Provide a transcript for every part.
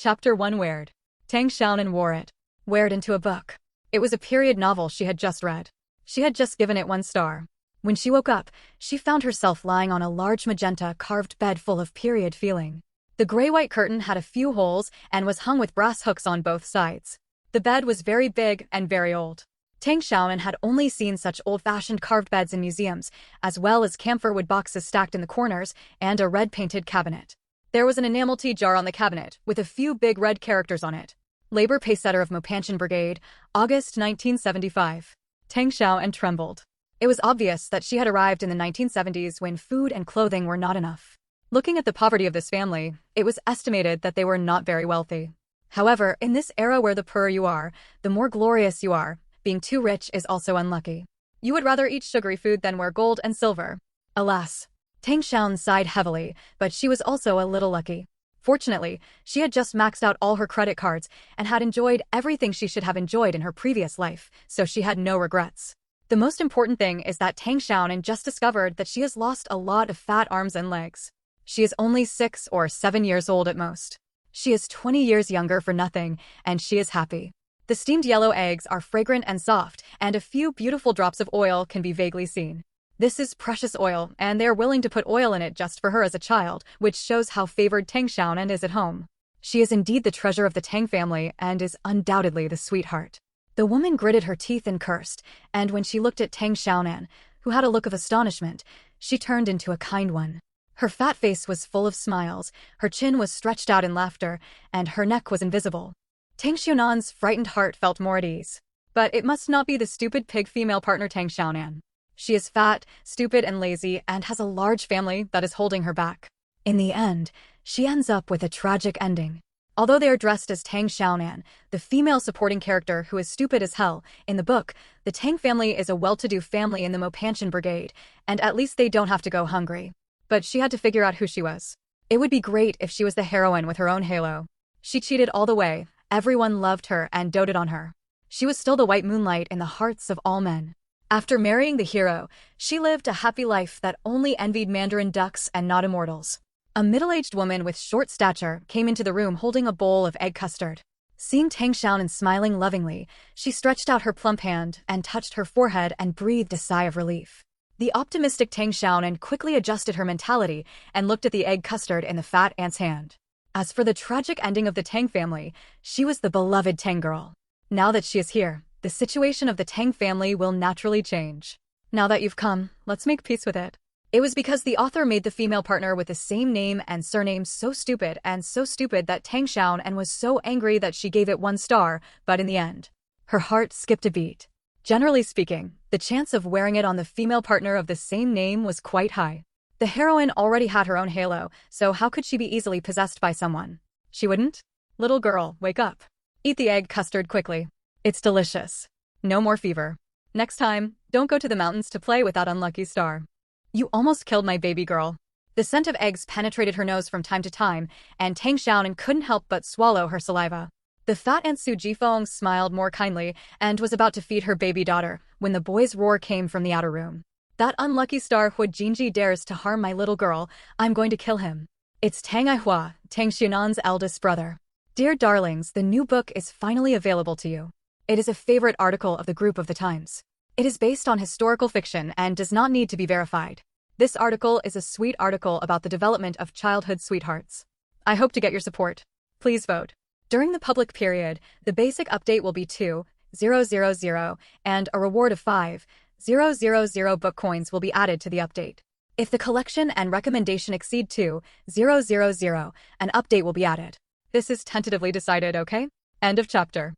Chapter 1 Weird. Tang Xiaonan wore it. Weird into a book. It was a period novel she had just read. She had just given it 1 star. When she woke up, she found herself lying on a large magenta carved bed full of period feeling. The gray-white curtain had a few holes and was hung with brass hooks on both sides. The bed was very big and very old. Tang Xiaonan had only seen such old-fashioned carved beds in museums, as well as camphor wood boxes stacked in the corners and a red-painted cabinet. There was an enamel tea jar on the cabinet, with a few big red characters on it. Labor Paysetter of Mopanchen Brigade, August 1975. Tang Xiaonan trembled. It was obvious that she had arrived in the 1970s when food and clothing were not enough. Looking at the poverty of this family, it was estimated that they were not very wealthy. However, in this era where the poorer you are, the more glorious you are, being too rich is also unlucky. You would rather eat sugary food than wear gold and silver. Alas. Tang Xiaonan sighed heavily, but she was also a little lucky. Fortunately, she had just maxed out all her credit cards and had enjoyed everything she should have enjoyed in her previous life, so she had no regrets. The most important thing is that Tang Xiaonan just discovered that she has lost a lot of fat arms and legs. She is only 6 or 7 years old at most. She is 20 years younger for nothing, and she is happy. The steamed yellow eggs are fragrant and soft, and a few beautiful drops of oil can be vaguely seen. This is precious oil, and they are willing to put oil in it just for her as a child, which shows how favored Tang Xiaonan is at home. She is indeed the treasure of the Tang family and is undoubtedly the sweetheart. The woman gritted her teeth and cursed, and when she looked at Tang Xiaonan, who had a look of astonishment, she turned into a kind one. Her fat face was full of smiles, her chin was stretched out in laughter, and her neck was invisible. Tang Xiaonan's frightened heart felt more at ease. But it must not be the stupid pig female partner Tang Xiaonan. She is fat, stupid, and lazy, and has a large family that is holding her back. In the end, she ends up with a tragic ending. Although they are dressed as Tang Xiaonan, the female supporting character who is stupid as hell, in the book, the Tang family is a well-to-do family in the Mopanchen Brigade, and at least they don't have to go hungry. But she had to figure out who she was. It would be great if she was the heroine with her own halo. She cheated all the way, everyone loved her and doted on her. She was still the white moonlight in the hearts of all men. After marrying the hero, she lived a happy life that only envied mandarin ducks and not immortals. A middle-aged woman with short stature came into the room holding a bowl of egg custard. Seeing Tang Xiaonan smiling lovingly, she stretched out her plump hand and touched her forehead and breathed a sigh of relief. The optimistic Tang Xiaonan quickly adjusted her mentality and looked at the egg custard in the fat ant's hand. As for the tragic ending of the Tang family, she was the beloved Tang girl. Now that she is here, the situation of the Tang family will naturally change. Now that you've come, let's make peace with it. It was because the author made the female partner with the same name and surname so stupid that Tang Xiaonan was so angry that she gave it 1 star, but in the end, her heart skipped a beat. Generally speaking, the chance of wearing it on the female partner of the same name was quite high. The heroine already had her own halo, so how could she be easily possessed by someone? She wouldn't? Little girl, wake up. Eat the egg custard quickly. It's delicious. No more fever. Next time, don't go to the mountains to play with that unlucky star. You almost killed my baby girl. The scent of eggs penetrated her nose from time to time, and Tang Xiaonan couldn't help but swallow her saliva. The fat Aunt Su Jifeng smiled more kindly and was about to feed her baby daughter when the boy's roar came from the outer room. That unlucky star Hu Jinji dares to harm my little girl, I'm going to kill him. It's Tang Ihua, Tang Xiaonan's eldest brother. Dear darlings, the new book is finally available to you. It is a favorite article of the group of the Times. It is based on historical fiction and does not need to be verified. This article is a sweet article about the development of childhood sweethearts. I hope to get your support. Please vote. During the public period, the basic update will be 2,000, and a reward of 5,000 book coins will be added to the update. If the collection and recommendation exceed 2,000, an update will be added. This is tentatively decided, okay? End of chapter.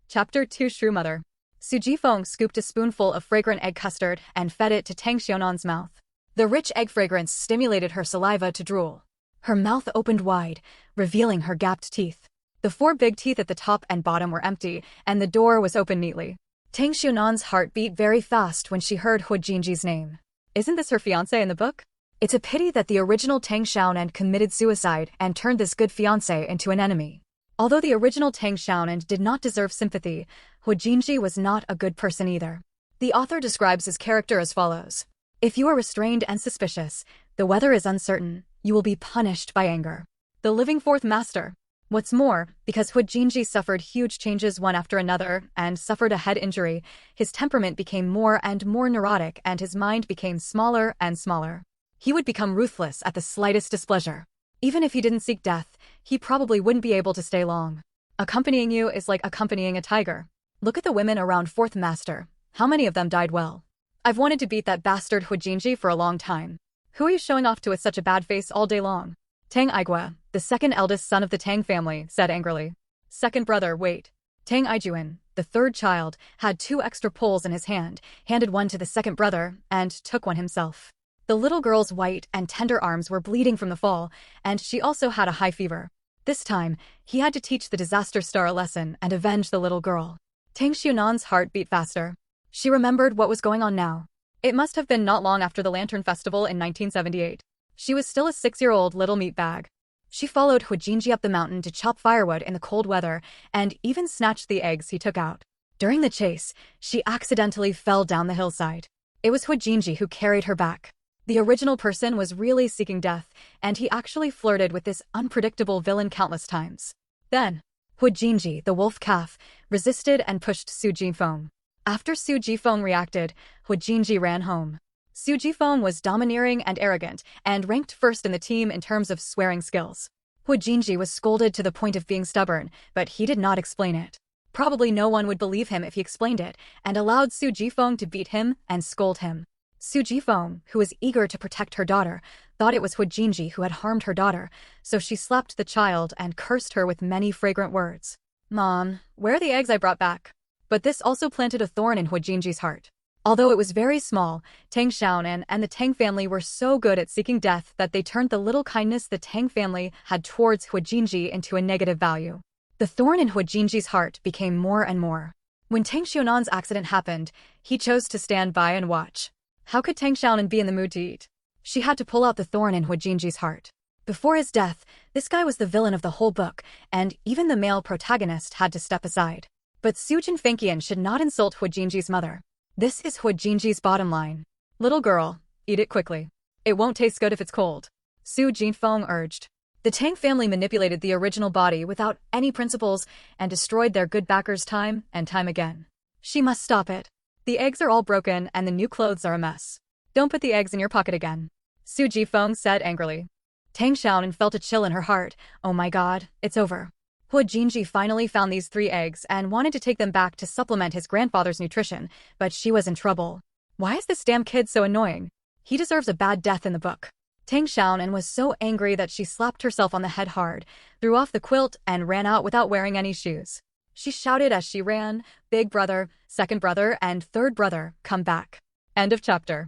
Chapter 2 Shrew Mother. Su Jifeng scooped a spoonful of fragrant egg custard and fed it to Tang Xiaonan's mouth. The rich egg fragrance stimulated her saliva to drool. Her mouth opened wide, revealing her gapped teeth. The 4 big teeth at the top and bottom were empty, and the door was open neatly. Tang Xiaonan's heart beat very fast when she heard Hu Jinji's name. Isn't this her fiancé in the book? It's a pity that the original Tang Xiaonan committed suicide and turned this good fiancé into an enemy. Although the original Tang Xiaonan did not deserve sympathy, Hu Jinji was not a good person either. The author describes his character as follows. If you are restrained and suspicious, the weather is uncertain, You will be punished by anger. The living fourth master. What's more, because Hu Jinji suffered huge changes one after another and suffered a head injury, his temperament became more and more neurotic and his mind became smaller and smaller. He would become ruthless at the slightest displeasure. Even if he didn't seek death, he probably wouldn't be able to stay long. Accompanying you is like accompanying a tiger. Look at the women around fourth master. How many of them died well? I've wanted to beat that bastard Hu Jinji for a long time. Who are you showing off to with such a bad face all day long? Tang Igua, the second eldest son of the Tang family, said angrily. Second brother, wait. Tang Ijuan, the third child, had 2 extra poles in his hand, handed one to the second brother, and took one himself. The little girl's white and tender arms were bleeding from the fall, and she also had a high fever. This time, he had to teach the disaster star a lesson and avenge the little girl. Tang Xiaonan's heart beat faster. She remembered what was going on now. It must have been not long after the Lantern Festival in 1978. She was still a 6-year-old little meatbag. She followed Hu Jinji up the mountain to chop firewood in the cold weather and even snatched the eggs he took out. During the chase, she accidentally fell down the hillside. It was Hu Jinji who carried her back. The original person was really seeking death, and he actually flirted with this unpredictable villain countless times. Then, Hu Jinji, the wolf calf, resisted and pushed Su Jifeng. After Su Jifeng reacted, Hu Jinji ran home. Su Jifeng was domineering and arrogant, and ranked first in the team in terms of swearing skills. Hu Jinji was scolded to the point of being stubborn, but he did not explain it. Probably no one would believe him if he explained it, and allowed Su Jifeng to beat him and scold him. Su Jifeng, who was eager to protect her daughter, thought it was Hu Jinji who had harmed her daughter, so she slapped the child and cursed her with many fragrant words. Mom, where are the eggs I brought back? But this also planted a thorn in Hu Jinji's heart. Although it was very small, Tang Xiaonan and the Tang family were so good at seeking death that they turned the little kindness the Tang family had towards Hu Jinji into a negative value. The thorn in Hu Jinji's heart became more and more. When Tang Xiaonan's accident happened, he chose to stand by and watch. How could Tang Xiaonan be in the mood to eat? She had to pull out the thorn in Hu Jinji's heart. Before his death, this guy was the villain of the whole book, and even the male protagonist had to step aside. But Su Jinfengqian should not insult Hu Jinji's mother. This is Hu Jinji's bottom line. Little girl, eat it quickly. It won't taste good if it's cold. Su Jinfeng urged. The Tang family manipulated the original body without any principles and destroyed their good backers time and time again. She must stop it. The eggs are all broken and the new clothes are a mess. Don't put the eggs in your pocket again. Su Jifeng said angrily. Tang Xiaonan felt a chill in her heart. Oh my god, it's over. Hu Jinji finally found these 3 eggs and wanted to take them back to supplement his grandfather's nutrition, but she was in trouble. Why is this damn kid so annoying? He deserves a bad death in the book. Tang Xiaonan was so angry that she slapped herself on the head hard, threw off the quilt, and ran out without wearing any shoes. She shouted as she ran, "Big brother, second brother, and third brother, come back." End of chapter.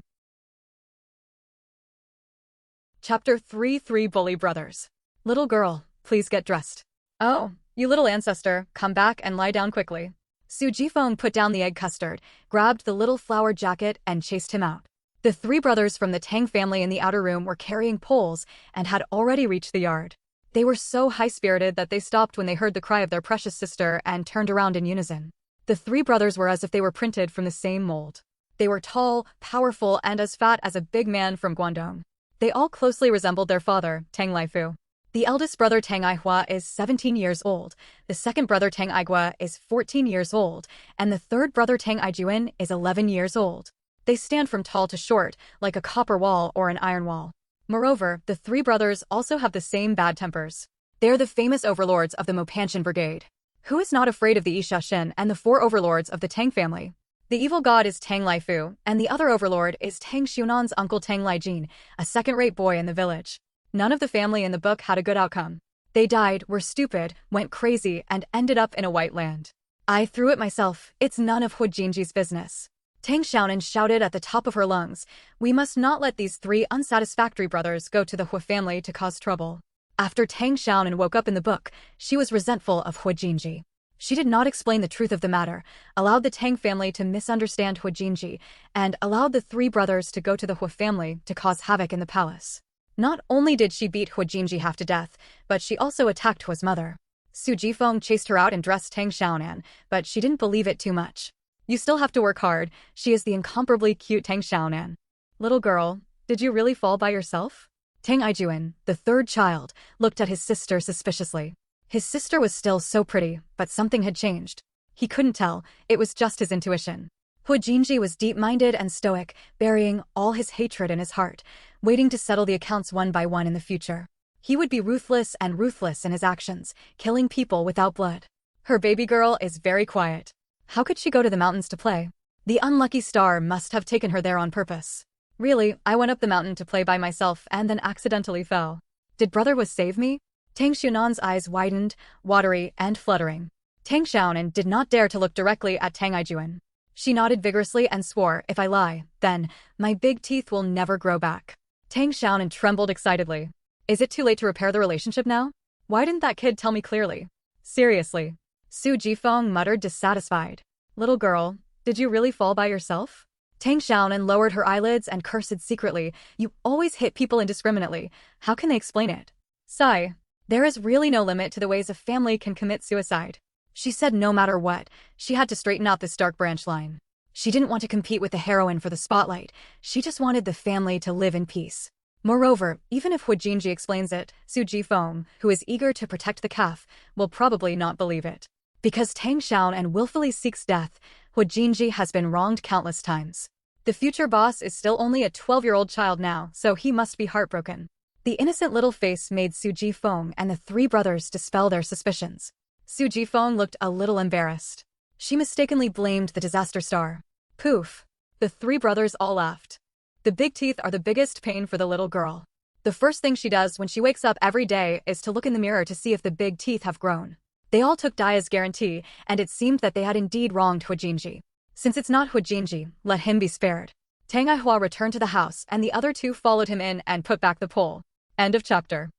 Chapter 3 Bully Brothers. Little girl, please get dressed. Oh, you little ancestor, come back and lie down quickly. Su Jifeng put down the egg custard, grabbed the little flowered jacket, and chased him out. The 3 brothers from the Tang family in the outer room were carrying poles and had already reached the yard. They were so high-spirited that they stopped when they heard the cry of their precious sister and turned around in unison. The 3 brothers were as if they were printed from the same mold. They were tall, powerful, and as fat as a big man from Guangdong. They all closely resembled their father, Tang Laifu. The eldest brother Tang Aihua is 17 years old, the second brother Tang Aigua is 14 years old, and the third brother Tang Aijuan is 11 years old. They stand from tall to short, like a copper wall or an iron wall. Moreover, the 3 brothers also have the same bad tempers. They are the famous overlords of the Mopanchen Brigade. Who is not afraid of the Isha Shen and the 4 overlords of the Tang family? The evil god is Tang Laifu, and the other overlord is Tang Xiaonan's uncle Tang Laijin, a second-rate boy in the village. None of the family in the book had a good outcome. They died, were stupid, went crazy, and ended up in a white land. I threw it myself, it's none of Hu Jinji's business. Tang Xiaonan shouted at the top of her lungs, we must not let these 3 unsatisfactory brothers go to the Hu family to cause trouble. After Tang Xiaonan woke up in the book, she was resentful of Hu Jinji. She did not explain the truth of the matter, allowed the Tang family to misunderstand Hu Jinji, and allowed the 3 brothers to go to the Hu family to cause havoc in the palace. Not only did she beat Hu Jinji half to death, but she also attacked Hu's mother. Su Jifeng chased her out and dressed Tang Xiaonan, but she didn't believe it too much. You still have to work hard, she is the incomparably cute Tang Xiaonan. Little girl, did you really fall by yourself? Tang Xiaonan, the third child, looked at his sister suspiciously. His sister was still so pretty, but something had changed. He couldn't tell, it was just his intuition. Hu Jinji was deep-minded and stoic, burying all his hatred in his heart, waiting to settle the accounts one by one in the future. He would be ruthless in his actions, killing people without blood. Her baby girl is very quiet. How could she go to the mountains to play? The unlucky star must have taken her there on purpose. Really, I went up the mountain to play by myself and then accidentally fell. Did brother was save me? Tang Xiaonan's eyes widened, watery and fluttering. Tang Xiaonan did not dare to look directly at Tang Xiaonan. She nodded vigorously and swore, if I lie, then, my big teeth will never grow back. Tang Xiaonan trembled excitedly. Is it too late to repair the relationship now? Why didn't that kid tell me clearly? Seriously. Su Jifeng muttered dissatisfied. Little girl, did you really fall by yourself? Tang Xiaonan lowered her eyelids and cursed secretly. You always hit people indiscriminately. How can they explain it? Sigh. There is really no limit to the ways a family can commit suicide. She said no matter what, she had to straighten out this dark branch line. She didn't want to compete with the heroine for the spotlight. She just wanted the family to live in peace. Moreover, even if Hu Jinji explains it, Su Jifeng, who is eager to protect the calf, will probably not believe it. Because Tang Xiaonan willfully seeks death, Hu Jinji has been wronged countless times. The future boss is still only a 12-year-old child now, so he must be heartbroken. The innocent little face made Su Jifeng and the three brothers dispel their suspicions. Su Jifeng looked a little embarrassed. She mistakenly blamed the disaster star. Poof. The three brothers all laughed. The big teeth are the biggest pain for the little girl. The first thing she does when she wakes up every day is to look in the mirror to see if the big teeth have grown. They all took Daya's guarantee, and it seemed that they had indeed wronged Hu Jinji. Since it's not Hu Jinji, let him be spared. Tang Aihua returned to the house and the other two followed him in and put back the pole. End of chapter.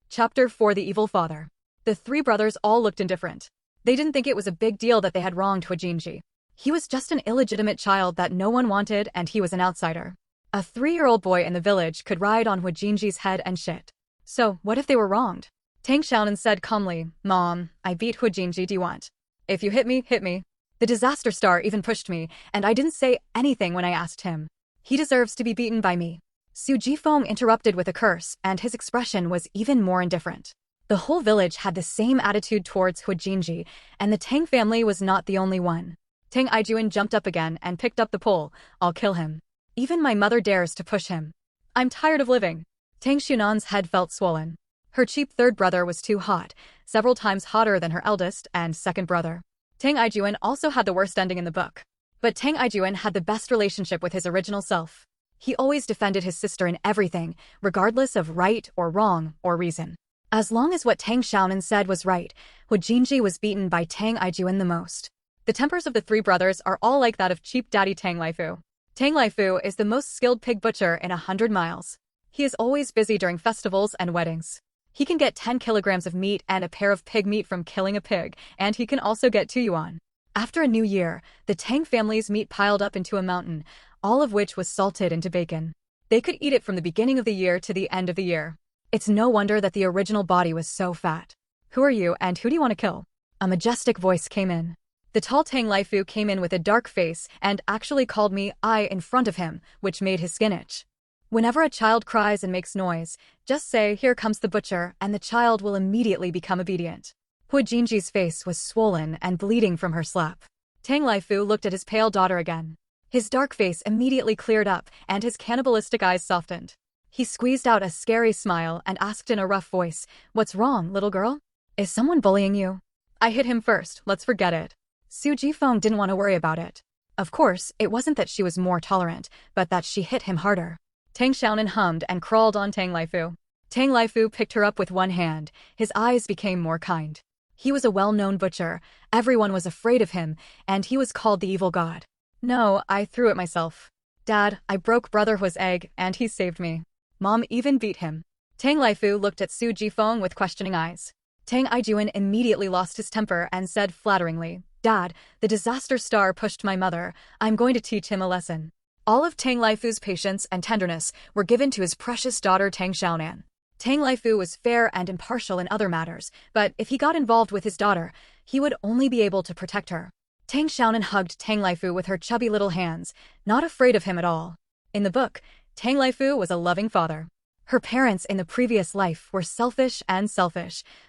Chapter 4: The Evil Father. The three brothers all looked indifferent. They didn't think it was a big deal that they had wronged Hu Jinji. He was just an illegitimate child that no one wanted and he was an outsider. A 3-year-old boy in the village could ride on Hu Jinji's head and shit. So, what if they were wronged? Tang Xiaonan said calmly, Mom, I beat Hu Jinji, do you want? If you hit me, hit me. The disaster star even pushed me, and I didn't say anything when I asked him. He deserves to be beaten by me. Su Jifeng interrupted with a curse, and his expression was even more indifferent. The whole village had the same attitude towards Hu Jinji, and the Tang family was not the only one. Tang Xiaonan jumped up again and picked up the pole. I'll kill him. Even my mother dares to push him. I'm tired of living. Tang Xiaonan's head felt swollen. Her cheap third brother was too hot, several times hotter than her eldest and second brother. Tang Xiaonan also had the worst ending in the book. But Tang Xiaonan had the best relationship with his original self. He always defended his sister in everything, regardless of right or wrong or reason. As long as what Tang Xiaonan said was right, Hu Jinji was beaten by Tang Xiaonan the most. The tempers of the three brothers are all like that of cheap daddy Tang Laifu. Tang Laifu is the most skilled pig butcher in 100 miles. He is always busy during festivals and weddings. He can get 10 kilograms of meat and a pair of pig meat from killing a pig, and he can also get 2 yuan. After a new year, the Tang family's meat piled up into a mountain, all of which was salted into bacon. They could eat it from the beginning of the year to the end of the year. It's no wonder that the original body was so fat. Who are you and who do you want to kill? A majestic voice came in. The tall Tang Laifu came in with a dark face and actually called me I in front of him, which made his skin itch. Whenever a child cries and makes noise, just say, here comes the butcher, and the child will immediately become obedient. Hu Jinji's face was swollen and bleeding from her slap. Tang Laifu looked at his pale daughter again. His dark face immediately cleared up and his cannibalistic eyes softened. He squeezed out a scary smile and asked in a rough voice, What's wrong, little girl? Is someone bullying you? I hit him first, let's forget it. Su Jifeng didn't want to worry about it. Of course, it wasn't that she was more tolerant, but that she hit him harder. Tang Xiaonan hummed and crawled on Tang Laifu. Tang Laifu picked her up with one hand. His eyes became more kind. He was a well-known butcher, everyone was afraid of him, and he was called the evil god. No, I threw it myself. Dad, I broke Brother Hu's egg, and he saved me. Mom even beat him. Tang Laifu looked at Su Jifeng with questioning eyes. Tang Xiaonan immediately lost his temper and said flatteringly, Dad, the disaster star pushed my mother. I'm going to teach him a lesson. All of Tang Laifu's patience and tenderness were given to his precious daughter Tang Xiaonan. Tang Laifu was fair and impartial in other matters, but if he got involved with his daughter, he would only be able to protect her. Tang Xiaonan hugged Tang Laifu with her chubby little hands, not afraid of him at all. In the book, Tang Laifu was a loving father. Her parents in the previous life were selfish,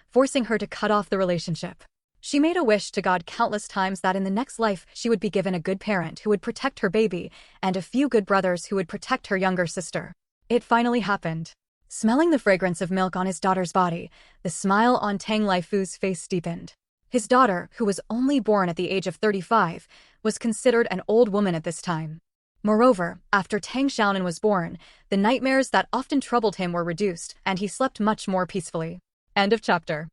forcing her to cut off the relationship. She made a wish to God countless times that in the next life she would be given a good parent who would protect her baby and a few good brothers who would protect her younger sister. It finally happened. Smelling the fragrance of milk on his daughter's body, the smile on Tang Laifu's face deepened. His daughter, who was only born at the age of 35, was considered an old woman at this time. Moreover, after Tang Xiaonan was born, the nightmares that often troubled him were reduced, and he slept much more peacefully. End of chapter.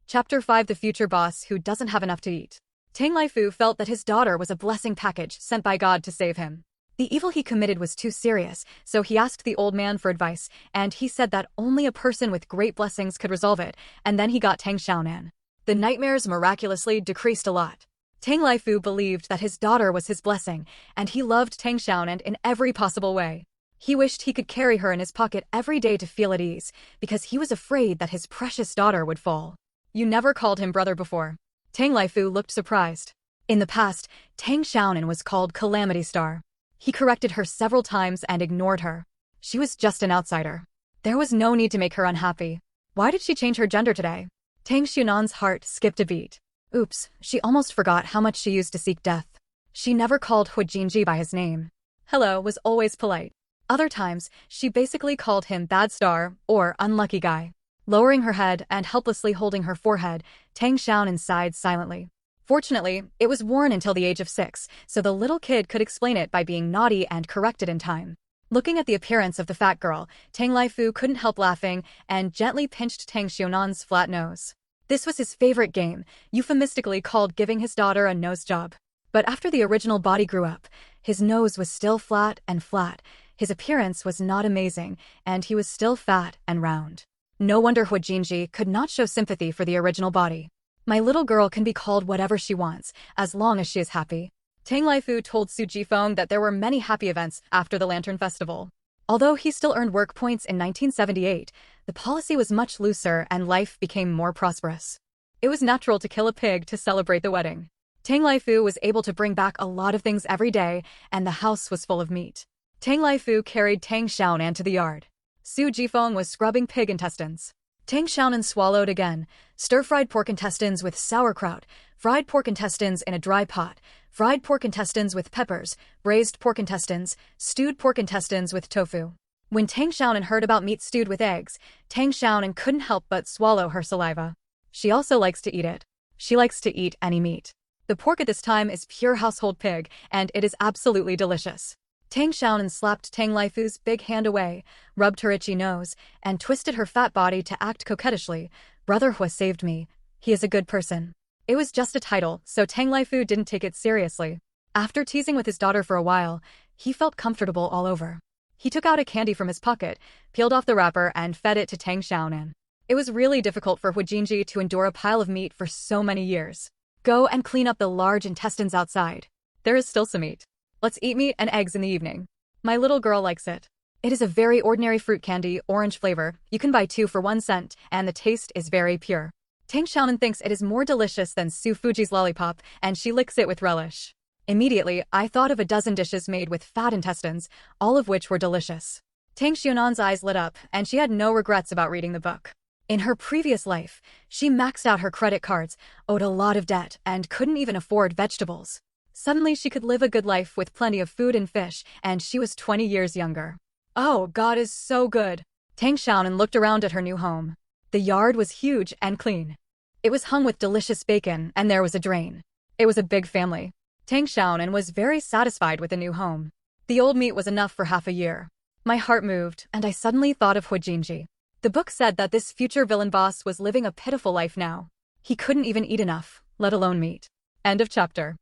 Chapter 5: The Future Boss Who Doesn't Have Enough to Eat. Tang Laifu felt that his daughter was a blessing package sent by God to save him. The evil he committed was too serious, so he asked the old man for advice, and he said that only a person with great blessings could resolve it, and then he got Tang Xiaonan. The nightmares miraculously decreased a lot. Tang Laifu believed that his daughter was his blessing, and he loved Tang Xiaonan in every possible way. He wished he could carry her in his pocket every day to feel at ease, because he was afraid that his precious daughter would fall. You never called him brother before. Tang Laifu looked surprised. In the past, Tang Xiaonan was called Calamity Star. He corrected her several times and ignored her. She was just an outsider. There was no need to make her unhappy. Why did she change her gender today? Tang Xiaonan's heart skipped a beat. Oops, she almost forgot how much she used to seek death. She never called Hu Jinji by his name. Hello was always polite. Other times, she basically called him bad star or unlucky guy. Lowering her head and helplessly holding her forehead, Tang Xiaonan sighed silently. Fortunately, it was worn until the age of 6, so the little kid could explain it by being naughty and correct it in time. Looking at the appearance of the fat girl, Tang Laifu couldn't help laughing and gently pinched Tang Xiaonan's flat nose. This was his favorite game, euphemistically called giving his daughter a nose job. But after the original body grew up, his nose was still flat and flat, his appearance was not amazing, and he was still fat and round. No wonder Hu Jinji could not show sympathy for the original body. My little girl can be called whatever she wants, as long as she is happy. Tang Laifu told Su Jifeng that there were many happy events after the Lantern Festival. Although he still earned work points in 1978, the policy was much looser and life became more prosperous. It was natural to kill a pig to celebrate the wedding. Tang Laifu was able to bring back a lot of things every day, and the house was full of meat. Tang Laifu carried Tang Xiaonan to the yard. Su Jifeng was scrubbing pig intestines. Tang Xiaonan swallowed again. Stir-fried pork intestines with sauerkraut, fried pork intestines in a dry pot, fried pork intestines with peppers, braised pork intestines, stewed pork intestines with tofu. When Tang Xiaonan heard about meat stewed with eggs, Tang Xiaonan couldn't help but swallow her saliva. She also likes to eat it. She likes to eat any meat. The pork at this time is pure household pig, and it is absolutely delicious. Tang Xiaonan slapped Tang Laifu's big hand away, rubbed her itchy nose, and twisted her fat body to act coquettishly. Brother Hu saved me. He is a good person. It was just a title, so Tang Laifu didn't take it seriously. After teasing with his daughter for a while, he felt comfortable all over. He took out a candy from his pocket, peeled off the wrapper, and fed it to Tang Xiaonan. It was really difficult for Hu Jinji to endure a pile of meat for so many years. Go and clean up the large intestines outside. There is still some meat. Let's eat meat and eggs in the evening. My little girl likes it. It is a very ordinary fruit candy, orange flavor. You can buy 2 for 1 cent, and the taste is very pure. Tang Xiaonan thinks it is more delicious than Su Fuji's lollipop, and she licks it with relish. Immediately, I thought of a dozen dishes made with fat intestines, all of which were delicious. Tang Xiaonan's eyes lit up, and she had no regrets about reading the book. In her previous life, she maxed out her credit cards, owed a lot of debt, and couldn't even afford vegetables. Suddenly she could live a good life with plenty of food and fish, and she was 20 years younger. Oh, God is so good. Tang Xiaonan looked around at her new home. The yard was huge and clean. It was hung with delicious bacon, and there was a drain. It was a big family. Tang Xiaonan was very satisfied with the new home. The old meat was enough for half a year. My heart moved, and I suddenly thought of Hu Jinji. The book said that this future villain boss was living a pitiful life now. He couldn't even eat enough, let alone meat. End of chapter.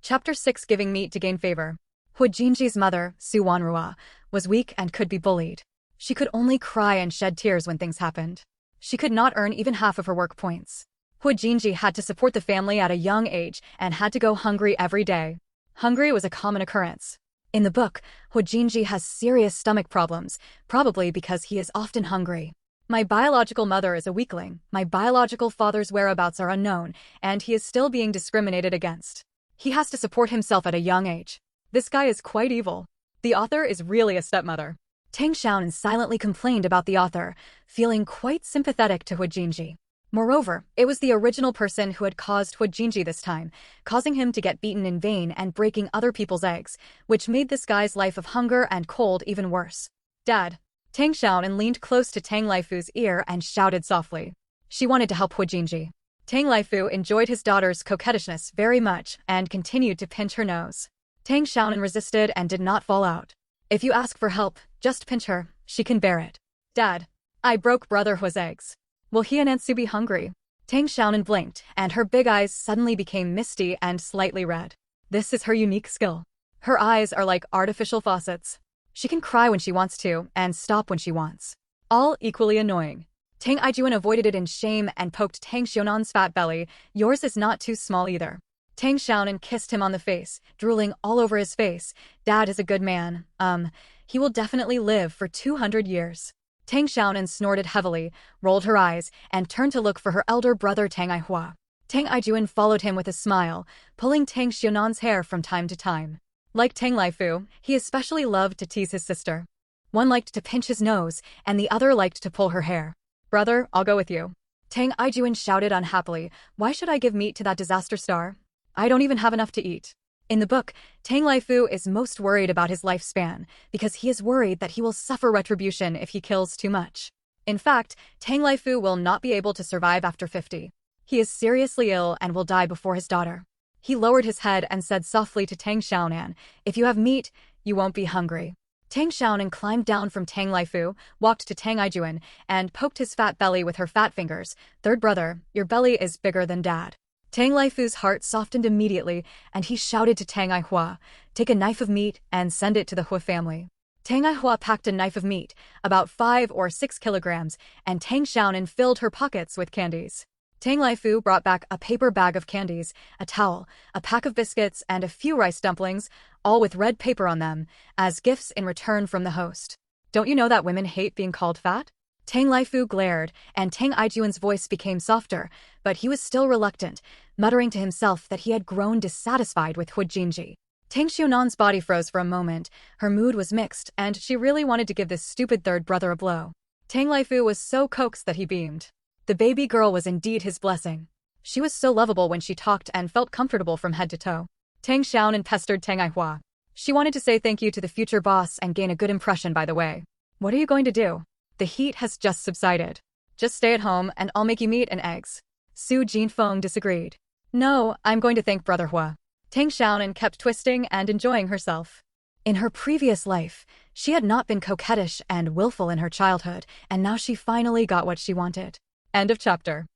Chapter 6: Giving Meat to Gain Favor. Hu Jinji's mother, Su Wanrua, was weak and could be bullied. She could only cry and shed tears when things happened. She could not earn even half of her work points. Hu Jinji had to support the family at a young age and had to go hungry every day. Hungry was a common occurrence. In the book, Hu Jinji has serious stomach problems, probably because he is often hungry. My biological mother is a weakling, my biological father's whereabouts are unknown, and he is still being discriminated against. He has to support himself at a young age. This guy is quite evil. The author is really a stepmother. Tang Xiaonan silently complained about the author, feeling quite sympathetic to Hu Jinji. Moreover, it was the original person who had caused Hu Jinji this time, causing him to get beaten in vain and breaking other people's eggs, which made this guy's life of hunger and cold even worse. Dad. Tang Xiaonan leaned close to Tang Laifu's ear and shouted softly. She wanted to help Hu Jinji. Tang Laifu enjoyed his daughter's coquettishness very much and continued to pinch her nose. Tang Xiaonan resisted and did not fall out. If you ask for help, just pinch her, she can bear it. Dad. I broke Brother Hu's eggs. Will he and Aunt Su be hungry? Tang Xiaonan blinked, and her big eyes suddenly became misty and slightly red. This is her unique skill. Her eyes are like artificial faucets. She can cry when she wants to, and stop when she wants. All equally annoying. Tang Ijuan avoided it in shame and poked Tang Xiaonan's fat belly. Yours is not too small either. Tang Xiaonan kissed him on the face, drooling all over his face. Dad is a good man. He will definitely live for 200 years. Tang Xiaonan snorted heavily, rolled her eyes, and turned to look for her elder brother Tang Aihua. Tang Ijuan followed him with a smile, pulling Tang Xiaonan's hair from time to time. Like Tang Laifu, he especially loved to tease his sister. One liked to pinch his nose, and the other liked to pull her hair. Brother, I'll go with you. Tang Ijuan shouted unhappily, why should I give meat to that disaster star? I don't even have enough to eat. In the book, Tang Laifu is most worried about his lifespan, because he is worried that he will suffer retribution if he kills too much. In fact, Tang Laifu will not be able to survive after 50. He is seriously ill and will die before his daughter. He lowered his head and said softly to Tang Xiaonan, if you have meat, you won't be hungry. Tang Xiaonan climbed down from Tang Laifu, walked to Tang Ijuan, and poked his fat belly with her fat fingers. Third brother, your belly is bigger than Dad. Tang Laifu's heart softened immediately, and he shouted to Tang Aihua, take a knife of meat and send it to the Hu family. Tang Aihua packed a knife of meat, about 5 or 6 kilograms, and Tang Xiaonan filled her pockets with candies. Tang Laifu brought back a paper bag of candies, a towel, a pack of biscuits, and a few rice dumplings, all with red paper on them, as gifts in return from the host. Don't you know that women hate being called fat? Tang Laifu glared, and Tang Ijuan's voice became softer, but he was still reluctant, muttering to himself that he had grown dissatisfied with Hu Jinji. Tang Xiaonan's body froze for a moment, her mood was mixed, and she really wanted to give this stupid third brother a blow. Tang Laifu was so coaxed that he beamed. The baby girl was indeed his blessing. She was so lovable when she talked and felt comfortable from head to toe. Tang Xiaonan pestered Tang Aihua. She wanted to say thank you to the future boss and gain a good impression by the way. What are you going to do? The heat has just subsided. Just stay at home and I'll make you meat and eggs. Su Jinfeng disagreed. No, I'm going to thank Brother Hua. Tang Xiaonan kept twisting and enjoying herself. In her previous life, she had not been coquettish and willful in her childhood, and now she finally got what she wanted. End of chapter.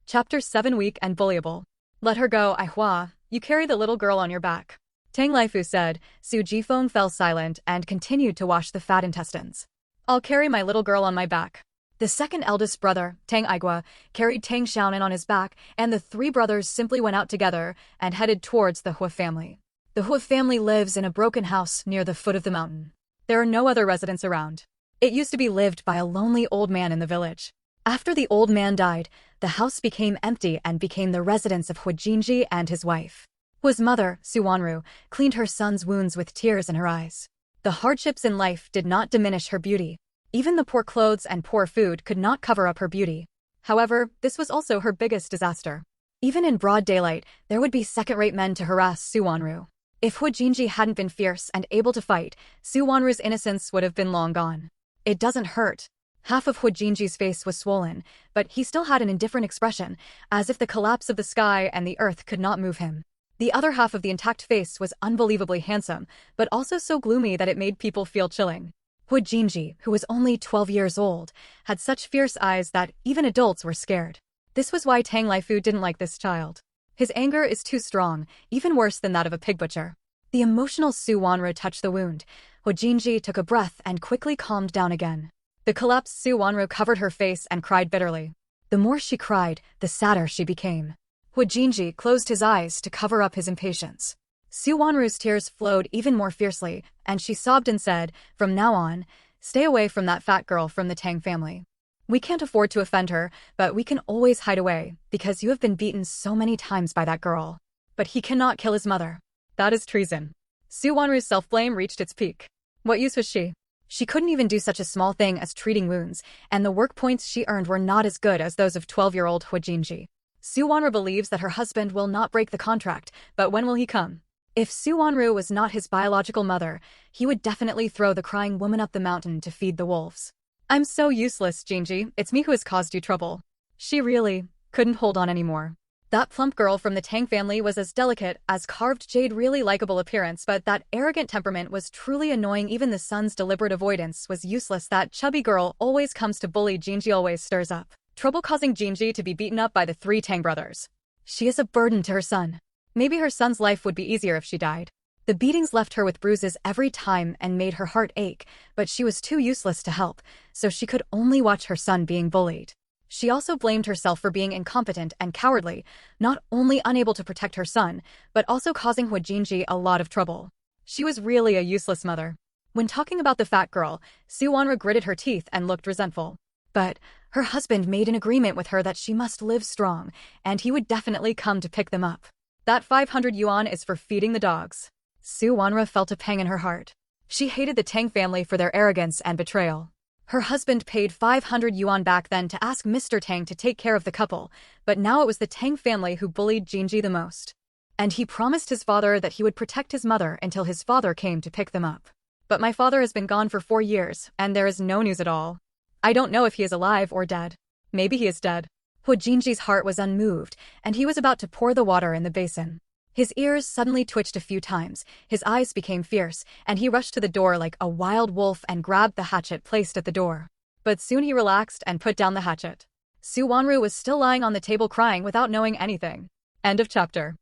Chapter 7 Weak and bullyable. Let her go, Aihua. You carry the little girl on your back. Tang Laifu said. Su Jifeng fell silent and continued to wash the fat intestines. I'll carry my little girl on my back. The second eldest brother, Tang Aigua, carried Tang Xiaonan on his back, and the 3 brothers simply went out together and headed towards the Hu family. The Hu family lives in a broken house near the foot of the mountain. There are no other residents around. It used to be lived by a lonely old man in the village. After the old man died, the house became empty and became the residence of Hu Jinji and his wife. Hu's mother, Su Wanru, cleaned her son's wounds with tears in her eyes. The hardships in life did not diminish her beauty. Even the poor clothes and poor food could not cover up her beauty. However, this was also her biggest disaster. Even in broad daylight, there would be second-rate men to harass Su Wanru. If Hu Jinji hadn't been fierce and able to fight, Su Wanru's innocence would have been long gone. It doesn't hurt. Half of Hu Jinji's face was swollen, but he still had an indifferent expression, as if the collapse of the sky and the earth could not move him. The other half of the intact face was unbelievably handsome, but also so gloomy that it made people feel chilling. Hu Jinji, who was only 12 years old, had such fierce eyes that even adults were scared. This was why Tang Laifu didn't like this child. His anger is too strong, even worse than that of a pig butcher. The emotional Su Wanru touched the wound. Hu Jinji took a breath and quickly calmed down again. The collapsed Su Wanru covered her face and cried bitterly. The more she cried, the sadder she became. Hu Jinji closed his eyes to cover up his impatience. Su Wanru's tears flowed even more fiercely, and she sobbed and said, from now on, stay away from that fat girl from the Tang family. We can't afford to offend her, but we can always hide away, because you have been beaten so many times by that girl. But he cannot kill his mother. That is treason. Su Wanru's self-blame reached its peak. What use was she? She couldn't even do such a small thing as treating wounds, and the work points she earned were not as good as those of 12-year-old Hu Jinji. Su Wanru believes that her husband will not break the contract, but when will he come? If Su Wanru was not his biological mother, he would definitely throw the crying woman up the mountain to feed the wolves. I'm so useless, Jinji. It's me who has caused you trouble. She really couldn't hold on anymore. That plump girl from the Tang family was as delicate as carved jade, really likable appearance, but that arrogant temperament was truly annoying. Even the son's deliberate avoidance was useless. That chubby girl always comes to bully Jinji, always stirs up trouble, causing Jinji to be beaten up by the 3 Tang brothers. She is a burden to her son. Maybe her son's life would be easier if she died. The beatings left her with bruises every time and made her heart ache, but she was too useless to help, so she could only watch her son being bullied. She also blamed herself for being incompetent and cowardly, not only unable to protect her son, but also causing Hu Jinji a lot of trouble. She was really a useless mother. When talking about the fat girl, Su Wanru gritted her teeth and looked resentful. But her husband made an agreement with her that she must live strong, and he would definitely come to pick them up. That 500 yuan is for feeding the dogs. Su Wanru felt a pang in her heart. She hated the Tang family for their arrogance and betrayal. Her husband paid 500 yuan back then to ask Mr. Tang to take care of the couple, but now it was the Tang family who bullied Jinji the most. And he promised his father that he would protect his mother until his father came to pick them up. But my father has been gone for 4 years, and there is no news at all. I don't know if he is alive or dead. Maybe he is dead. Hu Jinji's heart was unmoved, and he was about to pour the water in the basin. His ears suddenly twitched a few times, his eyes became fierce, and he rushed to the door like a wild wolf and grabbed the hatchet placed at the door. But soon he relaxed and put down the hatchet. Su Wanru was still lying on the table crying without knowing anything. End of chapter.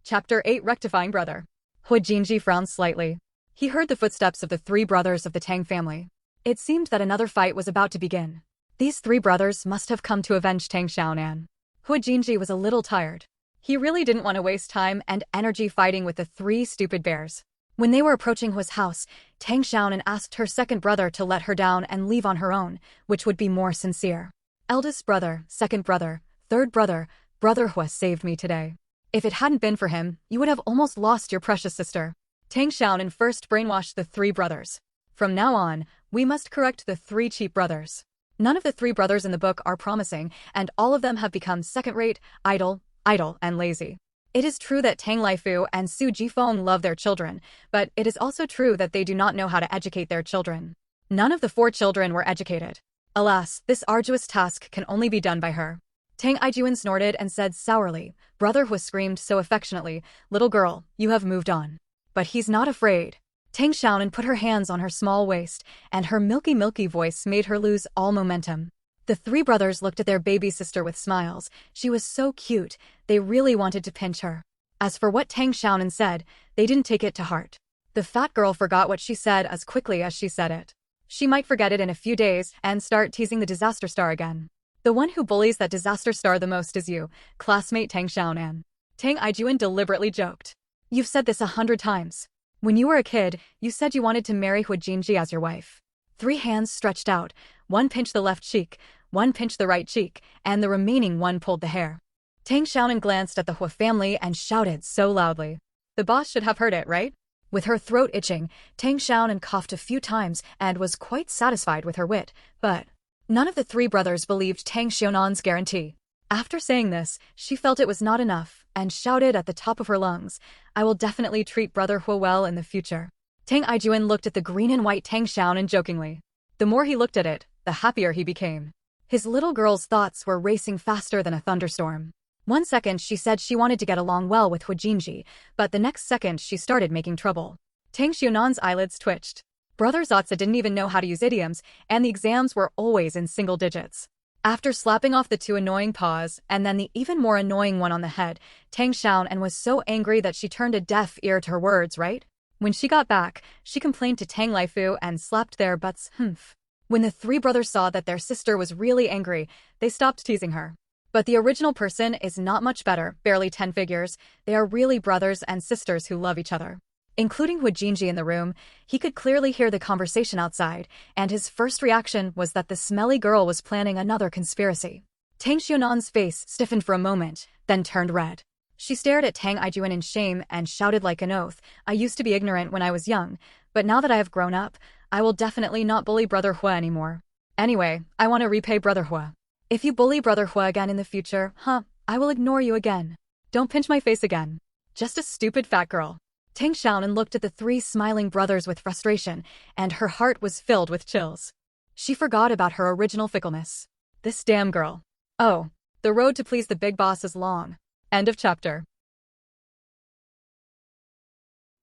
Chapter 8, Rectifying Brother. Hu Jinji frowned slightly. He heard the footsteps of the 3 brothers of the Tang family. It seemed that another fight was about to begin. These 3 brothers must have come to avenge Tang Xiaonan. Hu Jinji was a little tired. He really didn't want to waste time and energy fighting with the 3 stupid bears. When they were approaching Hu's house, Tang Xiaonan asked her second brother to let her down and leave on her own, which would be more sincere. Eldest brother, second brother, third brother, Brother Hu saved me today. If it hadn't been for him, you would have almost lost your precious sister. Tang Xiaonan first brainwashed the 3 brothers. From now on, we must correct the 3 cheap brothers. None of the 3 brothers in the book are promising, and all of them have become second-rate, idle, and lazy. It is true that Tang Laifu and Su Jifeng love their children, but it is also true that they do not know how to educate their children. None of the 4 children were educated. Alas, this arduous task can only be done by her. Tang Ijuan snorted and said sourly. Brother Hu screamed so affectionately, "Little girl, you have moved on." But he's not afraid. Tang Xiaonan put her hands on her small waist, and her milky voice made her lose all momentum. The 3 brothers looked at their baby sister with smiles. She was so cute, they really wanted to pinch her. As for what Tang Xiaonan said, they didn't take it to heart. The fat girl forgot what she said as quickly as she said it. She might forget it in a few days and start teasing the disaster star again. The one who bullies that disaster star the most is you, classmate Tang Xiaonan. Tang Ijuan deliberately joked. You've said this 100 times. When you were a kid, you said you wanted to marry Hu Jinji as your wife. 3 hands stretched out, one pinched the left cheek, one pinched the right cheek, and the remaining one pulled the hair. Tang Xiaonan glanced at the Hu family and shouted so loudly. The boss should have heard it, right? With her throat itching, Tang Xiaonan coughed a few times and was quite satisfied with her wit, but none of the 3 brothers believed Tang Xiaonan's guarantee. After saying this, she felt it was not enough, and shouted at the top of her lungs, "I will definitely treat Brother Hu well in the future." Tang Ijuan looked at the green and white Tang Xiaonan jokingly. The more he looked at it, the happier he became. His little girl's thoughts were racing faster than a thunderstorm. One second she said she wanted to get along well with Hu Jinji, but the next second she started making trouble. Tang Xiaonan's eyelids twitched. Brother Zotza didn't even know how to use idioms, and the exams were always in single digits. After slapping off the 2 annoying paws, and then the even more annoying one on the head, Tang Xiaonan was so angry that she turned a deaf ear to her words, right? When she got back, she complained to Tang Laifu and slapped their butts. When the 3 brothers saw that their sister was really angry, they stopped teasing her. But the original person is not much better, barely 10 figures. They are really brothers and sisters who love each other. Including Hu Jinji in the room, he could clearly hear the conversation outside, and his first reaction was that the smelly girl was planning another conspiracy. Tang Xiaonan's face stiffened for a moment, then turned red. She stared at Tang Xiaonan in shame and shouted like an oath, "I used to be ignorant when I was young, but now that I have grown up, I will definitely not bully Brother Hua anymore. Anyway, I want to repay Brother Hua. If you bully Brother Hua again in the future, I will ignore you again. Don't pinch my face again. Just a stupid fat girl." Tang Xiaonan looked at the three smiling brothers with frustration, and her heart was filled with chills. She forgot about her original fickleness. This damn girl. Oh, the road to please the big boss is long. End of chapter.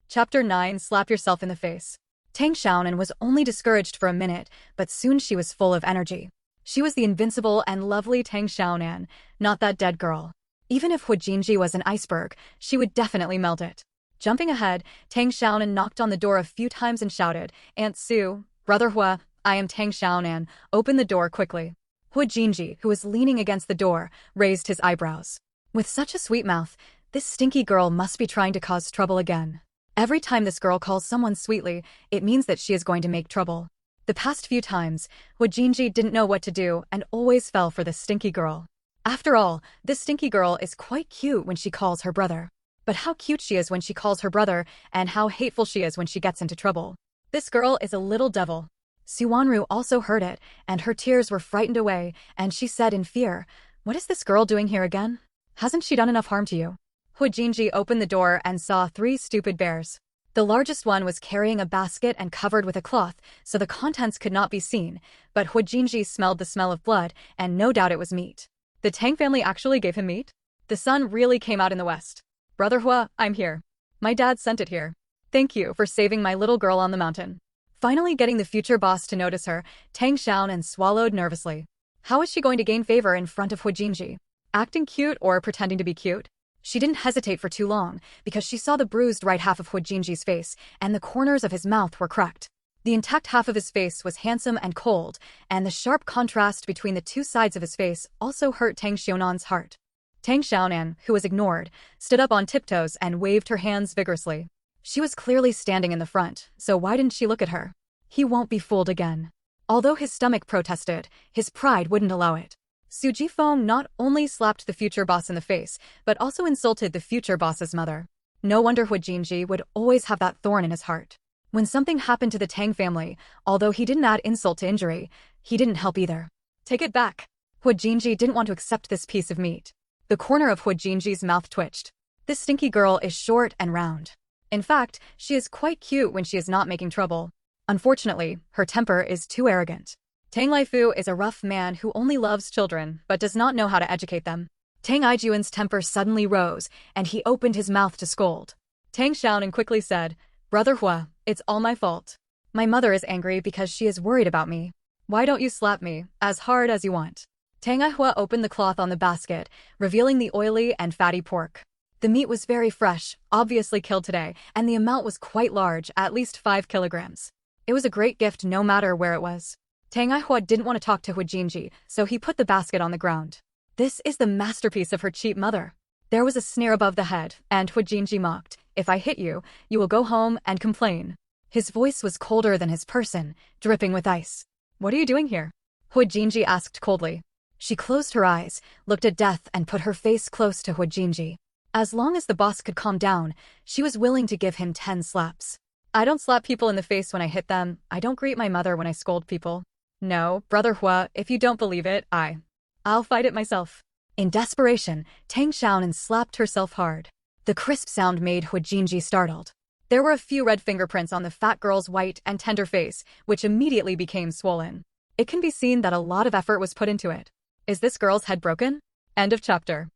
Chapter 9. Slap yourself in the face. Tang Xiaonan was only discouraged for a minute, but soon she was full of energy. She was the invincible and lovely Tang Xiaonan, not that dead girl. Even if Hu Jinji was an iceberg, she would definitely melt it. Jumping ahead, Tang Xiaonan knocked on the door a few times and shouted, "Aunt Su, Brother Hua, I am Tang Xiaonan, open the door quickly." Hu Jinji, who was leaning against the door, raised his eyebrows. With such a sweet mouth, this stinky girl must be trying to cause trouble again. Every time this girl calls someone sweetly, it means that she is going to make trouble. The past few times, Hu Jinji didn't know what to do and always fell for this stinky girl. After all, this stinky girl is quite cute when she calls her brother. But how cute she is when she calls her brother, and how hateful she is when she gets into trouble. This girl is a little devil. Suwanru also heard it, and her tears were frightened away, and she said in fear, "What is this girl doing here again? Hasn't she done enough harm to you?" Hu Jinji opened the door and saw three stupid bears. The largest one was carrying a basket and covered with a cloth, so the contents could not be seen, but Hu Jinji smelled the smell of blood, and no doubt it was meat. The Tang family actually gave him meat? The sun really came out in the west. "Brother Hua, I'm here. My dad sent it here. Thank you for saving my little girl on the mountain." Finally getting the future boss to notice her, Tang Xiaonan swallowed nervously. How was she going to gain favor in front of Hu Jinji? Acting cute or pretending to be cute? She didn't hesitate for too long, because she saw the bruised right half of Hu Jinji's face, and the corners of his mouth were cracked. The intact half of his face was handsome and cold, and the sharp contrast between the two sides of his face also hurt Tang Xiaonan's heart. Tang Xiaonan, who was ignored, stood up on tiptoes and waved her hands vigorously. She was clearly standing in the front, so why didn't she look at her? He won't be fooled again. Although his stomach protested, his pride wouldn't allow it. Su Jifeng not only slapped the future boss in the face, but also insulted the future boss's mother. No wonder Hu Jinji would always have that thorn in his heart. When something happened to the Tang family, although he didn't add insult to injury, he didn't help either. Take it back. Hu Jinji didn't want to accept this piece of meat. The corner of Hu Jinji's mouth twitched. This stinky girl is short and round. In fact, she is quite cute when she is not making trouble. Unfortunately, her temper is too arrogant. Tang Laifu is a rough man who only loves children but does not know how to educate them. Tang Ijuan's temper suddenly rose, and he opened his mouth to scold. Tang Xiaonan quickly said, "Brother Hua, it's all my fault. My mother is angry because she is worried about me. Why don't you slap me, as hard as you want?" Tang Ihua opened the cloth on the basket, revealing the oily and fatty pork. The meat was very fresh, obviously killed today, and the amount was quite large, at least 5 kilograms. It was a great gift no matter where it was. Tang Ihua didn't want to talk to Hu Jinji, so he put the basket on the ground. This is the masterpiece of her cheap mother. There was a sneer above the head, and Hu Jinji mocked, "If I hit you, you will go home and complain." His voice was colder than his person, dripping with ice. "What are you doing here?" Hu Jinji asked coldly. She closed her eyes, looked at death and put her face close to Hu Jinji. As long as the boss could calm down, she was willing to give him 10 slaps. "I don't slap people in the face when I hit them. I don't greet my mother when I scold people. No, Brother Hua, if you don't believe it, I'll fight it myself." In desperation, Tang Xiaonan slapped herself hard. The crisp sound made Hu Jinji startled. There were a few red fingerprints on the fat girl's white and tender face, which immediately became swollen. It can be seen that a lot of effort was put into it. Is this girl's head broken? End of chapter.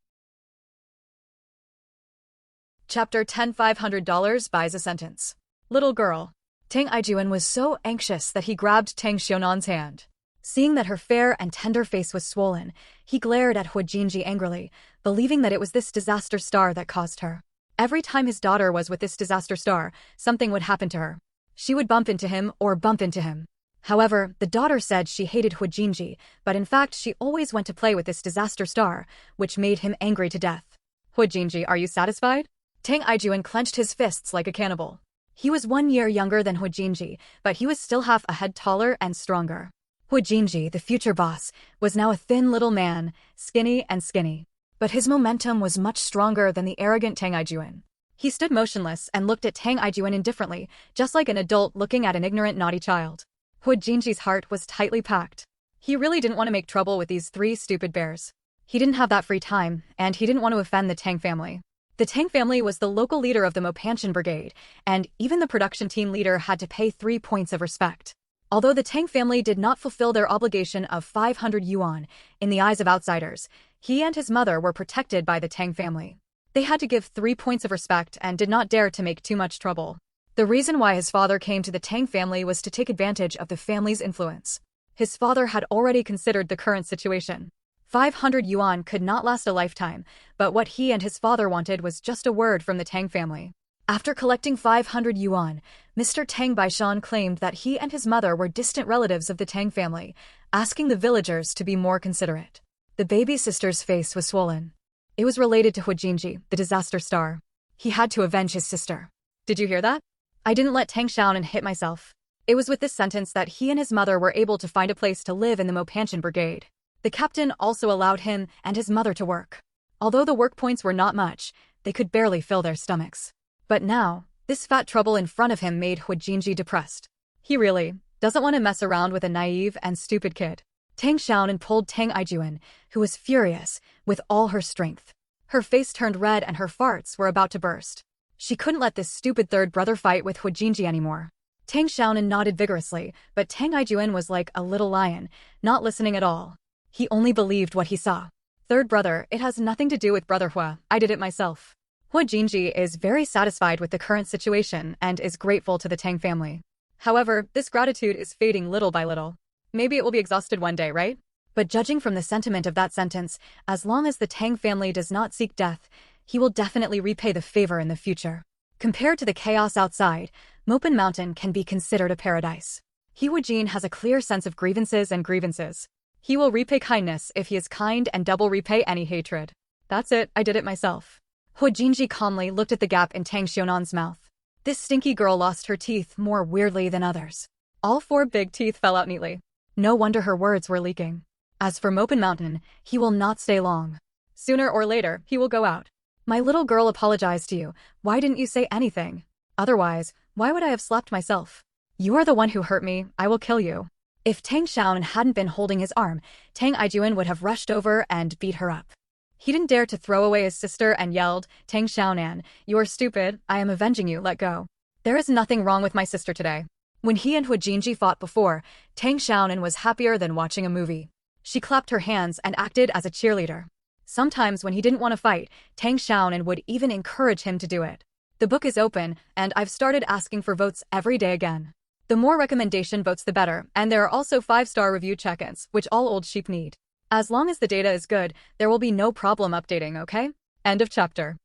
Chapter 10. $500 buys a sentence. Little girl. Tang Ijuan was so anxious that he grabbed Tang Xiaonan's hand. Seeing that her fair and tender face was swollen, he glared at Hu Jinji angrily, believing that it was this disaster star that caused her. Every time his daughter was with this disaster star, something would happen to her. She would bump into him or bump into him. However, the daughter said she hated Hu Jinji, but in fact she always went to play with this disaster star, which made him angry to death. "Hu Jinji, are you satisfied?" Tang Ijuan clenched his fists like a cannibal. He was 1 year younger than Hu Jinji, but he was still half a head taller and stronger. Hu Jinji, the future boss, was now a thin little man, skinny and skinny. But his momentum was much stronger than the arrogant Tang Xiaonan. He stood motionless and looked at Tang Xiaonan indifferently, just like an adult looking at an ignorant naughty child. Hu Jinji's heart was tightly packed. He really didn't want to make trouble with these 3 stupid bears. He didn't have that free time, and he didn't want to offend the Tang family. The Tang family was the local leader of the Mopanchen Brigade, and even the production team leader had to pay 3 points of respect. Although the Tang family did not fulfill their obligation of 500 yuan in the eyes of outsiders, he and his mother were protected by the Tang family. They had to give 3 points of respect and did not dare to make too much trouble. The reason why his father came to the Tang family was to take advantage of the family's influence. His father had already considered the current situation. 500 yuan could not last a lifetime, but what he and his father wanted was just a word from the Tang family. After collecting 500 yuan, Mr. Tang Baishan claimed that he and his mother were distant relatives of the Tang family, asking the villagers to be more considerate. The baby sister's face was swollen. It was related to Hu Jinji, the disaster star. He had to avenge his sister. Did you hear that? I didn't let Tang Xiaonan hit myself. It was with this sentence that he and his mother were able to find a place to live in the Mopanchen Brigade. The captain also allowed him and his mother to work. Although the work points were not much, they could barely fill their stomachs. But now, this fat trouble in front of him made Hu Jinji depressed. He really doesn't want to mess around with a naive and stupid kid. Tang Xiaonan pulled Tang Xiaonan, who was furious, with all her strength. Her face turned red and her farts were about to burst. She couldn't let this stupid third brother fight with Hu Jinji anymore. Tang Xiaonan nodded vigorously, but Tang Xiaonan was like a little lion, not listening at all. He only believed what he saw. Third brother, it has nothing to do with Brother Hua, I did it myself. Hu Jinji is very satisfied with the current situation and is grateful to the Tang family. However, this gratitude is fading little by little. Maybe it will be exhausted one day, right? But judging from the sentiment of that sentence, as long as the Tang family does not seek death, he will definitely repay the favor in the future. Compared to the chaos outside, Mopan Mountain can be considered a paradise. He Hu Jin has a clear sense of grievances and grievances. He will repay kindness if he is kind and double repay any hatred. That's it, I did it myself. Hu Jinji calmly looked at the gap in Tang Xiaonan's mouth. This stinky girl lost her teeth more weirdly than others. All 4 big teeth fell out neatly. No wonder her words were leaking. As for Mopan Mountain, he will not stay long. Sooner or later, he will go out. My little girl apologized to you. Why didn't you say anything? Otherwise, why would I have slapped myself? You are the one who hurt me, I will kill you. If Tang Xiaonan hadn't been holding his arm, Tang Xiaonan would have rushed over and beat her up. He didn't dare to throw away his sister and yelled, Tang Xiaonan, you are stupid, I am avenging you, let go. There is nothing wrong with my sister today. When he and Hu Jinji fought before, Tang Xiaonan was happier than watching a movie. She clapped her hands and acted as a cheerleader. Sometimes when he didn't want to fight, Tang Xiaonan would even encourage him to do it. The book is open, and I've started asking for votes every day again. The more recommendation votes the better, and there are also 5-star review check-ins, which all old sheep need. As long as the data is good, there will be no problem updating, okay? End of chapter.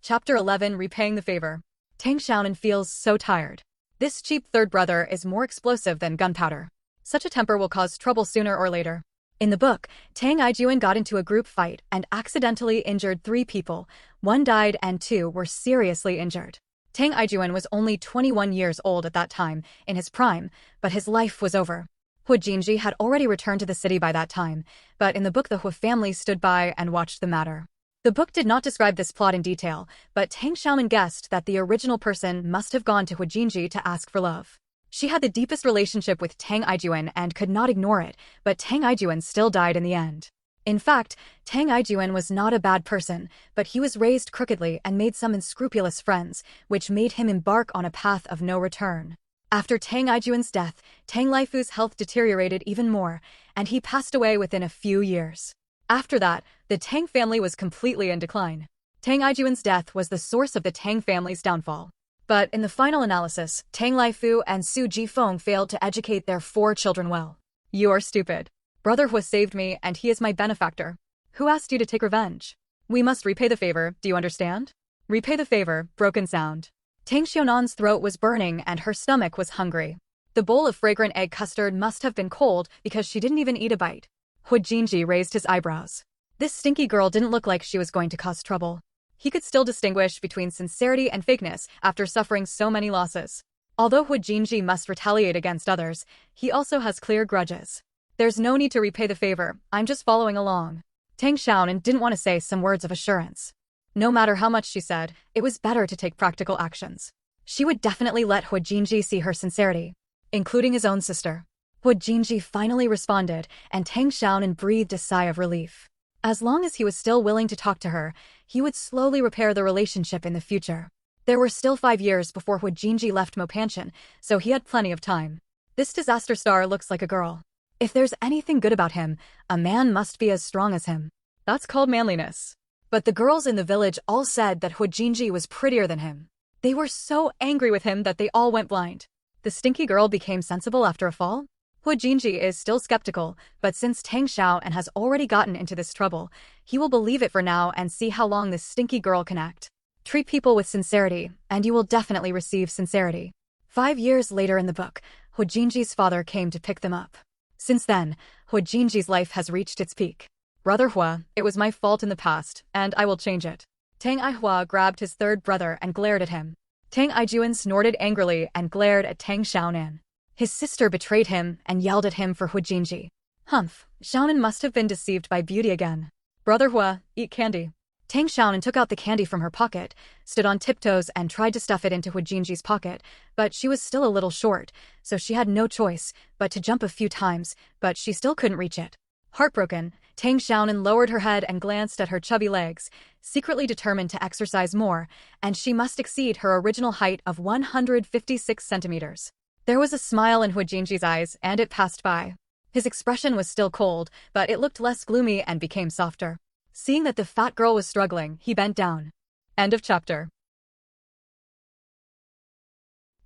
Chapter 11, Repaying the Favor. Tang Xiaonan feels so tired. This cheap third brother is more explosive than gunpowder. Such a temper will cause trouble sooner or later. In the book, Tang Xiaonan got into a group fight and accidentally injured 3 people. 1 died and 2 were seriously injured. Tang Xiaonan was only 21 years old at that time, in his prime, but his life was over. Hu Jinji had already returned to the city by that time, but in the book the Hu family stood by and watched the matter. The book did not describe this plot in detail, but Tang Xiaonan guessed that the original person must have gone to Hu Jinji to ask for love. She had the deepest relationship with Tang Xiaonan and could not ignore it, but Tang Xiaonan still died in the end. In fact, Tang Xiaonan was not a bad person, but he was raised crookedly and made some unscrupulous friends, which made him embark on a path of no return. After Tang Xiaoyan's death, Tang Laifu's health deteriorated even more, and he passed away within a few years. After that, the Tang family was completely in decline. Tang Xiaoyan's death was the source of the Tang family's downfall. But in the final analysis, Tang Laifu and Su Jifeng failed to educate their 4 children well. You are stupid. Brother Hua saved me and he is my benefactor. Who asked you to take revenge? We must repay the favor, do you understand? Repay the favor, broken sound. Tang Xiaonan's throat was burning and her stomach was hungry. The bowl of fragrant egg custard must have been cold because she didn't even eat a bite. Hu Jinji raised his eyebrows. This stinky girl didn't look like she was going to cause trouble. He could still distinguish between sincerity and fakeness after suffering so many losses. Although Hu Jinji must retaliate against others, he also has clear grudges. There's no need to repay the favor, I'm just following along. Tang Xiaonan didn't want to say some words of assurance. No matter how much she said, it was better to take practical actions. She would definitely let Hu Jinji see her sincerity, including his own sister. Hu Jinji finally responded, and Tang Xiaonan breathed a sigh of relief. As long as he was still willing to talk to her, he would slowly repair the relationship in the future. There were still 5 years before Hu Jinji left Mo Pansion, so he had plenty of time. This disaster star looks like a girl. If there's anything good about him, a man must be as strong as him. That's called manliness. But the girls in the village all said that Hu Jinji was prettier than him. They were so angry with him that they all went blind. The stinky girl became sensible after a fall? Hu Jinji is still skeptical, but since Tang Xiaonan has already gotten into this trouble, he will believe it for now and see how long this stinky girl can act. Treat people with sincerity, and you will definitely receive sincerity. 5 years later in the book, Hu Jinji's father came to pick them up. Since then, Hu Jinji's life has reached its peak. Brother Hua, it was my fault in the past, and I will change it. Tang Ihua grabbed his third brother and glared at him. Tang Ijuan snorted angrily and glared at Tang Xiaonan. His sister betrayed him and yelled at him for Hu Jinji. Humph, Xiaonan must have been deceived by beauty again. Brother Hua, eat candy. Tang Xiaonan took out the candy from her pocket, stood on tiptoes and tried to stuff it into Hu Jinji's pocket, but she was still a little short, so she had no choice but to jump a few times, but she still couldn't reach it. Heartbroken, Tang Xiaonan lowered her head and glanced at her chubby legs, secretly determined to exercise more, and she must exceed her original height of 156 centimeters. There was a smile in Hu Jinji's eyes, and it passed by. His expression was still cold, but it looked less gloomy and became softer. Seeing that the fat girl was struggling, he bent down. End of chapter.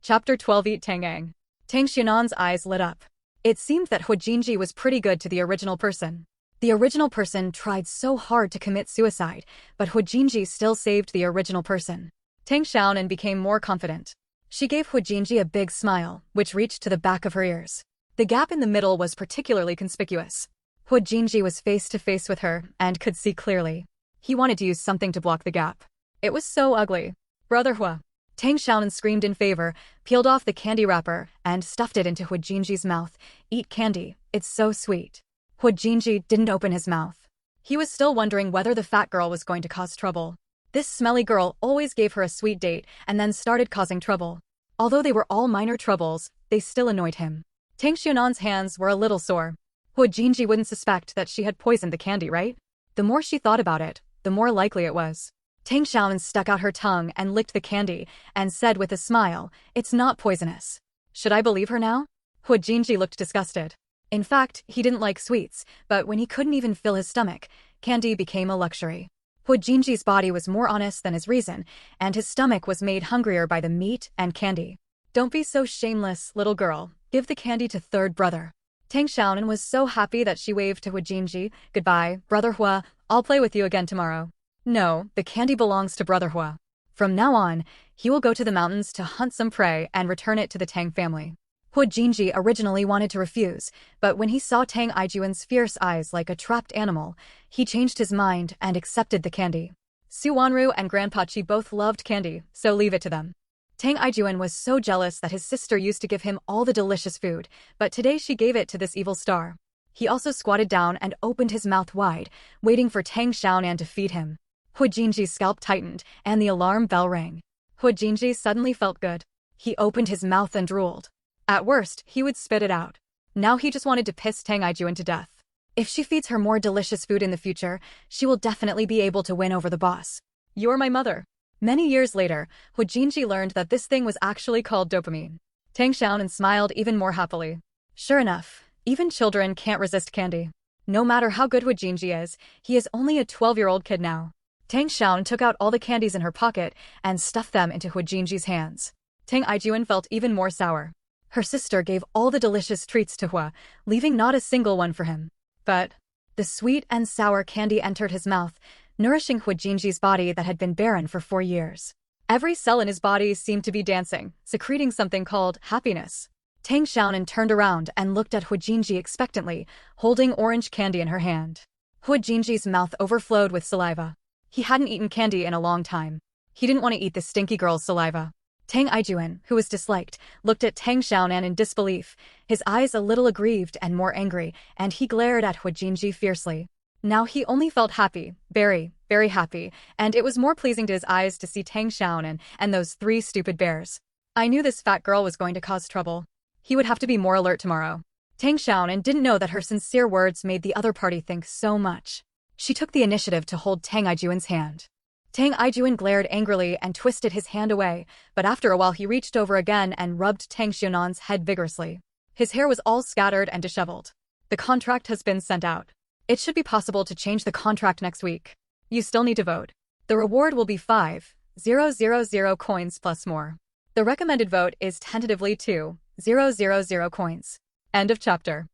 Chapter 12. Eat Tangang. Tang Xiaonan's eyes lit up. It seemed that Hu Jinji was pretty good to the original person. The original person tried so hard to commit suicide, but Hu Jinji still saved the original person. Tang Xiaonan became more confident. She gave Hu Jinji a big smile, which reached to the back of her ears. The gap in the middle was particularly conspicuous. Hu Jinji was face to face with her and could see clearly. He wanted to use something to block the gap. It was so ugly. Brother Hua. Tang Xiaonan screamed in favor, peeled off the candy wrapper, and stuffed it into Hu Jinji's mouth. Eat candy, it's so sweet. Hu Jinji didn't open his mouth. He was still wondering whether the fat girl was going to cause trouble. This smelly girl always gave her a sweet date and then started causing trouble. Although they were all minor troubles, they still annoyed him. Tang Xiaonan's hands were a little sore. Hu Jinji wouldn't suspect that she had poisoned the candy, right? The more she thought about it, the more likely it was. Tang Xiaonan stuck out her tongue and licked the candy, and said with a smile, "It's not poisonous." Should I believe her now? Hu Jinji looked disgusted. In fact, he didn't like sweets, but when he couldn't even fill his stomach, candy became a luxury. Hu Jinji's body was more honest than his reason, and his stomach was made hungrier by the meat and candy. Don't be so shameless, little girl. Give the candy to third brother. Tang Xiaonan was so happy that she waved to Hu Jinji. Goodbye, Brother Hua, I'll play with you again tomorrow. No, the candy belongs to Brother Hua. From now on, he will go to the mountains to hunt some prey and return it to the Tang family. Hu Jinji originally wanted to refuse, but when he saw Tang Ijuan's fierce eyes like a trapped animal, he changed his mind and accepted the candy. Su Wanru and Grandpachi both loved candy, so leave it to them. Tang Ijuan was so jealous that his sister used to give him all the delicious food, but today she gave it to this evil star. He also squatted down and opened his mouth wide, waiting for Tang Xiaonan to feed him. Hu Jinji's scalp tightened, and the alarm bell rang. Hu Jinji suddenly felt good. He opened his mouth and drooled. At worst, he would spit it out. Now he just wanted to piss Tang Ijuan to death. If she feeds her more delicious food in the future, she will definitely be able to win over the boss. You're my mother. Many years later, Hu Jinji learned that this thing was actually called dopamine. Tang Xiaonan smiled even more happily. Sure enough, even children can't resist candy. No matter how good Hu Jinji is, he is only a 12-year-old kid now. Tang Xiaonan took out all the candies in her pocket and stuffed them into Hu Jinji's hands. Tang Ijuan felt even more sour. Her sister gave all the delicious treats to Hua, leaving not a single one for him. But the sweet and sour candy entered his mouth, nourishing Hu Jinji's body that had been barren for 4 years. Every cell in his body seemed to be dancing, secreting something called happiness. Tang Xiaonan turned around and looked at Hu Jinji expectantly, holding orange candy in her hand. Hu Jinji's mouth overflowed with saliva. He hadn't eaten candy in a long time. He didn't want to eat the stinky girl's saliva. Tang Xiaonan, who was disliked, looked at Tang Xiaonan in disbelief, his eyes a little aggrieved and more angry, and he glared at Hua Jinji fiercely. Now he only felt happy, very, very happy, and it was more pleasing to his eyes to see Tang Xiaonan and those 3 stupid bears. I knew this fat girl was going to cause trouble. He would have to be more alert tomorrow. Tang Xiaonan didn't know that her sincere words made the other party think so much. She took the initiative to hold Tang Ijuan's hand. Tang Ijuan glared angrily and twisted his hand away, but after a while he reached over again and rubbed Tang Xiaonan's head vigorously. His hair was all scattered and disheveled. The contract has been sent out. It should be possible to change the contract next week. You still need to vote. The reward will be 5,000 coins plus more. The recommended vote is tentatively 2,000 coins. End of chapter.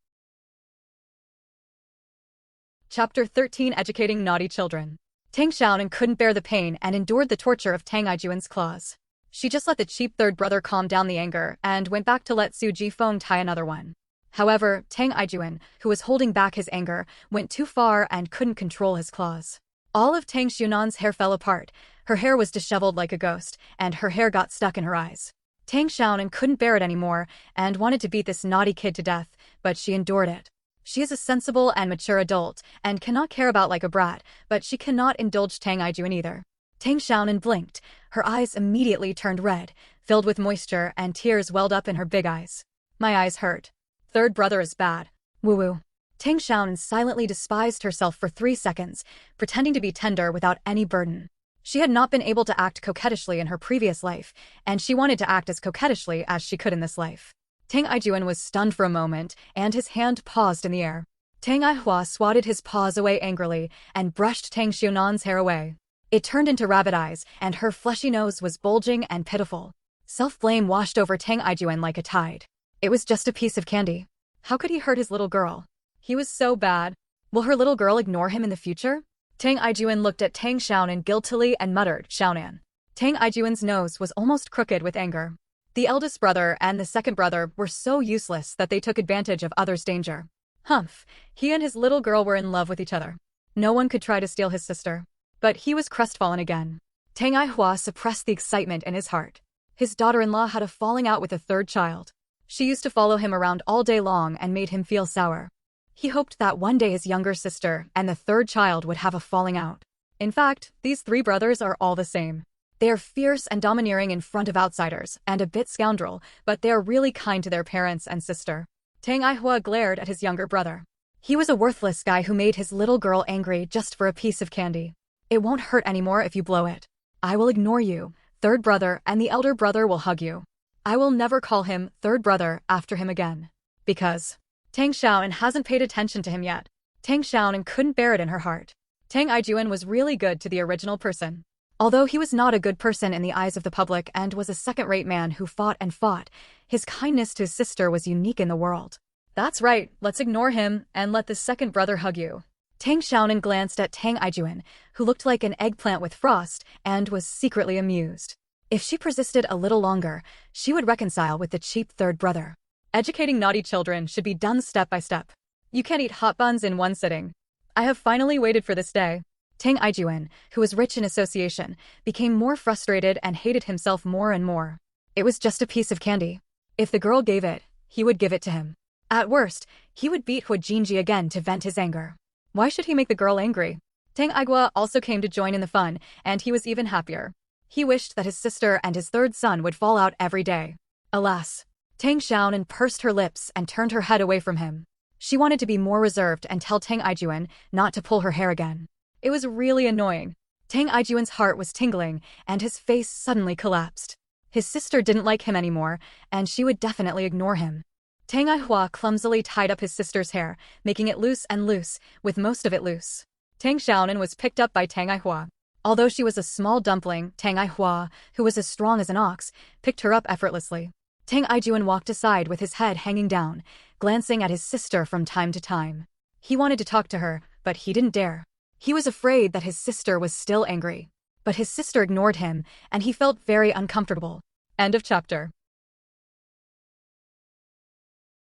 Chapter 13 Educating Naughty Children. Tang Xiaonan couldn't bear the pain and endured the torture of Tang Ijuan's claws. She just let the cheap third brother calm down the anger and went back to let Su Jifeng tie another one. However, Tang Ijuan, who was holding back his anger, went too far and couldn't control his claws. All of Tang Xiaonan's hair fell apart. Her hair was disheveled like a ghost, and her hair got stuck in her eyes. Tang Xiaonan couldn't bear it anymore and wanted to beat this naughty kid to death, but she endured it. She is a sensible and mature adult and cannot care about like a brat, but she cannot indulge Tang Ijuan either. Tang Xiaonan blinked. Her eyes immediately turned red, filled with moisture, and tears welled up in her big eyes. My eyes hurt. Third brother is bad. Woo-woo. Tang Xiaonan silently despised herself for 3 seconds, pretending to be tender without any burden. She had not been able to act coquettishly in her previous life, and she wanted to act as coquettishly as she could in this life. Tang Ijuan was stunned for a moment, and his hand paused in the air. Tang Ihua swatted his paws away angrily and brushed Tang Xiaonan's hair away. It turned into rabbit eyes, and her fleshy nose was bulging and pitiful. Self-blame washed over Tang Ijuan like a tide. It was just a piece of candy. How could he hurt his little girl? He was so bad. Will her little girl ignore him in the future? Tang Ijuan looked at Tang Xiaonan guiltily and muttered, Xiaonan. Tang Ijuan's nose was almost crooked with anger. The eldest brother and the second brother were so useless that they took advantage of others' danger. Humph, he and his little girl were in love with each other. No one could try to steal his sister. But he was crestfallen again. Tang Ihua suppressed the excitement in his heart. His daughter-in-law had a falling out with a third child. She used to follow him around all day long and made him feel sour. He hoped that one day his younger sister and the third child would have a falling out. In fact, these 3 brothers are all the same. They are fierce and domineering in front of outsiders, and a bit scoundrel, but they are really kind to their parents and sister. Tang Ihua glared at his younger brother. He was a worthless guy who made his little girl angry just for a piece of candy. It won't hurt anymore if you blow it. I will ignore you, third brother, and the elder brother will hug you. I will never call him third brother after him again. Because Tang Xiaonan hasn't paid attention to him yet. Tang Xiaonan couldn't bear it in her heart. Tang Ijuan was really good to the original person. Although he was not a good person in the eyes of the public and was a second-rate man who fought and fought, his kindness to his sister was unique in the world. That's right, let's ignore him and let the second brother hug you. Tang Xiaonan glanced at Tang Ijuan, who looked like an eggplant with frost, and was secretly amused. If she persisted a little longer, she would reconcile with the cheap third brother. Educating naughty children should be done step by step. You can't eat hot buns in one sitting. I have finally waited for this day. Tang Ijuan, who was rich in association, became more frustrated and hated himself more and more. It was just a piece of candy. If the girl gave it, he would give it to him. At worst, he would beat Hua Jinji again to vent his anger. Why should he make the girl angry? Tang Ihua also came to join in the fun, and he was even happier. He wished that his sister and his third son would fall out every day. Alas, Tang Xiaonan pursed her lips and turned her head away from him. She wanted to be more reserved and tell Tang Ijuan not to pull her hair again. It was really annoying. Tang Ijuan's heart was tingling, and his face suddenly collapsed. His sister didn't like him anymore, and she would definitely ignore him. Tang Ihua clumsily tied up his sister's hair, making it loose and loose, with most of it loose. Tang Xiaonan was picked up by Tang Ihua. Although she was a small dumpling, Tang Ihua, who was as strong as an ox, picked her up effortlessly. Tang Ijuan walked aside with his head hanging down, glancing at his sister from time to time. He wanted to talk to her, but he didn't dare. He was afraid that his sister was still angry. But his sister ignored him, and he felt very uncomfortable. End of chapter.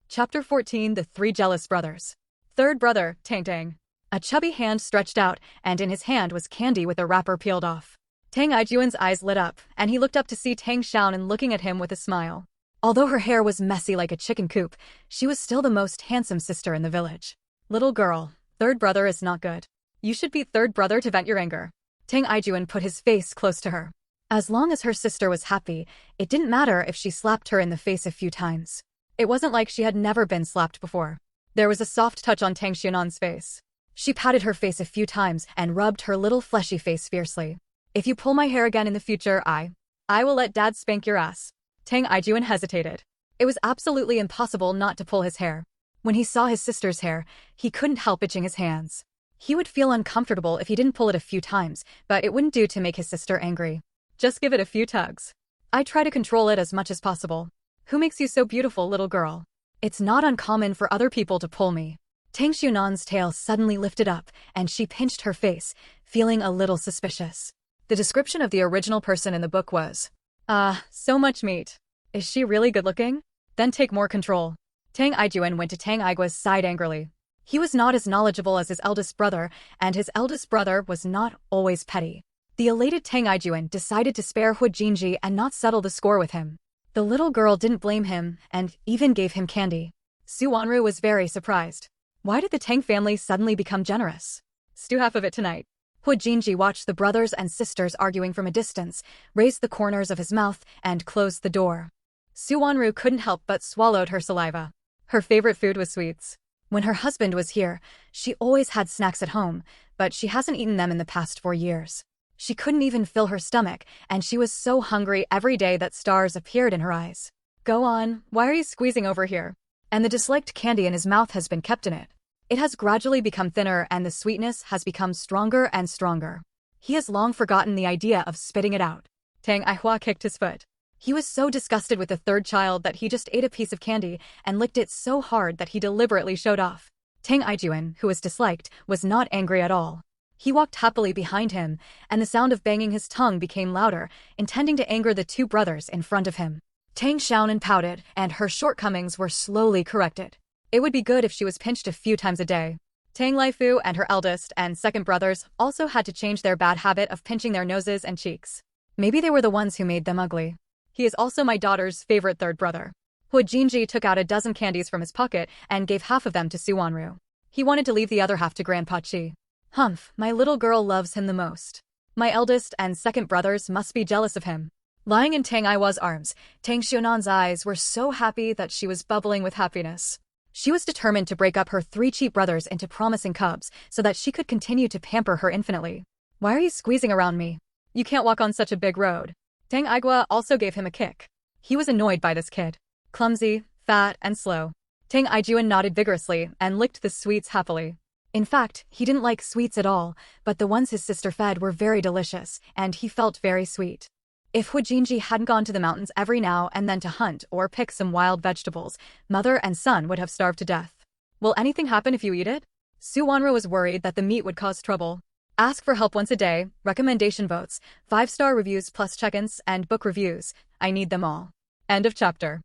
Chapter 14 The 3 Jealous Brothers. Third brother, Tang Tang. A chubby hand stretched out, and in his hand was candy with the wrapper peeled off. Tang Ijuan's eyes lit up, and he looked up to see Tang Xiaonan looking at him with a smile. Although her hair was messy like a chicken coop, she was still the most handsome sister in the village. Little girl, third brother is not good. You should be third brother to vent your anger. Tang Ijuan put his face close to her. As long as her sister was happy, it didn't matter if she slapped her in the face a few times. It wasn't like she had never been slapped before. There was a soft touch on Tang Xiaonan's face. She patted her face a few times and rubbed her little fleshy face fiercely. If you pull my hair again in the future, I will let Dad spank your ass. Tang Ijuan hesitated. It was absolutely impossible not to pull his hair. When he saw his sister's hair, he couldn't help itching his hands. He would feel uncomfortable if he didn't pull it a few times, but it wouldn't do to make his sister angry. Just give it a few tugs. I try to control it as much as possible. Who makes you so beautiful, little girl? It's not uncommon for other people to pull me. Tang Xiaonan's tail suddenly lifted up, and she pinched her face, feeling a little suspicious. The description of the original person in the book was, so much meat. Is she really good-looking? Then take more control. Tang Ijuan went to Tang Igua's side angrily. He was not as knowledgeable as his eldest brother, and his eldest brother was not always petty. The elated Tang Ijuan decided to spare Hu Jinji and not settle the score with him. The little girl didn't blame him, and even gave him candy. Su Wanru was very surprised. Why did the Tang family suddenly become generous? Stew half of it tonight. Hu Jinji watched the brothers and sisters arguing from a distance, raised the corners of his mouth, and closed the door. Su Wanru couldn't help but swallowed her saliva. Her favorite food was sweets. When her husband was here, she always had snacks at home, but she hasn't eaten them in the past 4 years. She couldn't even fill her stomach, and she was so hungry every day that stars appeared in her eyes. Go on, why are you squeezing over here? And the disliked candy in his mouth has been kept in it. It has gradually become thinner and the sweetness has become stronger and stronger. He has long forgotten the idea of spitting it out. Tang Ihua kicked his foot. He was so disgusted with the third child that he just ate a piece of candy and licked it so hard that he deliberately showed off. Tang Ijuan, who was disliked, was not angry at all. He walked happily behind him, and the sound of banging his tongue became louder, intending to anger the 2 brothers in front of him. Tang Xiaonan pouted, and her shortcomings were slowly corrected. It would be good if she was pinched a few times a day. Tang Laifu and her eldest and second brothers also had to change their bad habit of pinching their noses and cheeks. Maybe they were the ones who made them ugly. He is also my daughter's favorite third brother. Hu Jinji took out a dozen candies from his pocket and gave half of them to Su Wanru. He wanted to leave the other half to Grandpa Chi. Humph, my little girl loves him the most. My eldest and second brothers must be jealous of him. Lying in Tang Iwa's arms, Tang Xiaonan's eyes were so happy that she was bubbling with happiness. She was determined to break up her 3 cheap brothers into promising cubs so that she could continue to pamper her infinitely. Why are you squeezing around me? You can't walk on such a big road. Tang Igua also gave him a kick. He was annoyed by this kid. Clumsy, fat, and slow. Tang Ijuan nodded vigorously and licked the sweets happily. In fact, he didn't like sweets at all, but the ones his sister fed were very delicious, and he felt very sweet. If Hu Jinji hadn't gone to the mountains every now and then to hunt or pick some wild vegetables, mother and son would have starved to death. Will anything happen if you eat it? Su Wanru was worried that the meat would cause trouble. Ask for help once a day, recommendation votes, 5-star reviews plus check-ins, and book reviews. I need them all. End of chapter.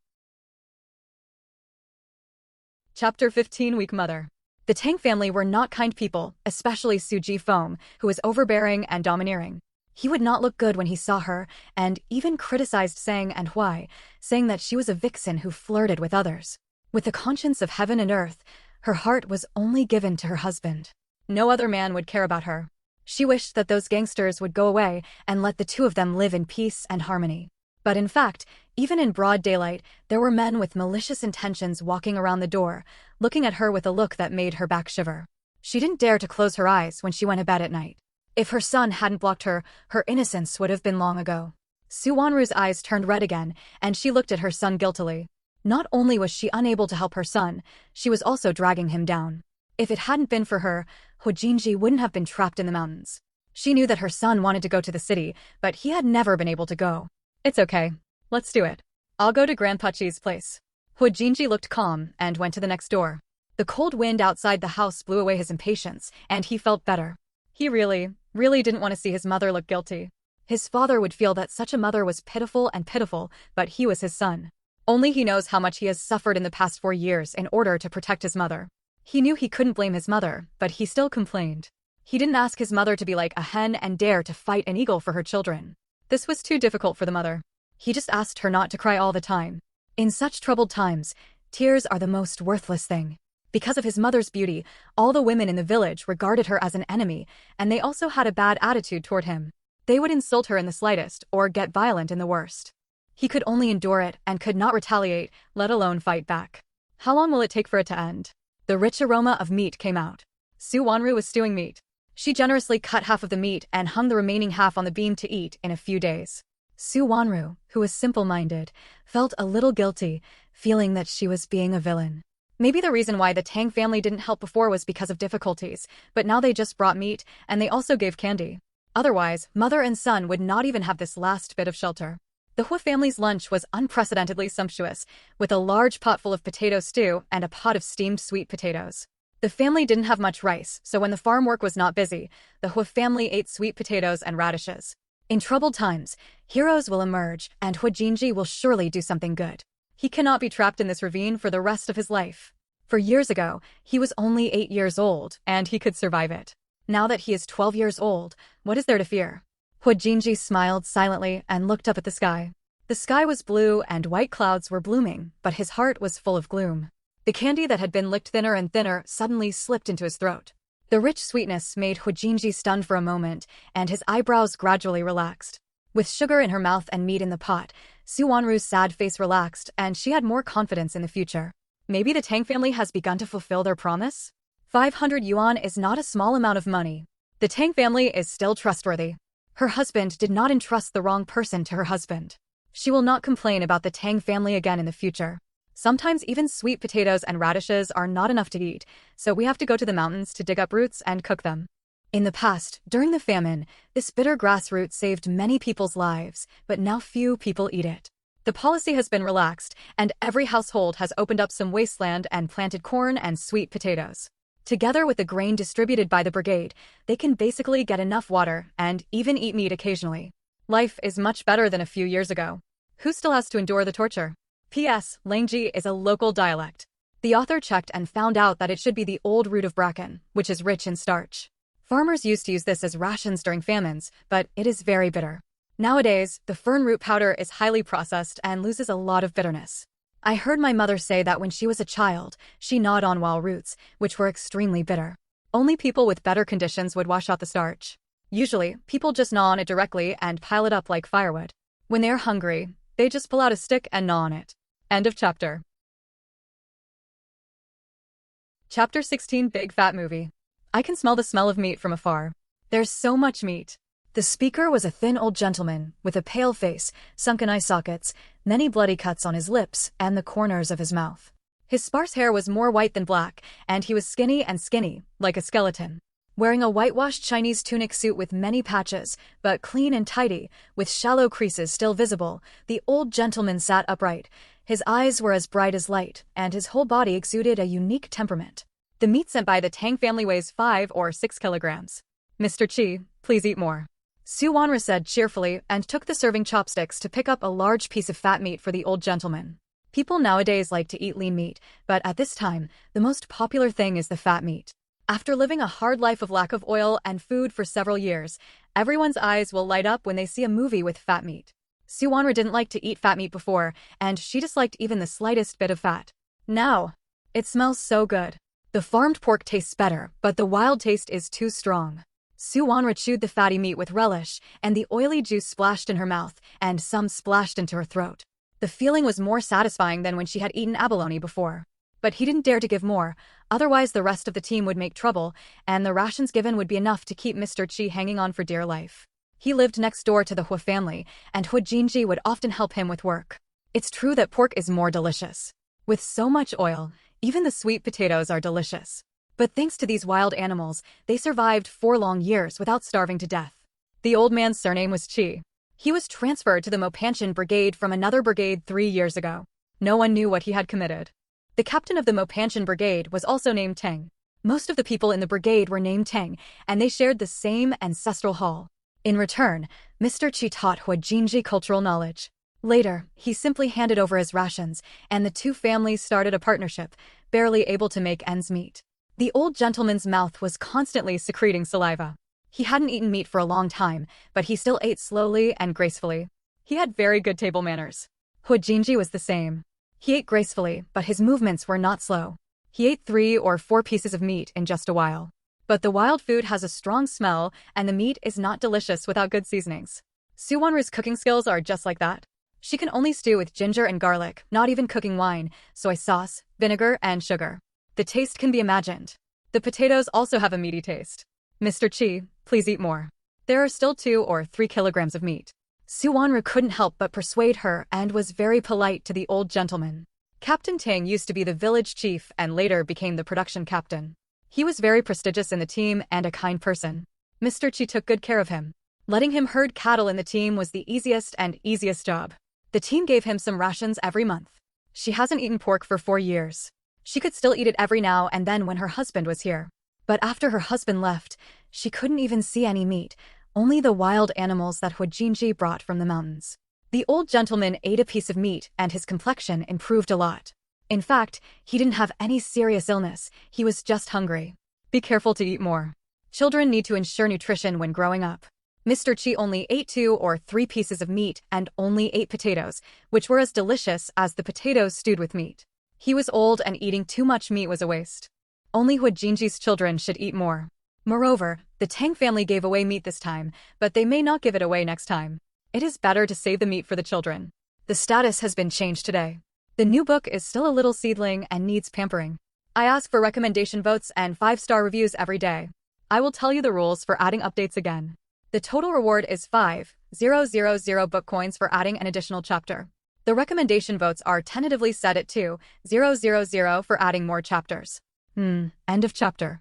Chapter 15 Weak Mother. The Tang family were not kind people, especially Su Jifeng, who was overbearing and domineering. He would not look good when he saw her, and even criticized Sang and Huai, saying that she was a vixen who flirted with others. With the conscience of heaven and earth, her heart was only given to her husband. No other man would care about her. She wished that those gangsters would go away and let the 2 of them live in peace and harmony. But in fact, even in broad daylight, there were men with malicious intentions walking around the door, looking at her with a look that made her back shiver. She didn't dare to close her eyes when she went to bed at night. If her son hadn't blocked her, her innocence would have been long ago. Su Wanru's eyes turned red again, and she looked at her son guiltily. Not only was she unable to help her son, she was also dragging him down. If it hadn't been for her, Hu Jinji wouldn't have been trapped in the mountains. She knew that her son wanted to go to the city, but he had never been able to go. It's okay. Let's do it. I'll go to Grandpa Chi's place. Hu Jinji looked calm and went to the next door. The cold wind outside the house blew away his impatience, and he felt better. He really didn't want to see his mother look guilty. His father would feel that such a mother was pitiful, but he was his son. Only he knows how much he has suffered in the past 4 years in order to protect his mother. He knew he couldn't blame his mother, but he still complained. He didn't ask his mother to be like a hen and dare to fight an eagle for her children. This was too difficult for the mother. He just asked her not to cry all the time. In such troubled times, tears are the most worthless thing. Because of his mother's beauty, all the women in the village regarded her as an enemy, and they also had a bad attitude toward him. They would insult her in the slightest, or get violent in the worst. He could only endure it and could not retaliate, let alone fight back. How long will it take for it to end? The rich aroma of meat came out. Su Wanru was stewing meat. She generously cut half of the meat and hung the remaining half on the beam to eat in a few days. Su Wanru, who was simple-minded, felt a little guilty, feeling that she was being a villain. Maybe the reason why the Tang family didn't help before was because of difficulties, but now they just brought meat, and they also gave candy. Otherwise, mother and son would not even have this last bit of shelter. The Hua family's lunch was unprecedentedly sumptuous, with a large pot full of potato stew and a pot of steamed sweet potatoes. The family didn't have much rice, so when the farm work was not busy, the Hua family ate sweet potatoes and radishes. In troubled times, heroes will emerge, and Hua Jinji will surely do something good. He cannot be trapped in this ravine for the rest of his life. For years ago, he was only 8 years old, and he could survive it. Now that he is 12 years old, what is there to fear? Hua Jinji smiled silently and looked up at the sky. The sky was blue and white clouds were blooming, but his heart was full of gloom. The candy that had been licked thinner and thinner suddenly slipped into his throat. The rich sweetness made Hua Jinji stunned for a moment, and his eyebrows gradually relaxed. With sugar in her mouth and meat in the pot, Su Wanru's sad face relaxed, and she had more confidence in the future. Maybe the Tang family has begun to fulfill their promise? 500 yuan is not a small amount of money. The Tang family is still trustworthy. Her husband did not entrust the wrong person to her husband. She will not complain about the Tang family again in the future. Sometimes even sweet potatoes and radishes are not enough to eat, so we have to go to the mountains to dig up roots and cook them. In the past, during the famine, this bitter grass root saved many people's lives, but now few people eat it. The policy has been relaxed, and every household has opened up some wasteland and planted corn and sweet potatoes. Together with the grain distributed by the brigade, they can basically get enough water and even eat meat occasionally. Life is much better than a few years ago. Who still has to endure the torture? P.S. Langji is a local dialect. The author checked and found out that it should be the old root of bracken, which is rich in starch. Farmers used to use this as rations during famines, but it is very bitter. Nowadays, the fern root powder is highly processed and loses a lot of bitterness. I heard my mother say that when she was a child, she gnawed on wild roots, which were extremely bitter. Only people with better conditions would wash out the starch. Usually, people just gnaw on it directly and pile it up like firewood. When they are hungry, they just pull out a stick and gnaw on it. End of chapter. Chapter 16 Big Fat Movie. I can smell the smell of meat from afar. There's so much meat. The speaker was a thin old gentleman, with a pale face, sunken eye sockets, many bloody cuts on his lips and the corners of his mouth. His sparse hair was more white than black, and he was skinny, like a skeleton. Wearing a whitewashed Chinese tunic suit with many patches, but clean and tidy, with shallow creases still visible, the old gentleman sat upright. His eyes were as bright as light, and his whole body exuded a unique temperament. The meat sent by the Tang family weighs 5 or 6 kilograms. Mr. Chi, please eat more. Su Wanru said cheerfully and took the serving chopsticks to pick up a large piece of fat meat for the old gentleman. People nowadays like to eat lean meat, but at this time, the most popular thing is the fat meat. After living a hard life of lack of oil and food for several years, everyone's eyes will light up when they see a movie with fat meat. Su Wanru didn't like to eat fat meat before, and she disliked even the slightest bit of fat. Now, it smells so good. The farmed pork tastes better, but the wild taste is too strong. Su Wanru chewed the fatty meat with relish, and the oily juice splashed in her mouth, and some splashed into her throat. The feeling was more satisfying than when she had eaten abalone before. But he didn't dare to give more, otherwise the rest of the team would make trouble, and the rations given would be enough to keep Mr. Chi hanging on for dear life. He lived next door to the Hua family, and Hua Jinji would often help him with work. It's true that pork is more delicious. With so much oil, even the sweet potatoes are delicious. But thanks to these wild animals, they survived 4 long years without starving to death. The old man's surname was Chi. He was transferred to the Mopanshan Brigade from another brigade 3 years ago. No one knew what he had committed. The captain of the Mopanshan Brigade was also named Tang. Most of the people in the brigade were named Tang, and they shared the same ancestral hall. In return, Mr. Chi taught Hua Jinji cultural knowledge. Later, he simply handed over his rations, and the two families started a partnership, barely able to make ends meet. The old gentleman's mouth was constantly secreting saliva. He hadn't eaten meat for a long time, but he still ate slowly and gracefully. He had very good table manners. Huijinji was the same. He ate gracefully, but his movements were not slow. He ate 3 or 4 pieces of meat in just a while. But the wild food has a strong smell, and the meat is not delicious without good seasonings. Su Wanru's cooking skills are just like that. She can only stew with ginger and garlic, not even cooking wine, soy sauce, vinegar, and sugar. The taste can be imagined. The potatoes also have a meaty taste. Mr. Chi, please eat more. There are still 2 or 3 kilograms of meat. Su Wanru couldn't help but persuade her and was very polite to the old gentleman. Captain Tang used to be the village chief and later became the production captain. He was very prestigious in the team and a kind person. Mr. Chi took good care of him. Letting him herd cattle in the team was the easiest job. The team gave him some rations every month. She hasn't eaten pork for 4 years. She could still eat it every now and then when her husband was here. But after her husband left, she couldn't even see any meat, only the wild animals that Huijinji brought from the mountains. The old gentleman ate a piece of meat and his complexion improved a lot. In fact, he didn't have any serious illness, he was just hungry. Be careful to eat more. Children need to ensure nutrition when growing up. Mr. Chi only ate 2 or 3 pieces of meat and only 8 potatoes, which were as delicious as the potatoes stewed with meat. He was old and eating too much meat was a waste. Only Huijinji's children should eat more. Moreover, the Tang family gave away meat this time, but they may not give it away next time. It is better to save the meat for the children. The status has been changed today. The new book is still a little seedling and needs pampering. I ask for recommendation votes and 5-star reviews every day. I will tell you the rules for adding updates again. The total reward is 5,000 book coins for adding an additional chapter. The recommendation votes are tentatively set at 2,000 for adding more chapters. End of chapter.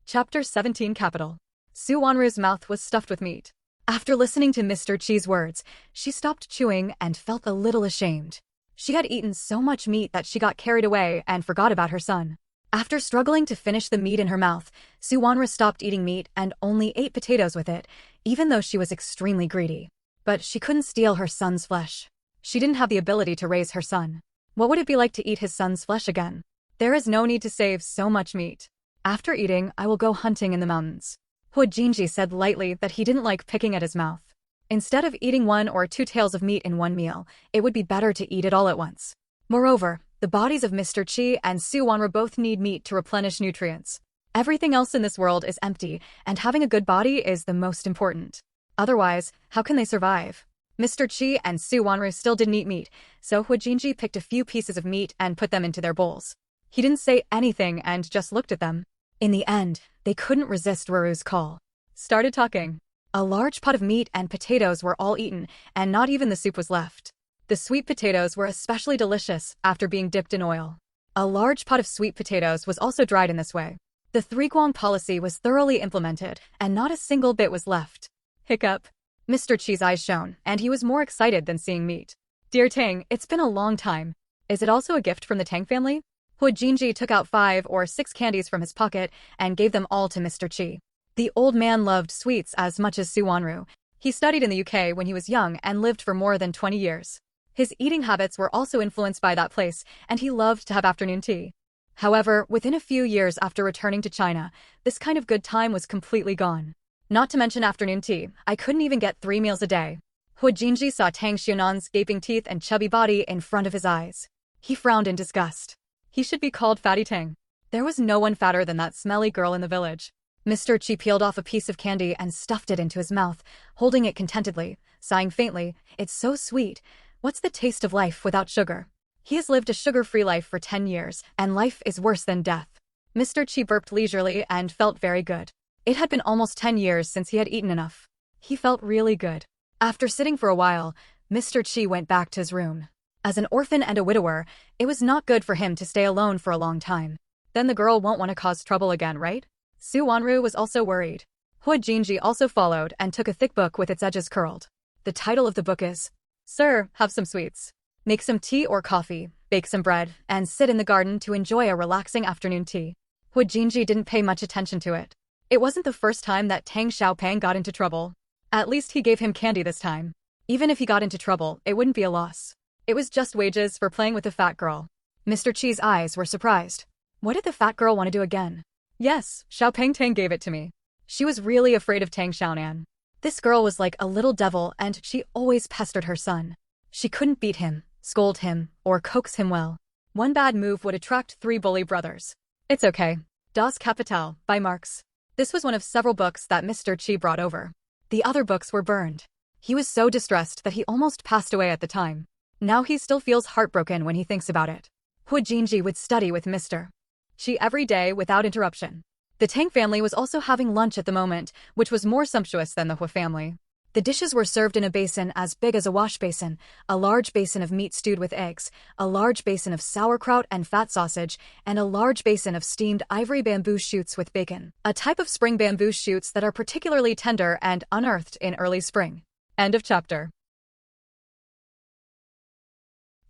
Chapter 17 Capital. Su Wanru's mouth was stuffed with meat. After listening to Mr. Chi's words, she stopped chewing and felt a little ashamed. She had eaten so much meat that she got carried away and forgot about her son. After struggling to finish the meat in her mouth, Su Wanru stopped eating meat and only ate potatoes with it, even though she was extremely greedy. But she couldn't steal her son's flesh. She didn't have the ability to raise her son. What would it be like to eat his son's flesh again? There is no need to save so much meat. After eating, I will go hunting in the mountains. Huijinji said lightly that he didn't like picking at his mouth. Instead of eating 1 or 2 tails of meat in one meal, it would be better to eat it all at once. Moreover, the bodies of Mr. Chi and Su Wanru both need meat to replenish nutrients. Everything else in this world is empty, and having a good body is the most important. Otherwise, how can they survive? Mr. Chi and Su Wanru still didn't eat meat, so Huijinji picked a few pieces of meat and put them into their bowls. He didn't say anything and just looked at them. In the end, they couldn't resist Ruru's call. Started talking. A large pot of meat and potatoes were all eaten, and not even the soup was left. The sweet potatoes were especially delicious after being dipped in oil. A large pot of sweet potatoes was also dried in this way. The 3-guang policy was thoroughly implemented, and not a single bit was left. Hiccup. Mr. Chi's eyes shone, and he was more excited than seeing meat. Dear Tang, it's been a long time. Is it also a gift from the Tang family? Huijinji took out 5 or 6 candies from his pocket and gave them all to Mr. Chi. The old man loved sweets as much as Su Wanru. He studied in the UK when he was young and lived for more than 20 years. His eating habits were also influenced by that place, and he loved to have afternoon tea. However, within a few years after returning to China, this kind of good time was completely gone. Not to mention afternoon tea, I couldn't even get 3 meals a day. Huijinji saw Tang Xiaonan's gaping teeth and chubby body in front of his eyes. He frowned in disgust. He should be called Fatty Tang. There was no one fatter than that smelly girl in the village. Mr. Chi peeled off a piece of candy and stuffed it into his mouth, holding it contentedly, sighing faintly, "It's so sweet. What's the taste of life without sugar?" He has lived a sugar-free life for 10 years, and life is worse than death. Mr. Chi burped leisurely and felt very good. It had been almost 10 years since he had eaten enough. He felt really good. After sitting for a while, Mr. Chi went back to his room. As an orphan and a widower, it was not good for him to stay alone for a long time. Then the girl won't want to cause trouble again, right? Su Wanru was also worried. Huijinji also followed and took a thick book with its edges curled. The title of the book is, "Sir, have some sweets. Make some tea or coffee, bake some bread, and sit in the garden to enjoy a relaxing afternoon tea." Huijinji didn't pay much attention to it. It wasn't the first time that Tang Xiaopang got into trouble. At least he gave him candy this time. Even if he got into trouble, it wouldn't be a loss. It was just wages for playing with a fat girl. Mr. Chi's eyes were surprised. What did the fat girl want to do again? Yes, Xiaopeng Tang gave it to me. She was really afraid of Tang Xiaonan. This girl was like a little devil and she always pestered her son. She couldn't beat him, scold him, or coax him well. One bad move would attract 3 bully brothers. It's okay. Das Kapital, by Marx. This was one of several books that Mr. Chi brought over. The other books were burned. He was so distressed that he almost passed away at the time. Now he still feels heartbroken when he thinks about it. Hu Jinji would study with Mr. Chi every day without interruption. The Tang family was also having lunch at the moment, which was more sumptuous than the Hu family. The dishes were served in a basin as big as a wash basin, a large basin of meat stewed with eggs, a large basin of sauerkraut and fat sausage, and a large basin of steamed ivory bamboo shoots with bacon, a type of spring bamboo shoots that are particularly tender and unearthed in early spring. End of chapter.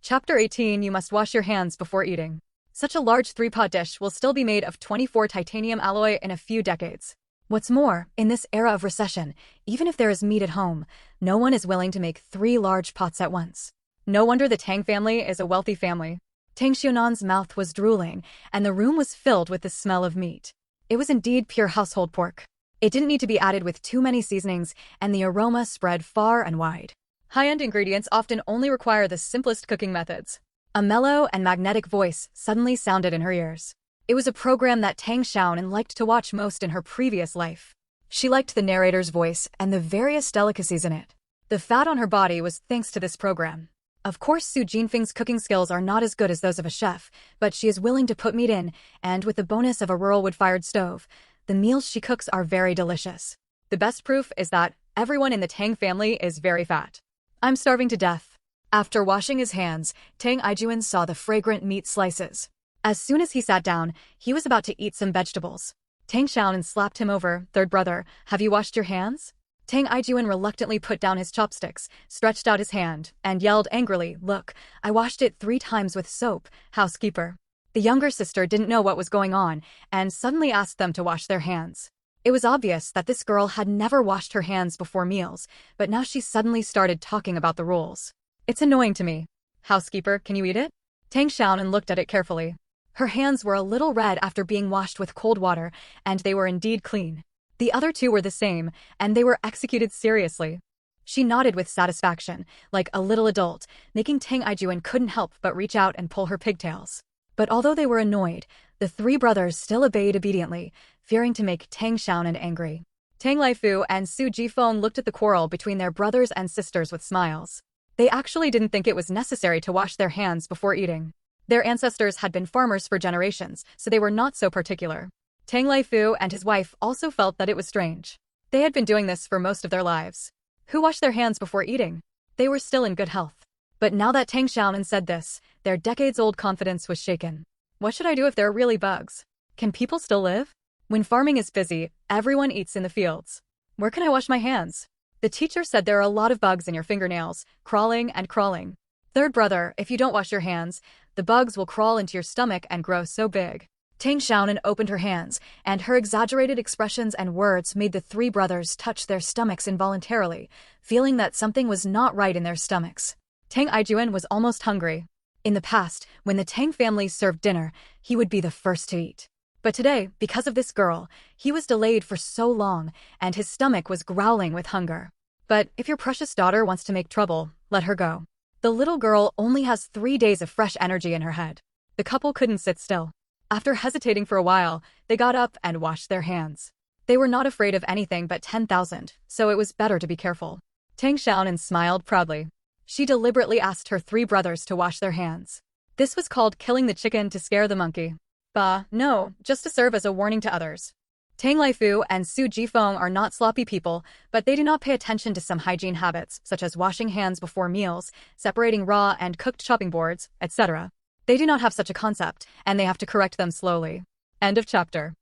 Chapter 18. You must wash your hands before eating. Such a large 3-pot dish will still be made of 24 titanium alloy in a few decades. What's more, in this era of recession, even if there is meat at home, no one is willing to make 3 large pots at once. No wonder the Tang family is a wealthy family. Tang Xiaonan's mouth was drooling, and the room was filled with the smell of meat. It was indeed pure household pork. It didn't need to be added with too many seasonings, and the aroma spread far and wide. High-end ingredients often only require the simplest cooking methods. A mellow and magnetic voice suddenly sounded in her ears. It was a program that Tang Xiaonan liked to watch most in her previous life. She liked the narrator's voice and the various delicacies in it. The fat on her body was thanks to this program. Of course, Su Jinfeng's cooking skills are not as good as those of a chef, but she is willing to put meat in, and with the bonus of a rural wood-fired stove, the meals she cooks are very delicious. The best proof is that everyone in the Tang family is very fat. I'm starving to death. After washing his hands, Tang Ijuan saw the fragrant meat slices. As soon as he sat down, he was about to eat some vegetables. Tang Xiaonan slapped him over. Third brother, have you washed your hands? Tang Ijuan reluctantly put down his chopsticks, stretched out his hand, and yelled angrily, look, I washed it 3 times with soap, housekeeper. The younger sister didn't know what was going on, and suddenly asked them to wash their hands. It was obvious that this girl had never washed her hands before meals, but now she suddenly started talking about the rules. It's annoying to me. Housekeeper, can you eat it? Tang Xiaonan looked at it carefully. Her hands were a little red after being washed with cold water, and they were indeed clean. The other 2 were the same, and they were executed seriously. She nodded with satisfaction, like a little adult, making Tang Ijuan couldn't help but reach out and pull her pigtails. But although they were annoyed, the 3 brothers still obeyed obediently, fearing to make Tang Xiaonan angry. Tang Laifu and Su Jifeng looked at the quarrel between their brothers and sisters with smiles. They actually didn't think it was necessary to wash their hands before eating. Their ancestors had been farmers for generations, so they were not so particular. Tang Laifu and his wife also felt that it was strange. They had been doing this for most of their lives. Who washed their hands before eating? They were still in good health. But now that Tang Xiaonan said this, their decades-old confidence was shaken. What should I do if there are really bugs? Can people still live? When farming is busy, everyone eats in the fields. Where can I wash my hands? The teacher said there are a lot of bugs in your fingernails, crawling and crawling. Third brother, if you don't wash your hands, the bugs will crawl into your stomach and grow so big. Tang Xiaonan opened her hands, and her exaggerated expressions and words made the 3 brothers touch their stomachs involuntarily, feeling that something was not right in their stomachs. Tang Ijuan was almost hungry. In the past, when the Tang family served dinner, he would be the first to eat. But today, because of this girl, he was delayed for so long, and his stomach was growling with hunger. But if your precious daughter wants to make trouble, let her go. The little girl only has 3 days of fresh energy in her head. The couple couldn't sit still. After hesitating for a while, they got up and washed their hands. They were not afraid of anything but 10,000, so it was better to be careful. Tang Xiaonan smiled proudly. She deliberately asked her 3 brothers to wash their hands. This was called killing the chicken to scare the monkey. Bah, no, just to serve as a warning to others. Tang Laifu and Su Jifeng are not sloppy people, but they do not pay attention to some hygiene habits, such as washing hands before meals, separating raw and cooked chopping boards, etc. They do not have such a concept, and they have to correct them slowly. End of chapter.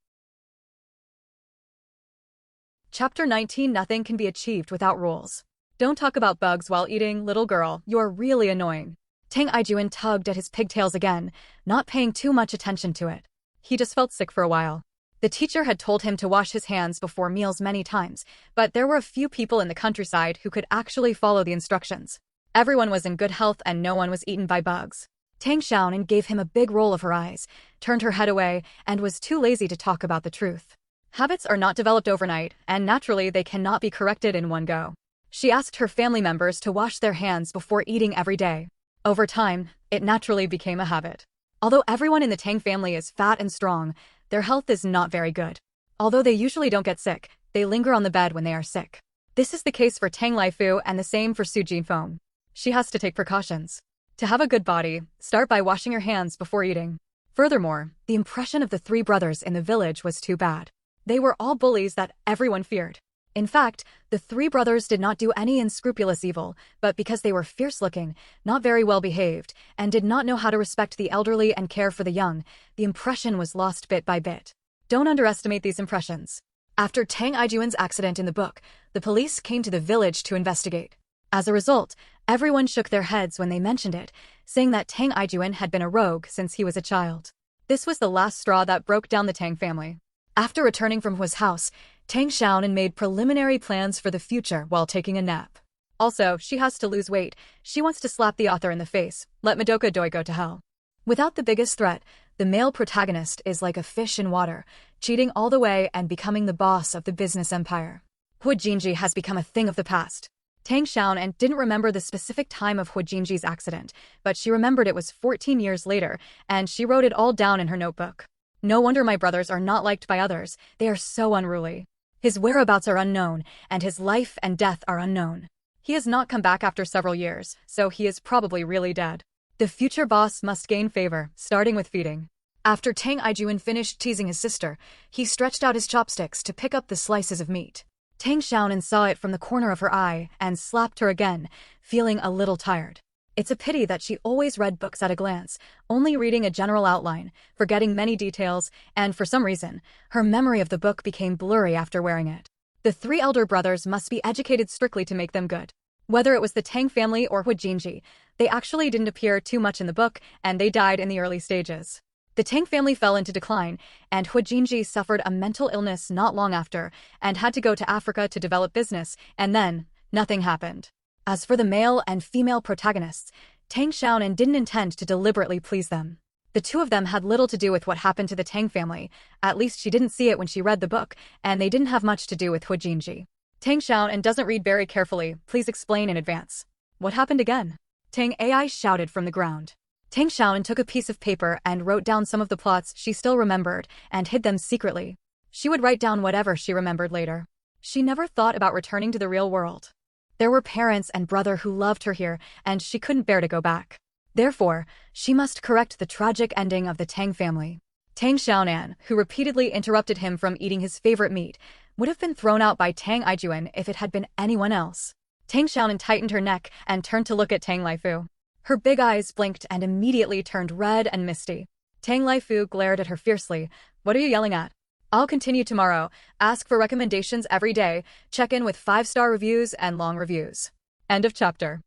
Chapter 19. Nothing can be achieved without rules. Don't talk about bugs while eating, little girl, you're really annoying. Tang Ijuan tugged at his pigtails again, not paying too much attention to it. He just felt sick for a while. The teacher had told him to wash his hands before meals many times, but there were a few people in the countryside who could actually follow the instructions. Everyone was in good health and no one was eaten by bugs. Tang Xiaonan gave him a big roll of her eyes, turned her head away, and was too lazy to talk about the truth. Habits are not developed overnight, and naturally they cannot be corrected in one go. She asked her family members to wash their hands before eating every day. Over time, it naturally became a habit. Although everyone in the Tang family is fat and strong, their health is not very good. Although they usually don't get sick, they linger on the bed when they are sick. This is the case for Tang Laifu and the same for Su Jinfeng. She has to take precautions. To have a good body, start by washing your hands before eating. Furthermore, the impression of the three brothers in the village was too bad. They were all bullies that everyone feared. In fact, the three brothers did not do any unscrupulous evil, but because they were fierce-looking, not very well behaved, and did not know how to respect the elderly and care for the young, the impression was lost bit by bit. Don't underestimate these impressions. After Tang Ijuan's accident in the book, the police came to the village to investigate. As a result, everyone shook their heads when they mentioned it, saying that Tang Ijuan had been a rogue since he was a child. This was the last straw that broke down the Tang family. After returning from Hua's house, Tang Xiaonan made preliminary plans for the future while taking a nap. Also, she has to lose weight. She wants to slap the author in the face, let Madoka Doi go to hell. Without the biggest threat, the male protagonist is like a fish in water, cheating all the way and becoming the boss of the business empire. Hua Jinji has become a thing of the past. Tang Xiaonan didn't remember the specific time of Hua Jinji's accident, but she remembered it was 14 years later, and she wrote it all down in her notebook. No wonder my brothers are not liked by others, they are so unruly. His whereabouts are unknown, and his life and death are unknown. He has not come back after several years, so he is probably really dead. The future boss must gain favor, starting with feeding. After Tang Ijuan finished teasing his sister, he stretched out his chopsticks to pick up the slices of meat. Tang Xiaonan saw it from the corner of her eye and slapped her again, feeling a little tired. It's a pity that she always read books at a glance, only reading a general outline, forgetting many details, and for some reason, her memory of the book became blurry after wearing it. The three elder brothers must be educated strictly to make them good. Whether it was the Tang family or Hua Jinji, they actually didn't appear too much in the book, and they died in the early stages. The Tang family fell into decline, and Hua Jinji suffered a mental illness not long after, and had to go to Africa to develop business, and then, nothing happened. As for the male and female protagonists, Tang Xiaonan didn't intend to deliberately please them. The two of them had little to do with what happened to the Tang family, at least she didn't see it when she read the book, and they didn't have much to do with Hua Jinji. Tang Xiaonan doesn't read very carefully, please explain in advance. What happened again? Tang Ai shouted from the ground. Tang Xiaonan took a piece of paper and wrote down some of the plots she still remembered and hid them secretly. She would write down whatever she remembered later. She never thought about returning to the real world. There were parents and brother who loved her here, and she couldn't bear to go back. Therefore, she must correct the tragic ending of the Tang family. Tang Xiaonan, who repeatedly interrupted him from eating his favorite meat, would have been thrown out by Tang Ijuan if it had been anyone else. Tang Xiaonan tightened her neck and turned to look at Tang Laifu. Her big eyes blinked and immediately turned red and misty. Tang Laifu glared at her fiercely. What are you yelling at? I'll continue tomorrow, ask for recommendations every day, check in with 5-star reviews and long reviews. End of chapter.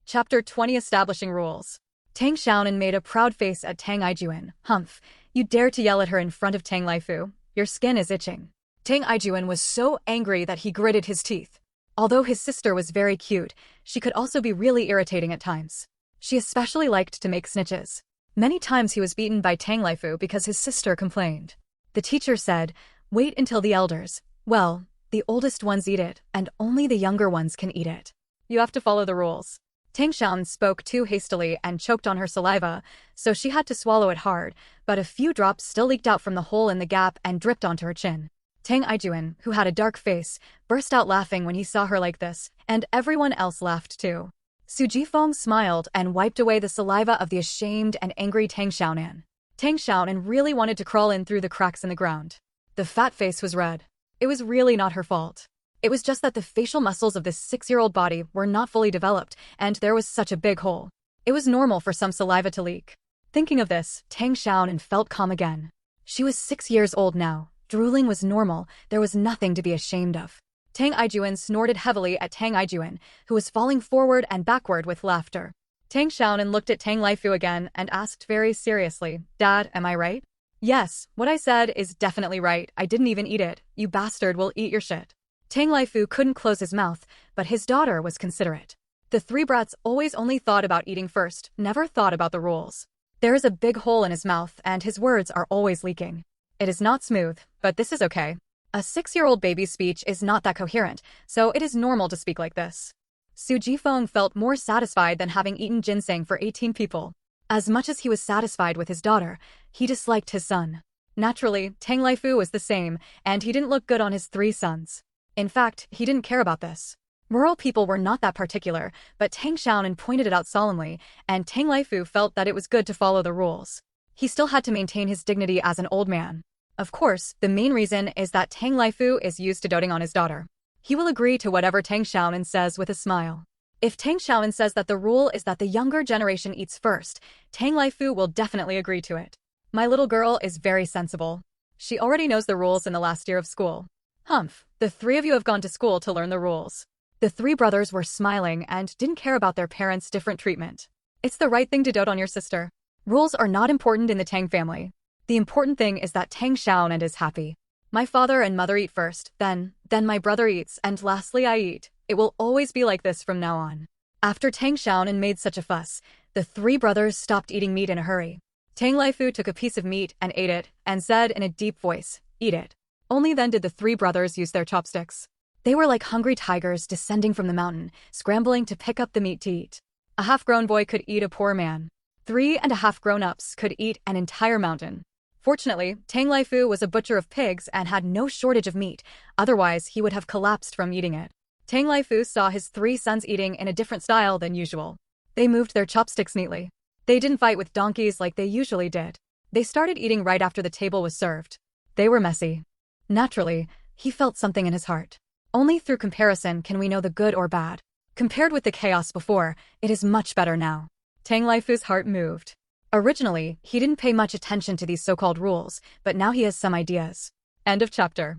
Chapter 20 Establishing Rules. Tang Xiaonan made a proud face at Tang Ijuan. Humph, you dare to yell at her in front of Tang Laifu. Your skin is itching. Tang Ijuan was so angry that he gritted his teeth. Although his sister was very cute, she could also be really irritating at times. She especially liked to make snitches. Many times he was beaten by Tang Laifu because his sister complained. The teacher said, wait until the elders. Well, the oldest ones eat it, and only the younger ones can eat it. You have to follow the rules. Tang Xiaonan spoke too hastily and choked on her saliva, so she had to swallow it hard, but a few drops still leaked out from the hole in the gap and dripped onto her chin. Tang Ijuan, who had a dark face, burst out laughing when he saw her like this, and everyone else laughed too. Su Jifeng smiled and wiped away the saliva of the ashamed and angry Tang Xiaonan. Tang Xiaonan really wanted to crawl in through the cracks in the ground. The fat face was red. It was really not her fault. It was just that the facial muscles of this 6-year-old body were not fully developed, and there was such a big hole. It was normal for some saliva to leak. Thinking of this, Tang Xiaonan felt calm again. She was 6 years old now. Drooling was normal, there was nothing to be ashamed of. Tang Ijuan snorted heavily at Tang Ijuan, who was falling forward and backward with laughter. Tang Xiaonan looked at Tang Laifu again and asked very seriously, Dad, am I right? Yes, what I said is definitely right, I didn't even eat it, you bastard will eat your shit. Tang Laifu couldn't close his mouth, but his daughter was considerate. The three brats always only thought about eating first, never thought about the rules. There is a big hole in his mouth and his words are always leaking. It is not smooth, but this is okay. A 6-year-old baby's speech is not that coherent, so it is normal to speak like this. Su Jifeng felt more satisfied than having eaten ginseng for 18 people. As much as he was satisfied with his daughter, he disliked his son. Naturally, Tang Laifu was the same, and he didn't look good on his 3 sons. In fact, he didn't care about this. Rural people were not that particular, but Tang Xiaonan pointed it out solemnly, and Tang Laifu felt that it was good to follow the rules. He still had to maintain his dignity as an old man. Of course, the main reason is that Tang Laifu is used to doting on his daughter. He will agree to whatever Tang Xiaonan says with a smile. If Tang Xiaonan says that the rule is that the younger generation eats first, Tang Laifu will definitely agree to it. My little girl is very sensible. She already knows the rules in the last year of school. Humph, the 3 of you have gone to school to learn the rules. The 3 brothers were smiling and didn't care about their parents' different treatment. It's the right thing to dote on your sister. Rules are not important in the Tang family. The important thing is that Tang Xiaonan is happy. My father and mother eat first, then my brother eats, and lastly I eat. It will always be like this from now on. After Tang Xiaonan made such a fuss, the 3 brothers stopped eating meat in a hurry. Tang Laifu took a piece of meat and ate it, and said in a deep voice, "Eat it." Only then did the 3 brothers use their chopsticks. They were like hungry tigers descending from the mountain, scrambling to pick up the meat to eat. A half-grown boy could eat a poor man. 3.5 grown-ups could eat an entire mountain. Fortunately, Tang Laifu was a butcher of pigs and had no shortage of meat, otherwise he would have collapsed from eating it. Tang Laifu saw his 3 sons eating in a different style than usual. They moved their chopsticks neatly. They didn't fight with donkeys like they usually did. They started eating right after the table was served. They were messy. Naturally, he felt something in his heart. Only through comparison can we know the good or bad. Compared with the chaos before, it is much better now. Tang Laifu's heart moved. Originally, he didn't pay much attention to these so-called rules, but now he has some ideas. End of chapter.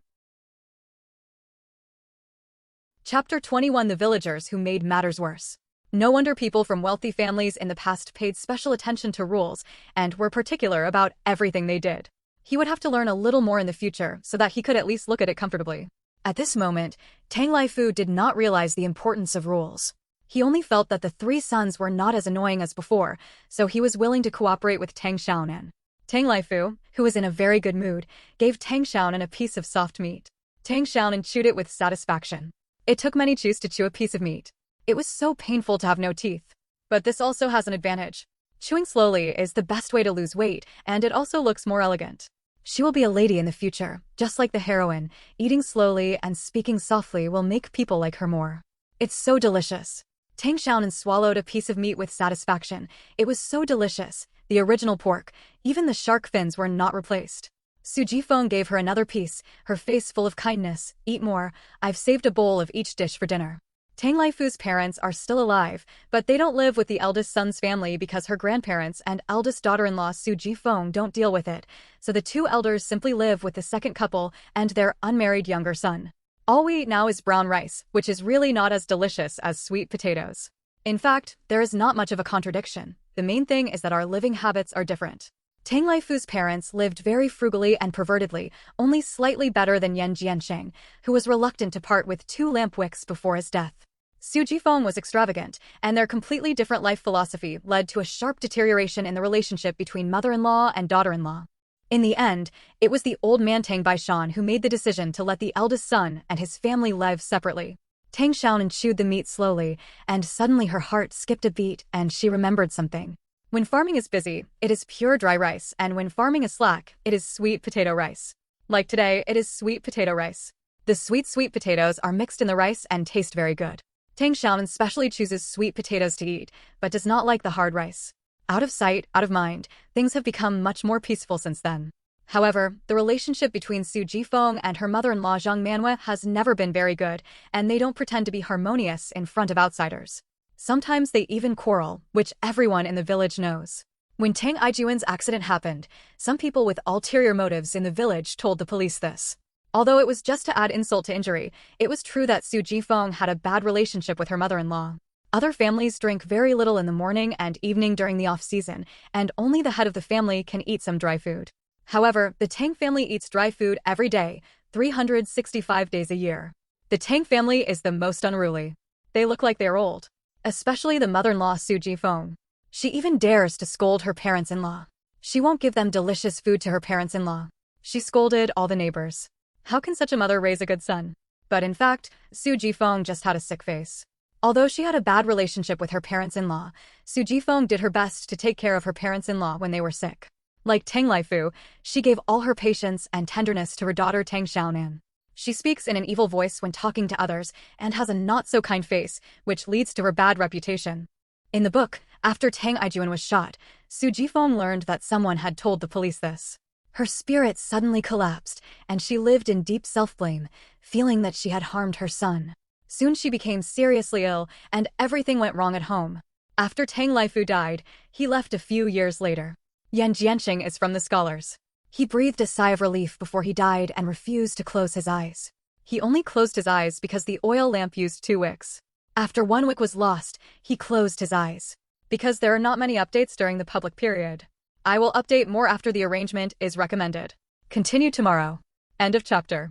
Chapter 21: The Villagers Who Made Matters Worse. No wonder people from wealthy families in the past paid special attention to rules and were particular about everything they did. He would have to learn a little more in the future so that he could at least look at it comfortably. At this moment, Tang Laifu did not realize the importance of rules. He only felt that the 3 sons were not as annoying as before, so he was willing to cooperate with Tang Xiaonan. Tang Laifu, who was in a very good mood, gave Tang Xiaonan a piece of soft meat. Tang Xiaonan chewed it with satisfaction. It took many chews to chew a piece of meat. It was so painful to have no teeth. But this also has an advantage. Chewing slowly is the best way to lose weight, and it also looks more elegant. She will be a lady in the future, just like the heroine. Eating slowly and speaking softly will make people like her more. It's so delicious. Tang Xiaonan swallowed a piece of meat with satisfaction. It was so delicious. The original pork, even the shark fins were not replaced. Su Jifeng gave her another piece, her face full of kindness. Eat more. I've saved a bowl of each dish for dinner. Tang Laifu's parents are still alive, but they don't live with the eldest son's family because her grandparents and eldest daughter-in-law Su Jifeng don't deal with it, so the 2 elders simply live with the second couple and their unmarried younger son. All we eat now is brown rice, which is really not as delicious as sweet potatoes. In fact, there is not much of a contradiction. The main thing is that our living habits are different. Tang Laifu's parents lived very frugally and pervertedly, only slightly better than Yan Jiansheng, who was reluctant to part with 2 lamp wicks before his death. Su Jifeng was extravagant, and their completely different life philosophy led to a sharp deterioration in the relationship between mother-in-law and daughter-in-law. In the end, it was the old man Tang Baishan who made the decision to let the eldest son and his family live separately. Tang Xiaonan chewed the meat slowly, and suddenly her heart skipped a beat and she remembered something. When farming is busy, it is pure dry rice, and when farming is slack, it is sweet potato rice. Like today, it is sweet potato rice. The sweet potatoes are mixed in the rice and taste very good. Tang Xiaonan specially chooses sweet potatoes to eat, but does not like the hard rice. Out of sight, out of mind, things have become much more peaceful since then. However, the relationship between Su Jifeng and her mother-in-law Zhang Manhwa has never been very good, and they don't pretend to be harmonious in front of outsiders. Sometimes they even quarrel, which everyone in the village knows. When Tang Ijuan's accident happened, some people with ulterior motives in the village told the police this. Although it was just to add insult to injury, it was true that Su Jifeng had a bad relationship with her mother-in-law. Other families drink very little in the morning and evening during the off-season, and only the head of the family can eat some dry food. However, the Tang family eats dry food every day, 365 days a year. The Tang family is the most unruly. They look like they're old. especially the mother-in-law Su Jifeng. She even dares to scold her parents-in-law. She won't give them delicious food to her parents-in-law. She scolded all the neighbors. How can such a mother raise a good son? But in fact, Su Jifeng just had a sick face. Although she had a bad relationship with her parents-in-law, Su Jifeng did her best to take care of her parents-in-law when they were sick. Like Tang Laifu, she gave all her patience and tenderness to her daughter Tang Xiaonan. She speaks in an evil voice when talking to others and has a not-so-kind face, which leads to her bad reputation. In the book, after Tang Ijuan was shot, Su Jifeng learned that someone had told the police this. Her spirit suddenly collapsed, and she lived in deep self-blame, feeling that she had harmed her son. Soon she became seriously ill, and everything went wrong at home. After Tang Laifu died, he left a few years later. Yan Jianqing is from the scholars. He breathed a sigh of relief before he died and refused to close his eyes. He only closed his eyes because the oil lamp used 2 wicks. After 1 wick was lost, he closed his eyes. Because there are not many updates during the public period. I will update more after the arrangement is recommended. Continue tomorrow. End of chapter.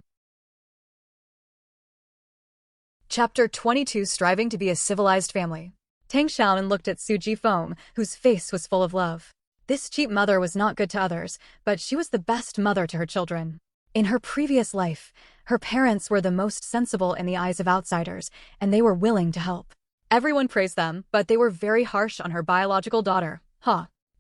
Chapter 22 Striving to be a Civilized Family. Tang Xiaonan looked at Su Jifeng, whose face was full of love. This cheap mother was not good to others, but she was the best mother to her children. In her previous life, her parents were the most sensible in the eyes of outsiders, and they were willing to help. Everyone praised them, but they were very harsh on her biological daughter.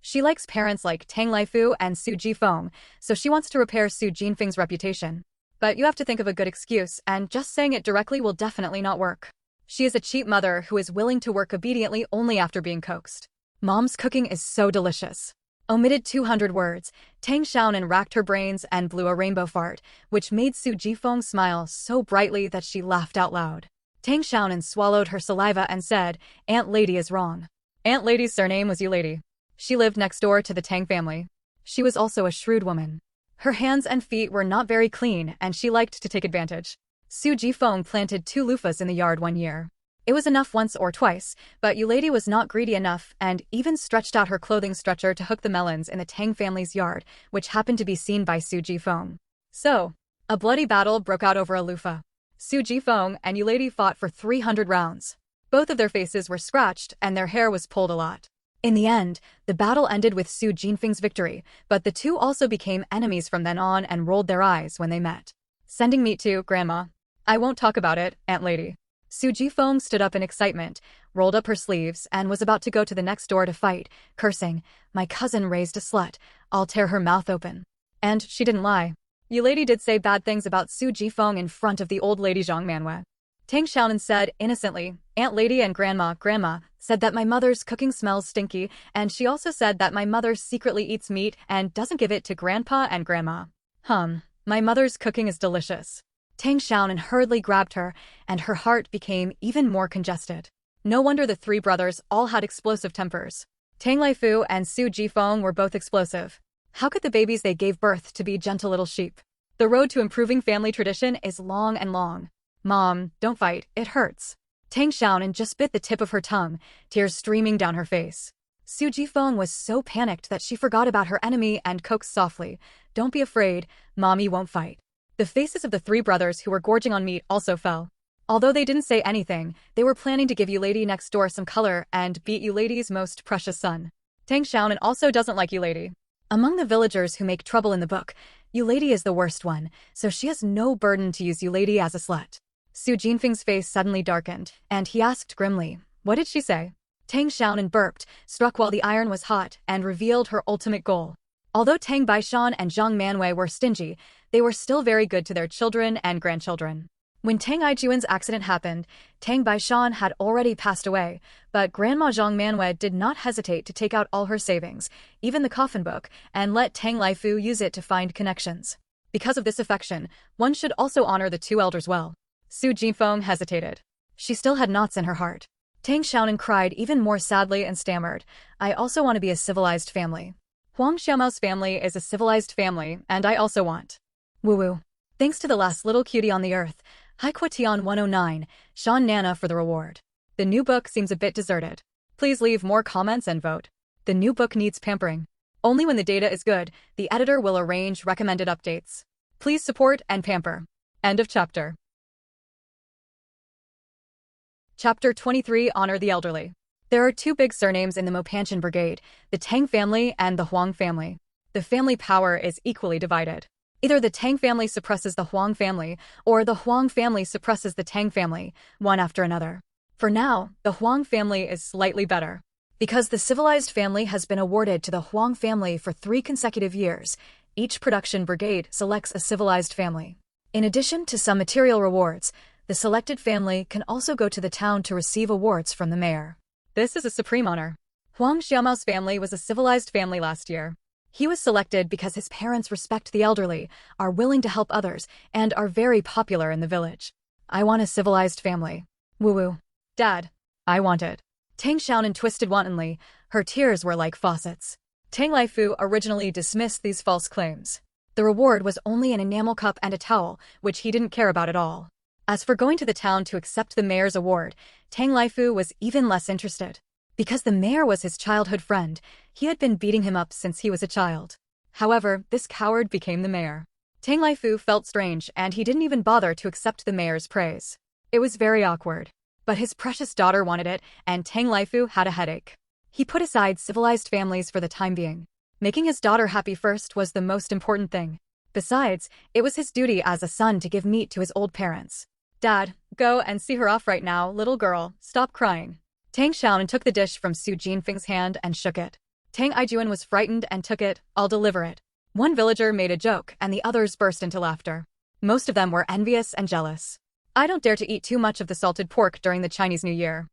She likes parents like Tang Laifu and Su Jifeng, so she wants to repair Su Jinfeng's reputation. But you have to think of a good excuse, and just saying it directly will definitely not work. She is a cheap mother who is willing to work obediently only after being coaxed. Mom's cooking is so delicious. Omitted 200 words, Tang Xiaonan racked her brains and blew a rainbow fart, which made Su Jifeng smile so brightly that she laughed out loud. Tang Xiaonan swallowed her saliva and said, "Aunt Lady is wrong." Aunt Lady's surname was Lady. She lived next door to the Tang family. She was also a shrewd woman. Her hands and feet were not very clean, and she liked to take advantage. Su Jifeng planted 2 loofahs in the yard 1 year. It was enough once or twice, but Lady was not greedy enough and even stretched out her clothing stretcher to hook the melons in the Tang family's yard, which happened to be seen by Su Jifeng. So, a bloody battle broke out over a loofah. Su Jifeng and Lady fought for 300 rounds. Both of their faces were scratched and their hair was pulled a lot. In the end, the battle ended with Su Jinfeng's victory, but the two also became enemies from then on and rolled their eyes when they met. Sending meat to Grandma. I won't talk about it, Aunt Lady. Su Jifeng stood up in excitement, rolled up her sleeves, and was about to go to the next door to fight, cursing, "My cousin raised a slut. I'll tear her mouth open." And she didn't lie. Lady did say bad things about Su Jifeng in front of the old lady Zhang Manhwa. Tang Xiaonan said innocently, "Aunt Lady and Grandma said that my mother's cooking smells stinky, and she also said that my mother secretly eats meat and doesn't give it to Grandpa and Grandma. My mother's cooking is delicious." Tang Xiaonan hurriedly grabbed her, and her heart became even more congested. No wonder the 3 brothers all had explosive tempers. Tang Laifu and Su Jifeng were both explosive. How could the babies they gave birth to be gentle little sheep? The road to improving family tradition is long and long. Mom, don't fight, it hurts. Tang Xiaonan just bit the tip of her tongue, tears streaming down her face. Su Jifeng was so panicked that she forgot about her enemy and coaxed softly, "Don't be afraid, Mommy won't fight." The faces of the 3 brothers who were gorging on meat also fell. Although they didn't say anything, they were planning to give Lady next door some color and beat Lady's most precious son. Tang Xiaonan also doesn't like Lady. Among the villagers who make trouble in the book, Lady is the worst one, so she has no burden to use Lady as a slut. Su Jinfeng's face suddenly darkened, and he asked grimly, "What did she say?" Tang Xiaonan burped, struck while the iron was hot, and revealed her ultimate goal. Although Tang Baishan and Zhang Manwei were stingy, they were still very good to their children and grandchildren. When Tang Ijuan's accident happened, Tang Baishan had already passed away, but Grandma Zhang Manwei did not hesitate to take out all her savings, even the coffin book, and let Tang Laifu use it to find connections. Because of this affection, one should also honor the 2 elders well. Su Jifeng hesitated. She still had knots in her heart. Tang Xiaonan cried even more sadly and stammered, "I also want to be a civilized family. Huang Xiaomao's family is a civilized family, and I also want." Woo-woo. Thanks to the last little cutie on the earth, Haikwatian 109, Sean Nana for the reward. The new book seems a bit deserted. Please leave more comments and vote. The new book needs pampering. Only when the data is good, the editor will arrange recommended updates. Please support and pamper. End of chapter. Chapter 23 Honor the Elderly. There are two big surnames in the Mopanchen Brigade, the Tang family and the Huang family. The family power is equally divided. Either the Tang family suppresses the Huang family, or the Huang family suppresses the Tang family, one after another. For now, the Huang family is slightly better. Because the civilized family has been awarded to the Huang family for 3 consecutive years, each production brigade selects a civilized family. In addition to some material rewards, the selected family can also go to the town to receive awards from the mayor. This is a supreme honor. Huang Xiaomao's family was a civilized family last year. He was selected because his parents respect the elderly, are willing to help others, and are very popular in the village. I want a civilized family. Woo-woo. Dad. I want it. Tang Xiaonan twisted wantonly. Her tears were like faucets. Tang Laifu originally dismissed these false claims. The reward was only an enamel cup and a towel, which he didn't care about at all. As for going to the town to accept the mayor's award, Tang Laifu was even less interested. Because the mayor was his childhood friend, he had been beating him up since he was a child. However, this coward became the mayor. Tang Laifu felt strange and he didn't even bother to accept the mayor's praise. It was very awkward. But his precious daughter wanted it, and Tang Laifu had a headache. He put aside civilized families for the time being. Making his daughter happy first was the most important thing. Besides, it was his duty as a son to give meat to his old parents. Dad, go and see her off right now, little girl. Stop crying. Tang Xiaonan took the dish from Su Jinfeng's hand and shook it. Tang Ijuan was frightened and took it. I'll deliver it. One villager made a joke and the others burst into laughter. Most of them were envious and jealous. I don't dare to eat too much of the salted pork during the Chinese New Year.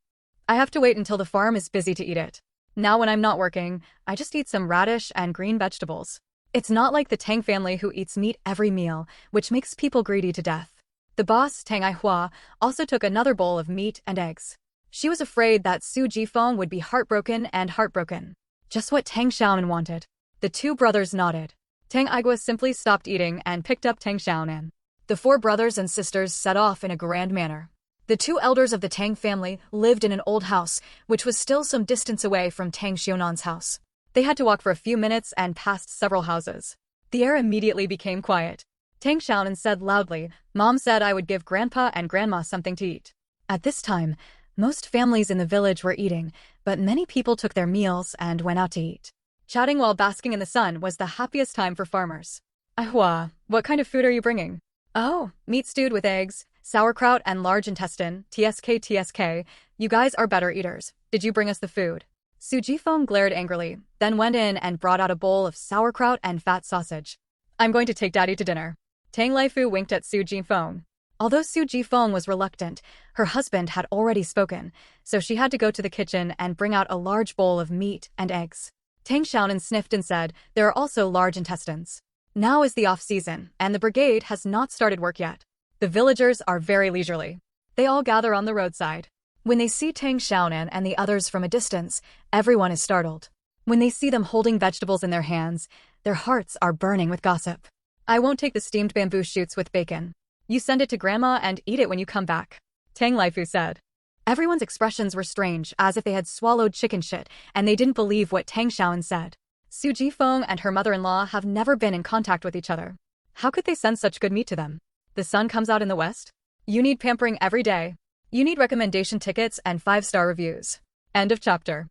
I have to wait until the farm is busy to eat it. Now when I'm not working, I just eat some radish and green vegetables. It's not like the Tang family who eats meat every meal, which makes people greedy to death. The boss, Tang Ihua, also took another bowl of meat and eggs. She was afraid that Su Jifeng would be heartbroken. Just what Tang Xiaonan wanted. The two brothers nodded. Tang Igua simply stopped eating and picked up Tang Xiaonan. The 4 brothers and sisters set off in a grand manner. The 2 elders of the Tang family lived in an old house, which was still some distance away from Tang Xiaonan's house. They had to walk for a few minutes and passed several houses. The air immediately became quiet. Tang Xiaonan said loudly, Mom said I would give Grandpa and Grandma something to eat. At this time, most families in the village were eating, but many people took their meals and went out to eat. Chatting while basking in the sun was the happiest time for farmers. Ahua, what kind of food are you bringing? Oh, meat stewed with eggs, sauerkraut and large intestine, tsk. You guys are better eaters. Did you bring us the food? Su Jifeng glared angrily, then went in and brought out a bowl of sauerkraut and fat sausage. I'm going to take Daddy to dinner. Tang Laifu winked at Su Jifeng. Although Su Jifeng was reluctant, her husband had already spoken, so she had to go to the kitchen and bring out a large bowl of meat and eggs. Tang Xiaonan sniffed and said, there are also large intestines. Now is the off-season, and the brigade has not started work yet. The villagers are very leisurely. They all gather on the roadside. When they see Tang Xiaonan and the others from a distance, everyone is startled. When they see them holding vegetables in their hands, their hearts are burning with gossip. I won't take the steamed bamboo shoots with bacon. You send it to Grandma and eat it when you come back, Tang Laifu said. Everyone's expressions were strange, as if they had swallowed chicken shit, and they didn't believe what Tang Xiaonan said. Su Jifeng and her mother-in-law have never been in contact with each other. How could they send such good meat to them? The sun comes out in the west? You need pampering every day. You need recommendation tickets and 5-star reviews. End of chapter.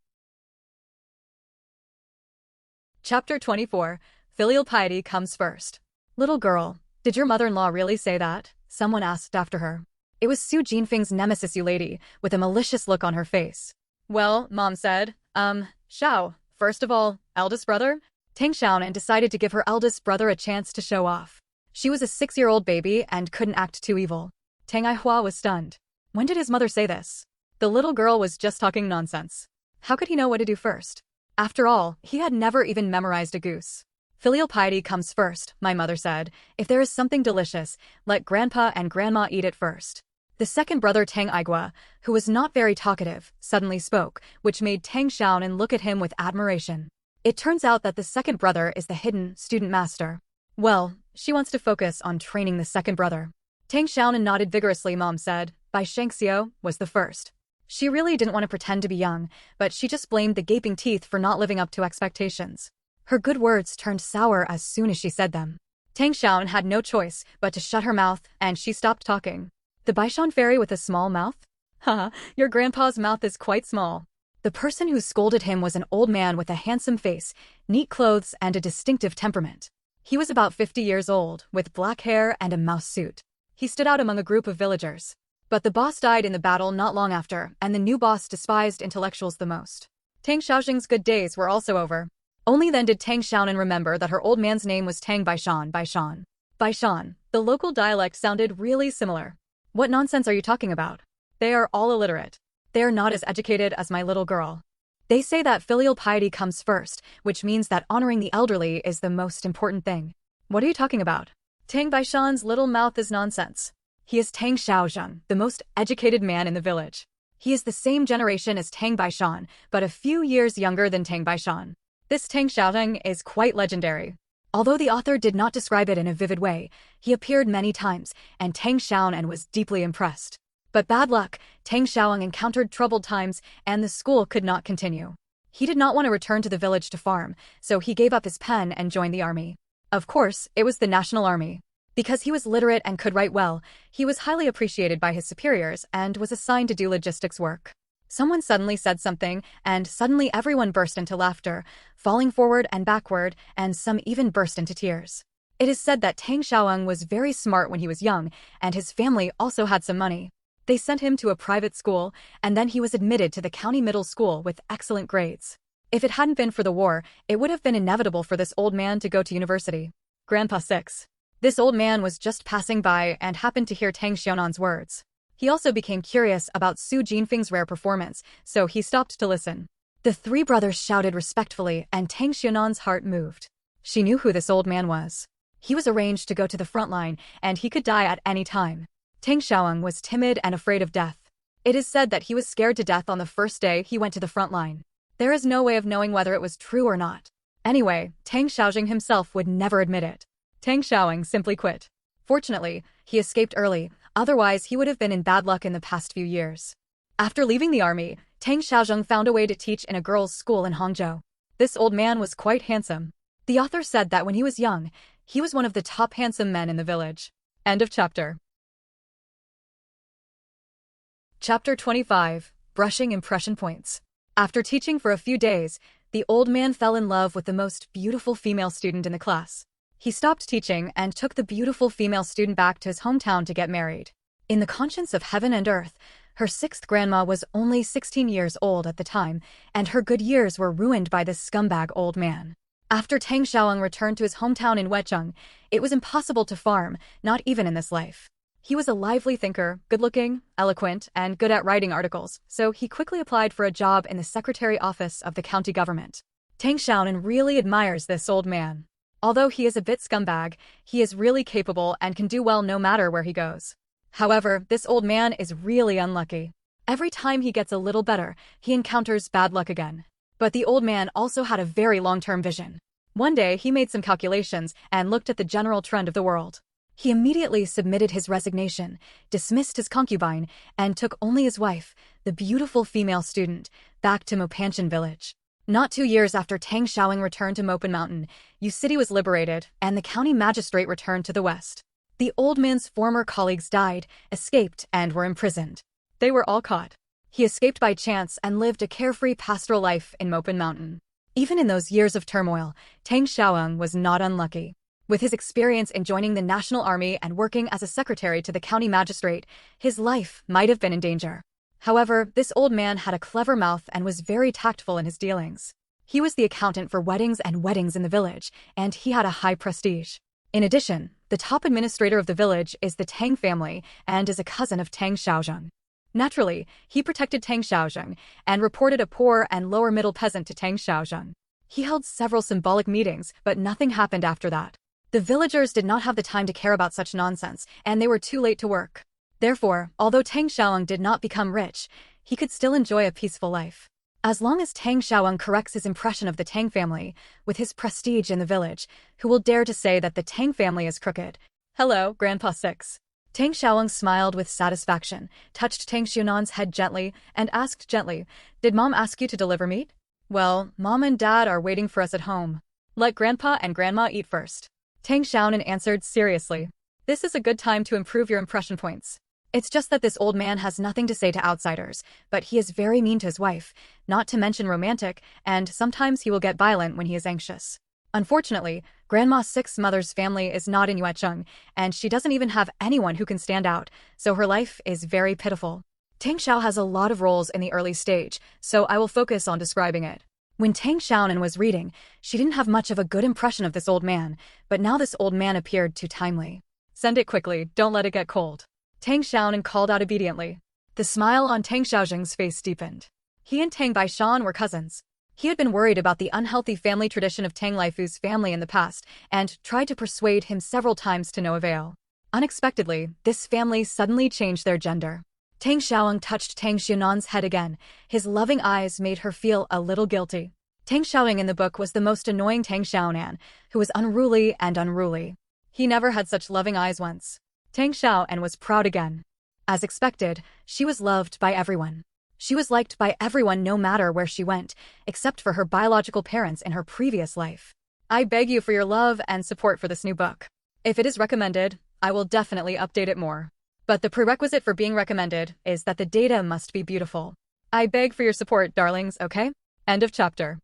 Chapter 24. Filial piety comes first. Little girl, did your mother-in-law really say that? Someone asked after her. It was Su Jinfeng's nemesis lady, with a malicious look on her face. Well, Mom said, Xiao, first of all, eldest brother? Tang Xiaonan decided to give her eldest brother a chance to show off. She was a 6-year-old baby and couldn't act too evil. Tang Ihua was stunned. When did his mother say this? The little girl was just talking nonsense. How could he know what to do first? After all, he had never even memorized a goose. Filial piety comes first, my mother said. If there is something delicious, let Grandpa and Grandma eat it first. The second brother Tang Igua, who was not very talkative, suddenly spoke, which made Tang Xiaonan look at him with admiration. It turns out that the second brother is the hidden student master. Well, she wants to focus on training the second brother. Tang Xiaonan nodded vigorously. Mom said, Bai Shangxiu was the first. She really didn't want to pretend to be young, but she just blamed the gaping teeth for not living up to expectations. Her good words turned sour as soon as she said them. Tang Xiaonan had no choice but to shut her mouth, and she stopped talking. The Baishan fairy with a small mouth? Haha, your grandpa's mouth is quite small. The person who scolded him was an old man with a handsome face, neat clothes, and a distinctive temperament. He was about 50 years old, with black hair and a mouse suit. He stood out among a group of villagers. But the boss died in the battle not long after, and the new boss despised intellectuals the most. Tang Xiaoxing's good days were also over. Only then did Tang Xiaonan remember that her old man's name was Tang Baishan. Baishan. The local dialect sounded really similar. What nonsense are you talking about? They are all illiterate. They are not as educated as my little girl. They say that filial piety comes first, which means that honoring the elderly is the most important thing. What are you talking about? Tang Baishan's little mouth is nonsense. He is Tang Xiaozheng, the most educated man in the village. He is the same generation as Tang Baishan, but a few years younger than Tang Baishan. This Tang Xiaozheng is quite legendary. Although the author did not describe it in a vivid way, he appeared many times, and Tang Xiaonan was deeply impressed. But bad luck, Tang Xiaonan encountered troubled times, and the school could not continue. He did not want to return to the village to farm, so he gave up his pen and joined the army. Of course, it was the National Army. Because he was literate and could write well, he was highly appreciated by his superiors and was assigned to do logistics work. Someone suddenly said something, and suddenly everyone burst into laughter, falling forward and backward, and some even burst into tears. It is said that Tang Xiaonan was very smart when he was young, and his family also had some money. They sent him to a private school, and then he was admitted to the county middle school with excellent grades. If it hadn't been for the war, it would have been inevitable for this old man to go to university. Grandpa 6. This old man was just passing by and happened to hear Tang Xiaonan's words. He also became curious about Su Jinfeng's rare performance, so he stopped to listen. The three brothers shouted respectfully, and Tang Xiaonan's heart moved. She knew who this old man was. He was arranged to go to the front line, and he could die at any time. Tang Xiaonan was timid and afraid of death. It is said that he was scared to death on the first day he went to the front line. There is no way of knowing whether it was true or not. Anyway, Tang Xiaozheng himself would never admit it. Tang Xiaonan simply quit. Fortunately, he escaped early, otherwise he would have been in bad luck in the past few years. After leaving the army, Tang Xiaozheng found a way to teach in a girls' school in Hangzhou. This old man was quite handsome. The author said that when he was young, he was one of the top handsome men in the village. End of chapter. Chapter 25. Brushing Impression Points. After teaching for a few days, the old man fell in love with the most beautiful female student in the class. He stopped teaching and took the beautiful female student back to his hometown to get married. In the conscience of heaven and earth, her sixth grandma was only 16 years old at the time, and her good years were ruined by this scumbag old man. After Tang Xiaonan returned to his hometown in Wecheng, it was impossible to farm, not even in this life. He was a lively thinker, good-looking, eloquent, and good at writing articles, so he quickly applied for a job in the secretary office of the county government. Tang Xiaonan really admires this old man. Although he is a bit scumbag, he is really capable and can do well no matter where he goes. However, this old man is really unlucky. Every time he gets a little better, he encounters bad luck again. But the old man also had a very long-term vision. One day, he made some calculations and looked at the general trend of the world. He immediately submitted his resignation, dismissed his concubine, and took only his wife, the beautiful female student, back to Mopanshan village. Not 2 years after Tang Xiaonan returned to Mopan Mountain, Yu City was liberated, and the county magistrate returned to the west. The old man's former colleagues died, escaped, and were imprisoned. They were all caught. He escaped by chance and lived a carefree pastoral life in Mopan Mountain. Even in those years of turmoil, Tang Xiaonan was not unlucky. With his experience in joining the National Army and working as a secretary to the county magistrate, his life might have been in danger. However, this old man had a clever mouth and was very tactful in his dealings. He was the accountant for weddings and weddings in the village, and he had a high prestige. In addition, the top administrator of the village is the Tang family and is a cousin of Tang Xiaozheng. Naturally, he protected Tang Xiaozheng and reported a poor and lower-middle peasant to Tang Xiaozheng. He held several symbolic meetings, but nothing happened after that. The villagers did not have the time to care about such nonsense, and they were too late to work. Therefore, although Tang Xiaonan did not become rich, he could still enjoy a peaceful life. As long as Tang Xiaonan corrects his impression of the Tang family, with his prestige in the village, who will dare to say that the Tang family is crooked? Hello, Grandpa 6. Tang Xiaonan smiled with satisfaction, touched Tang Xiaonan's head gently, and asked gently, "Did Mom ask you to deliver meat?" "Well, Mom and Dad are waiting for us at home. Let Grandpa and Grandma eat first." Tang Xiaonan answered seriously. "This is a good time to improve your impression points. It's just that this old man has nothing to say to outsiders, but he is very mean to his wife, not to mention romantic, and sometimes he will get violent when he is anxious. Unfortunately, Grandma Six's mother's family is not in Yuecheng, and she doesn't even have anyone who can stand out, so her life is very pitiful. Tang Xiao has a lot of roles in the early stage, so I will focus on describing it. When Tang Xiaonan was reading, she didn't have much of a good impression of this old man, but now this old man appeared too timely. Send it quickly, don't let it get cold. Tang Xiaonan called out obediently. The smile on Tang Xiaozheng's face deepened. He and Tang Baishan were cousins. He had been worried about the unhealthy family tradition of Tang Laifu's family in the past, and tried to persuade him several times to no avail. Unexpectedly, this family suddenly changed their gender. Tang Xiaonan touched Tang Xiaonan's head again. His loving eyes made her feel a little guilty. Tang Xiaonan in the book was the most annoying Tang Xiaonan, who was unruly and unruly. He never had such loving eyes once. Tang Xiaonan was proud again. As expected, she was loved by everyone. She was liked by everyone no matter where she went, except for her biological parents in her previous life. I beg you for your love and support for this new book. If it is recommended, I will definitely update it more. But the prerequisite for being recommended is that the data must be beautiful. I beg for your support, darlings, okay? End of chapter.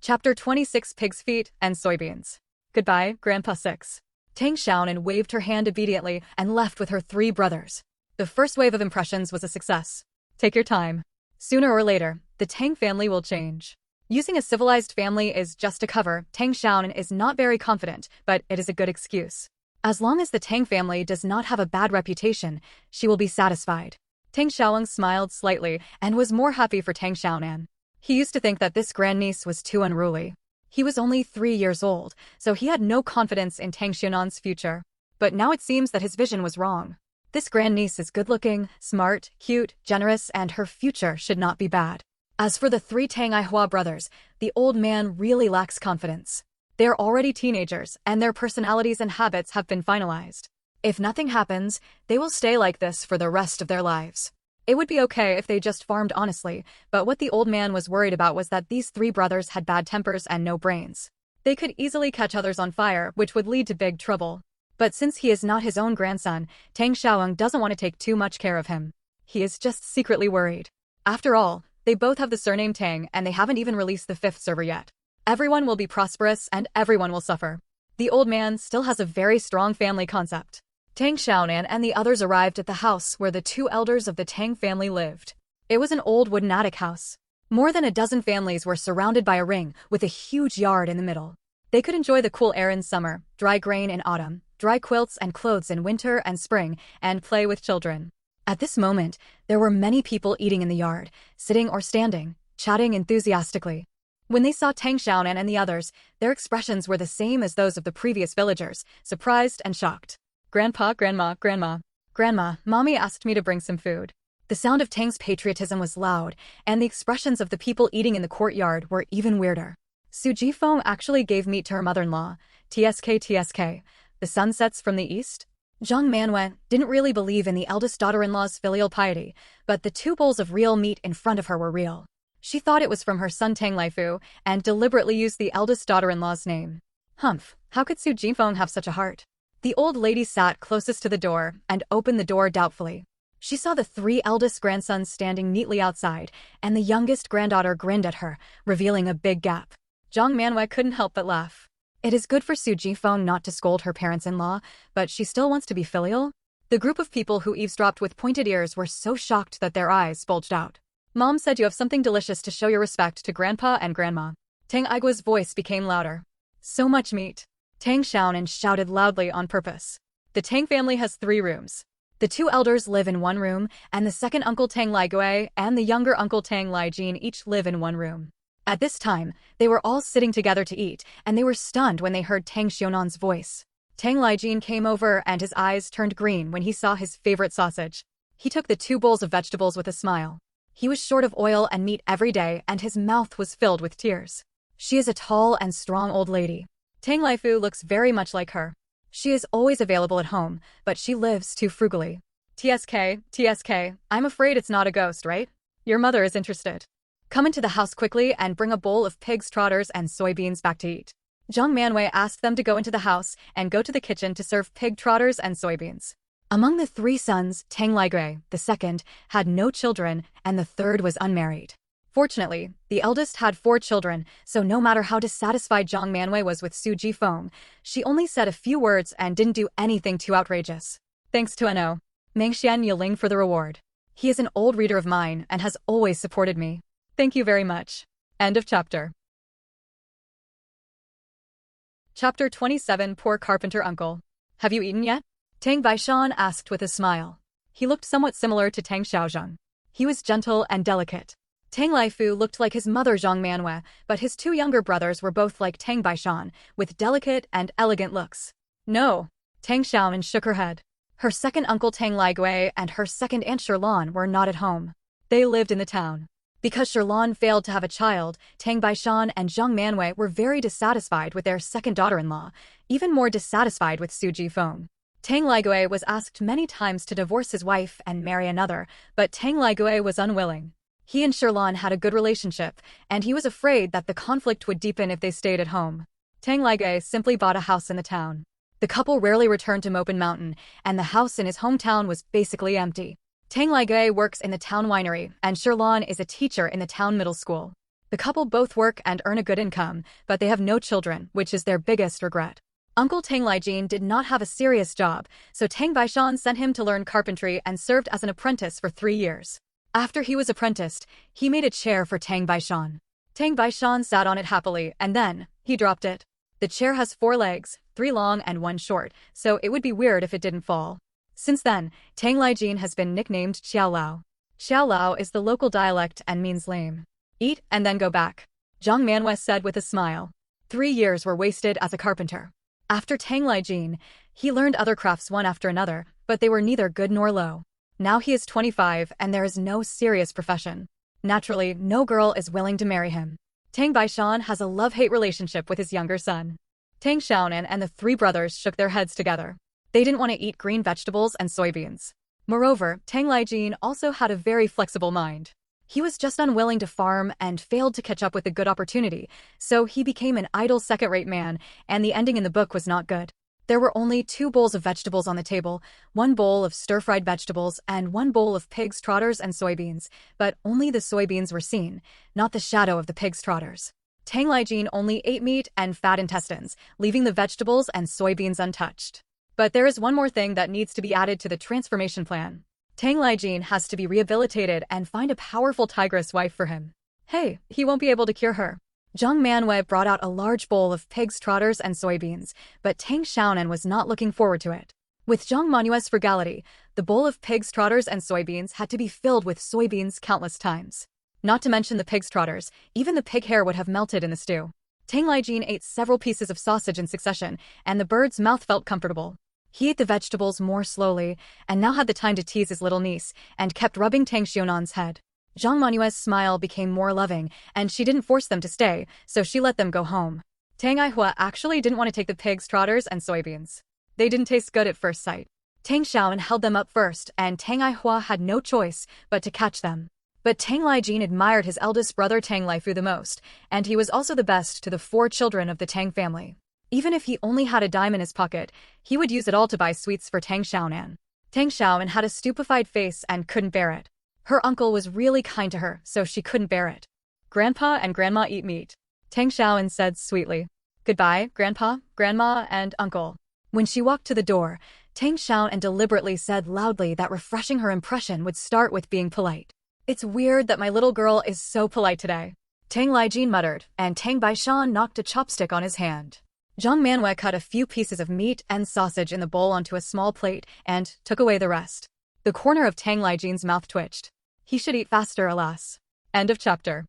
Chapter 26 Pig's Feet and Soybeans. Goodbye, Grandpa Six. Tang Xiaonan waved her hand obediently and left with her 3 brothers. The first wave of impressions was a success. Take your time. Sooner or later, the Tang family will change. Using a civilized family is just a cover. Tang Xiaonan is not very confident, but it is a good excuse. As long as the Tang family does not have a bad reputation, she will be satisfied. Tang Xiaolan smiled slightly and was more happy for Tang Xiaonan. He used to think that this grandniece was too unruly. He was only 3 years old, so he had no confidence in Tang Xiaonan's future. But now it seems that his vision was wrong. This grandniece is good-looking, smart, cute, generous, and her future should not be bad. As for the 3 Tang Aihua brothers, the old man really lacks confidence. They are already teenagers, and their personalities and habits have been finalized. If nothing happens, they will stay like this for the rest of their lives. It would be okay if they just farmed honestly, but what the old man was worried about was that these 3 brothers had bad tempers and no brains. They could easily catch others on fire, which would lead to big trouble. But since he is not his own grandson, Tang Xiaonan doesn't want to take too much care of him. He is just secretly worried. After all, they both have the surname Tang, and they haven't even released the 5th server yet. Everyone will be prosperous and everyone will suffer. The old man still has a very strong family concept. Tang Xiaonan and the others arrived at the house where the 2 elders of the Tang family lived. It was an old wooden attic house. More than a dozen families were surrounded by a ring, with a huge yard in the middle. They could enjoy the cool air in summer, dry grain in autumn, dry quilts and clothes in winter and spring, and play with children. At this moment, there were many people eating in the yard, sitting or standing, chatting enthusiastically. When they saw Tang Xiaonan and the others, their expressions were the same as those of the previous villagers, surprised and shocked. Grandpa, Grandma, Mommy asked me to bring some food. The sound of Tang's patriotism was loud, and the expressions of the people eating in the courtyard were even weirder. Su Jifeng actually gave meat to her mother-in-law. TSK. The sun sets from the east? Zhang Manhwa didn't really believe in the eldest daughter-in-law's filial piety, but the 2 bowls of real meat in front of her were real. She thought it was from her son Tang Laifu, and deliberately used the eldest daughter-in-law's name. Humph, how could Su Jifeng have such a heart? The old lady sat closest to the door and opened the door doubtfully. She saw the 3 eldest grandsons standing neatly outside, and the youngest granddaughter grinned at her, revealing a big gap. Zhang Manhwa couldn't help but laugh. It is good for Su Jifeng not to scold her parents-in-law, but she still wants to be filial? The group of people who eavesdropped with pointed ears were so shocked that their eyes bulged out. Mom said you have something delicious to show your respect to Grandpa and Grandma. Tang Aigua's voice became louder. So much meat. Tang Xiaonan shouted loudly on purpose. The Tang family has 3 rooms. The 2 elders live in 1 room, and the second uncle Tang Laigui and the younger uncle Tang Laijin each live in 1 room. At this time, they were all sitting together to eat, and they were stunned when they heard Tang Xiaonan's voice. Tang Laijin came over and his eyes turned green when he saw his favorite sausage. He took the 2 bowls of vegetables with a smile. He was short of oil and meat every day, and his mouth was filled with tears. She is a tall and strong old lady. Tang Laifu looks very much like her. She is always available at home, but she lives too frugally. TSK, I'm afraid it's not a ghost, right? Your mother is interested. Come into the house quickly and bring a bowl of pig's trotters and soybeans back to eat. Zhang Manwei asked them to go into the house and go to the kitchen to serve pig trotters and soybeans. Among the three sons, Tang Ligui, the second, had no children, and the third was unmarried. Fortunately, the eldest had 4 children, so no matter how dissatisfied Zhang Manwei was with Su Jifeng, she only said a few words and didn't do anything too outrageous. Thanks to N.O. Mengxian Yiling for the reward. He is an old reader of mine and has always supported me. Thank you very much. End of chapter. Chapter 27. Poor Carpenter Uncle. Have you eaten yet? Tang Baishan asked with a smile. He looked somewhat similar to Tang Xiaonan. He was gentle and delicate. Tang Laifu looked like his mother Zhang Manwei, but his 2 younger brothers were both like Tang Baishan, with delicate and elegant looks. No. Tang Xiaonan shook her head. Her second uncle Tang Ligui and her second aunt Shirlan were not at home. They lived in the town. Because Shirlan failed to have a child, Tang Baishan and Zhang Manwei were very dissatisfied with their second daughter-in-law, even more dissatisfied with Su Jifeng. Tang Ligui was asked many times to divorce his wife and marry another, but Tang Ligui was unwilling. He and Shirlan had a good relationship, and he was afraid that the conflict would deepen if they stayed at home. Tang Ligui simply bought a house in the town. The couple rarely returned to Mopin Mountain, and the house in his hometown was basically empty. Tang Ligui works in the town winery, and Shirlan is a teacher in the town middle school. The couple both work and earn a good income, but they have no children, which is their biggest regret. Uncle Tang Lijin did not have a serious job, so Tang Baishan sent him to learn carpentry and served as an apprentice for 3 years. After he was apprenticed, he made a chair for Tang Baishan. Tang Baishan sat on it happily, and then he dropped it. The chair has 4 legs, 3 long and 1 short, so it would be weird if it didn't fall. Since then, Tang Lijin has been nicknamed Xiao Lao. Xiao Lao is the local dialect and means lame. Eat and then go back. Zhang Manwei said with a smile. 3 years were wasted as a carpenter. After Tang Lijin, he learned other crafts one after another, but they were neither good nor low. Now he is 25 and there is no serious profession. Naturally, no girl is willing to marry him. Tang Baishan has a love-hate relationship with his younger son. Tang Xiaonan and the 3 brothers shook their heads together. They didn't want to eat green vegetables and soybeans. Moreover, Tang Lijin also had a very flexible mind. He was just unwilling to farm and failed to catch up with a good opportunity, so he became an idle second-rate man, and the ending in the book was not good. There were only 2 bowls of vegetables on the table, 1 bowl of stir-fried vegetables and 1 bowl of pig's trotters and soybeans, but only the soybeans were seen, not the shadow of the pig's trotters. Tang Lijin only ate meat and fat intestines, leaving the vegetables and soybeans untouched. But there is one more thing that needs to be added to the transformation plan. Tang Lijin has to be rehabilitated and find a powerful tigress wife for him. Hey, he won't be able to cure her. Zhang Manwei brought out a large bowl of pig's trotters and soybeans, but Tang Xiaonan was not looking forward to it. With Zhang Manue's frugality, the bowl of pig's trotters and soybeans had to be filled with soybeans countless times. Not to mention the pig's trotters, even the pig hair would have melted in the stew. Tang Lijin ate several pieces of sausage in succession, and the bird's mouth felt comfortable. He ate the vegetables more slowly, and now had the time to tease his little niece, and kept rubbing Tang Xiaonan's head. Zhang Manue's smile became more loving, and she didn't force them to stay, so she let them go home. Tang Aihua actually didn't want to take the pig's trotters and soybeans. They didn't taste good at first sight. Tang Xiaonan held them up first, and Tang Aihua had no choice but to catch them. But Tang Lijin admired his eldest brother Tang Laifu the most, and he was also the best to the 4 children of the Tang family. Even if he only had a dime in his pocket, he would use it all to buy sweets for Tang Xiaonan. Tang Xiaonan had a stupefied face and couldn't bear it. Her uncle was really kind to her, so she couldn't bear it. Grandpa and Grandma eat meat. Tang Xiaonan said sweetly. Goodbye, Grandpa, Grandma, and Uncle. When she walked to the door, Tang Xiaonan deliberately said loudly that refreshing her impression would start with being polite. It's weird that my little girl is so polite today. Tang Lijin muttered, and Tang Baishan knocked a chopstick on his hand. Zhang Manwei cut a few pieces of meat and sausage in the bowl onto a small plate and took away the rest. The corner of Tang Lijin's mouth twitched. He should eat faster, alas. End of chapter.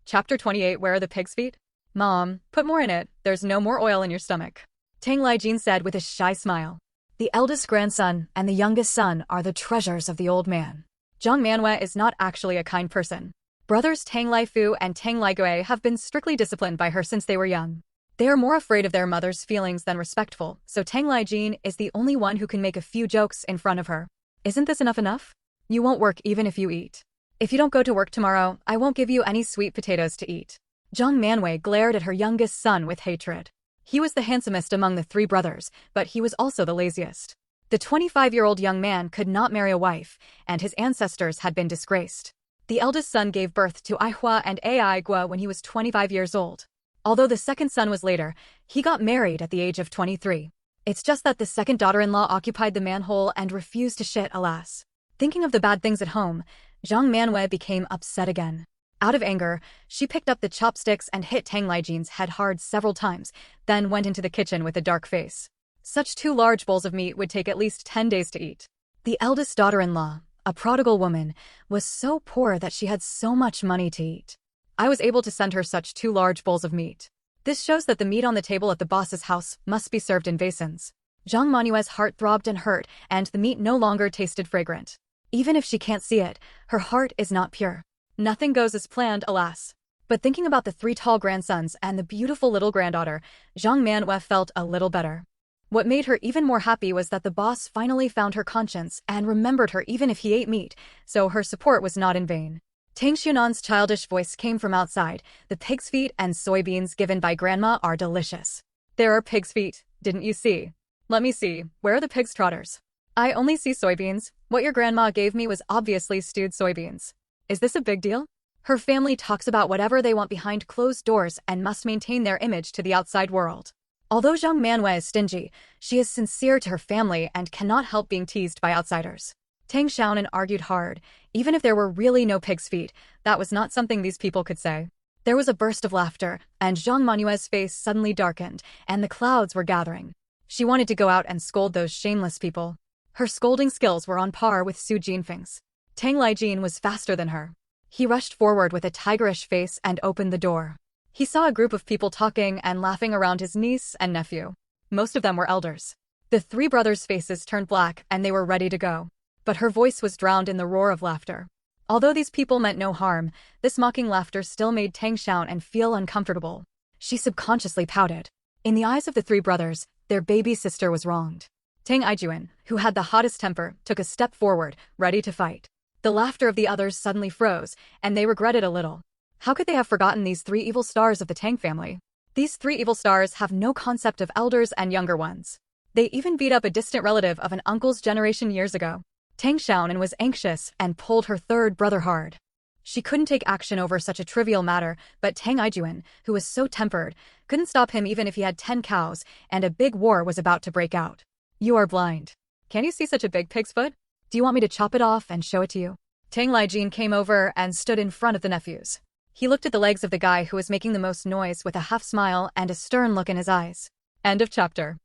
Chapter 28. Where are the pig's feet? Mom, put more in it. There's no more oil in your stomach. Tang Lijin said with a shy smile. The eldest grandson and the youngest son are the treasures of the old man. Zhang Manwei is not actually a kind person. Brothers Tang Laifu and Tang Ligui have been strictly disciplined by her since they were young. They are more afraid of their mother's feelings than respectful, so Tang Lijin is the only one who can make a few jokes in front of her. Isn't this enough? You won't work even if you eat. If you don't go to work tomorrow, I won't give you any sweet potatoes to eat. Zhang Manwei glared at her youngest son with hatred. He was the handsomest among the three brothers, but he was also the laziest. The 25-year-old young man could not marry a wife, and his ancestors had been disgraced. The eldest son gave birth to Aihua and Aigua when he was 25 years old. Although the second son was later, he got married at the age of 23. It's just that the second daughter-in-law occupied the manhole and refused to shit, alas. Thinking of the bad things at home, Zhang Manwei became upset again. Out of anger, she picked up the chopsticks and hit Tang Lijin's head hard several times, then went into the kitchen with a dark face. Such 2 large bowls of meat would take at least 10 days to eat. The eldest daughter-in-law, a prodigal woman, was so poor that she had so much money to eat. I was able to send her such 2 large bowls of meat. This shows that the meat on the table at the boss's house must be served in basins. Zhang Manue's heart throbbed and hurt, and the meat no longer tasted fragrant. Even if she can't see it, her heart is not pure. Nothing goes as planned, alas. But thinking about the 3 tall grandsons and the beautiful little granddaughter, Zhang Manwei felt a little better. What made her even more happy was that the boss finally found her conscience and remembered her even if he ate meat, so her support was not in vain. Tang Xiaonan's childish voice came from outside. The pig's feet and soybeans given by Grandma are delicious. There are pig's feet, didn't you see? Let me see, where are the pig's trotters? I only see soybeans. What your grandma gave me was obviously stewed soybeans. Is this a big deal? Her family talks about whatever they want behind closed doors and must maintain their image to the outside world. Although Zhang Manwei is stingy, she is sincere to her family and cannot help being teased by outsiders. Tang Xiaonan argued hard. Even if there were really no pig's feet, that was not something these people could say. There was a burst of laughter, and Zhang Manue's face suddenly darkened, and the clouds were gathering. She wanted to go out and scold those shameless people. Her scolding skills were on par with Su Jinfeng's. Tang Lijin was faster than her. He rushed forward with a tigerish face and opened the door. He saw a group of people talking and laughing around his niece and nephew. Most of them were elders. The 3 brothers' faces turned black and they were ready to go. But her voice was drowned in the roar of laughter. Although these people meant no harm, this mocking laughter still made Tang Xiaonan feel uncomfortable. She subconsciously pouted. In the eyes of the 3 brothers, their baby sister was wronged. Tang Ijuan, who had the hottest temper, took a step forward, ready to fight. The laughter of the others suddenly froze, and they regretted a little. How could they have forgotten these 3 evil stars of the Tang family? These 3 evil stars have no concept of elders and younger ones. They even beat up a distant relative of an uncle's generation years ago. Tang Xiaonan was anxious and pulled her 3rd brother hard. She couldn't take action over such a trivial matter, but Tang Ijuan, who was so tempered, couldn't stop him even if he had 10 cows, and a big war was about to break out. You are blind. Can you see such a big pig's foot? Do you want me to chop it off and show it to you? Tang Lijin came over and stood in front of the nephews. He looked at the legs of the guy who was making the most noise with a half smile and a stern look in his eyes. End of chapter.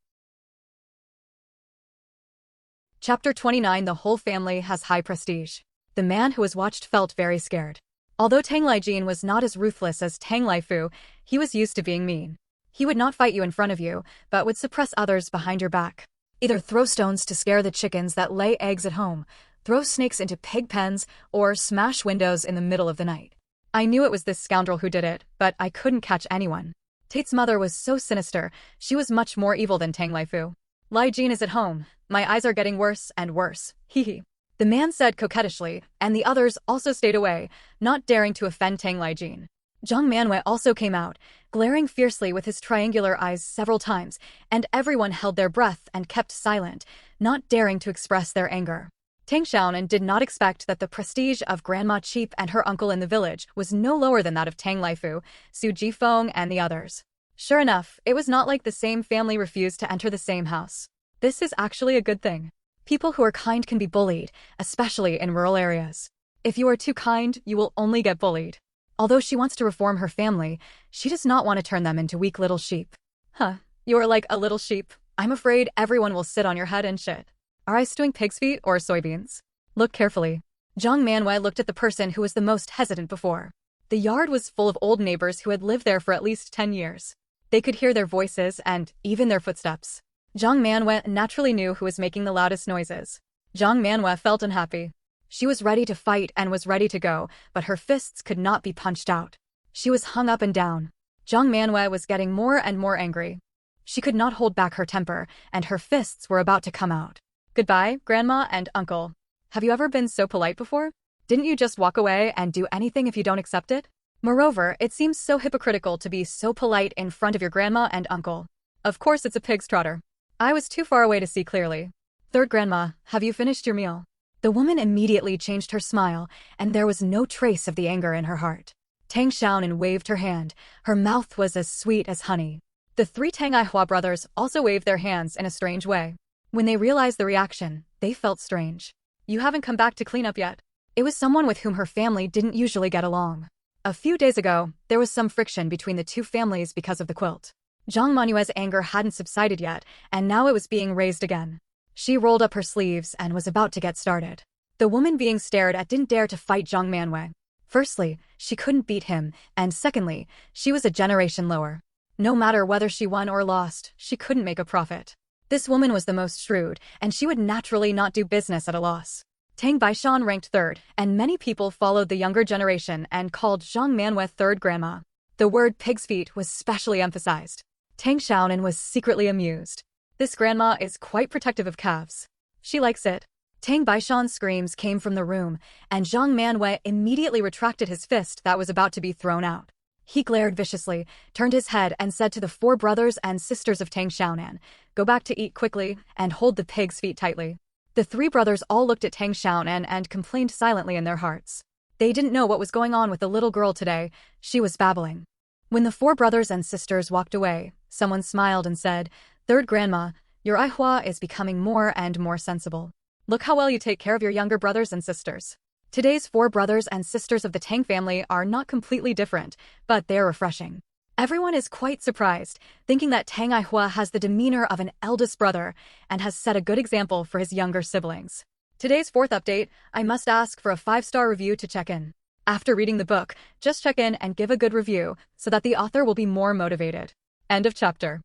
Chapter 29. The whole family has high prestige. The man who was watched felt very scared. Although Tang Lijin was not as ruthless as Tang Lifu, he was used to being mean. He would not fight you in front of you, but would suppress others behind your back. Either throw stones to scare the chickens that lay eggs at home, throw snakes into pig pens, or smash windows in the middle of the night. I knew it was this scoundrel who did it, but I couldn't catch anyone. Tate's mother was so sinister, she was much more evil than Tang Lifu. Lijin is at home. My eyes are getting worse and worse. Hee. The man said coquettishly, and the others also stayed away, not daring to offend Tang Lijin. Zhang Manwei also came out, glaring fiercely with his triangular eyes several times, and everyone held their breath and kept silent, not daring to express their anger. Tang Xiaonan did not expect that the prestige of Grandma Cheap and her uncle in the village was no lower than that of Tang Lifu, Su Jifeng, and the others. Sure enough, it was not like the same family refused to enter the same house. This is actually a good thing. People who are kind can be bullied, especially in rural areas. If you are too kind, you will only get bullied. Although she wants to reform her family, she does not want to turn them into weak little sheep. Huh, you are like a little sheep. I'm afraid everyone will sit on your head and shit. Are I stewing pig's feet or soybeans? Look carefully. Zhang Manwei looked at the person who was the most hesitant before. The yard was full of old neighbors who had lived there for at least 10 years. They could hear their voices and even their footsteps. Zhang Manwei naturally knew who was making the loudest noises. Zhang Manwei felt unhappy. She was ready to fight and was ready to go, but her fists could not be punched out. She was hung up and down. Zhang Manwei was getting more and more angry. She could not hold back her temper, and her fists were about to come out. Goodbye, Grandma and Uncle. Have you ever been so polite before? Didn't you just walk away and do anything if you don't accept it? Moreover, it seems so hypocritical to be so polite in front of your grandma and uncle. Of course it's a pig's trotter. I was too far away to see clearly. Third grandma, have you finished your meal? The woman immediately changed her smile, and there was no trace of the anger in her heart. Tang Xiaonan waved her hand. Her mouth was as sweet as honey. The three Tang Xiaonan brothers also waved their hands in a strange way. When they realized the reaction, they felt strange. You haven't come back to clean up yet. It was someone with whom her family didn't usually get along. A few days ago, there was some friction between the two families because of the quilt. Zhang Manue's anger hadn't subsided yet, and now it was being raised again. She rolled up her sleeves and was about to get started. The woman being stared at didn't dare to fight Zhang Manwei. Firstly, she couldn't beat him, and secondly, she was a generation lower. No matter whether she won or lost, she couldn't make a profit. This woman was the most shrewd, and she would naturally not do business at a loss. Tang Baishan ranked third, and many people followed the younger generation and called Zhang Manwei third grandma. The word pig's feet was specially emphasized. Tang Xiaonan was secretly amused. This grandma is quite protective of calves. She likes it. Tang Baishan's screams came from the room, and Zhang Manwei immediately retracted his fist that was about to be thrown out. He glared viciously, turned his head and said to the four brothers and sisters of Tang Xiaonan, "Go back to eat quickly and hold the pig's feet tightly." The three brothers all looked at Tang Xiaonan and complained silently in their hearts. They didn't know what was going on with the little girl today. She was babbling. When the four brothers and sisters walked away, someone smiled and said, "Third grandma, your manhwa is becoming more and more sensible. Look how well you take care of your younger brothers and sisters." Today's four brothers and sisters of the Tang family are not completely different, but they're refreshing. Everyone is quite surprised, thinking that Tang Manhwa has the demeanor of an eldest brother and has set a good example for his younger siblings. Today's fourth update, I must ask for a 5-star review to check in. After reading the book, just check in and give a good review so that the author will be more motivated. End of chapter.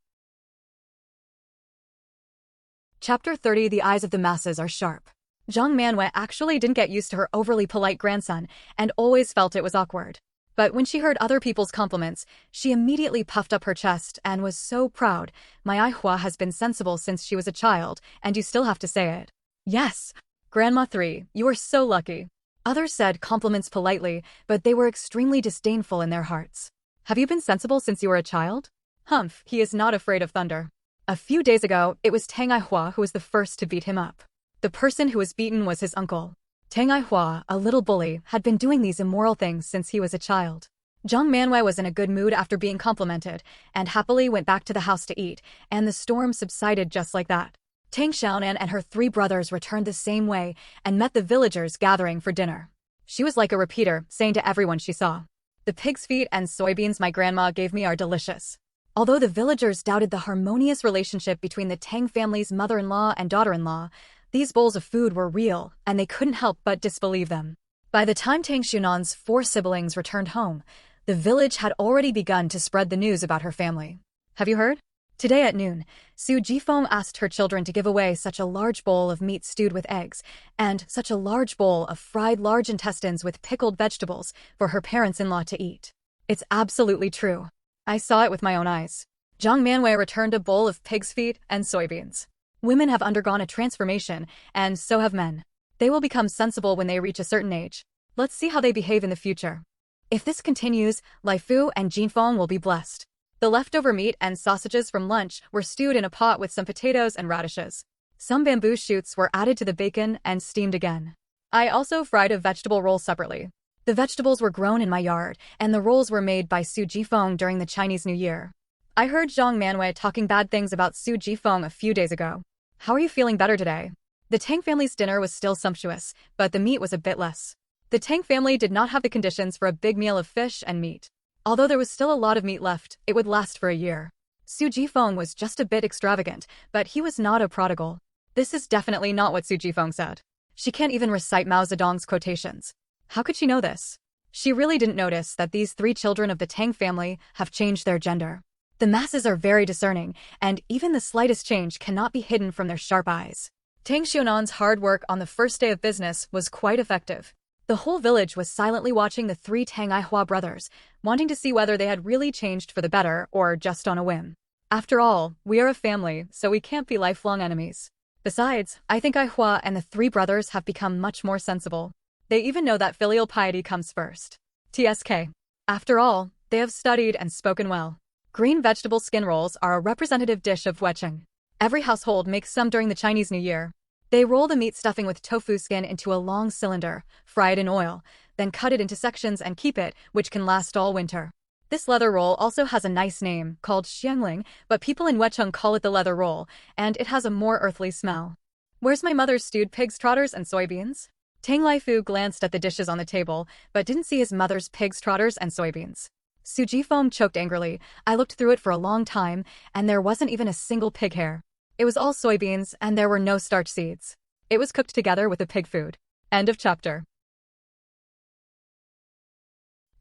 Chapter 30. The eyes of the masses are sharp. Zhang Manwei actually didn't get used to her overly polite grandson and always felt it was awkward. But when she heard other people's compliments, she immediately puffed up her chest and was so proud. "My manhwa has been sensible since she was a child, and you still have to say it." "Yes, Grandma 3, you are so lucky." Others said compliments politely, but they were extremely disdainful in their hearts. "Have you been sensible since you were a child?" "Humph, he is not afraid of thunder." A few days ago, it was Tang Manhwa who was the first to beat him up. The person who was beaten was his uncle. Tang Manhwa, a little bully, had been doing these immoral things since he was a child. Zhang Manwei was in a good mood after being complimented, and happily went back to the house to eat, and the storm subsided just like that. Tang Xiaonan and her three brothers returned the same way and met the villagers gathering for dinner. She was like a repeater, saying to everyone she saw, "The pig's feet and soybeans my grandma gave me are delicious." Although the villagers doubted the harmonious relationship between the Tang family's mother-in-law and daughter-in-law, these bowls of food were real, and they couldn't help but disbelieve them. By the time Tang Xiaonan's four siblings returned home, the village had already begun to spread the news about her family. "Have you heard? Today at noon, Su Jifeng asked her children to give away such a large bowl of meat stewed with eggs, and such a large bowl of fried large intestines with pickled vegetables for her parents-in-law to eat. It's absolutely true. I saw it with my own eyes." Zhang Manwei returned a bowl of pig's feet and soybeans. Women have undergone a transformation, and so have men. They will become sensible when they reach a certain age. Let's see how they behave in the future. If this continues, Lai Fu and Jinfeng will be blessed. The leftover meat and sausages from lunch were stewed in a pot with some potatoes and radishes. Some bamboo shoots were added to the bacon and steamed again. I also fried a vegetable roll separately. The vegetables were grown in my yard, and the rolls were made by Su Jifeng during the Chinese New Year. I heard Zhang Manwei talking bad things about Su Jifeng a few days ago. How are you feeling better today? The Tang family's dinner was still sumptuous, but the meat was a bit less. The Tang family did not have the conditions for a big meal of fish and meat. Although there was still a lot of meat left, it would last for a year. Su Jifeng was just a bit extravagant, but he was not a prodigal. This is definitely not what Su Jifeng said. She can't even recite Mao Zedong's quotations. How could she know this? She really didn't notice that these three children of the Tang family have changed their gender. The masses are very discerning, and even the slightest change cannot be hidden from their sharp eyes. Tang Xiaonan's hard work on the first day of business was quite effective. The whole village was silently watching the three Tang Manhwa brothers, wanting to see whether they had really changed for the better or just on a whim. After all, we are a family, so we can't be lifelong enemies. Besides, I think Manhwa and the three brothers have become much more sensible. They even know that filial piety comes first. TSK. After all, they have studied and spoken well. Green vegetable skin rolls are a representative dish of Huecheng. Every household makes some during the Chinese New Year. They roll the meat stuffing with tofu skin into a long cylinder, fry it in oil, then cut it into sections and keep it, which can last all winter. This leather roll also has a nice name, called xiangling, but people in Huecheng call it the leather roll, and it has a more earthly smell. Where's my mother's stewed pig's trotters and soybeans? Tang Laifu glanced at the dishes on the table, but didn't see his mother's pig's trotters and soybeans. Su Jifeng choked angrily. I looked through it for a long time, and there wasn't even a single pig hair. It was all soybeans, and there were no starch seeds. It was cooked together with the pig food. End of chapter.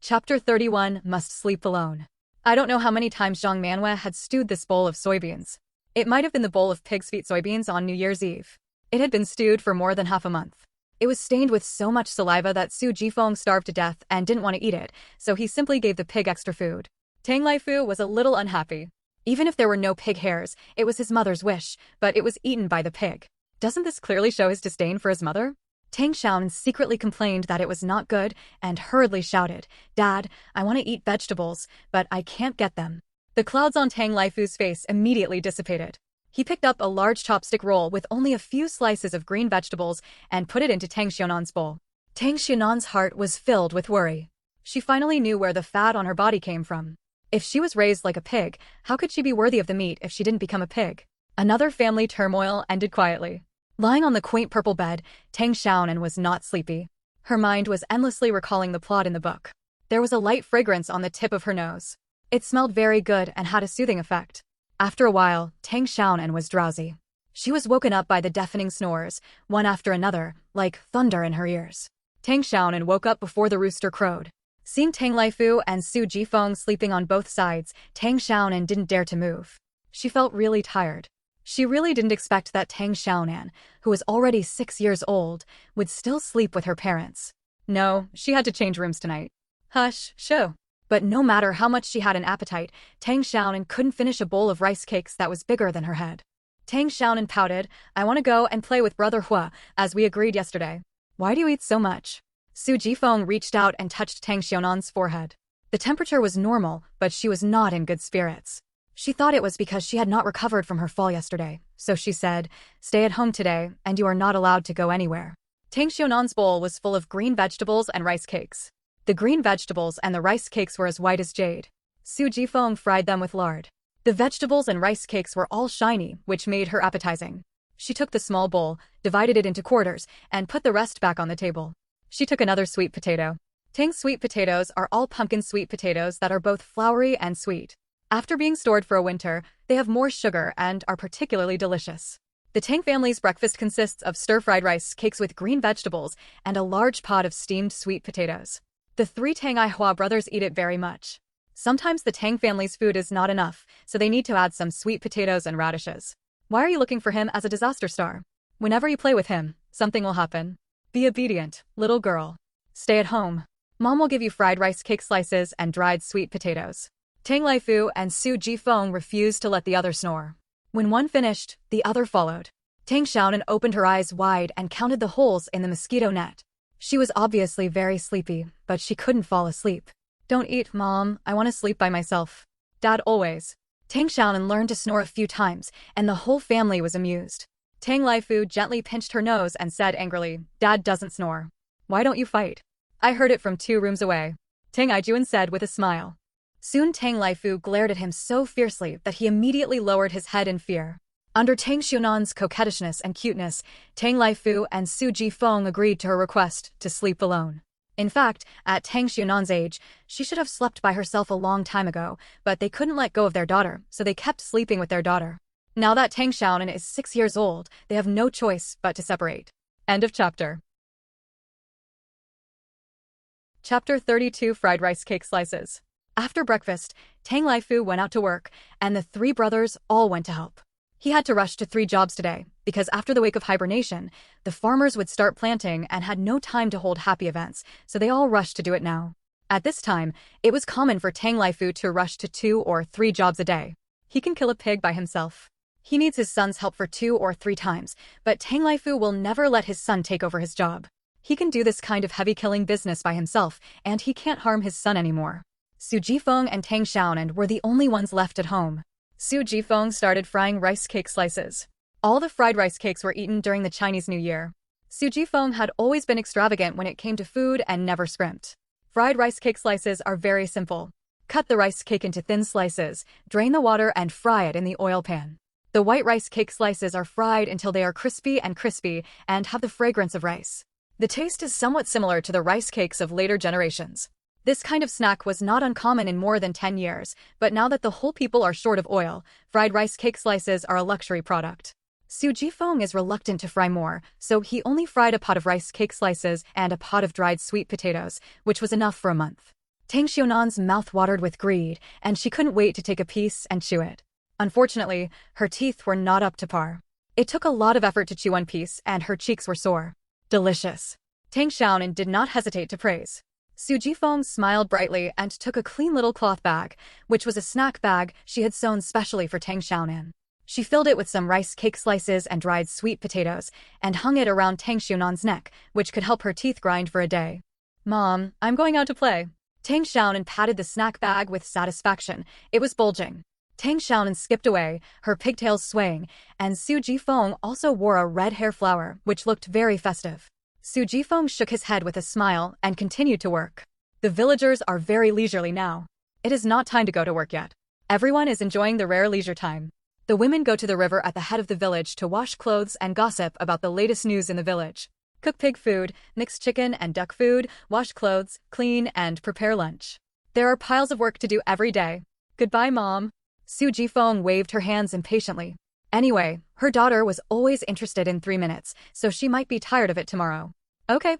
Chapter 31, Must Sleep Alone. I don't know how many times Zhang Manhwa had stewed this bowl of soybeans. It might have been the bowl of pig's feet soybeans on New Year's Eve. It had been stewed for more than half a month. It was stained with so much saliva that Su Jifeng starved to death and didn't want to eat it, so he simply gave the pig extra food. Tang Laifu was a little unhappy. Even if there were no pig hairs, it was his mother's wish, but it was eaten by the pig. Doesn't this clearly show his disdain for his mother? Tang Xiaonan secretly complained that it was not good and hurriedly shouted, "Dad, I want to eat vegetables, but I can't get them." The clouds on Tang Laifu's face immediately dissipated. He picked up a large chopstick roll with only a few slices of green vegetables and put it into Tang Xiaonan's bowl. Tang Xiaonan's heart was filled with worry. She finally knew where the fat on her body came from. If she was raised like a pig, how could she be worthy of the meat if she didn't become a pig? Another family turmoil ended quietly. Lying on the quaint purple bed, Tang Xiaonan was not sleepy. Her mind was endlessly recalling the plot in the book. There was a light fragrance on the tip of her nose. It smelled very good and had a soothing effect. After a while, Tang Xiaonan was drowsy. She was woken up by the deafening snores, one after another, like thunder in her ears. Tang Xiaonan woke up before the rooster crowed. Seeing Tang Laifu and Su Jifeng sleeping on both sides, Tang Xiaonan didn't dare to move. She felt really tired. She really didn't expect that Tang Xiaonan, who was already 6 years old, would still sleep with her parents. No, she had to change rooms tonight. Hush, shoo. But no matter how much she had an appetite, Tang Xiaonan couldn't finish a bowl of rice cakes that was bigger than her head. Tang Xiaonan pouted, "I want to go and play with Brother Hua, as we agreed yesterday." "Why do you eat so much?" Su Jifeng reached out and touched Tang Xiaonan's forehead. The temperature was normal, but she was not in good spirits. She thought it was because she had not recovered from her fall yesterday, so she said, "Stay at home today, and you are not allowed to go anywhere." Tang Xiaonan's bowl was full of green vegetables and rice cakes. The green vegetables and the rice cakes were as white as jade. Su Jifeng fried them with lard. The vegetables and rice cakes were all shiny, which made her appetizing. She took the small bowl, divided it into quarters, and put the rest back on the table. She took another sweet potato. Tang's sweet potatoes are all pumpkin sweet potatoes that are both floury and sweet. After being stored for a winter, they have more sugar and are particularly delicious. The Tang family's breakfast consists of stir-fried rice cakes with green vegetables and a large pot of steamed sweet potatoes. The 3 Tang Ihua brothers eat it very much. Sometimes the Tang family's food is not enough, so they need to add some sweet potatoes and radishes. Why are you looking for him as a disaster star? Whenever you play with him, something will happen. Be obedient, little girl. Stay at home. Mom will give you fried rice cake slices and dried sweet potatoes. Tang Laifu and Su Jifeng refused to let the other snore. When one finished, the other followed. Tang Xiaonan opened her eyes wide and counted the holes in the mosquito net. She was obviously very sleepy, but she couldn't fall asleep. "Don't eat, Mom. I want to sleep by myself." "Dad always." Tang Xiaonan learned to snore a few times, and the whole family was amused. Tang Laifu gently pinched her nose and said angrily, "Dad doesn't snore. Why don't you fight?" "I heard it from 2 rooms away," Tang Ijuan said with a smile. Soon Tang Laifu glared at him so fiercely that he immediately lowered his head in fear. Under Tang Xiaonan's coquettishness and cuteness, Tang Laifu and Su Jifeng agreed to her request to sleep alone. In fact, at Tang Xiaonan's age, she should have slept by herself a long time ago, but they couldn't let go of their daughter, so they kept sleeping with their daughter. Now that Tang Xiaonan is 6 years old, they have no choice but to separate. End of chapter. Chapter 32, Fried Rice Cake Slices. After breakfast, Tang Laifu went out to work, and the 3 brothers all went to help. He had to rush to 3 jobs today, because after the wake of hibernation, the farmers would start planting and had no time to hold happy events, so they all rushed to do it now. At this time, it was common for Tang Laifu to rush to 2 or 3 jobs a day. He can kill a pig by himself. He needs his son's help for 2 or 3 times, but Tang Laifu will never let his son take over his job. He can do this kind of heavy killing business by himself, and he can't harm his son anymore. Su Jifeng and Tang Xiaonan were the only ones left at home. Su Jifeng started frying rice cake slices. All the fried rice cakes were eaten during the Chinese New Year. Su Jifeng had always been extravagant when it came to food and never scrimped. Fried rice cake slices are very simple. Cut the rice cake into thin slices, drain the water and fry it in the oil pan. The white rice cake slices are fried until they are crispy and have the fragrance of rice. The taste is somewhat similar to the rice cakes of later generations. This kind of snack was not uncommon in more than 10 years, but now that the whole people are short of oil, fried rice cake slices are a luxury product. Su Jifeng is reluctant to fry more, so he only fried a pot of rice cake slices and a pot of dried sweet potatoes, which was enough for a month. Tang Xiaonan's mouth watered with greed, and she couldn't wait to take a piece and chew it. Unfortunately, her teeth were not up to par. It took a lot of effort to chew one piece, and her cheeks were sore. Delicious. Tang Xiaonan did not hesitate to praise. Su Jifeng smiled brightly and took a clean little cloth bag, which was a snack bag she had sewn specially for Tang Xiaonan. She filled it with some rice cake slices and dried sweet potatoes, and hung it around Tang Xiaonan's neck, which could help her teeth grind for a day. Mom, I'm going out to play. Tang Xiaonan patted the snack bag with satisfaction. It was bulging. Tang Xiaonan skipped away, her pigtails swaying, and Su Jifeng also wore a red hair flower, which looked very festive. Su Jifeng shook his head with a smile and continued to work. The villagers are very leisurely now. It is not time to go to work yet. Everyone is enjoying the rare leisure time. The women go to the river at the head of the village to wash clothes and gossip about the latest news in the village. Cook pig food, mix chicken and duck food, wash clothes, clean, and prepare lunch. There are piles of work to do every day. Goodbye, Mom. Su Jifeng waved her hands impatiently. Anyway, her daughter was always interested in 3 minutes, so she might be tired of it tomorrow. Okay,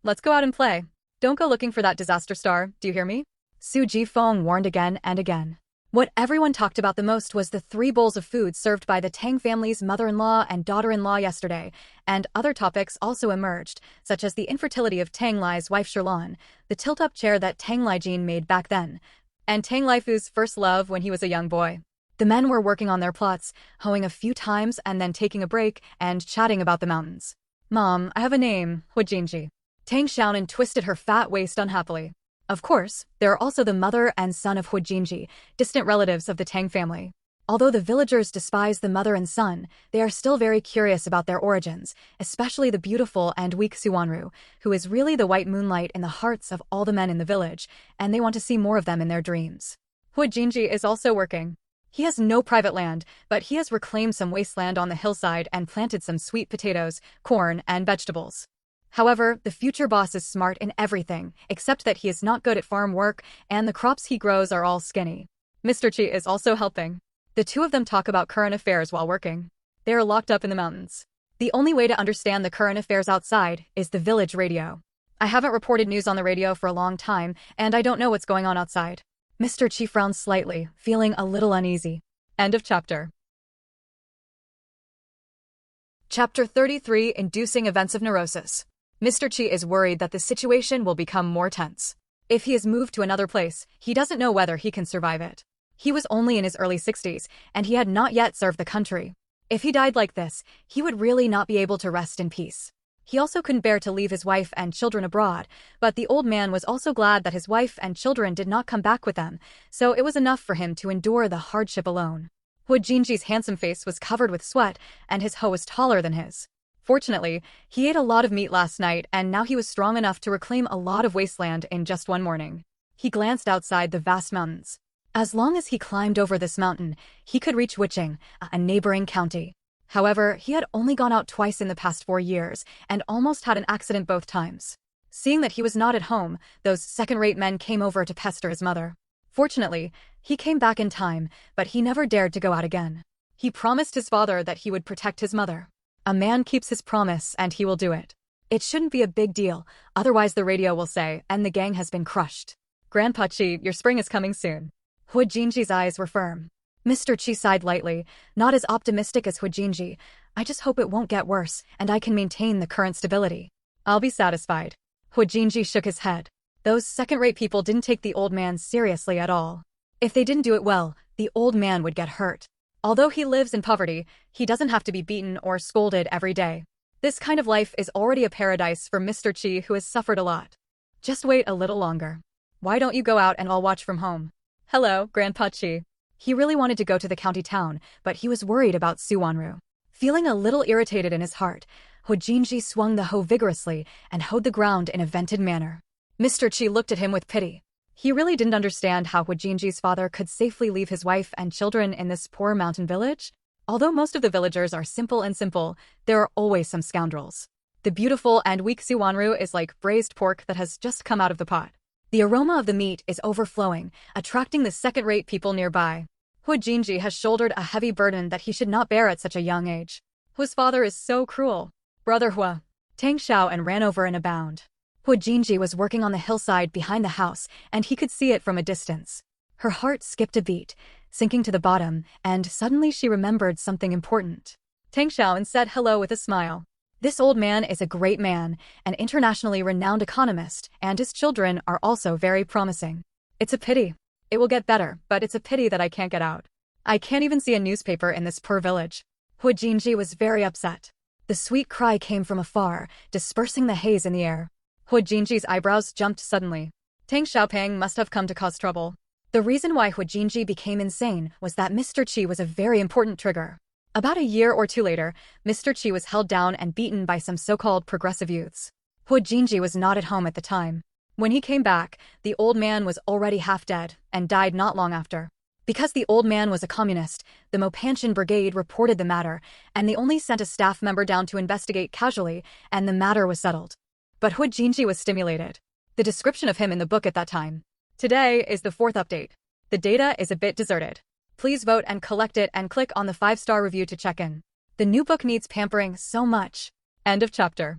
let's go out and play. Don't go looking for that disaster star, do you hear me? Su Jifeng warned again and again. What everyone talked about the most was the 3 bowls of food served by the Tang family's mother-in-law and daughter-in-law yesterday, and other topics also emerged, such as the infertility of Tang Lai's wife Shirlan, the tilt-up chair that Tang Laijin made back then, and Tang Laifu's first love when he was a young boy. The men were working on their plots, hoeing a few times and then taking a break and chatting about the mountains. Mom, I have a name, Hujinji. Tang Xiaonan twisted her fat waist unhappily. Of course, there are also the mother and son of Hujinji, distant relatives of the Tang family. Although the villagers despise the mother and son, they are still very curious about their origins, especially the beautiful and weak Suwanru, who is really the white moonlight in the hearts of all the men in the village, and they want to see more of them in their dreams. Hujinji is also working. He has no private land, but he has reclaimed some wasteland on the hillside and planted some sweet potatoes, corn, and vegetables. However, the future boss is smart in everything, except that he is not good at farm work, and the crops he grows are all skinny. Mr. Chi is also helping. The two of them talk about current affairs while working. They are locked up in the mountains. The only way to understand the current affairs outside is the village radio. I haven't reported news on the radio for a long time, and I don't know what's going on outside. Mr. Chi frowned slightly, feeling a little uneasy. End of chapter. Chapter 33: Inducing Events of Neurosis. Mr. Chi is worried that the situation will become more tense. If he is moved to another place, he doesn't know whether he can survive it. He was only in his early 60s, and he had not yet served the country. If he died like this, he would really not be able to rest in peace. He also couldn't bear to leave his wife and children abroad, but the old man was also glad that his wife and children did not come back with them, so it was enough for him to endure the hardship alone. Hujinji's handsome face was covered with sweat, and his hoe was taller than his. Fortunately, he ate a lot of meat last night, and now he was strong enough to reclaim a lot of wasteland in just one morning. He glanced outside the vast mountains. As long as he climbed over this mountain, he could reach Wiching, a neighboring county. However, he had only gone out twice in the past 4 years, and almost had an accident both times. Seeing that he was not at home, those second-rate men came over to pester his mother. Fortunately, he came back in time, but he never dared to go out again. He promised his father that he would protect his mother. A man keeps his promise, and he will do it. It shouldn't be a big deal, otherwise the radio will say, and the gang has been crushed. Grandpa Chi, your spring is coming soon. Hujinji's eyes were firm. Mr. Chi sighed lightly, not as optimistic as Hujinji. I just hope it won't get worse, and I can maintain the current stability. I'll be satisfied. Hujinji shook his head. Those second-rate people didn't take the old man seriously at all. If they didn't do it well, the old man would get hurt. Although he lives in poverty, he doesn't have to be beaten or scolded every day. This kind of life is already a paradise for Mr. Chi, who has suffered a lot. Just wait a little longer. Why don't you go out and I'll watch from home? Hello, Grandpa Chi. He really wanted to go to the county town, but he was worried about Suwanru. Feeling a little irritated in his heart, Hojinji swung the hoe vigorously and hoed the ground in a vented manner. Mr. Chi looked at him with pity. He really didn't understand how Hojinji's father could safely leave his wife and children in this poor mountain village. Although most of the villagers are simple, there are always some scoundrels. The beautiful and weak Suwanru is like braised pork that has just come out of the pot. The aroma of the meat is overflowing, attracting the second-rate people nearby. Hojinji has shouldered a heavy burden that he should not bear at such a young age. Hua's father is so cruel. Brother Hua. Tang Xiaonan ran over in a bound. Hojinji was working on the hillside behind the house, and he could see it from a distance. Her heart skipped a beat, sinking to the bottom, and suddenly she remembered something important. Tang Xiaonan said hello with a smile. This old man is a great man, an internationally renowned economist, and his children are also very promising. It's a pity. It will get better, but it's a pity that I can't get out. I can't even see a newspaper in this poor village. Hojinji was very upset. The sweet cry came from afar, dispersing the haze in the air. Hojinji's eyebrows jumped suddenly. Tang Xiaopang must have come to cause trouble. The reason why Hojinji became insane was that Mr. Chi was a very important trigger. About a year or two later, Mr. Chi was held down and beaten by some so-called progressive youths. Hojinji was not at home at the time. When he came back, the old man was already half dead and died not long after. Because the old man was a communist, the Mopanshin Brigade reported the matter, and they only sent a staff member down to investigate casually, and the matter was settled. But Hojinji was stimulated. The description of him in the book at that time. Today is the 4th update. The data is a bit deserted. Please vote and collect it and click on the 5-star review to check in. The new book needs pampering so much. End of chapter.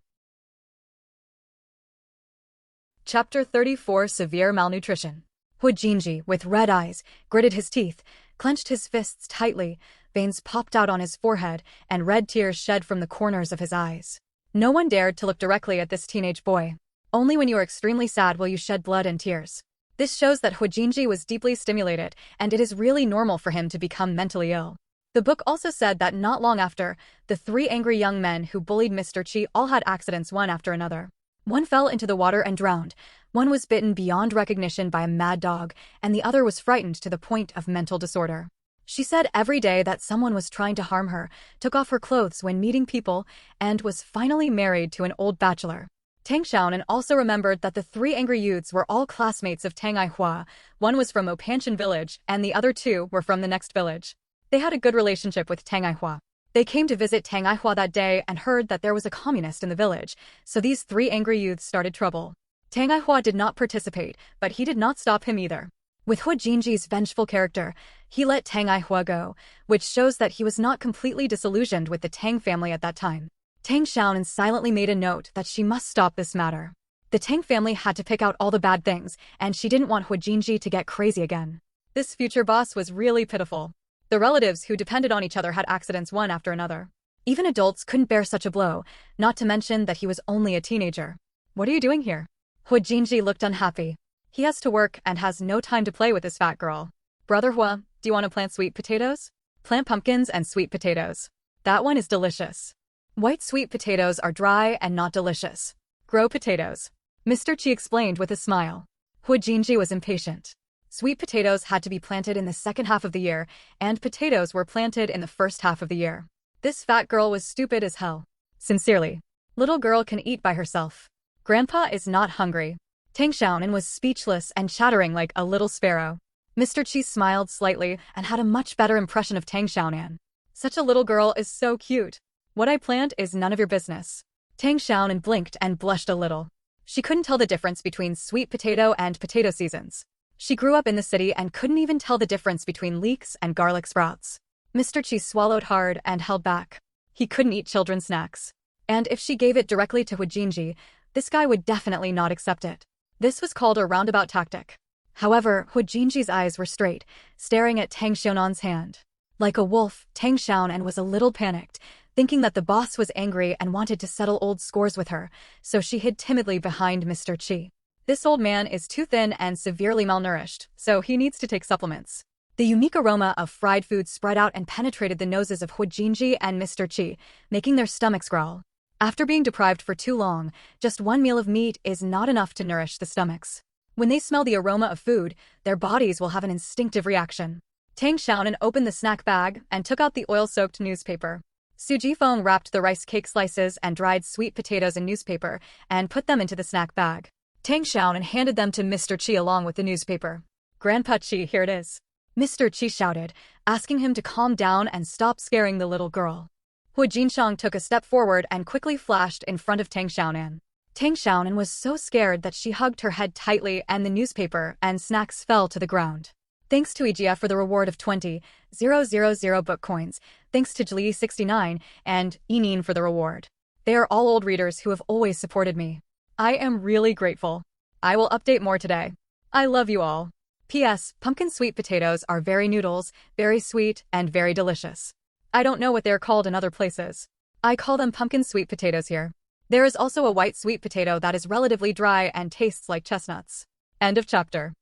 Chapter 34 Severe Malnutrition. Hojinji, with red eyes, gritted his teeth, clenched his fists tightly, veins popped out on his forehead, and red tears shed from the corners of his eyes. No one dared to look directly at this teenage boy. Only when you are extremely sad will you shed blood and tears. This shows that Hojinji was deeply stimulated, and it is really normal for him to become mentally ill. The book also said that not long after, the 3 angry young men who bullied Mr. Chi all had accidents one after another. One fell into the water and drowned, one was bitten beyond recognition by a mad dog, and the other was frightened to the point of mental disorder. She said every day that someone was trying to harm her, took off her clothes when meeting people, and was finally married to an old bachelor. Tang Xiaonan also remembered that the 3 angry youths were all classmates of Tang Aihua. One was from Mopanshin village, and the other 2 were from the next village. They had a good relationship with Tang Aihua. They came to visit Tang Aihua that day and heard that there was a communist in the village, so these 3 angry youths started trouble. Tang Aihua did not participate, but he did not stop him either. With Hojinji's vengeful character, he let Tang Aihua go, which shows that he was not completely disillusioned with the Tang family at that time. Tang Xiaonan silently made a note that she must stop this matter. The Tang family had to pick out all the bad things, and she didn't want Hojinji to get crazy again. This future boss was really pitiful. The relatives who depended on each other had accidents one after another. Even adults couldn't bear such a blow, not to mention that he was only a teenager. What are you doing here? Hojinji looked unhappy. He has to work and has no time to play with this fat girl. Brother Hua, do you want to plant sweet potatoes? Plant pumpkins and sweet potatoes. That one is delicious. White sweet potatoes are dry and not delicious. Grow potatoes. Mr. Chi explained with a smile. Hojinji was impatient. Sweet potatoes had to be planted in the second half of the year, and potatoes were planted in the first half of the year. This fat girl was stupid as hell. Sincerely. Little girl can eat by herself. Grandpa is not hungry. Tang Xiaonan was speechless and chattering like a little sparrow. Mr. Chi smiled slightly and had a much better impression of Tang Xiaonan. Such a little girl is so cute. What I plant is none of your business. Tang Xiaonan blinked and blushed a little. She couldn't tell the difference between sweet potato and potato seasons. She grew up in the city and couldn't even tell the difference between leeks and garlic sprouts. Mr. Chi swallowed hard and held back. He couldn't eat children's snacks. And if she gave it directly to Hojinji, this guy would definitely not accept it. This was called a roundabout tactic. However, Hojinji's eyes were straight, staring at Tang Xiaonan's hand. Like a wolf, Tang Xiaonan was a little panicked, thinking that the boss was angry and wanted to settle old scores with her, so she hid timidly behind Mr. Chi. This old man is too thin and severely malnourished, so he needs to take supplements. The unique aroma of fried food spread out and penetrated the noses of Hojinji and Mr. Chi, making their stomachs growl. After being deprived for too long, just one meal of meat is not enough to nourish the stomachs. When they smell the aroma of food, their bodies will have an instinctive reaction. Tang Xiaonan opened the snack bag and took out the oil-soaked newspaper. Su Jifeng wrapped the rice cake slices and dried sweet potatoes in newspaper and put them into the snack bag. Tang Xiaonan handed them to Mr. Qi along with the newspaper. "Grandpa Qi, here it is," Mr. Qi shouted, asking him to calm down and stop scaring the little girl. Hu Jinshang took a step forward and quickly flashed in front of Tang Xiaonan. Tang Xiaonan was so scared that she hugged her head tightly and the newspaper and snacks fell to the ground. Thanks to Ijia for the reward of 20,000 book coins, thanks to Jli69 and Enin for the reward. They are all old readers who have always supported me. I am really grateful. I will update more today. I love you all. P.S. Pumpkin sweet potatoes are very noodles, very sweet, and very delicious. I don't know what they're called in other places. I call them pumpkin sweet potatoes here. There is also a white sweet potato that is relatively dry and tastes like chestnuts. End of chapter.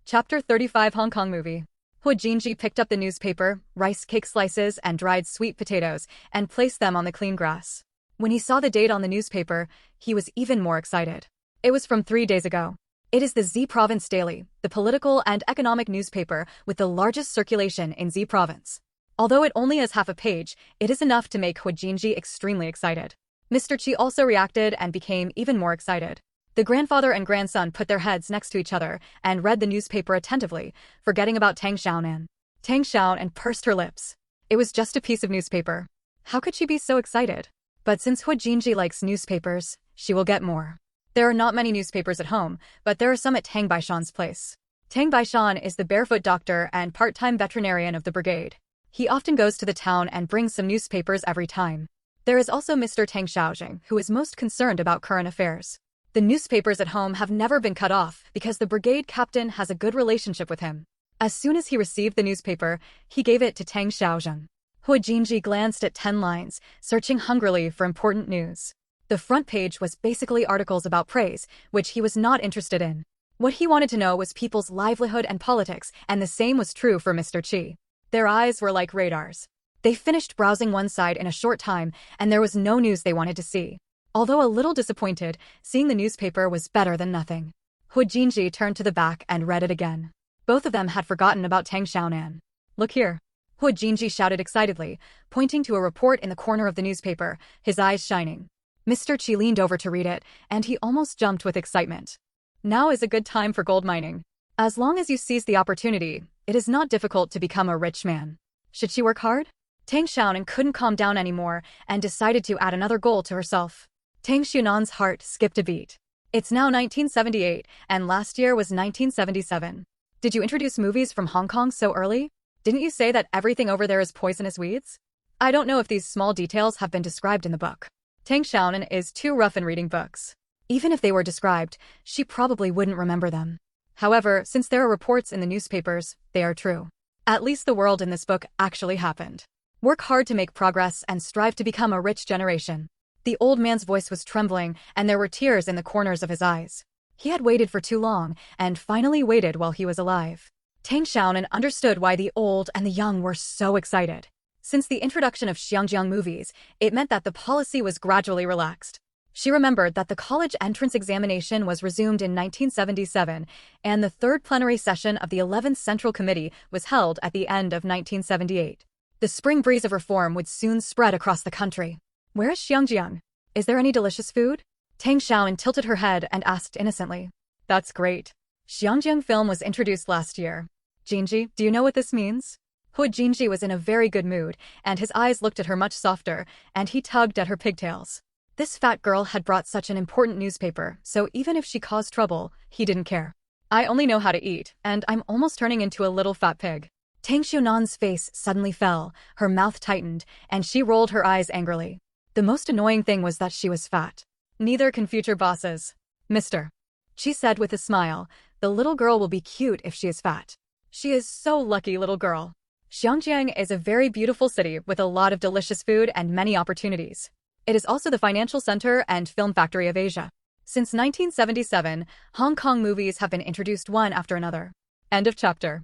Chapter 35 Hong Kong Movie. Hu Jinji picked up the newspaper, rice cake slices, and dried sweet potatoes, and placed them on the clean grass. When he saw the date on the newspaper, he was even more excited. It was from 3 days ago. It is the Z Province Daily, the political and economic newspaper with the largest circulation in Z Province. Although it only has half a page, it is enough to make Hu Jinji extremely excited. Mr. Qi also reacted and became even more excited. The grandfather and grandson put their heads next to each other and read the newspaper attentively, forgetting about Tang Xiaonan. Tang Xiaonan pursed her lips. It was just a piece of newspaper. How could she be so excited? But since Hu Jinji likes newspapers, she will get more. There are not many newspapers at home, but there are some at Tang Baishan's place. Tang Baishan is the barefoot doctor and part-time veterinarian of the brigade. He often goes to the town and brings some newspapers every time. There is also Mr. Tang Xiaojing, who is most concerned about current affairs. The newspapers at home have never been cut off because the brigade captain has a good relationship with him. As soon as he received the newspaper, he gave it to Tang Xiaojing. Hu Jinji glanced at 10 lines, searching hungrily for important news. The front page was basically articles about praise, which he was not interested in. What he wanted to know was people's livelihood and politics, and the same was true for Mr. Qi. Their eyes were like radars. They finished browsing one side in a short time, and there was no news they wanted to see. Although a little disappointed, seeing the newspaper was better than nothing. Hu Jinji turned to the back and read it again. Both of them had forgotten about Tang Xiaonan. "Look here," Hu Jinji shouted excitedly, pointing to a report in the corner of the newspaper, his eyes shining. Mr. Qi leaned over to read it, and he almost jumped with excitement. Now is a good time for gold mining. As long as you seize the opportunity, it is not difficult to become a rich man. Should she work hard? Tang Xiaonan couldn't calm down anymore and decided to add another goal to herself. Tang Xiaonan's heart skipped a beat. It's now 1978, and last year was 1977. Did you introduce movies from Hong Kong so early? Didn't you say that everything over there is poisonous weeds? I don't know if these small details have been described in the book. Tang Xiaonan is too rough in reading books. Even if they were described, she probably wouldn't remember them. However, since there are reports in the newspapers, they are true. At least the world in this book actually happened. Work hard to make progress and strive to become a rich generation. The old man's voice was trembling, and there were tears in the corners of his eyes. He had waited for too long, and finally waited while he was alive. Tang Xiaonan understood why the old and the young were so excited. Since the introduction of Xiangjiang movies, it meant that the policy was gradually relaxed. She remembered that the college entrance examination was resumed in 1977, and the third plenary session of the 11th Central Committee was held at the end of 1978. The spring breeze of reform would soon spread across the country. Where is Xiangjiang? Is there any delicious food? Tang Xiaonan tilted her head and asked innocently. That's great. Xiangjiang film was introduced last year. Jinji, do you know what this means? Hu Jinji was in a very good mood, and his eyes looked at her much softer, and he tugged at her pigtails. This fat girl had brought such an important newspaper, so even if she caused trouble, he didn't care. I only know how to eat, and I'm almost turning into a little fat pig. Tang Xiaonan's face suddenly fell, her mouth tightened, and she rolled her eyes angrily. The most annoying thing was that she was fat. Neither can future bosses. Mister, she said with a smile, the little girl will be cute if she is fat. She is so lucky, little girl. Xiangjiang is a very beautiful city with a lot of delicious food and many opportunities. It is also the financial center and film factory of Asia. Since 1977, Hong Kong movies have been introduced one after another. End of chapter.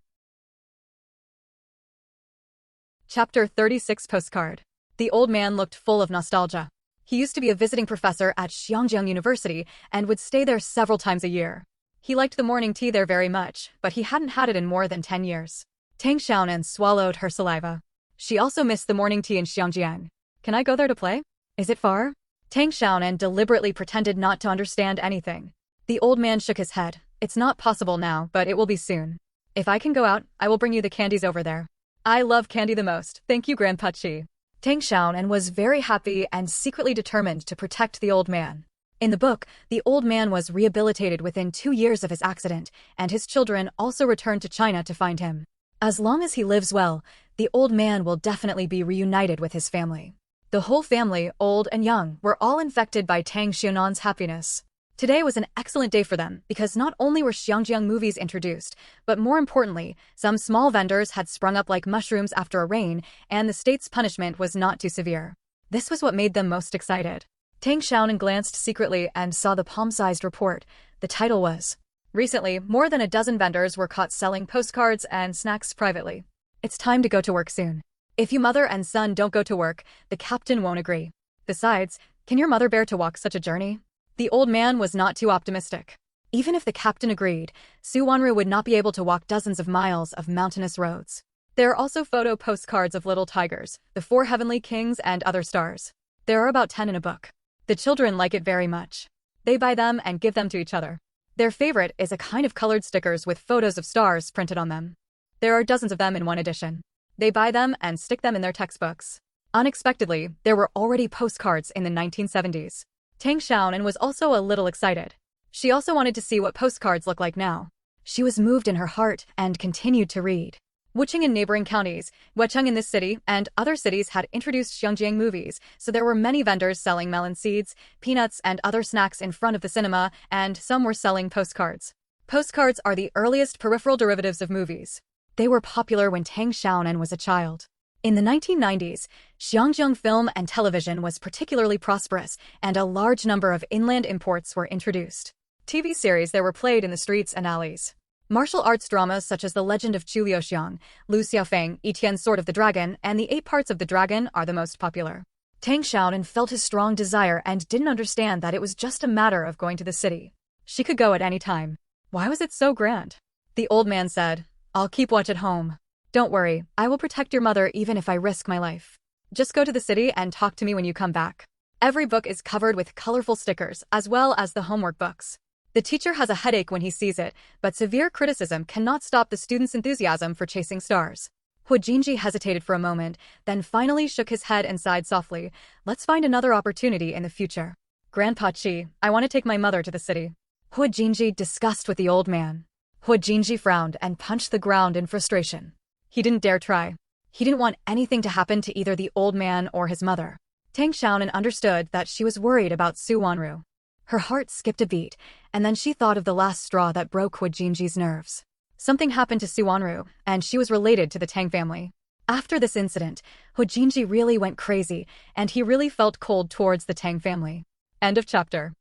Chapter 36 Postcard. The old man looked full of nostalgia. He used to be a visiting professor at Xiangjiang University and would stay there several times a year. He liked the morning tea there very much, but he hadn't had it in more than 10 years. Tang Xiaonan swallowed her saliva. She also missed the morning tea in Xiangjiang. Can I go there to play? Is it far? Tang Xiaonan deliberately pretended not to understand anything. The old man shook his head. It's not possible now, but it will be soon. If I can go out, I will bring you the candies over there. I love candy the most, thank you Grandpa Chi. Tang Xiaonan was very happy and secretly determined to protect the old man. In the book, the old man was rehabilitated within 2 years of his accident, and his children also returned to China to find him. As long as he lives well, the old man will definitely be reunited with his family. The whole family, old and young, were all infected by Tang Xiaonan's happiness. Today was an excellent day for them because not only were Xiangjiang movies introduced, but more importantly, some small vendors had sprung up like mushrooms after a rain, and the state's punishment was not too severe. This was what made them most excited. Tang Xiaonan glanced secretly and saw the palm-sized report. The title was, "Recently, more than a dozen vendors were caught selling postcards and snacks privately. It's time to go to work soon. If you mother and son don't go to work, the captain won't agree. Besides, can your mother bear to walk such a journey?" The old man was not too optimistic. Even if the captain agreed, Su Wanru would not be able to walk dozens of miles of mountainous roads. There are also photo postcards of little tigers, the 4 heavenly kings and other stars. There are about 10 in a book. The children like it very much. They buy them and give them to each other. Their favorite is a kind of colored stickers with photos of stars printed on them. There are dozens of them in one edition. They buy them and stick them in their textbooks. Unexpectedly, there were already postcards in the 1970s. Tang Xiaonan was also a little excited. She also wanted to see what postcards look like now. She was moved in her heart and continued to read. Wucheng in neighboring counties, Wucheng in this city, and other cities had introduced Xiangjiang movies, so there were many vendors selling melon seeds, peanuts, and other snacks in front of the cinema, and some were selling postcards. Postcards are the earliest peripheral derivatives of movies. They were popular when Tang Xiaonan was a child. In the 1990s, Xiangjiang film and television was particularly prosperous, and a large number of inland imports were introduced. TV series there were played in the streets and alleys. Martial arts dramas such as The Legend of Chu Liuxiang, Lu Xiaofeng, Etienne's Sword of the Dragon, and The 8 Parts of the Dragon are the most popular. Tang Xiaonan felt his strong desire and didn't understand that it was just a matter of going to the city. She could go at any time. Why was it so grand? The old man said, "I'll keep watch at home. Don't worry, I will protect your mother even if I risk my life. Just go to the city and talk to me when you come back." Every book is covered with colorful stickers, as well as the homework books. The teacher has a headache when he sees it, but severe criticism cannot stop the students' enthusiasm for chasing stars. Hu Jinji hesitated for a moment, then finally shook his head and sighed softly. "Let's find another opportunity in the future. Grandpa Chi, I want to take my mother to the city." Hu Jinji discussed with the old man. Hu Jinji frowned and punched the ground in frustration. He didn't dare try. He didn't want anything to happen to either the old man or his mother. Tang Xiaonan understood that she was worried about Su Wanru. Her heart skipped a beat, and then she thought of the last straw that broke Hu Jinji's nerves. Something happened to Su Wanru, and she was related to the Tang family. After this incident, Hu Jinji really went crazy, and he really felt cold towards the Tang family. End of chapter.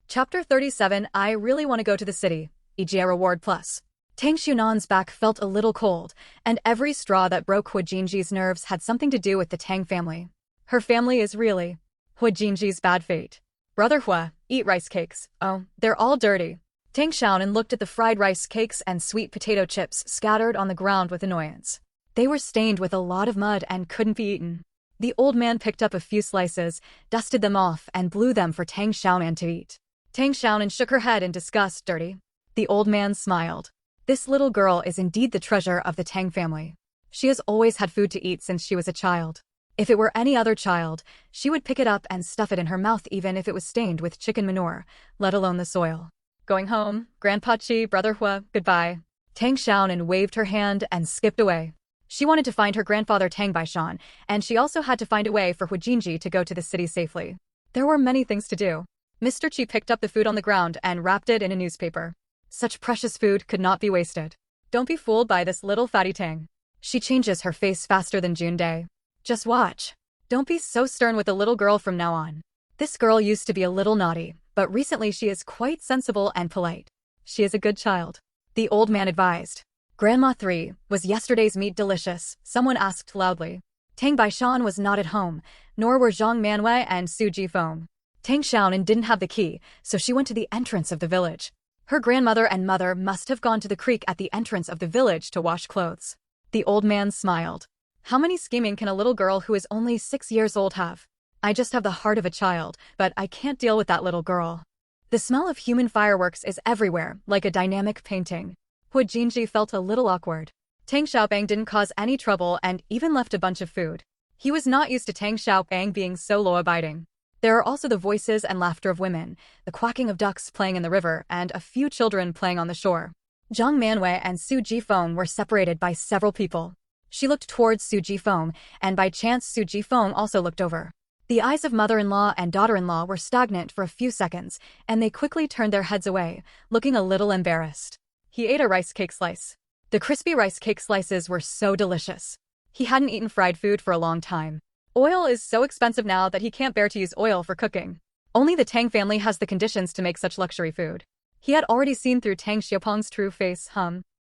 Chapter 37. I really want to go to the city. EGA reward plus. Tang Xiaonan's back felt a little cold, and every straw that broke Hu Jinji's nerves had something to do with the Tang family. Her family is really Hu Jinji's bad fate. "Brother Hua, eat rice cakes. Oh, they're all dirty." Tang Xiaonan looked at the fried rice cakes and sweet potato chips scattered on the ground with annoyance. They were stained with a lot of mud and couldn't be eaten. The old man picked up a few slices, dusted them off, and blew them for Tang Xiaonan to eat. Tang Xiaonan shook her head in disgust. "Dirty." The old man smiled. This little girl is indeed the treasure of the Tang family. She has always had food to eat since she was a child. If it were any other child, she would pick it up and stuff it in her mouth even if it was stained with chicken manure, let alone the soil. "Going home, Grandpa Chi, Brother Hua, goodbye." Tang Xiaonan waved her hand and skipped away. She wanted to find her grandfather Tang Baishan, and she also had to find a way for Hu Jinji to go to the city safely. There were many things to do. Mr. Chi picked up the food on the ground and wrapped it in a newspaper. Such precious food could not be wasted. Don't be fooled by this little fatty Tang. She changes her face faster than June Day. Just watch. Don't be so stern with the little girl from now on. This girl used to be a little naughty, but recently she is quite sensible and polite. She is a good child. The old man advised. "Grandma 3, was yesterday's meat delicious?" someone asked loudly. Tang Baishan was not at home, nor were Zhang Manwei and Su Jifeng. Tang Xiaonan didn't have the key, so she went to the entrance of the village. Her grandmother and mother must have gone to the creek at the entrance of the village to wash clothes. The old man smiled. How many scheming can a little girl who is only 6 years old have? I just have the heart of a child, but I can't deal with that little girl. The smell of human fireworks is everywhere, like a dynamic painting. Hu Jinji felt a little awkward. Tang Xiaoping didn't cause any trouble and even left a bunch of food. He was not used to Tang Xiaoping being so law-abiding. There are also the voices and laughter of women, the quacking of ducks playing in the river, and a few children playing on the shore. Zhang Manwei and Su Jifeng were separated by several people. She looked towards Su Jifeng, and by chance Su Jifeng also looked over. The eyes of mother-in-law and daughter-in-law were stagnant for a few seconds, and they quickly turned their heads away, looking a little embarrassed. He ate a rice cake slice. The crispy rice cake slices were so delicious. He hadn't eaten fried food for a long time. Oil is so expensive now that he can't bear to use oil for cooking. Only the Tang family has the conditions to make such luxury food. He had already seen through Tang Xiaopeng's true face.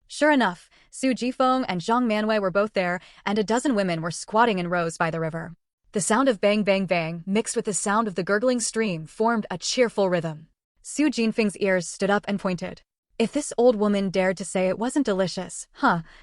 Sure enough, Su Jifeng and Zhang Manwei were both there, and a dozen women were squatting in rows by the river. The sound of bang bang bang, mixed with the sound of the gurgling stream, formed a cheerful rhythm. Su Jinfeng's ears stood up and pointed. If this old woman dared to say it wasn't delicious,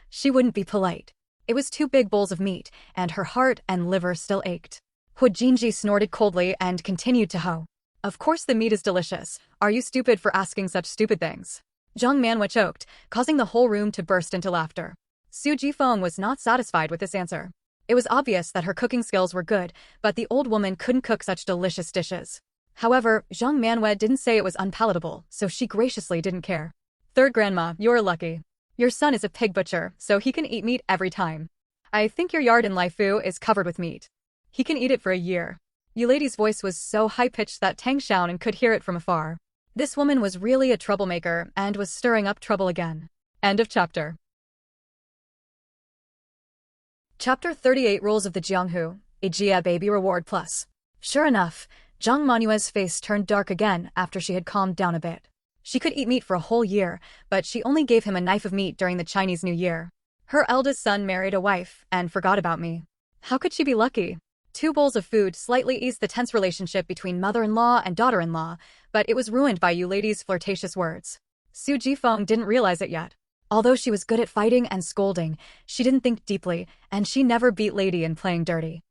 she wouldn't be polite. It was 2 big bowls of meat, and her heart and liver still ached. Hu Jinji snorted coldly and continued to hoe. Of course the meat is delicious. Are you stupid for asking such stupid things? Zhang Manwei choked, causing the whole room to burst into laughter. Su Jifeng was not satisfied with this answer. It was obvious that her cooking skills were good, but the old woman couldn't cook such delicious dishes. However, Zhang Manwei didn't say it was unpalatable, so she graciously didn't care. Third grandma, you're lucky. Your son is a pig butcher, so he can eat meat every time. I think your yard in Laifu is covered with meat. He can eat it for a year. Lady's voice was so high-pitched that Tang Xiaonan could hear it from afar. This woman was really a troublemaker and was stirring up trouble again. End of chapter. Chapter 38 Rules of the Jianghu, a Jia Baby Reward Plus. Sure enough, Zhang Manue's face turned dark again after she had calmed down a bit. She could eat meat for a whole year, but she only gave him a knife of meat during the Chinese New Year. Her eldest son married a wife and forgot about me. How could she be lucky? 2 bowls of food slightly eased the tense relationship between mother-in-law and daughter-in-law, but it was ruined by Lady's flirtatious words. Su Jifeng didn't realize it yet. Although she was good at fighting and scolding, she didn't think deeply, and she never beat Lady in playing dirty.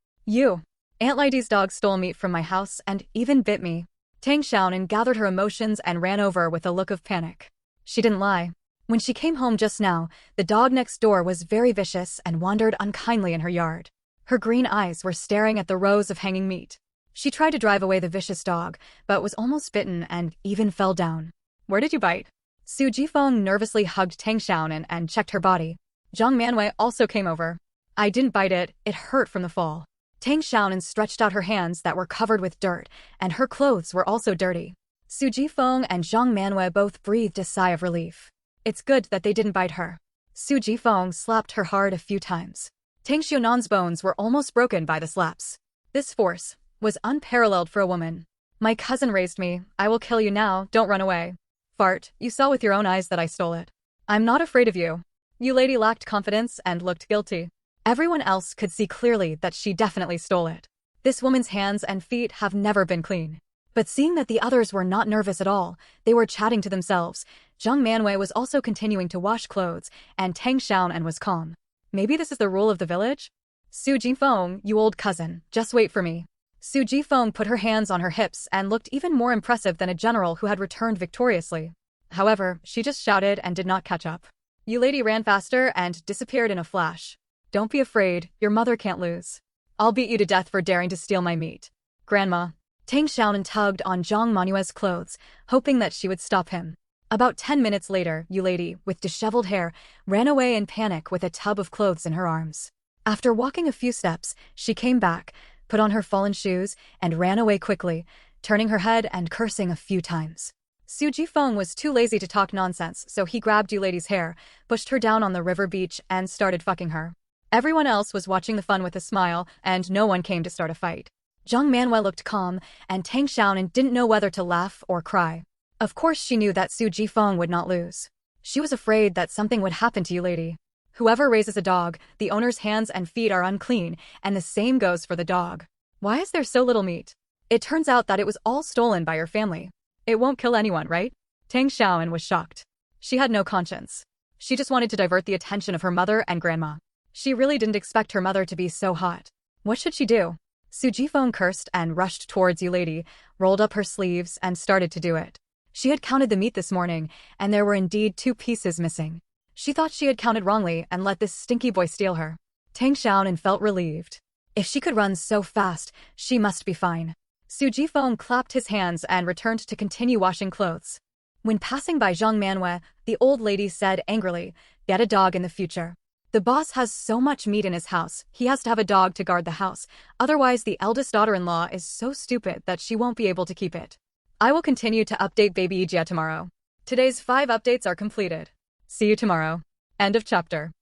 Aunt Lady's dog stole meat from my house and even bit me. Tang Xiaonan gathered her emotions and ran over with a look of panic. She didn't lie. When she came home just now, the dog next door was very vicious and wandered unkindly in her yard. Her green eyes were staring at the rows of hanging meat. She tried to drive away the vicious dog, but was almost bitten and even fell down. Where did you bite? Su Jifeng nervously hugged Tang Xiaonan and checked her body. Zhang Manwei also came over. I didn't bite it, it hurt from the fall. Tang Xiaonan stretched out her hands that were covered with dirt, and her clothes were also dirty. Su Jifeng and Zhang Manwei both breathed a sigh of relief. It's good that they didn't bite her. Su Jifeng slapped her hard a few times. Tang Xiaonan's bones were almost broken by the slaps. This force was unparalleled for a woman. My cousin raised me. I will kill you now, don't run away. Fart, you saw with your own eyes that I stole it. I'm not afraid of you. Lady lacked confidence and looked guilty. Everyone else could see clearly that she definitely stole it. This woman's hands and feet have never been clean. But seeing that the others were not nervous at all, they were chatting to themselves. Zhang Manwei was also continuing to wash clothes, and Tang Xiaonan was calm. Maybe this is the rule of the village? Su Jifeng, you old cousin, just wait for me. Su Jifeng put her hands on her hips and looked even more impressive than a general who had returned victoriously. However, she just shouted and did not catch up. Lady ran faster and disappeared in a flash. Don't be afraid, your mother can't lose. I'll beat you to death for daring to steal my meat. Grandma. Tang Xiaonan tugged on Zhang Manue's clothes, hoping that she would stop him. About 10 minutes later, Lady, with disheveled hair, ran away in panic with a tub of clothes in her arms. After walking a few steps, she came back, put on her fallen shoes, and ran away quickly, turning her head and cursing a few times. Su Jifeng was too lazy to talk nonsense, so he grabbed Lady's hair, pushed her down on the river beach, and started fucking her. Everyone else was watching the fun with a smile, and no one came to start a fight. Zhang Manwei looked calm, and Tang Xiaonan didn't know whether to laugh or cry. Of course she knew that Su Jifeng would not lose. She was afraid that something would happen to Lady. Whoever raises a dog, the owner's hands and feet are unclean, and the same goes for the dog. Why is there so little meat? It turns out that it was all stolen by your family. It won't kill anyone, right? Tang Xiaonan was shocked. She had no conscience. She just wanted to divert the attention of her mother and grandma. She really didn't expect her mother to be so hot. What should she do? Su Jifeng cursed and rushed towards you lady, rolled up her sleeves and started to do it. She had counted the meat this morning, and there were indeed 2 pieces missing. She thought she had counted wrongly and let this stinky boy steal her. Tang Xiaonan felt relieved. If she could run so fast, she must be fine. Su Jifeng clapped his hands and returned to continue washing clothes. When passing by Zhang Manhwa, the old lady said angrily, "Get a dog in the future. The boss has so much meat in his house, he has to have a dog to guard the house, otherwise the eldest daughter-in-law is so stupid that she won't be able to keep it." I will continue to update Baby Ijia tomorrow. Today's 5 updates are completed. See you tomorrow. End of chapter.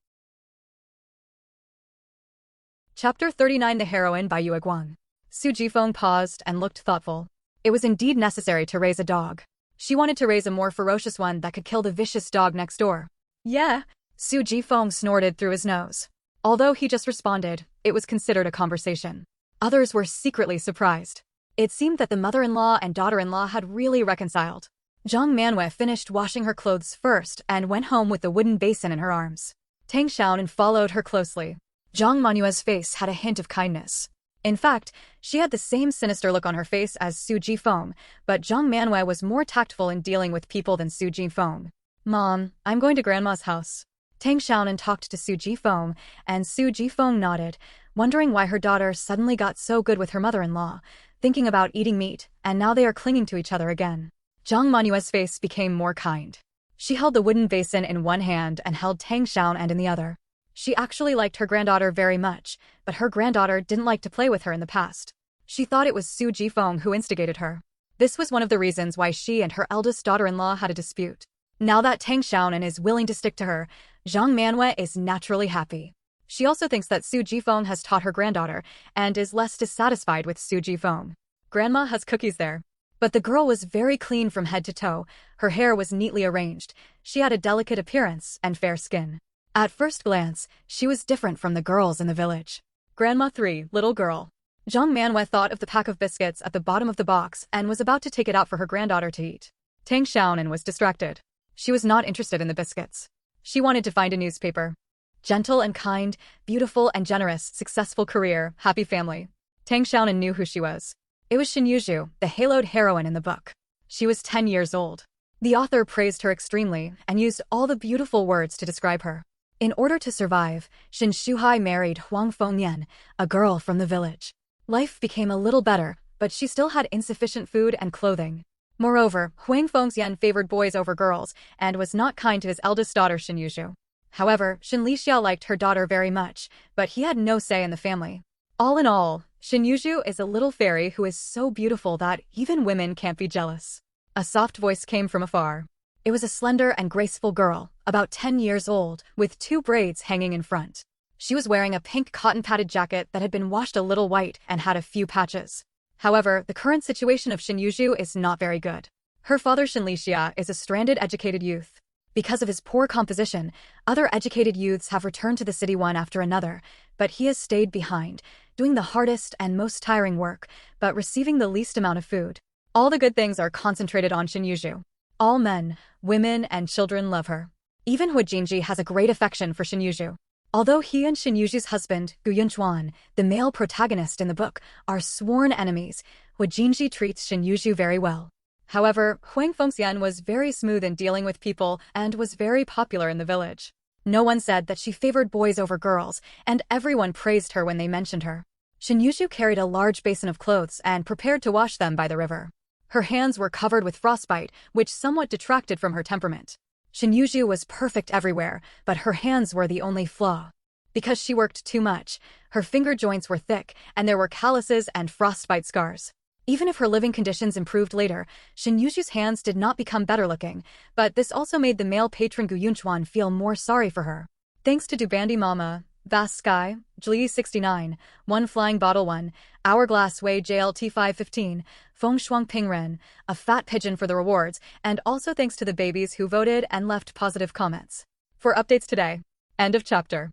Chapter 39 The Heroine by Yue Guang. Su Jifeng paused and looked thoughtful. It was indeed necessary to raise a dog. She wanted to raise a more ferocious one that could kill the vicious dog next door. Yeah, Su Jifeng snorted through his nose. Although he just responded, it was considered a conversation. Others were secretly surprised. It seemed that the mother-in-law and daughter-in-law had really reconciled. Zhang Manhwa finished washing her clothes first and went home with the wooden basin in her arms. Tang Xiaonan followed her closely. Zhang Manhua's face had a hint of kindness. In fact, she had the same sinister look on her face as Su Jifeng, but Zhang Manhwa was more tactful in dealing with people than Su Jifeng. "Mom, I'm going to Grandma's house." Tang Xiaonan talked to Su Jifeng, and Su Jifeng nodded, wondering why her daughter suddenly got so good with her mother-in-law, thinking about eating meat, and now they are clinging to each other again. Zhang Manhua's face became more kind. She held the wooden basin in one hand and held Tang Xiaonan in the other. She actually liked her granddaughter very much, but her granddaughter didn't like to play with her in the past. She thought it was Su Jifeng who instigated her. This was one of the reasons why she and her eldest daughter-in-law had a dispute. Now that Tang Xiaonan is willing to stick to her, Zhang Manhwa is naturally happy. She also thinks that Su Jifeng has taught her granddaughter and is less dissatisfied with Su Jifeng. Grandma has cookies there. But the girl was very clean from head to toe, her hair was neatly arranged, she had a delicate appearance and fair skin. At first glance, she was different from the girls in the village. Grandma 3, little girl. Zhang Manhwa thought of the pack of biscuits at the bottom of the box and was about to take it out for her granddaughter to eat. Tang Xiaonan was distracted. She was not interested in the biscuits. She wanted to find a newspaper. Gentle and kind, beautiful and generous, successful career, happy family. Tang Xiaonan knew who she was. It was Xin Yuzhu, the haloed heroine in the book. She was 10 years old. The author praised her extremely and used all the beautiful words to describe her. In order to survive, Xin Shuhai married Huang Fengyan, a girl from the village. Life became a little better, but she still had insufficient food and clothing. Moreover, Huang Fengyan favored boys over girls and was not kind to his eldest daughter Xin Yuzhu. However, Xin Lixiao liked her daughter very much, but he had no say in the family. All in all, Xin Yuzhu is a little fairy who is so beautiful that even women can't be jealous. A soft voice came from afar. It was a slender and graceful girl, about 10 years old, with 2 braids hanging in front. She was wearing a pink cotton-padded jacket that had been washed a little white and had a few patches. However, the current situation of Xin Yuzhu is not very good. Her father Xin Lixia is a stranded educated youth. Because of his poor composition, other educated youths have returned to the city one after another, but he has stayed behind, doing the hardest and most tiring work, but receiving the least amount of food. All the good things are concentrated on Xin Yuzhu. All men, women, and children love her. Even Hu Jinji has a great affection for Xin Yuzhu. Although he and Xin Yuzhu's husband, Gu Yunchuan, the male protagonist in the book, are sworn enemies, Hu Jinji treats Xin Yuzhu very well. However, Huang Fengxian was very smooth in dealing with people and was very popular in the village. No one said that she favored boys over girls, and everyone praised her when they mentioned her. Xin Yuzhu carried a large basin of clothes and prepared to wash them by the river. Her hands were covered with frostbite, which somewhat detracted from her temperament. Xin Yuzhu was perfect everywhere, but her hands were the only flaw. Because she worked too much, her finger joints were thick, and there were calluses and frostbite scars. Even if her living conditions improved later, Xin Yuzhu's hands did not become better looking, but this also made the male patron Gu Yunchuan feel more sorry for her. Thanks to Dubandi Mama, Vast Sky, Jli 69, One Flying Bottle 1, Hourglass Way JLT 515, Feng Shuang Pingren, a fat pigeon for the rewards, and also thanks to the babies who voted and left positive comments. For updates today, End of chapter.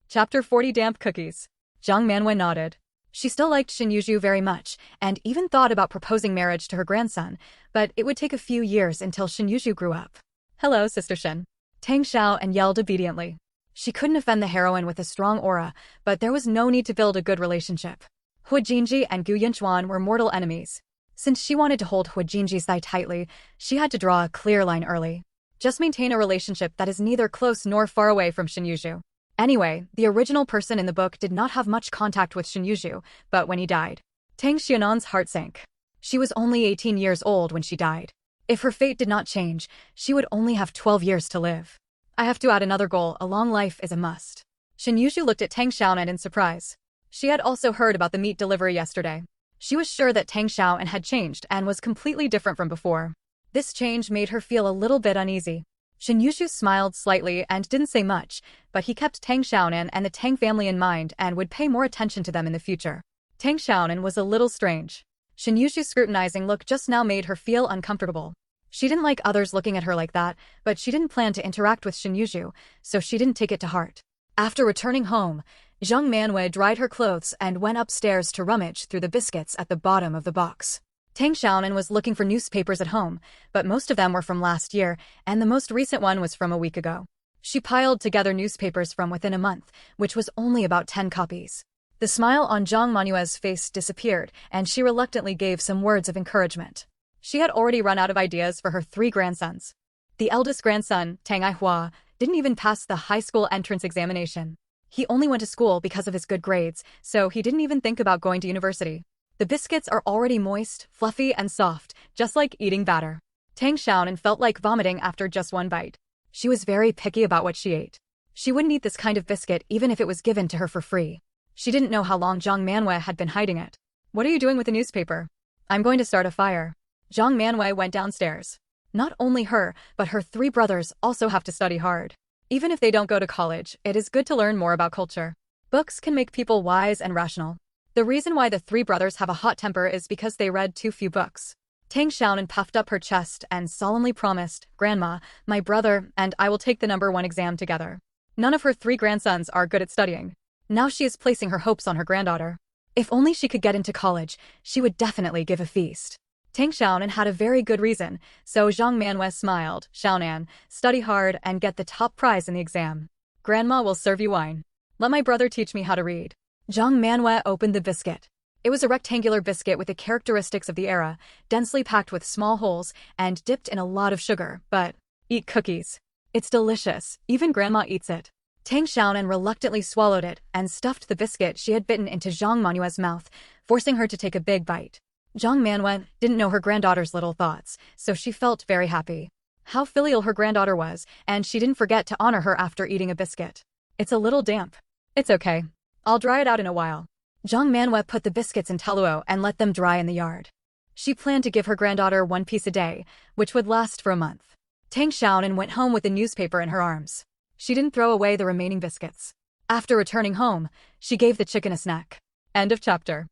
Chapter 40 Damp Cookies. Zhang Manhwa nodded. She still liked Shin Yuzhu very much, and even thought about proposing marriage to her grandson, but it would take a few years until Shin Yuzhu grew up. Hello, Sister Shin. Tang Xiaonan yelled obediently. She couldn't offend the heroine with a strong aura, but there was no need to build a good relationship. Hua Jinji and Gu Yinchuan were mortal enemies. Since she wanted to hold Hua Jinji's thigh tightly, she had to draw a clear line early. Just maintain a relationship that is neither close nor far away from Shin Yuzhu. Anyway, the original person in the book did not have much contact with Shin Yuzhu, but when he died, Tang Xiaonan's heart sank. She was only 18 years old when she died. If her fate did not change, she would only have 12 years to live. I have to add another goal, a long life is a must. Shin Yuzhu looked at Tang Xiaonan in surprise. She had also heard about the meat delivery yesterday. She was sure that Tang Xiaonan had changed and was completely different from before. This change made her feel a little bit uneasy. Shin Yuzhu smiled slightly and didn't say much, but he kept Tang Xiaonan and the Tang family in mind and would pay more attention to them in the future. Tang Xiaonan was a little strange. Shin Yuzhu's scrutinizing look just now made her feel uncomfortable. She didn't like others looking at her like that, but she didn't plan to interact with Shin Yuzhu, so she didn't take it to heart. After returning home, Zhang Manhwa dried her clothes and went upstairs to rummage through the biscuits at the bottom of the box. Tang Xiaonan was looking for newspapers at home, but most of them were from last year, and the most recent one was from a week ago. She piled together newspapers from within a month, which was only about 10 copies. The smile on Zhang Manhua's face disappeared, and she reluctantly gave some words of encouragement. She had already run out of ideas for her 3 grandsons. The eldest grandson, Tang Aihua, didn't even pass the high school entrance examination. He only went to school because of his good grades, so he didn't even think about going to university. The biscuits are already moist, fluffy, and soft, just like eating batter. Tang Xiaonan felt like vomiting after just one bite. She was very picky about what she ate. She wouldn't eat this kind of biscuit even if it was given to her for free. She didn't know how long Zhang Manhwa had been hiding it. What are you doing with the newspaper? I'm going to start a fire. Zhang Manhwa went downstairs. Not only her, but her 3 brothers also have to study hard. Even if they don't go to college, it is good to learn more about culture. Books can make people wise and rational. The reason why the 3 brothers have a hot temper is because they read too few books. Tang Xiaonan puffed up her chest and solemnly promised, Grandma, my brother, and I will take the #1 exam together. None of her 3 grandsons are good at studying. Now she is placing her hopes on her granddaughter. If only she could get into college, she would definitely give a feast. Tang Xiaonan had a very good reason, so Zhang Manhwa smiled, Xiaonan, study hard and get the top prize in the exam. Grandma will serve you wine. Let my brother teach me how to read. Zhang Manhwa opened the biscuit. It was a rectangular biscuit with the characteristics of the era, densely packed with small holes and dipped in a lot of sugar, but eat cookies. It's delicious, even Grandma eats it. Tang Xiaonan reluctantly swallowed it and stuffed the biscuit she had bitten into Zhang Manhua's mouth, forcing her to take a big bite. Zhang Manhwa didn't know her granddaughter's little thoughts, so she felt very happy. How filial her granddaughter was, and she didn't forget to honor her after eating a biscuit. It's a little damp. It's okay. I'll dry it out in a while. Zhang Manhwa put the biscuits in taluo and let them dry in the yard. She planned to give her granddaughter 1 piece a day, which would last for a month. Tang Xiaonan went home with the newspaper in her arms. She didn't throw away the remaining biscuits. After returning home, she gave the chicken a snack. End of chapter.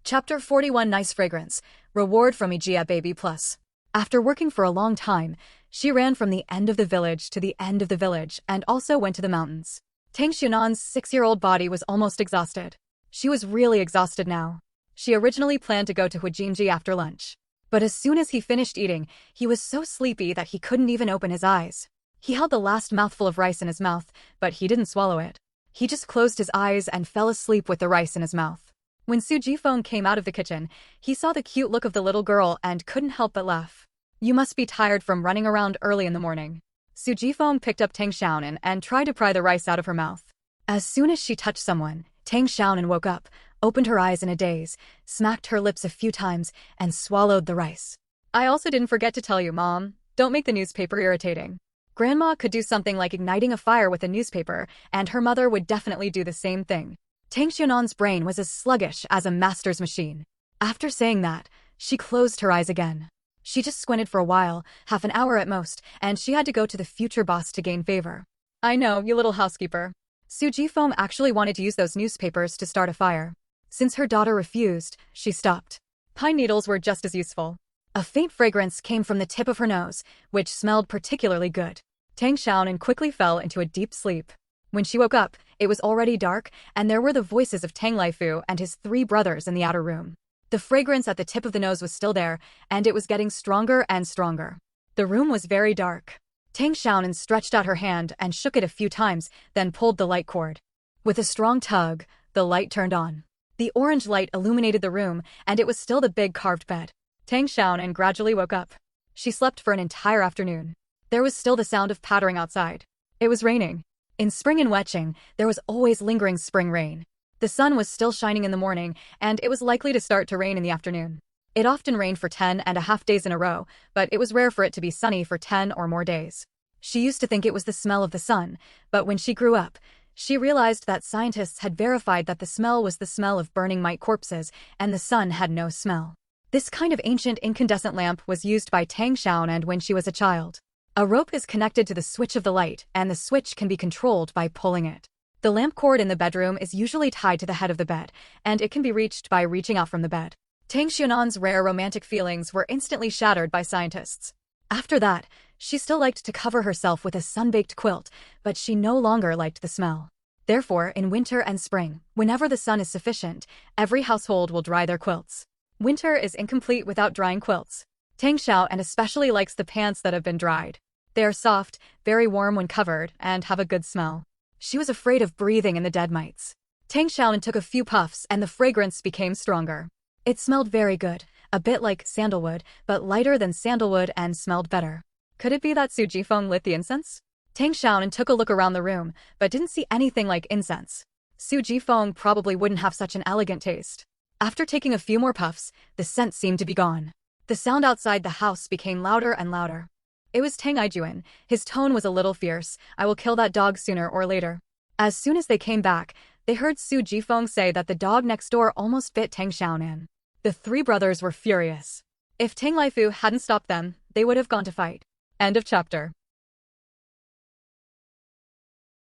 Chapter 41 Nice Fragrance, Reward from Ijia Baby Plus. After working for a long time, she ran from the end of the village to the end of the village and also went to the mountains. Tang Xiaonan's 6-year-old body was almost exhausted. She was really exhausted now. She originally planned to go to Huijinji after lunch. But as soon as he finished eating, he was so sleepy that he couldn't even open his eyes. He held the last mouthful of rice in his mouth, but he didn't swallow it. He just closed his eyes and fell asleep with the rice in his mouth. When Su Jifeng came out of the kitchen, he saw the cute look of the little girl and couldn't help but laugh. You must be tired from running around early in the morning. Su Jifeng picked up Tang Xiaonan and tried to pry the rice out of her mouth. As soon as she touched someone, Tang Xiaonan woke up, opened her eyes in a daze, smacked her lips a few times, and swallowed the rice. I also didn't forget to tell you, Mom, don't make the newspaper irritating. Grandma could do something like igniting a fire with a newspaper, and her mother would definitely do the same thing. Tang Xiaonan's brain was as sluggish as a master's machine. After saying that, she closed her eyes again. She just squinted for a while, half an hour at most, and she had to go to the future boss to gain favor. I know, you little housekeeper. Su Jifeng actually wanted to use those newspapers to start a fire. Since her daughter refused, she stopped. Pine needles were just as useful. A faint fragrance came from the tip of her nose, which smelled particularly good. Tang Xiaonan quickly fell into a deep sleep. When she woke up, it was already dark, and there were the voices of Tang Laifu and his 3 brothers in the outer room. The fragrance at the tip of the nose was still there, and it was getting stronger and stronger. The room was very dark. Tang Xiaonan stretched out her hand and shook it a few times, then pulled the light cord. With a strong tug, the light turned on. The orange light illuminated the room, and it was still the big carved bed. Tang Xiaonan gradually woke up. She slept for an entire afternoon. There was still the sound of pattering outside. It was raining. In spring and Weching, there was always lingering spring rain. The sun was still shining in the morning, and it was likely to start to rain in the afternoon. It often rained for 10.5 days in a row, but it was rare for it to be sunny for 10 or more days. She used to think it was the smell of the sun, but when she grew up, she realized that scientists had verified that the smell was the smell of burning mite corpses, and the sun had no smell. This kind of ancient incandescent lamp was used by Tang Xiaonan when she was a child. A rope is connected to the switch of the light, and the switch can be controlled by pulling it. The lamp cord in the bedroom is usually tied to the head of the bed, and it can be reached by reaching out from the bed. Tang Xiaonan's rare romantic feelings were instantly shattered by scientists. After that, she still liked to cover herself with a sun-baked quilt, but she no longer liked the smell. Therefore, in winter and spring, whenever the sun is sufficient, every household will dry their quilts. Winter is incomplete without drying quilts. Tang Xiaonan especially likes the pants that have been dried. They are soft, very warm when covered, and have a good smell. She was afraid of breathing in the dead mites. Tang Xiaonan took a few puffs and the fragrance became stronger. It smelled very good, a bit like sandalwood, but lighter than sandalwood and smelled better. Could it be that Su Jifeng lit the incense? Tang Xiaonan took a look around the room, but didn't see anything like incense. Su Jifeng probably wouldn't have such an elegant taste. After taking a few more puffs, the scent seemed to be gone. The sound outside the house became louder and louder. It was Tang Ijuan. His tone was a little fierce. I will kill that dog sooner or later. As soon as they came back, they heard Su Jifeng say that the dog next door almost bit Tang Xiaonan. The 3 brothers were furious. If Tang Laifu hadn't stopped them, they would have gone to fight. End of chapter.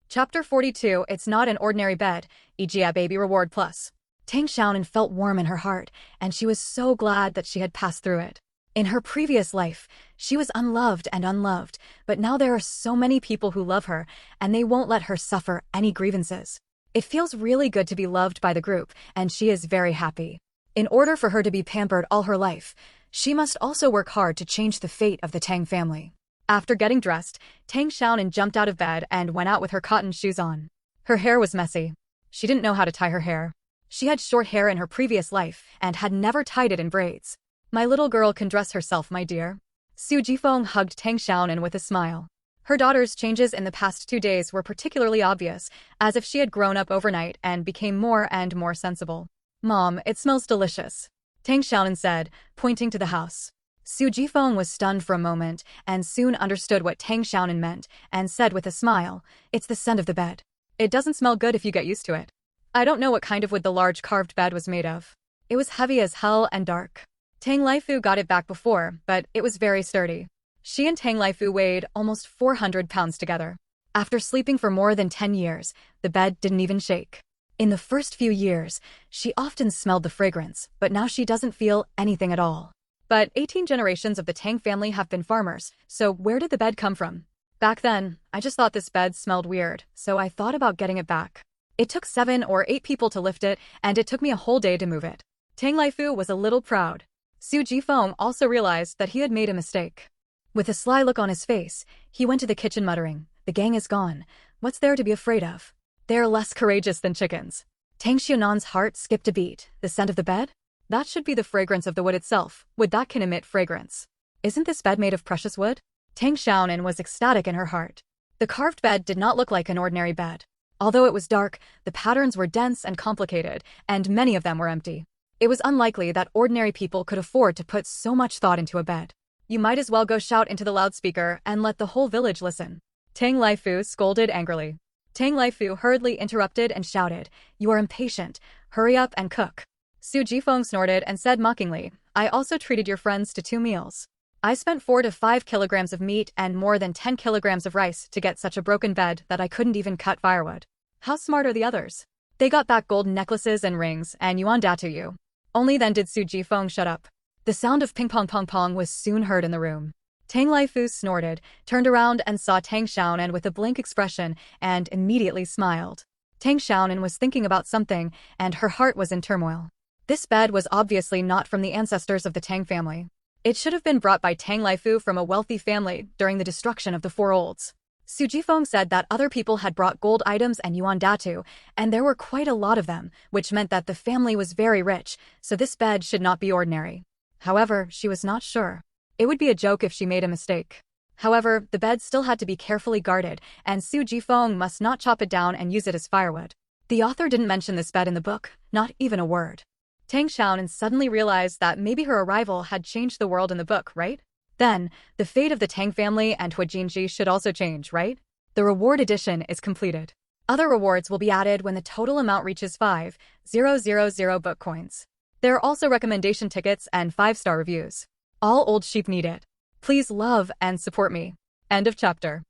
Chapter 42. It's not an ordinary bed, e.g. a baby reward plus. Tang Xiaonan felt warm in her heart, and she was so glad that she had passed through it. In her previous life, she was unloved and unloved, but now there are so many people who love her, and they won't let her suffer any grievances. It feels really good to be loved by the group, and she is very happy. In order for her to be pampered all her life, she must also work hard to change the fate of the Tang family. After getting dressed, Tang Xiaonan jumped out of bed and went out with her cotton shoes on. Her hair was messy. She didn't know how to tie her hair. She had short hair in her previous life and had never tied it in braids. My little girl can dress herself, my dear. Su Jifeng hugged Tang Xiaonan with a smile. Her daughter's changes in the past 2 days were particularly obvious, as if she had grown up overnight and became more and more sensible. Mom, it smells delicious, Tang Xiaonan said, pointing to the house. Su Jifeng was stunned for a moment and soon understood what Tang Xiaonan meant and said with a smile, it's the scent of the bed. It doesn't smell good if you get used to it. I don't know what kind of wood the large carved bed was made of. It was heavy as hell and dark. Tang Laifu got it back before, but it was very sturdy. She and Tang Laifu weighed almost 400 pounds together. After sleeping for more than 10 years, the bed didn't even shake. In the first few years, she often smelled the fragrance, but now she doesn't feel anything at all. But 18 generations of the Tang family have been farmers, so where did the bed come from? Back then, I just thought this bed smelled weird, so I thought about getting it back. It took 7 or 8 people to lift it, and it took me a whole day to move it. Tang Laifu was a little proud. Su Jifeng also realized that he had made a mistake. With a sly look on his face, he went to the kitchen muttering, the gang is gone. What's there to be afraid of? They're less courageous than chickens. Tang Xiaonan's heart skipped a beat. The scent of the bed? That should be the fragrance of the wood itself. Wood that can emit fragrance. Isn't this bed made of precious wood? Tang Xiaonan was ecstatic in her heart. The carved bed did not look like an ordinary bed. Although it was dark, the patterns were dense and complicated, and many of them were empty. It was unlikely that ordinary people could afford to put so much thought into a bed. You might as well go shout into the loudspeaker and let the whole village listen. Tang Laifu scolded angrily. Tang Laifu hurriedly interrupted and shouted, you are impatient. Hurry up and cook. Su Jifeng snorted and said mockingly, I also treated your friends to 2 meals. I spent 4 to 5 kilograms of meat and more than 10 kilograms of rice to get such a broken bed that I couldn't even cut firewood. How smart are the others? They got back golden necklaces and rings and yuan da to you. Only then did Su Jifeng shut up. The sound of ping pong pong pong was soon heard in the room. Tang Laifu snorted, turned around and saw Tang Xiaonan with a blank expression and immediately smiled. Tang Xiaonan was thinking about something, and her heart was in turmoil. This bed was obviously not from the ancestors of the Tang family. It should have been brought by Tang Laifu from a wealthy family during the destruction of the Four Olds. Su Jifeng said that other people had brought gold items and yuan datu, and there were quite a lot of them, which meant that the family was very rich, so this bed should not be ordinary. However, she was not sure. It would be a joke if she made a mistake. However, the bed still had to be carefully guarded, and Su Jifeng must not chop it down and use it as firewood. The author didn't mention this bed in the book, not even a word. Tang Xiaonan suddenly realized that maybe her arrival had changed the world in the book, right? Then, the fate of the Tang family and Huajinji should also change, right? The reward edition is completed. Other rewards will be added when the total amount reaches 5,000 book coins. There are also recommendation tickets and 5-star reviews. All old sheep need it. Please love and support me. End of chapter.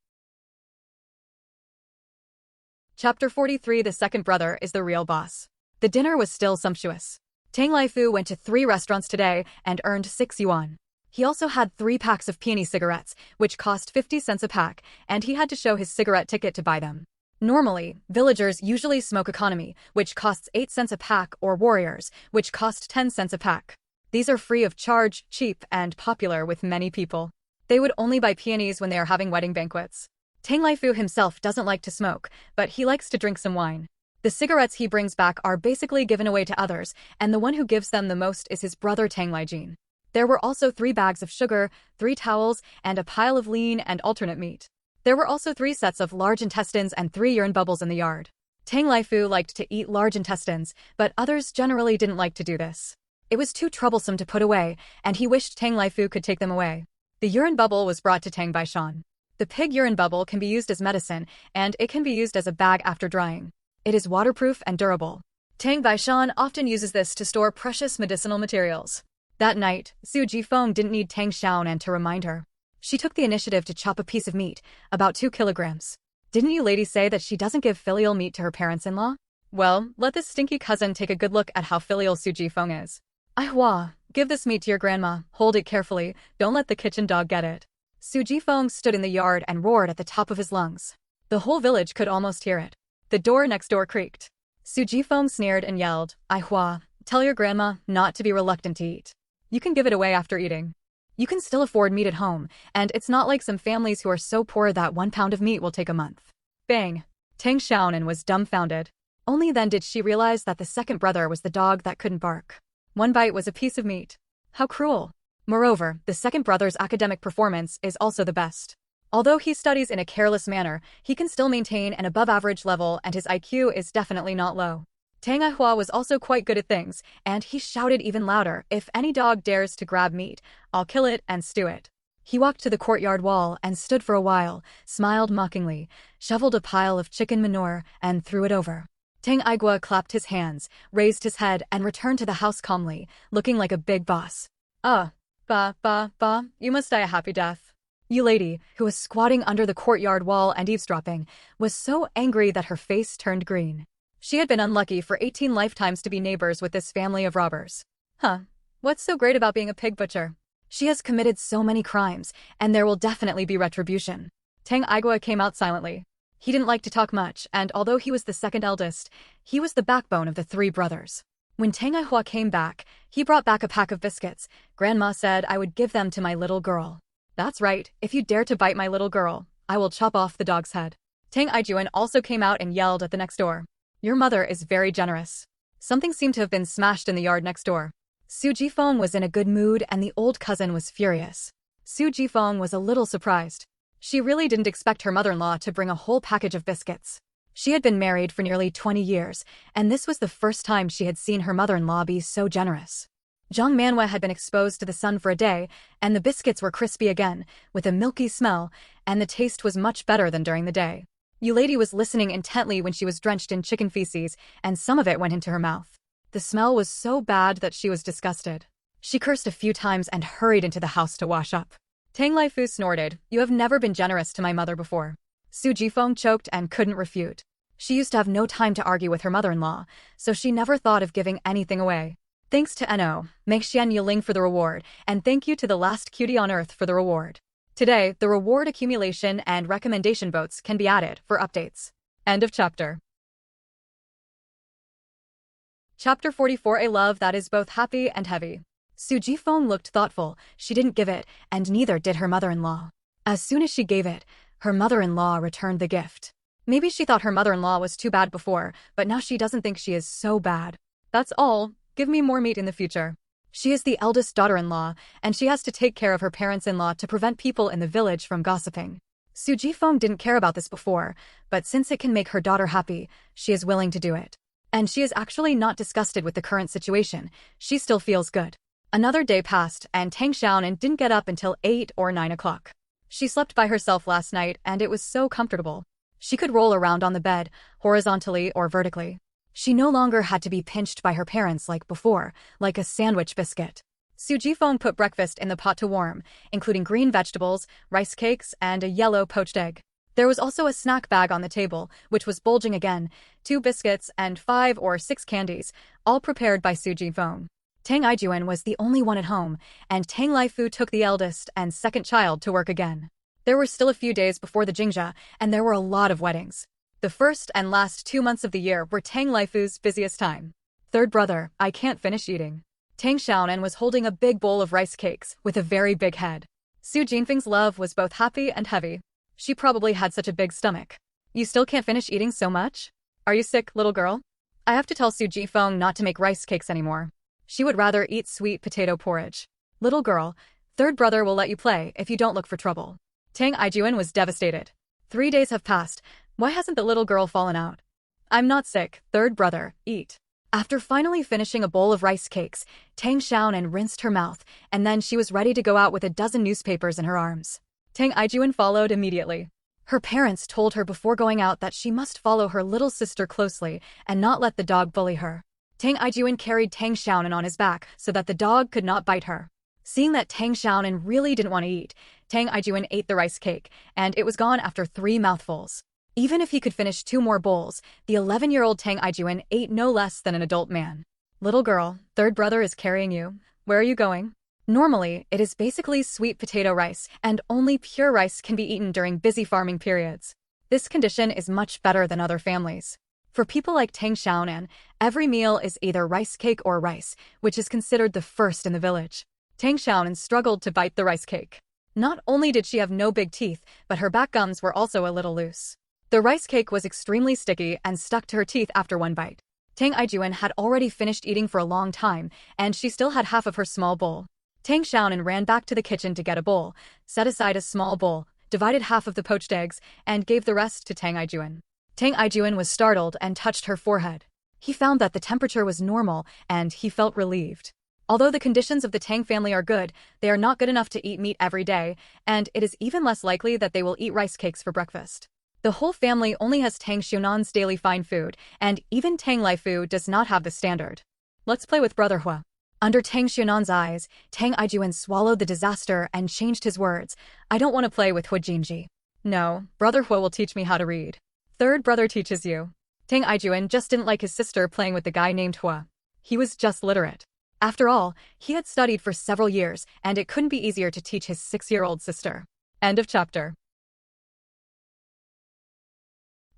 Chapter 43. The second brother is the real boss. The dinner was still sumptuous. Tang Laifu went to 3 restaurants today and earned 6 yuan. He also had 3 packs of peony cigarettes, which cost 50 cents a pack, and he had to show his cigarette ticket to buy them. Normally, villagers usually smoke economy, which costs 8 cents a pack, or warriors, which cost 10 cents a pack. These are free of charge, cheap, and popular with many people. They would only buy peonies when they are having wedding banquets. Tang Laifu himself doesn't like to smoke, but he likes to drink some wine. The cigarettes he brings back are basically given away to others, and the one who gives them the most is his brother Tang Laijin. There were also 3 bags of sugar, 3 towels, and a pile of lean and alternate meat. There were also 3 sets of large intestines and 3 urine bubbles in the yard. Tang Laifu liked to eat large intestines, but others generally didn't like to do this. It was too troublesome to put away, and he wished Tang Laifu could take them away. The urine bubble was brought to Tang Baishan. The pig urine bubble can be used as medicine, and it can be used as a bag after drying. It is waterproof and durable. Tang Baishan often uses this to store precious medicinal materials. That night, Su Jifeng didn't need Tang Xiaonan to remind her. She took the initiative to chop a piece of meat, about 2 kilograms. Didn't you ladies say that she doesn't give filial meat to her parents-in-law? Well, let this stinky cousin take a good look at how filial Su Jifeng is. Aihua, give this meat to your grandma, hold it carefully, don't let the kitchen dog get it. Su Jifeng stood in the yard and roared at the top of his lungs. The whole village could almost hear it. The door next door creaked. Su Jifeng sneered and yelled, Aihua, tell your grandma not to be reluctant to eat. You can give it away after eating. You can still afford meat at home, and it's not like some families who are so poor that 1 pound of meat will take a month. Bang! Tang Xiaonan was dumbfounded. Only then did she realize that the second brother was the dog that couldn't bark. 1 bite was a piece of meat. How cruel. Moreover, the second brother's academic performance is also the best. Although he studies in a careless manner, he can still maintain an above-average level and his IQ is definitely not low. Tang Aihua was also quite good at things, and he shouted even louder, if any dog dares to grab meat, I'll kill it and stew it. He walked to the courtyard wall and stood for a while, smiled mockingly, shoveled a pile of chicken manure, and threw it over. Tang Aihua clapped his hands, raised his head, and returned to the house calmly, looking like a big boss. You must die a happy death. You lady, who was squatting under the courtyard wall and eavesdropping, was so angry that her face turned green. She had been unlucky for 18 lifetimes to be neighbors with this family of robbers. What's so great about being a pig butcher? She has committed so many crimes, and there will definitely be retribution. Tang Aihua came out silently. He didn't like to talk much, and although he was the second eldest, he was the backbone of the 3 brothers. When Tang Aihua came back, he brought back a pack of biscuits. Grandma said I would give them to my little girl. That's right, if you dare to bite my little girl, I will chop off the dog's head. Tang Aijuan also came out and yelled at the next door. Your mother is very generous. Something seemed to have been smashed in the yard next door. Su Jifeng was in a good mood and the old cousin was furious. Su Jifeng was a little surprised. She really didn't expect her mother-in-law to bring a whole package of biscuits. She had been married for nearly 20 years, and this was the first time she had seen her mother-in-law be so generous. Zhang manhwa had been exposed to the sun for a day, and the biscuits were crispy again, with a milky smell, and the taste was much better than during the day. Yulady was listening intently when she was drenched in chicken feces, and some of it went into her mouth. The smell was so bad that she was disgusted. She cursed a few times and hurried into the house to wash up. Tang Laifu snorted, You have never been generous to my mother before. Su Jifeng choked and couldn't refute. She used to have no time to argue with her mother-in-law, so she never thought of giving anything away. Thanks to No, Meixian Yiling for the reward, and thank you to the last cutie on earth for the reward. Today, the reward accumulation and recommendation votes can be added for updates. End of chapter. Chapter 44. A love that is both happy and heavy. Su Jifeng looked thoughtful. She didn't give it, and neither did her mother-in-law. As soon as she gave it, her mother-in-law returned the gift. Maybe she thought her mother-in-law was too bad before, but now she doesn't think she is so bad. That's all. Give me more meat in the future. She is the eldest daughter-in-law, and she has to take care of her parents-in-law to prevent people in the village from gossiping. Su Jifeng didn't care about this before, but since it can make her daughter happy, she is willing to do it. And she is actually not disgusted with the current situation. She still feels good. Another day passed, and Tang Xiaonan didn't get up until 8 or 9 o'clock. She slept by herself last night, and it was so comfortable. She could roll around on the bed, horizontally or vertically. She no longer had to be pinched by her parents like before, like a sandwich biscuit. Su Jifeng put breakfast in the pot to warm, including green vegetables, rice cakes, and a yellow poached egg. There was also a snack bag on the table, which was bulging again, 2 biscuits and 5 or 6 candies, all prepared by Su Jifeng. Tang Ijuan was the only one at home, and Tang Laifu took the eldest and second child to work again. There were still a few days before the Jingzha, and there were a lot of weddings. The first and last 2 months of the year were Tang Laifu's busiest time. Third brother, I can't finish eating. Tang Xiaonan was holding a big bowl of rice cakes with a very big head. Su Jinfeng's love was both happy and heavy. She probably had such a big stomach. You still can't finish eating so much? Are you sick, little girl? I have to tell Su Jifeng not to make rice cakes anymore. She would rather eat sweet potato porridge. Little girl, third brother will let you play if you don't look for trouble. Tang Ijuan was devastated. 3 days have passed. Why hasn't the little girl fallen out? I'm not sick, third brother, eat. After finally finishing a bowl of rice cakes, Tang Xiaonan rinsed her mouth, and then she was ready to go out with a dozen newspapers in her arms. Tang Ijuan followed immediately. Her parents told her before going out that she must follow her little sister closely and not let the dog bully her. Tang Ijuan carried Tang Xiaonan on his back so that the dog could not bite her. Seeing that Tang Xiaonan really didn't want to eat, Tang Ijuan ate the rice cake, and it was gone after 3 mouthfuls. Even if he could finish 2 more bowls, the 11-year-old Tang Ijuan ate no less than an adult man. Little girl, third brother is carrying you. Where are you going? Normally, it is basically sweet potato rice, and only pure rice can be eaten during busy farming periods. This condition is much better than other families. For people like Tang Xiaonan, every meal is either rice cake or rice, which is considered the first in the village. Tang Xiaonan struggled to bite the rice cake. Not only did she have no big teeth, but her back gums were also a little loose. The rice cake was extremely sticky and stuck to her teeth after 1 bite. Tang Ijuan had already finished eating for a long time, and she still had half of her small bowl. Tang Xiaonan ran back to the kitchen to get a bowl, set aside a small bowl, divided half of the poached eggs, and gave the rest to Tang Ijuan. Tang Ijuan was startled and touched her forehead. He found that the temperature was normal, and he felt relieved. Although the conditions of the Tang family are good, they are not good enough to eat meat every day, and it is even less likely that they will eat rice cakes for breakfast. The whole family only has Tang Xiaonan's daily fine food, and even Tang Laifu does not have the standard. Let's play with Brother Hua. Under Tang Xiaonan's eyes, Tang Ijuan swallowed the disaster and changed his words. I don't want to play with Hua Jinji. No, Brother Hua will teach me how to read. Third brother teaches you. Tang Ijuan just didn't like his sister playing with the guy named Hua. He was just literate. After all, he had studied for several years, and it couldn't be easier to teach his 6-year-old sister. End of chapter.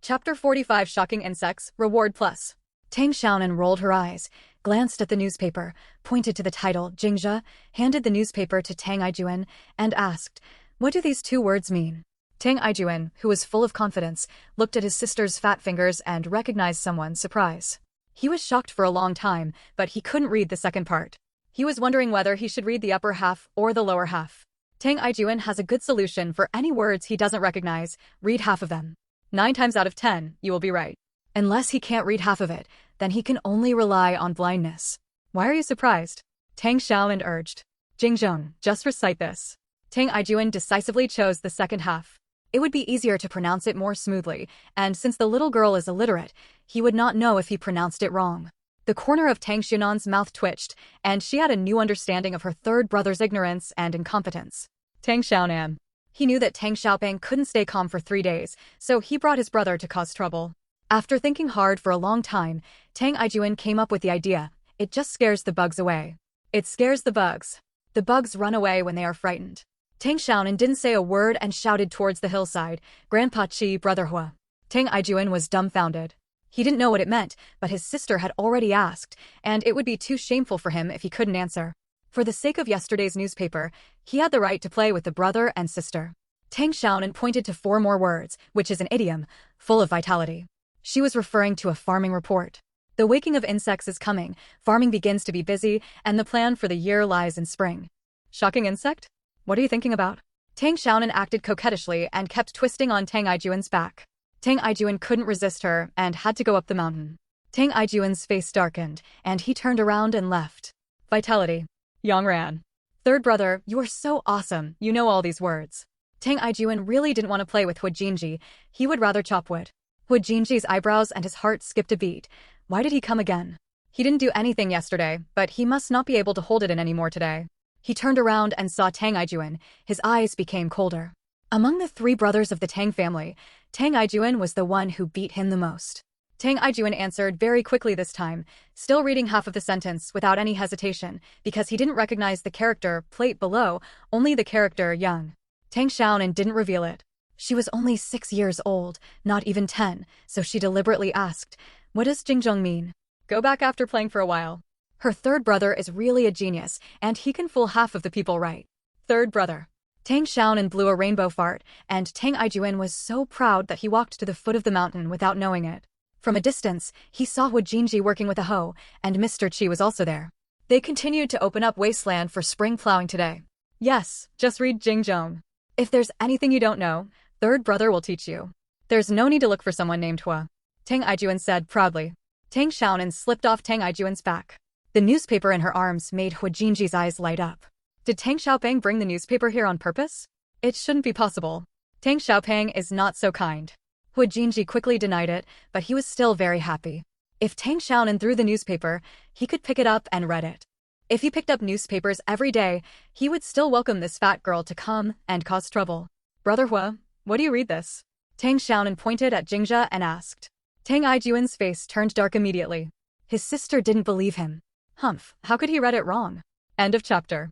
Chapter 45. Shocking Insects, Reward Plus. Tang Xiaonan rolled her eyes, glanced at the newspaper, pointed to the title, Jingzha, handed the newspaper to Tang Ijuan, and asked, what do these 2 words mean? Tang Ijuan, who was full of confidence, looked at his sister's fat fingers and recognized someone's surprise. He was shocked for a long time, but he couldn't read the second part. He was wondering whether he should read the upper half or the lower half. Tang Ijuan has a good solution for any words he doesn't recognize. Read half of them. 9 times out of 10, you will be right. Unless he can't read half of it, then he can only rely on blindness. Why are you surprised? Tang Xiaonan urged. Jingzhong, just recite this. Tang Ijuan decisively chose the second half. It would be easier to pronounce it more smoothly, and since the little girl is illiterate, he would not know if he pronounced it wrong. The corner of Tang Xiaonan's mouth twitched, and she had a new understanding of her third brother's ignorance and incompetence. Tang Xiaonan. He knew that Tang Xiaoping couldn't stay calm for 3 days, so he brought his brother to cause trouble. After thinking hard for a long time, Tang Ijuan came up with the idea, it just scares the bugs away. It scares the bugs. The bugs run away when they are frightened. Tang Xiaonan didn't say a word and shouted towards the hillside, Grandpa Chi, Brother Hua. Tang Ijuan was dumbfounded. He didn't know what it meant, but his sister had already asked, and it would be too shameful for him if he couldn't answer. For the sake of yesterday's newspaper, he had the right to play with the brother and sister. Tang Xiaonan pointed to 4 more words, which is an idiom, full of vitality. She was referring to a farming report. The waking of insects is coming, farming begins to be busy, and the plan for the year lies in spring. Shocking insect? What are you thinking about? Tang Xiaonan acted coquettishly and kept twisting on Tang Ijuan's back. Tang Ijuan couldn't resist her and had to go up the mountain. Tang Ijuan's face darkened, and he turned around and left. Vitality. Yang ran. Third brother, you're so awesome, you know all these words. Tang Ijuan really didn't want to play with Hu Jinji, he would rather chop wood. Hu Jinji's eyebrows and his heart skipped a beat. Why did he come again? He didn't do anything yesterday, but he must not be able to hold it in anymore today. He turned around and saw Tang Ijuan, his eyes became colder. Among the 3 brothers of the Tang family, Tang Ijuan was the one who beat him the most. Tang Ijuan answered very quickly this time, still reading half of the sentence without any hesitation, because he didn't recognize the character plate below, only the character young. Tang Xiaonan didn't reveal it. She was only 6 years old, not even 10, so she deliberately asked, "What does Jingzhong mean?" Go back after playing for a while. Her third brother is really a genius, and he can fool half of the people right. Third brother. Tang Xiaonan blew a rainbow fart, and Tang Ijuan was so proud that he walked to the foot of the mountain without knowing it. From a distance, he saw Hu Jinji working with a hoe, and Mr. Chi was also there. They continued to open up wasteland for spring plowing today. Yes, just read Jingzhong. If there's anything you don't know, third brother will teach you. There's no need to look for someone named Hua. Tang Ijuan said proudly. Tang Xiaonan slipped off Tang Ijuan's back. The newspaper in her arms made Hu Jinji's eyes light up. Did Tang Xiaopeng bring the newspaper here on purpose? It shouldn't be possible. Tang Xiaopeng is not so kind. Hu Jinji quickly denied it, but he was still very happy. If Tang Xiaonan threw the newspaper, he could pick it up and read it. If he picked up newspapers every day, he would still welcome this fat girl to come and cause trouble. Brother Hua, what do you read this? Tang Xiaonan pointed at Jingzha and asked. Tang Ijuan's face turned dark immediately. His sister didn't believe him. Humph, how could he read it wrong? End of chapter.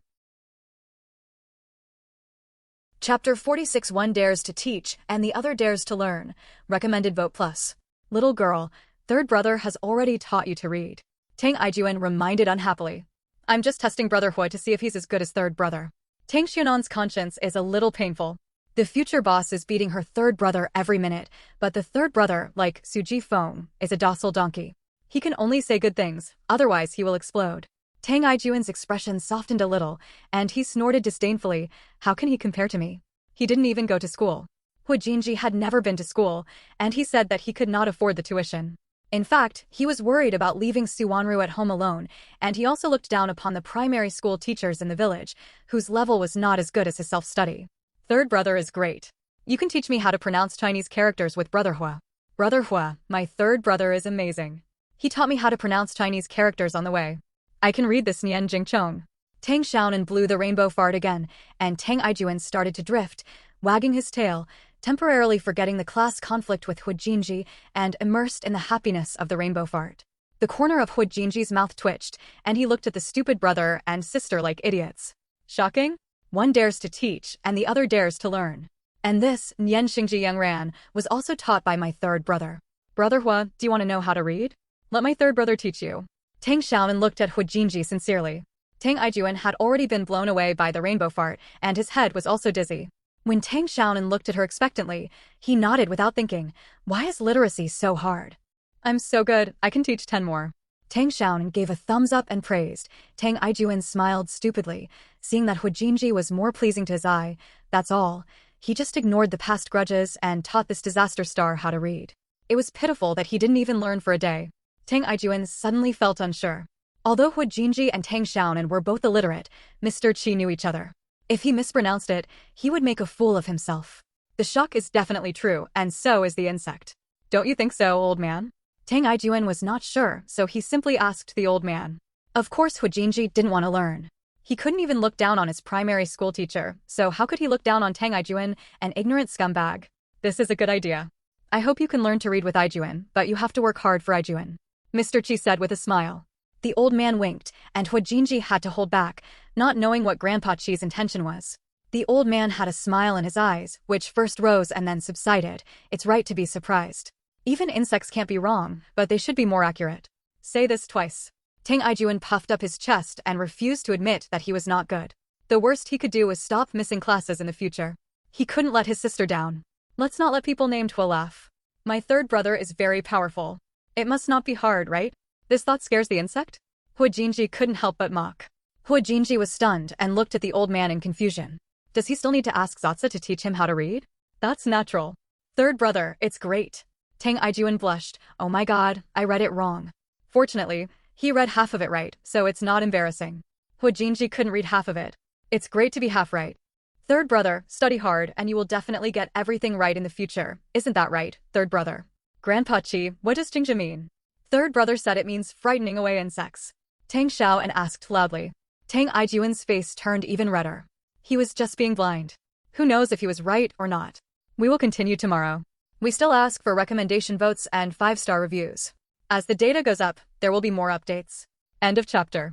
Chapter 46. One dares to teach, and the other dares to learn. Recommended vote plus. Little girl, third brother has already taught you to read. Tang Ijuan reminded unhappily. I'm just testing Brother Hua to see if he's as good as third brother. Tang Xiaonan's conscience is a little painful. The future boss is beating her third brother every minute, but the third brother, like Suji Feng, is a docile donkey. He can only say good things, otherwise he will explode. Tang Ijuan's expression softened a little, and he snorted disdainfully. How can he compare to me? He didn't even go to school. Hu Jinji had never been to school, and he said that he could not afford the tuition. In fact, he was worried about leaving Suwanru at home alone, and he also looked down upon the primary school teachers in the village, whose level was not as good as his self-study. Third brother is great. You can teach me how to pronounce Chinese characters with Brother Hua. Brother Hua, my third brother is amazing. He taught me how to pronounce Chinese characters on the way. I can read this Nian Jingchong. Tang Xiaonan blew the rainbow fart again, and Tang Ijuan started to drift, wagging his tail, temporarily forgetting the class conflict with Hu Jinji and immersed in the happiness of the rainbow fart. The corner of Hu Jinji's mouth twitched, and he looked at the stupid brother and sister like idiots. Shocking? One dares to teach, and the other dares to learn. And this, Nian Xingji Yangran, was also taught by my third brother. Brother Hua, do you want to know how to read? Let my third brother teach you. Tang Xiaonan looked at Hu Jinji sincerely. Tang Ijuan had already been blown away by the rainbow fart, and his head was also dizzy. When Tang Xiaonan looked at her expectantly, he nodded without thinking. Why is literacy so hard? I'm so good, I can teach 10 more. Tang Xiaonan gave a thumbs up and praised. Tang Ijuan smiled stupidly, seeing that Hu Jinji was more pleasing to his eye. That's all. He just ignored the past grudges and taught this disaster star how to read. It was pitiful that he didn't even learn for a day. Tang Ijuan suddenly felt unsure. Although Hu Jinji and Tang Xiaonan were both illiterate, Mr. Qi knew each other. If he mispronounced it, he would make a fool of himself. The shock is definitely true, and so is the insect. Don't you think so, old man? Tang Ijuan was not sure, so he simply asked the old man. Of course Hu Jinji didn't want to learn. He couldn't even look down on his primary school teacher, so how could he look down on Tang Ijuan, an ignorant scumbag? This is a good idea. I hope you can learn to read with Ijuan, but you have to work hard for Ijuan. Mr. Qi said with a smile. The old man winked, and Huajinji had to hold back, not knowing what Grandpa Chi's intention was. The old man had a smile in his eyes, which first rose and then subsided. It's right to be surprised. Even insects can't be wrong, but they should be more accurate. Say this twice. Tang Xiaonan puffed up his chest and refused to admit that he was not good. The worst he could do was stop missing classes in the future. He couldn't let his sister down. Let's not let people named Hua laugh. My third brother is very powerful. It must not be hard, right? This thought scares the insect? Huajinji couldn't help but mock. Huajinji was stunned and looked at the old man in confusion. Does he still need to ask Zatsa to teach him how to read? That's natural. Third brother, it's great. Tang Xiaonan blushed. Oh my god, I read it wrong. Fortunately, he read half of it right, so it's not embarrassing. Huajinji couldn't read half of it. It's great to be half right. Third brother, study hard and you will definitely get everything right in the future. Isn't that right, third brother? Grandpa Chi, what does Jingja mean? Third brother said it means frightening away insects. Tang Xiaonan asked loudly. Tang Xiaoyan's face turned even redder. He was just being blind. Who knows if he was right or not? We will continue tomorrow. We still ask for recommendation votes and 5-star reviews. As the data goes up, there will be more updates. End of chapter.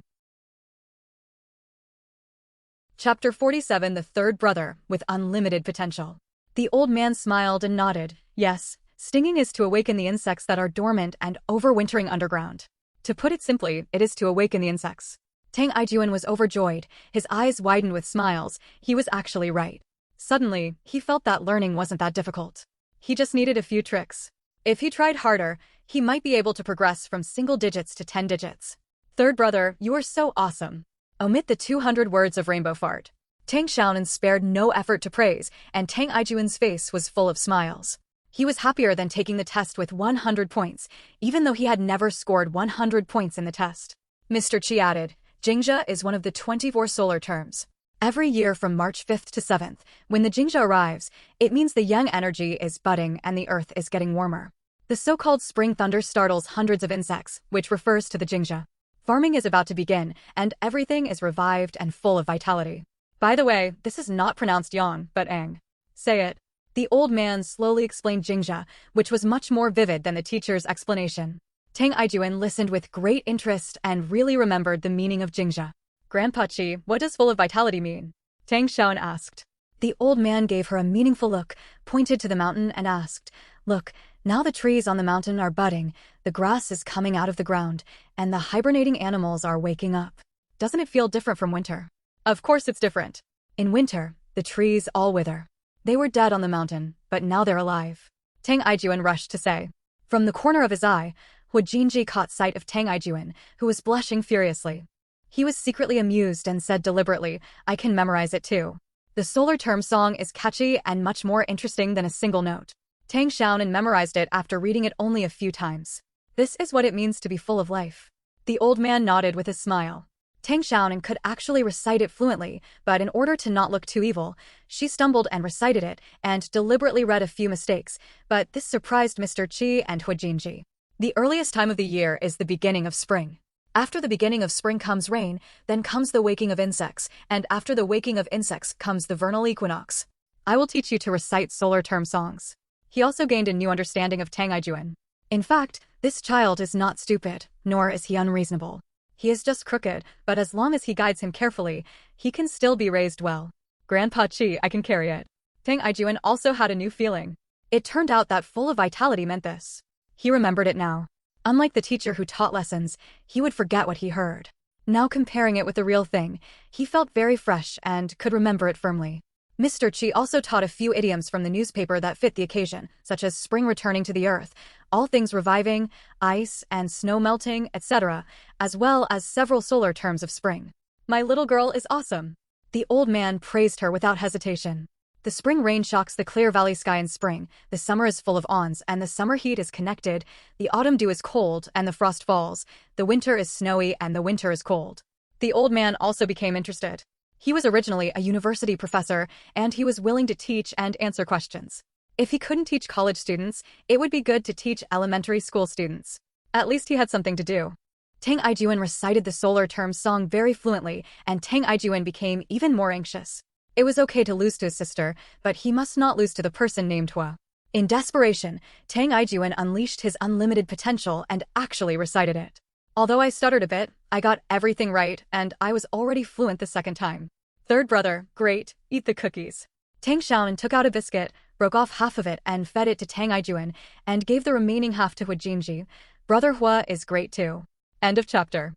Chapter 47, The Third Brother, with Unlimited Potential. The old man smiled and nodded. Yes, stinging is to awaken the insects that are dormant and overwintering underground. To put it simply, it is to awaken the insects. Tang Xiaonan was overjoyed, his eyes widened with smiles. He was actually right. Suddenly, he felt that learning wasn't that difficult. He just needed a few tricks. If he tried harder, he might be able to progress from single digits to 10 digits. Third brother, you are so awesome. Omit the 200 words of rainbow fart. Tang Xiaonan spared no effort to praise, and Tang Xiaoyan's face was full of smiles. He was happier than taking the test with 100 points, even though he had never scored 100 points in the test. Mr. Chi added, Jingja is one of the 24 solar terms. Every year from March 5th to 7th, when the Jingja arrives, it means the yang energy is budding and the earth is getting warmer. The so-called spring thunder startles hundreds of insects, which refers to the Jingja. Farming is about to begin, and everything is revived and full of vitality. By the way, this is not pronounced yang, but ang. Say it. The old man slowly explained Jingja, which was much more vivid than the teacher's explanation. Tang Xiaonan listened with great interest and really remembered the meaning of Jingja. Grandpa Chi, what does full of vitality mean? Tang Xiaonan asked. The old man gave her a meaningful look, pointed to the mountain and asked, Look, now the trees on the mountain are budding, the grass is coming out of the ground, and the hibernating animals are waking up. Doesn't it feel different from winter? Of course it's different. In winter, the trees all wither. They were dead on the mountain, but now they're alive. Tang Xiaonan rushed to say. From the corner of his eye, Huajinji caught sight of Tang Xiaonan, who was blushing furiously. He was secretly amused and said deliberately, I can memorize it too. The solar term song is catchy and much more interesting than a single note. Tang Xiaonan memorized it after reading it only a few times. This is what it means to be full of life. The old man nodded with a smile. Tang Xiaonan could actually recite it fluently, but in order to not look too evil, she stumbled and recited it and deliberately read a few mistakes, but this surprised Mr. Chi and Huajinji. The earliest time of the year is the beginning of spring. After the beginning of spring comes rain, then comes the waking of insects, and after the waking of insects comes the vernal equinox. I will teach you to recite solar term songs. He also gained a new understanding of Tang Xiaonan. In fact, this child is not stupid, nor is he unreasonable. He is just crooked, but as long as he guides him carefully, he can still be raised well. Grandpa Chi, I can carry it. Tang Xiaonan also had a new feeling. It turned out that full of vitality meant this. He remembered it now. Unlike the teacher who taught lessons, he would forget what he heard. Now comparing it with the real thing, he felt very fresh and could remember it firmly. Mr. Chi also taught a few idioms from the newspaper that fit the occasion, such as spring returning to the earth, all things reviving, ice and snow melting, etc., as well as several solar terms of spring. My little girl is awesome. The old man praised her without hesitation. The spring rain shocks the clear valley sky in spring, the summer is full of awns and the summer heat is connected, the autumn dew is cold and the frost falls, the winter is snowy and the winter is cold. The old man also became interested. He was originally a university professor, and he was willing to teach and answer questions. If he couldn't teach college students, it would be good to teach elementary school students. At least he had something to do. Tang Xiaonan recited the solar term song very fluently, and Tang Xiaonan became even more anxious. It was okay to lose to his sister, but he must not lose to the person named Hua. In desperation, Tang Xiaonan unleashed his unlimited potential and actually recited it. Although I stuttered a bit, I got everything right, and I was already fluent the second time. Third brother, great, eat the cookies. Tang Xiaonan took out a biscuit, broke off half of it and fed it to Tang Ijuan, and gave the remaining half to Hujinji. Brother Hua is great too. End of chapter.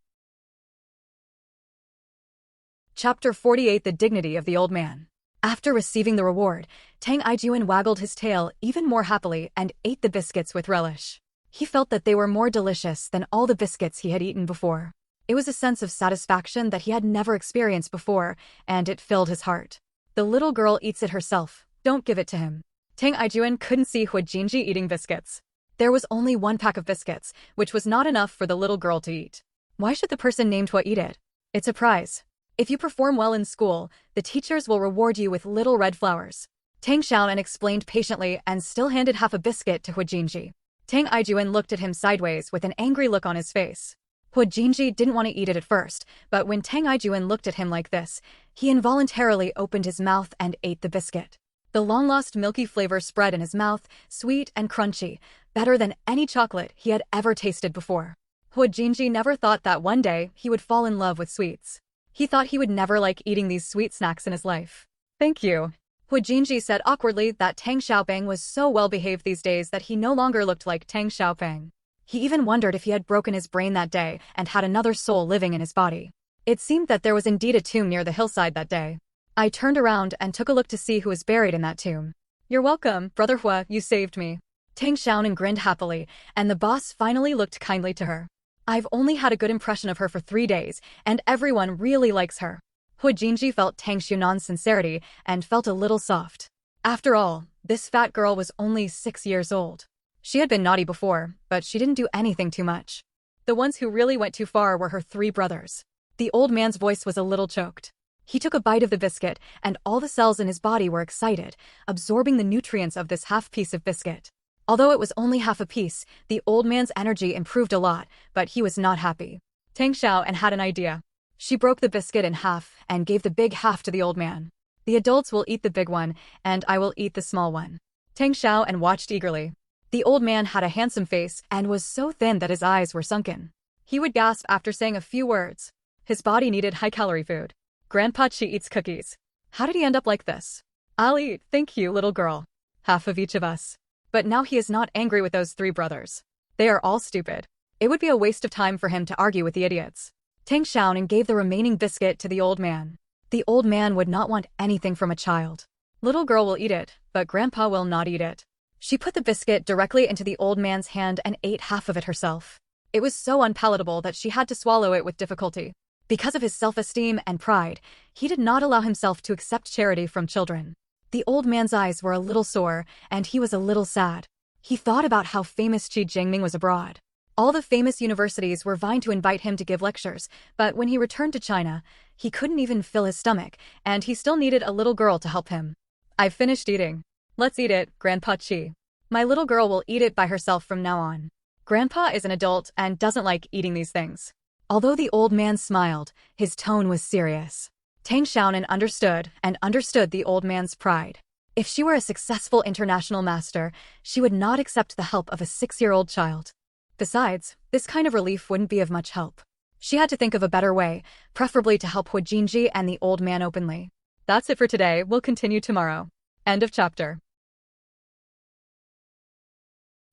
Chapter 48 The Dignity of the Old Man. After receiving the reward, Tang Ijuan waggled his tail even more happily and ate the biscuits with relish. He felt that they were more delicious than all the biscuits he had eaten before. It was a sense of satisfaction that he had never experienced before, and it filled his heart. The little girl eats it herself, don't give it to him. Tang Ijuan couldn't see Hujinji eating biscuits. There was only one pack of biscuits, which was not enough for the little girl to eat. Why should the person named Hua eat it? It's a prize. If you perform well in school, the teachers will reward you with little red flowers. Tang Xiaonan explained patiently and still handed half a biscuit to Hujinji. Tang Ijuan looked at him sideways with an angry look on his face. Hujinji didn't want to eat it at first, but when Tang Ijuan looked at him like this, he involuntarily opened his mouth and ate the biscuit. The long-lost milky flavor spread in his mouth, sweet and crunchy, better than any chocolate he had ever tasted before. Hujinji never thought that one day he would fall in love with sweets. He thought he would never like eating these sweet snacks in his life. Thank you. Hujinji said awkwardly that Tang Xiaoping was so well-behaved these days that he no longer looked like Tang Xiaoping. He even wondered if he had broken his brain that day and had another soul living in his body. It seemed that there was indeed a tomb near the hillside that day. I turned around and took a look to see who was buried in that tomb. You're welcome, Brother Hua, you saved me. Tang Xiaonan grinned happily, and the boss finally looked kindly to her. I've only had a good impression of her for 3 days, and everyone really likes her. Hujinji felt Tang Xiaonan's sincerity and felt a little soft. After all, this fat girl was only 6 years old. She had been naughty before, but she didn't do anything too much. The ones who really went too far were her 3 brothers. The old man's voice was a little choked. He took a bite of the biscuit, and all the cells in his body were excited, absorbing the nutrients of this half piece of biscuit. Although it was only half a piece, the old man's energy improved a lot, but he was not happy. Tang Xiaonan had an idea. She broke the biscuit in half and gave the big half to the old man. The adults will eat the big one, and I will eat the small one. Tang Xiaonan watched eagerly. The old man had a handsome face and was so thin that his eyes were sunken. He would gasp after saying a few words. His body needed high-calorie food. Grandpa Chi eats cookies. How did he end up like this? I'll eat, thank you, little girl. Half of each of us. But now he is not angry with those 3 brothers. They are all stupid. It would be a waste of time for him to argue with the idiots. Tang Xiaonan gave the remaining biscuit to the old man. The old man would not want anything from a child. Little girl will eat it, but grandpa will not eat it. She put the biscuit directly into the old man's hand and ate half of it herself. It was so unpalatable that she had to swallow it with difficulty. Because of his self-esteem and pride, he did not allow himself to accept charity from children. The old man's eyes were a little sore, and he was a little sad. He thought about how famous Qi Jingming was abroad. All the famous universities were vying to invite him to give lectures, but when he returned to China, he couldn't even fill his stomach, and he still needed a little girl to help him. I've finished eating. Let's eat it, Grandpa Qi. My little girl will eat it by herself from now on. Grandpa is an adult and doesn't like eating these things. Although the old man smiled, his tone was serious. Tang Xiaonan understood the old man's pride. If she were a successful international master, she would not accept the help of a 6-year-old child. Besides, this kind of relief wouldn't be of much help. She had to think of a better way, preferably to help Hujinji and the old man openly. That's it for today, we'll continue tomorrow. End of chapter.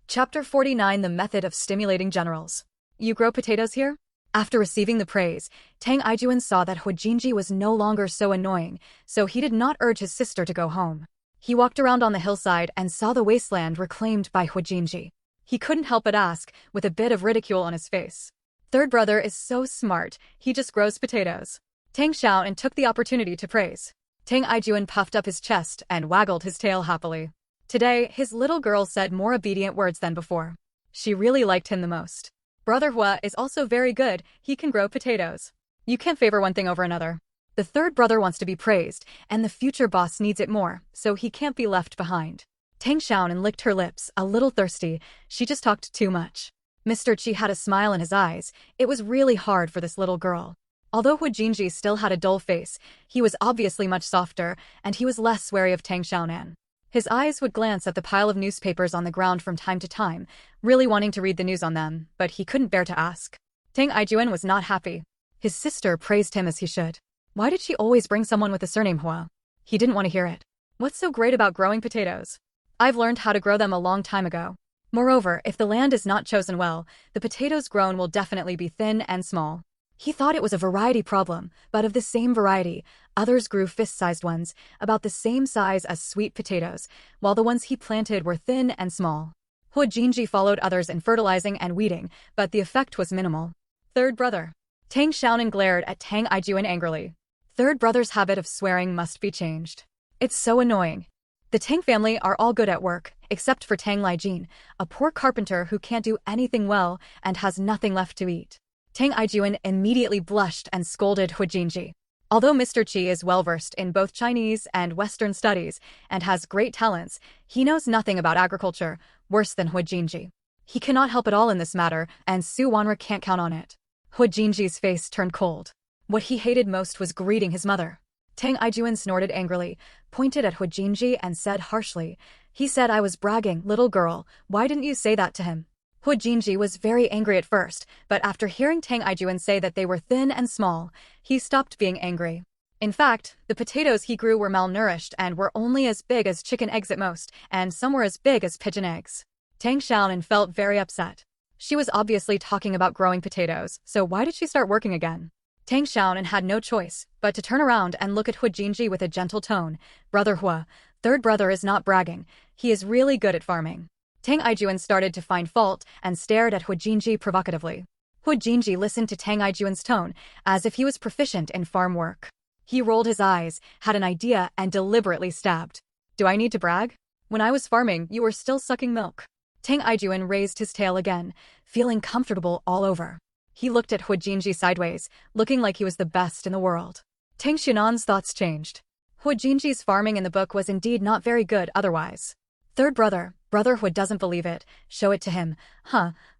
Chapter 49 The Method of Stimulating Generals. You grow potatoes here? After receiving the praise, Tang Ijuan saw that Hujinji was no longer so annoying, so he did not urge his sister to go home. He walked around on the hillside and saw the wasteland reclaimed by Hujinji. He couldn't help but ask, with a bit of ridicule on his face. Third brother is so smart, he just grows potatoes. Tang Xiaonan took the opportunity to praise. Tang Ijuan puffed up his chest and waggled his tail happily. Today, his little girl said more obedient words than before. She really liked him the most. Brother Hua is also very good, he can grow potatoes. You can't favor one thing over another. The third brother wants to be praised, and the future boss needs it more, so he can't be left behind. Tang Xiaonan licked her lips, a little thirsty, she just talked too much. Mr. Qi had a smile in his eyes, it was really hard for this little girl. Although Hujinji still had a dull face, he was obviously much softer, and he was less wary of Tang Xiaonan. His eyes would glance at the pile of newspapers on the ground from time to time, really wanting to read the news on them, but he couldn't bear to ask. Tang Aijuan was not happy. His sister praised him as he should. Why did she always bring someone with the surname Hua? He didn't want to hear it. What's so great about growing potatoes? I've learned how to grow them a long time ago. Moreover, if the land is not chosen well, the potatoes grown will definitely be thin and small. He thought it was a variety problem, but of the same variety, others grew fist-sized ones, about the same size as sweet potatoes, while the ones he planted were thin and small. Hua Jinji followed others in fertilizing and weeding, but the effect was minimal. Third brother. Tang Xiaonan glared at Tang Aijuan angrily. Third brother's habit of swearing must be changed. It's so annoying. The Tang family are all good at work, except for Tang Lijin, a poor carpenter who can't do anything well and has nothing left to eat. Tang Aijuan immediately blushed and scolded Hua Jinji. Although Mr. Qi is well-versed in both Chinese and Western studies and has great talents, he knows nothing about agriculture, worse than Hua Jinji. He cannot help at all in this matter, and Su Wanra can't count on it. Hua Jinji's face turned cold. What he hated most was greeting his mother. Tang Aijuan snorted angrily, pointed at Hua Jinji and said harshly, "He said I was bragging, little girl, why didn't you say that to him?" Hua Jinji was very angry at first, but after hearing Tang Aijuan say that they were thin and small, he stopped being angry. In fact, the potatoes he grew were malnourished and were only as big as chicken eggs at most, and some were as big as pigeon eggs. Tang Xiaonan felt very upset. She was obviously talking about growing potatoes, so why did she start working again? Tang Xiaonan had no choice but to turn around and look at Hua Jinji with a gentle tone. "Brother Hua, third brother is not bragging. He is really good at farming." Tang Aijuan started to find fault and stared at Hua Jinji provocatively. Hua Jinji listened to Tang Aijuan's tone as if he was proficient in farm work. He rolled his eyes, had an idea, and deliberately stabbed. "Do I need to brag? When I was farming, you were still sucking milk." Tang Aijuan raised his tail again, feeling comfortable all over. He looked at Hua Jinji sideways, looking like he was the best in the world. Tang Xiaonan's thoughts changed. Hua Jinji's farming in the book was indeed not very good otherwise. Third brother Hua doesn't believe it. Show it to him.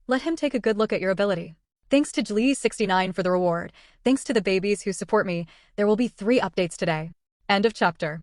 Let him take a good look at your ability. Thanks to Jli69 for the reward. Thanks to the babies who support me. There will be 3 updates today. End of chapter.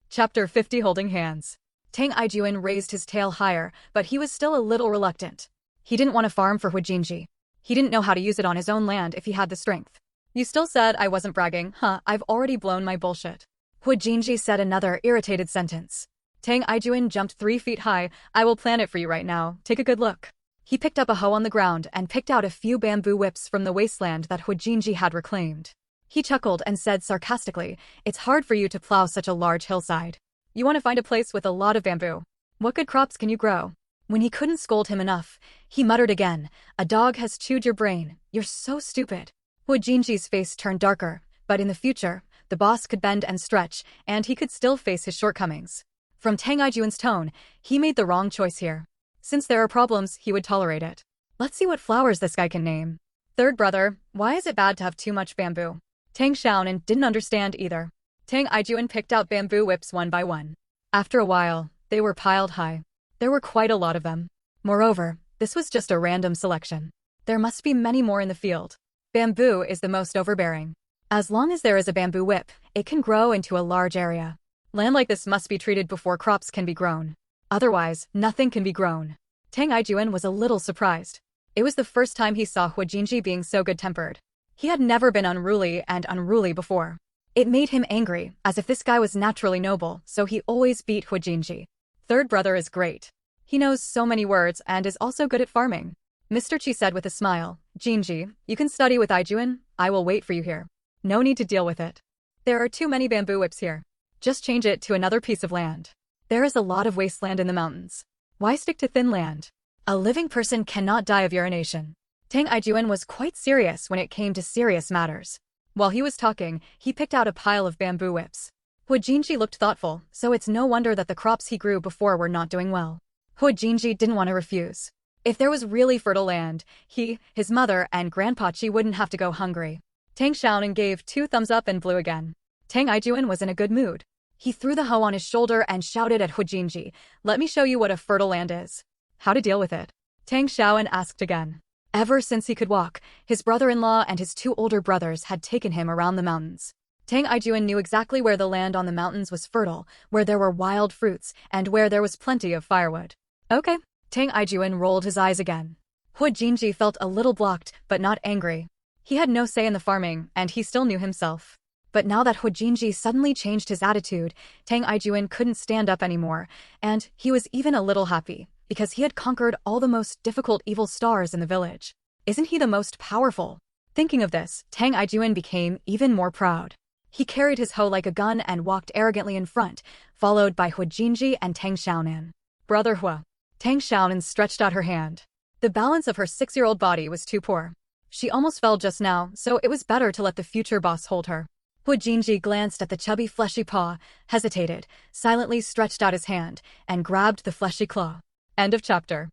Chapter 50 Holding Hands. Tang Aijuan raised his tail higher, but he was still a little reluctant. He didn't want to farm for Hua Jinji. He didn't know how to use it on his own land if he had the strength. "You still said I wasn't bragging, huh? I've already blown my bullshit." Hua Jinji said another irritated sentence. Tang Aijuan jumped 3 feet high. "I will plant it for you right now. Take a good look." He picked up a hoe on the ground and picked out a few bamboo whips from the wasteland that Hua Jinji had reclaimed. He chuckled and said sarcastically, "It's hard for you to plow such a large hillside. You want to find a place with a lot of bamboo. What good crops can you grow?" When he couldn't scold him enough, he muttered again, "A dog has chewed your brain. You're so stupid." Hua Jinji's face turned darker, but in the future, the boss could bend and stretch, and he could still face his shortcomings. From Tang Aijuan's tone, he made the wrong choice here. Since there are problems, he would tolerate it. Let's see what flowers this guy can name. Third brother, why is it bad to have too much bamboo? Tang Xiaonan didn't understand either. Tang Aijuan picked out bamboo whips one by one. After a while, they were piled high. There were quite a lot of them. Moreover, this was just a random selection. There must be many more in the field. Bamboo is the most overbearing. As long as there is a bamboo whip, it can grow into a large area. Land like this must be treated before crops can be grown. Otherwise, nothing can be grown. Tang Aijuan was a little surprised. It was the first time he saw Hua Jinji being so good-tempered. He had never been unruly before. It made him angry, as if this guy was naturally noble, so he always beat Hua Jinji. Third brother is great. He knows so many words and is also good at farming. Mr. Qi said with a smile, "Jinji, you can study with Aijuan. I will wait for you here. No need to deal with it. There are too many bamboo whips here. Just change it to another piece of land. There is a lot of wasteland in the mountains. Why stick to thin land? A living person cannot die of urination." Tang Aijuan was quite serious when it came to serious matters. While he was talking, he picked out a pile of bamboo whips. Hua Jinji looked thoughtful, so it's no wonder that the crops he grew before were not doing well. Hua Jinji didn't want to refuse. If there was really fertile land, he, his mother, and Grandpa Qi wouldn't have to go hungry. Tang Xiaonan gave 2 thumbs up and blew again. Tang Aijuan was in a good mood. He threw the hoe on his shoulder and shouted at Hua Jinji, "Let me show you what a fertile land is." "How to deal with it?" Tang Xiaonan asked again. Ever since he could walk, his brother-in-law and his 2 older brothers had taken him around the mountains. Tang Aijuan knew exactly where the land on the mountains was fertile, where there were wild fruits, and where there was plenty of firewood. Okay. Tang Aijuan rolled his eyes again. Hu Jinji felt a little blocked, but not angry. He had no say in the farming, and he still knew himself. But now that Hu Jinji suddenly changed his attitude, Tang Aijuan couldn't stand up anymore, and he was even a little happy, because he had conquered all the most difficult evil stars in the village. Isn't he the most powerful? Thinking of this, Tang Aijuan became even more proud. He carried his hoe like a gun and walked arrogantly in front, followed by Hu Jinji and Tang Xiaonan. Brother Hua. Tang Xiaonan stretched out her hand. The balance of her 6-year-old body was too poor. She almost fell just now, so it was better to let the future boss hold her. Hu Jinji glanced at the chubby fleshy paw, hesitated, silently stretched out his hand, and grabbed the fleshy claw. End of chapter.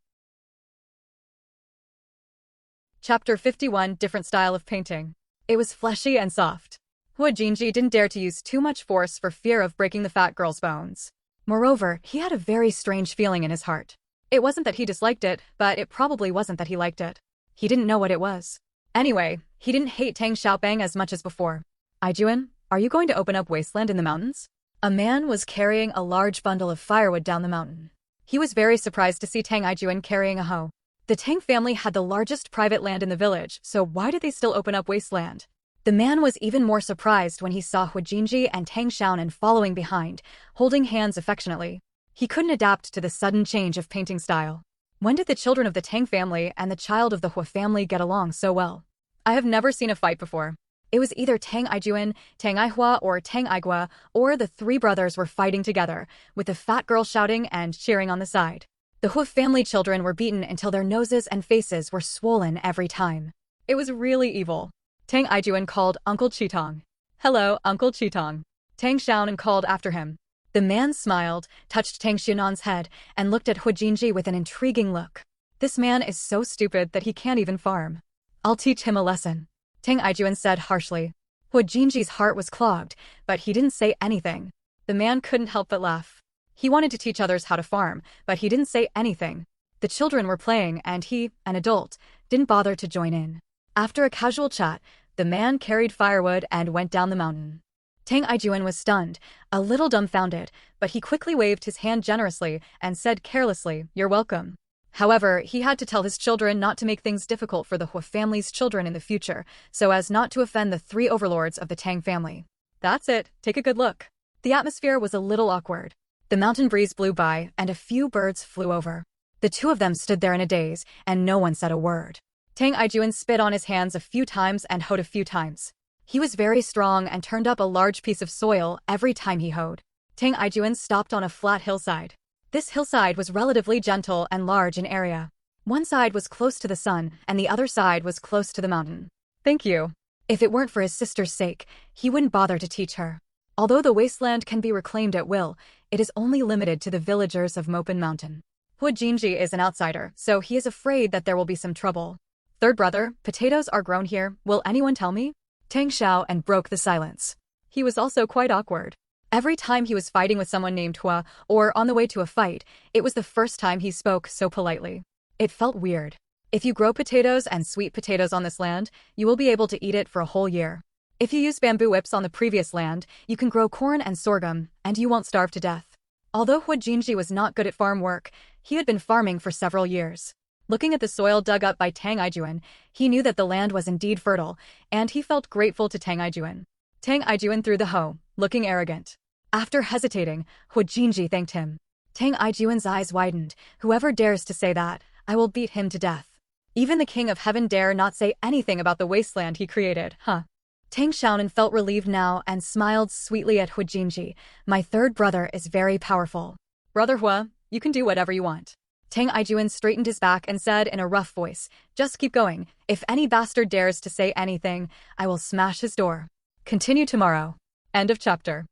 Chapter 51. Different style of painting. It was fleshy and soft. Hu Jinji didn't dare to use too much force for fear of breaking the fat girl's bones. Moreover, he had a very strange feeling in his heart. It wasn't that he disliked it, but it probably wasn't that he liked it. He didn't know what it was. Anyway, he didn't hate Tang Xiaobang as much as before. Aijuan, are you going to open up wasteland in the mountains? A man was carrying a large bundle of firewood down the mountain. He was very surprised to see Tang Aijuan carrying a hoe. The Tang family had the largest private land in the village, so why did they still open up wasteland? The man was even more surprised when he saw Hu Jinji and Tang Xiaonan following behind, holding hands affectionately. He couldn't adapt to the sudden change of painting style. When did the children of the Tang family and the child of the Hua family get along so well? I have never seen a fight before. It was either Tang Aijuan, Tang Aihua, or Tang Aigua, or the three brothers were fighting together, with the fat girl shouting and cheering on the side. The Hua family children were beaten until their noses and faces were swollen every time. It was really evil. Tang Aijuan called Uncle Chitong. Hello, Uncle Chitong. Tang Xiaonan called after him. The man smiled, touched Tang Xiaonan's head, and looked at Hu Jinji with an intriguing look. This man is so stupid that he can't even farm. I'll teach him a lesson. Tang Aijuan said harshly. Hu Jinji's heart was clogged, but he didn't say anything. The man couldn't help but laugh. He wanted to teach others how to farm, but he didn't say anything. The children were playing, and he, an adult, didn't bother to join in. After a casual chat, the man carried firewood and went down the mountain. Tang Aijuan was stunned, a little dumbfounded, but he quickly waved his hand generously and said carelessly, "You're welcome." However, he had to tell his children not to make things difficult for the Hua family's children in the future, so as not to offend the three overlords of the Tang family. That's it, take a good look. The atmosphere was a little awkward. The mountain breeze blew by, and a few birds flew over. The two of them stood there in a daze, and no one said a word. Tang Aijuan spit on his hands a few times and hoed a few times. He was very strong and turned up a large piece of soil every time he hoed. Tang Aijuan stopped on a flat hillside. This hillside was relatively gentle and large in area. One side was close to the sun, and the other side was close to the mountain. Thank you. If it weren't for his sister's sake, he wouldn't bother to teach her. Although the wasteland can be reclaimed at will, it is only limited to the villagers of Mopin Mountain. Hu Jinji is an outsider, so he is afraid that there will be some trouble. Third brother, potatoes are grown here, will anyone tell me? Tang Xiaonan broke the silence. He was also quite awkward. Every time he was fighting with someone named Hua, or on the way to a fight, it was the first time he spoke so politely. It felt weird. If you grow potatoes and sweet potatoes on this land, you will be able to eat it for a whole year. If you use bamboo whips on the previous land, you can grow corn and sorghum, and you won't starve to death. Although Hu Jinji was not good at farm work, he had been farming for several years. Looking at the soil dug up by Tang Aijuan, he knew that the land was indeed fertile, and he felt grateful to Tang Aijuan. Tang Aijuan threw the hoe, looking arrogant. After hesitating, Hu Jinji thanked him. Tang Aijuan's eyes widened. Whoever dares to say that, I will beat him to death. Even the King of Heaven dare not say anything about the wasteland he created, huh? Tang Xiaonan felt relieved now and smiled sweetly at Hu Jinji. My third brother is very powerful. Brother Hua, you can do whatever you want. Tang Aijuan straightened his back and said in a rough voice, just keep going. If any bastard dares to say anything, I will smash his door. Continue tomorrow. End of chapter.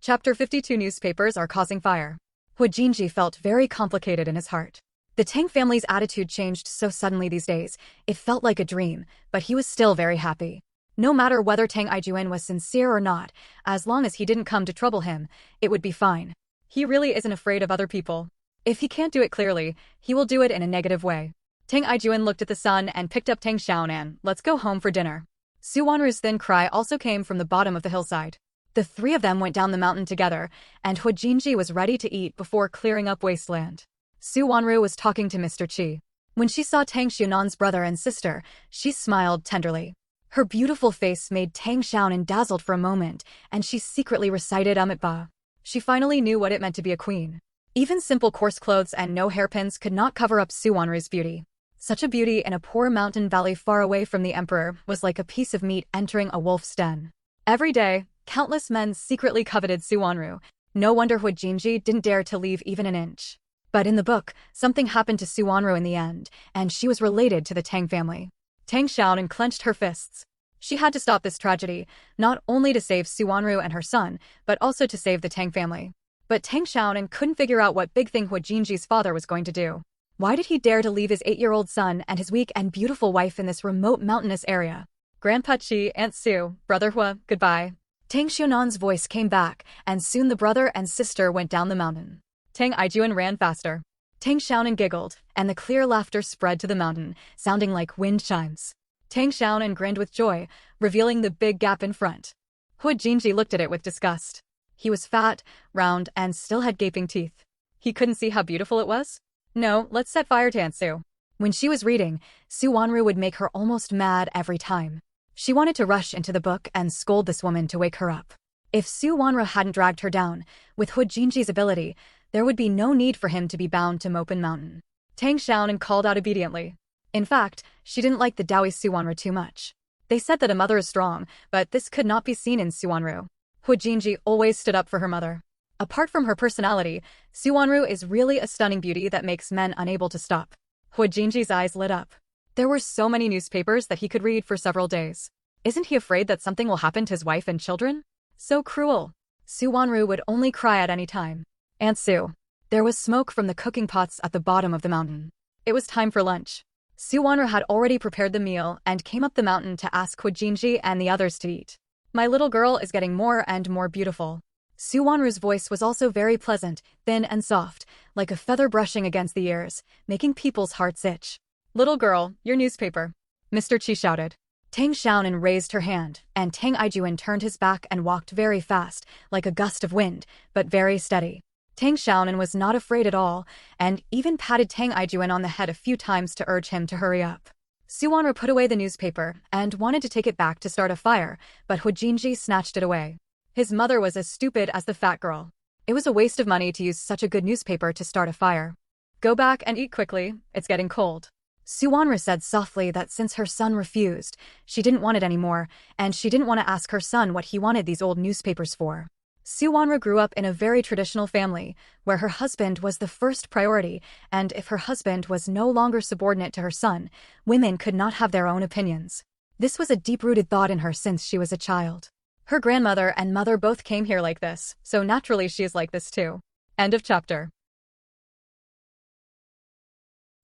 Chapter 52. Newspapers are causing fire. Hu Jinji felt very complicated in his heart. The Tang family's attitude changed so suddenly these days, it felt like a dream, but he was still very happy. No matter whether Tang Aijuan was sincere or not, as long as he didn't come to trouble him, it would be fine. He really isn't afraid of other people. If he can't do it clearly, he will do it in a negative way. Tang Aijuan looked at the sun and picked up Tang Xiaonan. Let's go home for dinner. Su Wanru's thin cry also came from the bottom of the hillside. The three of them went down the mountain together, and Hu Jinji was ready to eat before clearing up wasteland. Su Wanru was talking to Mr. Qi. When she saw Tang Xiaonan's brother and sister, she smiled tenderly. Her beautiful face made Tang Xiaonan dazzled for a moment, and she secretly recited Amitabha. She finally knew what it meant to be a queen. Even simple coarse clothes and no hairpins could not cover up Su Wanru's beauty. Such a beauty in a poor mountain valley far away from the emperor was like a piece of meat entering a wolf's den. Every day, countless men secretly coveted Su Wanru. No wonder Hu Jinji didn't dare to leave even an inch. But in the book, something happened to Su Wanru in the end, and she was related to the Tang family. Tang Xiaonan clenched her fists. She had to stop this tragedy, not only to save Su Wanru and her son, but also to save the Tang family. But Tang Xiaonan couldn't figure out what big thing Hu Jinji's father was going to do. Why did he dare to leave his 8-year-old son and his weak and beautiful wife in this remote mountainous area? Grandpa Qi, Aunt Su, Brother Hua, goodbye. Tang Xiaonan's voice came back, and soon the brother and sister went down the mountain. Tang Ijuan ran faster. Tang Xiaonan giggled, and the clear laughter spread to the mountain, sounding like wind chimes. Tang Xiaonan grinned with joy, revealing the big gap in front. Hu Jinji looked at it with disgust. He was fat, round, and still had gaping teeth. He couldn't see how beautiful it was? No, let's set fire to Aunt Su. When she was reading, Su Wanru would make her almost mad every time. She wanted to rush into the book and scold this woman to wake her up. If Su Wanru hadn't dragged her down, with Hu Jinji's ability, there would be no need for him to be bound to Mopin Mountain. Tang Xiaonan called out obediently. In fact, she didn't like the Dawi Su Wanru too much. They said that a mother is strong, but this could not be seen in Su Wanru. Hu Jinji always stood up for her mother. Apart from her personality, Su Wanru is really a stunning beauty that makes men unable to stop. Hu Jinji's eyes lit up. There were so many newspapers that he could read for several days. Isn't he afraid that something will happen to his wife and children? So cruel. Su Wanru would only cry at any time. Aunt Su. There was smoke from the cooking pots at the bottom of the mountain. It was time for lunch. Su Wanru had already prepared the meal and came up the mountain to ask Hu Jinji and the others to eat. My little girl is getting more and more beautiful. Su Wanru's voice was also very pleasant, thin and soft, like a feather brushing against the ears, making people's hearts itch. Little girl, your newspaper. Mr. Qi shouted. Tang Xiaonan raised her hand, and Tang Ijuan turned his back and walked very fast, like a gust of wind, but very steady. Tang Xiaonan was not afraid at all, and even patted Tang Ijuan on the head a few times to urge him to hurry up. Su Wanru put away the newspaper and wanted to take it back to start a fire, but Hu Jinji snatched it away. His mother was as stupid as the fat girl. It was a waste of money to use such a good newspaper to start a fire. Go back and eat quickly, it's getting cold. Su Wanru said softly that since her son refused, she didn't want it anymore, and she didn't want to ask her son what he wanted these old newspapers for. Su Wanru grew up in a very traditional family, where her husband was the first priority, and if her husband was no longer subordinate to her son, women could not have their own opinions. This was a deep-rooted thought in her since she was a child. Her grandmother and mother both came here like this, so naturally she is like this too. End of chapter.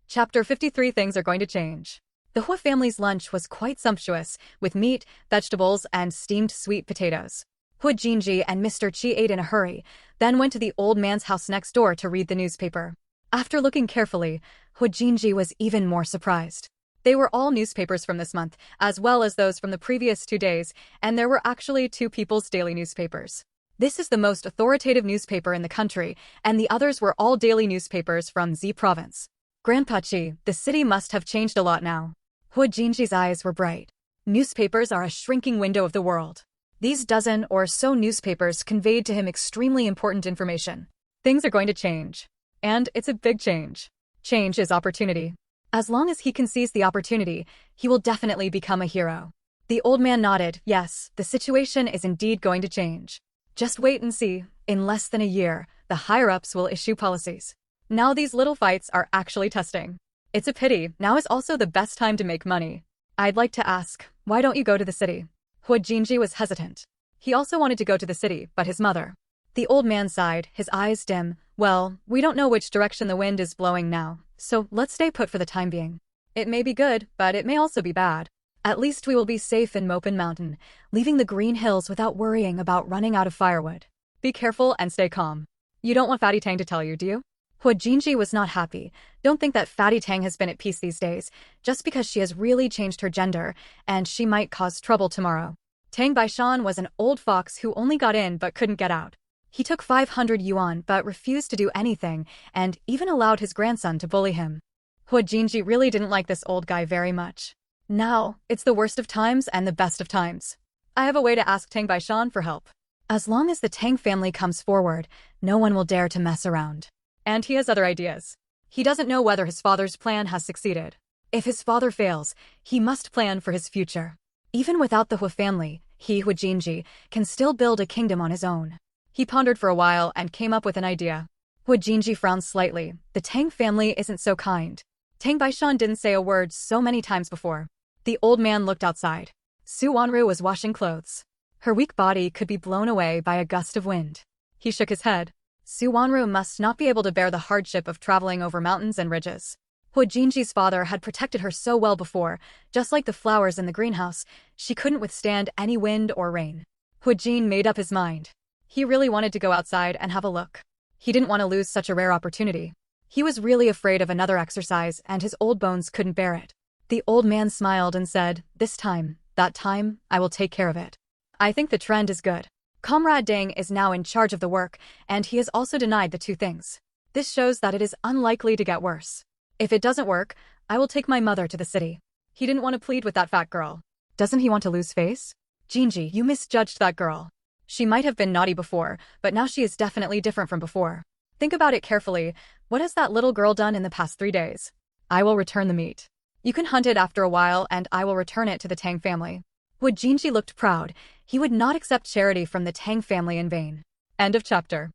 Chapter 53. Things are going to change. The Hua family's lunch was quite sumptuous, with meat, vegetables, and steamed sweet potatoes. Hu Jinji and Mr. Qi ate in a hurry, then went to the old man's house next door to read the newspaper. After looking carefully, Hu Jinji was even more surprised. They were all newspapers from this month, as well as those from the previous 2 days, and there were actually 2 people's daily newspapers. This is the most authoritative newspaper in the country, and the others were all daily newspapers from Z province. Grandpa Qi, the city must have changed a lot now. Hu Jinji's eyes were bright. Newspapers are a shrinking window of the world. These dozen or so newspapers conveyed to him extremely important information. Things are going to change. And it's a big change. Change is opportunity. As long as he can seize the opportunity, he will definitely become a hero. The old man nodded. Yes, the situation is indeed going to change. Just wait and see. In less than a year, the higher-ups will issue policies. Now these little fights are actually testing. It's a pity, now is also the best time to make money. I'd like to ask, why don't you go to the city? Hu Jinji was hesitant. He also wanted to go to the city, but his mother. The old man sighed, his eyes dim. Well, we don't know which direction the wind is blowing now, so let's stay put for the time being. It may be good, but it may also be bad. At least we will be safe in Mopin Mountain, leaving the green hills without worrying about running out of firewood. Be careful and stay calm. You don't want Fatty Tang to tell you, do you? Hu Jinji was not happy. Don't think that Fatty Tang has been at peace these days, just because she has really changed her gender, and she might cause trouble tomorrow. Tang Baishan was an old fox who only got in but couldn't get out. He took 500 yuan but refused to do anything and even allowed his grandson to bully him. Hu Jinji really didn't like this old guy very much. Now, it's the worst of times and the best of times. I have a way to ask Tang Baishan for help. As long as the Tang family comes forward, no one will dare to mess around. And he has other ideas. He doesn't know whether his father's plan has succeeded. If his father fails, he must plan for his future. Even without the Hu family, he, Hu Jinji, can still build a kingdom on his own. He pondered for a while and came up with an idea. Hu Jinji frowned slightly. The Tang family isn't so kind. Tang Baishan didn't say a word so many times before. The old man looked outside. Su Wanru was washing clothes. Her weak body could be blown away by a gust of wind. He shook his head. Su Wanru must not be able to bear the hardship of traveling over mountains and ridges. Hu Jinji's father had protected her so well before, just like the flowers in the greenhouse, she couldn't withstand any wind or rain. Hu Jin made up his mind. He really wanted to go outside and have a look. He didn't want to lose such a rare opportunity. He was really afraid of another exercise and his old bones couldn't bear it. The old man smiled and said, "This time, that time, I will take care of it." I think the trend is good. Comrade Deng is now in charge of the work, and he has also denied the two things. This shows that it is unlikely to get worse. If it doesn't work, I will take my mother to the city. He didn't want to plead with that fat girl. Doesn't he want to lose face? Jinji, you misjudged that girl. She might have been naughty before, but now she is definitely different from before. Think about it carefully. What has that little girl done in the past 3 days? I will return the meat. You can hunt it after a while and I will return it to the Tang family. Hu Jinji looked proud. He would not accept charity from the Tang family in vain. End of chapter.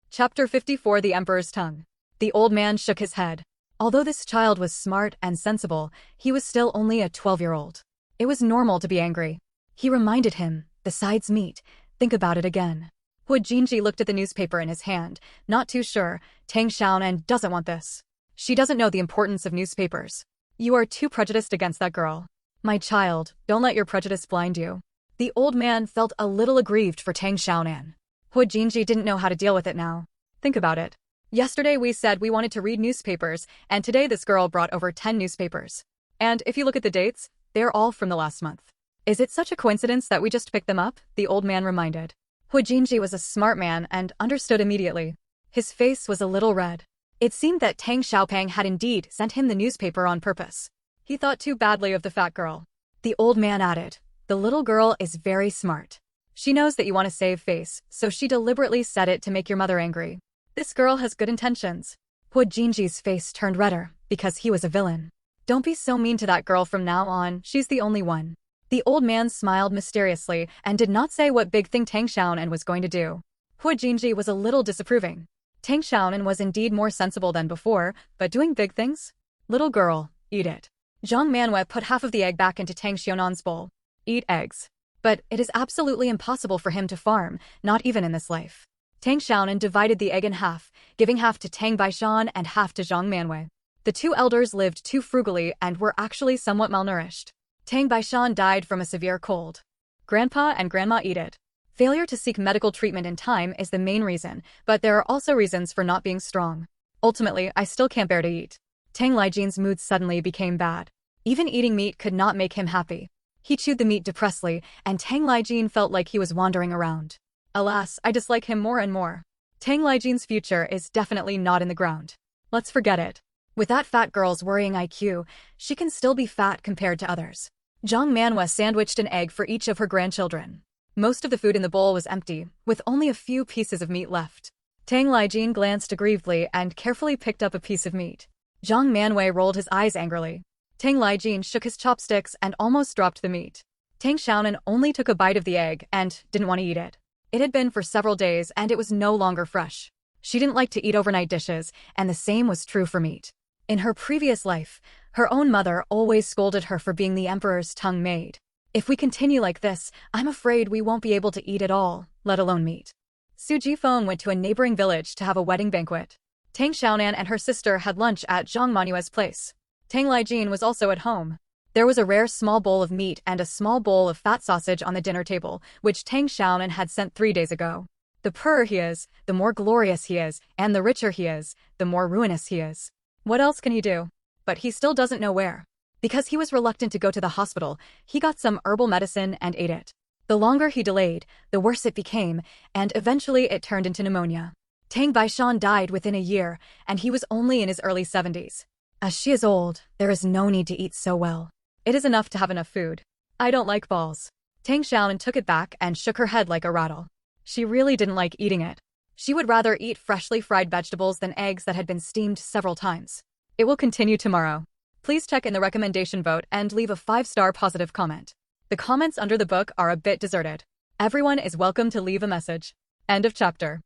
Chapter 54 The Emperor's Tongue. The old man shook his head. Although this child was smart and sensible, he was still only a 12-year-old. It was normal to be angry. He reminded him, besides meat, think about it again. Hu Jinji looked at the newspaper in his hand, not too sure. Tang Xiaonan doesn't want this. She doesn't know the importance of newspapers. You are too prejudiced against that girl. My child, don't let your prejudice blind you. The old man felt a little aggrieved for Tang Xiaonan. Hu Jinji didn't know how to deal with it now. Think about it. Yesterday we said we wanted to read newspapers, and today this girl brought over 10 newspapers. And if you look at the dates, they're all from the last month. Is it such a coincidence that we just picked them up? The old man reminded. Hu Jinji was a smart man and understood immediately. His face was a little red. It seemed that Tang Xiaopang had indeed sent him the newspaper on purpose. He thought too badly of the fat girl. The old man added, the little girl is very smart. She knows that you want to save face, so she deliberately said it to make your mother angry. This girl has good intentions. Hu Jinji's face turned redder, because he was a villain. Don't be so mean to that girl from now on, she's the only one. The old man smiled mysteriously and did not say what big thing Tang Xiaonan was going to do. Hu Jinji was a little disapproving. Tang Xiaonan was indeed more sensible than before, but doing big things? Little girl, eat it. Zhang Manhwa put half of the egg back into Tang Xiaonan's bowl. Eat eggs. But it is absolutely impossible for him to farm, not even in this life. Tang Xiaonan divided the egg in half, giving half to Tang Baishan and half to Zhang Manhwa. The two elders lived too frugally and were actually somewhat malnourished. Tang Baishan died from a severe cold. Grandpa and Grandma eat it. Failure to seek medical treatment in time is the main reason, but there are also reasons for not being strong. Ultimately, I still can't bear to eat. Tang Lijin's mood suddenly became bad. Even eating meat could not make him happy. He chewed the meat depressedly, and Tang Lijin felt like he was wandering around. Alas, I dislike him more and more. Tang Lijin's future is definitely not in the ground. Let's forget it. With that fat girl's worrying IQ, she can still be fat compared to others. Zhang Manhwa sandwiched an egg for each of her grandchildren. Most of the food in the bowl was empty, with only a few pieces of meat left. Tang Lijin glanced aggrievedly and carefully picked up a piece of meat. Zhang Manhwa rolled his eyes angrily. Tang Lijin shook his chopsticks and almost dropped the meat. Tang Xiaonan only took a bite of the egg and didn't want to eat it. It had been for several days and it was no longer fresh. She didn't like to eat overnight dishes, and the same was true for meat. In her previous life, her own mother always scolded her for being the emperor's tongue maid. If we continue like this, I'm afraid we won't be able to eat at all, let alone meat. Su Jifeng went to a neighboring village to have a wedding banquet. Tang Xiaonan and her sister had lunch at Zhang Manhua's place. Tang Lijin was also at home. There was a rare small bowl of meat and a small bowl of fat sausage on the dinner table, which Tang Xiaonan had sent 3 days ago. The poorer he is, the more glorious he is, and the richer he is, the more ruinous he is. What else can he do? But he still doesn't know where. Because he was reluctant to go to the hospital, he got some herbal medicine and ate it. The longer he delayed, the worse it became, and eventually it turned into pneumonia. Tang Xiaonan died within a year, and he was only in his early 70s. As she is old, there is no need to eat so well. It is enough to have enough food. I don't like balls. Tang Xiaonan took it back and shook her head like a rattle. She really didn't like eating it. She would rather eat freshly fried vegetables than eggs that had been steamed several times. It will continue tomorrow. Please check in the recommendation vote and leave a 5-star positive comment. The comments under the book are a bit deserted. Everyone is welcome to leave a message. End of chapter.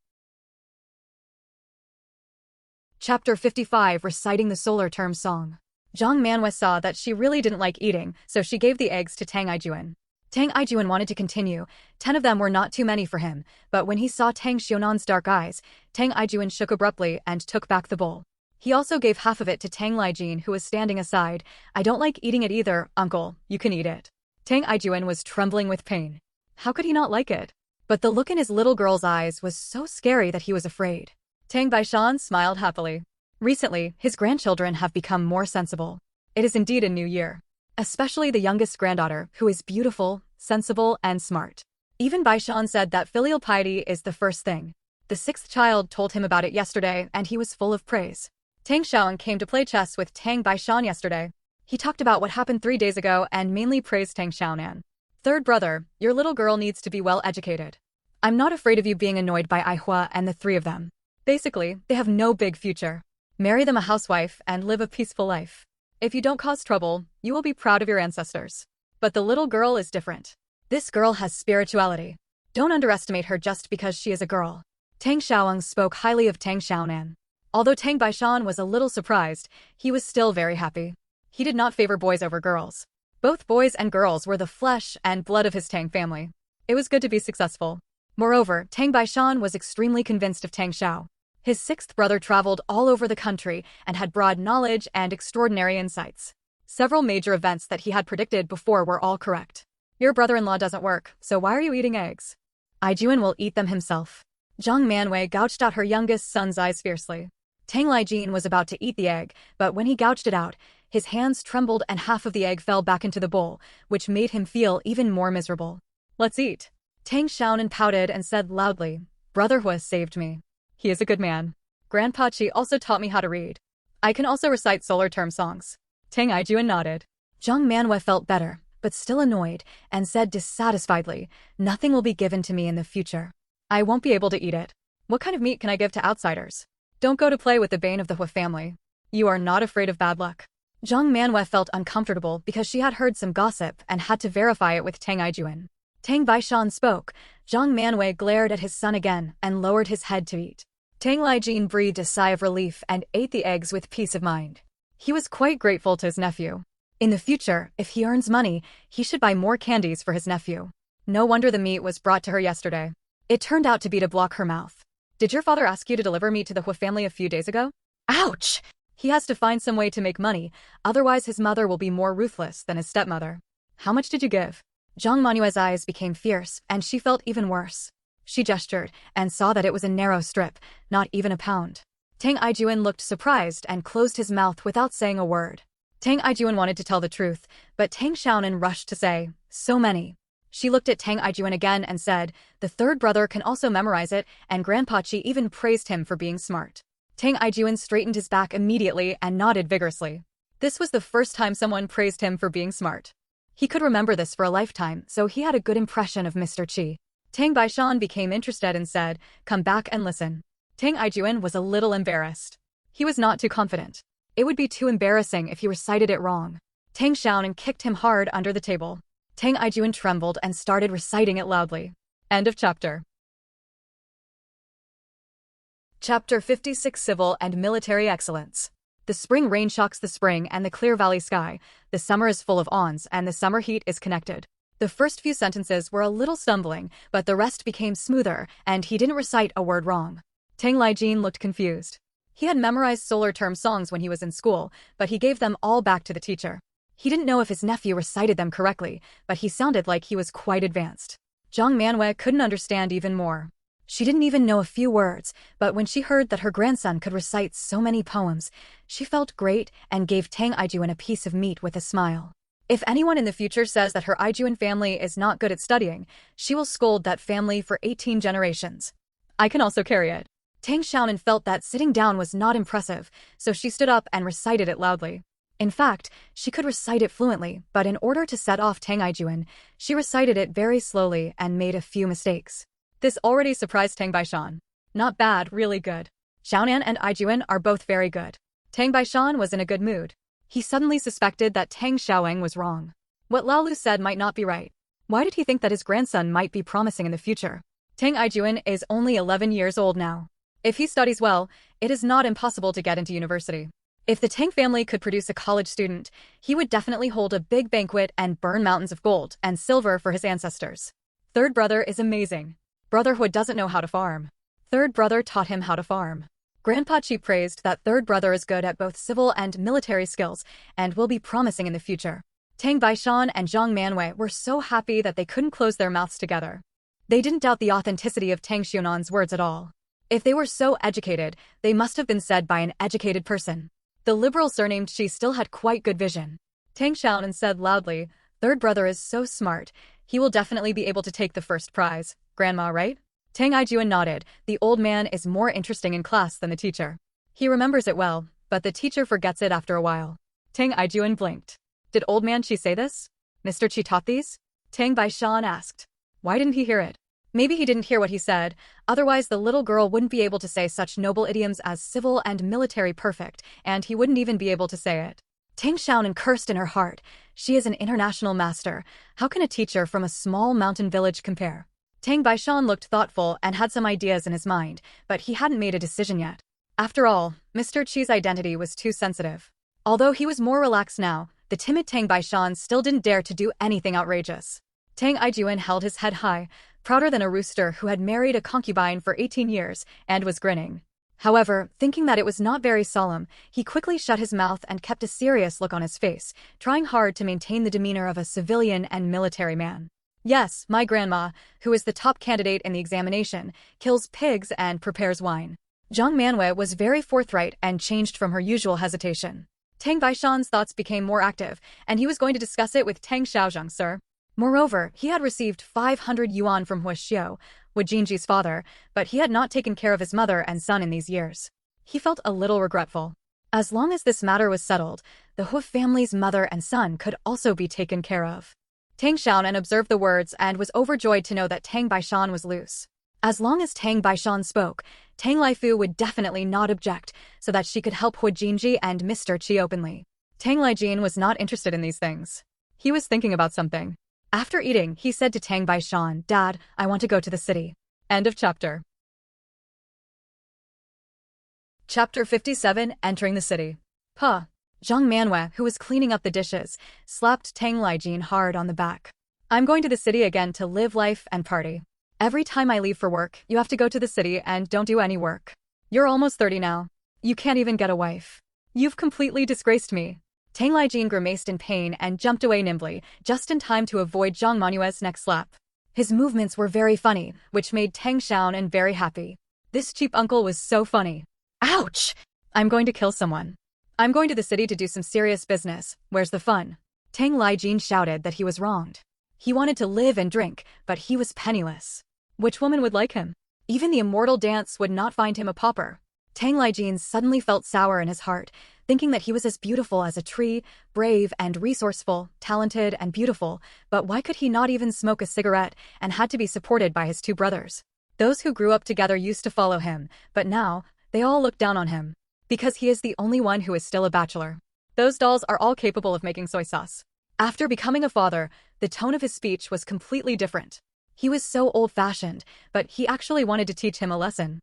Chapter 55, Reciting the Solar Term Song. Zhang Manhwa saw that she really didn't like eating, so she gave the eggs to Tang Xiaonan. Tang Xiaonan wanted to continue. 10 of them were not too many for him, but when he saw Tang Xiaonan's dark eyes, Tang Xiaonan shook abruptly and took back the bowl. He also gave half of it to Tang Lijin, who was standing aside. I don't like eating it either, uncle, you can eat it. Tang Xiaonan was trembling with pain. How could he not like it? But the look in his little girl's eyes was so scary that he was afraid. Tang Xiaonan smiled happily. Recently, his grandchildren have become more sensible. It is indeed a new year. Especially the youngest granddaughter, who is beautiful, sensible, and smart. Even Baishan said that filial piety is the first thing. The 6th child told him about it yesterday, and he was full of praise. Tang Xiaonan came to play chess with Tang Baishan yesterday. He talked about what happened 3 days ago and mainly praised Tang Xiaonan. Third brother, your little girl needs to be well educated. I'm not afraid of you being annoyed by Aihua and the 3 of them. Basically, they have no big future. Marry them a housewife and live a peaceful life. If you don't cause trouble, you will be proud of your ancestors. But the little girl is different. This girl has spirituality. Don't underestimate her just because she is a girl. Tang Xiaonan spoke highly of Tang Xiaonan. Although Tang Baishan was a little surprised, he was still very happy. He did not favor boys over girls. Both boys and girls were the flesh and blood of his Tang family. It was good to be successful. Moreover, Tang Baishan was extremely convinced of Tang Xiao. His 6th brother traveled all over the country and had broad knowledge and extraordinary insights. Several major events that he had predicted before were all correct. Your brother-in-law doesn't work, so why are you eating eggs? Aijuan will eat them himself. Zhang Manwei gouged out her youngest son's eyes fiercely. Tang Lijin was about to eat the egg, but when he gouged it out, his hands trembled and half of the egg fell back into the bowl, which made him feel even more miserable. Let's eat. Tang Xiaonan pouted and said loudly, Brother Hua saved me. He is a good man. Grandpa Qi also taught me how to read. I can also recite solar term songs. Tang Aijuan nodded. Zhang Manhua felt better, but still annoyed, and said dissatisfiedly, Nothing will be given to me in the future. I won't be able to eat it. What kind of meat can I give to outsiders? Don't go to play with the bane of the Hua family. You are not afraid of bad luck. Zhang Manhua felt uncomfortable because she had heard some gossip and had to verify it with Tang Aijuan. Tang Baishan spoke. Zhang Manwei glared at his son again and lowered his head to eat. Tang Lijin breathed a sigh of relief and ate the eggs with peace of mind. He was quite grateful to his nephew. In the future, if he earns money, he should buy more candies for his nephew. No wonder the meat was brought to her yesterday. It turned out to be to block her mouth. Did your father ask you to deliver meat to the Hua family a few days ago? Ouch! He has to find some way to make money, otherwise his mother will be more ruthless than his stepmother. How much did you give? Zhang Manue's eyes became fierce, and she felt even worse. She gestured, and saw that it was a narrow strip, not even a pound. Tang Aijuan looked surprised and closed his mouth without saying a word. Tang Aijuan wanted to tell the truth, but Tang Xiaonan rushed to say, So many. She looked at Tang Aijuan again and said, The 3rd brother can also memorize it, and Grandpa Qi even praised him for being smart. Tang Aijuan straightened his back immediately and nodded vigorously. This was the first time someone praised him for being smart. He could remember this for a lifetime, so he had a good impression of Mr. Qi. Tang Baishan became interested and said, Come back and listen. Tang Aijuan was a little embarrassed. He was not too confident. It would be too embarrassing if he recited it wrong. Tang Xiaonan kicked him hard under the table. Tang Aijuan trembled and started reciting it loudly. End of chapter. Chapter 56, Civil and Military Excellence. The spring rain shocks the spring and the clear valley sky. The summer is full of awns and the summer heat is connected. The first few sentences were a little stumbling, but the rest became smoother, and he didn't recite a word wrong. Tang Lijin looked confused. He had memorized solar term songs when he was in school, but he gave them all back to the teacher. He didn't know if his nephew recited them correctly, but he sounded like he was quite advanced. Zhang Manwei couldn't understand even more. She didn't even know a few words, but when she heard that her grandson could recite so many poems, she felt great and gave Tang Aijuan a piece of meat with a smile. If anyone in the future says that her Aijuan family is not good at studying, she will scold that family for 18 generations. I can also carry it. Tang Xiaonan felt that sitting down was not impressive, so she stood up and recited it loudly. In fact, she could recite it fluently, but in order to set off Tang Aijuan, she recited it very slowly and made a few mistakes. This already surprised Tang Baishan. Not bad, really good. Xiaonan and Aijuan are both very good. Tang Baishan was in a good mood. He suddenly suspected that Tang Xiaowang was wrong. What Lao Lu said might not be right. Why did he think that his grandson might be promising in the future? Tang Aijuan is only 11 years old now. If he studies well, it is not impossible to get into university. If the Tang family could produce a college student, he would definitely hold a big banquet and burn mountains of gold and silver for his ancestors. Third brother is amazing. Brotherhood doesn't know how to farm. Third brother taught him how to farm. Grandpa Chi praised that third brother is good at both civil and military skills and will be promising in the future. Tang Baishan and Zhang Manwei were so happy that they couldn't close their mouths together. They didn't doubt the authenticity of Tang Xiaonan's words at all. If they were so educated, they must have been said by an educated person. The liberal surnamed Chi still had quite good vision. Tang Xiaonan said loudly, "Third brother is so smart. He will definitely be able to take the first prize. Grandma, right?" Tang Aijuan nodded. The old man is more interesting in class than the teacher. He remembers it well, but the teacher forgets it after a while. Tang Aijuan blinked. Did old man Chi say this? Mr. Chi taught these? Tang Baishan asked. Why didn't he hear it? Maybe he didn't hear what he said, otherwise the little girl wouldn't be able to say such noble idioms as civil and military perfect, and he wouldn't even be able to say it. Tang Xiaonan cursed in her heart. She is an international master. How can a teacher from a small mountain village compare? Tang Baishan looked thoughtful and had some ideas in his mind, but he hadn't made a decision yet. After all, Mr. Chi's identity was too sensitive. Although he was more relaxed now, the timid Tang Baishan still didn't dare to do anything outrageous. Tang Aijuan held his head high, prouder than a rooster who had married a concubine for 18 years, and was grinning. However, thinking that it was not very solemn, he quickly shut his mouth and kept a serious look on his face, trying hard to maintain the demeanor of a civilian and military man. Yes, my grandma, who is the top candidate in the examination, kills pigs and prepares wine. Zhang Manwei was very forthright and changed from her usual hesitation. Tang Baishan's thoughts became more active, and he was going to discuss it with Tang Xiaozhang, sir. Moreover, he had received 500 yuan from Hu Xiu, Wu Jinji's father, but he had not taken care of his mother and son in these years. He felt a little regretful. As long as this matter was settled, the Hu family's mother and son could also be taken care of. Tang Xiaonan observed the words and was overjoyed to know that Tang Baishan was loose. As long as Tang Baishan spoke, Tang Laifu would definitely not object, so that she could help Hu Jinji and Mr. Qi openly. Tang Laijin was not interested in these things. He was thinking about something. After eating, he said to Tang Baishan, "Dad, I want to go to the city." End of chapter. Chapter 57, Entering the City. Puh. Zhang Manwei, who was cleaning up the dishes, slapped Tang Laijin hard on the back. "I'm going to the city again to live life and party. Every time I leave for work, you have to go to the city and don't do any work. You're almost 30 now. You can't even get a wife. You've completely disgraced me." Tang Laijin grimaced in pain and jumped away nimbly, just in time to avoid Zhang Manuel's next slap. His movements were very funny, which made Tang Xiaonan very happy. This cheap uncle was so funny. Ouch! I'm going to kill someone. I'm going to the city to do some serious business. Where's the fun? Tang Laijin shouted that he was wronged. He wanted to live and drink, but he was penniless. Which woman would like him? Even the immortal dance would not find him a pauper. Tang Laijin suddenly felt sour in his heart, thinking that he was as beautiful as a tree, brave and resourceful, talented and beautiful, but why could he not even smoke a cigarette and had to be supported by his two brothers? Those who grew up together used to follow him, but now, they all look down on him. Because he is the only one who is still a bachelor. Those dolls are all capable of making soy sauce. After becoming a father, the tone of his speech was completely different. He was so old-fashioned, but he actually wanted to teach him a lesson.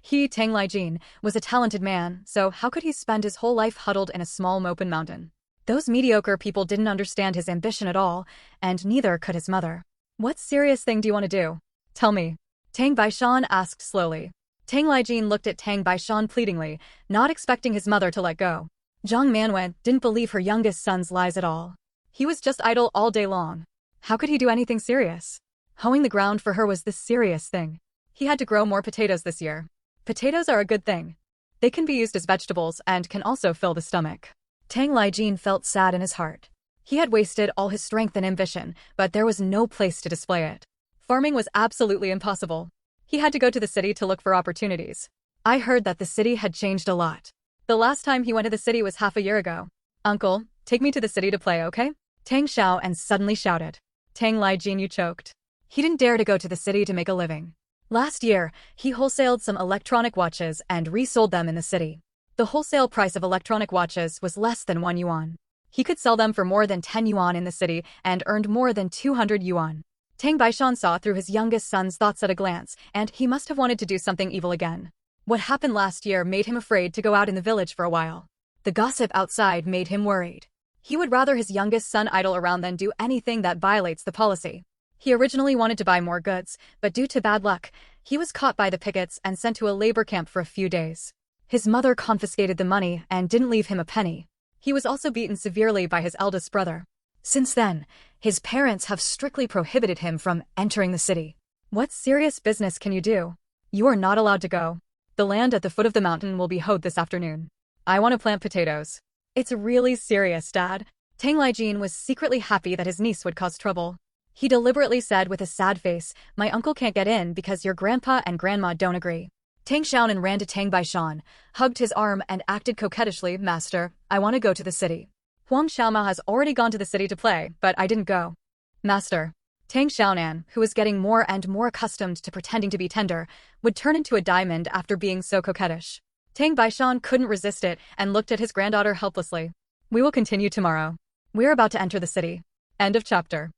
He, Tang Laijin, was a talented man, so how could he spend his whole life huddled in a small mopen mountain? Those mediocre people didn't understand his ambition at all, and neither could his mother. What serious thing do you want to do? Tell me. Tang Baishan asked slowly. Tang Laijin looked at Tang Baishan pleadingly, not expecting his mother to let go. Zhang Manwen didn't believe her youngest son's lies at all. He was just idle all day long. How could he do anything serious? Hoeing the ground for her was the serious thing. He had to grow more potatoes this year. Potatoes are a good thing. They can be used as vegetables and can also fill the stomach. Tang Laijin felt sad in his heart. He had wasted all his strength and ambition, but there was no place to display it. Farming was absolutely impossible. He had to go to the city to look for opportunities. I heard that the city had changed a lot. The last time he went to the city was half a year ago. Uncle, take me to the city to play, okay? Tang Xiaonan suddenly shouted. Tang Lijin, you choked. He didn't dare to go to the city to make a living. Last year, he wholesaled some electronic watches and resold them in the city. The wholesale price of electronic watches was less than 1 yuan. He could sell them for more than 10 yuan in the city and earned more than 200 yuan. Tang Xiaonan saw through his youngest son's thoughts at a glance, and he must have wanted to do something evil again. What happened last year made him afraid to go out in the village for a while. The gossip outside made him worried. He would rather his youngest son idle around than do anything that violates the policy. He originally wanted to buy more goods, but due to bad luck, he was caught by the pickets and sent to a labor camp for a few days. His mother confiscated the money and didn't leave him a penny. He was also beaten severely by his eldest brother. Since then, his parents have strictly prohibited him from entering the city. What serious business can you do? You are not allowed to go. The land at the foot of the mountain will be hoed this afternoon. I want to plant potatoes. It's really serious, Dad. Tang Lijin was secretly happy that his niece would cause trouble. He deliberately said with a sad face, my uncle can't get in because your grandpa and grandma don't agree. Tang Xiaonan ran to Tang Xiaonan, hugged his arm and acted coquettishly, Master, I want to go to the city. Huang Xiaomao has already gone to the city to play, but I didn't go. Master. Tang Xiaonan, who was getting more and more accustomed to pretending to be tender, would turn into a diamond after being so coquettish. Tang Xiaonan couldn't resist it and looked at his granddaughter helplessly. We will continue tomorrow. We're about to enter the city. End of chapter.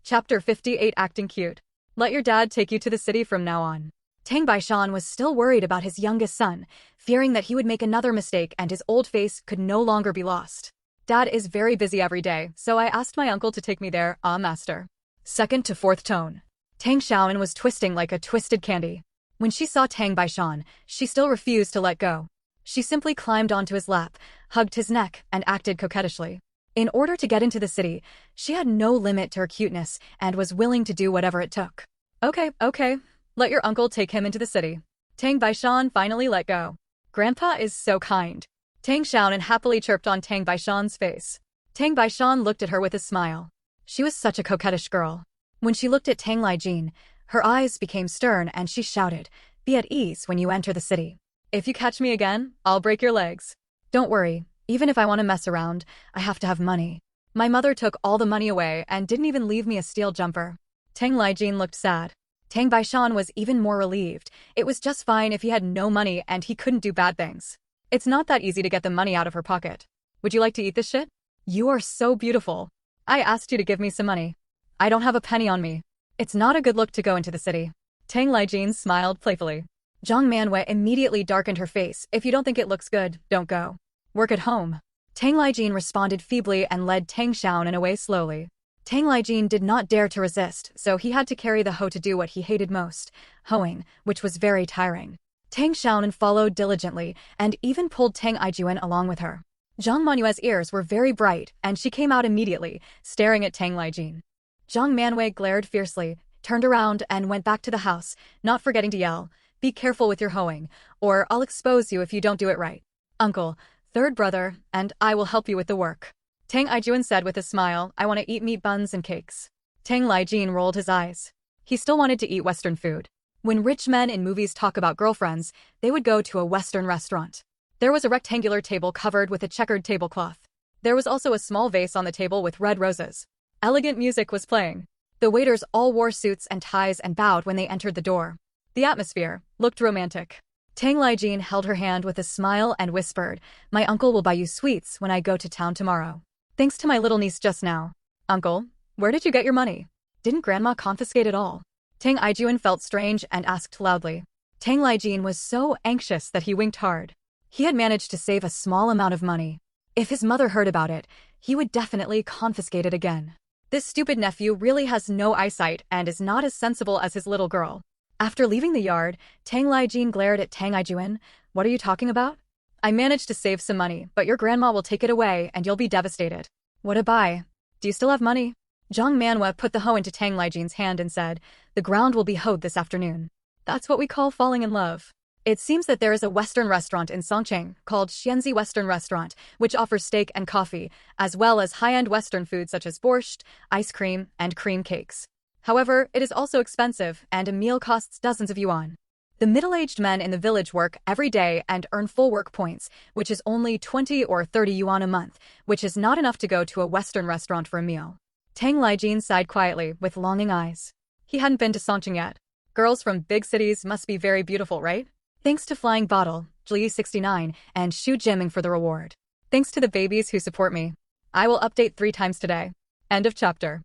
Chapter 58 Acting Cute. Let your dad take you to the city from now on. Tang Xiaonan was still worried about his youngest son, fearing that he would make another mistake and his old face could no longer be lost. Dad is very busy every day, so I asked my uncle to take me there, master. Second to fourth tone. Tang Xiaonan was twisting like a twisted candy. When she saw Tang Xiaonan, she still refused to let go. She simply climbed onto his lap, hugged his neck, and acted coquettishly. In order to get into the city, she had no limit to her cuteness and was willing to do whatever it took. Okay. Let your uncle take him into the city. Tang Xiaonan finally let go. Grandpa is so kind. Tang Xiaonan happily chirped on Tang Xiaonan's face. Tang Xiaonan looked at her with a smile. She was such a coquettish girl. When she looked at Tang Lijin, her eyes became stern and she shouted, Be at ease when you enter the city. If you catch me again, I'll break your legs. Don't worry, even if I want to mess around, I have to have money. My mother took all the money away and didn't even leave me a steel jumper. Tang Lijin looked sad. Tang Xiaonan was even more relieved. It was just fine if he had no money and he couldn't do bad things. It's not that easy to get the money out of her pocket. Would you like to eat this shit? You are so beautiful. I asked you to give me some money. I don't have a penny on me. It's not a good look to go into the city. Tang Lijin smiled playfully. Zhang Manhwa immediately darkened her face. If you don't think it looks good, don't go. Work at home. Tang Lijin responded feebly and led Tang Xiaonan away slowly. Tang Lijin did not dare to resist, so he had to carry the hoe to do what he hated most, hoeing, which was very tiring. Tang Xiaonan followed diligently and even pulled Tang Ijuan along with her. Zhang Manhua's ears were very bright and she came out immediately, staring at Tang Lijin. Zhang Manhui glared fiercely, turned around and went back to the house, not forgetting to yell, Be careful with your hoeing, or I'll expose you if you don't do it right. Uncle, third brother, and I will help you with the work. Tang Ijuan said with a smile, I want to eat meat buns and cakes. Tang Lijin rolled his eyes. He still wanted to eat Western food. When rich men in movies talk about girlfriends, they would go to a Western restaurant. There was a rectangular table covered with a checkered tablecloth. There was also a small vase on the table with red roses. Elegant music was playing. The waiters all wore suits and ties and bowed when they entered the door. The atmosphere looked romantic. Tang Lijin held her hand with a smile and whispered, My uncle will buy you sweets when I go to town tomorrow. Thanks to my little niece just now. Uncle, where did you get your money? Didn't grandma confiscate it all? Tang Ijuan felt strange and asked loudly. Tang Lijin was so anxious that he winked hard. He had managed to save a small amount of money. If his mother heard about it, he would definitely confiscate it again. This stupid nephew really has no eyesight and is not as sensible as his little girl. After leaving the yard, Tang Lijin glared at Tang Ijuan. What are you talking about? I managed to save some money, but your grandma will take it away and you'll be devastated. What a buy. Do you still have money? Zhang Manhwa put the hoe into Tang Lijin's hand and said, The ground will be hoed this afternoon. That's what we call falling in love. It seems that there is a Western restaurant in Songqing called Fiancée Western Restaurant, which offers steak and coffee, as well as high-end Western food such as borscht, ice cream, and cream cakes. However, it is also expensive, and a meal costs dozens of yuan. The middle-aged men in the village work every day and earn full work points, which is only 20 or 30 yuan a month, which is not enough to go to a Western restaurant for a meal. Tang Lijin sighed quietly, with longing eyes. He hadn't been to Songqing yet. Girls from big cities must be very beautiful, right? Thanks to Flying Bottle, Jli69, and Shu Jiming for the reward. Thanks to the babies who support me. I will update 3 times today. End of chapter.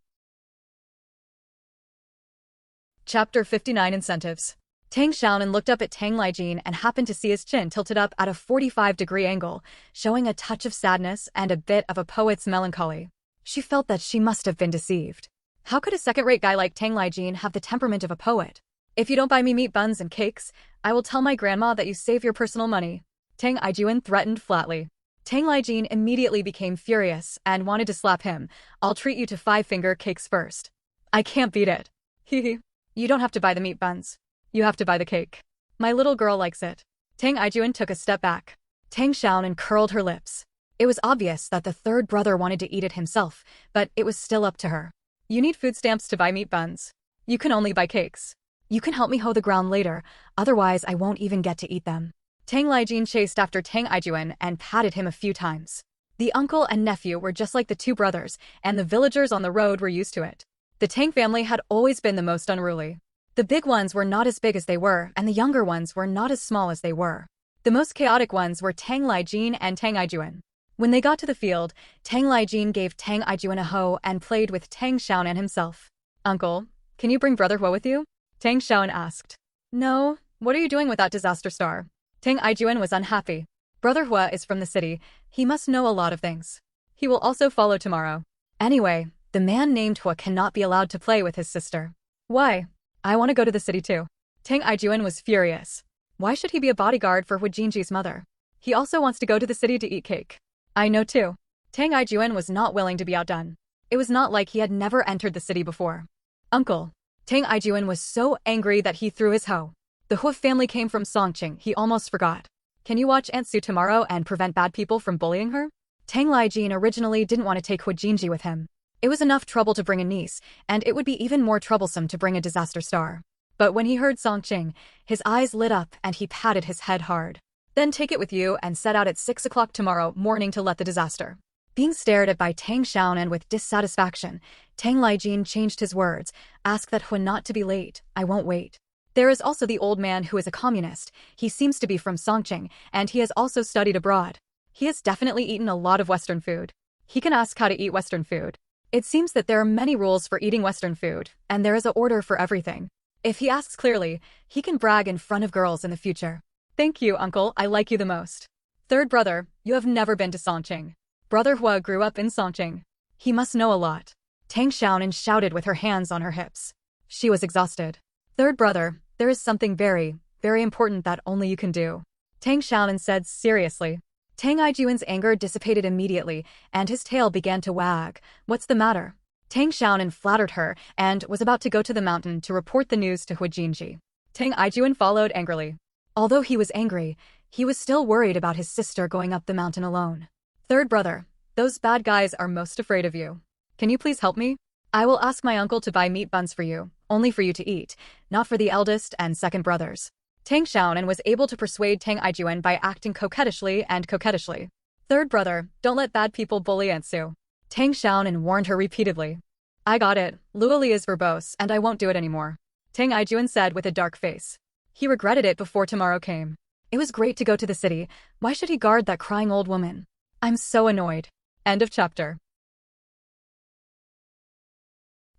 Chapter 59 Incentives. Tang Xiaonan looked up at Tang Lijin and happened to see his chin tilted up at a 45-degree angle, showing a touch of sadness and a bit of a poet's melancholy. She felt that she must have been deceived. How could a second-rate guy like Tang Lijin have the temperament of a poet? If you don't buy me meat buns and cakes, I will tell my grandma that you save your personal money. Tang Ijuan threatened flatly. Tang Lijin immediately became furious and wanted to slap him. I'll treat you to 5-finger cakes first. I can't beat it. Hehe. You don't have to buy the meat buns. You have to buy the cake. My little girl likes it. Tang Ijuan took a step back. Tang Xiaonan curled her lips. It was obvious that the third brother wanted to eat it himself, but it was still up to her. You need food stamps to buy meat buns. You can only buy cakes. You can help me hoe the ground later, otherwise I won't even get to eat them. Tang Lijin chased after Tang Ijuan and patted him a few times. The uncle and nephew were just like the 2 brothers, and the villagers on the road were used to it. The Tang family had always been the most unruly. The big ones were not as big as they were, and the younger ones were not as small as they were. The most chaotic ones were Tang Lijin and Tang Ijuan. When they got to the field, Tang Lijin gave Tang Ijuan a hoe and played with Tang Xiaonan himself. Uncle, can you bring Brother Hua with you? Tang Xiaonan asked. No, what are you doing with that disaster star? Tang Ijuan was unhappy. Brother Hua is from the city. He must know a lot of things. He will also follow tomorrow. Anyway, the man named Hua cannot be allowed to play with his sister. Why? I want to go to the city too. Tang Ijuan was furious. Why should he be a bodyguard for Hua Jinji's mother? He also wants to go to the city to eat cake. I know too. Tang Ijuan was not willing to be outdone. It was not like he had never entered the city before. Uncle. Tang Ijuan was so angry that he threw his hoe. The Hua family came from Songqing, he almost forgot. Can you watch Aunt Su tomorrow and prevent bad people from bullying her? Tang Lijin originally didn't want to take Hua Jinji with him. It was enough trouble to bring a niece, and it would be even more troublesome to bring a disaster star. But when he heard Songqing, his eyes lit up and he patted his head hard. Then take it with you and set out at 6 o'clock tomorrow morning to let the disaster. Being stared at by Tang Xiaonan with dissatisfaction, Tang Lijin changed his words, ask that Hua not to be late, I won't wait. There is also the old man who is a communist, he seems to be from Songqing, and he has also studied abroad. He has definitely eaten a lot of Western food. He can ask how to eat Western food. It seems that there are many rules for eating Western food, and there is an order for everything. If he asks clearly, he can brag in front of girls in the future. Thank you, uncle, I like you the most. Third brother, you have never been to Songqing. Brother Hua grew up in Songqing. He must know a lot. Tang Xiaonan shouted with her hands on her hips. She was exhausted. Third brother, there is something very, very important that only you can do. Tang Xiaonan said seriously. Tang Ijuan's anger dissipated immediately, and his tail began to wag. What's the matter? Tang Xiaonan flattered her and was about to go to the mountain to report the news to Hua Jinji. Tang Ijuan followed angrily. Although he was angry, he was still worried about his sister going up the mountain alone. Third brother, those bad guys are most afraid of you. Can you please help me? I will ask my uncle to buy meat buns for you, only for you to eat, not for the eldest and second brothers. Tang Xiaonan was able to persuade Tang Ijuan by acting coquettishly and coquettishly. Third brother, don't let bad people bully Aunt Su. Tang Xiaonan warned her repeatedly. I got it, Luoli is verbose and I won't do it anymore. Tang Ijuan said with a dark face. He regretted it before tomorrow came. It was great to go to the city, why should he guard that crying old woman? I'm so annoyed. End of chapter.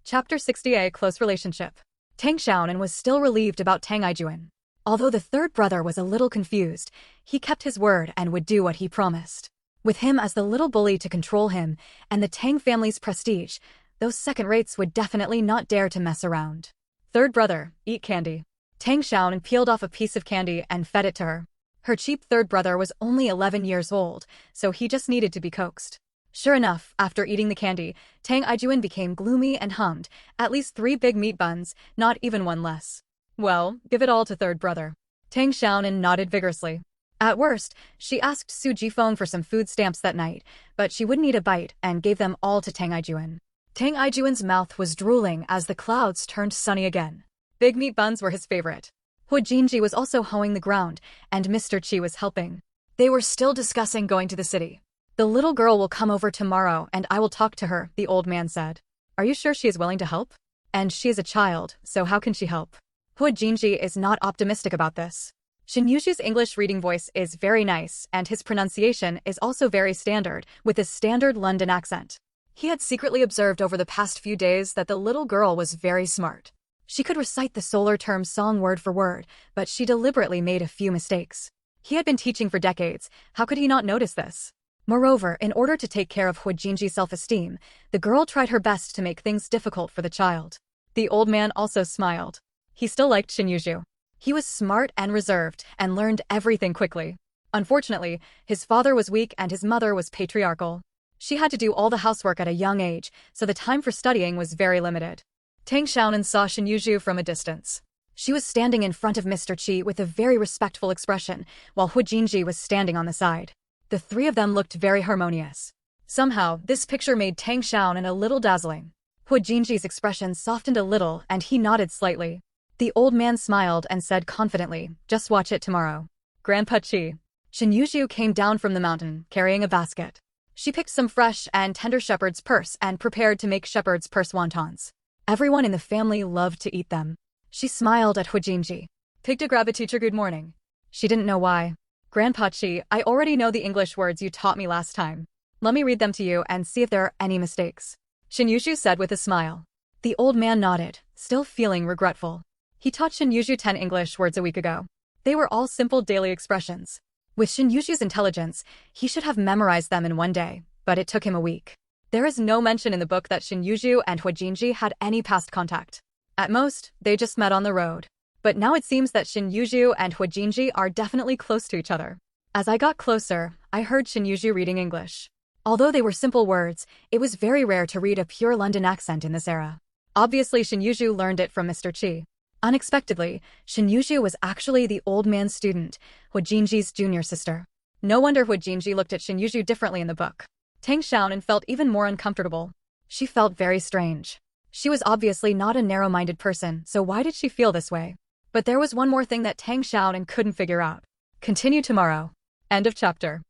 Chapter 60A Close Relationship. Tang Xiaonan was still relieved about Tang Ijuan. Although the third brother was a little confused, he kept his word and would do what he promised. With him as the little bully to control him, and the Tang family's prestige, those second-rates would definitely not dare to mess around. Third brother, eat candy. Tang Xiaonan peeled off a piece of candy and fed it to her. Her cheap third brother was only 11 years old, so he just needed to be coaxed. Sure enough, after eating the candy, Tang Ijuan became gloomy and hummed, at least 3 big meat buns, not even one less. Well, give it all to third brother. Tang Xiaonan nodded vigorously. At worst, she asked Su Jifeng for some food stamps that night, but she wouldn't eat a bite and gave them all to Tang Ijuan. Tang Ijuan's mouth was drooling as the clouds turned sunny again. Big meat buns were his favorite. Hu Jinji was also hoeing the ground, and Mr. Qi was helping. They were still discussing going to the city. The little girl will come over tomorrow and I will talk to her, the old man said. Are you sure she is willing to help? And she is a child, so how can she help? Hu Jinji is not optimistic about this. Shin Yushu's English reading voice is very nice and his pronunciation is also very standard, with a standard London accent. He had secretly observed over the past few days that the little girl was very smart. She could recite the solar term song word for word, but she deliberately made a few mistakes. He had been teaching for decades, how could he not notice this? Moreover, in order to take care of Hu Jinji's self-esteem, the girl tried her best to make things difficult for the child. The old man also smiled. He still liked Shin Yushu. He was smart and reserved and learned everything quickly. Unfortunately, his father was weak and his mother was patriarchal. She had to do all the housework at a young age, so the time for studying was very limited. Tang Xiaonan saw Shin Yushu from a distance. She was standing in front of Mr. Qi with a very respectful expression, while Hu Jinji was standing on the side. The three of them looked very harmonious. Somehow, this picture made Tang Xiaonan a little dazzling. Hu Jinji's expression softened a little and he nodded slightly. The old man smiled and said confidently, just watch it tomorrow. Grandpa Qi. Shin Yushu came down from the mountain, carrying a basket. She picked some fresh and tender shepherd's purse and prepared to make shepherd's purse wontons. Everyone in the family loved to eat them. She smiled at Hu Jinji. Pick to grab a teacher good morning. She didn't know why. Grandpa Qi, I already know the English words you taught me last time. Let me read them to you and see if there are any mistakes. Shin Yushu said with a smile. The old man nodded, still feeling regretful. He taught Shin Yushu 10 English words a week ago. They were all simple daily expressions. With Shin Yushu's intelligence, he should have memorized them in one day, but it took him a week. There is no mention in the book that Shin Yushu and Hu Jinji had any past contact. At most, they just met on the road. But now it seems that Shin Yushu and Hu Jinji are definitely close to each other. As I got closer, I heard Shin Yushu reading English. Although they were simple words, it was very rare to read a pure London accent in this era. Obviously Shin Yushu learned it from Mr. Qi. Unexpectedly, Shin Yushu was actually the old man's student, Hu Jinji's junior sister. No wonder Hu Jinji looked at Shin Yushu differently in the book. Tang Xiaonan felt even more uncomfortable. She felt very strange. She was obviously not a narrow-minded person, so why did she feel this way? But there was one more thing that Tang Xiaonan couldn't figure out. Continue tomorrow. End of chapter.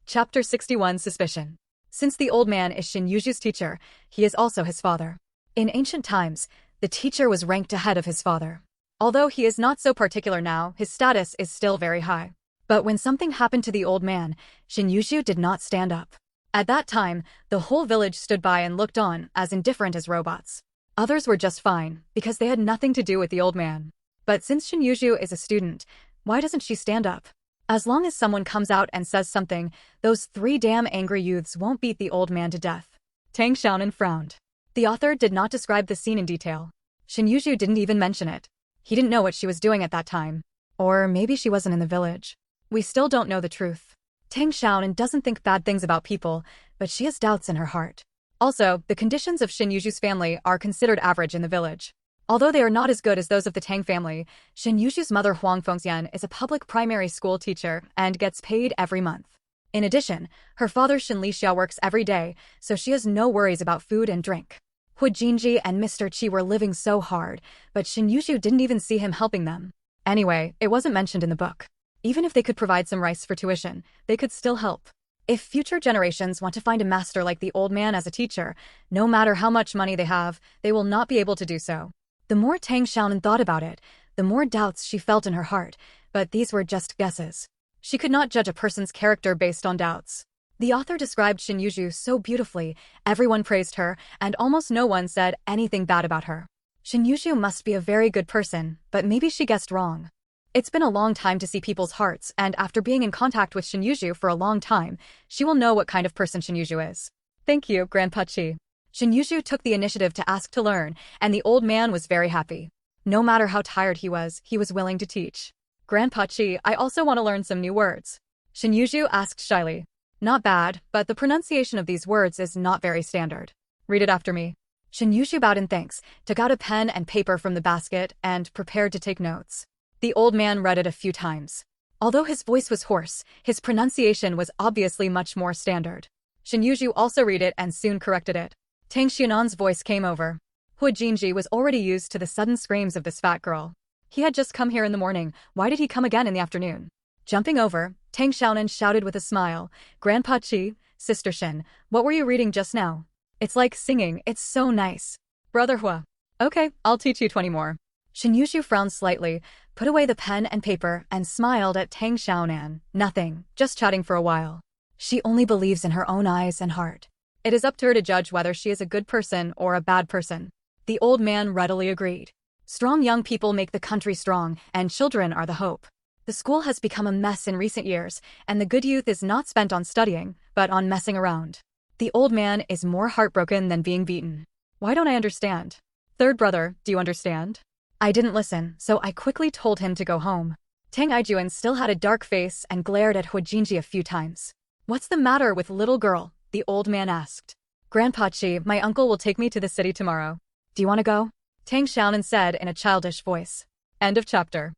Chapter 61 Suspicion. Since the old man is Shin Yushu's teacher, he is also his father. In ancient times, the teacher was ranked ahead of his father. Although he is not so particular now, his status is still very high. But when something happened to the old man, Shin Yushu did not stand up. At that time, the whole village stood by and looked on, as indifferent as robots. Others were just fine, because they had nothing to do with the old man. But since Shin Yushu is a student, why doesn't she stand up? As long as someone comes out and says something, those 3 damn angry youths won't beat the old man to death. Tang Xiaonan frowned. The author did not describe the scene in detail. Shin Yushu didn't even mention it. He didn't know what she was doing at that time. Or maybe she wasn't in the village. We still don't know the truth. Tang Xiaonan doesn't think bad things about people, but she has doubts in her heart. Also, the conditions of Shin Yushu's family are considered average in the village. Although they are not as good as those of the Tang family, Shin Yushu's mother Huang Fengxian is a public primary school teacher and gets paid every month. In addition, her father Shin Lixia works every day, so she has no worries about food and drink. Hu Jinji and Mr. Qi were living so hard, but Shin Yushu didn't even see him helping them. Anyway, it wasn't mentioned in the book. Even if they could provide some rice for tuition, they could still help. If future generations want to find a master like the old man as a teacher, no matter how much money they have, they will not be able to do so. The more Tang Xiaonan thought about it, the more doubts she felt in her heart, but these were just guesses. She could not judge a person's character based on doubts. The author described Shin Yushu so beautifully, everyone praised her, and almost no one said anything bad about her. Shin Yushu must be a very good person, but maybe she guessed wrong. It's been a long time to see people's hearts, and after being in contact with Shin Yushu for a long time, she will know what kind of person Shin Yushu is. Thank you, Grandpa Qi. Shin Yushu took the initiative to ask to learn, and the old man was very happy. No matter how tired he was willing to teach. Grandpa Qi, I also want to learn some new words. Shin Yushu asked shyly. Not bad, but the pronunciation of these words is not very standard. Read it after me. Shin Yushu bowed in thanks, took out a pen and paper from the basket, and prepared to take notes. The old man read it a few times. Although his voice was hoarse, his pronunciation was obviously much more standard. Shin Yushu also read it and soon corrected it. Tang Xiaonan's voice came over. Hu Jinji was already used to the sudden screams of this fat girl. He had just come here in the morning, why did he come again in the afternoon? Jumping over, Tang Xiaonan shouted with a smile, Grandpa Chi, Sister Shin, what were you reading just now? It's like singing, it's so nice. Brother Hua. Okay, I'll teach you 20 more. Shin Yushu frowned slightly, put away the pen and paper, and smiled at Tang Xiaonan. Nothing, just chatting for a while. She only believes in her own eyes and heart. It is up to her to judge whether she is a good person or a bad person. The old man readily agreed. Strong young people make the country strong, and children are the hope. The school has become a mess in recent years, and the good youth is not spent on studying, but on messing around. The old man is more heartbroken than being beaten. Why don't I understand? Third brother, do you understand? I didn't listen, so I quickly told him to go home. Tang Ijuan still had a dark face and glared at Hu Jinji a few times. What's the matter with little girl? The old man asked. Grandpa Chi, my uncle will take me to the city tomorrow. Do you want to go? Tang Xiaonan said in a childish voice. End of chapter.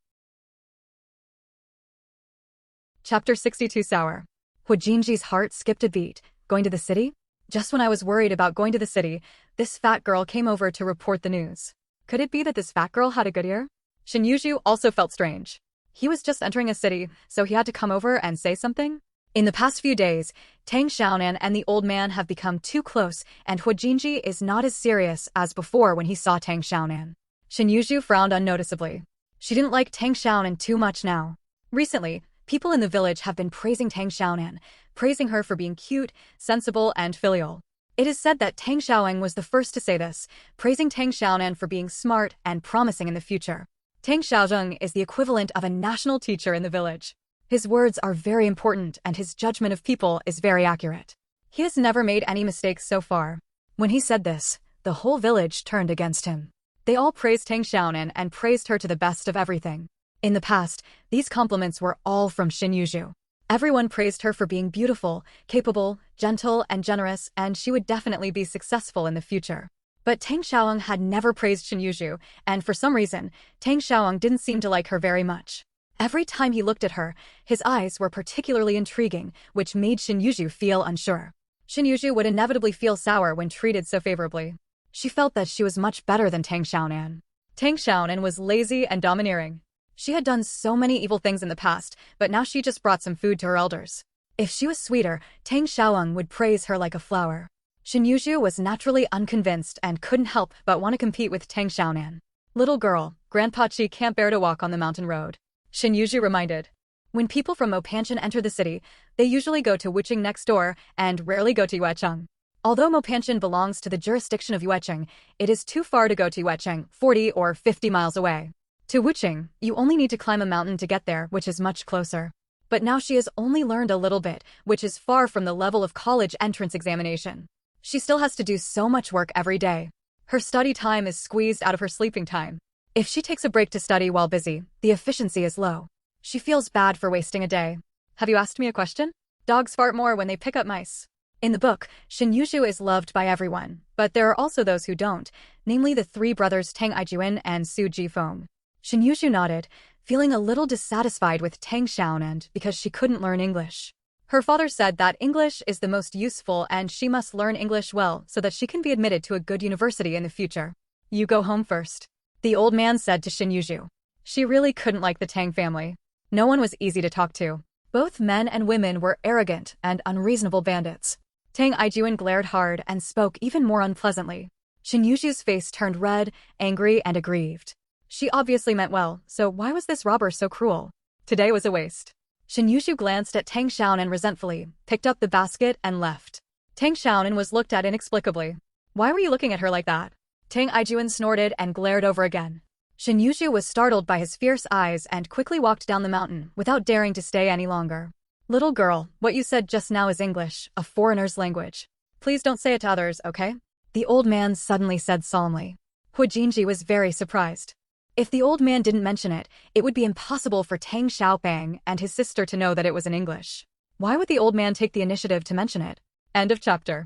Chapter 62 Sour. Hu Jinji's heart skipped a beat. Going to the city? Just when I was worried about going to the city, this fat girl came over to report the news. Could it be that this fat girl had a good ear? Shin Yushu also felt strange. He was just entering a city, so he had to come over and say something? In the past few days, Tang Xiaonan and the old man have become too close, and Hu Jinji is not as serious as before when he saw Tang Xiaonan. Shin Yushu frowned unnoticeably. She didn't like Tang Xiaonan too much now. Recently, people in the village have been praising Tang Xiaonan, praising her for being cute, sensible, and filial. It is said that Tang Xiaonan was the first to say this, praising Tang Xiaonan for being smart and promising in the future. Tang Xiaozheng is the equivalent of a national teacher in the village. His words are very important and his judgment of people is very accurate. He has never made any mistakes so far. When he said this, the whole village turned against him. They all praised Tang Xiaonan and praised her to the best of everything. In the past, these compliments were all from Shin Yushu. Everyone praised her for being beautiful, capable, gentle, and generous, and she would definitely be successful in the future. But Tang Xiaonan had never praised Shin Yushu, and for some reason, Tang Xiaonan didn't seem to like her very much. Every time he looked at her, his eyes were particularly intriguing, which made Shin Yushu feel unsure. Shin Yushu would inevitably feel sour when treated so favorably. She felt that she was much better than Tang Xiaonan. Tang Xiaonan was lazy and domineering. She had done so many evil things in the past, but now she just brought some food to her elders. If she was sweeter, Tang Xiaonan would praise her like a flower. Shin Yushu was naturally unconvinced and couldn't help but want to compete with Tang Xiaonan. Little girl, Grandpa Chi can't bear to walk on the mountain road. Shin Yushu reminded. When people from Mopanchen enter the city, they usually go to Wucheng next door and rarely go to Yuecheng. Although Mopanchen belongs to the jurisdiction of Yuecheng, it is too far to go to Yuecheng, 40 or 50 miles away. To Wucheng, you only need to climb a mountain to get there, which is much closer. But now she has only learned a little bit, which is far from the level of college entrance examination. She still has to do so much work every day. Her study time is squeezed out of her sleeping time. If she takes a break to study while busy, the efficiency is low. She feels bad for wasting a day. Have you asked me a question? Dogs fart more when they pick up mice. In the book, Shin Yushu is loved by everyone, but there are also those who don't, namely the three brothers Tang Ijuan and Su Jifeng. Shin Yushu nodded, feeling a little dissatisfied with Tang Xiaonan because she couldn't learn English. Her father said that English is the most useful and she must learn English well so that she can be admitted to a good university in the future. You go home first. The old man said to Shin Yushu. She really couldn't like the Tang family. No one was easy to talk to. Both men and women were arrogant and unreasonable bandits. Tang Ijuan glared hard and spoke even more unpleasantly. Shin Yushu's face turned red, angry, and aggrieved. She obviously meant well, so why was this robber so cruel? Today was a waste. Shin Yushu glanced at Tang Xiaonan resentfully, picked up the basket, and left. Tang Xiaonan was looked at inexplicably. Why were you looking at her like that? Tang Ijuan snorted and glared over again. Shin Yushu was startled by his fierce eyes and quickly walked down the mountain without daring to stay any longer. Little girl, what you said just now is English, a foreigner's language. Please don't say it to others, okay? The old man suddenly said solemnly. Hu Jinji was very surprised. If the old man didn't mention it, it would be impossible for Tang Xiaoping and his sister to know that it was in English. Why would the old man take the initiative to mention it? End of chapter.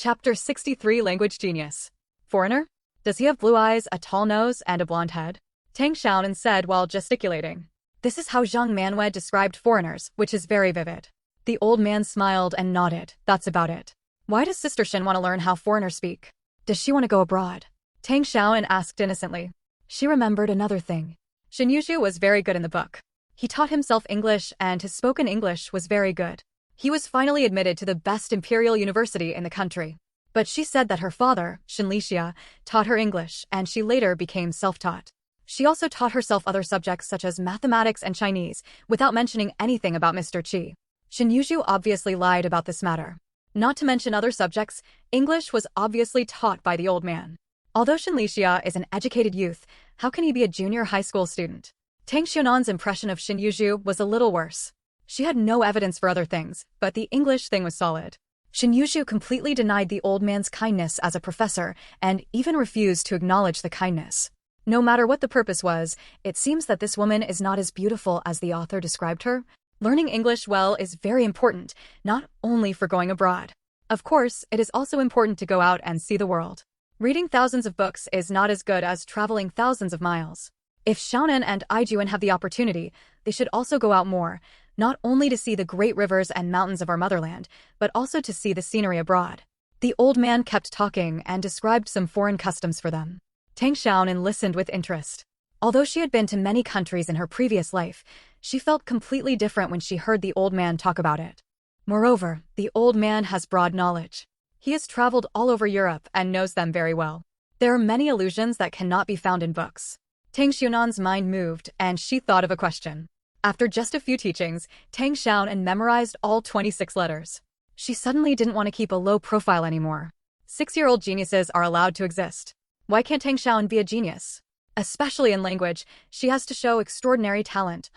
Chapter 63 Language Genius. Foreigner? Does he have blue eyes, a tall nose, and a blonde head? Tang Xiaonan said while gesticulating. This is how Zhang Manhwa described foreigners, which is very vivid. The old man smiled and nodded. That's about it. Why does Sister Shin want to learn how foreigners speak? Does she want to go abroad? Tang Xiaonan asked innocently. She remembered another thing. Shin Yuzhu was very good in the book. He taught himself English and his spoken English was very good. He was finally admitted to the best imperial university in the country. But she said that her father, Shin Lixia, taught her English and she later became self-taught. She also taught herself other subjects such as mathematics and Chinese, without mentioning anything about Mr. Qi. Shin Yuzhu obviously lied about this matter. Not to mention other subjects, English was obviously taught by the old man. Although Shin Lixia is an educated youth, how can he be a junior high school student? Tang Xiaonan's impression of Shin Yuzhu was a little worse. She had no evidence for other things, but the English thing was solid. Shin Yuzhu completely denied the old man's kindness as a professor and even refused to acknowledge the kindness. No matter what the purpose was, it seems that this woman is not as beautiful as the author described her. Learning English well is very important, not only for going abroad. Of course, it is also important to go out and see the world. Reading thousands of books is not as good as traveling thousands of miles. If Xiaonan and Aijuan have the opportunity, they should also go out more, not only to see the great rivers and mountains of our motherland, but also to see the scenery abroad. The old man kept talking and described some foreign customs for them. Tang Xiaonan listened with interest. Although she had been to many countries in her previous life, she felt completely different when she heard the old man talk about it. Moreover, the old man has broad knowledge. He has traveled all over Europe and knows them very well. There are many allusions that cannot be found in books. Tang Xiaonan's mind moved, and she thought of a question. After just a few teachings, Tang Xiaonan memorized all 26 letters. She suddenly didn't want to keep a low profile anymore. 6-year-old geniuses are allowed to exist. Why can't Tang Xiaonan be a genius? Especially in language, she has to show extraordinary talent.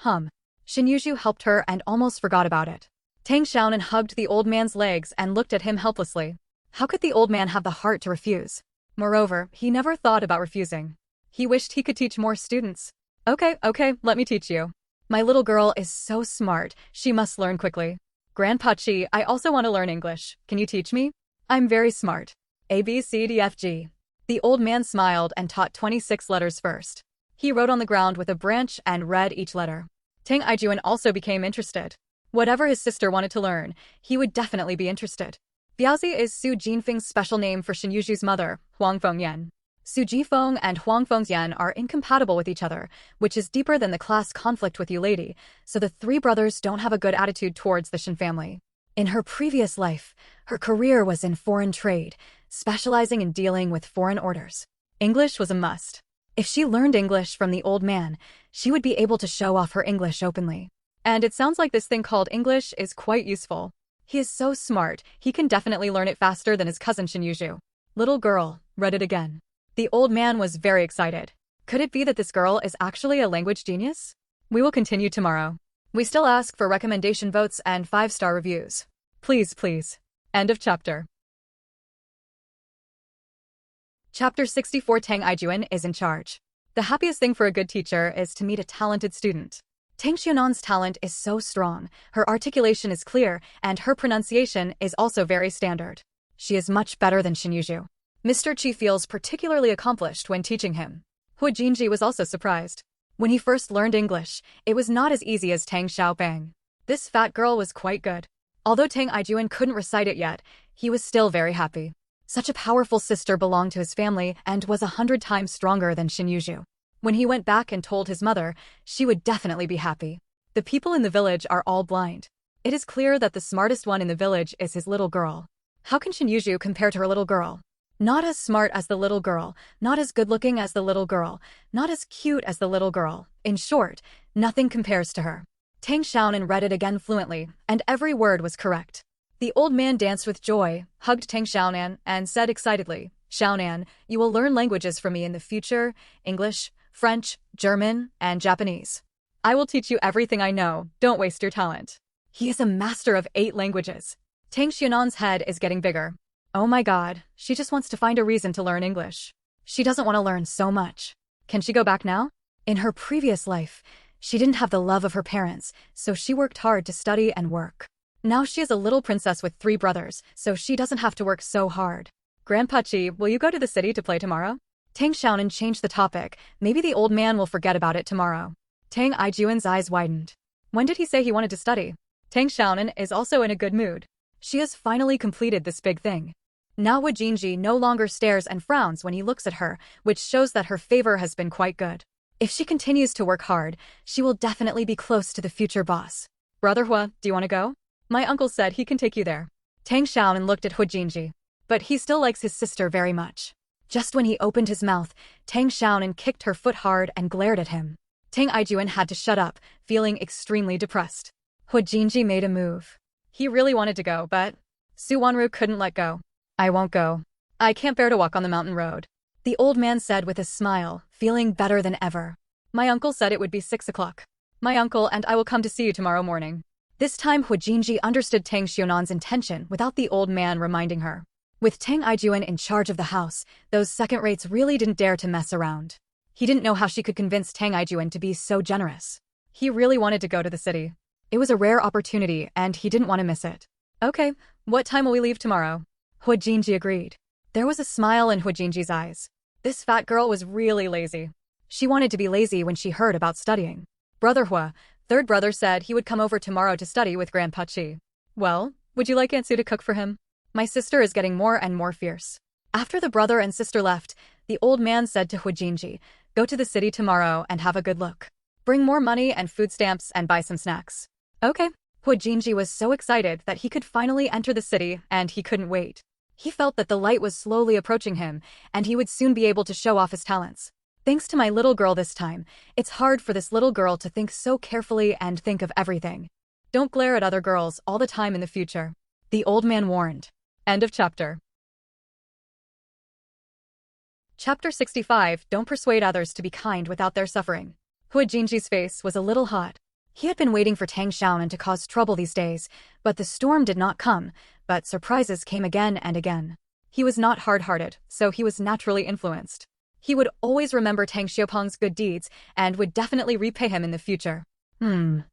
Shin Yuzhu helped her and almost forgot about it. Tang Xiaonan hugged the old man's legs and looked at him helplessly. How could the old man have the heart to refuse? Moreover, he never thought about refusing. He wished he could teach more students. Okay, let me teach you. My little girl is so smart, she must learn quickly. Grandpa Qi, I also want to learn English. Can you teach me? I'm very smart. A, B, C, D, F, G. The old man smiled and taught 26 letters first. He wrote on the ground with a branch and read each letter. Tang Aijuan also became interested. Whatever his sister wanted to learn, he would definitely be interested. Fiancée is Su Jinfeng's special name for Shin Yuzhu's mother, Huang Fengyan. Su Jifeng and Huang Fengyan are incompatible with each other, which is deeper than the class conflict with you lady, so the three brothers don't have a good attitude towards the Shin family. In her previous life, her career was in foreign trade, specializing in dealing with foreign orders. English was a must. If she learned English from the old man, she would be able to show off her English openly. And it sounds like this thing called English is quite useful. He is so smart, he can definitely learn it faster than his cousin Shin Yuzhu. Little girl, read it again. The old man was very excited. Could it be that this girl is actually a language genius? We will continue tomorrow. We still ask for recommendation votes and 5-star reviews. Please. End of chapter. Chapter 64 Tang Aijuan is in charge. The happiest thing for a good teacher is to meet a talented student. Tang Xiaonan's talent is so strong, her articulation is clear, and her pronunciation is also very standard. She is much better than Shin Yuzhu. Mr. Qi feels particularly accomplished when teaching him. Hu Jinji was also surprised. When he first learned English, it was not as easy as Tang Xiaobang. This fat girl was quite good. Although Tang Aijuan couldn't recite it yet, he was still very happy. Such a powerful sister belonged to his family and was 100 times stronger than Shin Yuzhu. When he went back and told his mother, she would definitely be happy. The people in the village are all blind. It is clear that the smartest one in the village is his little girl. How can Shin Yuzhu compare to her little girl? Not as smart as the little girl, not as good-looking as the little girl, not as cute as the little girl. In short, nothing compares to her. Tang Xiaonan read it again fluently, and every word was correct. The old man danced with joy, hugged Tang Xiaonan, and said excitedly, Xiaonan, you will learn languages from me in the future, English, French, German, and Japanese. I will teach you everything I know, don't waste your talent. He is a master of 8 languages. Tang Xiaonan's head is getting bigger. Oh my god, she just wants to find a reason to learn English. She doesn't want to learn so much. Can she go back now? In her previous life, she didn't have the love of her parents, so she worked hard to study and work. Now she is a little princess with 3 brothers, so she doesn't have to work so hard. Grandpa Chi, will you go to the city to play tomorrow? Tang Xiaonan changed the topic. Maybe the old man will forget about it tomorrow. Tang Ijuan's eyes widened. When did he say he wanted to study? Tang Xiaonan is also in a good mood. She has finally completed this big thing. Now Wu Jinji no longer stares and frowns when he looks at her, which shows that her favor has been quite good. If she continues to work hard, she will definitely be close to the future boss. Brother Hua, do you want to go? My uncle said he can take you there. Tang Xiaonan looked at Wu Jinji. But he still likes his sister very much. Just when he opened his mouth, Tang Xiaonan kicked her foot hard and glared at him. Tang Ijuan had to shut up, feeling extremely depressed. Wu Jinji made a move. He really wanted to go, but Su Wanru couldn't let go. I won't go. I can't bear to walk on the mountain road. The old man said with a smile, feeling better than ever. My uncle said it would be 6 o'clock. My uncle and I will come to see you tomorrow morning. This time Wu Jinji understood Tang Xiaonan's intention without the old man reminding her. With Tang Ijuan in charge of the house, those second-rates really didn't dare to mess around. He didn't know how she could convince Tang Ijuan to be so generous. He really wanted to go to the city. It was a rare opportunity, and he didn't want to miss it. Okay, what time will we leave tomorrow? Wu Jinji agreed. There was a smile in Wu Jinji's eyes. This fat girl was really lazy. She wanted to be lazy when she heard about studying. Brother Hua, 3rd brother, said he would come over tomorrow to study with Grandpa Chi. Well, would you like Ansu to cook for him? My sister is getting more and more fierce. After the brother and sister left, the old man said to Wu Jinji, go to the city tomorrow and have a good look. Bring more money and food stamps and buy some snacks. Okay. Wu Jinji was so excited that he could finally enter the city, and he couldn't wait. He felt that the light was slowly approaching him, and he would soon be able to show off his talents. Thanks to my little girl this time, it's hard for this little girl to think so carefully and think of everything. Don't glare at other girls all the time in the future. The old man warned. End of chapter. Chapter 65. Don't persuade others to be kind without their suffering. Wu Jinji's face was a little hot. He had been waiting for Tang Xiaonan to cause trouble these days, but the storm did not come, but surprises came again and again. He was not hard-hearted, so he was naturally influenced. He would always remember Tang Xiaopeng's good deeds and would definitely repay him in the future. Wu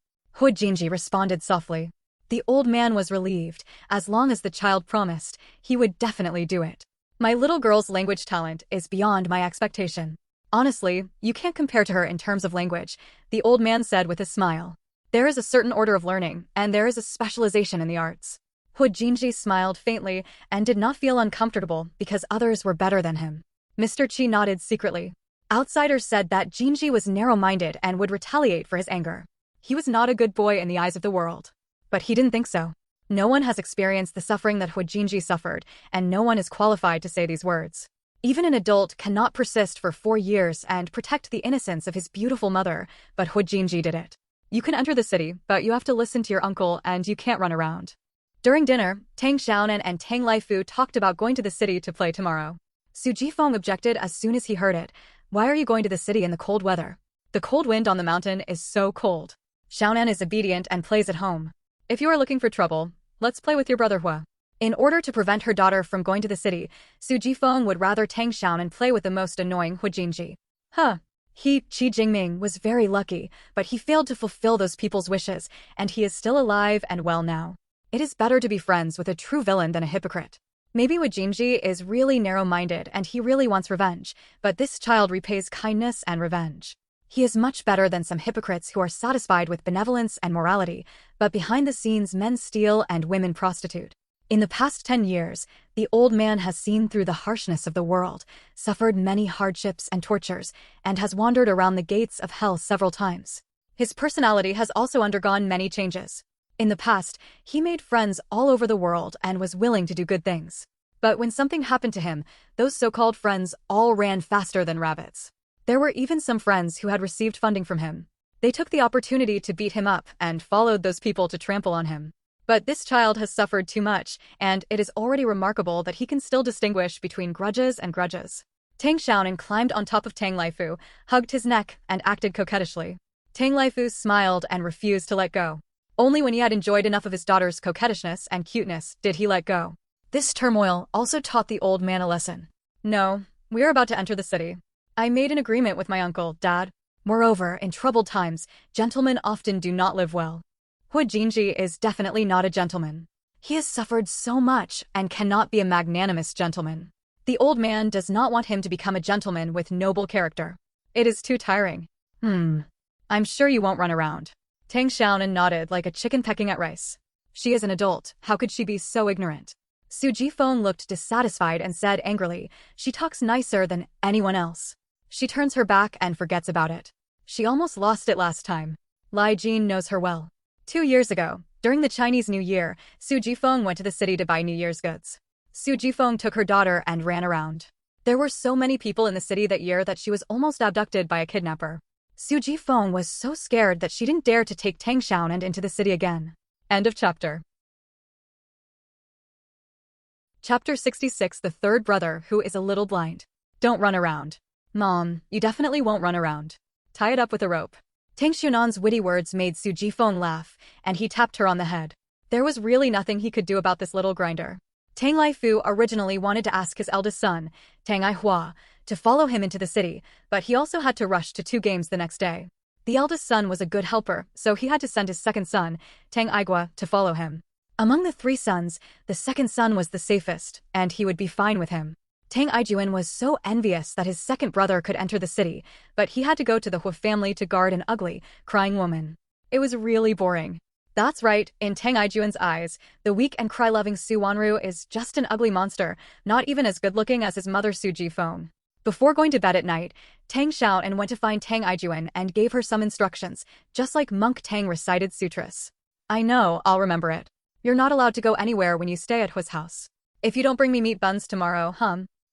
Jinji responded softly. The old man was relieved. As long as the child promised, he would definitely do it. My little girl's language talent is beyond my expectation. Honestly, you can't compare to her in terms of language, the old man said with a smile. There is a certain order of learning, and there is a specialization in the arts. Wu Jinji smiled faintly and did not feel uncomfortable because others were better than him. Mr. Qi nodded secretly. Outsiders said that Jinji was narrow-minded and would retaliate for his anger. He was not a good boy in the eyes of the world. But he didn't think so. No one has experienced the suffering that Wu Jinji suffered, and no one is qualified to say these words. Even an adult cannot persist for 4 years and protect the innocence of his beautiful mother, but Wu Jinji did it. You can enter the city, but you have to listen to your uncle and you can't run around. During dinner, Tang Xiaonan and Tang Laifu talked about going to the city to play tomorrow. Su Jifeng objected as soon as he heard it. Why are you going to the city in the cold weather? The cold wind on the mountain is so cold. Xiaonan is obedient and plays at home. If you are looking for trouble, let's play with your brother Hua. In order to prevent her daughter from going to the city, Su Jifeng would rather Tang Xiaonan play with the most annoying Wu Jinji. Qi Jingming was very lucky, but he failed to fulfill those people's wishes, and he is still alive and well now. It is better to be friends with a true villain than a hypocrite. Maybe Wu Jinji is really narrow-minded and he really wants revenge, but this child repays kindness and revenge. He is much better than some hypocrites who are satisfied with benevolence and morality, but behind the scenes men steal and women prostitute. In the past 10 years, the old man has seen through the harshness of the world, suffered many hardships and tortures, and has wandered around the gates of hell several times. His personality has also undergone many changes. In the past, he made friends all over the world and was willing to do good things. But when something happened to him, those so-called friends all ran faster than rabbits. There were even some friends who had received funding from him. They took the opportunity to beat him up and followed those people to trample on him. But this child has suffered too much, and it is already remarkable that he can still distinguish between grudges and grudges. Tang Xiaonan climbed on top of Tang Laifu, hugged his neck, and acted coquettishly. Tang Laifu smiled and refused to let go. Only when he had enjoyed enough of his daughter's coquettishness and cuteness did he let go. This turmoil also taught the old man a lesson. No, we are about to enter the city. I made an agreement with my uncle, Dad. Moreover, in troubled times, gentlemen often do not live well. Hua Jinji is definitely not a gentleman. He has suffered so much and cannot be a magnanimous gentleman. The old man does not want him to become a gentleman with noble character. It is too tiring. I'm sure you won't run around. Tang Xiaonan nodded like a chicken pecking at rice. She is an adult, how could she be so ignorant? Su Jifeng looked dissatisfied and said angrily, she talks nicer than anyone else. She turns her back and forgets about it. She almost lost it last time. Lai Jin knows her well. 2 years ago, during the Chinese New Year, Su Jifeng went to the city to buy New Year's goods. Su Jifeng took her daughter and ran around. There were so many people in the city that year that she was almost abducted by a kidnapper. Su Jifeng was so scared that she didn't dare to take Tang Xiaonan into the city again. End of chapter. Chapter 66. The third brother who is a little blind. Don't run around. Mom, you definitely won't run around. Tie it up with a rope. Tang Xiaonan's witty words made Su Jifeng laugh, and he tapped her on the head. There was really nothing he could do about this little grinder. Tang Laifu originally wanted to ask his eldest son, Tang Aihua, to follow him into the city, but he also had to rush to 2 games the next day. The eldest son was a good helper, so he had to send his second son, Tang Aigua, to follow him. Among the 3 sons, the second son was the safest, and he would be fine with him. Tang Aijuan was so envious that his second brother could enter the city, but he had to go to the Hua family to guard an ugly, crying woman. It was really boring. That's right, in Tang Aijuan's eyes, the weak and cry-loving Su Wanru is just an ugly monster, not even as good-looking as his mother Su Jifeng. Before going to bed at night, Tang Xiaonan went to find Tang Aijuan and gave her some instructions, just like Monk Tang recited sutras. I know, I'll remember it. You're not allowed to go anywhere when you stay at Hua's house. If you don't bring me meat buns tomorrow,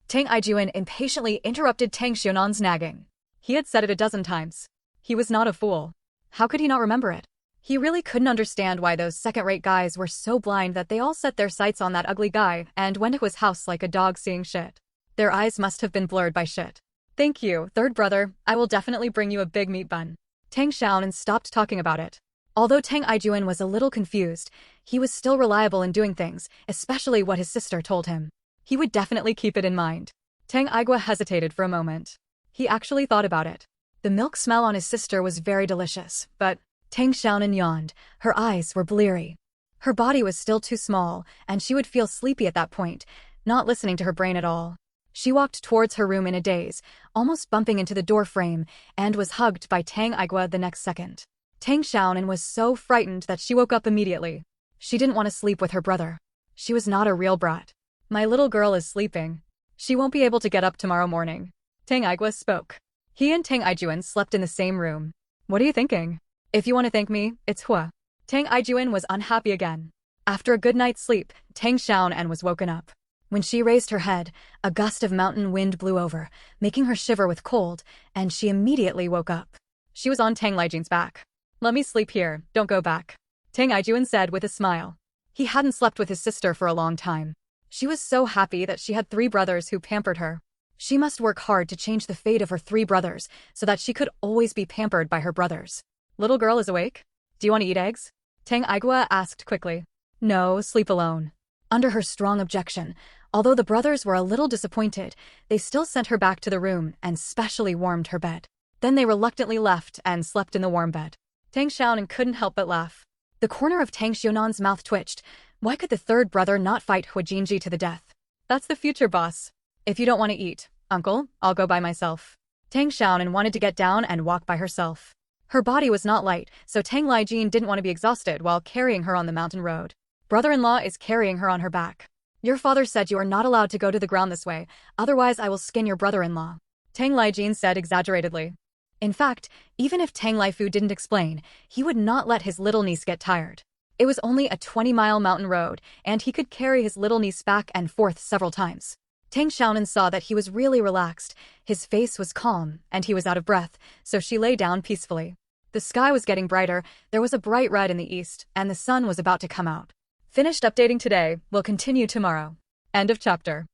Tang Aijuan impatiently interrupted Tang Xiaonan's nagging. He had said it a dozen times. He was not a fool. How could he not remember it? He really couldn't understand why those second-rate guys were so blind that they all set their sights on that ugly guy and went to his house like a dog seeing shit. Their eyes must have been blurred by shit. Thank you, third brother, I will definitely bring you a big meat bun. Tang Xiaonan stopped talking about it. Although Tang Aijuan was a little confused, he was still reliable in doing things, especially what his sister told him. He would definitely keep it in mind. Tang Aigua hesitated for a moment. He actually thought about it. The milk smell on his sister was very delicious, but Tang Xiaonan yawned. Her eyes were bleary. Her body was still too small, and she would feel sleepy at that point, not listening to her brain at all. She walked towards her room in a daze, almost bumping into the door frame, and was hugged by Tang Aigua the next second. Tang Xiaonan was so frightened that she woke up immediately. She didn't want to sleep with her brother. She was not a real brat. My little girl is sleeping. She won't be able to get up tomorrow morning. Tang Aigua spoke. He and Tang Aijuan slept in the same room. What are you thinking? If you want to thank me, it's Hua. Tang Aijuan was unhappy again. After a good night's sleep, Tang Xiaonan was woken up. When she raised her head, a gust of mountain wind blew over, making her shiver with cold, and she immediately woke up. She was on Tang Lijian's back. Let me sleep here, don't go back. Tang Aijuan said with a smile. He hadn't slept with his sister for a long time. She was so happy that she had 3 brothers who pampered her. She must work hard to change the fate of her 3 brothers so that she could always be pampered by her brothers. Little girl is awake? Do you want to eat eggs? Tang Aigua asked quickly. No, sleep alone. Under her strong objection, although the brothers were a little disappointed, they still sent her back to the room and specially warmed her bed. Then they reluctantly left and slept in the warm bed. Tang Xiaonan couldn't help but laugh. The corner of Tang Xiaonan's mouth twitched. Why could the third brother not fight Hua Jinji to the death? That's the future boss. If you don't want to eat, uncle, I'll go by myself. Tang Xiaonan wanted to get down and walk by herself. Her body was not light, so Tang Lijin didn't want to be exhausted while carrying her on the mountain road. Brother-in-law is carrying her on her back. Your father said you are not allowed to go to the ground this way, otherwise I will skin your brother-in-law. Tang Lijin said exaggeratedly. In fact, even if Tang Laifu didn't explain, he would not let his little niece get tired. It was only a 20-mile mountain road, and he could carry his little niece back and forth several times. Tang Xiaonan saw that he was really relaxed, his face was calm, and he was out of breath, so she lay down peacefully. The sky was getting brighter, there was a bright red in the east, and the sun was about to come out. Finished updating today, will continue tomorrow. End of chapter.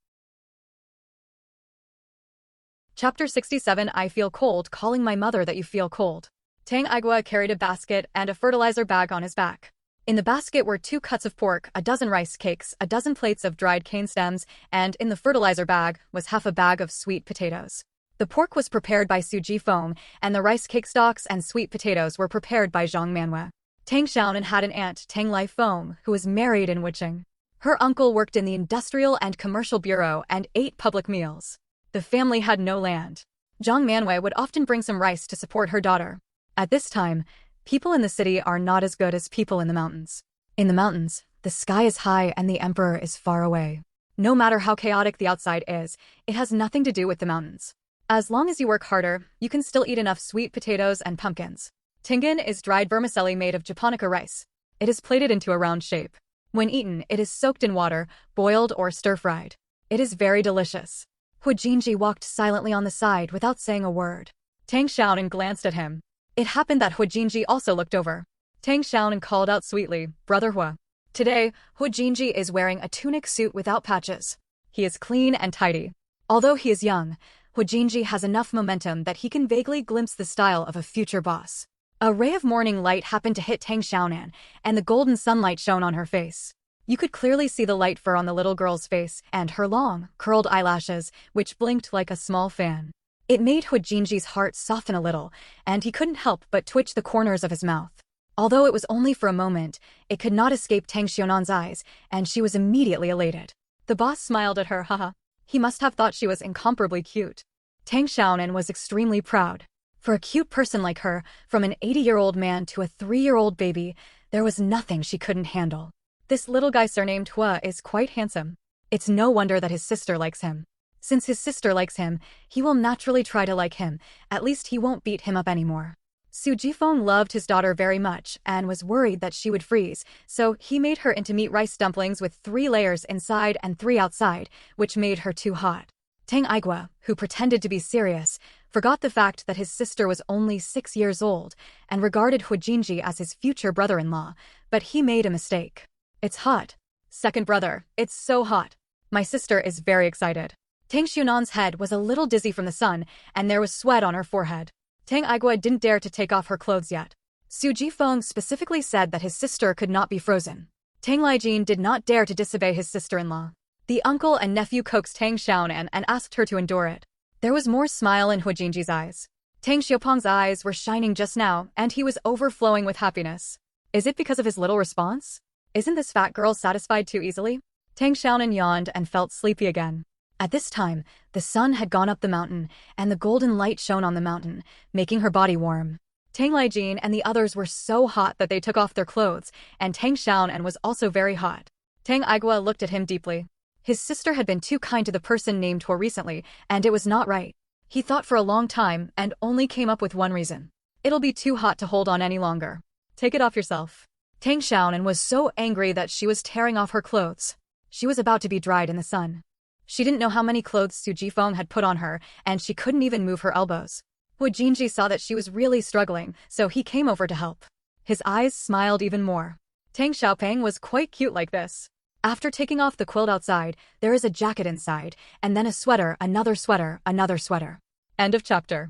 Chapter 67. I feel cold, calling my mother that you feel cold. Tang Aigua carried a basket and a fertilizer bag on his back. In the basket were 2 cuts of pork, a dozen rice cakes, a dozen plates of dried cane stems, and in the fertilizer bag was half a bag of sweet potatoes. The pork was prepared by Su Jifeng, and the rice cake stalks and sweet potatoes were prepared by Zhang Manhwa. Tang Xiaonan had an aunt, Tang Lifeng, who was married in Wuching. Her uncle worked in the Industrial and Commercial Bureau and ate public meals. The family had no land. Zhang Manwei would often bring some rice to support her daughter. At this time, people in the city are not as good as people in the mountains. In the mountains, the sky is high and the emperor is far away. No matter how chaotic the outside is, it has nothing to do with the mountains. As long as you work harder, you can still eat enough sweet potatoes and pumpkins. Tingen is dried vermicelli made of japonica rice. It is plated into a round shape. When eaten, it is soaked in water, boiled or stir-fried. It is very delicious. Hu Jinji walked silently on the side without saying a word. Tang Xiaonan glanced at him. It happened that Hu Jinji also looked over. Tang Xiaonan called out sweetly, "Brother Hua." Today, Hu Jinji is wearing a tunic suit without patches. He is clean and tidy. Although he is young, Hu Jinji has enough momentum that he can vaguely glimpse the style of a future boss. A ray of morning light happened to hit Tang Xiaonan, and the golden sunlight shone on her face. You could clearly see the light fur on the little girl's face and her long, curled eyelashes, which blinked like a small fan. It made Hu Jinji's heart soften a little, and he couldn't help but twitch the corners of his mouth. Although it was only for a moment, it could not escape Tang Xiaonan's eyes, and she was immediately elated. The boss smiled at her, haha. He must have thought she was incomparably cute. Tang Xiaonan was extremely proud. For a cute person like her, from an 80-year-old man to a 3-year-old baby, there was nothing she couldn't handle. This little guy surnamed Hua is quite handsome. It's no wonder that his sister likes him. Since his sister likes him, he will naturally try to like him, at least he won't beat him up anymore. Su Jifeng loved his daughter very much and was worried that she would freeze, so he made her into meat rice dumplings with 3 layers inside and 3 outside, which made her too hot. Tang Aigua, who pretended to be serious, forgot the fact that his sister was only 6 years old and regarded Hu Jinji as his future brother-in-law, but he made a mistake. It's hot. Second brother, it's so hot. My sister is very excited. Tang Xiaonan's head was a little dizzy from the sun, and there was sweat on her forehead. Tang Aigua didn't dare to take off her clothes yet. Su Jifeng specifically said that his sister could not be frozen. Tang Lijin did not dare to disobey his sister-in-law. The uncle and nephew coaxed Tang Xiaonan and asked her to endure it. There was more smile in Hu Jinji's eyes. Tang Xiaopeng's eyes were shining just now, and he was overflowing with happiness. Is it because of his little response? Isn't this fat girl satisfied too easily? Tang Xiaonan yawned and felt sleepy again. At this time, the sun had gone up the mountain, and the golden light shone on the mountain, making her body warm. Tang Lijin and the others were so hot that they took off their clothes, and Tang Xiaonan was also very hot. Tang Aigua looked at him deeply. His sister had been too kind to the person named Tor recently, and it was not right. He thought for a long time and only came up with one reason. It'll be too hot to hold on any longer. Take it off yourself. Tang Xiaonan was so angry that she was tearing off her clothes. She was about to be dried in the sun. She didn't know how many clothes Su Jifeng had put on her, and she couldn't even move her elbows. Hu Jinji saw that she was really struggling, so he came over to help. His eyes smiled even more. Tang Xiaopeng was quite cute like this. After taking off the quilt outside, there is a jacket inside, and then a sweater, another sweater, another sweater. End of chapter.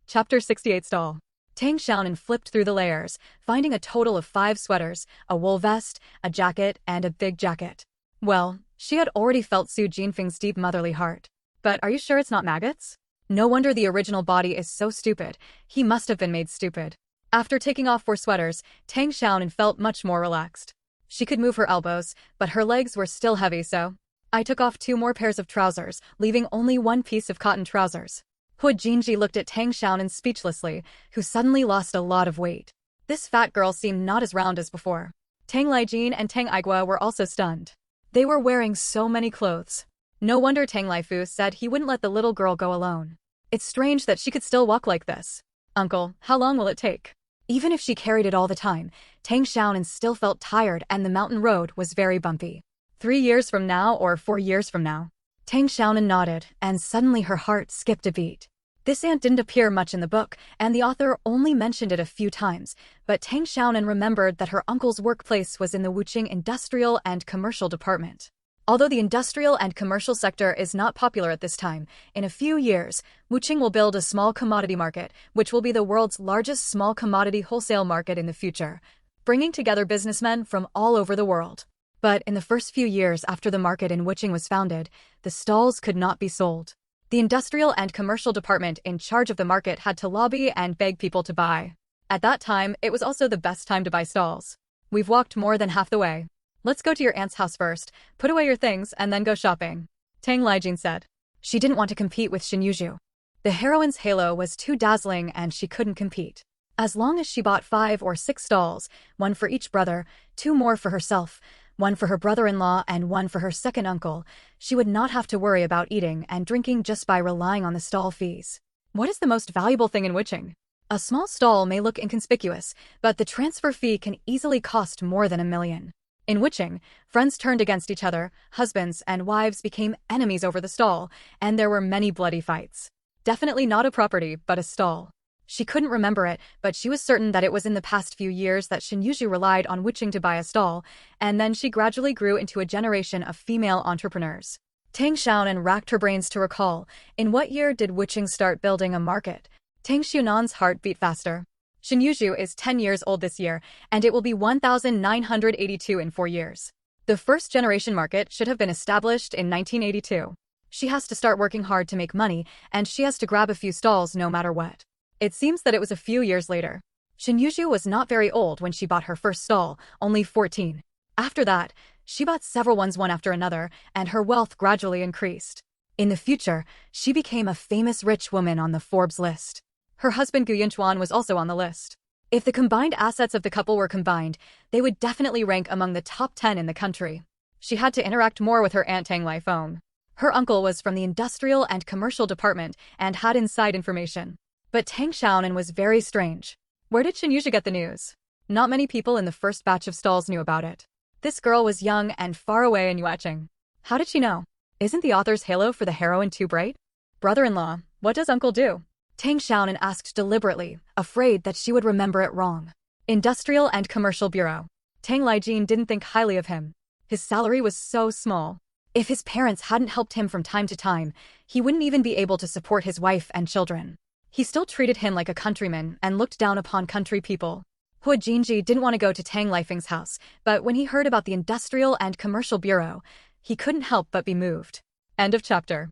Chapter 68 Stall. Tang Xiaonan flipped through the layers, finding a total of 5 sweaters, a wool vest, a jacket, and a big jacket. Well, she had already felt Su Jinfeng's deep motherly heart. But are you sure it's not maggots? No wonder the original body is so stupid. He must have been made stupid. After taking off 4 sweaters, Tang Xiaonan felt much more relaxed. She could move her elbows, but her legs were still heavy, so I took off 2 more pairs of trousers, leaving only 1 piece of cotton trousers. Hu Jinji looked at Tang Xiaonan speechlessly, who suddenly lost a lot of weight. This fat girl seemed not as round as before. Tang Lijin and Tang Aigua were also stunned. They were wearing so many clothes. No wonder Tang Laifu said he wouldn't let the little girl go alone. It's strange that she could still walk like this. Uncle, how long will it take? Even if she carried it all the time, Tang Xiaonan still felt tired and the mountain road was very bumpy. 3 years from now or 4 years from now? Tang Xiaonan nodded, and suddenly her heart skipped a beat. This ant didn't appear much in the book, and the author only mentioned it a few times, but Tang Xiaonan remembered that her uncle's workplace was in the Wuching Industrial and Commercial Department. Although the industrial and commercial sector is not popular at this time, in a few years, Wuching will build a small commodity market, which will be the world's largest small commodity wholesale market in the future, bringing together businessmen from all over the world. But in the first few years after the market in Wuching was founded, the stalls could not be sold. The industrial and commercial department in charge of the market had to lobby and beg people to buy. At that time, it was also the best time to buy stalls. We've walked more than half the way. Let's go to your aunt's house first, put away your things, and then go shopping, Tang Xiaonan said. She didn't want to compete with Xinyuju. The heroine's halo was too dazzling and she couldn't compete. As long as she bought 5 or 6 stalls, 1 for each brother, 2 more for herself, 1 for her brother-in-law and 1 for her second uncle, she would not have to worry about eating and drinking just by relying on the stall fees. What is the most valuable thing in witching? A small stall may look inconspicuous, but the transfer fee can easily cost more than $1 million. In witching, friends turned against each other, husbands and wives became enemies over the stall, and there were many bloody fights. Definitely not a property, but a stall. She couldn't remember it, but she was certain that it was in the past few years that Xinyuju relied on witching to buy a stall, and then she gradually grew into a generation of female entrepreneurs. Tang Xiaonan racked her brains to recall, in what year did witching start building a market? Tang Xiaonan's heart beat faster. Xinyuju is 10 years old this year, and it will be 1982 in 4 years. The first generation market should have been established in 1982. She has to start working hard to make money, and she has to grab a few stalls no matter what. It seems that it was a few years later. Xinyuju was not very old when she bought her first stall, only 14. After that, she bought several ones one after another, and her wealth gradually increased. In the future, she became a famous rich woman on the Forbes list. Her husband Gu Yinchuan was also on the list. If the combined assets of the couple were combined, they would definitely rank among the top 10 in the country. She had to interact more with her Aunt Tang Lifeng. Her uncle was from the industrial and commercial department and had inside information. But Tang Xiaonan was very strange. Where did Xinyuju get the news? Not many people in the first batch of stalls knew about it. This girl was young and far away in Yuaching. How did she know? Isn't the author's halo for the heroine too bright? Brother-in-law, what does uncle do? Tang Xiaonan asked deliberately, afraid that she would remember it wrong. Industrial and Commercial Bureau. Tang Lijin didn't think highly of him. His salary was so small. If his parents hadn't helped him from time to time, he wouldn't even be able to support his wife and children. He still treated him like a countryman and looked down upon country people. Hua Jinji didn't want to go to Tang Lifeng's house, but when he heard about the Industrial and Commercial Bureau, he couldn't help but be moved. End of chapter.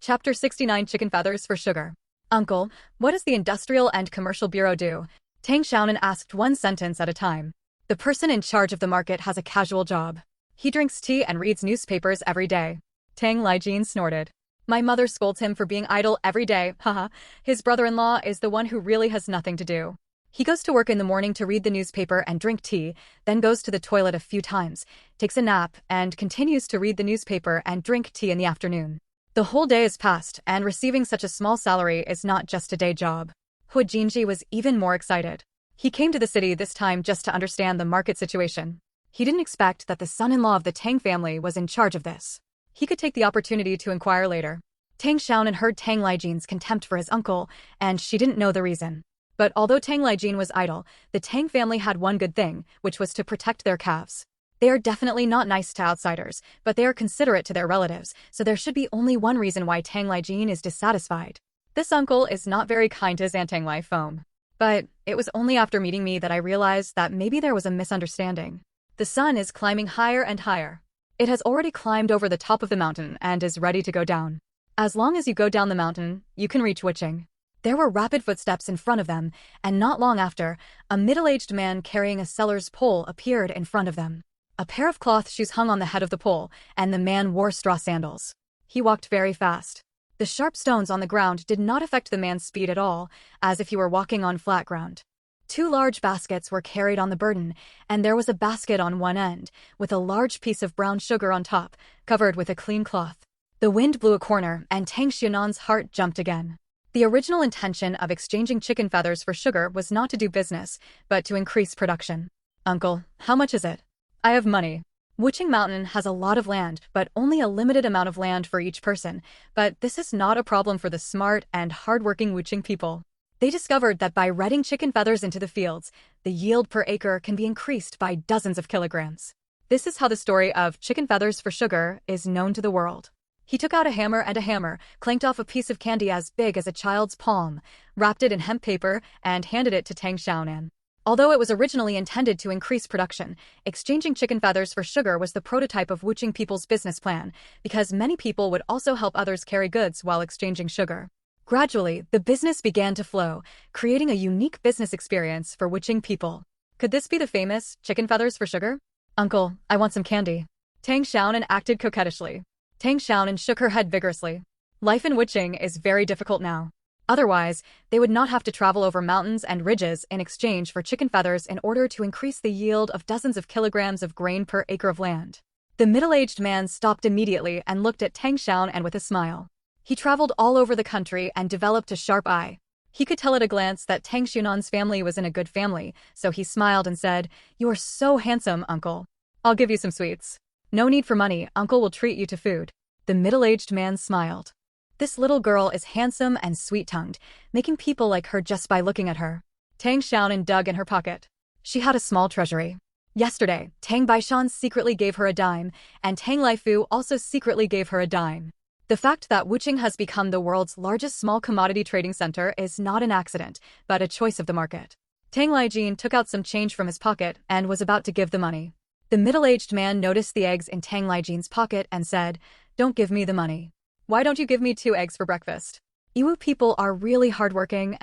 Chapter 69 Chicken Feathers for Sugar. Uncle, what does the Industrial and Commercial Bureau do? Tang Xiaonan asked one sentence at a time. The person in charge of the market has a casual job. He drinks tea and reads newspapers every day. Tang Lijin snorted. My mother scolds him for being idle every day, haha. His brother-in-law is the one who really has nothing to do. He goes to work in the morning to read the newspaper and drink tea, then goes to the toilet a few times, takes a nap, and continues to read the newspaper and drink tea in the afternoon. The whole day is passed, and receiving such a small salary is not just a day job. Hua Jinji was even more excited. He came to the city this time just to understand the market situation. He didn't expect that the son-in-law of the Tang family was in charge of this. He could take the opportunity to inquire later. Tang Xiaonan heard Tang Lijin's contempt for his uncle, and she didn't know the reason. But although Tang Lijin was idle, the Tang family had one good thing, which was to protect their calves. They are definitely not nice to outsiders, but they are considerate to their relatives, so there should be only one reason why Tang Lijin is dissatisfied. This uncle is not very kind to his Aunt Tang Lifeng. But it was only after meeting me that I realized that maybe there was a misunderstanding. The sun is climbing higher and higher. It has already climbed over the top of the mountain and is ready to go down. As long as you go down the mountain, you can reach Witching. There were rapid footsteps in front of them, and not long after, a middle-aged man carrying a seller's pole appeared in front of them. A pair of cloth shoes hung on the head of the pole, and the man wore straw sandals. He walked very fast. The sharp stones on the ground did not affect the man's speed at all, as if he were walking on flat ground. 2 large baskets were carried on the burden, and there was a basket on one end, with a large piece of brown sugar on top, covered with a clean cloth. The wind blew a corner, and Tang Xiaonan's heart jumped again. The original intention of exchanging chicken feathers for sugar was not to do business, but to increase production. Uncle, how much is it? I have money. Witching Mountain has a lot of land, but only a limited amount of land for each person, but this is not a problem for the smart and hard-working Witching people. They discovered that by redding chicken feathers into the fields, the yield per acre can be increased by dozens of kilograms. This is how the story of chicken feathers for sugar is known to the world. He took out a hammer, clanked off a piece of candy as big as a child's palm, wrapped it in hemp paper, and handed it to Tang Xiaonan. Although it was originally intended to increase production, exchanging chicken feathers for sugar was the prototype of Wuching people's business plan, because many people would also help others carry goods while exchanging sugar. Gradually, the business began to flow, creating a unique business experience for witching people. Could this be the famous chicken feathers for sugar? Uncle, I want some candy. Tang Xiaonan acted coquettishly. Tang Xiaonan shook her head vigorously. Life in witching is very difficult now. Otherwise, they would not have to travel over mountains and ridges in exchange for chicken feathers in order to increase the yield of dozens of kilograms of grain per acre of land. The middle-aged man stopped immediately and looked at Tang Xiaonan with a smile. He traveled all over the country and developed a sharp eye. He could tell at a glance that Tang Xiaonan's family was in a good family, so he smiled and said, "You are so handsome, uncle. I'll give you some sweets. No need for money, uncle will treat you to food." The middle-aged man smiled. This little girl is handsome and sweet-tongued, making people like her just by looking at her. Tang Xiaonan dug in her pocket. She had a small treasury. Yesterday, Tang Baishan secretly gave her a dime, and Tang Laifu also secretly gave her a dime. The fact that witching has become the world's largest small commodity trading center is not an accident, but a choice of the market. Tang Laijin took out some change from his pocket and was about to give the money. The middle-aged man noticed the eggs in Tang Laijin's pocket and said, "Don't give me the money. Why don't you give me 2 eggs for breakfast?" Yiwu people are really hardworking.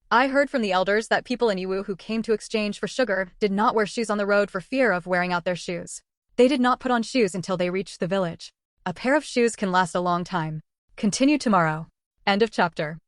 I heard from the elders that people in Yiwu who came to exchange for sugar did not wear shoes on the road for fear of wearing out their shoes. They did not put on shoes until they reached the village. A pair of shoes can last a long time. Continue tomorrow. End of chapter.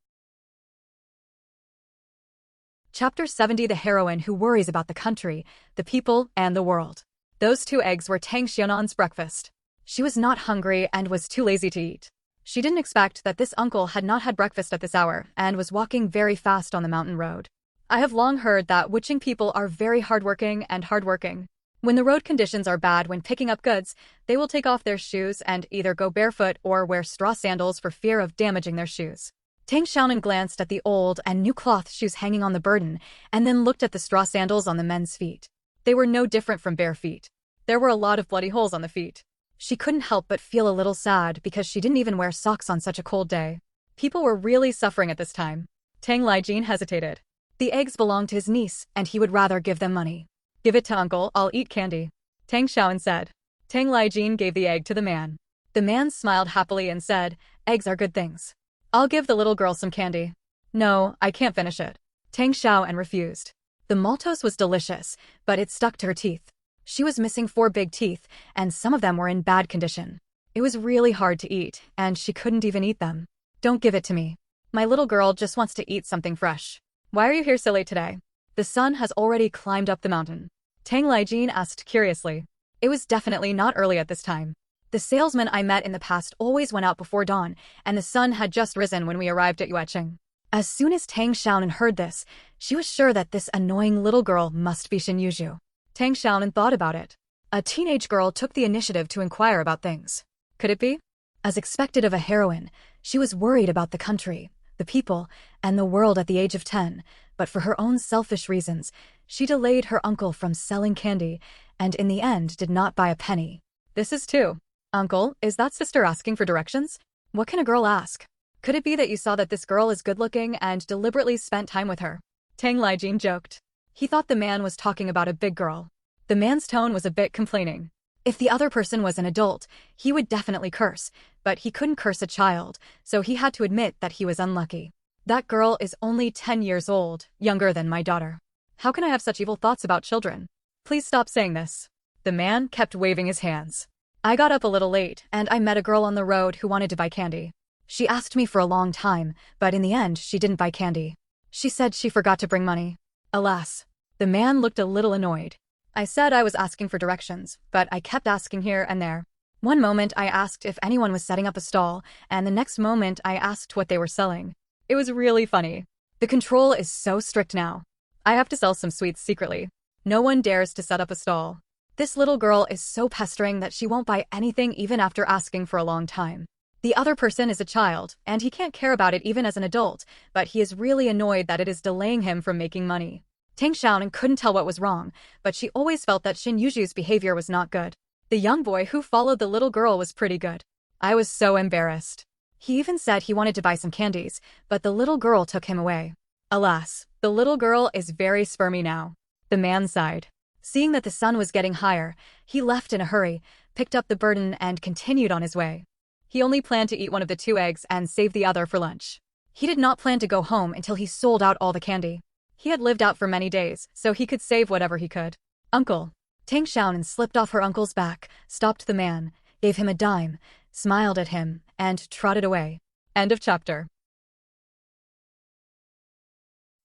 Chapter 70. The heroine who worries about the country, the people, and the world. Those 2 eggs were Tang Xiaonan's breakfast. She was not hungry and was too lazy to eat. She didn't expect that this uncle had not had breakfast at this hour and was walking very fast on the mountain road. I have long heard that witching people are very hardworking. When the road conditions are bad when picking up goods, they will take off their shoes and either go barefoot or wear straw sandals for fear of damaging their shoes. Tang Xiaonan glanced at the old and new cloth shoes hanging on the burden and then looked at the straw sandals on the men's feet. They were no different from bare feet. There were a lot of bloody holes on the feet. She couldn't help but feel a little sad because she didn't even wear socks on such a cold day. People were really suffering at this time. Tang Laijin hesitated. The eggs belonged to his niece, and he would rather give them money. "Give it to uncle, I'll eat candy," Tang Xiaonan said. Tang Laijin gave the egg to the man. The man smiled happily and said, "Eggs are good things. I'll give the little girl some candy." "No, I can't finish it." Tang Xiaonan refused. The maltose was delicious, but it stuck to her teeth. She was missing 4 big teeth, and some of them were in bad condition. It was really hard to eat, and she couldn't even eat them. "Don't give it to me. My little girl just wants to eat something fresh." "Why are you here so late today? The sun has already climbed up the mountain," Tang Laijin asked curiously. It was definitely not early at this time. The salesman I met in the past always went out before dawn, and the sun had just risen when we arrived at Yueching. As soon as Tang Xiaonan heard this, she was sure that this annoying little girl must be Xin Yuzhu. Tang Xiaonan thought about it. A teenage girl took the initiative to inquire about things. Could it be? As expected of a heroine, she was worried about the country, the people, and the world at the age of 10, but for her own selfish reasons, she delayed her uncle from selling candy, and in the end did not buy a penny. "This is 2. Uncle, is that sister asking for directions? What can a girl ask? Could it be that you saw that this girl is good-looking and deliberately spent time with her?" Tang Laijin joked. He thought the man was talking about a big girl. The man's tone was a bit complaining. If the other person was an adult, he would definitely curse, but he couldn't curse a child, so he had to admit that he was unlucky. "That girl is only 10 years old, younger than my daughter. How can I have such evil thoughts about children? Please stop saying this." The man kept waving his hands. "I got up a little late, and I met a girl on the road who wanted to buy candy. She asked me for a long time, but in the end she didn't buy candy. She said she forgot to bring money. Alas." The man looked a little annoyed. "I said I was asking for directions, but I kept asking here and there. One moment I asked if anyone was setting up a stall, and the next moment I asked what they were selling. It was really funny. The control is so strict now. I have to sell some sweets secretly. No one dares to set up a stall. This little girl is so pestering that she won't buy anything even after asking for a long time. The other person is a child, and he can't care about it even as an adult, but he is really annoyed that it is delaying him from making money." Tang Xiaonan couldn't tell what was wrong, but she always felt that Xin Yuzhu's behavior was not good. The young boy who followed the little girl was pretty good. I was so embarrassed. He even said he wanted to buy some candies, but the little girl took him away. Alas, the little girl is very spermy now. The man sighed. Seeing that the sun was getting higher, he left in a hurry, picked up the burden and continued on his way. He only planned to eat one of the 2 eggs and save the other for lunch. He did not plan to go home until he sold out all the candy. He had lived out for many days, so he could save whatever he could. Uncle. Tang Xiaonan slipped off her uncle's back, stopped the man, gave him a dime, smiled at him, and trotted away. End of chapter.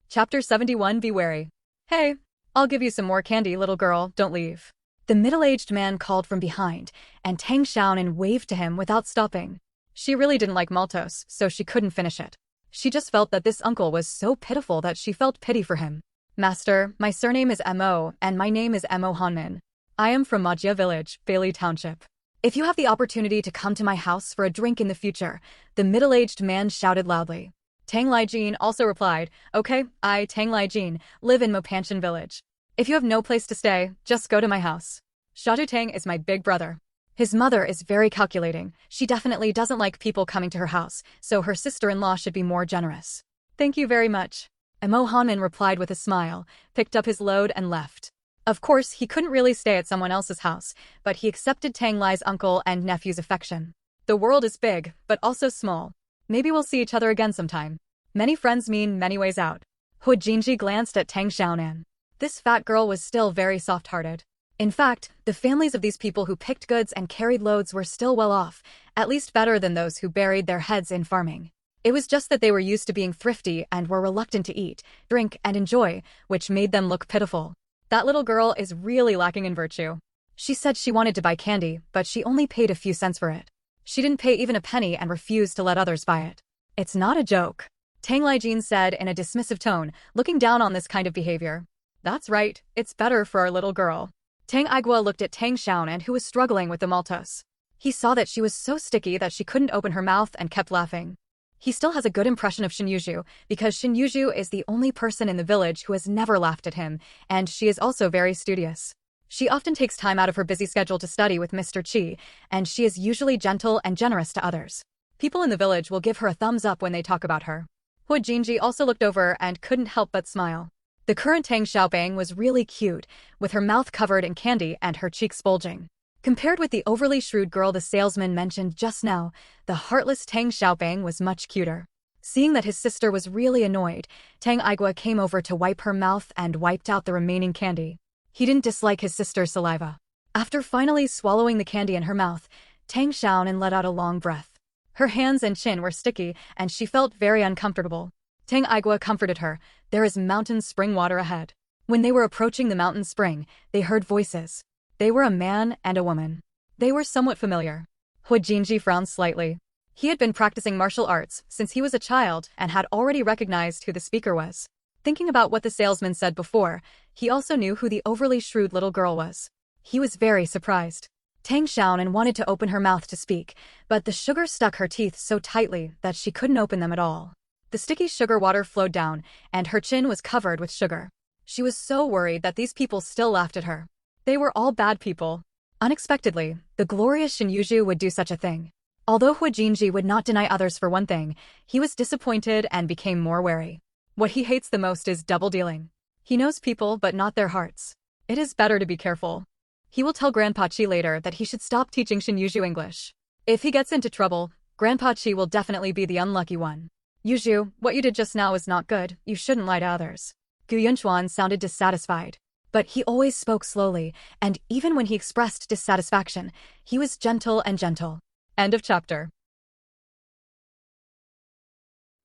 Chapter 71. Be wary. Hey, I'll give you some more candy, little girl, don't leave. The middle-aged man called from behind, and Tang Xiaonan waved to him without stopping. She really didn't like maltose, so she couldn't finish it. She just felt that this uncle was so pitiful that she felt pity for him. Master, my surname is Mo, and my name is Mo Hanmin. I am from Majia Village, Bailey Township. If you have the opportunity to come to my house for a drink in the future, the middle-aged man shouted loudly. Tang Lijin also replied, okay, I, Tang Lijin, live in Mopanshan Village. If you have no place to stay, just go to my house. Shadu Tang is my big brother. His mother is very calculating. She definitely doesn't like people coming to her house, so her sister-in-law should be more generous. Thank you very much. Mo Hanmin replied with a smile, picked up his load and left. Of course, he couldn't really stay at someone else's house, but he accepted Tang Li's uncle and nephew's affection. The world is big, but also small. Maybe we'll see each other again sometime. Many friends mean many ways out. Hu Jinji glanced at Tang Xiaonan. This fat girl was still very soft-hearted. In fact, the families of these people who picked goods and carried loads were still well off, at least better than those who buried their heads in farming. It was just that they were used to being thrifty and were reluctant to eat, drink, and enjoy, which made them look pitiful. That little girl is really lacking in virtue. She said she wanted to buy candy, but she only paid a few cents for it. She didn't pay even a penny and refused to let others buy it. It's not a joke. Tang Lijin said in a dismissive tone, looking down on this kind of behavior. That's right, it's better for our little girl. Tang Igua looked at Tang Xiaonan, who was struggling with the maltose. He saw that she was so sticky that she couldn't open her mouth and kept laughing. He still has a good impression of Xinyuzhu, because Xinyuzhu is the only person in the village who has never laughed at him, and she is also very studious. She often takes time out of her busy schedule to study with Mr. Qi, and she is usually gentle and generous to others. People in the village will give her a thumbs up when they talk about her. Hu Jinji also looked over and couldn't help but smile. The current Tang Xiaobang was really cute, with her mouth covered in candy and her cheeks bulging. Compared with the overly shrewd girl the salesman mentioned just now, the heartless Tang Xiaobang was much cuter. Seeing that his sister was really annoyed, Tang Igua came over to wipe her mouth and wiped out the remaining candy. He didn't dislike his sister's saliva. After finally swallowing the candy in her mouth, Tang Xiaonan let out a long breath. Her hands and chin were sticky, and she felt very uncomfortable. Tang Igua comforted her. There is mountain spring water ahead. When they were approaching the mountain spring, they heard voices. They were a man and a woman. They were somewhat familiar. Hu Jinji frowned slightly. He had been practicing martial arts since he was a child and had already recognized who the speaker was. Thinking about what the salesman said before, he also knew who the overly shrewd little girl was. He was very surprised. Tang Xiaonan wanted to open her mouth to speak, but the sugar stuck her teeth so tightly that she couldn't open them at all. The sticky sugar water flowed down, and her chin was covered with sugar. She was so worried that these people still laughed at her. They were all bad people. Unexpectedly, the glorious Xinyuzhu would do such a thing. Although Hu Jinji would not deny others for one thing, he was disappointed and became more wary. What he hates the most is double-dealing. He knows people but not their hearts. It is better to be careful. He will tell Grandpa Qi later that he should stop teaching Xinyuzhu English. If he gets into trouble, Grandpa Qi will definitely be the unlucky one. Yuzhu, what you did just now is not good. You shouldn't lie to others. Gu Yunchuan sounded dissatisfied. But he always spoke slowly, and even when he expressed dissatisfaction, he was gentle and gentle. End of chapter.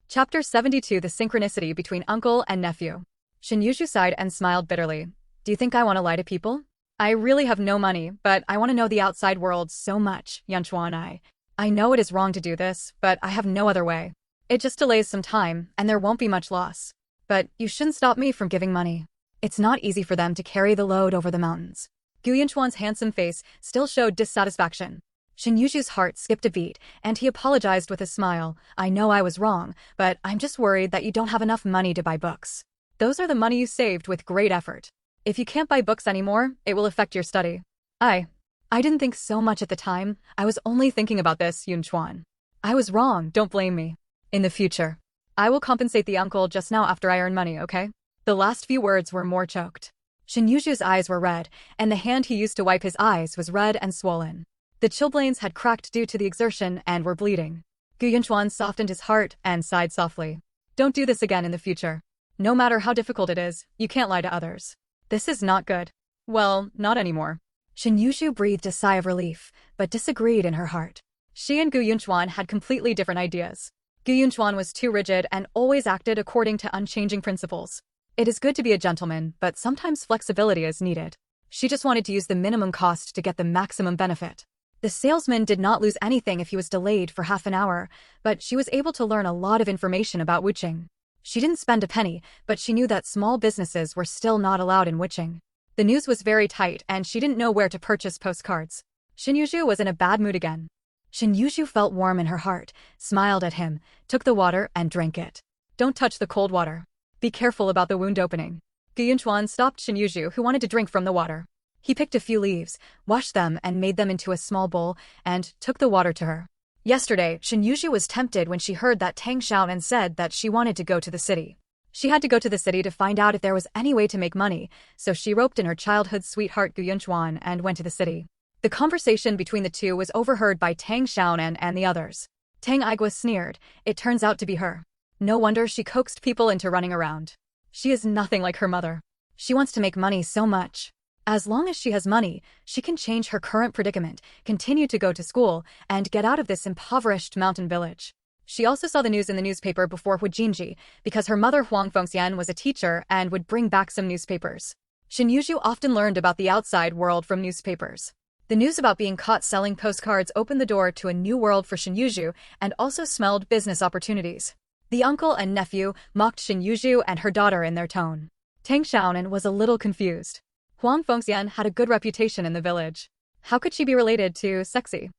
Chapter 72. The synchronicity between uncle and nephew. Xinyuzhu sighed and smiled bitterly. Do you think I want to lie to people? I really have no money, but I want to know the outside world so much, Yunchuan. I know it is wrong to do this, but I have no other way. It just delays some time, and there won't be much loss. But you shouldn't stop me from giving money. It's not easy for them to carry the load over the mountains. Gu Yunchuan's handsome face still showed dissatisfaction. Xinyuzhu's heart skipped a beat, and he apologized with a smile. I know I was wrong, but I'm just worried that you don't have enough money to buy books. Those are the money you saved with great effort. If you can't buy books anymore, it will affect your study. I didn't think so much at the time. I was only thinking about this, Yunchuan. I was wrong, don't blame me. In the future, I will compensate the uncle just now after I earn money, okay? The last few words were more choked. Xinyuzhu's eyes were red, and the hand he used to wipe his eyes was red and swollen. The chilblains had cracked due to the exertion and were bleeding. Gu Yunchuan softened his heart and sighed softly. Don't do this again in the future. No matter how difficult it is, you can't lie to others. This is not good. Well, not anymore. Shin Yushu breathed a sigh of relief, but disagreed in her heart. She and Gu Yunchuan had completely different ideas. Gu Yunchuan was too rigid and always acted according to unchanging principles. It is good to be a gentleman, but sometimes flexibility is needed. She just wanted to use the minimum cost to get the maximum benefit. The salesman did not lose anything if he was delayed for half an hour, but she was able to learn a lot of information about Wuching. She didn't spend a penny, but she knew that small businesses were still not allowed in Wuching. The news was very tight and she didn't know where to purchase postcards. Shin Yushu was in a bad mood again. Shin Yushu felt warm in her heart, smiled at him, took the water and drank it. Don't touch the cold water. Be careful about the wound opening. Gu Yunchuan stopped Shin Yushu, who wanted to drink from the water. He picked a few leaves, washed them and made them into a small bowl, and took the water to her. Yesterday, Shin Yushu was tempted when she heard that Tang Xiaonan said that she wanted to go to the city. She had to go to the city to find out if there was any way to make money, so she roped in her childhood sweetheart Gu Yunchuan and went to the city. The conversation between the two was overheard by Tang Xiaonan and the others. Tang Xiaonan sneered. It turns out to be her. No wonder she coaxed people into running around. She is nothing like her mother. She wants to make money so much. As long as she has money, she can change her current predicament, continue to go to school, and get out of this impoverished mountain village. She also saw the news in the newspaper before Hujinji, because her mother Huang Fengxian was a teacher and would bring back some newspapers. Shin Yushu often learned about the outside world from newspapers. The news about being caught selling postcards opened the door to a new world for Shin Yushu and also smelled business opportunities. The uncle and nephew mocked Shin Yushu and her daughter in their tone. Tang Xiaonan was a little confused. Huang Fengxian had a good reputation in the village. How could she be related to sexy?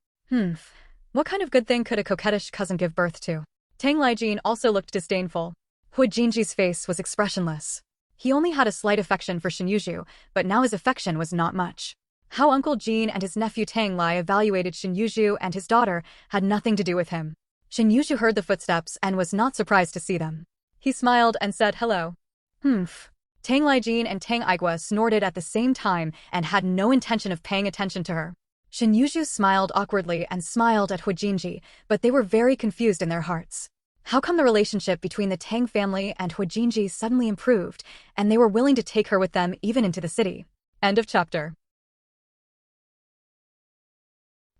What kind of good thing could a coquettish cousin give birth to? Tang Lijin also looked disdainful. Hu Jinji's face was expressionless. He only had a slight affection for Shin Yushu, but now his affection was not much. How Uncle Jin and his nephew Tang Lai evaluated Shin Yushu and his daughter had nothing to do with him. Shin Yushu heard the footsteps and was not surprised to see them. He smiled and said hello. Tang Lijin and Tang Xiaonan snorted at the same time and had no intention of paying attention to her. Shin Yushu smiled awkwardly and smiled at Hu Jinji, but they were very confused in their hearts. How come the relationship between the Tang family and Hu Jinji suddenly improved, and they were willing to take her with them even into the city? End of chapter.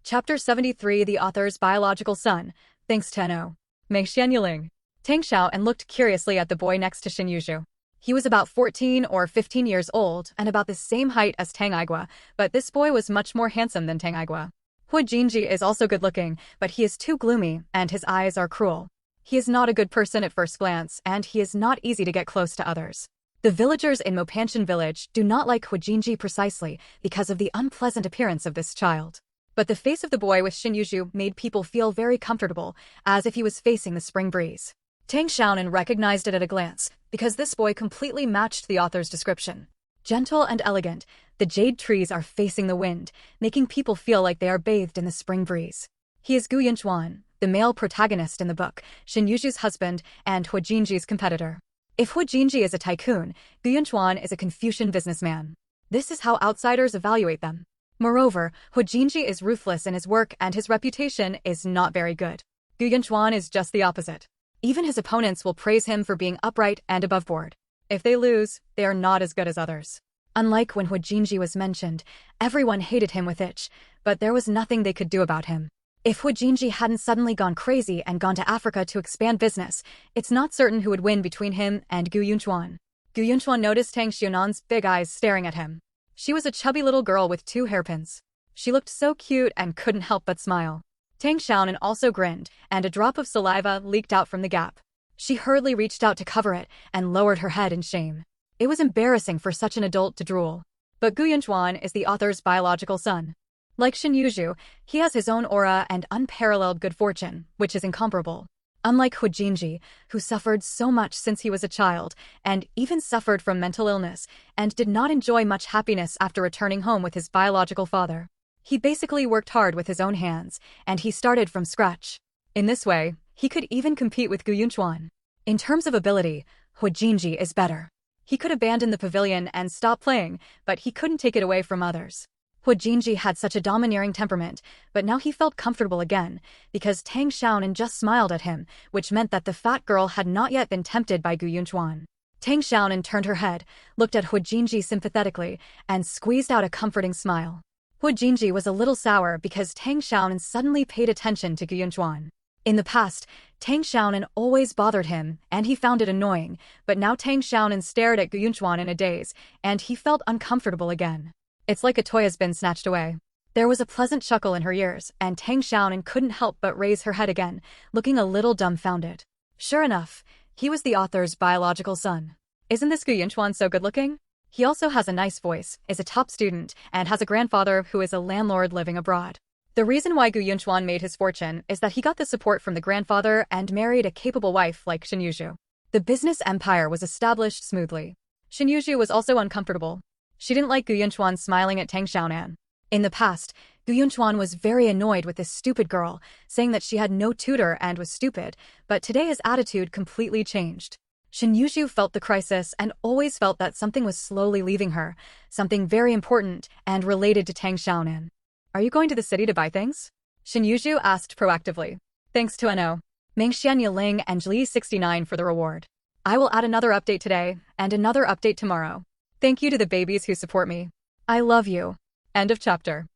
Chapter 73. The author's biological son, thanks to No. Mei Xianyuling. Tang Xiaonan looked curiously at the boy next to Shin Yushu. He was about 14 or 15 years old and about the same height as Tang Xiaonan, but this boy was much more handsome than Tang Xiaonan. Hu Jinji is also good-looking, but he is too gloomy and his eyes are cruel. He is not a good person at first glance, and he is not easy to get close to others. The villagers in Mopanshan village do not like Hu Jinji precisely because of the unpleasant appearance of this child. But the face of the boy with Shin Yushu made people feel very comfortable, as if he was facing the spring breeze. Tang Xiaonan recognized it at a glance, because this boy completely matched the author's description. Gentle and elegant, the jade trees are facing the wind, making people feel like they are bathed in the spring breeze. He is Gu Yunchuan, the male protagonist in the book, Shin Yushu's husband, and Hu Jinji's competitor. If Hu Jinji is a tycoon, Gu Yunchuan is a Confucian businessman. This is how outsiders evaluate them. Moreover, Hu Jinji is ruthless in his work and his reputation is not very good. Gu Yunchuan is just the opposite. Even his opponents will praise him for being upright and above board. If they lose, they are not as good as others. Unlike when Hu Jinji was mentioned, everyone hated him with itch, but there was nothing they could do about him. If Hu Jinji hadn't suddenly gone crazy and gone to Africa to expand business, it's not certain who would win between him and Gu Yunchuan. Gu Yunchuan noticed Tang Xiaonan's big eyes staring at him. She was a chubby little girl with 2 hairpins. She looked so cute and couldn't help but smile. Tang Xiaonan also grinned, and a drop of saliva leaked out from the gap. She hurriedly reached out to cover it and lowered her head in shame. It was embarrassing for such an adult to drool. But Gu Yunchuan is the author's biological son. Like Shin Yushu, he has his own aura and unparalleled good fortune, which is incomparable. Unlike Hu Jinji, who suffered so much since he was a child, and even suffered from mental illness, and did not enjoy much happiness after returning home with his biological father. He basically worked hard with his own hands, and he started from scratch. In this way, he could even compete with Gu Yunchuan. In terms of ability, Hu Jinji is better. He could abandon the pavilion and stop playing, but he couldn't take it away from others. Hu Jinji had such a domineering temperament, but now he felt comfortable again, because Tang Xiaonan just smiled at him, which meant that the fat girl had not yet been tempted by Gu Yunchuan. Tang Xiaonan turned her head, looked at Hu Jinji sympathetically, and squeezed out a comforting smile. Hu Jinji was a little sour because Tang Xiaonan suddenly paid attention to Gu Yunchuan. In the past, Tang Xiaonan always bothered him, and he found it annoying, but now Tang Xiaonan stared at Gu Yunchuan in a daze, and he felt uncomfortable again. It's like a toy has been snatched away. There was a pleasant chuckle in her ears, and Tang Xiaonan couldn't help but raise her head again, looking a little dumbfounded. Sure enough, he was the author's biological son. Isn't this Gu Yunchuan so good-looking? He also has a nice voice, is a top student, and has a grandfather who is a landlord living abroad. The reason why Gu Yunchuan made his fortune is that he got the support from the grandfather and married a capable wife like Shen Yuzhu. The business empire was established smoothly. Shen Yuzhu was also uncomfortable. She didn't like Gu Yunchuan smiling at Tang Xiaonan. In the past, Gu Yunchuan was very annoyed with this stupid girl, saying that she had no tutor and was stupid, but today his attitude completely changed. Shen Yuzhu felt the crisis and always felt that something was slowly leaving her, something very important and related to Tang Xiaonan. Are you going to the city to buy things? Shen Yuzhu asked proactively. Thanks to Ano, Mengxian Yiling and Jli69 for the reward. I will add another update today and another update tomorrow. Thank you to the babies who support me. I love you. End of chapter.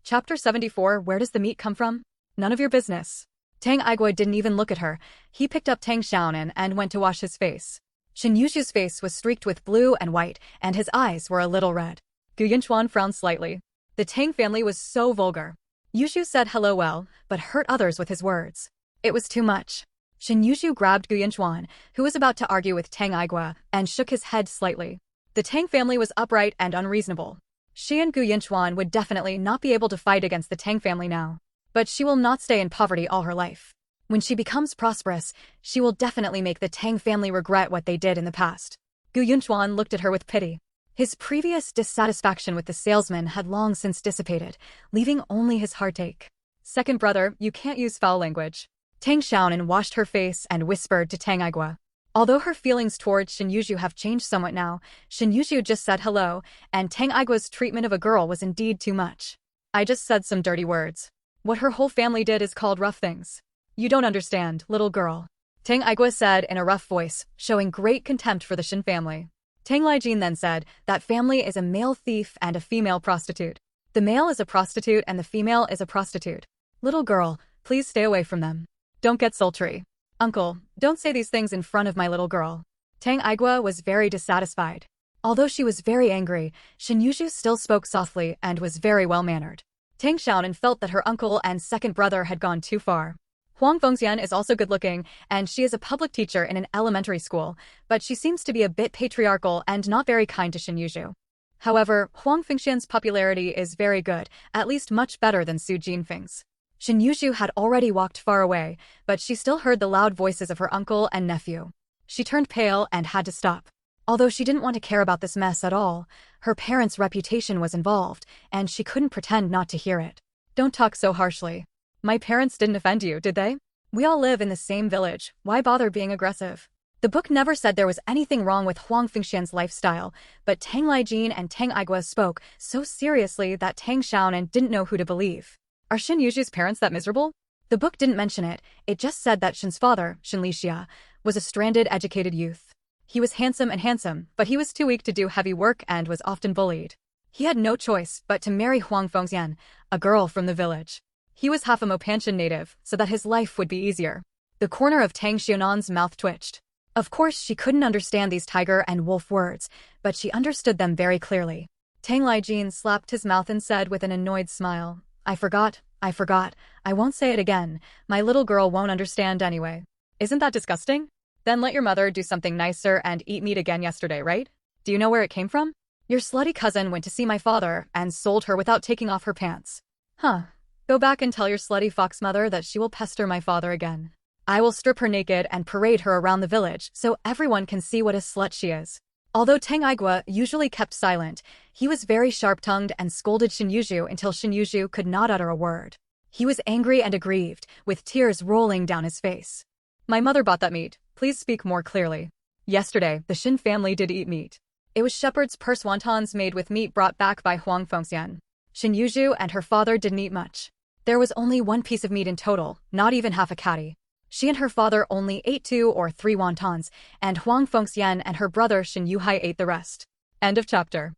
Chapter 74. Where does the meat come from? None of your business. Tang Aigui didn't even look at her. He picked up Tang Xiaonan and went to wash his face. Shen Yuzhu's face was streaked with blue and white, and his eyes were a little red. Gu Yunchuan frowned slightly. The Tang family was so vulgar. Yuzhu said hello well, but hurt others with his words. It was too much. Shen Yuzhu grabbed Gu Yunchuan, who was about to argue with Tang Aigui, and shook his head slightly. The Tang family was upright and unreasonable. She and Gu Yunchuan would definitely not be able to fight against the Tang family now. But she will not stay in poverty all her life. When she becomes prosperous, she will definitely make the Tang family regret what they did in the past. Gu Yunchuan looked at her with pity. His previous dissatisfaction with the salesman had long since dissipated, leaving only his heartache. Second brother, you can't use foul language. Tang Xiaonan washed her face and whispered to Tang Aigui. Although her feelings towards Shen Yuzhu have changed somewhat now, Shen Yuzhu just said hello, and Tang Aigui's treatment of a girl was indeed too much. I just said some dirty words. What her whole family did is called rough things. You don't understand, little girl. Tang Aigui said in a rough voice, showing great contempt for the Shen family. Tang Lijin then said, that family is a male thief and a female prostitute. The male is a prostitute and the female is a prostitute. Little girl, please stay away from them. Don't get sultry. Uncle, don't say these things in front of my little girl. Tang Aigui was very dissatisfied. Although she was very angry, Shen Yuzhu still spoke softly and was very well-mannered. Tang Xiaonan felt that her uncle and second brother had gone too far. Huang Fengxian is also good-looking, and she is a public teacher in an elementary school, but she seems to be a bit patriarchal and not very kind to Shen Yuzhu. However, Huang Fengxian's popularity is very good, at least much better than Su Jinfeng's. Shen Yuzhu had already walked far away, but she still heard the loud voices of her uncle and nephew. She turned pale and had to stop. Although she didn't want to care about this mess at all, her parents' reputation was involved, and she couldn't pretend not to hear it. Don't talk so harshly. My parents didn't offend you, did they? We all live in the same village, why bother being aggressive? The book never said there was anything wrong with Huang Fengxian's lifestyle, but Tang Lijin and Tang Aigui spoke so seriously that Tang Xiaonan didn't know who to believe. Are Shen Yuzhu's parents that miserable? The book didn't mention it, it just said that Shen's father, Shen Lixia, was a stranded educated youth. He was handsome, but he was too weak to do heavy work and was often bullied. He had no choice but to marry Huang Fengxian, a girl from the village. He was half a Mopanshan native, so that his life would be easier. The corner of Tang Xiaonan's mouth twitched. Of course she couldn't understand these tiger and wolf words, but she understood them very clearly. Tang Lijin slapped his mouth and said with an annoyed smile, I forgot, I won't say it again, my little girl won't understand anyway. Isn't that disgusting? Then let your mother do something nicer and eat meat again yesterday, right? Do you know where it came from? Your slutty cousin went to see my father and sold her without taking off her pants. Huh. Go back and tell your slutty fox mother that she will pester my father again. I will strip her naked and parade her around the village so everyone can see what a slut she is. Although Tang Aigui usually kept silent, he was very sharp-tongued and scolded Shen Yuzhu until Shen Yuzhu could not utter a word. He was angry and aggrieved, with tears rolling down his face. My mother bought that meat. Please speak more clearly. Yesterday, the Shen family did eat meat. It was shepherd's purse wontons made with meat brought back by Huang Fengxian. Xin Yuzhu and her father didn't eat much. There was only one piece of meat in total, not even half a catty. She and her father only ate 2 or 3 wontons, and Huang Fengxian and her brother Xin Yuhai ate the rest. End of chapter.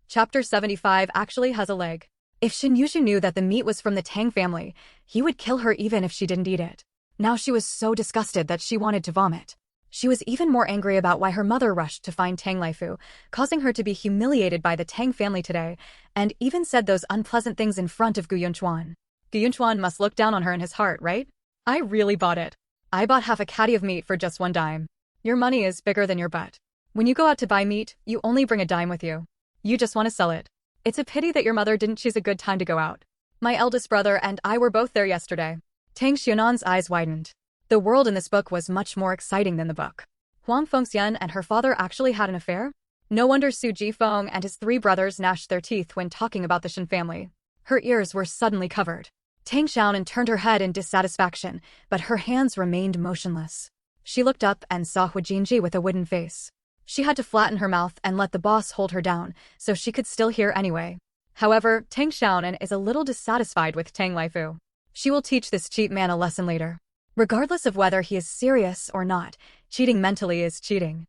Chapter 75 actually has a leg. If Xin Yuzhu knew that the meat was from the Tang family, he would kill her even if she didn't eat it. Now she was so disgusted that she wanted to vomit. She was even more angry about why her mother rushed to find Tang Laifu, causing her to be humiliated by the Tang family today, and even said those unpleasant things in front of Gu Yunchuan. Gu Yunchuan must look down on her in his heart, right? I really bought it. I bought half a catty of meat for just 1 dime. Your money is bigger than your butt. When you go out to buy meat, you only bring a dime with you. You just want to sell it. It's a pity that your mother didn't choose a good time to go out. My eldest brother and I were both there yesterday. Tang Xiaonan's eyes widened. The world in this book was much more exciting than the book. Huang Fengxian and her father actually had an affair? No wonder Su Jifeng and his 3 brothers gnashed their teeth when talking about the Shen family. Her ears were suddenly covered. Tang Xiaonan turned her head in dissatisfaction, but her hands remained motionless. She looked up and saw Hu Jinji with a wooden face. She had to flatten her mouth and let the boss hold her down, so she could still hear anyway. However, Tang Xiaonan is a little dissatisfied with Tang Laifu. She will teach this cheap man a lesson later. Regardless of whether he is serious or not, cheating mentally is cheating.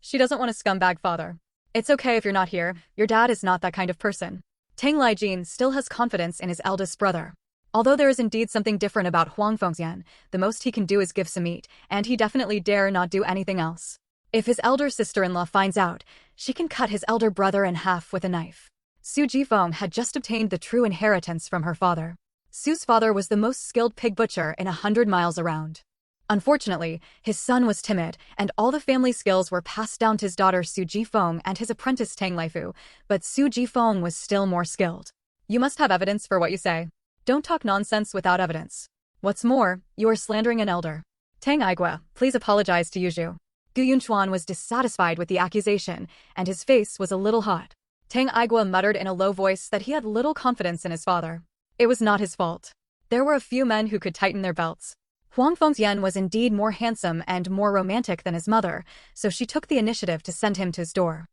She doesn't want a scumbag father. It's okay if you're not here, your dad is not that kind of person. Tang Laijin still has confidence in his eldest brother. Although there is indeed something different about Huang Fengxian, the most he can do is give some meat, and he definitely dare not do anything else. If his elder sister-in-law finds out, she can cut his elder brother in half with a knife. Su Jifeng had just obtained the true inheritance from her father. Su's father was the most skilled pig butcher in 100 miles around. Unfortunately, his son was timid, and all the family skills were passed down to his daughter Su Jifeng and his apprentice Tang Laifu, but Su Jifeng was still more skilled. You must have evidence for what you say. Don't talk nonsense without evidence. What's more, you are slandering an elder. Tang Aigua, please apologize to Yuzhu. Gu Yunchuan was dissatisfied with the accusation, and his face was a little hot. Tang Aigua muttered in a low voice that he had little confidence in his father. It was not his fault. There were a few men who could tighten their belts. Huang Fengxian was indeed more handsome and more romantic than his mother, so she took the initiative to send him to his door.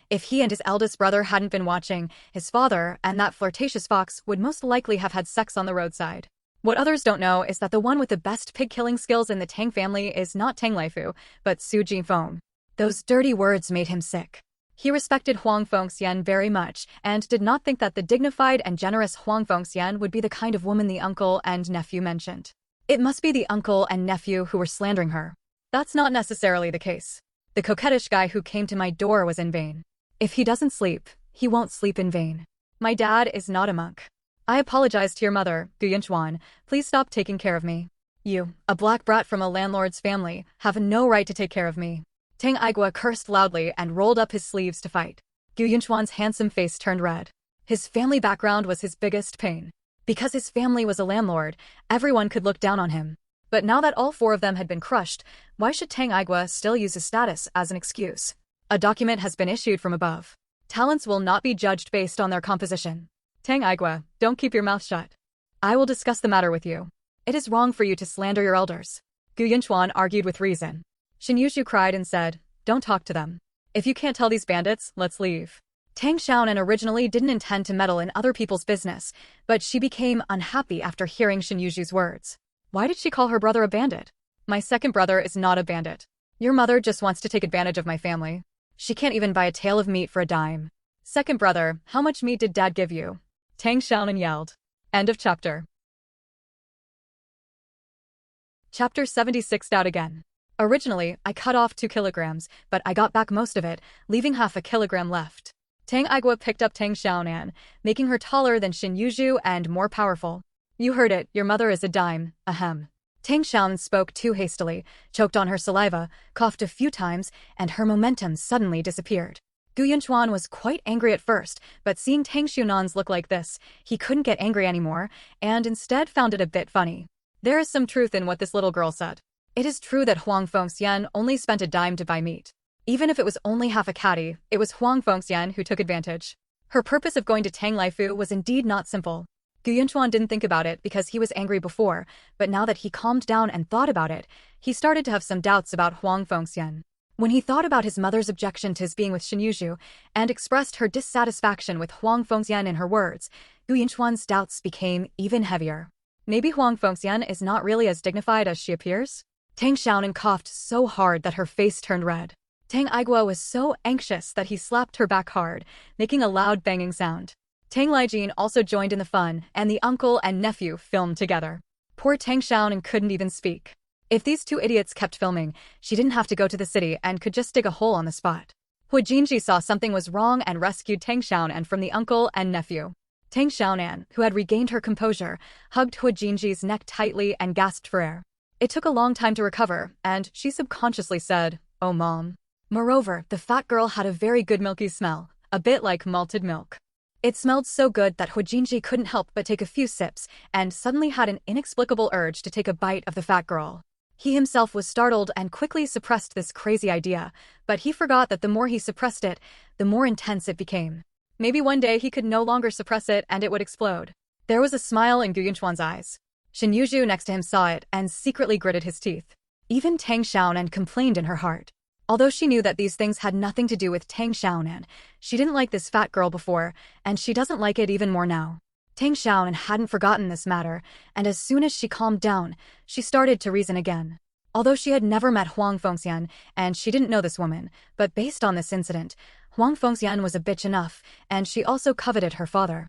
If he and his eldest brother hadn't been watching, his father and that flirtatious fox would most likely have had sex on the roadside. What others don't know is that the one with the best pig-killing skills in the Tang family is not Tang Laifu, but Su Jifeng. Those dirty words made him sick. He respected Huang Fengxian very much, and did not think that the dignified and generous Huang Fengxian would be the kind of woman the uncle and nephew mentioned. It must be the uncle and nephew who were slandering her. That's not necessarily the case. The coquettish guy who came to my door was in vain. If he doesn't sleep, he won't sleep in vain. My dad is not a monk. I apologize to your mother, Gu Yunchuan. Please stop taking care of me. You, a black brat from a landlord's family, have no right to take care of me. Tang Aigua cursed loudly and rolled up his sleeves to fight. Gu Yunchuan's handsome face turned red. His family background was his biggest pain. Because his family was a landlord, everyone could look down on him. But now that all 4 of them had been crushed, why should Tang Aigua still use his status as an excuse? A document has been issued from above. Talents will not be judged based on their composition. Tang Aigua, don't keep your mouth shut. I will discuss the matter with you. It is wrong for you to slander your elders. Gu Yunchuan argued with reason. Xin Yuzhu cried and said, don't talk to them. If you can't tell these bandits, let's leave. Tang Xiaonan originally didn't intend to meddle in other people's business, but she became unhappy after hearing Xin Yuzhu's words. Why did she call her brother a bandit? My second brother is not a bandit. Your mother just wants to take advantage of my family. She can't even buy a tail of meat for a dime. Second brother, how much meat did dad give you? Tang Xiaonan yelled. End of chapter. Chapter 76 out again. Originally, I cut off 2 kilograms, but I got back most of it, leaving half a kilogram left. Tang Aigua picked up Tang Xiaonan, making her taller than Xin Yuzhu and more powerful. You heard it, your mother is a dime, ahem. Tang Xiaonan spoke too hastily, choked on her saliva, coughed a few times, and her momentum suddenly disappeared. Gu Yunchuan was quite angry at first, but seeing Tang Xiaonan's look like this, he couldn't get angry anymore, and instead found it a bit funny. There is some truth in what this little girl said. It is true that Huang Fengxian only spent a dime to buy meat. Even if it was only half a catty, it was Huang Fengxian who took advantage. Her purpose of going to Tang Laifu was indeed not simple. Gu Yunchuan didn't think about it because he was angry before, but now that he calmed down and thought about it, he started to have some doubts about Huang Fengxian. When he thought about his mother's objection to his being with Shen Yuzhu and expressed her dissatisfaction with Huang Fengxian in her words, Gu Yunchuan's doubts became even heavier. Maybe Huang Fengxian is not really as dignified as she appears? Tang Xiaonan coughed so hard that her face turned red. Tang Aigua was so anxious that he slapped her back hard, making a loud banging sound. Tang Lijin also joined in the fun, and the uncle and nephew filmed together. Poor Tang Xiaonan couldn't even speak. If these two idiots kept filming, she didn't have to go to the city and could just dig a hole on the spot. Hu Jinji saw something was wrong and rescued Tang Xiaonan from the uncle and nephew. Tang Xiaonan, who had regained her composure, hugged Hu Jinji's neck tightly and gasped for air. It took a long time to recover, and she subconsciously said, "Oh, Mom." Moreover, the fat girl had a very good milky smell, a bit like malted milk. It smelled so good that Hu Jinji couldn't help but take a few sips and suddenly had an inexplicable urge to take a bite of the fat girl. He himself was startled and quickly suppressed this crazy idea, but he forgot that the more he suppressed it, the more intense it became. Maybe one day he could no longer suppress it and it would explode. There was a smile in Gu Yunchuan's eyes. Shen Yuzhu next to him saw it and secretly gritted his teeth. Even Tang Xiaonan complained in her heart. Although she knew that these things had nothing to do with Tang Xiaonan, she didn't like this fat girl before, and she doesn't like it even more now. Tang Xiaonan hadn't forgotten this matter, and as soon as she calmed down, she started to reason again. Although she had never met Huang Fengxian, and she didn't know this woman, but based on this incident, Huang Fengxian was a bitch enough, and she also coveted her father.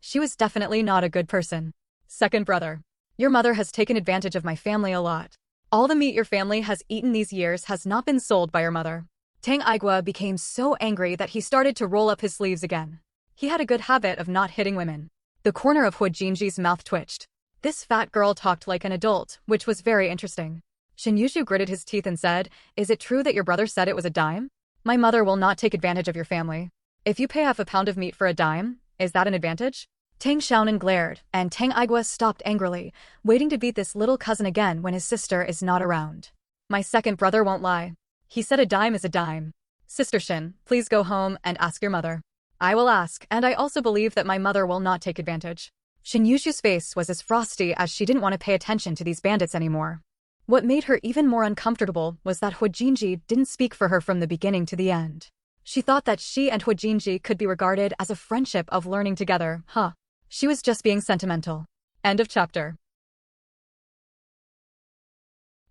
She was definitely not a good person. Second brother. Your mother has taken advantage of my family a lot. All the meat your family has eaten these years has not been sold by your mother. Tang Aigua became so angry that he started to roll up his sleeves again. He had a good habit of not hitting women. The corner of Hu Jinji's mouth twitched. This fat girl talked like an adult, which was very interesting. Shen Yuzhu gritted his teeth and said, "Is it true that your brother said it was a dime? My mother will not take advantage of your family. If you pay half a pound of meat for a dime, is that an advantage?" Tang Xiaonan glared, and Tang Aigua stopped angrily, waiting to beat this little cousin again when his sister is not around. My second brother won't lie. He said a dime is a dime. Sister Shin, please go home and ask your mother. I will ask, and I also believe that my mother will not take advantage. Shen Yuzhu's face was as frosty as she didn't want to pay attention to these bandits anymore. What made her even more uncomfortable was that Hu Jinji didn't speak for her from the beginning to the end. She thought that she and Hu Jinji could be regarded as a friendship of learning together, She was just being sentimental. End of chapter.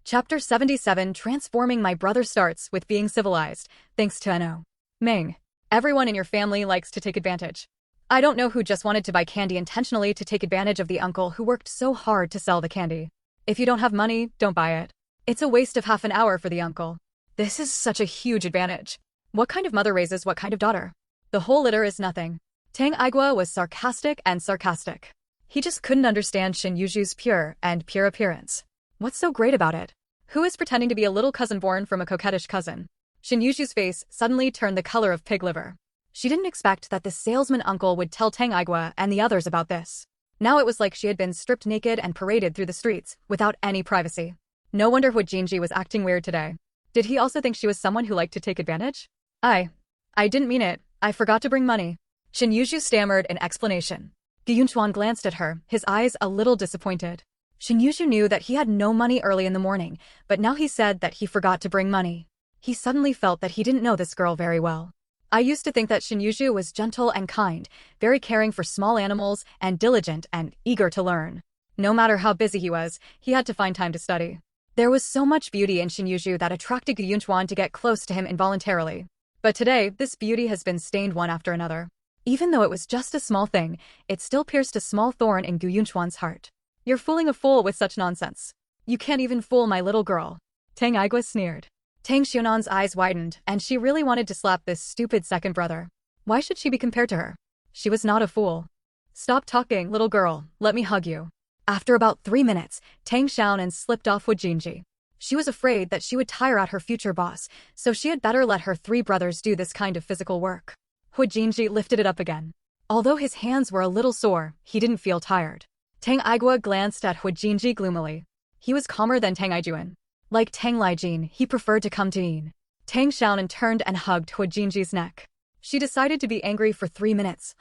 Chapter 77 Transforming My Brother starts with being civilized, thanks to No. Ming. Everyone in your family likes to take advantage. I don't know who just wanted to buy candy intentionally to take advantage of the uncle who worked so hard to sell the candy. If you don't have money, don't buy it. It's a waste of half an hour for the uncle. This is such a huge advantage. What kind of mother raises what kind of daughter? The whole litter is nothing. Tang Aigua was sarcastic and sarcastic. He just couldn't understand Shen Yuzhu's pure appearance. What's so great about it? Who is pretending to be a little cousin born from a coquettish cousin? Shen Yuzhu's face suddenly turned the color of pig liver. She didn't expect that the salesman uncle would tell Tang Aigua and the others about this. Now it was like she had been stripped naked and paraded through the streets without any privacy. No wonder Hu Jinji was acting weird today. Did he also think she was someone who liked to take advantage? I didn't mean it. I forgot to bring money. Shen Yuzhu stammered in explanation. Gu Yunchuan glanced at her, his eyes a little disappointed. Shen Yuzhu knew that he had no money early in the morning, but now he said that he forgot to bring money. He suddenly felt that he didn't know this girl very well. I used to think that Shen Yuzhu was gentle and kind, very caring for small animals, and diligent and eager to learn. No matter how busy he was, he had to find time to study. There was so much beauty in Shen Yuzhu that attracted Gu Yunchuan to get close to him involuntarily. But today, this beauty has been stained one after another. Even though it was just a small thing, it still pierced a small thorn in Gu Yunchuan's heart. You're fooling a fool with such nonsense. You can't even fool my little girl. Tang Aigua sneered. Tang Xiaonan's eyes widened, and she really wanted to slap this stupid second brother. Why should she be compared to her? She was not a fool. Stop talking, little girl, let me hug you. After about 3 minutes, Tang Xiaonan slipped off Hu Jinji. She was afraid that she would tire out her future boss, so she had better let her 3 brothers do this kind of physical work. Hu Jinji lifted it up again. Although his hands were a little sore, he didn't feel tired. Tang Aigua glanced at Hu Jinji gloomily. He was calmer than Tang Aijuan. Like Tang Lijin, he preferred to come to Yin. Tang Xiaonan turned and hugged Hu Jinji's neck. She decided to be angry for 3 minutes,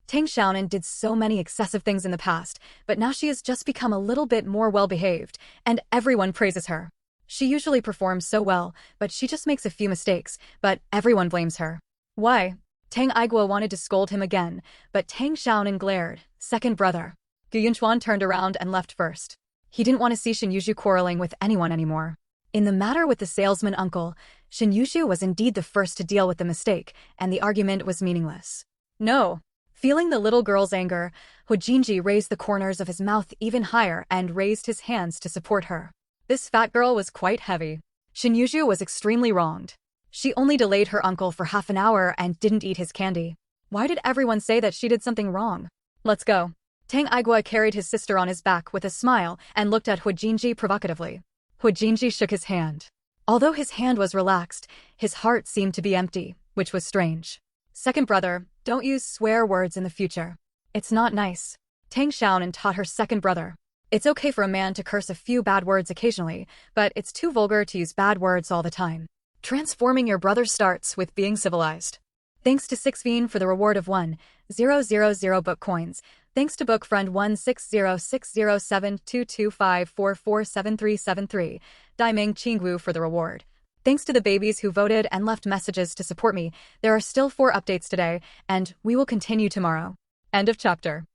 Tang Xiaonan did so many excessive things in the past, but now she has just become a little bit more well-behaved, and everyone praises her. She usually performs so well, but she just makes a few mistakes, but everyone blames her. Why? Tang Aigua wanted to scold him again, but Tang Xiaonan glared. Second brother. Gu Yunchuan turned around and left first. He didn't want to see Shen Yuzhu quarreling with anyone anymore. In the matter with the salesman uncle, Shen Yuzhu was indeed the first to deal with the mistake, and the argument was meaningless. No. Feeling the little girl's anger, Hu Jinji raised the corners of his mouth even higher and raised his hands to support her. This fat girl was quite heavy. Shen Yuzhu was extremely wronged. She only delayed her uncle for half an hour and didn't eat his candy. Why did everyone say that she did something wrong? Let's go. Tang Aigua carried his sister on his back with a smile and looked at Hu Jinji provocatively. Hu Jinji shook his hand. Although his hand was relaxed, his heart seemed to be empty, which was strange. Second brother, don't use swear words in the future. It's not nice. Tang Xiaonan taught her second brother. It's okay for a man to curse a few bad words occasionally, but it's too vulgar to use bad words all the time. Transforming your brother starts with being civilized. Thanks to 6veen for the reward of 1,000 book coins. Thanks to book friend 160607225447373. Daiming Qingwu for the reward. Thanks to the babies who voted and left messages to support me. There are still 4 updates today, and we will continue tomorrow. End of chapter.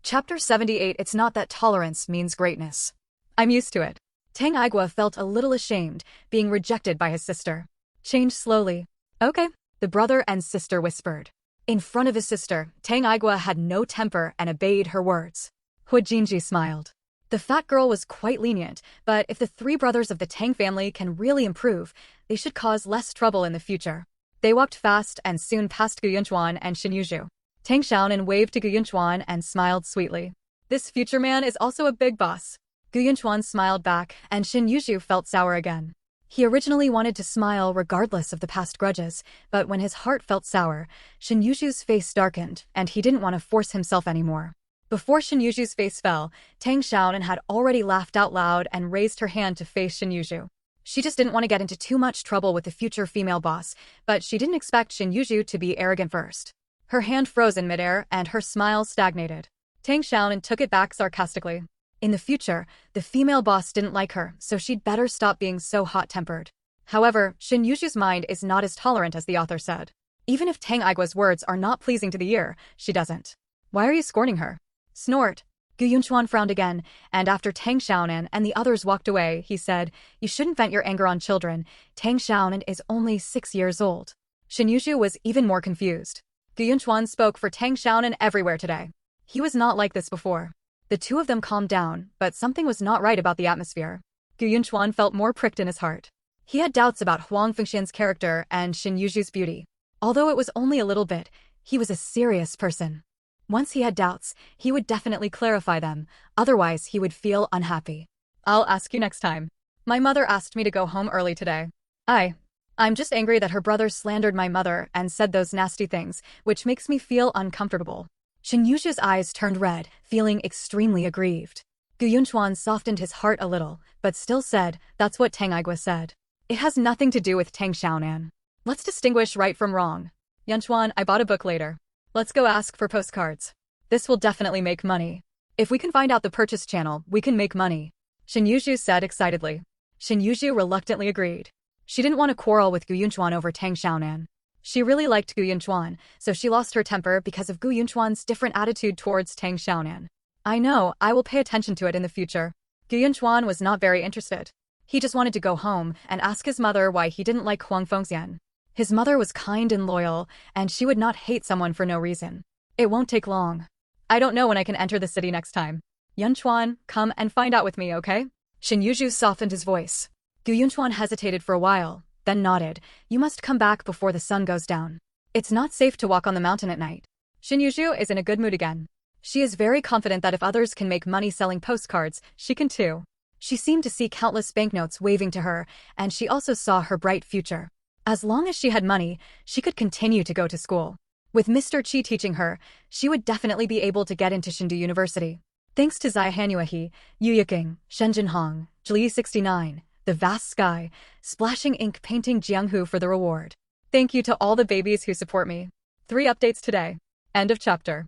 Chapter 78. It's not that tolerance means greatness. I'm used to it. Tang Aigua felt a little ashamed, being rejected by his sister. Change slowly. Okay, the brother and sister whispered. In front of his sister, Tang Aigua had no temper and obeyed her words. Hu Jinji smiled. The fat girl was quite lenient, but if the 3 brothers of the Tang family can really improve, they should cause less trouble in the future. They walked fast and soon passed Gu Yunchuan and Shen Yuzhu. Tang Xiaonan waved to Gu Yunchuan and smiled sweetly. This future man is also a big boss. Gu Yunchuan smiled back, and Shen Yuzhu felt sour again. He originally wanted to smile regardless of the past grudges, but when his heart felt sour, Shen Yuzhu's face darkened, and he didn't want to force himself anymore. Before Shen Yuzhu's face fell, Tang Xiaonan had already laughed out loud and raised her hand to face Shen Yuzhu. She just didn't want to get into too much trouble with the future female boss, but she didn't expect Shen Yuzhu to be arrogant first. Her hand froze in midair, and her smile stagnated. Tang Xiaonan took it back sarcastically. In the future, the female boss didn't like her, so she'd better stop being so hot-tempered. However, Shen Yuzhu's mind is not as tolerant as the author said. Even if Tang Aigua's words are not pleasing to the ear, she doesn't. Why are you scorning her? Snort. Gu Yunchuan frowned again, and after Tang Xiaonan and the others walked away, he said, You shouldn't vent your anger on children. Tang Xiaonan is only 6 years old. Shen Yuzhu was even more confused. Gu Yunchuan spoke for Tang Xiaonan everywhere today. He was not like this before. The 2 of them calmed down, but something was not right about the atmosphere. Gu Yunchuan felt more pricked in his heart. He had doubts about Huang Fengxian's character and Shen Yuzhu's beauty. Although it was only a little bit, he was a serious person. Once he had doubts, he would definitely clarify them, otherwise he would feel unhappy. I'll ask you next time. My mother asked me to go home early today. I'm just angry that her brother slandered my mother and said those nasty things, which makes me feel uncomfortable. Shen Yuzhu's eyes turned red, feeling extremely aggrieved. Gu Yunchuan softened his heart a little, but still said, That's what Tang Aigua said. It has nothing to do with Tang Xiaonan. Let's distinguish right from wrong. Yunchuan, I bought a book later. Let's go ask for postcards. This will definitely make money. If we can find out the purchase channel, we can make money. Shen Yuzhu said excitedly. Shen Yuzhu reluctantly agreed. She didn't want to quarrel with Gu Yunchuan over Tang Xiaonan. She really liked Gu Yunchuan, so she lost her temper because of Gu Yunchuan's different attitude towards Tang Xiaonan. I know, I will pay attention to it in the future. Gu Yunchuan was not very interested. He just wanted to go home and ask his mother why he didn't like Huang Fengxian. His mother was kind and loyal, and she would not hate someone for no reason. It won't take long. I don't know when I can enter the city next time. Yunchuan, come and find out with me, okay? Shen Yuzhu softened his voice. Gu Yunchuan hesitated for a while, then nodded. You must come back before the sun goes down. It's not safe to walk on the mountain at night. Shen Yuzhu is in a good mood again. She is very confident that if others can make money selling postcards, she can too. She seemed to see countless banknotes waving to her, and she also saw her bright future. As long as she had money, she could continue to go to school. With Mr. Qi teaching her, she would definitely be able to get into Chengdu University. Thanks to Zai Hanuahi, Yu Yiking, Shenzhen Hong, Zhi 69, The Vast Sky, Splashing Ink painting Jianghu for the reward. Thank you to all the babies who support me. 3 updates today. End of chapter.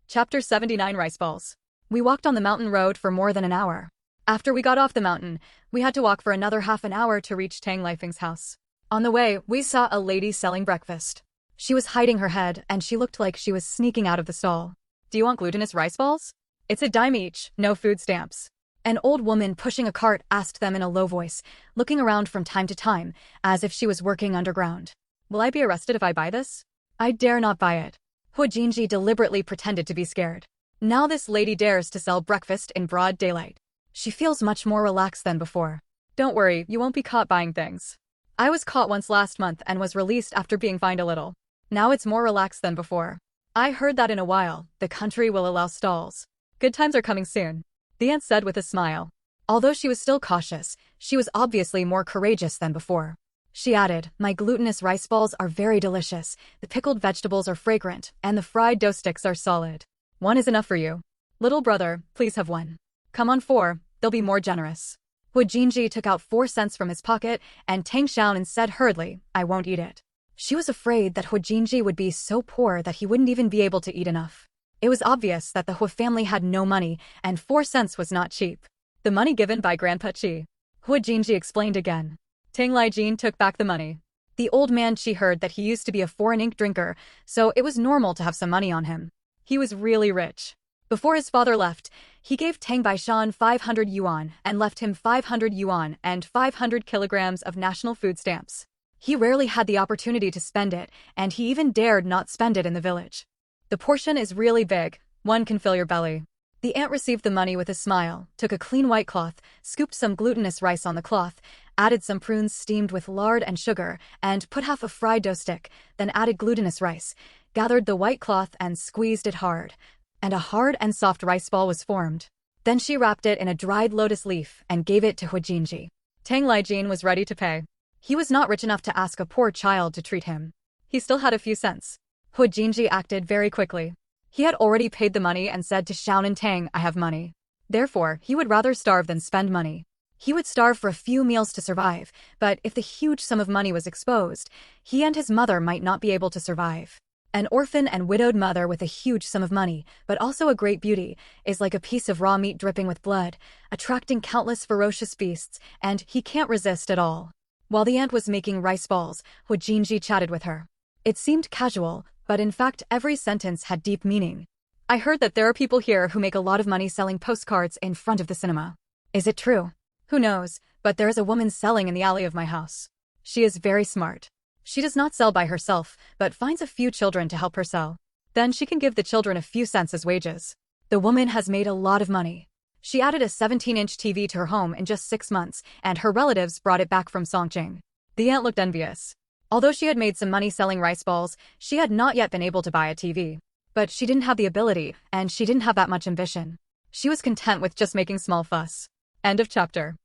Chapter 79 Rice Balls. We walked on the mountain road for more than an hour. After we got off the mountain, we had to walk for another half an hour to reach Tang Lifeng's house. On the way, we saw a lady selling breakfast. She was hiding her head, and she looked like she was sneaking out of the stall. Do you want glutinous rice balls? It's a dime each, no food stamps. An old woman pushing a cart asked them in a low voice, looking around from time to time, as if she was working underground. Will I be arrested if I buy this? I dare not buy it. Hu Jinji deliberately pretended to be scared. Now this lady dares to sell breakfast in broad daylight. She feels much more relaxed than before. Don't worry, you won't be caught buying things. I was caught once last month and was released after being fined a little. Now it's more relaxed than before. I heard that in a while, the country will allow stalls. Good times are coming soon, the aunt said with a smile. Although she was still cautious, she was obviously more courageous than before. She added, my glutinous rice balls are very delicious, the pickled vegetables are fragrant, and the fried dough sticks are solid. One is enough for you. Little brother, please have one. Come on 4, they'll be more generous. Hu Jinji took out 4 cents from his pocket, and Tang Xiaonan said hurriedly, I won't eat it. She was afraid that Hu Jinji would be so poor that he wouldn't even be able to eat enough. It was obvious that the Hu family had no money, and 4 cents was not cheap. The money given by Grandpa Chi. Hu Jinji explained again. Tang Lijin took back the money. The old man Chi heard that he used to be a foreign ink drinker, so it was normal to have some money on him. He was really rich. Before his father left, he gave Tang Baishan 500 yuan and left him 500 yuan and 500 kilograms of national food stamps. He rarely had the opportunity to spend it, and he even dared not spend it in the village. The portion is really big, one can fill your belly. The aunt received the money with a smile, took a clean white cloth, scooped some glutinous rice on the cloth, added some prunes steamed with lard and sugar, and put half a fried dough stick, then added glutinous rice, gathered the white cloth and squeezed it hard, and a hard and soft rice ball was formed. Then she wrapped it in a dried lotus leaf and gave it to Hu Jinji. Tang Lijin was ready to pay. He was not rich enough to ask a poor child to treat him. He still had a few cents. Hu Jinji acted very quickly. He had already paid the money and said to Xiaonan Tang, I have money. Therefore, he would rather starve than spend money. He would starve for a few meals to survive, but if the huge sum of money was exposed, he and his mother might not be able to survive. An orphan and widowed mother with a huge sum of money, but also a great beauty, is like a piece of raw meat dripping with blood, attracting countless ferocious beasts, and he can't resist at all. While the aunt was making rice balls, Hu Jinji chatted with her. It seemed casual, but in fact every sentence had deep meaning. I heard that there are people here who make a lot of money selling postcards in front of the cinema. Is it true? Who knows, but there is a woman selling in the alley of my house. She is very smart. She does not sell by herself, but finds a few children to help her sell. Then she can give the children a few cents as wages. The woman has made a lot of money. She added a 17-inch TV to her home in just 6 months, and her relatives brought it back from Songqing. The aunt looked envious. Although she had made some money selling rice balls, she had not yet been able to buy a TV. But she didn't have the ability, and she didn't have that much ambition. She was content with just making small fuss. End of chapter.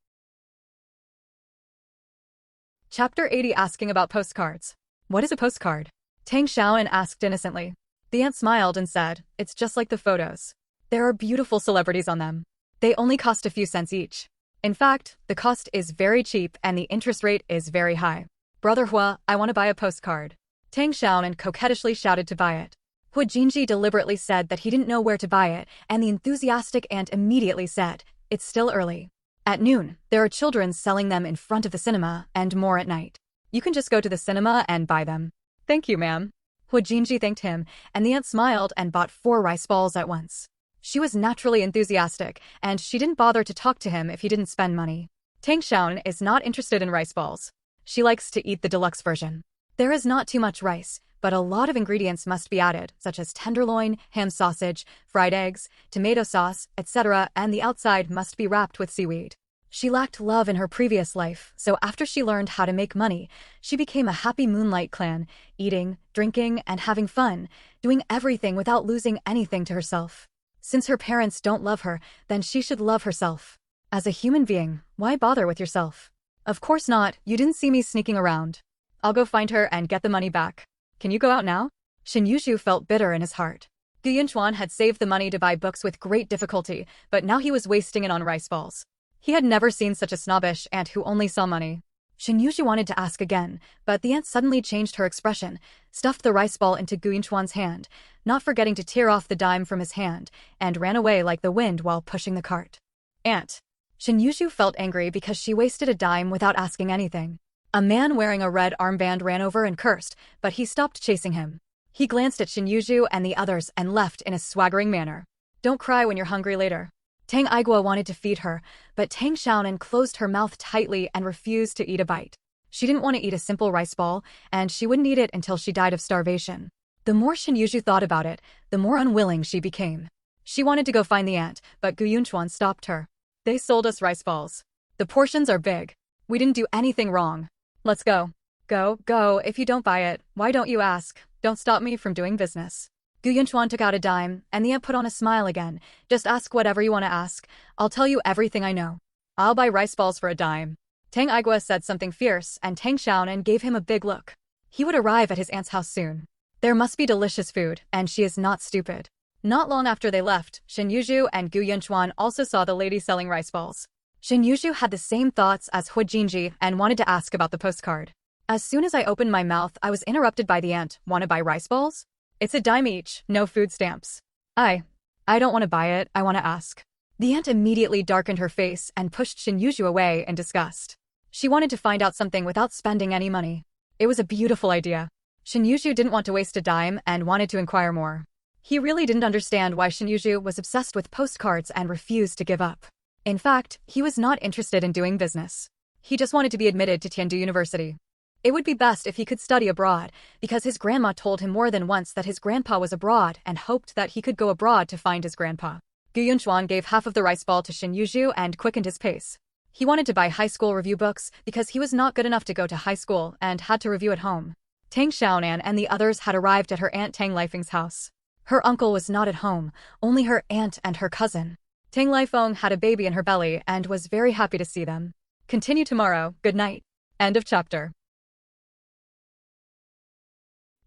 Chapter 80 Asking about postcards. What is a postcard? Tang Xiaonan asked innocently. The aunt smiled and said, it's just like the photos. There are beautiful celebrities on them. They only cost a few cents each. In fact, the cost is very cheap and the interest rate is very high. Brother Hua, I want to buy a postcard. Tang Xiaonan coquettishly shouted to buy it. Hu Jinji deliberately said that he didn't know where to buy it, and the enthusiastic aunt immediately said, it's still early. At noon, there are children selling them in front of the cinema, and more at night. You can just go to the cinema and buy them. Thank you, ma'am. Hu Jinji thanked him, and the aunt smiled and bought 4 rice balls at once. She was naturally enthusiastic, and she didn't bother to talk to him if he didn't spend money. Tang Xiaonan is not interested in rice balls. She likes to eat the deluxe version. There is not too much rice, but a lot of ingredients must be added, such as tenderloin, ham sausage, fried eggs, tomato sauce, etc., and the outside must be wrapped with seaweed. She lacked love in her previous life, so after she learned how to make money, she became a happy moonlight clan, eating, drinking, and having fun, doing everything without losing anything to herself. Since her parents don't love her, then she should love herself. As a human being, why bother with yourself? Of course not, you didn't see me sneaking around. I'll go find her and get the money back. Can you go out now? Shin Yushu felt bitter in his heart. Gu Yinchuan had saved the money to buy books with great difficulty, but now he was wasting it on rice balls. He had never seen such a snobbish aunt who only saw money. Shen Yuzhu wanted to ask again, but the aunt suddenly changed her expression, stuffed the rice ball into Gu Yunchuan's hand, not forgetting to tear off the dime from his hand, and ran away like the wind while pushing the cart. Aunt. Shen Yuzhu felt angry because she wasted a dime without asking anything. A man wearing a red armband ran over and cursed, but he stopped chasing him. He glanced at Shen Yuzhu and the others and left in a swaggering manner. Don't cry when you're hungry later. Tang Aigua wanted to feed her, but Tang Xiaonan closed her mouth tightly and refused to eat a bite. She didn't want to eat a simple rice ball, and she wouldn't eat it until she died of starvation. The more Shen Yuzhu thought about it, the more unwilling she became. She wanted to go find the aunt, but Gu Yunchuan stopped her. They sold us rice balls. The portions are big. We didn't do anything wrong. Let's go. Go, if you don't buy it, why don't you ask? Don't stop me from doing business. Gu Yunchuan took out a dime, and the aunt put on a smile again. Just ask whatever you want to ask. I'll tell you everything I know. I'll buy rice balls for a dime. Tang Aigua said something fierce, and Tang Xiaonan gave him a big look. He would arrive at his aunt's house soon. There must be delicious food, and she is not stupid. Not long after they left, Shen Yuzhu and Gu Yunchuan also saw the lady selling rice balls. Shen Yuzhu had the same thoughts as Hu Jinji and wanted to ask about the postcard. As soon as I opened my mouth, I was interrupted by the aunt. Want to buy rice balls? It's a dime each, no food stamps. I don't want to buy it, I want to ask. The aunt immediately darkened her face and pushed Shen Yuzhu away in disgust. She wanted to find out something without spending any money. It was a beautiful idea. Shen Yuzhu didn't want to waste a dime and wanted to inquire more. He really didn't understand why Shen Yuzhu was obsessed with postcards and refused to give up. In fact, he was not interested in doing business. He just wanted to be admitted to Tiandu University. It would be best if he could study abroad, because his grandma told him more than once that his grandpa was abroad and hoped that he could go abroad to find his grandpa. Gu Yunchuan gave half of the rice ball to Shen Yuzhu and quickened his pace. He wanted to buy high school review books because he was not good enough to go to high school and had to review at home. Tang Xiaonan and the others had arrived at her aunt Tang Lifeng's house. Her uncle was not at home, only her aunt and her cousin. Tang Lifeng had a baby in her belly and was very happy to see them. Continue tomorrow. Good night. End of chapter.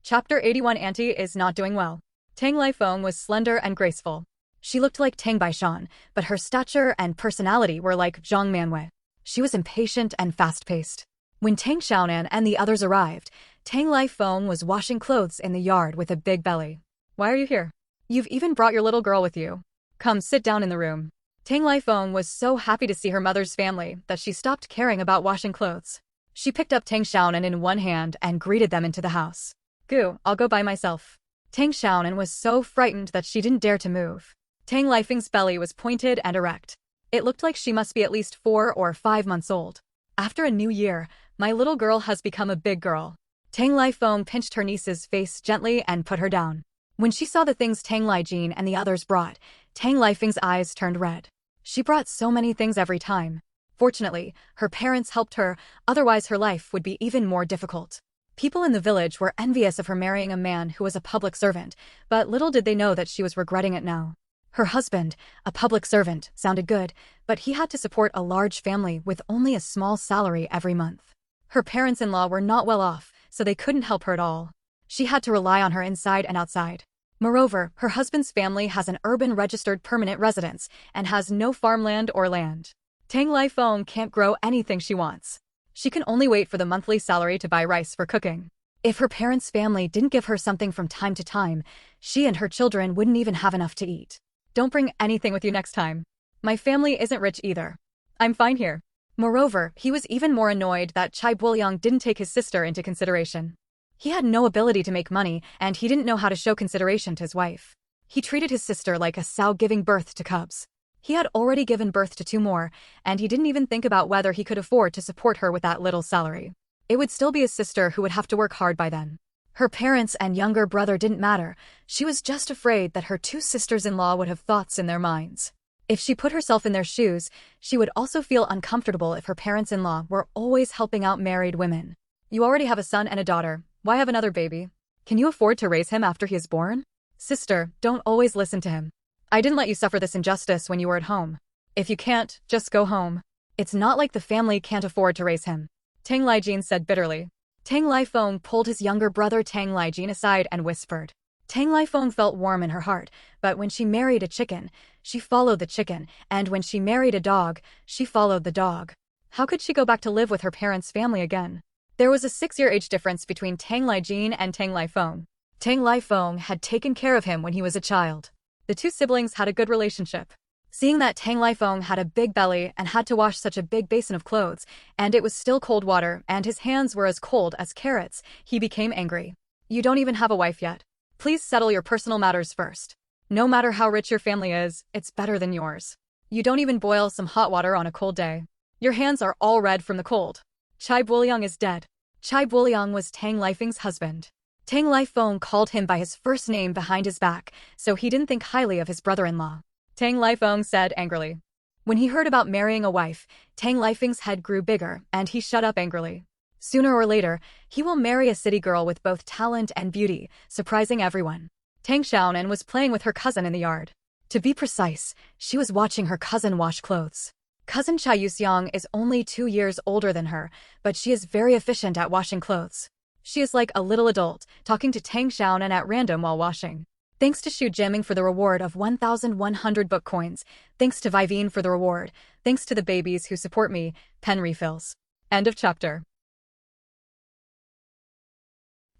Chapter 81. Auntie is not doing well. Tang Lifeng was slender and graceful. She looked like Tang Baishan, but her stature and personality were like Zhang Manwei. She was impatient and fast-paced. When Tang Xiaonan and the others arrived, Tang Lifeng was washing clothes in the yard with a big belly. Why are you here? You've even brought your little girl with you. Come sit down in the room. Tang Lifeng was so happy to see her mother's family that she stopped caring about washing clothes. She picked up Tang Xiaonan in one hand and greeted them into the house. Gu, I'll go by myself. Tang Xiaonan was so frightened that she didn't dare to move. Tang Lifeng's belly was pointed and erect. It looked like she must be at least 4 or 5 months old. After a new year, my little girl has become a big girl. Tang Lifeng pinched her niece's face gently and put her down. When she saw the things Tang Lijin and the others brought, Tang Lifeng's eyes turned red. She brought so many things every time. Fortunately, her parents helped her, otherwise her life would be even more difficult. People in the village were envious of her marrying a man who was a public servant, but little did they know that she was regretting it now. Her husband, a public servant, sounded good, but he had to support a large family with only a small salary every month. Her parents-in-law were not well off, so they couldn't help her at all. She had to rely on her inside and outside. Moreover, her husband's family has an urban registered permanent residence and has no farmland or land. Tang Lifeng can't grow anything she wants. She can only wait for the monthly salary to buy rice for cooking. If her parents' family didn't give her something from time to time, she and her children wouldn't even have enough to eat. Don't bring anything with you next time. My family isn't rich either. I'm fine here. Moreover, he was even more annoyed that Chai Buoyang didn't take his sister into consideration. He had no ability to make money, and he didn't know how to show consideration to his wife. He treated his sister like a sow giving birth to cubs. He had already given birth to 2 more, and he didn't even think about whether he could afford to support her with that little salary. It would still be his sister who would have to work hard by then. Her parents and younger brother didn't matter. She was just afraid that her 2 sisters-in-law would have thoughts in their minds. If she put herself in their shoes, she would also feel uncomfortable if her parents-in-law were always helping out married women. You already have a son and a daughter. Why have another baby? Can you afford to raise him after he is born? Sister, don't always listen to him. I didn't let you suffer this injustice when you were at home. If you can't, just go home. It's not like the family can't afford to raise him. Tang Lijin said bitterly. Tang Lifeng pulled his younger brother Tang Lijin aside and whispered. Tang Lifeng felt warm in her heart, but when she married a chicken, she followed the chicken, and when she married a dog, she followed the dog. How could she go back to live with her parents' family again? There was a 6-year age difference between Tang Lijin and Tang Lifeng. Tang Lifeng had taken care of him when he was a child. The two siblings had a good relationship. Seeing that Tang Lifeng had a big belly and had to wash such a big basin of clothes, and it was still cold water and his hands were as cold as carrots, he became angry. You don't even have a wife yet. Please settle your personal matters first. No matter how rich your family is, it's better than yours. You don't even boil some hot water on a cold day. Your hands are all red from the cold. Chai Buoliang is dead. Chai Buoliang was Tang Lifeng's husband. Tang Lifeng called him by his first name behind his back, so he didn't think highly of his brother-in-law. Tang Lifeng said angrily. When he heard about marrying a wife, Tang Lifeng's head grew bigger, and he shut up angrily. Sooner or later, he will marry a city girl with both talent and beauty, surprising everyone. Tang Xiaonan was playing with her cousin in the yard. To be precise, she was watching her cousin wash clothes. Cousin Chai Yuxiang is only 2 years older than her, but she is very efficient at washing clothes. She is like a little adult, talking to Tang Xiaonan at random while washing. Thanks to Xu Jiaming for the reward of 1,100 book coins. Thanks to Vivine for the reward. Thanks to the babies who support me. Pen refills. End of chapter.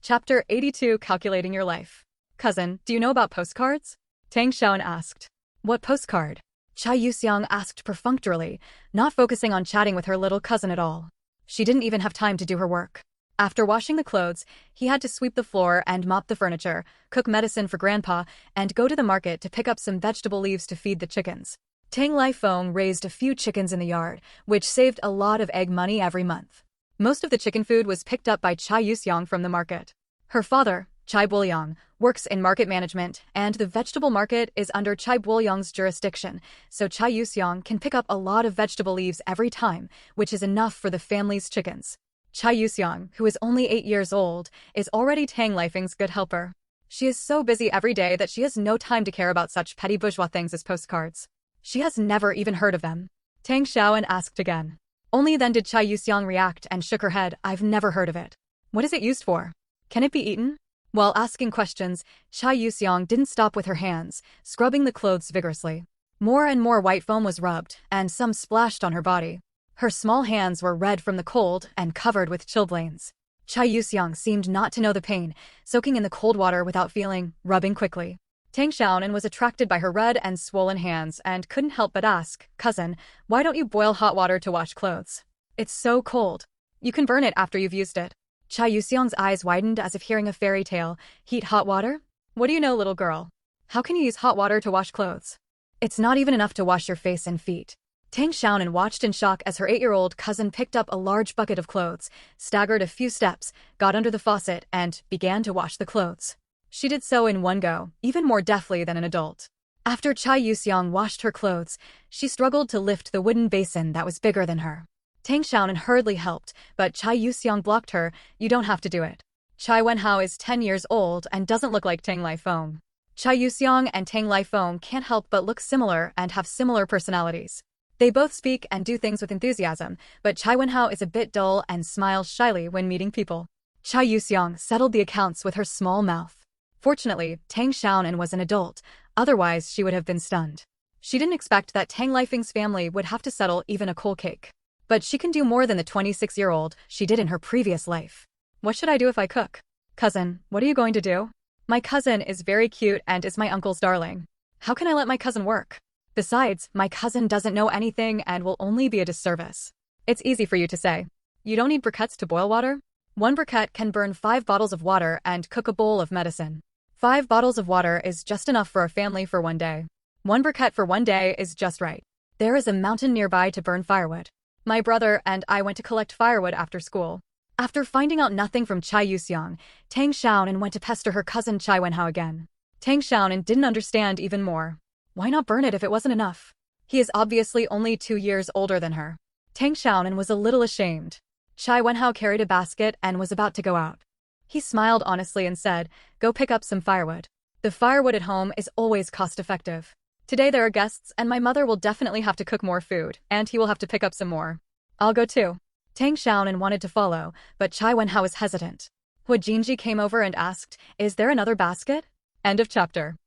Chapter 82 Calculating Your Life. Cousin, do you know about postcards? Tang Xiaonan asked. What postcard? Chai Yuxiang asked perfunctorily, not focusing on chatting with her little cousin at all. She didn't even have time to do her work. After washing the clothes, he had to sweep the floor and mop the furniture, cook medicine for Grandpa, and go to the market to pick up some vegetable leaves to feed the chickens. Tang Lifeng raised a few chickens in the yard, which saved a lot of egg money every month. Most of the chicken food was picked up by Chai Yuxiang from the market. Her father, Chai Buoliang, works in market management, and the vegetable market is under Chai Buoliang's jurisdiction, so Chai Yuxiang can pick up a lot of vegetable leaves every time, which is enough for the family's chickens. Chai Yuxiang, who is only 8 years old, is already Tang Lifeng's good helper. She is so busy every day that she has no time to care about such petty bourgeois things as postcards. She has never even heard of them. Tang Xiaonan asked again. Only then did Chai Yuxiang react and shook her head. I've never heard of it. What is it used for? Can it be eaten? While asking questions, Chai Yuxiang didn't stop with her hands, scrubbing the clothes vigorously. More and more white foam was rubbed, and some splashed on her body. Her small hands were red from the cold and covered with chilblains. Chai Yuxiang seemed not to know the pain, soaking in the cold water without feeling, rubbing quickly. Tang Xiaonan was attracted by her red and swollen hands and couldn't help but ask, Cousin, why don't you boil hot water to wash clothes? It's so cold. You can burn it after you've used it. Chai Yuxiang's eyes widened as if hearing a fairy tale. Heat hot water? What do you know, little girl? How can you use hot water to wash clothes? It's not even enough to wash your face and feet. Tang Xiaonan watched in shock as her 8-year-old cousin picked up a large bucket of clothes, staggered a few steps, got under the faucet, and began to wash the clothes. She did so in one go, even more deftly than an adult. After Chai Yuxiang washed her clothes, she struggled to lift the wooden basin that was bigger than her. Tang Xiaonan hurriedly helped, but Chai Yuxiang blocked her. You don't have to do it. Chai Wenhao is 10 years old and doesn't look like Tang Lifeng. Chai Yuxiang and Tang Lifeng can't help but look similar and have similar personalities. They both speak and do things with enthusiasm, but Chai Wenhao is a bit dull and smiles shyly when meeting people. Chai Yuxiang settled the accounts with her small mouth. Fortunately, Tang Xiaonan was an adult, otherwise she would have been stunned. She didn't expect that Tang Lifeng's family would have to settle even a coal cake. But she can do more than the 26-year-old she did in her previous life. What should I do if I cook? Cousin, what are you going to do? My cousin is very cute and is my uncle's darling. How can I let my cousin work? Besides, my cousin doesn't know anything and will only be a disservice. It's easy for you to say. You don't need briquettes to boil water? 1 briquette can burn 5 bottles of water and cook a bowl of medicine. 5 bottles of water is just enough for a family for 1 day. 1 briquette for 1 day is just right. There is a mountain nearby to burn firewood. My brother and I went to collect firewood after school. After finding out nothing from Chai Yuxiang, Tang Xiaonan went to pester her cousin Chai Wenhao again. Tang Xiaonan didn't understand even more. Why not burn it if it wasn't enough? He is obviously only 2 years older than her. Tang Xiaonan was a little ashamed. Chai Wenhao carried a basket and was about to go out. He smiled honestly and said, Go pick up some firewood. The firewood at home is always cost-effective. Today there are guests and my mother will definitely have to cook more food, and he will have to pick up some more. I'll go too. Tang Xiaonan wanted to follow, but Chai Wenhao was hesitant. Hua Jinji came over and asked, Is there another basket? End of chapter.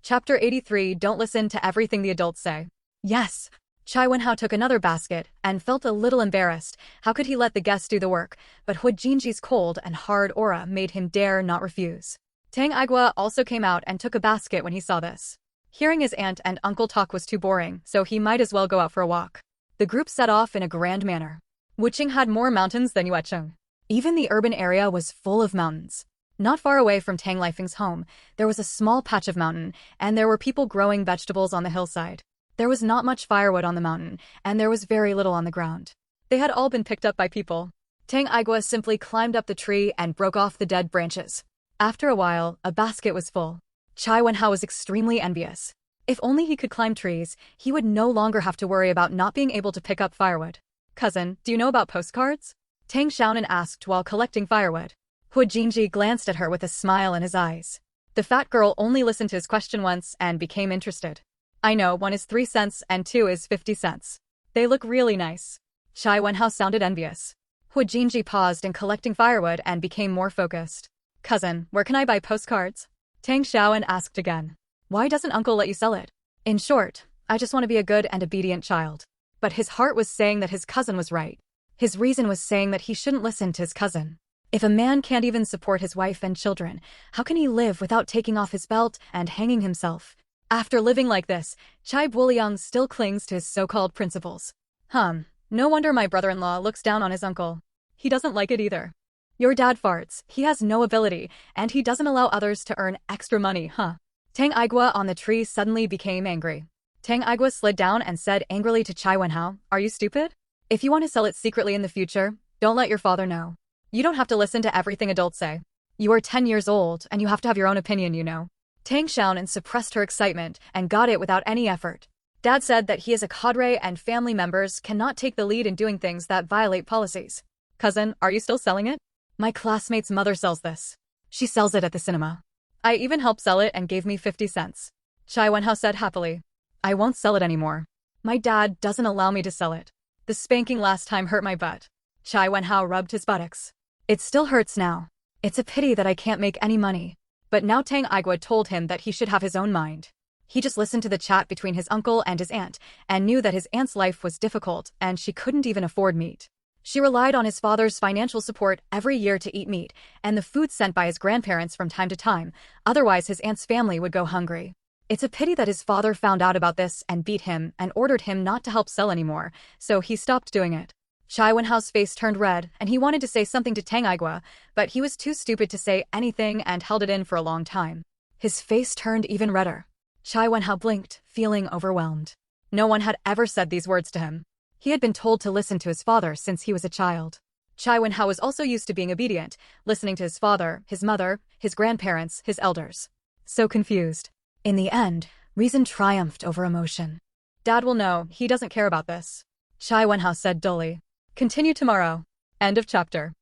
Chapter 83 Don't listen to everything the adults say. Yes. Chai Wenhao took another basket and felt a little embarrassed. How could he let the guest do the work? But Hu Jinji's cold and hard aura made him dare not refuse. Tang Igua also came out and took a basket when he saw this. Hearing his aunt and uncle talk was too boring, so he might as well go out for a walk. The group set off in a grand manner. Wucheng had more mountains than Yuecheng. Even the urban area was full of mountains. Not far away from Tang Lifeng's home, there was a small patch of mountain, and there were people growing vegetables on the hillside. There was not much firewood on the mountain, and there was very little on the ground. They had all been picked up by people. Tang Igua simply climbed up the tree and broke off the dead branches. After a while, a basket was full. Chai Wenhao was extremely envious. If only he could climb trees, he would no longer have to worry about not being able to pick up firewood. Cousin, do you know about postcards? Tang Xiaonan asked while collecting firewood. Hu Jinji glanced at her with a smile in his eyes. The fat girl only listened to his question once and became interested. I know, 1 is 3 cents and 2 is 50 cents. They look really nice. Chai Wenhao sounded envious. Hu Jinji paused in collecting firewood and became more focused. Cousin, where can I buy postcards? Tang Xiaonan asked again. Why doesn't uncle let you sell it? In short, I just want to be a good and obedient child. But his heart was saying that his cousin was right. His reason was saying that he shouldn't listen to his cousin. If a man can't even support his wife and children, how can he live without taking off his belt and hanging himself? After living like this, Chai Buoliang still clings to his so-called principles. No wonder my brother-in-law looks down on his uncle. He doesn't like it either. Your dad farts, he has no ability, and he doesn't allow others to earn extra money, huh? Tang Igua on the tree suddenly became angry. Tang Igua slid down and said angrily to Chai Wenhao, are you stupid? If you want to sell it secretly in the future, don't let your father know. You don't have to listen to everything adults say. You are 10 years old, and you have to have your own opinion, you know. Tang Xiaonan suppressed her excitement and got it without any effort. Dad said that he is a cadre and family members cannot take the lead in doing things that violate policies. Cousin, are you still selling it? My classmate's mother sells this. She sells it at the cinema. I even helped sell it and gave me 50 cents. Chai Wenhao said happily. I won't sell it anymore. My dad doesn't allow me to sell it. The spanking last time hurt my butt. Chai Wenhao rubbed his buttocks. It still hurts now. It's a pity that I can't make any money. But now Tang Igua told him that he should have his own mind. He just listened to the chat between his uncle and his aunt, and knew that his aunt's life was difficult and she couldn't even afford meat. She relied on his father's financial support every year to eat meat, and the food sent by his grandparents from time to time, otherwise his aunt's family would go hungry. It's a pity that his father found out about this and beat him and ordered him not to help sell anymore, so he stopped doing it. Chai Wenhao's face turned red, and he wanted to say something to Tang Igua, but he was too stupid to say anything and held it in for a long time. His face turned even redder. Chai Wenhao blinked, feeling overwhelmed. No one had ever said these words to him. He had been told to listen to his father since he was a child. Chai Wenhao was also used to being obedient, listening to his father, his mother, his grandparents, his elders. So confused. In the end, reason triumphed over emotion. Dad will know, he doesn't care about this. Chai Wenhao said dully. Continue tomorrow. End of chapter.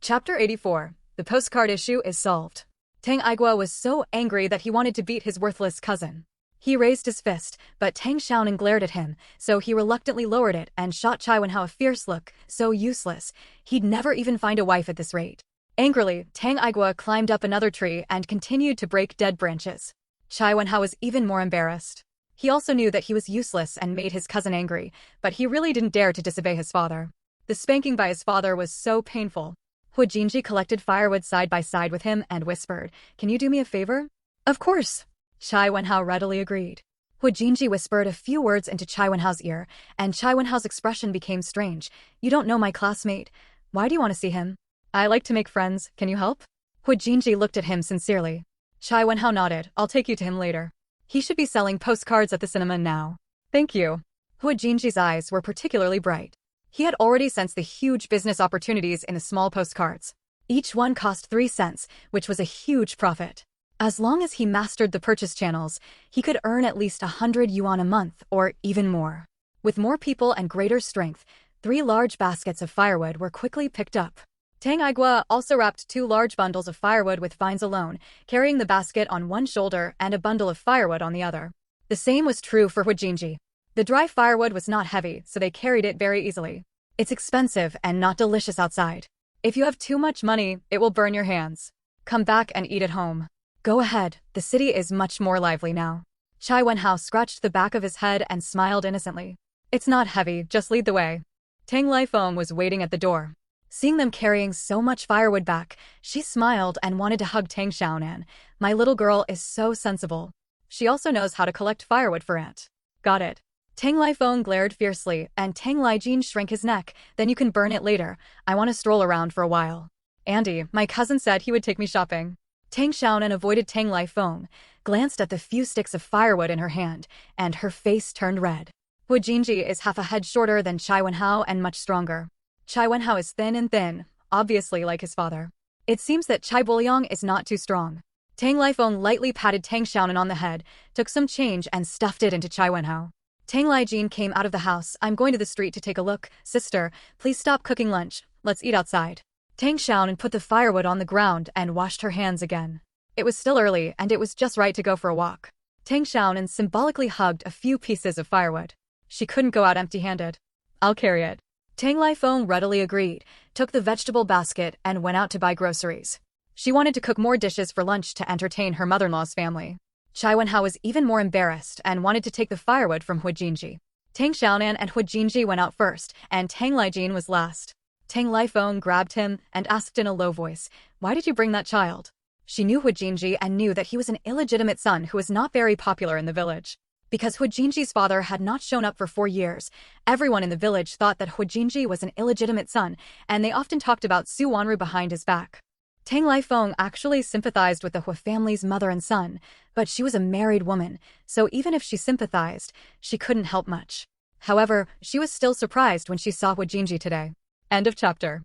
Chapter 84. The postcard issue is solved. Tang Igua was so angry that he wanted to beat his worthless cousin. He raised his fist, but Tang Xiaonan glared at him, so he reluctantly lowered it and shot Chai Wenhao a fierce look, so useless. He'd never even find a wife at this rate. Angrily, Tang Igua climbed up another tree and continued to break dead branches. Chai Wenhao was even more embarrassed. He also knew that he was useless and made his cousin angry, but he really didn't dare to disobey his father. The spanking by his father was so painful. Hu Jinji collected firewood side by side with him and whispered, "Can you do me a favor?" "Of course." Chai Wenhao readily agreed. Hu Jinji whispered a few words into Chai Wenhao's ear, and Chai Wenhao's expression became strange. "You don't know my classmate. Why do you want to see him?" "I like to make friends. Can you help?" Hu Jinji looked at him sincerely. Chai Wenhao nodded. "I'll take you to him later. He should be selling postcards at the cinema now." "Thank you." Hu Jinji's eyes were particularly bright. He had already sensed the huge business opportunities in the small postcards. Each one cost 3 cents, which was a huge profit. As long as he mastered the purchase channels, he could earn at least 100 yuan a month, or even more. With more people and greater strength, 3 large baskets of firewood were quickly picked up. Tang Igua also wrapped 2 large bundles of firewood with vines alone, carrying the basket on one shoulder and a bundle of firewood on the other. The same was true for Hu Jinji. The dry firewood was not heavy, so they carried it very easily. It's expensive and not delicious outside. If you have too much money, it will burn your hands. Come back and eat at home. Go ahead, the city is much more lively now. Chai Wenhao scratched the back of his head and smiled innocently. It's not heavy, just lead the way. Tang Lifeng was waiting at the door. Seeing them carrying so much firewood back, she smiled and wanted to hug Tang Xiaonan. My little girl is so sensible. She also knows how to collect firewood for Aunt. Got it. Tang Lifeng glared fiercely, and Tang Lijin shrank his neck. Then you can burn it later. I want to stroll around for a while. Andy, my cousin said he would take me shopping. Tang Xiaonan avoided Tang Lifeng, glanced at the few sticks of firewood in her hand, and her face turned red. Hu Jinji is half a head shorter than Chai Wenhao and much stronger. Chai Wenhao is thin, obviously like his father. It seems that Chai Buliang is not too strong. Tang Lifeng lightly patted Tang Xiaonan on the head, took some change and stuffed it into Chai Wenhao. Tang Lijin came out of the house. I'm going to the street to take a look. Sister, please stop cooking lunch. Let's eat outside. Tang Xiaonan put the firewood on the ground and washed her hands again. It was still early and it was just right to go for a walk. Tang Xiaonan symbolically hugged a few pieces of firewood. She couldn't go out empty-handed. I'll carry it. Tang Lifeng readily agreed, took the vegetable basket and went out to buy groceries. She wanted to cook more dishes for lunch to entertain her mother-in-law's family. Chai Wenhao was even more embarrassed and wanted to take the firewood from Hu Jinji. Tang Xiaonan and Hu Jinji went out first, and Tang Lijin was last. Tang Lifeng grabbed him and asked in a low voice, "Why did you bring that child?" She knew Hu Jinji and knew that he was an illegitimate son who was not very popular in the village. Because Hu Jinji's father had not shown up for 4 years, everyone in the village thought that Hu Jinji was an illegitimate son, and they often talked about Su Wanru behind his back. Tang Lifeng actually sympathized with the Hu family's mother and son, but she was a married woman, so even if she sympathized, she couldn't help much. However, she was still surprised when she saw Hu Jinji today. End of chapter.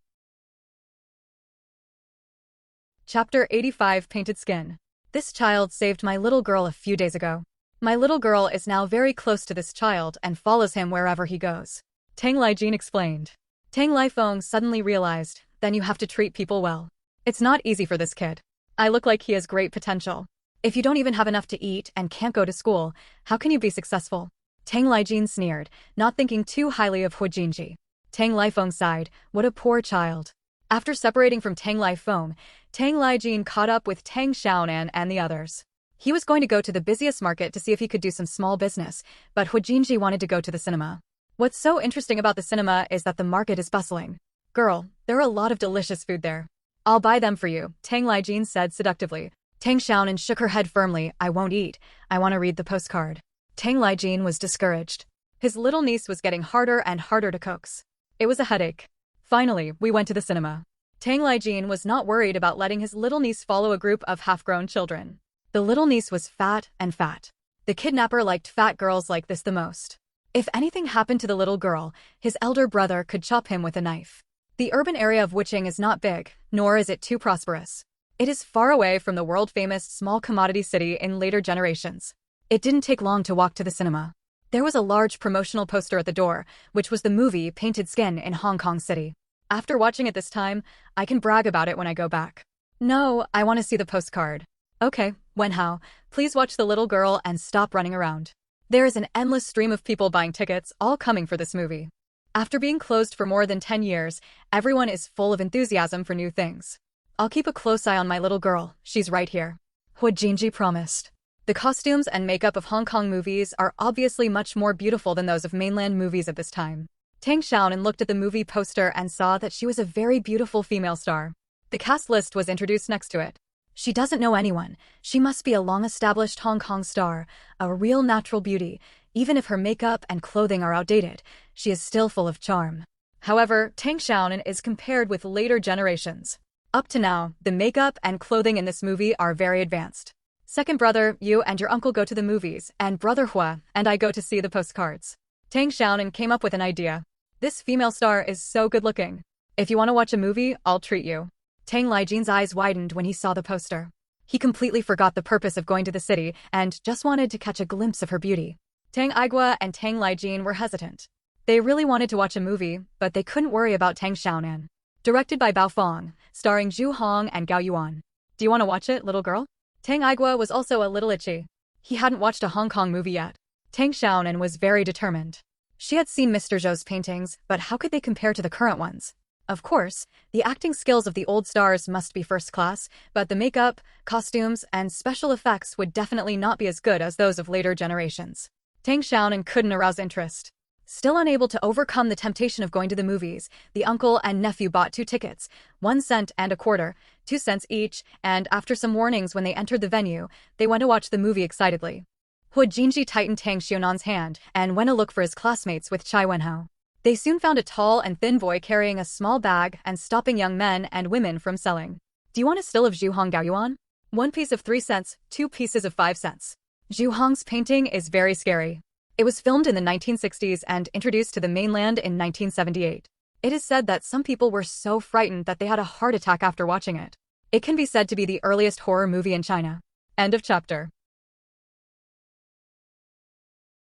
Chapter 85 Painted Skin. This child saved my little girl a few days ago. My little girl is now very close to this child and follows him wherever he goes. Tang Lijin explained. Tang Lifeng suddenly realized, then you have to treat people well. It's not easy for this kid. I look like he has great potential. If you don't even have enough to eat and can't go to school, how can you be successful? Tang Lijin sneered, not thinking too highly of Hu Jinji. Tang Lifeng sighed, what a poor child. After separating from Tang Lifeng, Tang Lijin caught up with Tang Xiaonan and the others. He was going to go to the busiest market to see if he could do some small business, but Hu Jinji wanted to go to the cinema. What's so interesting about the cinema is that the market is bustling. Girl, there are a lot of delicious food there. I'll buy them for you, Tang Lijin said seductively. Tang Xiaonan shook her head firmly. I won't eat. I want to read the postcard. Tang Lijin was discouraged. His little niece was getting harder and harder to coax. It was a headache. Finally, we went to the cinema. Tang Lijin was not worried about letting his little niece follow a group of half-grown children. The little niece was fat and fat. The kidnapper liked fat girls like this the most. If anything happened to the little girl, his elder brother could chop him with a knife. The urban area of Wuching is not big, nor is it too prosperous. It is far away from the world-famous small commodity city in later generations. It didn't take long to walk to the cinema. There was a large promotional poster at the door, which was the movie Painted Skin in Hong Kong City. After watching it this time, I can brag about it when I go back. No, I want to see the postcard. Okay, Wenhao, please watch the little girl and stop running around. There is an endless stream of people buying tickets, all coming for this movie. After being closed for more than 10 years, everyone is full of enthusiasm for new things. I'll keep a close eye on my little girl, she's right here. Hu Jinji promised. The costumes and makeup of Hong Kong movies are obviously much more beautiful than those of mainland movies at this time. Tang Xiaonan looked at the movie poster and saw that she was a very beautiful female star. The cast list was introduced next to it. She doesn't know anyone. She must be a long-established Hong Kong star, a real natural beauty. Even if her makeup and clothing are outdated, she is still full of charm. However, Tang Xiaonan is compared with later generations. Up to now, the makeup and clothing in this movie are very advanced. Second brother, you and your uncle go to the movies, and brother Hua and I go to see the postcards. Tang Xiaonan came up with an idea. This female star is so good-looking. If you want to watch a movie, I'll treat you. Tang Lijin's eyes widened when he saw the poster. He completely forgot the purpose of going to the city and just wanted to catch a glimpse of her beauty. Tang Aigua and Tang Lijin were hesitant. They really wanted to watch a movie, but they couldn't worry about Tang Xiaonan. Directed by Bao Fong, starring Zhu Hong and Gao Yuan. Do you want to watch it, little girl? Tang Aigua was also a little itchy. He hadn't watched a Hong Kong movie yet. Tang Xiaonan was very determined. She had seen Mr. Zhou's paintings, but how could they compare to the current ones? Of course, the acting skills of the old stars must be first class, but the makeup, costumes, and special effects would definitely not be as good as those of later generations. Tang Xiaonan couldn't arouse interest. Still unable to overcome the temptation of going to the movies, the uncle and nephew bought 2 tickets, 1 cent and a quarter, 2 cents each, and after some warnings when they entered the venue, they went to watch the movie excitedly. Hua Jinji tightened Tang Xiaonan's hand and went to look for his classmates with Chai Wenhao. They soon found a tall and thin boy carrying a small bag and stopping young men and women from selling. Do you want a still of Zhu Hong Gaoyuan? 1 piece of 3 cents, 2 pieces of 5 cents. Zhu Hong's painting is very scary. It was filmed in the 1960s and introduced to the mainland in 1978. It is said that some people were so frightened that they had a heart attack after watching it. It can be said to be the earliest horror movie in China. End of chapter.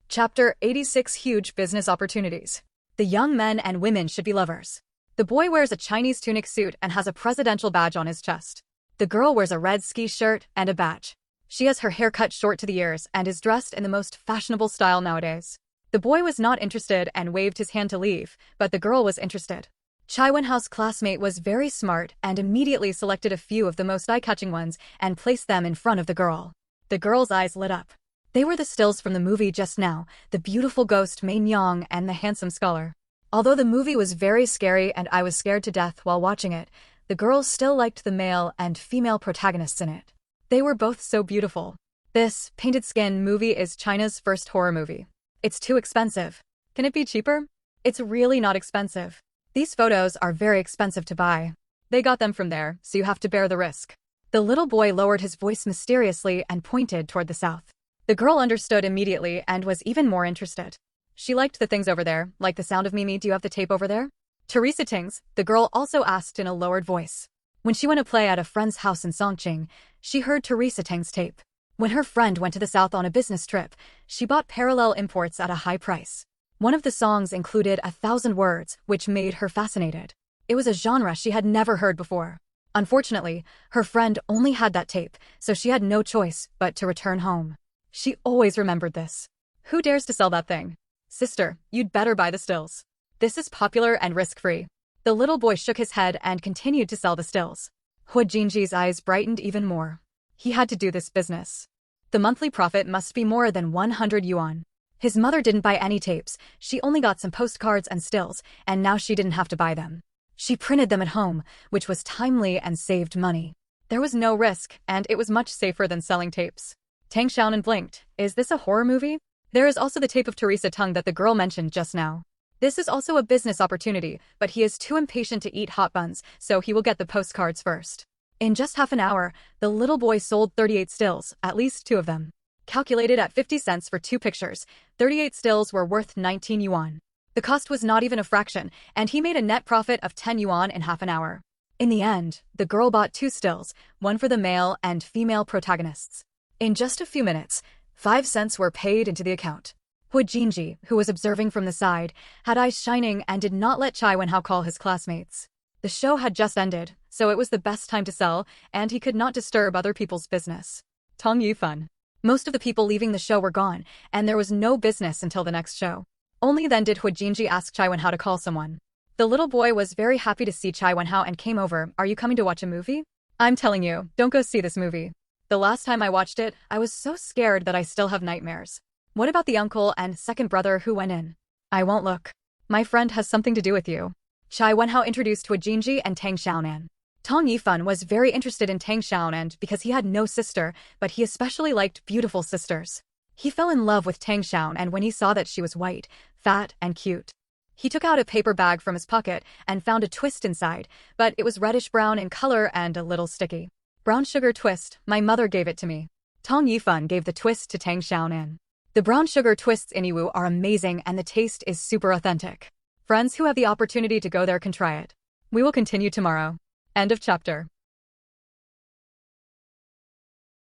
Chapter 86 Huge Business Opportunities. The young men and women should be lovers. The boy wears a Chinese tunic suit and has a presidential badge on his chest. The girl wears a red ski shirt and a badge. She has her hair cut short to the ears and is dressed in the most fashionable style nowadays. The boy was not interested and waved his hand to leave, but the girl was interested. Chai Wenhao's classmate was very smart and immediately selected a few of the most eye-catching ones and placed them in front of the girl. The girl's eyes lit up. They were the stills from the movie just now, the beautiful ghost Mein Yang and the handsome scholar. Although the movie was very scary and I was scared to death while watching it, the girls still liked the male and female protagonists in it. They were both so beautiful. This Painted Skin movie is China's first horror movie. It's too expensive. Can it be cheaper? It's really not expensive. These photos are very expensive to buy. They got them from there, so you have to bear the risk. The little boy lowered his voice mysteriously and pointed toward the south. The girl understood immediately and was even more interested. She liked the things over there, like the sound of Mimi. Do you have the tape over there? Teresa Ting's, the girl also asked in a lowered voice. When she went to play at a friend's house in Songqing, she heard Teresa Ting's tape. When her friend went to the south on a business trip, she bought parallel imports at a high price. One of the songs included 1,000 words, which made her fascinated. It was a genre she had never heard before. Unfortunately, her friend only had that tape, so she had no choice but to return home. She always remembered this. Who dares to sell that thing? Sister, you'd better buy the stills. This is popular and risk-free. The little boy shook his head and continued to sell the stills. Hua Jinji's eyes brightened even more. He had to do this business. The monthly profit must be more than 100 yuan. His mother didn't buy any tapes, she only got some postcards and stills, and now she didn't have to buy them. She printed them at home, which was timely and saved money. There was no risk, and it was much safer than selling tapes. Tang Xiaonan blinked. Is this a horror movie? There is also the tape of Teresa Tung that the girl mentioned just now. This is also a business opportunity, but he is too impatient to eat hot buns, so he will get the postcards first. In just half an hour, the little boy sold 38 stills, at least 2 of them. Calculated at 50 cents for 2 pictures, 38 stills were worth 19 yuan. The cost was not even a fraction, and he made a net profit of 10 yuan in half an hour. In the end, the girl bought 2 stills, one for the male and female protagonists. In just a few minutes, 5 cents were paid into the account. Hua Jinji, who was observing from the side, had eyes shining and did not let Chai Wenhao call his classmates. The show had just ended, so it was the best time to sell, and he could not disturb other people's business. Tong Yifan. Most of the people leaving the show were gone, and there was no business until the next show. Only then did Hua Jinji ask Chai Wenhao to call someone. The little boy was very happy to see Chai Wenhao and came over. Are you coming to watch a movie? I'm telling you, don't go see this movie. The last time I watched it, I was so scared that I still have nightmares. What about the uncle and second brother who went in? I won't look. My friend has something to do with you. Chai Wenhao introduced Hua Jinji and Tang Xiaonan. Tang Yifan was very interested in Tang Xiaonan because he had no sister, but he especially liked beautiful sisters. He fell in love with Tang Xiaonan when he saw that she was white, fat, and cute. He took out a paper bag from his pocket and found a twist inside, but it was reddish-brown in color and a little sticky. Brown sugar twist, my mother gave it to me. Tang Yifan gave the twist to Tang Xiaonan. The brown sugar twists in Yiwu are amazing and the taste is super authentic. Friends who have the opportunity to go there can try it. We will continue tomorrow. End of chapter.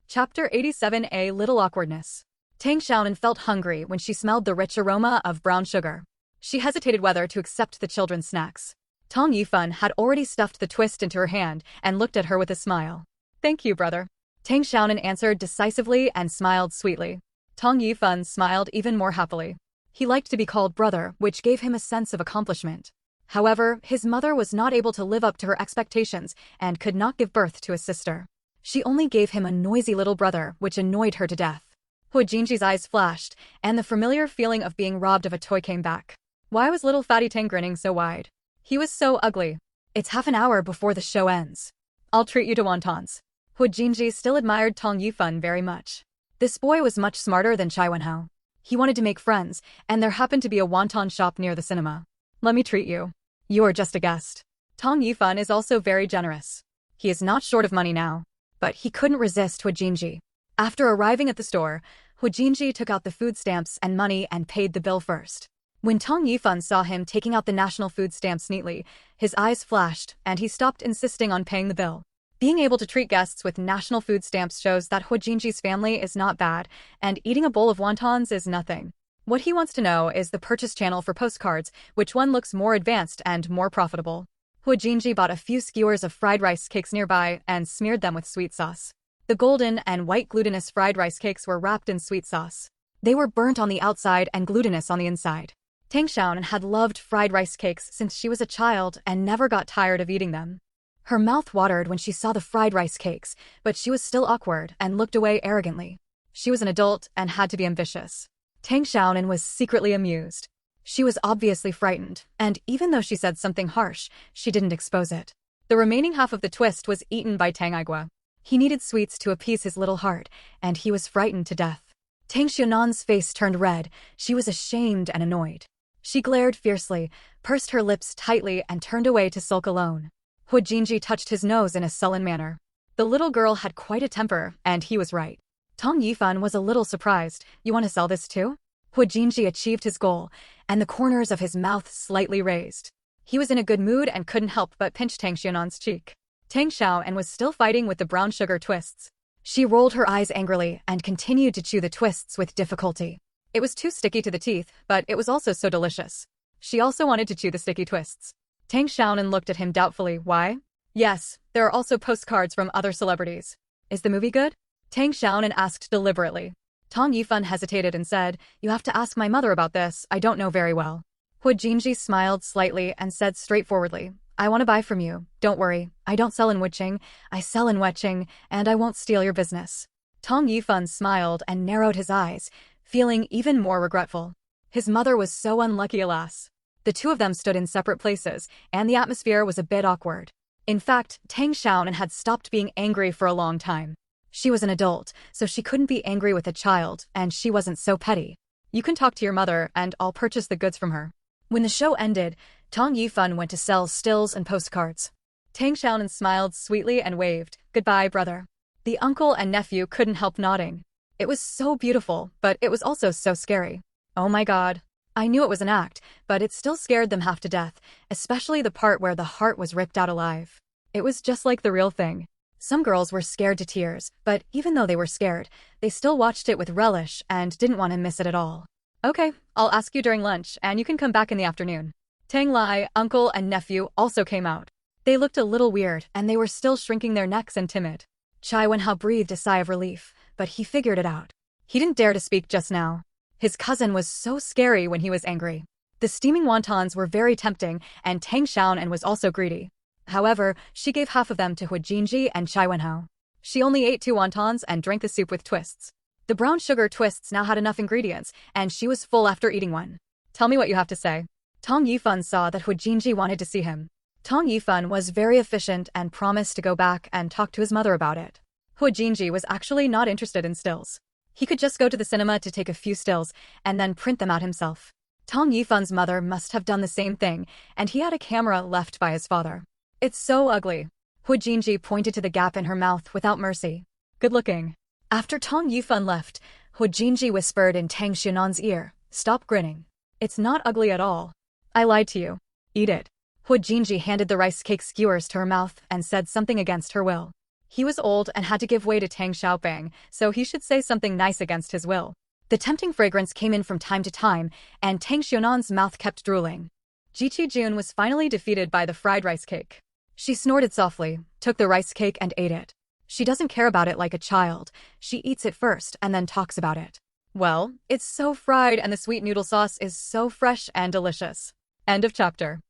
Chapter 87A Little Awkwardness. Tang Xiaonan felt hungry when she smelled the rich aroma of brown sugar. She hesitated whether to accept the children's snacks. Tang Yifan had already stuffed the twist into her hand and looked at her with a smile. Thank you, brother. Tang Xiaonan answered decisively and smiled sweetly. Tang Yifan smiled even more happily. He liked to be called brother, which gave him a sense of accomplishment. However, his mother was not able to live up to her expectations and could not give birth to a sister. She only gave him a noisy little brother, which annoyed her to death. Hu Jinji's eyes flashed, and the familiar feeling of being robbed of a toy came back. Why was little fatty Tang grinning so wide? He was so ugly. It's half an hour before the show ends. I'll treat you to wontons. Hu Jinji still admired Tang Yifan very much. This boy was much smarter than Chai Wenhao. He wanted to make friends, and there happened to be a wonton shop near the cinema. Let me treat you. You are just a guest. Tang Yifan is also very generous. He is not short of money now. But he couldn't resist Hu Jinji. After arriving at the store, Hu Jinji took out the food stamps and money and paid the bill first. When Tang Yifan saw him taking out the national food stamps neatly, his eyes flashed, and he stopped insisting on paying the bill. Being able to treat guests with national food stamps shows that Hu Jinji's family is not bad, and eating a bowl of wontons is nothing. What he wants to know is the purchase channel for postcards, which one looks more advanced and more profitable. Hu Jinji bought a few skewers of fried rice cakes nearby and smeared them with sweet sauce. The golden and white glutinous fried rice cakes were wrapped in sweet sauce. They were burnt on the outside and glutinous on the inside. Tang Xiaonan had loved fried rice cakes since she was a child and never got tired of eating them. Her mouth watered when she saw the fried rice cakes, but she was still awkward and looked away arrogantly. She was an adult and had to be ambitious. Tang Xiaonan was secretly amused. She was obviously frightened, and even though she said something harsh, she didn't expose it. The remaining half of the twist was eaten by Tang Igua. He needed sweets to appease his little heart, and he was frightened to death. Tang Xiaonan's face turned red. She was ashamed and annoyed. She glared fiercely, pursed her lips tightly, and turned away to sulk alone. Hu Jinji touched his nose in a sullen manner. The little girl had quite a temper, and he was right. Tang Yifan was a little surprised. You want to sell this too? Hu Jinji achieved his goal, and the corners of his mouth slightly raised. He was in a good mood and couldn't help but pinch Tang Xiaonan's cheek. Tang Xiaonan was still fighting with the brown sugar twists. She rolled her eyes angrily and continued to chew the twists with difficulty. It was too sticky to the teeth, but it was also so delicious. She also wanted to chew the sticky twists. Tang Xiaonan looked at him doubtfully. Why? Yes, there are also postcards from other celebrities. Is the movie good? Tang Xiaonan asked deliberately. Tang Yifan hesitated and said, You have to ask my mother about this, I don't know very well. Hu Jinji smiled slightly and said straightforwardly, I want to buy from you. Don't worry, I don't sell in Wuching, I sell in Weching, and I won't steal your business. Tang Yifan smiled and narrowed his eyes, feeling even more regretful. His mother was so unlucky, alas. The two of them stood in separate places, and the atmosphere was a bit awkward. In fact, Tang Xiaonan had stopped being angry for a long time. She was an adult, so she couldn't be angry with a child, and she wasn't so petty. You can talk to your mother, and I'll purchase the goods from her. When the show ended, Tang Yifan went to sell stills and postcards. Tang Xiaonan smiled sweetly and waved, Goodbye, brother. The uncle and nephew couldn't help nodding. It was so beautiful, but it was also so scary. Oh my god. I knew it was an act, but it still scared them half to death, especially the part where the heart was ripped out alive. It was just like the real thing. Some girls were scared to tears, but even though they were scared, they still watched it with relish and didn't want to miss it at all. Okay, I'll ask you during lunch, and you can come back in the afternoon. Tang Lai, uncle and nephew also came out. They looked a little weird, and they were still shrinking their necks and timid. Chai Wenhao breathed a sigh of relief, but he figured it out. He didn't dare to speak just now. His cousin was so scary when he was angry. The steaming wontons were very tempting, and Tang Xiaonan was also greedy. However, she gave half of them to Hu Jinji and Chai Wenhao. She only ate 2 wontons and drank the soup with twists. The brown sugar twists now had enough ingredients, and she was full after eating one. Tell me what you have to say. Tang Yifan saw that Hu Jinji wanted to see him. Tang Yifan was very efficient and promised to go back and talk to his mother about it. Hu Jinji was actually not interested in stills. He could just go to the cinema to take a few stills and then print them out himself. Tang Yifan's mother must have done the same thing, and he had a camera left by his father. It's so ugly. Hu Jinji pointed to the gap in her mouth without mercy. Good looking. After Tang Yifan left, Hu Jinji whispered in Tang Xiaonan's ear, Stop grinning. It's not ugly at all. I lied to you. Eat it. Hu Jinji handed the rice cake skewers to her mouth and said something against her will. He was old and had to give way to Tang Xiaobang, so he should say something nice against his will. The tempting fragrance came in from time to time, and Tang Xiaonan's mouth kept drooling. Jiqi Jun was finally defeated by the fried rice cake. She snorted softly, took the rice cake and ate it. She doesn't care about it like a child. She eats it first and then talks about it. Well, it's so fried and the sweet noodle sauce is so fresh and delicious. End of chapter.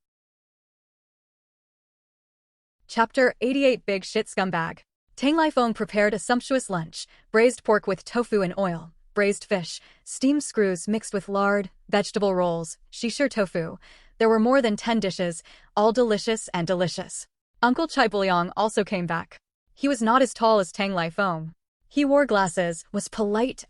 Chapter 88 Big Shit Scumbag. Tang Lifeng prepared a sumptuous lunch: braised pork with tofu and oil, braised fish, steamed screws mixed with lard, vegetable rolls, shisher tofu. There were more than 10 dishes, all delicious and delicious. Uncle Chai Buliang also came back. He was not as tall as Tang Lifeng. He wore glasses, was polite,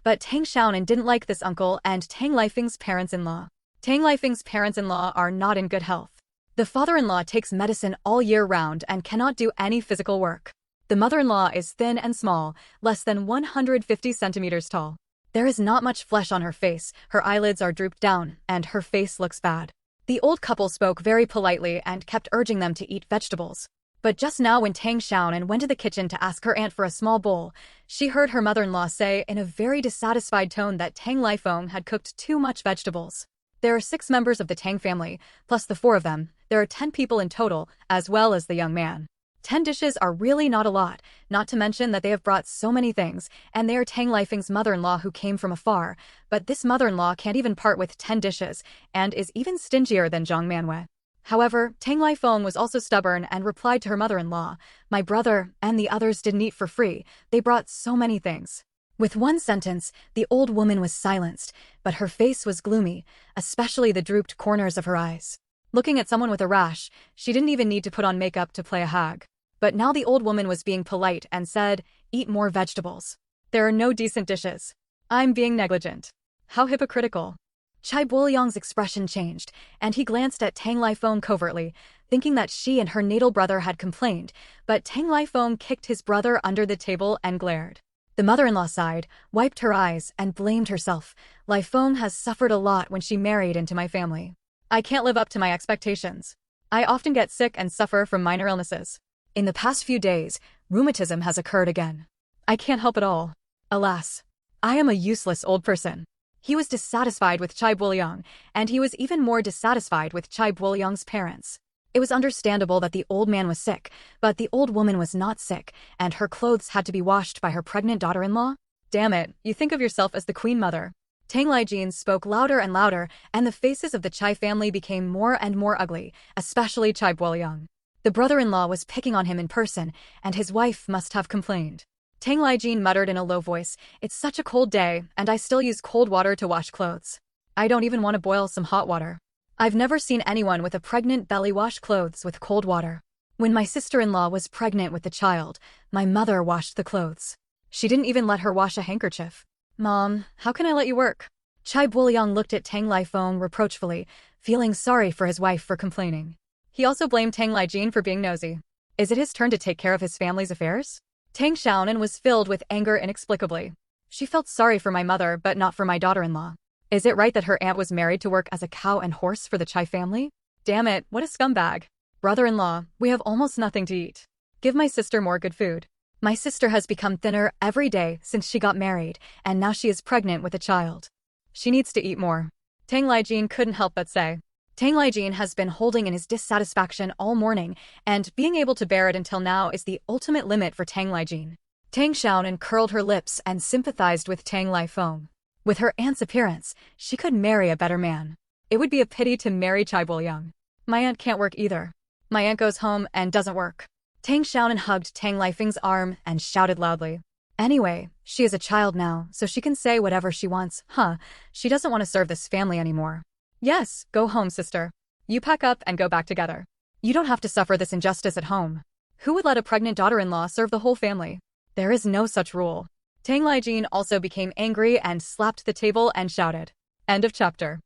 but Tang Xiaonan didn't like this uncle and Tang Lifeng's parents-in-law. Tang Lifeng's parents-in-law are not in good health. The father-in-law takes medicine all year round and cannot do any physical work. The mother-in-law is thin and small, less than 150 centimeters tall. There is not much flesh on her face, her eyelids are drooped down, and her face looks bad. The old couple spoke very politely and kept urging them to eat vegetables. But just now when Tang Xiaonan went to the kitchen to ask her aunt for a small bowl, she heard her mother-in-law say in a very dissatisfied tone that Tang Lifeng had cooked too much vegetables. There are 6 members of the Tang family, plus the 4 of them. There are 10 people in total, as well as the young man. 10 dishes are really not a lot, not to mention that they have brought so many things, and they are Tang Lifeng's mother-in-law who came from afar, but this mother-in-law can't even part with 10 dishes, and is even stingier than Zhang Manhwa. However, Tang Lifeng was also stubborn and replied to her mother-in-law, "My brother and the others didn't eat for free, they brought so many things." With one sentence, the old woman was silenced, but her face was gloomy, especially the drooped corners of her eyes. Looking at someone with a rash, she didn't even need to put on makeup to play a hag. But now the old woman was being polite and said, "Eat more vegetables. There are no decent dishes. I'm being negligent." How hypocritical. Chai Buliang's expression changed, and he glanced at Tang Lifeng covertly, thinking that she and her natal brother had complained, but Tang Lifeng kicked his brother under the table and glared. The mother-in-law sighed, wiped her eyes, and blamed herself. "Lifeng has suffered a lot when she married into my family. I can't live up to my expectations. I often get sick and suffer from minor illnesses. In the past few days, rheumatism has occurred again. I can't help it all. Alas, I am a useless old person." He was dissatisfied with Chai Buliang, and he was even more dissatisfied with Chai Buliang's parents. It was understandable that the old man was sick, but the old woman was not sick, and her clothes had to be washed by her pregnant daughter-in-law. "Damn it, you think of yourself as the queen mother." Tang Lijin spoke louder and louder, and the faces of the Chai family became more and more ugly, especially Chai Buliang. The brother-in-law was picking on him in person, and his wife must have complained. Tang Lijin muttered in a low voice, "It's such a cold day, and I still use cold water to wash clothes. I don't even want to boil some hot water. I've never seen anyone with a pregnant belly wash clothes with cold water. When my sister-in-law was pregnant with the child, my mother washed the clothes. She didn't even let her wash a handkerchief. Mom, how can I let you work?" Chai Buliang looked at Tang Lifeng reproachfully, feeling sorry for his wife for complaining. He also blamed Tang Lijin for being nosy. Is it his turn to take care of his family's affairs? Tang Xiaonan was filled with anger inexplicably. She felt sorry for my mother but not for my daughter-in-law. Is it right that her aunt was married to work as a cow and horse for the Chai family? Damn it, what a scumbag. Brother-in-law, we have almost nothing to eat. Give my sister more good food. My sister has become thinner every day since she got married, and now she is pregnant with a child. She needs to eat more. Tang Lijin couldn't help but say. Tang Lijin has been holding in his dissatisfaction all morning, and being able to bear it until now is the ultimate limit for Tang Lijin. Tang Xiaonan curled her lips and sympathized with Tang Lifeng. With her aunt's appearance, she could marry a better man. It would be a pity to marry Chai Buliang. My aunt can't work either. My aunt goes home and doesn't work. Tang Xiaonan hugged Tang Lifeng's arm and shouted loudly. Anyway, she is a child now, so she can say whatever she wants. She doesn't want to serve this family anymore. Yes, go home, sister. You pack up and go back together. You don't have to suffer this injustice at home. Who would let a pregnant daughter-in-law serve the whole family? There is no such rule. Tang Lijin also became angry and slapped the table and shouted. End of chapter.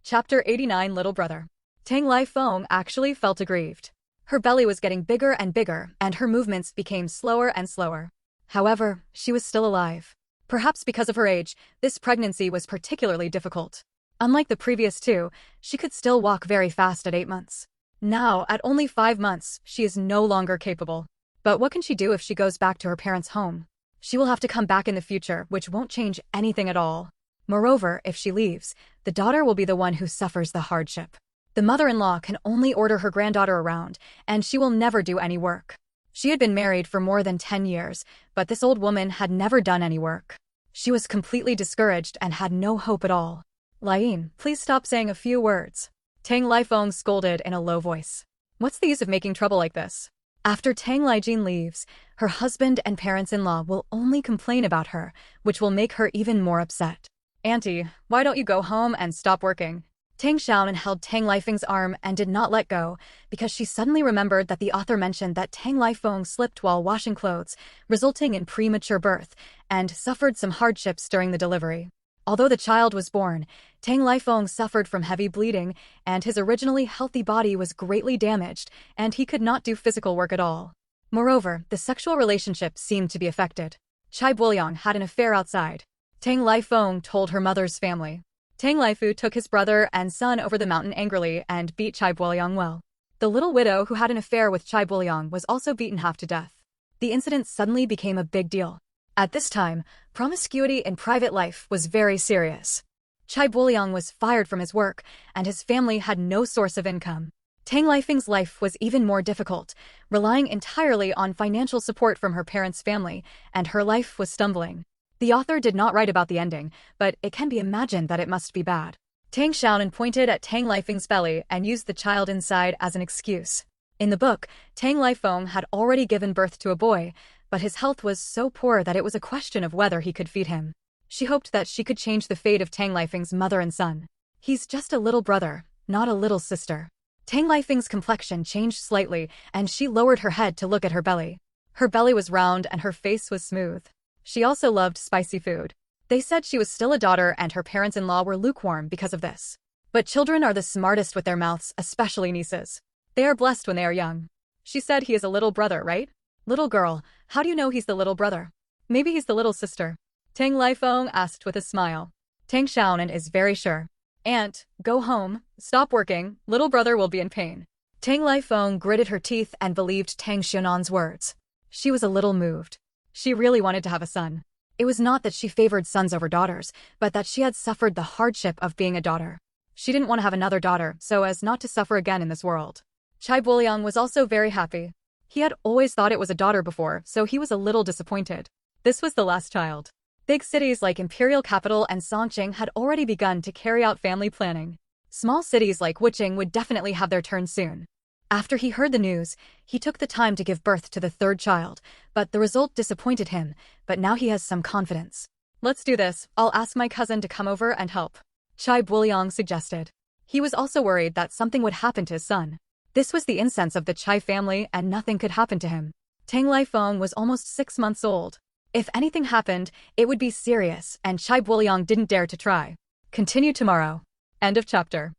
Chapter 89 Little Brother. Tang Lifeng actually felt aggrieved. Her belly was getting bigger and bigger, and her movements became slower and slower. However, she was still alive. Perhaps because of her age, this pregnancy was particularly difficult. Unlike the previous 2, she could still walk very fast at 8 months. Now, at only 5 months, she is no longer capable. But what can she do if she goes back to her parents' home? She will have to come back in the future, which won't change anything at all. Moreover, if she leaves, the daughter will be the one who suffers the hardship. The mother-in-law can only order her granddaughter around, and she will never do any work. She had been married for more than 10 years, but this old woman had never done any work. She was completely discouraged and had no hope at all. Lain, please stop saying a few words. Tang Lifeng scolded in a low voice. What's the use of making trouble like this? After Tang Lijin leaves, her husband and parents-in-law will only complain about her, which will make her even more upset. Auntie, why don't you go home and stop working? Tang Xiaonan held Tang Lifeng's arm and did not let go, because she suddenly remembered that the author mentioned that Tang Lifeng slipped while washing clothes, resulting in premature birth, and suffered some hardships during the delivery. Although the child was born, Tang Lifeng suffered from heavy bleeding, and his originally healthy body was greatly damaged, and he could not do physical work at all. Moreover, the sexual relationship seemed to be affected. Chai Buoyang had an affair outside. Tang Lifeng told her mother's family. Tang Lifu took his brother and son over the mountain angrily and beat Chai Buoyang well. The little widow who had an affair with Chai Buoyang was also beaten half to death. The incident suddenly became a big deal. At this time, promiscuity in private life was very serious. Chai Buoyang was fired from his work, and his family had no source of income. Tang Lifeng's life was even more difficult, relying entirely on financial support from her parents' family, and her life was stumbling. The author did not write about the ending, but it can be imagined that it must be bad. Tang Xiaonan pointed at Tang Lifeng's belly and used the child inside as an excuse. In the book, Tang Lifeng had already given birth to a boy, but his health was so poor that it was a question of whether he could feed him. She hoped that she could change the fate of Tang Lifeng's mother and son. He's just a little brother, not a little sister. Tang Lifeng's complexion changed slightly, and she lowered her head to look at her belly. Her belly was round and her face was smooth. She also loved spicy food. They said she was still a daughter and her parents-in-law were lukewarm because of this. But children are the smartest with their mouths, especially nieces. They are blessed when they are young. She said he is a little brother, right? Little girl, how do you know he's the little brother? Maybe he's the little sister. Tang Lifeng asked with a smile. Tang Xiaonan is very sure. Aunt, go home, stop working, little brother will be in pain. Tang Lifeng gritted her teeth and believed Tang Xiaonan's words. She was a little moved. She really wanted to have a son. It was not that she favored sons over daughters, but that she had suffered the hardship of being a daughter. She didn't want to have another daughter so as not to suffer again in this world. Chai Buoyang was also very happy. He had always thought it was a daughter before, so he was a little disappointed. This was the last child. Big cities like Imperial Capital and Songqing had already begun to carry out family planning. Small cities like Wuching would definitely have their turn soon. After he heard the news, he took the time to give birth to the third child, but the result disappointed him, but now he has some confidence. Let's do this, I'll ask my cousin to come over and help. Chai Buoyang suggested. He was also worried that something would happen to his son. This was the incense of the Chai family and nothing could happen to him. Tang Lifeng was almost 6 months old. If anything happened, it would be serious, and Chai Buoyang didn't dare to try. Continue tomorrow. End of chapter.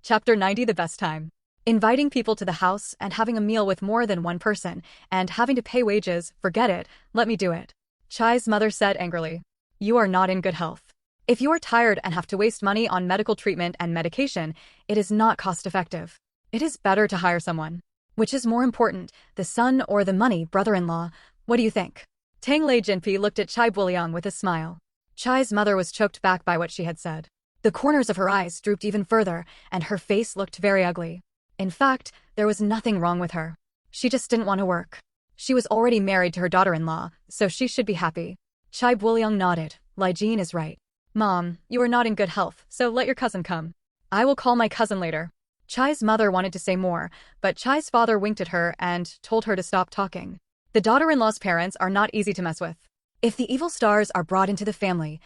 Chapter 90. The best time. Inviting people to the house and having a meal with more than one person, and having to pay wages, forget it, let me do it. Chai's mother said angrily. You are not in good health. If you are tired and have to waste money on medical treatment and medication, it is not cost-effective. It is better to hire someone. Which is more important, the son or the money, brother-in-law? What do you think? Tang Lei Jinpi looked at Chai Buoyang with a smile. Chai's mother was choked back by what she had said. The corners of her eyes drooped even further, and her face looked very ugly. In fact, there was nothing wrong with her. She just didn't want to work. She was already married to her daughter-in-law, so she should be happy. Chai Buoyang nodded. Li Jin is right. Mom, you are not in good health, so let your cousin come. I will call my cousin later. Chai's mother wanted to say more, but Chai's father winked at her and told her to stop talking. The daughter-in-law's parents are not easy to mess with. If the evil stars are brought into the family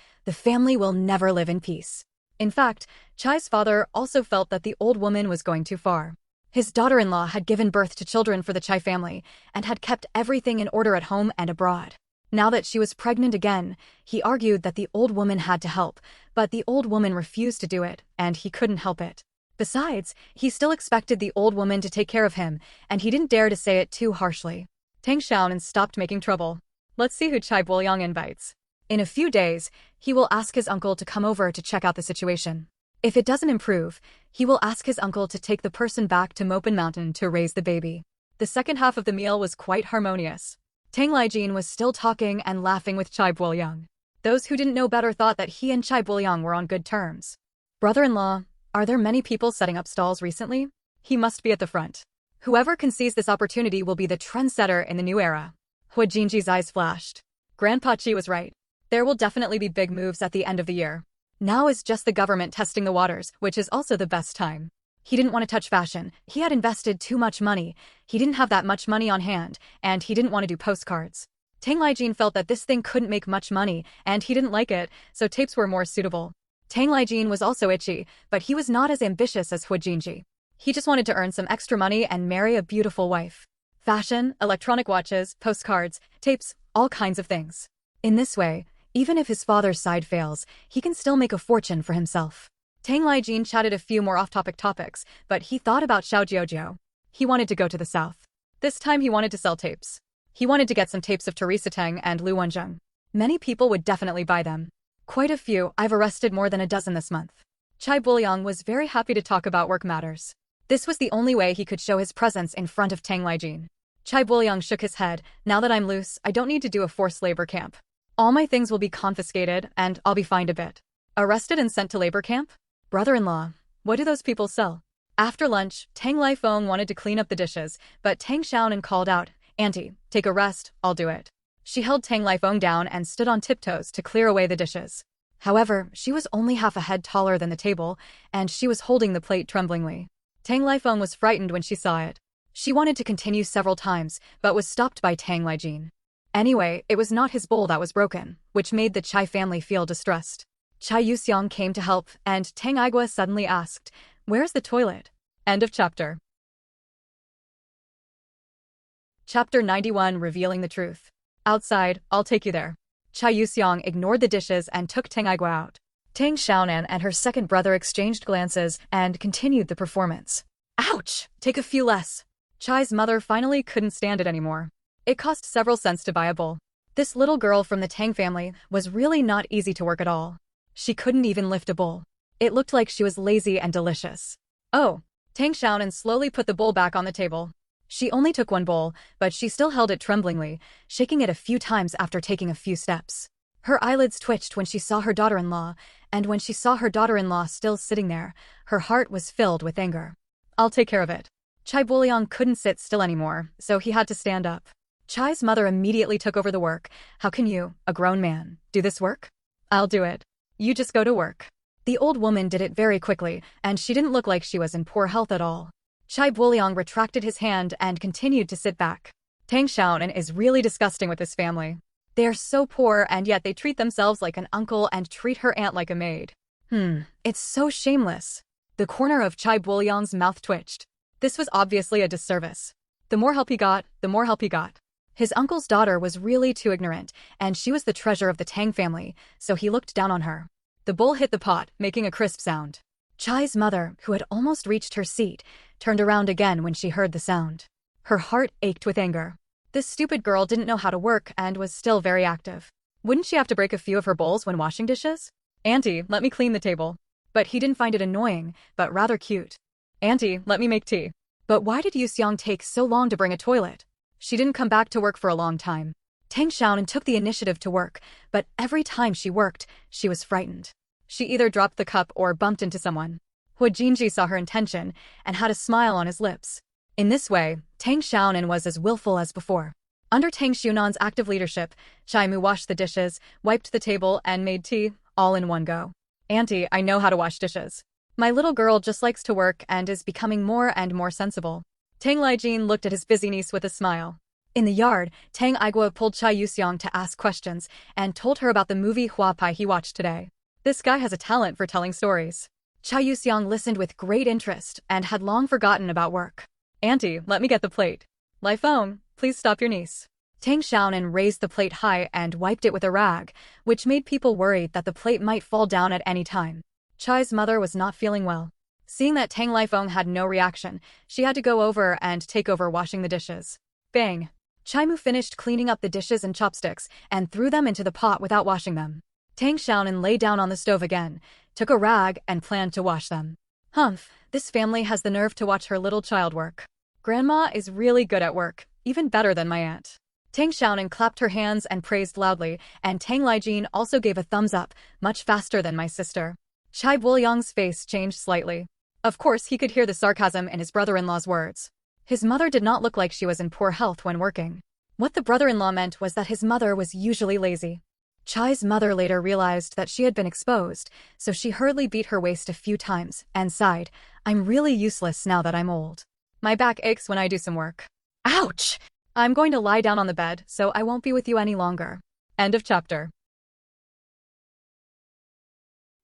will never live in peace. In fact, Chai's father also felt that the old woman was going too far. His daughter-in-law had given birth to children for the Chai family and had kept everything in order at home and abroad. Now that she was pregnant again, he argued that the old woman had to help, but the old woman refused to do it, and he couldn't help it. Besides, he still expected the old woman to take care of him, and he didn't dare to say it too harshly. Tang Xiaonan stopped making trouble. Let's see who Chai Buoyang invites. In a few days, he will ask his uncle to come over to check out the situation. If it doesn't improve, he will ask his uncle to take the person back to Mopin Mountain to raise the baby. The second half of the meal was quite harmonious. Tang Lijin was still talking and laughing with Chai Buoyang. Those who didn't know better thought that he and Chai Buoyang were on good terms. Brother-in-law, are there many people setting up stalls recently? He must be at the front. Whoever can seize this opportunity will be the trendsetter in the new era. Hua Jinji's eyes flashed. Grandpa Chi was right. There will definitely be big moves at the end of the year. Now is just the government testing the waters, which is also the best time. He didn't want to touch fashion. He had invested too much money. He didn't have that much money on hand, and he didn't want to do postcards. Tang Lijin felt that this thing couldn't make much money, and he didn't like it, so tapes were more suitable. Tang Lijin was also itchy, but he was not as ambitious as Hu Jinji. He just wanted to earn some extra money and marry a beautiful wife. Fashion, electronic watches, postcards, tapes, all kinds of things. In this way, even if his father's side fails, he can still make a fortune for himself. Tang Lijin chatted a few more off-topic topics, but he thought about Xiao Jiujiu. He wanted to go to the south. This time he wanted to sell tapes. He wanted to get some tapes of Teresa Teng and Lu Wenjing. Many people would definitely buy them. Quite a few. I've arrested more than a dozen this month. Chai Buliang was very happy to talk about work matters. This was the only way he could show his presence in front of Tang Lijin. Chai Buliang shook his head. Now that I'm loose, I don't need to do a forced labor camp. All my things will be confiscated, and I'll be fined a bit. Arrested and sent to labor camp? Brother-in-law, what do those people sell? After lunch, Tang Lifeng wanted to clean up the dishes, but Tang Xiaonan called out, Auntie, take a rest, I'll do it. She held Tang Lifeng down and stood on tiptoes to clear away the dishes. However, she was only half a head taller than the table, and she was holding the plate tremblingly. Tang Lifeng was frightened when she saw it. She wanted to continue several times, but was stopped by Tang Lijin. Anyway, it was not his bowl that was broken, which made the Chai family feel distressed. Chai Yuxiang came to help, and Tang Igua suddenly asked, Where's the toilet? End of chapter. Chapter 91 Revealing the Truth. Outside, I'll take you there. Chai Yuxiang ignored the dishes and took Tang Igua out. Tang Xiaonan and her second brother exchanged glances and continued the performance. Ouch! Take a few less. Chai's mother finally couldn't stand it anymore. It cost several cents to buy a bowl. This little girl from the Tang family was really not easy to work at all. She couldn't even lift a bowl. It looked like she was lazy and delicious. Oh! Tang Xiaonan slowly put the bowl back on the table. She only took one bowl, but she still held it tremblingly, shaking it a few times after taking a few steps. Her eyelids twitched when she saw her daughter-in-law, and when she saw her daughter-in-law still sitting there, her heart was filled with anger. I'll take care of it. Chai Buliang couldn't sit still anymore, so he had to stand up. Chai's mother immediately took over the work. How can you, a grown man, do this work? I'll do it. You just go to work. The old woman did it very quickly, and she didn't look like she was in poor health at all. Chai Buliang retracted his hand and continued to sit back. Tang Xiaonan is really disgusting with this family. They are so poor and yet they treat themselves like an uncle and treat her aunt like a maid. It's so shameless. The corner of Chai Buliang's mouth twitched. This was obviously a disservice. The more help he got, the more help he got. His uncle's daughter was really too ignorant, and she was the treasure of the Tang family, so he looked down on her. The bowl hit the pot, making a crisp sound. Chai's mother, who had almost reached her seat, turned around again when she heard the sound. Her heart ached with anger. This stupid girl didn't know how to work and was still very active. Wouldn't she have to break a few of her bowls when washing dishes? Auntie, let me clean the table. But he didn't find it annoying, but rather cute. Auntie, let me make tea. But why did Yuxiang take so long to bring a toilet? She didn't come back to work for a long time. Tang Xiaonan took the initiative to work, but every time she worked, she was frightened. She either dropped the cup or bumped into someone. Hu Jinji saw her intention and had a smile on his lips. In this way, Tang Xiaonan was as willful as before. Under Tang Xiaonan's active leadership, Chai Mu washed the dishes, wiped the table, and made tea, all in one go. Auntie, I know how to wash dishes. My little girl just likes to work and is becoming more and more sensible. Tang Lijin looked at his busy niece with a smile. In the yard, Tang Igua pulled Chai Yuxiang to ask questions and told her about the movie Hua Pai he watched today. This guy has a talent for telling stories. Chai Yuxiang listened with great interest and had long forgotten about work. Auntie, let me get the plate. Lifeng, please stop your niece. Tang Xiaonan raised the plate high and wiped it with a rag, which made people worried that the plate might fall down at any time. Chai's mother was not feeling well. Seeing that Tang Lifeng had no reaction, she had to go over and take over washing the dishes. Bang! Chai Mu finished cleaning up the dishes and chopsticks and threw them into the pot without washing them. Tang Xiaonan lay down on the stove again, took a rag and planned to wash them. Humph, this family has the nerve to watch her little child work. Grandma is really good at work, even better than my aunt. Tang Xiaonan clapped her hands and praised loudly, and Tang Lijin also gave a thumbs up, much faster than my sister. Chai Buliang's face changed slightly. Of course, he could hear the sarcasm in his brother-in-law's words. His mother did not look like she was in poor health when working. What the brother-in-law meant was that his mother was usually lazy. Chai's mother later realized that she had been exposed, so she hurriedly beat her waist a few times and sighed, "I'm really useless now that I'm old. My back aches when I do some work. Ouch! I'm going to lie down on the bed, so I won't be with you any longer." End of chapter.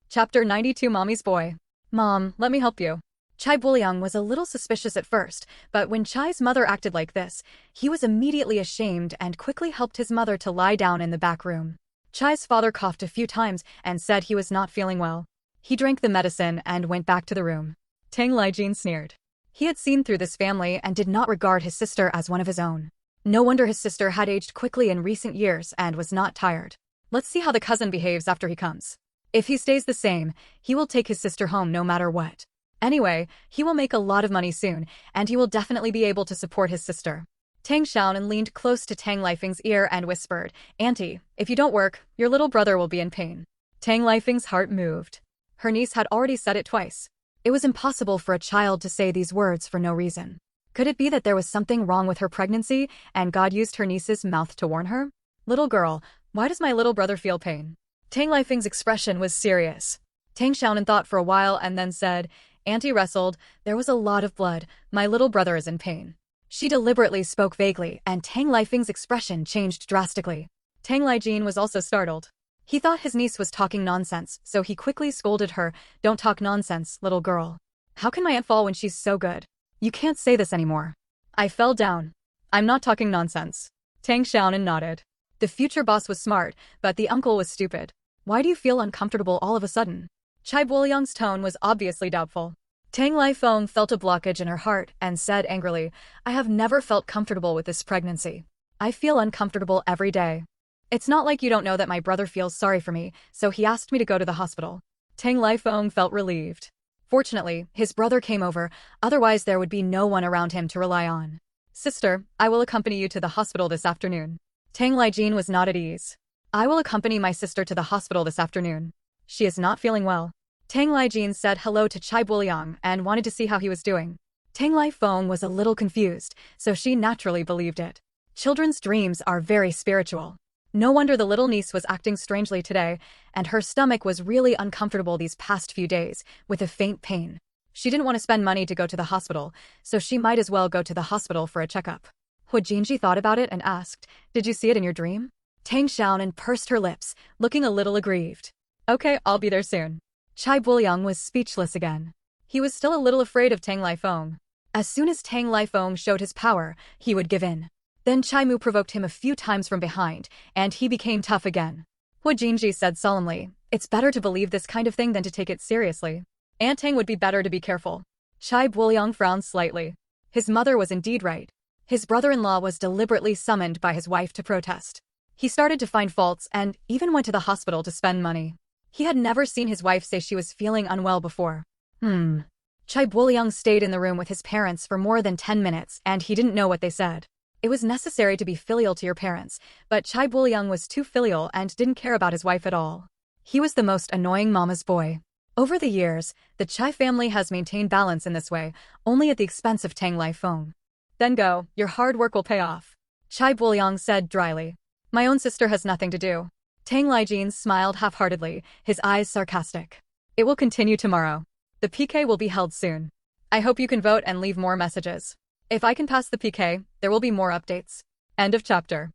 Chapter 92. Mommy's Boy. Mom, let me help you. Chai Buliang was a little suspicious at first, but when Chai's mother acted like this, he was immediately ashamed and quickly helped his mother to lie down in the back room. Chai's father coughed a few times and said he was not feeling well. He drank the medicine and went back to the room. Tang Xiaonan sneered. He had seen through this family and did not regard his sister as one of his own. No wonder his sister had aged quickly in recent years and was not tired. Let's see how the cousin behaves after he comes. If he stays the same, he will take his sister home no matter what. Anyway, he will make a lot of money soon, and he will definitely be able to support his sister. Tang Xiaonan leaned close to Tang Lifeng's ear and whispered, "Auntie, if you don't work, your little brother will be in pain." Tang Lifeng's heart moved. Her niece had already said it twice. It was impossible for a child to say these words for no reason. Could it be that there was something wrong with her pregnancy, and God used her niece's mouth to warn her? "Little girl, why does my little brother feel pain?" Tang Lifeng's expression was serious. Tang Xiaonan thought for a while and then said, "Auntie wrestled, there was a lot of blood, my little brother is in pain." She deliberately spoke vaguely, and Tang Lifeng's expression changed drastically. Tang Lijin was also startled. He thought his niece was talking nonsense, so he quickly scolded her, "Don't talk nonsense, little girl. How can my aunt fall when she's so good? You can't say this anymore." "I fell down. I'm not talking nonsense." Tang Xiaonan nodded. The future boss was smart, but the uncle was stupid. "Why do you feel uncomfortable all of a sudden?" Chai Buliang's tone was obviously doubtful. Tang Lifeng felt a blockage in her heart and said angrily, "I have never felt comfortable with this pregnancy. I feel uncomfortable every day. It's not like you don't know that my brother feels sorry for me, so he asked me to go to the hospital." Tang Lifeng felt relieved. Fortunately, his brother came over, otherwise there would be no one around him to rely on. "Sister, I will accompany you to the hospital this afternoon." Tang Lijin was not at ease. "I will accompany my sister to the hospital this afternoon. She is not feeling well." Tang Lijin said hello to Chai Buliang and wanted to see how he was doing. Tang Lifeng was a little confused, so she naturally believed it. Children's dreams are very spiritual. No wonder the little niece was acting strangely today, and her stomach was really uncomfortable these past few days, with a faint pain. She didn't want to spend money to go to the hospital, so she might as well go to the hospital for a checkup. Hu Jinji thought about it and asked, "Did you see it in your dream?" Tang Xiaonan pursed her lips, looking a little aggrieved. "Okay, I'll be there soon." Chai Buliang was speechless again. He was still a little afraid of Tang Lifeng. As soon as Tang Lifeng showed his power, he would give in. Then Chai Mu provoked him a few times from behind, and he became tough again. Hu Jinji said solemnly, "It's better to believe this kind of thing than to take it seriously. Aunt Tang would be better to be careful." Chai Buliang frowned slightly. His mother was indeed right. His brother-in-law was deliberately summoned by his wife to protest. He started to find faults and even went to the hospital to spend money. He had never seen his wife say she was feeling unwell before. Chai Buliang stayed in the room with his parents for more than 10 minutes, and he didn't know what they said. It was necessary to be filial to your parents, but Chai Buliang was too filial and didn't care about his wife at all. He was the most annoying mama's boy. Over the years, the Chai family has maintained balance in this way, only at the expense of Tang Lifeng. "Then go, your hard work will pay off," Chai Buliang said dryly. "My own sister has nothing to do." Tang Lijin smiled half-heartedly, his eyes sarcastic. "It will continue tomorrow. The PK will be held soon. I hope you can vote and leave more messages. If I can pass the PK, there will be more updates." End of chapter.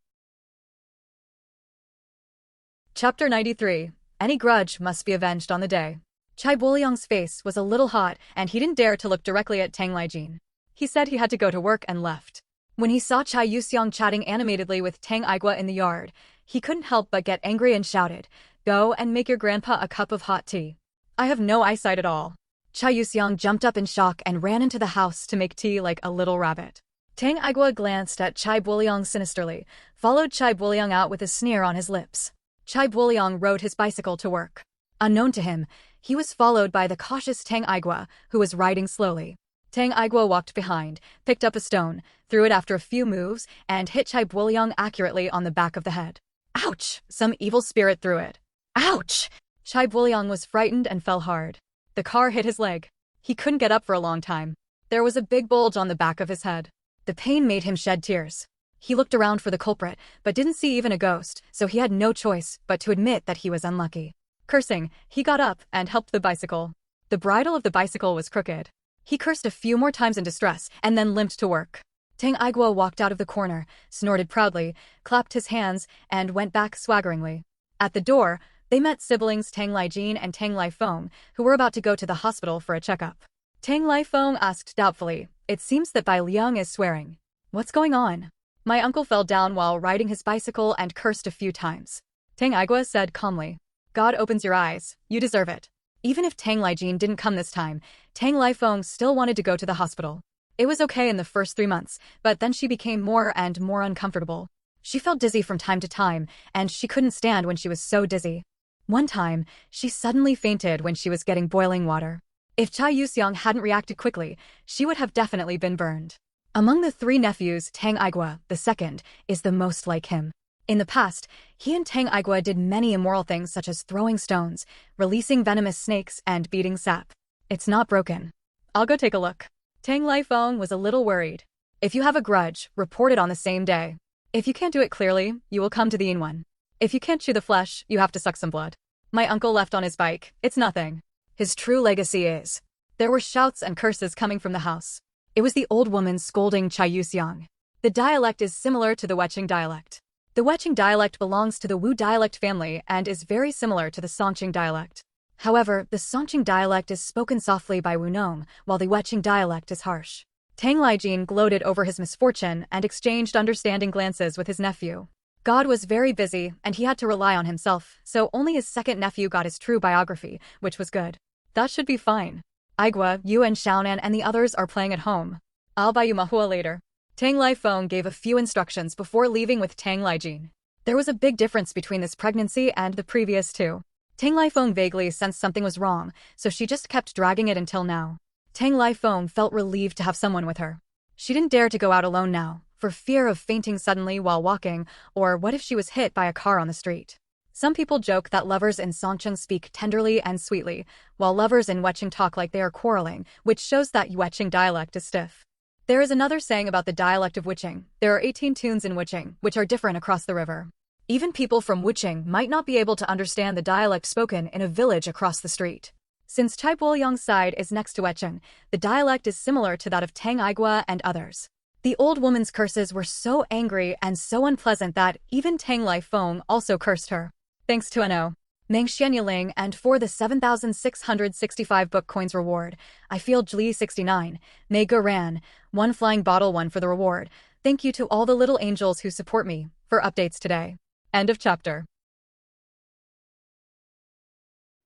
Chapter 93. Any grudge must be avenged on the day. Chai Buliang's face was a little hot, and he didn't dare to look directly at Tang Lijin. He said he had to go to work and left. When he saw Chai Yuxiang chatting animatedly with Tang Igua in the yard, he couldn't help but get angry and shouted, "Go and make your grandpa a cup of hot tea. I have no eyesight at all." Chai Yuxiang jumped up in shock and ran into the house to make tea like a little rabbit. Tang Igua glanced at Chai Buliang sinisterly, followed Chai Buliang out with a sneer on his lips. Chai Buliang rode his bicycle to work. Unknown to him, he was followed by the cautious Tang Igua, who was riding slowly. Tang Igua walked behind, picked up a stone, threw it after a few moves, and hit Chai Buliang accurately on the back of the head. Ouch! Some evil spirit threw it. Ouch! Chai Buliang was frightened and fell hard. The car hit his leg. He couldn't get up for a long time. There was a big bulge on the back of his head. The pain made him shed tears. He looked around for the culprit, but didn't see even a ghost, so he had no choice but to admit that he was unlucky. Cursing, he got up and helped the bicycle. The bridle of the bicycle was crooked. He cursed a few more times in distress and then limped to work. Tang Xiaonan walked out of the corner, snorted proudly, clapped his hands, and went back swaggeringly. At the door, they met siblings Tang Lijin and Tang Lifeng, who were about to go to the hospital for a checkup. Tang Lifeng asked doubtfully, "It seems that Bai Liang is swearing. What's going on?" "My uncle fell down while riding his bicycle and cursed a few times," Tang Xiaonan said calmly. "God opens your eyes, you deserve it." Even if Tang Lijin didn't come this time, Tang Lifeng still wanted to go to the hospital. It was okay in the first 3 months, but then she became more and more uncomfortable. She felt dizzy from time to time, and she couldn't stand when she was so dizzy. One time, she suddenly fainted when she was getting boiling water. If Chai Yuxiang hadn't reacted quickly, she would have definitely been burned. Among the 3 nephews, Tang Xiaonan, the second, is the most like him. In the past, he and Tang Xiaonan did many immoral things such as throwing stones, releasing venomous snakes, and beating sap. "It's not broken. I'll go take a look." Tang Lifeng was a little worried. "If you have a grudge, report it on the same day. If you can't do it clearly, you will come to the Yin. If you can't chew the flesh, you have to suck some blood. My uncle left on his bike, it's nothing. His true legacy is..." There were shouts and curses coming from the house. It was the old woman scolding Chai Yuxiang. The dialect is similar to the Weqing dialect. The Weqing dialect belongs to the Wu dialect family and is very similar to the Songqing dialect. However, the Songqing dialect is spoken softly by Wu Nome, while the Weqing dialect is harsh. Tang Lijin gloated over his misfortune and exchanged understanding glances with his nephew. God was very busy and he had to rely on himself, so only his second nephew got his true biography, which was good. "That should be fine. Igua, you and Xiaonan and the others are playing at home. I'll buy you manhwa later." Tang Lifeng gave a few instructions before leaving with Tang Lijin. There was a big difference between this pregnancy and the previous 2. Tang Lifeng vaguely sensed something was wrong, so she just kept dragging it until now. Tang Lifeng felt relieved to have someone with her. She didn't dare to go out alone now, for fear of fainting suddenly while walking, or what if she was hit by a car on the street. Some people joke that lovers in Songqing speak tenderly and sweetly, while lovers in Weqing talk like they are quarreling, which shows that Weqing dialect is stiff. There is another saying about the dialect of Weqing. There are 18 tunes in Weqing, which are different across the river. Even people from Weqing might not be able to understand the dialect spoken in a village across the street. Since Chai Boiliang's side is next to Weqing, the dialect is similar to that of Tang Xiaonan and others. The old woman's curses were so angry and so unpleasant that even Tang Lifeng also cursed her. "Thanks to Ano, Meng Xianyaling, and for the 7,665 book coins reward, I feel Jli 69, Mei Ran, 1 flying bottle 1 for the reward. Thank you to all the little angels who support me, for updates today." End of chapter.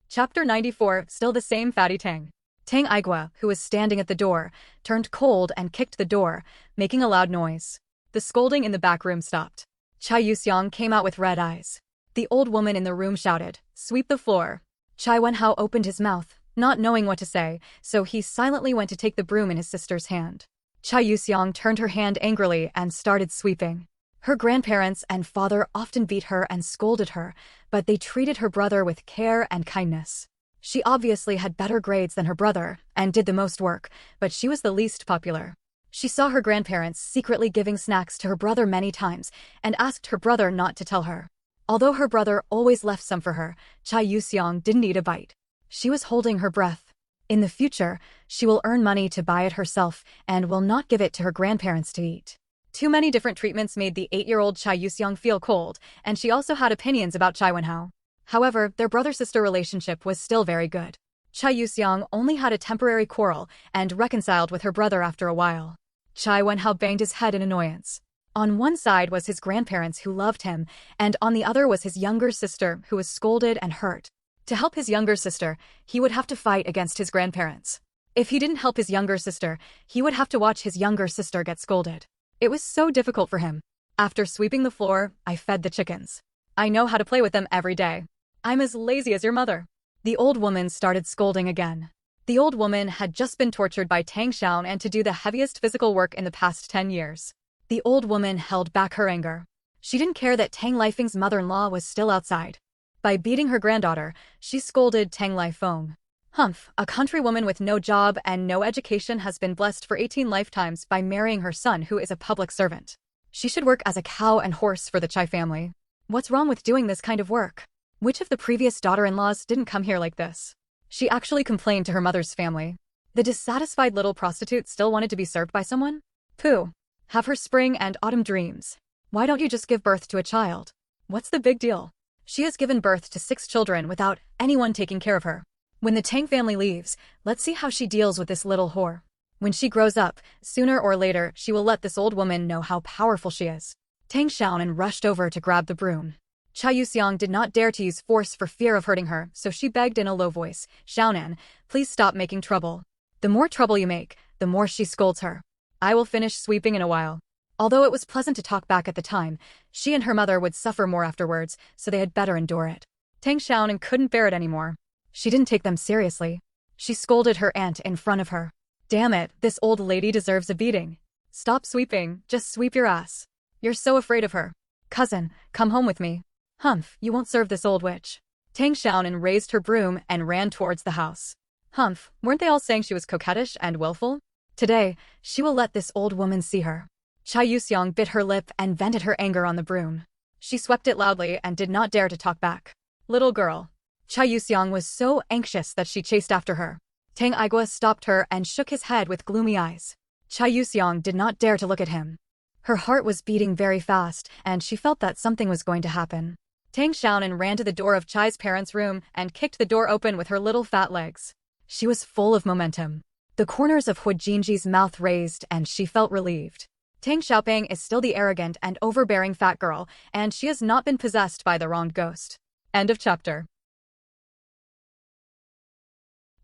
Chapter 94, still the same fatty Tang. Tang Xiaonan, who was standing at the door, turned cold and kicked the door, making a loud noise. The scolding in the back room stopped. Chai Yuxiang came out with red eyes. The old woman in the room shouted, "Sweep the floor." Chai Wenhao opened his mouth, not knowing what to say, so he silently went to take the broom in his sister's hand. Chai Yuxiang turned her hand angrily and started sweeping. Her grandparents and father often beat her and scolded her, but they treated her brother with care and kindness. She obviously had better grades than her brother and did the most work, but she was the least popular. She saw her grandparents secretly giving snacks to her brother many times and asked her brother not to tell her. Although her brother always left some for her, Chai Yuxiang didn't eat a bite. She was holding her breath. In the future, she will earn money to buy it herself and will not give it to her grandparents to eat. Too many different treatments made the 8-year-old Chai Yuxiang feel cold, and she also had opinions about Chai Wenhao. However, their brother-sister relationship was still very good. Chai Yuxiang only had a temporary quarrel and reconciled with her brother after a while. Chai Wenhao banged his head in annoyance. On one side was his grandparents who loved him, and on the other was his younger sister who was scolded and hurt. To help his younger sister, he would have to fight against his grandparents. If he didn't help his younger sister, he would have to watch his younger sister get scolded. It was so difficult for him. After sweeping the floor, I fed the chickens. I know how to play with them every day. I'm as lazy as your mother. The old woman started scolding again. The old woman had just been tortured by Tang Xiaonan to do the heaviest physical work in the past 10 years. The old woman held back her anger. She didn't care that Tang Lifeng's mother-in-law was still outside. By beating her granddaughter, she scolded Tang Lifeng. "Humph, a countrywoman with no job and no education has been blessed for 18 lifetimes by marrying her son who is a public servant. She should work as a cow and horse for the Chai family. What's wrong with doing this kind of work? Which of the previous daughter-in-laws didn't come here like this? She actually complained to her mother's family. The dissatisfied little prostitute still wanted to be served by someone? Pooh. Have her spring and autumn dreams. Why don't you just give birth to a child? What's the big deal? She has given birth to 6 children without anyone taking care of her. When the Tang family leaves, let's see how she deals with this little whore. When she grows up, sooner or later she will let this old woman know how powerful she is. Tang Xiaonan rushed over to grab the broom. Chai Yuxiang did not dare to use force for fear of hurting her, so she begged in a low voice, "Xiaonan, please stop making trouble. The more trouble you make, the more she scolds her. I will finish sweeping in a while." Although it was pleasant to talk back at the time, she and her mother would suffer more afterwards, so they had better endure it. Tang Xiaonan couldn't bear it anymore. She didn't take them seriously. She scolded her aunt in front of her. "Damn it, this old lady deserves a beating. Stop sweeping, just sweep your ass. You're so afraid of her. Cousin, come home with me. Humph, you won't serve this old witch." Tang Xiaonan raised her broom and ran towards the house. Humph, weren't they all saying she was coquettish and willful? Today, she will let this old woman see her. Chai Yuxiang bit her lip and vented her anger on the broom. She swept it loudly and did not dare to talk back. "Little girl." Chai Yuxiang was so anxious that she chased after her. Tang Igua stopped her and shook his head with gloomy eyes. Chai Yuxiang did not dare to look at him. Her heart was beating very fast, and she felt that something was going to happen. Tang Xiaonan ran to the door of Chai's parents' room and kicked the door open with her little fat legs. She was full of momentum. The corners of Hu Jinji's mouth raised and she felt relieved. Tang Xiaoping is still the arrogant and overbearing fat girl, and she has not been possessed by the wronged ghost. End of chapter.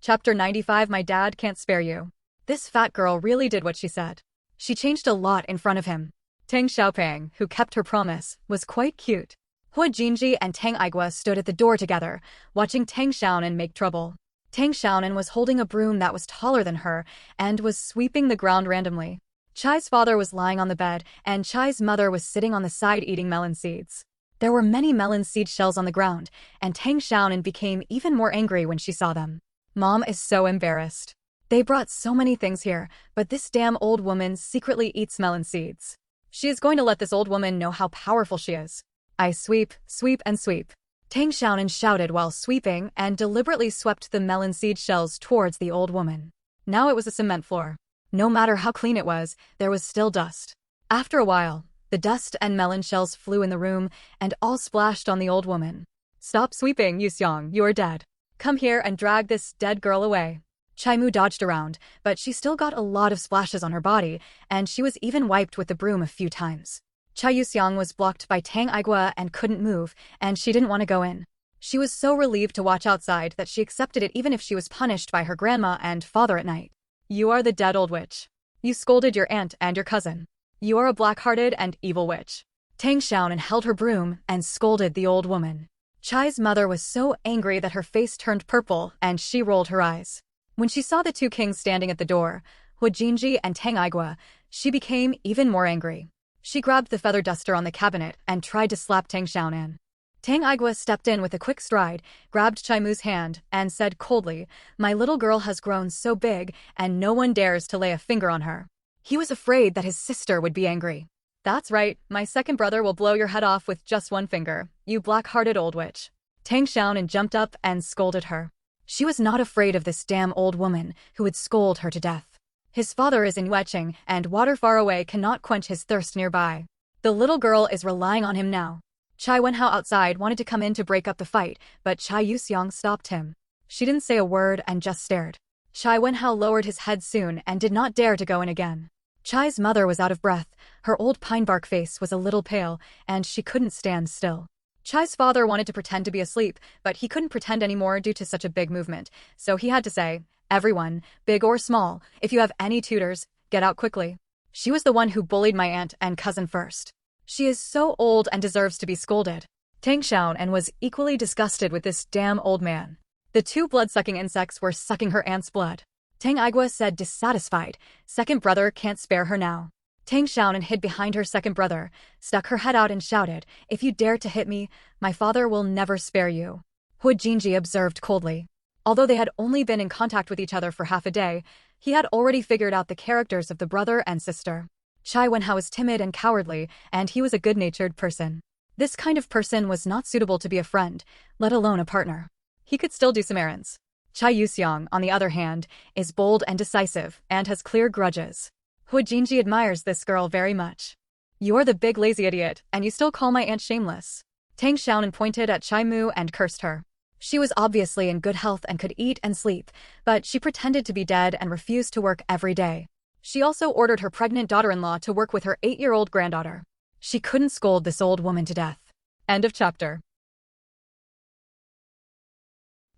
Chapter 95. My dad can't spare you. This fat girl really did what she said. She changed a lot in front of him. Tang Xiaoping, who kept her promise, was quite cute. Hu Jinji and Tang Igua stood at the door together, watching Tang Xiaonan make trouble. Tang Xiaonan was holding a broom that was taller than her and was sweeping the ground randomly. Chai's father was lying on the bed, and Chai's mother was sitting on the side eating melon seeds. There were many melon seed shells on the ground, and Tang Xiaonan became even more angry when she saw them. Mom is so embarrassed. They brought so many things here, but this damn old woman secretly eats melon seeds. She is going to let this old woman know how powerful she is. I sweep, sweep and sweep. Tang Xiaonan shouted while sweeping and deliberately swept the melon seed shells towards the old woman. Now it was a cement floor. No matter how clean it was, there was still dust. After a while, the dust and melon shells flew in the room and all splashed on the old woman. "Stop sweeping, Yuxiang, you are dead. Come here and drag this dead girl away." Chai Mu dodged around, but she still got a lot of splashes on her body, and she was even wiped with the broom a few times. Chai Yuxiang was blocked by Tang Igua and couldn't move, and she didn't want to go in. She was so relieved to watch outside that she accepted it even if she was punished by her grandma and father at night. "You are the dead old witch. You scolded your aunt and your cousin. You are a black-hearted and evil witch." Tang Xiaonan held her broom and scolded the old woman. Chai's mother was so angry that her face turned purple and she rolled her eyes. When she saw the two kings standing at the door, Hu Jinji and Tang Igua, she became even more angry. She grabbed the feather duster on the cabinet and tried to slap Tang Xiaonan. Tang Igua stepped in with a quick stride, grabbed Chai Mu's hand, and said coldly, "My little girl has grown so big, and no one dares to lay a finger on her." He was afraid that his sister would be angry. "That's right, my second brother will blow your head off with just one finger, you black-hearted old witch." Tang Xiaonan jumped up and scolded her. She was not afraid of this damn old woman who would scold her to death. His father is in Wecheng, and water far away cannot quench his thirst nearby. The little girl is relying on him now. Chai Wenhao outside wanted to come in to break up the fight, but Chai Yuxiang stopped him. She didn't say a word and just stared. Chai Wenhao lowered his head soon and did not dare to go in again. Chai's mother was out of breath, her old pine bark face was a little pale, and she couldn't stand still. Chai's father wanted to pretend to be asleep, but he couldn't pretend anymore due to such a big movement, so he had to say, "Everyone, big or small, if you have any tutors, get out quickly. She was the one who bullied my aunt and cousin first. She is so old and deserves to be scolded." Tang Xiaonan was equally disgusted with this damn old man. The two blood-sucking insects were sucking her aunt's blood. Tang Igua said dissatisfied, "Second brother can't spare her now." Tang Xiaonan hid behind her second brother, stuck her head out and shouted, "If you dare to hit me, my father will never spare you." Hu Jinji observed coldly. Although they had only been in contact with each other for half a day, he had already figured out the characters of the brother and sister. Chai Wenhao was timid and cowardly, and he was a good-natured person. This kind of person was not suitable to be a friend, let alone a partner. He could still do some errands. Chai Yuxiang, on the other hand, is bold and decisive, and has clear grudges. Hu Jinji admires this girl very much. You're the big lazy idiot, and you still call my aunt shameless. Tang Xiaonan pointed at Chai Mu and cursed her. She was obviously in good health and could eat and sleep, but she pretended to be dead and refused to work every day. She also ordered her pregnant daughter-in-law to work with her 8-year-old granddaughter. She couldn't scold this old woman to death. End of chapter.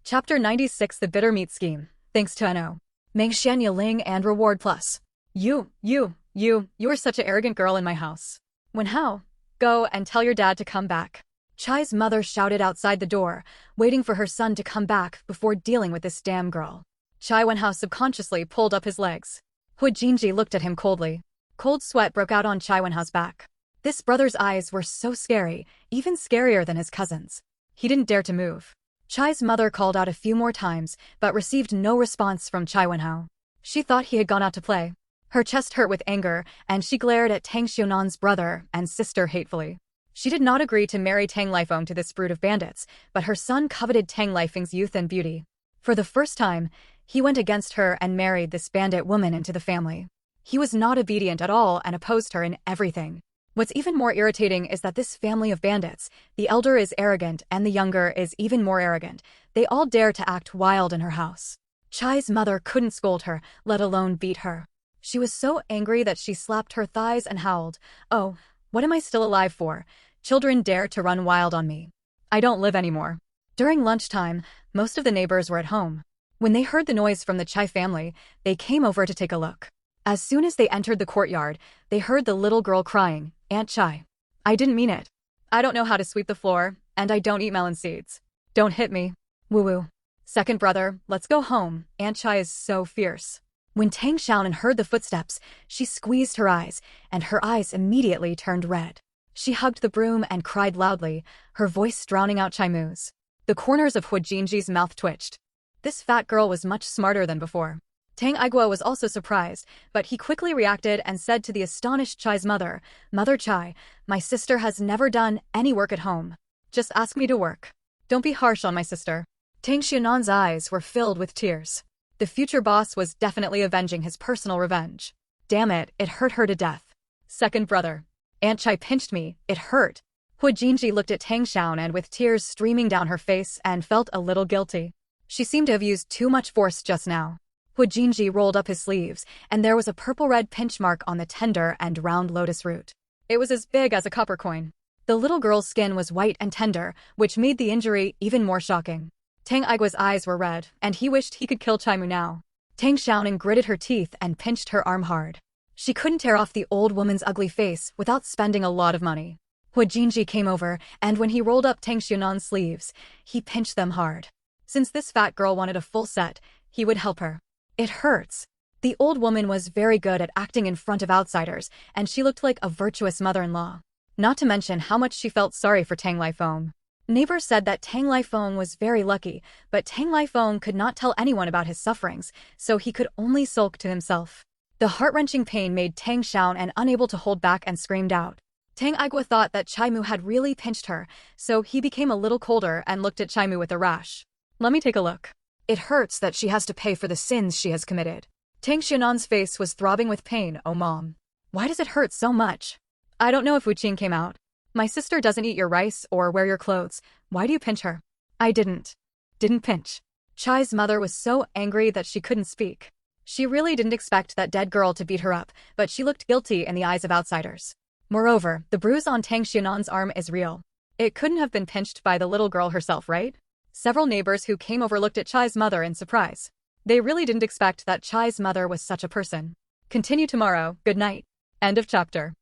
Chapter 96 The Bitter Meat Scheme. Thanks to N.O. Mengxian Yiling and Reward Plus. You are such an arrogant girl in my house. Wenhao, go and tell your dad to come back. Chai's mother shouted outside the door, waiting for her son to come back before dealing with this damn girl. Chai Wenhao subconsciously pulled up his legs. Hu Jinji looked at him coldly. Cold sweat broke out on Chai Wenhao's back. This brother's eyes were so scary, even scarier than his cousin's. He didn't dare to move. Chai's mother called out a few more times, but received no response from Chai Wenhao. She thought he had gone out to play. Her chest hurt with anger, and she glared at Tang Xiaonan's brother and sister hatefully. She did not agree to marry Tang Lifeng to this brood of bandits, but her son coveted Tang Lifeng's youth and beauty. For the first time, he went against her and married this bandit woman into the family. He was not obedient at all and opposed her in everything. What's even more irritating is that this family of bandits, the elder is arrogant and the younger is even more arrogant. They all dare to act wild in her house. Chai's mother couldn't scold her, let alone beat her. She was so angry that she slapped her thighs and howled, "Oh, what am I still alive for? Children dare to run wild on me. I don't live anymore." During lunchtime, most of the neighbors were at home. When they heard the noise from the Chai family, they came over to take a look. As soon as they entered the courtyard, they heard the little girl crying, "Aunt Chai, I didn't mean it. I don't know how to sweep the floor, and I don't eat melon seeds. Don't hit me. Woo-woo. Second brother, let's go home. Aunt Chai is so fierce." When Tang Xiaonan heard the footsteps, she squeezed her eyes, and her eyes immediately turned red. She hugged the broom and cried loudly, her voice drowning out Chai Mu's. The corners of Hu Jinji's mouth twitched. This fat girl was much smarter than before. Tang Aiguo was also surprised, but he quickly reacted and said to the astonished Chai's mother, "Mother Chai, my sister has never done any work at home. Just ask me to work. Don't be harsh on my sister." Tang Xiaonan's eyes were filled with tears. The future boss was definitely avenging his personal revenge. Damn it, it hurt her to death. Second brother. Aunt Chai pinched me, it hurt. Hu Jinji looked at Tang Xiaonan with tears streaming down her face and felt a little guilty. She seemed to have used too much force just now. Hu Jinji rolled up his sleeves, and there was a purple-red pinch mark on the tender and round lotus root. It was as big as a copper coin. The little girl's skin was white and tender, which made the injury even more shocking. Tang Aigua's eyes were red, and he wished he could kill Chai Mu now. Tang Xiaonan gritted her teeth and pinched her arm hard. She couldn't tear off the old woman's ugly face without spending a lot of money. Hu Jinji came over, and when he rolled up Tang Xiaonan's sleeves, he pinched them hard. Since this fat girl wanted a full set, he would help her. It hurts. The old woman was very good at acting in front of outsiders, and she looked like a virtuous mother-in-law. Not to mention how much she felt sorry for Tang Lifeng. Neighbors said that Tang Lifeng was very lucky, but Tang Lifeng could not tell anyone about his sufferings, so he could only sulk to himself. The heart-wrenching pain made Tang Xiaonan unable to hold back and screamed out. Tang Aigua thought that Chai Mu had really pinched her, so he became a little colder and looked at Chai Mu with a rash. "Let me take a look. It hurts that she has to pay for the sins she has committed." Tang Xiaonan's face was throbbing with pain. "Oh mom. Why does it hurt so much? I don't know if Wu Qing came out. My sister doesn't eat your rice or wear your clothes. Why do you pinch her?" "I didn't pinch." Chai's mother was so angry that she couldn't speak. She really didn't expect that dead girl to beat her up, but she looked guilty in the eyes of outsiders. Moreover, the bruise on Tang Xiaonan's arm is real. It couldn't have been pinched by the little girl herself, right? Several neighbors who came over looked at Chai's mother in surprise. They really didn't expect that Chai's mother was such a person. Continue tomorrow. Good night. End of chapter.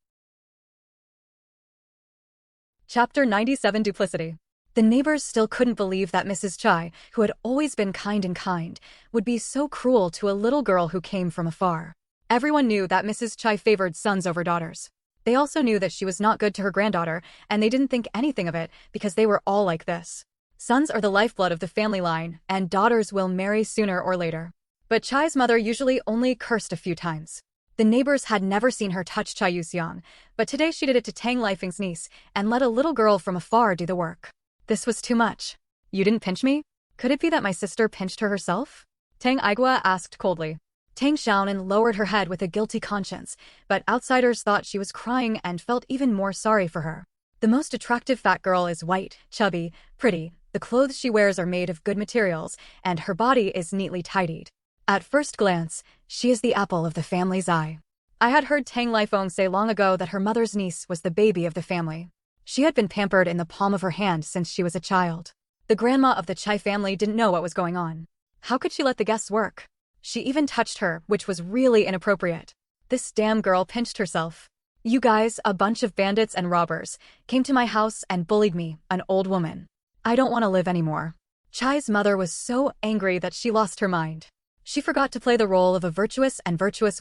Chapter 97 Duplicity. The neighbors still couldn't believe that Mrs. Chai, who had always been kind, would be so cruel to a little girl who came from afar. Everyone knew that Mrs. Chai favored sons over daughters. They also knew that she was not good to her granddaughter, and they didn't think anything of it because they were all like this. Sons are the lifeblood of the family line, and daughters will marry sooner or later. But Chai's mother usually only cursed a few times. The neighbors had never seen her touch Chai Yuxiang, but today she did it to Tang Lifeng's niece and let a little girl from afar do the work. This was too much. You didn't pinch me? Could it be that my sister pinched her herself? Tang Igua asked coldly. Tang Xiaonan lowered her head with a guilty conscience, but outsiders thought she was crying and felt even more sorry for her. The most attractive fat girl is white, chubby, pretty, the clothes she wears are made of good materials, and her body is neatly tidied. At first glance, she is the apple of the family's eye. I had heard Tang Lifeng say long ago that her mother's niece was the baby of the family. She had been pampered in the palm of her hand since she was a child. The grandma of the Chai family didn't know what was going on. How could she let the guests work? She even touched her, which was really inappropriate. This damn girl pinched herself. You guys, a bunch of bandits and robbers, came to my house and bullied me, an old woman. I don't want to live anymore. Chai's mother was so angry that she lost her mind. She forgot to play the role of a virtuous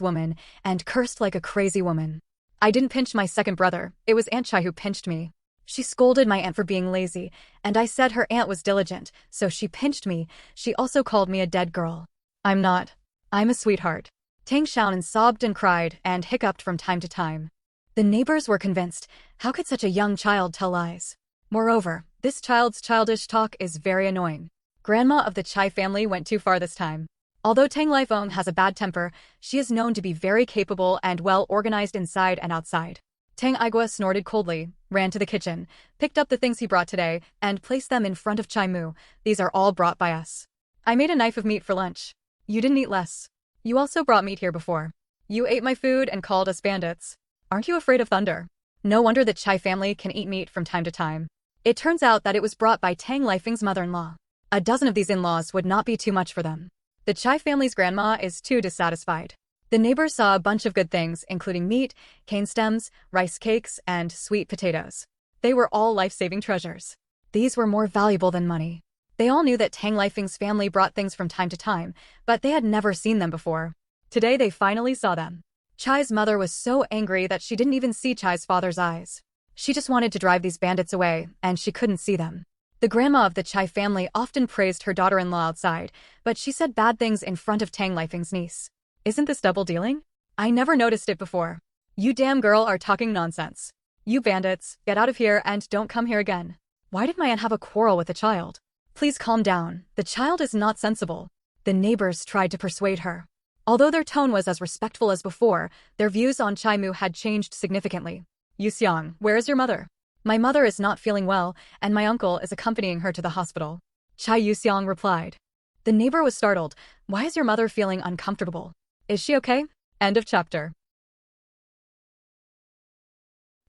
woman and cursed like a crazy woman. I didn't pinch my second brother, it was Aunt Chai who pinched me. She scolded my aunt for being lazy, and I said her aunt was diligent, so she pinched me. She also called me a dead girl. I'm not. I'm a sweetheart. Tang Xiaonan sobbed and cried and hiccuped from time to time. The neighbors were convinced. How could such a young child tell lies? Moreover, this child's childish talk is very annoying. Grandma of the Chai family went too far this time. Although Tang Lifeng has a bad temper, she is known to be very capable and well-organized inside and outside. Tang Igua snorted coldly, ran to the kitchen, picked up the things he brought today, and placed them in front of Chai Mu. These are all brought by us. I made a knife of meat for lunch. You didn't eat less. You also brought meat here before. You ate my food and called us bandits. Aren't you afraid of thunder? No wonder the Chai family can eat meat from time to time. It turns out that it was brought by Tang Lifeng's mother-in-law. A dozen of these in-laws would not be too much for them. The Chai family's grandma is too dissatisfied. The neighbors saw a bunch of good things, including meat, cane stems, rice cakes, and sweet potatoes. They were all life-saving treasures. These were more valuable than money. They all knew that Tang Lifeng's family brought things from time to time, but they had never seen them before. Today they finally saw them. Chai's mother was so angry that she didn't even see Chai's father's eyes. She just wanted to drive these bandits away, and she couldn't see them. The grandma of the Chai family often praised her daughter-in-law outside, but she said bad things in front of Tang Lifeng's niece. Isn't this double dealing? I never noticed it before. You damn girl are talking nonsense. You bandits, get out of here and don't come here again. Why did my aunt have a quarrel with the child? Please calm down, the child is not sensible. The neighbors tried to persuade her. Although their tone was as respectful as before, their views on Chai Mu had changed significantly. Yuxiang, where is your mother? My mother is not feeling well, and my uncle is accompanying her to the hospital. Chai Yuxiang replied. The neighbor was startled. Why is your mother feeling uncomfortable? Is she okay? End of chapter.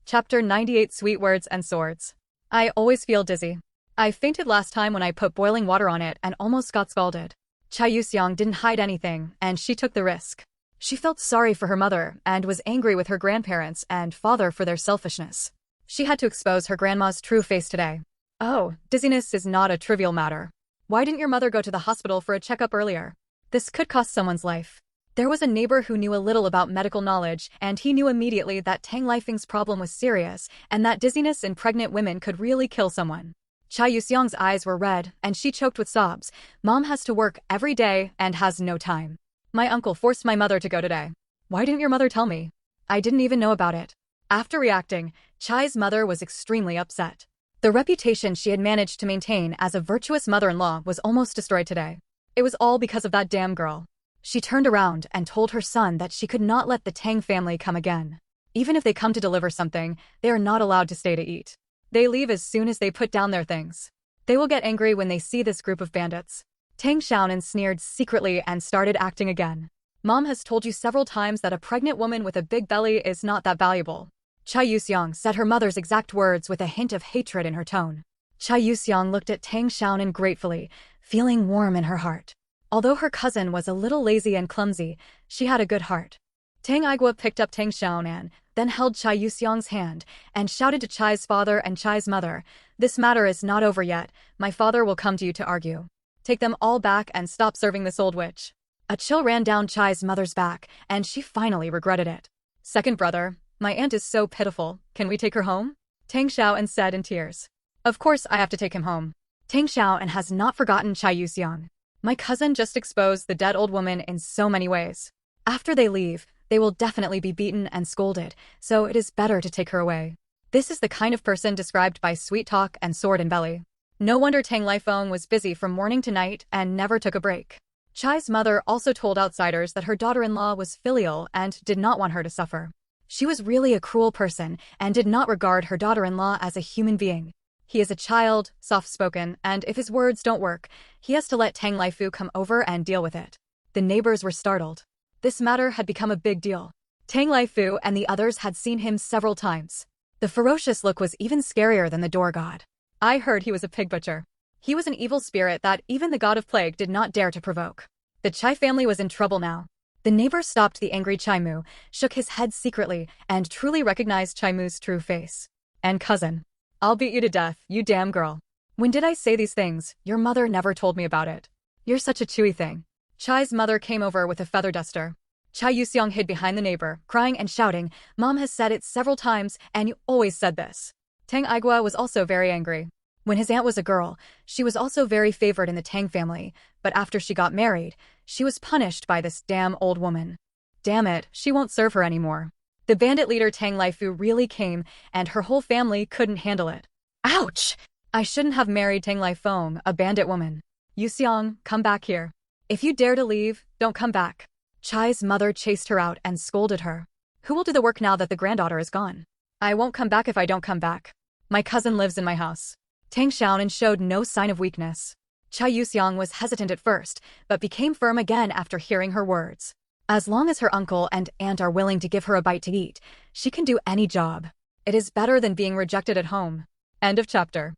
Chapter 98 Sweet Words and Swords. I always feel dizzy. I fainted last time when I put boiling water on it and almost got scalded. Chai Yuxiang didn't hide anything, and she took the risk. She felt sorry for her mother and was angry with her grandparents and father for their selfishness. She had to expose her grandma's true face today. Oh, dizziness is not a trivial matter. Why didn't your mother go to the hospital for a checkup earlier? This could cost someone's life. There was a neighbor who knew a little about medical knowledge, and he knew immediately that Tang Lifeng's problem was serious and that dizziness in pregnant women could really kill someone. Chai Yuxiang's eyes were red, and she choked with sobs. Mom has to work every day and has no time. My uncle forced my mother to go today. Why didn't your mother tell me? I didn't even know about it. After reacting, Chai's mother was extremely upset. The reputation she had managed to maintain as a virtuous mother-in-law was almost destroyed today. It was all because of that damn girl. She turned around and told her son that she could not let the Tang family come again. Even if they come to deliver something, they are not allowed to stay to eat. They leave as soon as they put down their things. They will get angry when they see this group of bandits. Tang Xiaonan sneered secretly and started acting again. Mom has told you several times that a pregnant woman with a big belly is not that valuable. Chai Yuxiang said her mother's exact words with a hint of hatred in her tone. Chai Yuxiang looked at Tang Xiaonan gratefully, feeling warm in her heart. Although her cousin was a little lazy and clumsy, she had a good heart. Tang Igua picked up Tang Xiaonan, then held Chai Yuxiang's hand, and shouted to Chai's father and Chai's mother, "This matter is not over yet, my father will come to you to argue. Take them all back and stop serving this old witch." A chill ran down Chai's mother's back, and she finally regretted it. Second brother, my aunt is so pitiful, can we take her home? Tang Xiaonan said in tears. Of course I have to take him home. Tang Xiaonan has not forgotten Chai Yuxiang. My cousin just exposed the dead old woman in so many ways. After they leave, They will definitely be beaten and scolded, so it is better to take her away. This is the kind of person described by sweet talk and sword in belly. No wonder Tang Lifeng was busy from morning to night and never took a break. Chai's mother also told outsiders that her daughter-in-law was filial and did not want her to suffer. She was really a cruel person and did not regard her daughter-in-law as a human being. He is a child, soft-spoken, and if his words don't work, he has to let Tang Lifeng come over and deal with it. The neighbors were startled. This matter had become a big deal. Tang Lifeng and the others had seen him several times. The ferocious look was even scarier than the door god. I heard he was a pig butcher. He was an evil spirit that even the god of plague did not dare to provoke. The Chai family was in trouble now. The neighbor stopped the angry Chai Mu, shook his head secretly, and truly recognized Chai Mu's true face. And cousin. I'll beat you to death, you damn girl. When did I say these things? Your mother never told me about it. You're such a chewy thing. Chai's mother came over with a feather duster. Chai Yuxiang hid behind the neighbor, crying and shouting, Mom has said it several times, and you always said this. Tang Aigua was also very angry. When his aunt was a girl, she was also very favored in the Tang family, but after she got married, she was punished by this damn old woman. Damn it, she won't serve her anymore. The bandit leader Tang Lifeng really came, and her whole family couldn't handle it. Ouch! I shouldn't have married Tang Lifeng, a bandit woman. Yuxiang, come back here. If you dare to leave, don't come back. Chai's mother chased her out and scolded her. Who will do the work now that the granddaughter is gone? I won't come back if I don't come back. My cousin lives in my house. Tang Xiaonan showed no sign of weakness. Chai Yuxiang was hesitant at first, but became firm again after hearing her words. As long as her uncle and aunt are willing to give her a bite to eat, she can do any job. It is better than being rejected at home. End of chapter.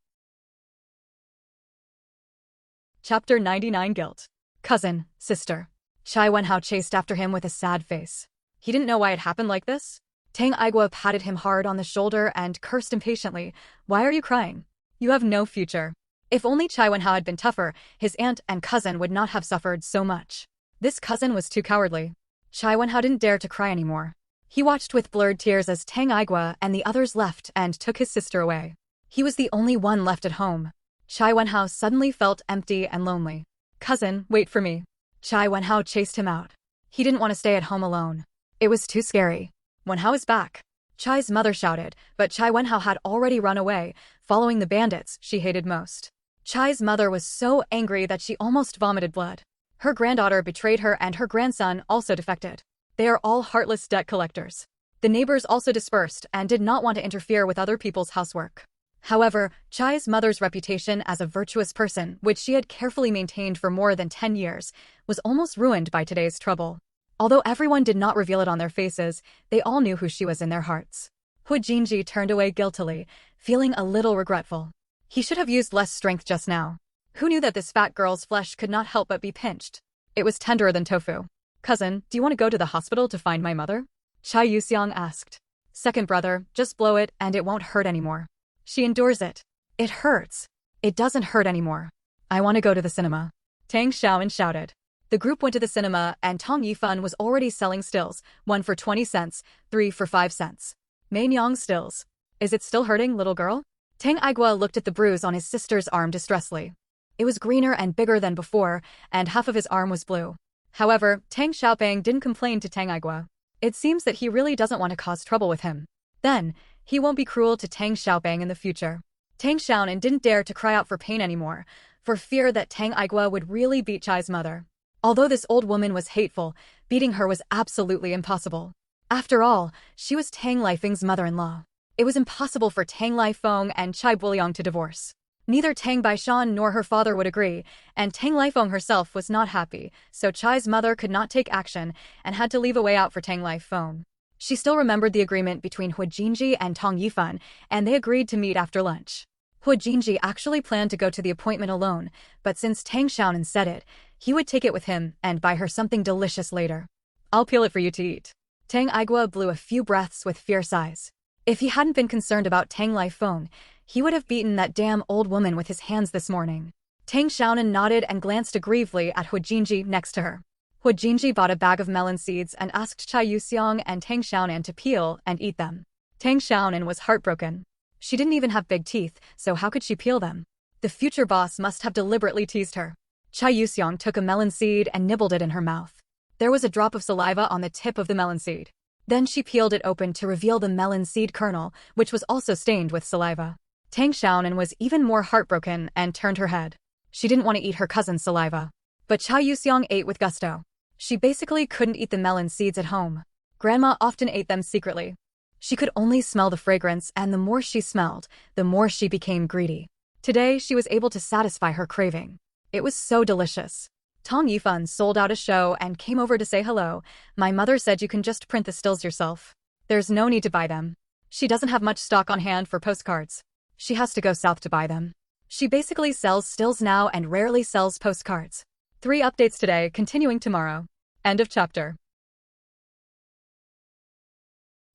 Chapter 99 Guilt. Cousin, sister. Chai Wenhao chased after him with a sad face. He didn't know why it happened like this. Tang Aigua patted him hard on the shoulder and cursed impatiently. Why are you crying? You have no future. If only Chai Wenhao had been tougher, his aunt and cousin would not have suffered so much. This cousin was too cowardly. Chai Wenhao didn't dare to cry anymore. He watched with blurred tears as Tang Aigua and the others left and took his sister away. He was the only one left at home. Chai Wenhao suddenly felt empty and lonely. Cousin, wait for me. Chai Wenhao chased him out. He didn't want to stay at home alone. It was too scary. Wenhao is back. Chai's mother shouted, but Chai Wenhao had already run away, following the bandits she hated most. Chai's mother was so angry that she almost vomited blood. Her granddaughter betrayed her and her grandson also defected. They are all heartless debt collectors. The neighbors also dispersed and did not want to interfere with other people's housework. However, Chai's mother's reputation as a virtuous person, which she had carefully maintained for more than 10 years, was almost ruined by today's trouble. Although everyone did not reveal it on their faces, they all knew who she was in their hearts. Hu Jinji turned away guiltily, feeling a little regretful. He should have used less strength just now. Who knew that this fat girl's flesh could not help but be pinched? It was tenderer than tofu. Cousin, do you want to go to the hospital to find my mother? Chai Yuxiang asked. Second brother, just blow it and it won't hurt anymore. She endures it. It hurts. It doesn't hurt anymore. I want to go to the cinema. Tang Xiaonan shouted. The group went to the cinema and Tong Yifan was already selling stills, 1 for 20 cents, 3 for 5 cents. Mainyang stills. Is it still hurting, little girl? Tang Aigua looked at the bruise on his sister's arm distressfully. It was greener and bigger than before, and half of his arm was blue. However, Tang Xiaoping didn't complain to Tang Aigua. It seems that he really doesn't want to cause trouble with him. Then, he won't be cruel to Tang Xiaoping in the future. Tang Xiaonan didn't dare to cry out for pain anymore, for fear that Tang Aigua would really beat Chai's mother. Although this old woman was hateful, beating her was absolutely impossible. After all, she was Tang Lifeng's mother-in-law. It was impossible for Tang Lifeng and Chai Buliang to divorce. Neither Tang Baishan nor her father would agree, and Tang Lifeng herself was not happy, so Chai's mother could not take action and had to leave a way out for Tang Lifeng. She still remembered the agreement between Hu Jinji and Tong Yifan, and they agreed to meet after lunch. Hu Jinji actually planned to go to the appointment alone, but since Tang Xiaonan said it, he would take it with him and buy her something delicious later. I'll peel it for you to eat. Tang Aigua blew a few breaths with fierce eyes. If he hadn't been concerned about Tang Lifeng, he would have beaten that damn old woman with his hands this morning. Tang Xiaonan nodded and glanced aggrievedly at Hu Jinji next to her. Hu Jinji bought a bag of melon seeds and asked Chai Yuxiang and Tang Xiaonan to peel and eat them. Tang Xiaonan was heartbroken. She didn't even have big teeth, so how could she peel them? The future boss must have deliberately teased her. Chai Yuxiang took a melon seed and nibbled it in her mouth. There was a drop of saliva on the tip of the melon seed. Then she peeled it open to reveal the melon seed kernel, which was also stained with saliva. Tang Xiaonan was even more heartbroken and turned her head. She didn't want to eat her cousin's saliva. But Cha Yuxiang ate with gusto. She basically couldn't eat the melon seeds at home. Grandma often ate them secretly. She could only smell the fragrance, and the more she smelled, the more she became greedy. Today, she was able to satisfy her craving. It was so delicious. Tang Yifan sold out a show and came over to say hello. My mother said you can just print the stills yourself. There's no need to buy them. She doesn't have much stock on hand for postcards. She has to go south to buy them. She basically sells stills now and rarely sells postcards. 3 updates today, continuing tomorrow. End of chapter.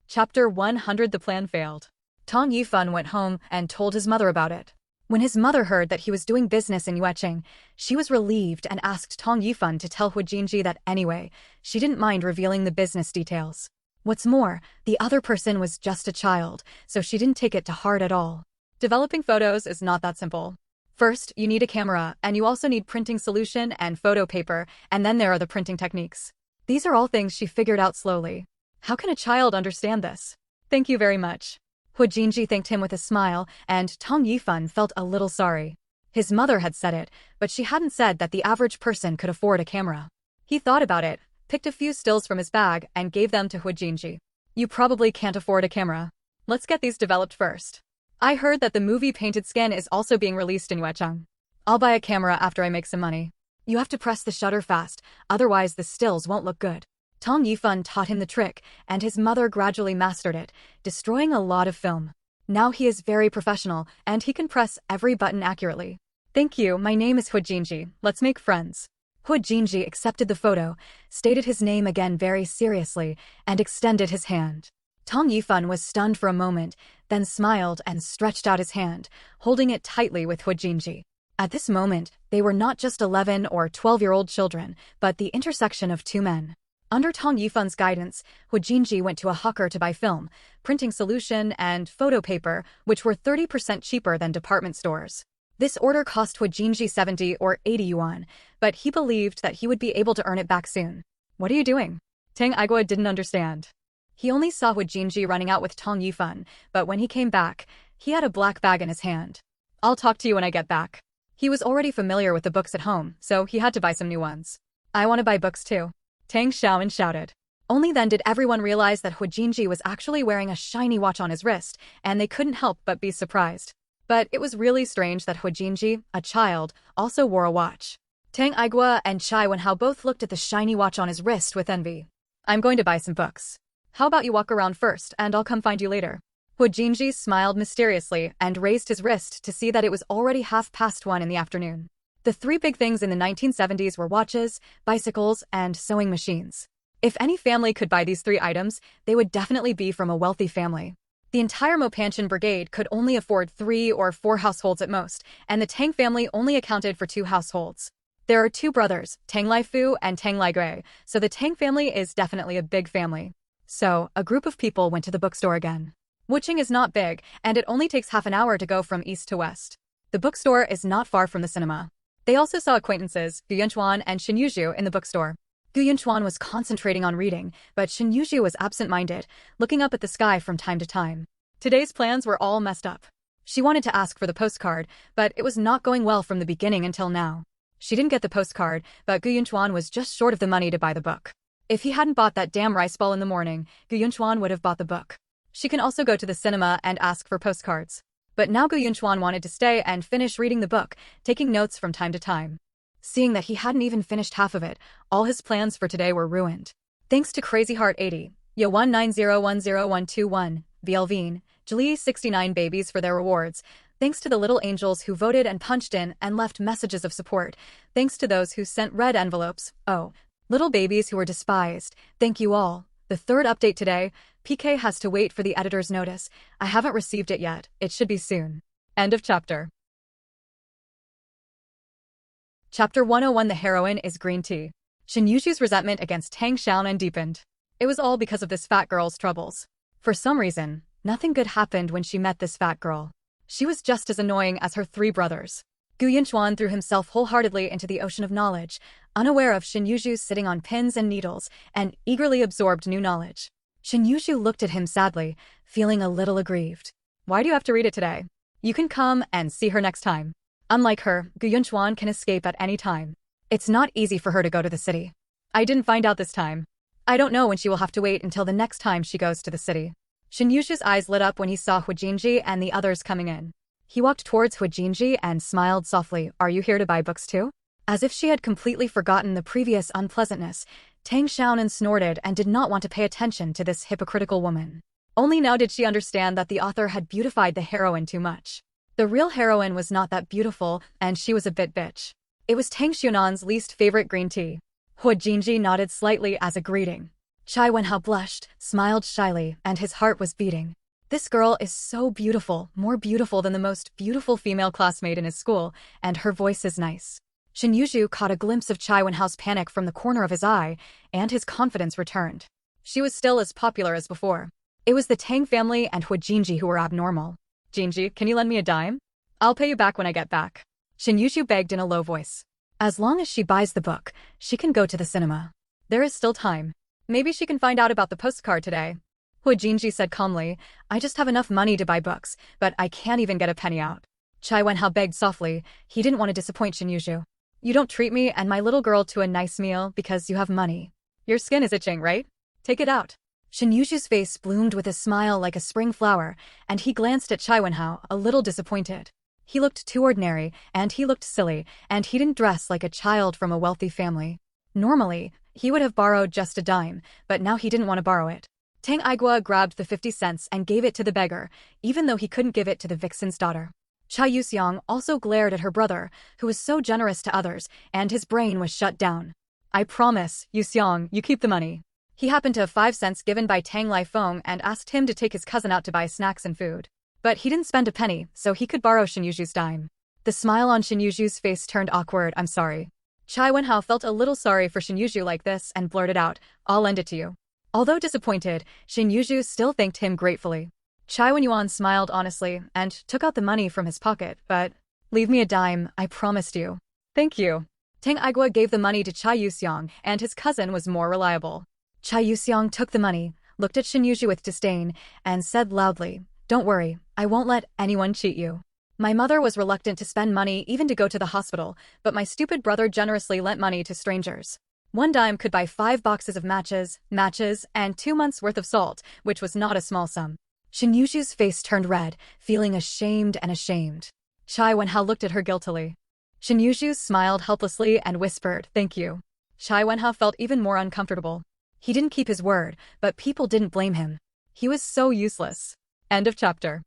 Chapter 100. The plan failed. Tang Yifan went home and told his mother about it. When his mother heard that he was doing business in Yueqing, she was relieved and asked Tang Yifan to tell Hu Jinji that anyway, she didn't mind revealing the business details. What's more, the other person was just a child, so she didn't take it to heart at all. Developing photos is not that simple. First, you need a camera, and you also need printing solution and photo paper, and then there are the printing techniques. These are all things she figured out slowly. How can a child understand this? Thank you very much. Hu Jinji thanked him with a smile, and Tang Yifan felt a little sorry. His mother had said it, but she hadn't said that the average person could afford a camera. He thought about it, picked a few stills from his bag, and gave them to Hu Jinji. You probably can't afford a camera. Let's get these developed first. I heard that the movie Painted Skin is also being released in Yueqing. I'll buy a camera after I make some money. You have to press the shutter fast, otherwise the stills won't look good. Tang Yifan taught him the trick, and his mother gradually mastered it, destroying a lot of film. Now he is very professional, and he can press every button accurately. Thank you, my name is Hu Jinji, let's make friends. Hu Jinji accepted the photo, stated his name again very seriously, and extended his hand. Tang Yifan was stunned for a moment, then smiled and stretched out his hand, holding it tightly with Hu Jinji. At this moment, they were not just 11 or 12-year-old children, but the intersection of 2 men. Under Tang Yifan's guidance, Hu Jinji went to a hawker to buy film, printing solution, and photo paper, which were 30% cheaper than department stores. This order cost Hu Jinji 70 or 80 yuan, but he believed that he would be able to earn it back soon. What are you doing? Tang Igua didn't understand. He only saw Hu Jinji running out with Tang Yifan, but when he came back, he had a black bag in his hand. I'll talk to you when I get back. He was already familiar with the books at home, so he had to buy some new ones. I want to buy books too. Tang Xiaonan shouted. Only then did everyone realize that Hu Jinji was actually wearing a shiny watch on his wrist, and they couldn't help but be surprised. But it was really strange that Hu Jinji, a child, also wore a watch. Tang Igua and Chai Wenhao both looked at the shiny watch on his wrist with envy. I'm going to buy some books. How about you walk around first, and I'll come find you later? Hu Jinji smiled mysteriously and raised his wrist to see that it was already 1:30 in the afternoon. The 3 big things in the 1970s were watches, bicycles, and sewing machines. If any family could buy these 3 items, they would definitely be from a wealthy family. The entire Mopanchen brigade could only afford 3 or 4 households at most, and the Tang family only accounted for 2 households. There are 2 brothers, Tang Laifu and Tang Laigui, so the Tang family is definitely a big family. So, a group of people went to the bookstore again. Wuching is not big, and it only takes half an hour to go from east to west. The bookstore is not far from the cinema. They also saw acquaintances, Gu Yunchuan and Shen Yuzhu, in the bookstore. Gu Yunchuan was concentrating on reading, but Shen Yuzhu was absent-minded, looking up at the sky from time to time. Today's plans were all messed up. She wanted to ask for the postcard, but it was not going well from the beginning until now. She didn't get the postcard, but Gu Yunchuan was just short of the money to buy the book. If he hadn't bought that damn rice ball in the morning, Gu Yunchuan would have bought the book. She can also go to the cinema and ask for postcards. But now Gu Yunchuan wanted to stay and finish reading the book, taking notes from time to time. Seeing that he hadn't even finished half of it, all his plans for today were ruined. Thanks to Crazy Heart 80, Yo 190102121, VLVine, Jali 69 babies for their rewards, thanks to the little angels who voted and punched in and left messages of support, thanks to those who sent red envelopes, oh, little babies who were despised, thank you all. The 3rd update today, PK has to wait for the editor's notice. I haven't received it yet. It should be soon. End of chapter. Chapter 101. The heroine is green tea. Shen Yuzhu's resentment against Tang Xiaonan deepened. It was all because of this fat girl's troubles. For some reason, nothing good happened when she met this fat girl. She was just as annoying as her 3 brothers. Gu Yinchuan threw himself wholeheartedly into the ocean of knowledge, unaware of Shin Yuzhu sitting on pins and needles, and eagerly absorbed new knowledge. Shin Yuzhu looked at him sadly, feeling a little aggrieved. Why do you have to read it today? You can come and see her next time. Unlike her, Gu Yinchuan can escape at any time. It's not easy for her to go to the city. I didn't find out this time. I don't know when she will have to wait until the next time she goes to the city. Shin Yuzhu's eyes lit up when he saw Huijinji and the others coming in. He walked towards Huijinji and smiled softly. Are you here to buy books too? As if she had completely forgotten the previous unpleasantness, Tang Xiaonan snorted and did not want to pay attention to this hypocritical woman. Only now did she understand that the author had beautified the heroine too much. The real heroine was not that beautiful, and she was a bit bitch. It was Tang Xiaonan's least favorite green tea. Huijinji nodded slightly as a greeting. Chai Wenhao blushed, smiled shyly, and his heart was beating. This girl is so beautiful, more beautiful than the most beautiful female classmate in his school, and her voice is nice. Shin Yuzhu caught a glimpse of Chai Wenhao's panic from the corner of his eye, and his confidence returned. She was still as popular as before. It was the Tang family and Huijinji who were abnormal. Jinji, can you lend me a dime? I'll pay you back when I get back. Shin Yuzhu begged in a low voice. As long as she buys the book, she can go to the cinema. There is still time. Maybe she can find out about the postcard today. Huijinji said calmly, I just have enough money to buy books, but I can't even get a penny out. Chai Wenhao begged softly. He didn't want to disappoint Shin Yuzhu. You don't treat me and my little girl to a nice meal because you have money. Your skin is itching, right? Take it out. Shin Yuzhu's face bloomed with a smile like a spring flower, and he glanced at Chai Wenhao, a little disappointed. He looked too ordinary, and he looked silly, and he didn't dress like a child from a wealthy family. Normally, he would have borrowed just a dime, but now he didn't want to borrow it. Tang Aigua grabbed the 50 cents and gave it to the beggar, even though he couldn't give it to the vixen's daughter. Chai Yuxiang also glared at her brother, who was so generous to others, and his brain was shut down. I promise, Yuxiang, you keep the money. He happened to have 5 cents given by Tang Lifeng and asked him to take his cousin out to buy snacks and food. But he didn't spend a penny, so he could borrow Shin Yuzhu's dime. The smile on Shin Yuzhu's face turned awkward. I'm sorry. Chai Wenhao felt a little sorry for Shin Yuzhu like this and blurted out, I'll lend it to you. Although disappointed, Shin Yuzhu still thanked him gratefully. Chai Wenyuan smiled honestly and took out the money from his pocket, but, leave me a dime, I promised you. Thank you. Tang Aigua gave the money to Chai Yuxiang, and his cousin was more reliable. Chai Yuxiang took the money, looked at Shin Yuzhu with disdain, and said loudly, Don't worry, I won't let anyone cheat you. My mother was reluctant to spend money even to go to the hospital, but my stupid brother generously lent money to strangers. 1 dime could buy 5 boxes of matches, and 2 months' worth of salt, which was not a small sum. Shin Yuzhu's face turned red, feeling ashamed. Chai Wenhao looked at her guiltily. Shin Yuzhu smiled helplessly and whispered, Thank you. Chai Wenhao felt even more uncomfortable. He didn't keep his word, but people didn't blame him. He was so useless. End of chapter.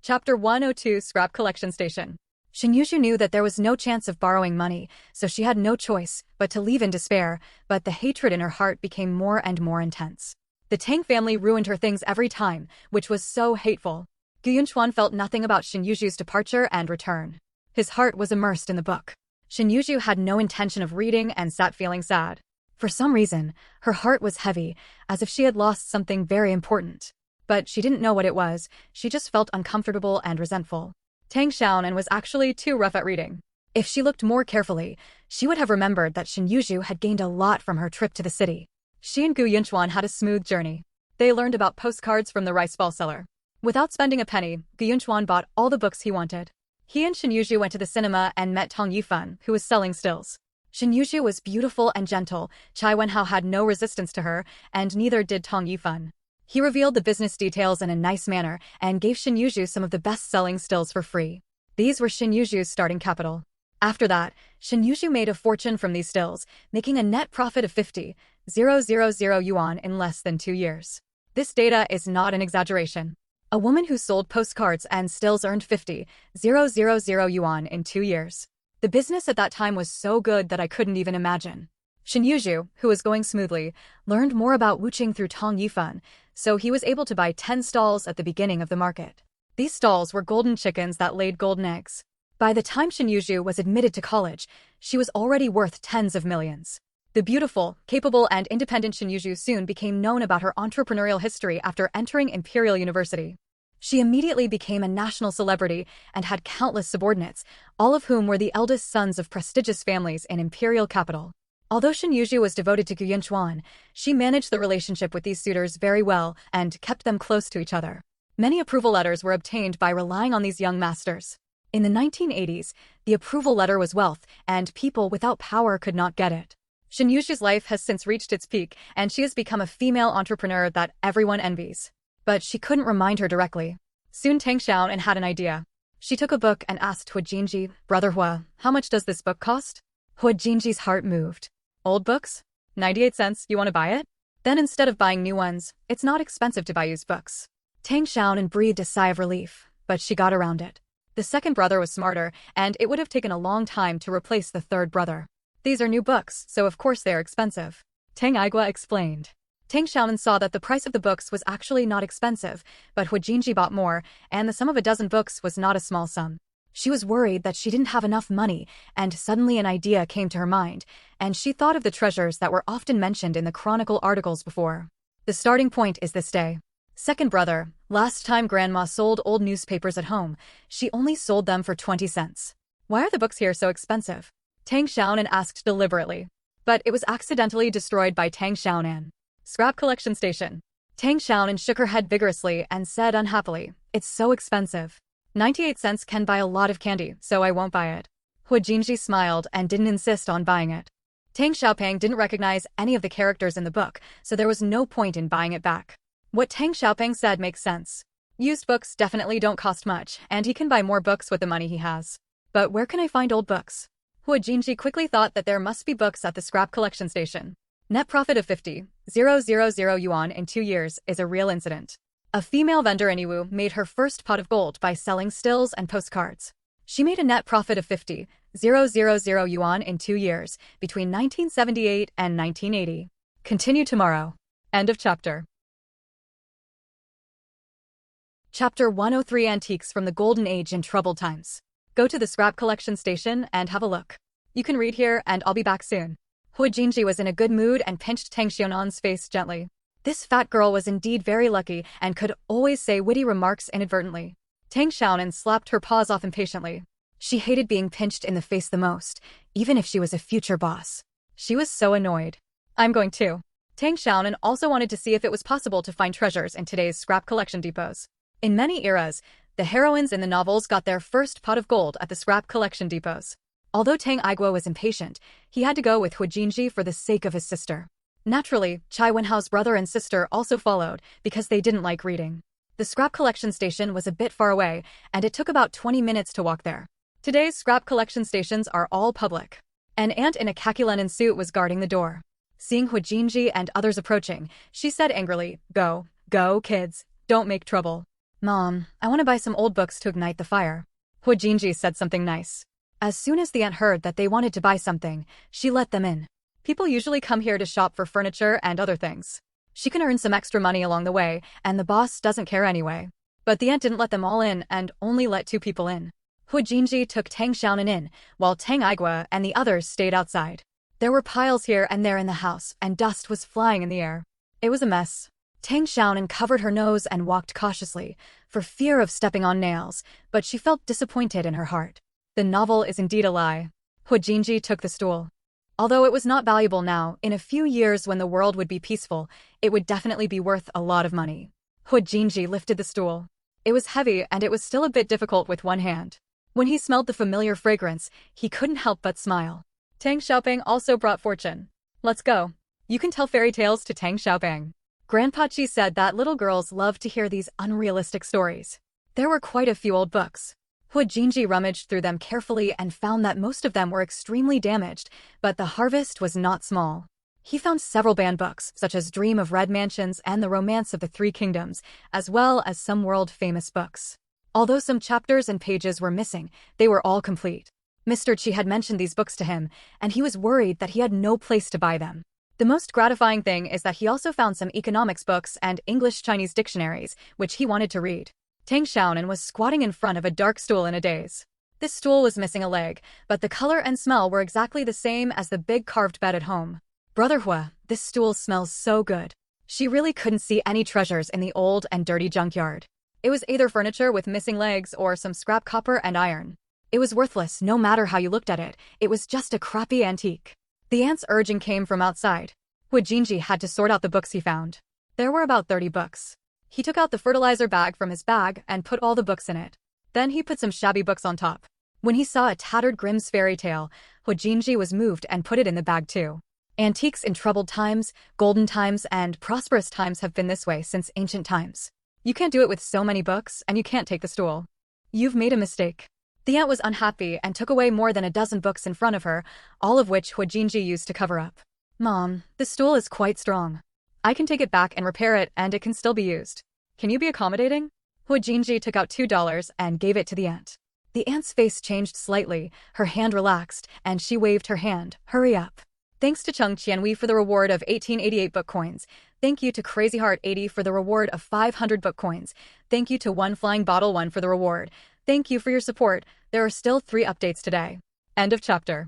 Chapter 102 Scrap Collection Station. Shin Yuzhu knew that there was no chance of borrowing money, so she had no choice but to leave in despair, but the hatred in her heart became more and more intense. The Tang family ruined her things every time, which was so hateful. Gu Yunchuan felt nothing about Shin Yuzhu's departure and return. His heart was immersed in the book. Shin Yuzhu had no intention of reading and sat feeling sad. For some reason, her heart was heavy, as if she had lost something very important. But she didn't know what it was, she just felt uncomfortable and resentful. Tang Xiaonan was actually too rough at reading. If she looked more carefully, she would have remembered that Shin Yuzhu had gained a lot from her trip to the city. She and Gu Yunchuan had a smooth journey. They learned about postcards from the rice ball seller. Without spending a penny, Gu Yunchuan bought all the books he wanted. He and Shin Yuzhu went to the cinema and met Tang Yifan, who was selling stills. Shin Yuzhu was beautiful and gentle, Chai Wenhao had no resistance to her, and neither did Tang Yifan. He revealed the business details in a nice manner and gave Shin Yuzhu some of the best-selling stills for free. These were Shin Yuzhu's starting capital. After that, Shin Yuzhu made a fortune from these stills, making a net profit of 50,000 yuan in less than 2 years. This data is not an exaggeration. A woman who sold postcards and stills earned 50,000 yuan in 2 years. The business at that time was so good that I couldn't even imagine. Shin Yuzhu, who was going smoothly, learned more about wuching through Tang Yifan, so he was able to buy 10 stalls at the beginning of the market. These stalls were golden chickens that laid golden eggs. By the time Shin Yuzhu was admitted to college, she was already worth tens of millions. The beautiful, capable, and independent Shin Yuzhu soon became known about her entrepreneurial history after entering Imperial University. She immediately became a national celebrity and had countless subordinates, all of whom were the eldest sons of prestigious families in imperial capital. Although Shen Yuji was devoted to Gu Yinchuan, she managed the relationship with these suitors very well and kept them close to each other. Many approval letters were obtained by relying on these young masters. In the 1980s, the approval letter was wealth, and people without power could not get it. Shen Yuji's life has since reached its peak, and she has become a female entrepreneur that everyone envies. But she couldn't remind her directly. Soon Tang Xiaonan had an idea. She took a book and asked Hua Jinji, "Brother Hua, how much does this book cost?" Hua Jinji's heart moved. "Old books? 98 cents, you want to buy it?" Then instead of buying new ones, it's not expensive to buy used books. Tang Xiaonan breathed a sigh of relief, but she got around it. The second brother was smarter, and it would have taken a long time to replace the third brother. "These are new books, so of course they are expensive," Tang Aigua explained. Tang Xiaonan saw that the price of the books was actually not expensive, but Hua Jinji bought more, and the sum of a dozen books was not a small sum. She was worried that she didn't have enough money, and suddenly an idea came to her mind, and she thought of the treasures that were often mentioned in the Chronicle articles before. The starting point is this day. Second brother, last time Grandma sold old newspapers at home, she only sold them for 20 cents. "Why are the books here so expensive?" Tang Xiaonan asked deliberately. But it was accidentally destroyed by Tang Xiaonan. Scrap collection station. Tang Xiaonan shook her head vigorously and said unhappily, "It's so expensive. 98 cents can buy a lot of candy, so I won't buy it." Hua Jinji smiled and didn't insist on buying it. Tang Xiaoping didn't recognize any of the characters in the book, so there was no point in buying it back. What Tang Xiaoping said makes sense. Used books definitely don't cost much, and he can buy more books with the money he has. But where can I find old books? Hua Jinji quickly thought that there must be books at the scrap collection station. Net profit of 50,000 yuan in 2 years is a real incident. A female vendor in Yiwu made her first pot of gold by selling stills and postcards. She made a net profit of 50,000 yuan in 2 years, between 1978 and 1980. Continue tomorrow. End of chapter. Chapter 103 Antiques from the Golden Age in Troubled Times. Go to the scrap collection station and have a look. You can read here and I'll be back soon. Hua Jinji was in a good mood and pinched Tang Xiaonan's face gently. This fat girl was indeed very lucky and could always say witty remarks inadvertently. Tang Xiaonan slapped her paws off impatiently. She hated being pinched in the face the most, even if she was a future boss. She was so annoyed. "I'm going too." Tang Xiaonan also wanted to see if it was possible to find treasures in today's scrap collection depots. In many eras, the heroines in the novels got their first pot of gold at the scrap collection depots. Although Tang Aigua was impatient, he had to go with Hua Jinji for the sake of his sister. Naturally, Chai Wenhao's brother and sister also followed because they didn't like reading. The scrap collection station was a bit far away, and it took about 20 minutes to walk there. Today's scrap collection stations are all public. An aunt in a khaki linen suit was guarding the door. Seeing Hua Jinji and others approaching, she said angrily, "Go, kids, don't make trouble." "Mom, I want to buy some old books to ignite the fire." Hua Jinji said something nice. As soon as the aunt heard that they wanted to buy something, she let them in. People usually come here to shop for furniture and other things. She can earn some extra money along the way, and the boss doesn't care anyway. But the aunt didn't let them all in and only let 2 people in. Hua Jinji took Tang Xiaonan in, while Tang Aigua and the others stayed outside. There were piles here and there in the house, and dust was flying in the air. It was a mess. Tang Xiaonan covered her nose and walked cautiously, for fear of stepping on nails, but she felt disappointed in her heart. The novel is indeed a lie. Hua Jinji took the stool. Although it was not valuable now, in a few years when the world would be peaceful, it would definitely be worth a lot of money. Hua Jinji lifted the stool. It was heavy and it was still a bit difficult with one hand. When he smelled the familiar fragrance, he couldn't help but smile. Tang Xiaoping also brought fortune. "Let's go. You can tell fairy tales to Tang Xiaoping." Grandpa Chi said that little girls love to hear these unrealistic stories. There were quite a few old books. Hua Jinji rummaged through them carefully and found that most of them were extremely damaged, but the harvest was not small. He found several banned books, such as Dream of Red Mansions and The Romance of the Three Kingdoms, as well as some world-famous books. Although some chapters and pages were missing, they were all complete. Mr. Chi had mentioned these books to him, and he was worried that he had no place to buy them. The most gratifying thing is that he also found some economics books and English-Chinese dictionaries, which he wanted to read. Tang Xiaonan was squatting in front of a dark stool in a daze. This stool was missing a leg, but the color and smell were exactly the same as the big carved bed at home. "Brother Hua, this stool smells so good." She really couldn't see any treasures in the old and dirty junkyard. It was either furniture with missing legs or some scrap copper and iron. It was worthless no matter how you looked at it. It was just a crappy antique. The aunt's urging came from outside. Jinji had to sort out the books he found. There were about 30 books. He took out the fertilizer bag from his bag and put all the books in it. Then he put some shabby books on top. When he saw a tattered Grimm's fairy tale, Jinji was moved and put it in the bag too. Antiques in troubled times, golden times, and prosperous times have been this way since ancient times. You can't do it with so many books, and you can't take the stool. You've made a mistake. The aunt was unhappy and took away more than a dozen books in front of her, all of which Jinji used to cover up. Mom, the stool is quite strong. I can take it back and repair it, and it can still be used. Can you be accommodating? Jinji took out $2 and gave it to the aunt. The aunt's face changed slightly, her hand relaxed, and she waved her hand. Hurry up. Thanks to Chung Qianwei for the reward of 1888 book coins. Thank you to Crazy Heart 80 for the reward of 500 book coins. Thank you to One Flying Bottle 1 for the reward. Thank you for your support. There are still 3 updates today. End of chapter.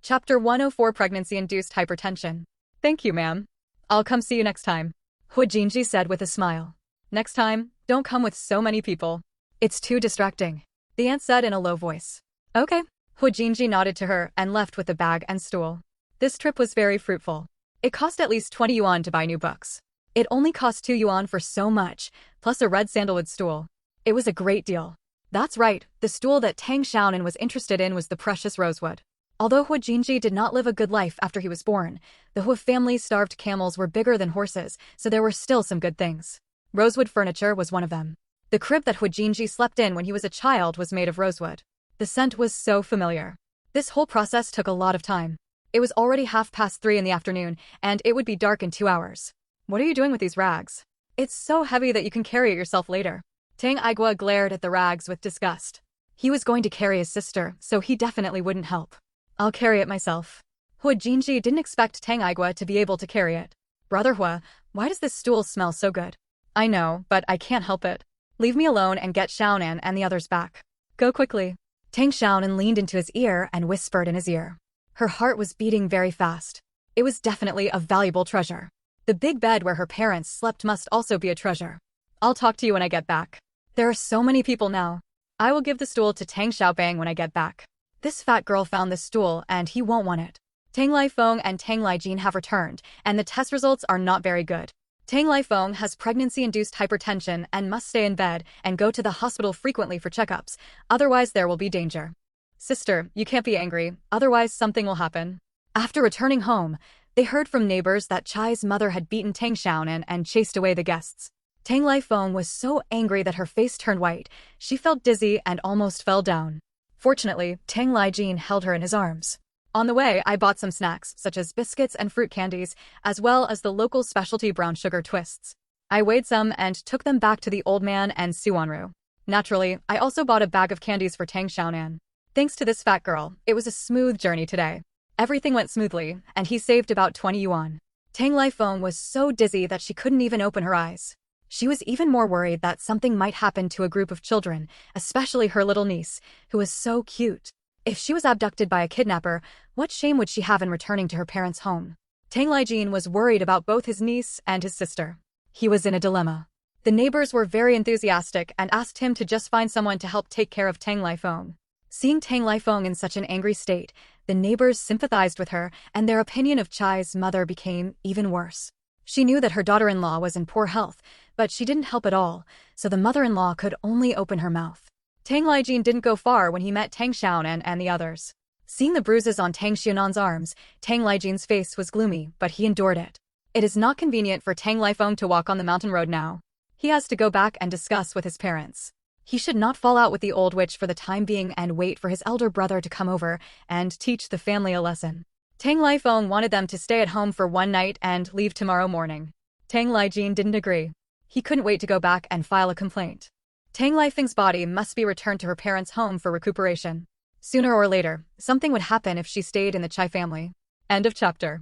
Chapter 104 Pregnancy-Induced Hypertension. Thank you, ma'am. I'll come see you next time. Jinji said with a smile. Next time, don't come with so many people. It's too distracting. The aunt said in a low voice. Okay. Jinji nodded to her and left with the bag and stool. This trip was very fruitful. It cost at least 20 yuan to buy new books. It only cost 2 yuan for so much, plus a red sandalwood stool. It was a great deal. That's right, the stool that Tang Xiaonan was interested in was the precious rosewood. Although Jinji did not live a good life after he was born, the Hu family's starved camels were bigger than horses, so there were still some good things. Rosewood furniture was one of them. The crib that Jinji slept in when he was a child was made of rosewood. The scent was so familiar. This whole process took a lot of time. It was already 3:30 in the afternoon, and it would be dark in 2 hours. What are you doing with these rags? It's so heavy that you can carry it yourself later. Tang Igua glared at the rags with disgust. He was going to carry his sister, so he definitely wouldn't help. I'll carry it myself. Jinji didn't expect Tang Igua to be able to carry it. Brother Hua, why does this stool smell so good? I know, but I can't help it. Leave me alone and get Xiaonan and the others back. Go quickly. Tang Xiaonan leaned into his ear and whispered in his ear. Her heart was beating very fast. It was definitely a valuable treasure. The big bed where her parents slept must also be a treasure. I'll talk to you when I get back. There are so many people now. I will give the stool to Tang Xiaobang when I get back. This fat girl found this stool and he won't want it. Tang Lifeng and Tang Lijin have returned, and the test results are not very good. Tang Lifeng has pregnancy-induced hypertension and must stay in bed and go to the hospital frequently for checkups, otherwise there will be danger. Sister, you can't be angry, otherwise something will happen. After returning home, they heard from neighbors that Chai's mother had beaten Tang Xiaonan and chased away the guests. Tang Lifeng was so angry that her face turned white, she felt dizzy and almost fell down. Fortunately, Tang Lijin held her in his arms. On the way, I bought some snacks, such as biscuits and fruit candies, as well as the local specialty brown sugar twists. I weighed some and took them back to the old man and Suanru. Naturally, I also bought a bag of candies for Tang Xiaonan. Thanks to this fat girl, it was a smooth journey today. Everything went smoothly, and he saved about 20 yuan. Tang Lifeng was so dizzy that she couldn't even open her eyes. She was even more worried that something might happen to a group of children, especially her little niece, who was so cute. If she was abducted by a kidnapper, what shame would she have in returning to her parents' home? Tang Lijin was worried about both his niece and his sister. He was in a dilemma. The neighbors were very enthusiastic and asked him to just find someone to help take care of Tang Lifeng. Seeing Tang Lifeng in such an angry state, the neighbors sympathized with her, and their opinion of Chai's mother became even worse. She knew that her daughter-in-law was in poor health, but she didn't help at all, so the mother-in-law could only open her mouth. Tang Lijin didn't go far when he met Tang Xiaonan and the others. Seeing the bruises on Tang Xiaonan's arms, Tang Lijin's face was gloomy, but he endured it. It is not convenient for Tang Lifeng to walk on the mountain road now. He has to go back and discuss with his parents. He should not fall out with the old witch for the time being and wait for his elder brother to come over and teach the family a lesson. Tang Lifeng wanted them to stay at home for one night and leave tomorrow morning. Tang Lijin didn't agree. He couldn't wait to go back and file a complaint. Tang Lifeng's body must be returned to her parents' home for recuperation. Sooner or later, something would happen if she stayed in the Chai family. End of chapter.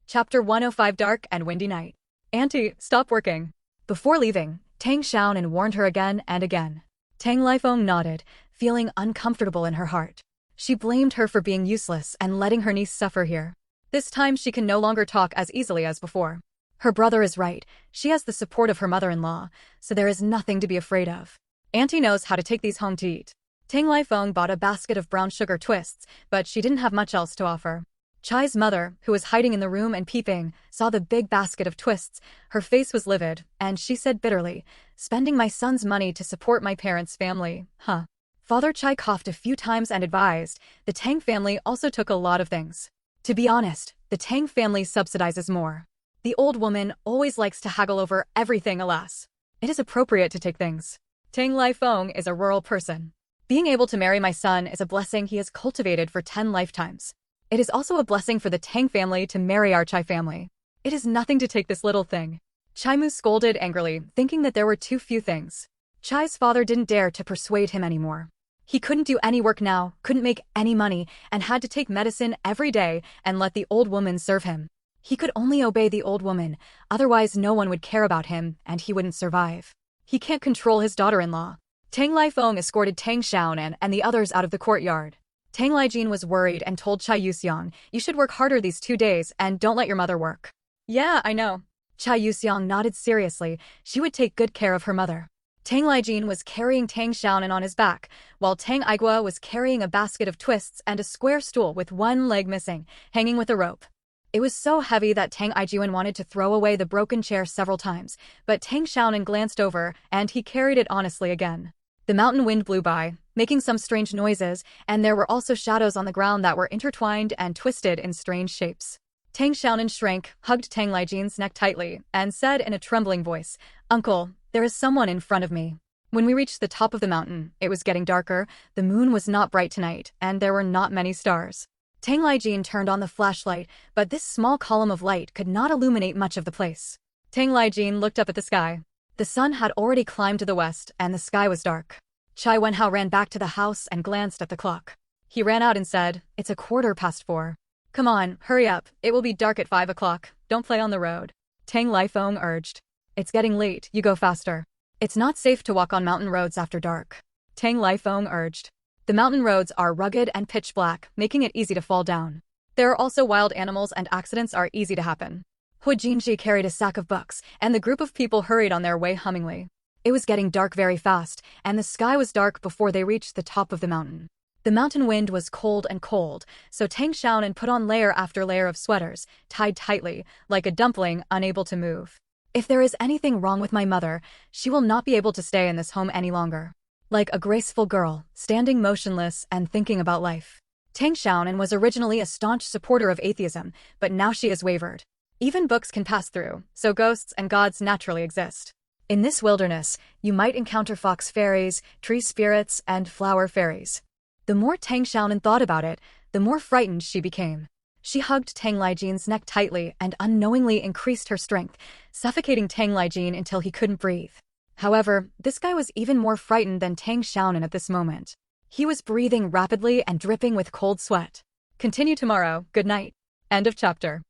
Chapter 105 Dark and Windy Night. Auntie, stop working. Before leaving, Tang Xiaonan warned her again and again. Tang Lifeng nodded, feeling uncomfortable in her heart. She blamed her for being useless and letting her niece suffer here. This time she can no longer talk as easily as before. Her brother is right, she has the support of her mother-in-law, so there is nothing to be afraid of. Auntie knows how to take these home to eat. Tang Lifeng bought a basket of brown sugar twists, but she didn't have much else to offer. Chai's mother, who was hiding in the room and peeping, saw the big basket of twists. Her face was livid, and she said bitterly, "Spending my son's money to support my parents' family, huh?" Father Chai coughed a few times and advised, "The Tang family also took a lot of things. To be honest, the Tang family subsidizes more. The old woman always likes to haggle over everything, alas. It is appropriate to take things. Tang Lifeng is a rural person. Being able to marry my son is a blessing he has cultivated for 10 lifetimes. It is also a blessing for the Tang family to marry our Chai family. It is nothing to take this little thing." Chai Mu scolded angrily, thinking that there were too few things. Chai's father didn't dare to persuade him anymore. He couldn't do any work now, couldn't make any money, and had to take medicine every day and let the old woman serve him. He could only obey the old woman, otherwise no one would care about him and he wouldn't survive. He can't control his daughter-in-law. Tang Lifeng escorted Tang Xiaonan and the others out of the courtyard. Tang Lijin was worried and told Chai Yuxiang, "You should work harder these 2 days and don't let your mother work." "Yeah, I know." Chai Yuxiang nodded seriously. She would take good care of her mother. Tang Lijin was carrying Tang Xiaonan on his back, while Tang Igua was carrying a basket of twists and a square stool with one leg missing, hanging with a rope. It was so heavy that Tang Ijuan wanted to throw away the broken chair several times, but Tang Xiaonan glanced over and he carried it honestly again. The mountain wind blew by, making some strange noises, and there were also shadows on the ground that were intertwined and twisted in strange shapes. Tang Xiaonan shrank, hugged Tang Lijin's neck tightly, and said in a trembling voice, "Uncle, there is someone in front of me." When we reached the top of the mountain, it was getting darker, the moon was not bright tonight, and there were not many stars. Tang Lijin turned on the flashlight, but this small column of light could not illuminate much of the place. Tang Lijin looked up at the sky. The sun had already climbed to the west, and the sky was dark. Chai Wenhao ran back to the house and glanced at the clock. He ran out and said, "It's 4:15. Come on, hurry up, it will be dark at 5 o'clock, don't play on the road." Tang Lifeng urged. "It's getting late, you go faster. It's not safe to walk on mountain roads after dark." Tang Lifeng urged. The mountain roads are rugged and pitch black, making it easy to fall down. There are also wild animals and accidents are easy to happen. Hu Jinji carried a sack of books, and the group of people hurried on their way hummingly. It was getting dark very fast, and the sky was dark before they reached the top of the mountain. The mountain wind was cold and cold, so Tang Xiaonan put on layer after layer of sweaters, tied tightly, like a dumpling unable to move. "If there is anything wrong with my mother, she will not be able to stay in this home any longer." Like a graceful girl, standing motionless and thinking about life. Tang Xiaonan was originally a staunch supporter of atheism, but now she has wavered. Even books can pass through, so ghosts and gods naturally exist. In this wilderness, you might encounter fox fairies, tree spirits, and flower fairies. The more Tang Xiaonan thought about it, the more frightened she became. She hugged Tang Lijin's neck tightly and unknowingly increased her strength, suffocating Tang Lijin until he couldn't breathe. However, this guy was even more frightened than Tang Xiaonan at this moment. He was breathing rapidly and dripping with cold sweat. Continue tomorrow, good night. End of chapter.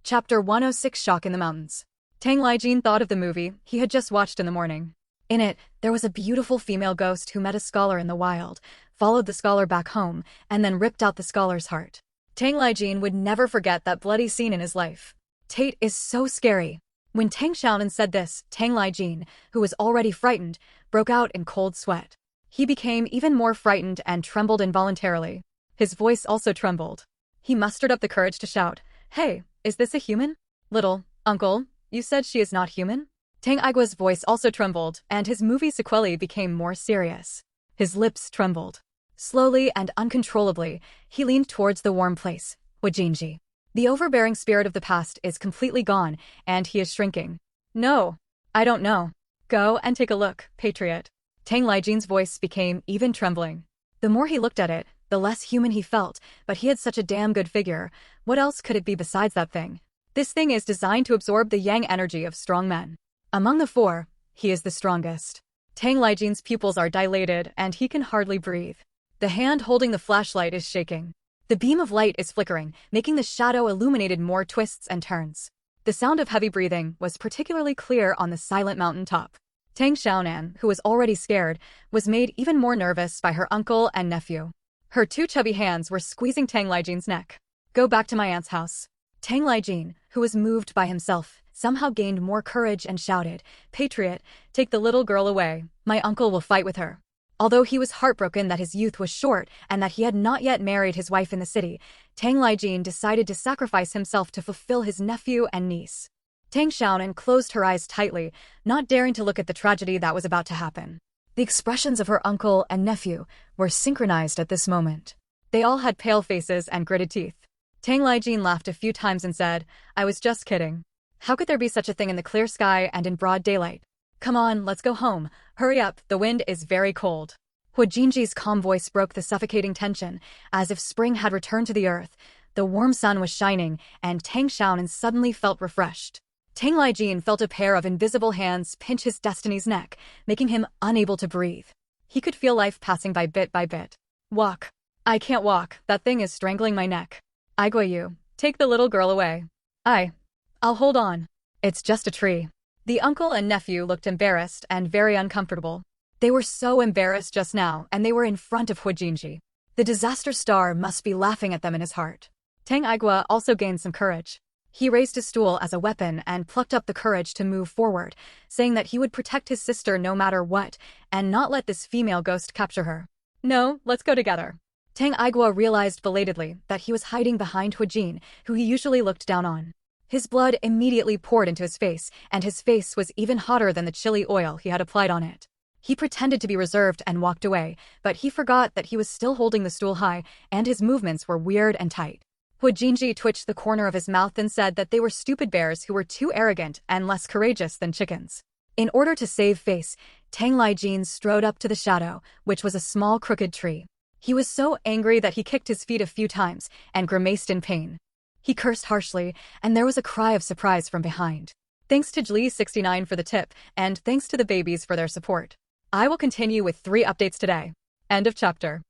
Chapter 106 Shock in the Mountains. Tang Lijin thought of the movie he had just watched in the morning. In it, there was a beautiful female ghost who met a scholar in the wild, followed the scholar back home, and then ripped out the scholar's heart. Tang Lijin would never forget that bloody scene in his life. Tate is so scary. When Tang Xiaonan said this, Tang Lijin, who was already frightened, broke out in cold sweat. He became even more frightened and trembled involuntarily. His voice also trembled. He mustered up the courage to shout, "Hey, is this a human?" "Little uncle, you said she is not human?" Tang Igua's voice also trembled, and his movie sequelae became more serious. His lips trembled. Slowly and uncontrollably, he leaned towards the warm place, Wajinji. The overbearing spirit of the past is completely gone, and he is shrinking. "No, I don't know. Go and take a look, patriot." Tang Lijin's voice became even trembling. The more he looked at it, the less human he felt, but he had such a damn good figure. What else could it be besides that thing? This thing is designed to absorb the yang energy of strong men. Among the four, he is the strongest. Tang Lijin's pupils are dilated, and he can hardly breathe. The hand holding the flashlight is shaking. The beam of light is flickering, making the shadow illuminated more twists and turns. The sound of heavy breathing was particularly clear on the silent mountain top. Tang Xiaonan, who was already scared, was made even more nervous by her uncle and nephew. Her two chubby hands were squeezing Tang Lijin's neck. Go back to my aunt's house. Tang Lijin, who was moved by himself, somehow gained more courage and shouted, Patriot, take the little girl away. My uncle will fight with her. Although he was heartbroken that his youth was short and that he had not yet married his wife in the city, Tang Lijin decided to sacrifice himself to fulfill his nephew and niece. Tang Xiaonan closed her eyes tightly, not daring to look at the tragedy that was about to happen. The expressions of her uncle and nephew were synchronized at this moment. They all had pale faces and gritted teeth. Tang Lijin laughed a few times and said, I was just kidding. How could there be such a thing in the clear sky and in broad daylight? Come on, let's go home. Hurry up, the wind is very cold. Hu Jinji's calm voice broke the suffocating tension, as if spring had returned to the earth. The warm sun was shining, and Tang Xiaonan suddenly felt refreshed. Tang Lijin felt a pair of invisible hands pinch his destiny's neck, making him unable to breathe. He could feel life passing by bit by bit. Walk. I can't walk, that thing is strangling my neck. Aiguayu, take the little girl away. I'll hold on. It's just a tree. The uncle and nephew looked embarrassed and very uncomfortable. They were so embarrassed just now, and they were in front of Hu Jinji. The disaster star must be laughing at them in his heart. Tang Aigua also gained some courage. He raised his stool as a weapon and plucked up the courage to move forward, saying that he would protect his sister no matter what, and not let this female ghost capture her. No, let's go together. Tang Aigua realized belatedly that he was hiding behind Hu Jin, who he usually looked down on. His blood immediately poured into his face, and his face was even hotter than the chili oil he had applied on it. He pretended to be reserved and walked away, but he forgot that he was still holding the stool high, and his movements were weird and tight. Hu Jinji twitched the corner of his mouth and said that they were stupid bears who were too arrogant and less courageous than chickens. In order to save face, Tang Lijin strode up to the shadow, which was a small crooked tree. He was so angry that he kicked his feet a few times and grimaced in pain. He cursed harshly, and there was a cry of surprise from behind. Thanks to Jli69 for the tip, and thanks to the babies for their support. I will continue with 3 updates today. End of chapter.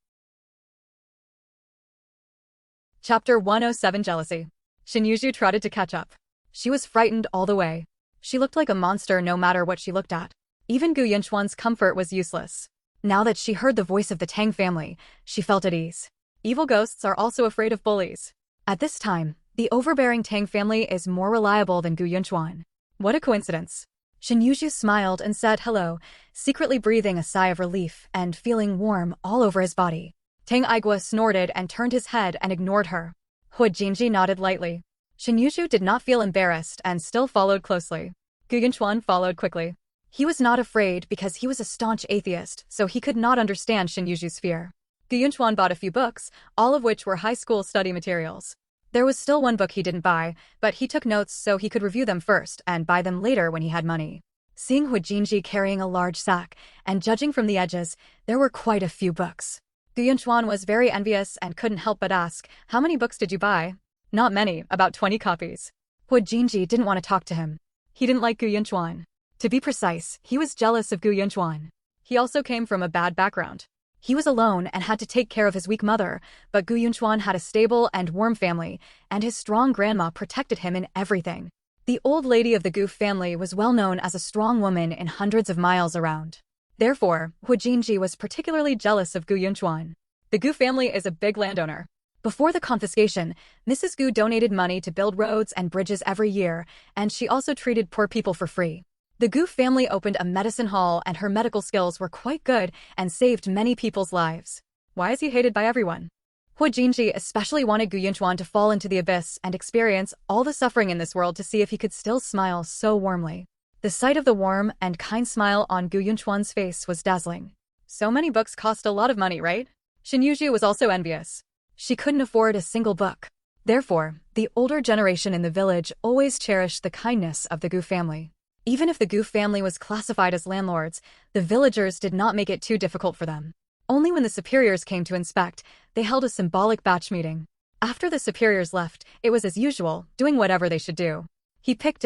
Chapter 107 Jealousy. Shinyuju trotted to catch up. She was frightened all the way. She looked like a monster no matter what she looked at. Even Gu Yinchuan's comfort was useless. Now that she heard the voice of the Tang family, she felt at ease. Evil ghosts are also afraid of bullies. At this time, the overbearing Tang family is more reliable than Gu Yinchuan. What a coincidence. Shinyuju smiled and said hello, secretly breathing a sigh of relief and feeling warm all over his body. Tang Aigua snorted and turned his head and ignored her. Hu Jinji nodded lightly. Shinyuju did not feel embarrassed and still followed closely. Gu Yinchuan followed quickly. He was not afraid because he was a staunch atheist, so he could not understand Shinyuju's fear. Gu Yinchuan bought a few books, all of which were high school study materials. There was still one book he didn't buy, but he took notes so he could review them first and buy them later when he had money. Seeing Hu Jinji carrying a large sack, and judging from the edges, there were quite a few books. Gu Yinchuan was very envious and couldn't help but ask, how many books did you buy? Not many, about 20 copies. Hu Jinji didn't want to talk to him. He didn't like Gu Yinchuan. To be precise, he was jealous of Gu Yinchuan. He also came from a bad background. He was alone and had to take care of his weak mother, but Gu Yinchuan had a stable and warm family, and his strong grandma protected him in everything. The old lady of the Gu family was well known as a strong woman in hundreds of miles around. Therefore, Hu Jinji was particularly jealous of Gu Yinchuan. The Gu family is a big landowner. Before the confiscation, Mrs. Gu donated money to build roads and bridges every year, and she also treated poor people for free. The Gu family opened a medicine hall and her medical skills were quite good and saved many people's lives. Why is he hated by everyone? Hu Jinji especially wanted Gu Yinchuan to fall into the abyss and experience all the suffering in this world to see if he could still smile so warmly. The sight of the warm and kind smile on Gu Yinchuan's face was dazzling. So many books cost a lot of money, right? Shinyuju was also envious. She couldn't afford a single book. Therefore, the older generation in the village always cherished the kindness of the Gu family. Even if the Gu family was classified as landlords, the villagers did not make it too difficult for them. Only when the superiors came to inspect, they held a symbolic batch meeting. After the superiors left, it was as usual, doing whatever they should do. He picked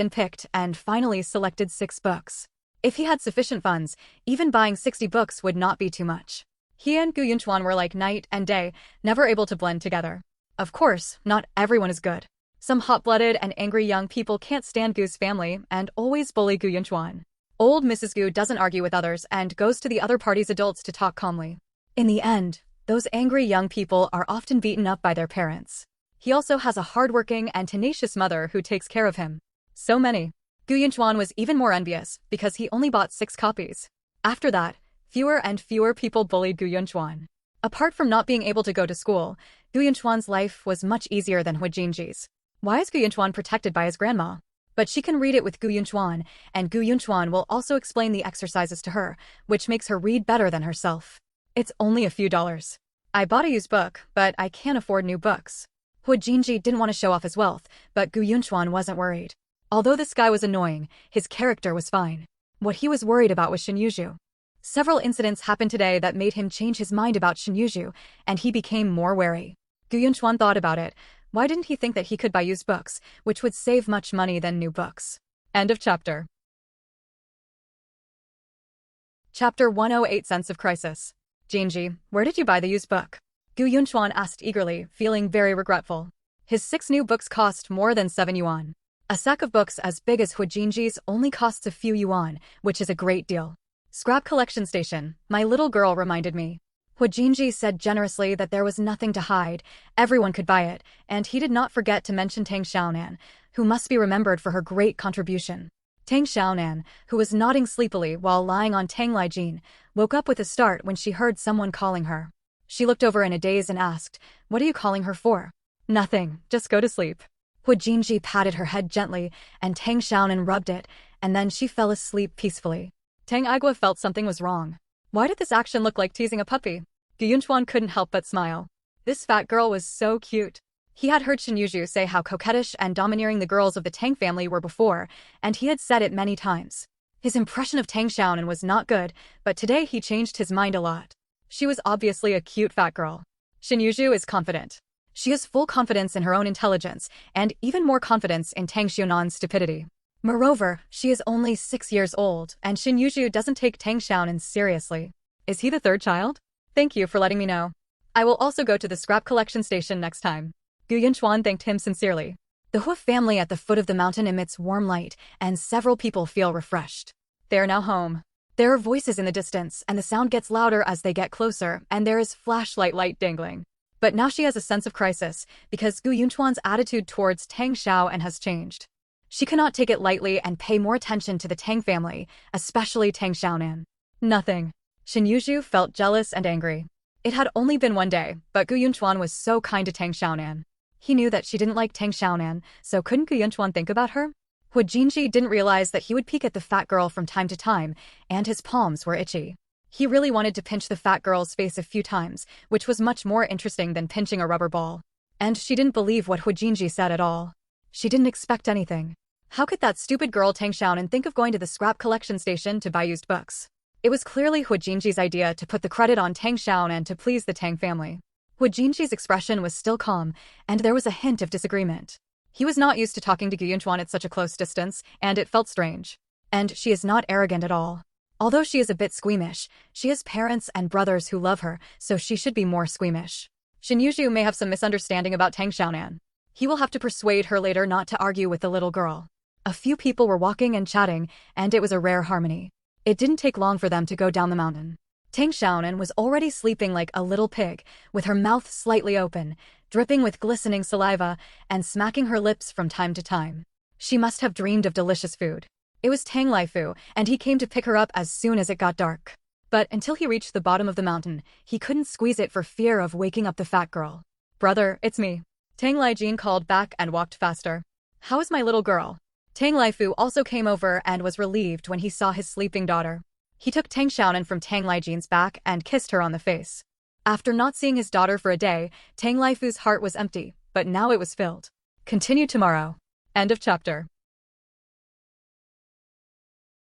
and finally selected 6 books. If he had sufficient funds, even buying 60 books would not be too much. He and Gu Yinchuan were like night and day, never able to blend together. Of course, not everyone is good. Some hot-blooded and angry young people can't stand Gu's family and always bully Gu Yinchuan. Old Mrs. Gu doesn't argue with others and goes to the other party's adults to talk calmly. In the end, Those angry young people are often beaten up by their parents. He also has a hardworking and tenacious mother who takes care of him. So many. Gu Yunchuan was even more envious because he only bought 6 copies. After that, fewer and fewer people bullied Gu Yunchuan. Apart from not being able to go to school, Gu Yunchuan's life was much easier than Hu Jinji's. Why is Gu Yunchuan protected by his grandma? But she can read it with Gu Yunchuan, and Gu Yunchuan will also explain the exercises to her, which makes her read better than herself. It's only a few dollars. I bought a used book, but I can't afford new books. Hu Jinji didn't want to show off his wealth, but Gu Yunchuan wasn't worried. Although this guy was annoying, his character was fine. What he was worried about was Shin Yuzhu. Several incidents happened today that made him change his mind about Shin Yuzhu, and he became more wary. Gu Yunchuan thought about it. Why didn't he think that he could buy used books, which would save much money than new books? End of chapter. Chapter 108 Sense of Crisis. Jinji, where did you buy the used book? Gu Yunchuan asked eagerly, feeling very regretful. His 6 new books cost more than 7 yuan. A sack of books as big as Hu Jinji's only costs a few yuan, which is a great deal. Scrap collection station, my little girl reminded me. Hu Jinji said generously that there was nothing to hide, everyone could buy it, and he did not forget to mention Tang Xiaonan, who must be remembered for her great contribution. Tang Xiaonan, who was nodding sleepily while lying on Tang Lijin, woke up with a start when she heard someone calling her. She looked over in a daze and asked, "What are you calling her for?" "Nothing, just go to sleep." Hu Jinji patted her head gently, and Tang Xiaonan rubbed it, and then she fell asleep peacefully. Tang Igua felt something was wrong. Why did this action look like teasing a puppy? Gu Yunchuan couldn't help but smile. This fat girl was so cute. He had heard Shin Yuzhu say how coquettish and domineering the girls of the Tang family were before, and he had said it many times. His impression of Tang Xiaonan was not good, but today he changed his mind a lot. She was obviously a cute fat girl. Shin Yuzhu is confident. She has full confidence in her own intelligence, and even more confidence in Tang Xiaonan's stupidity. Moreover, she is only 6 years old, and Shin Yuzhu doesn't take Tang Xiaonan seriously. Is he the 3rd child? Thank you for letting me know. I will also go to the scrap collection station next time. Gu Yunchuan thanked him sincerely. The Hu family at the foot of the mountain emits warm light, and several people feel refreshed. They are now home. There are voices in the distance, and the sound gets louder as they get closer, and there is flashlight light dangling. But now she has a sense of crisis, because Gu Yunchuan's attitude towards Tang Xiaonan has changed. She cannot take it lightly and pay more attention to the Tang family, especially Tang Xiaonan. Nothing. Shin Yuzhu felt jealous and angry. It had only been 1 day, but Gu Yunchuan was so kind to Tang Xiaonan. He knew that she didn't like Tang Xiaonan, so couldn't Gu Yunchuan think about her? Hu Jinji didn't realize that he would peek at the fat girl from time to time, and his palms were itchy. He really wanted to pinch the fat girl's face a few times, which was much more interesting than pinching a rubber ball. And she didn't believe what Hu Jinji said at all. She didn't expect anything. How could that stupid girl Tang Xiaonan think of going to the scrap collection station to buy used books? It was clearly Hu Jinji's idea to put the credit on Tang Xiaonan to please the Tang family. Hu Jinji's expression was still calm, and there was a hint of disagreement. He was not used to talking to Gu Yunchuan at such a close distance, and it felt strange. And she is not arrogant at all. Although she is a bit squeamish, she has parents and brothers who love her, so she should be more squeamish. Shin Yuzhu may have some misunderstanding about Tang Xiaonan. He will have to persuade her later not to argue with the little girl. A few people were walking and chatting, and it was a rare harmony. It didn't take long for them to go down the mountain. Tang Xiaonan was already sleeping like a little pig, with her mouth slightly open, dripping with glistening saliva, and smacking her lips from time to time. She must have dreamed of delicious food. It was Tang Lifu, and he came to pick her up as soon as it got dark. But until he reached the bottom of the mountain, he couldn't squeeze it for fear of waking up the fat girl. "Brother, it's me." Tang Lijin called back and walked faster. "How is my little girl?" Tang Lifu also came over and was relieved when he saw his sleeping daughter. He took Tang Xiaonan from Tang Lijin's back and kissed her on the face. After not seeing his daughter for a day, Tang Lifu's heart was empty, but now it was filled. Continue tomorrow. End of chapter.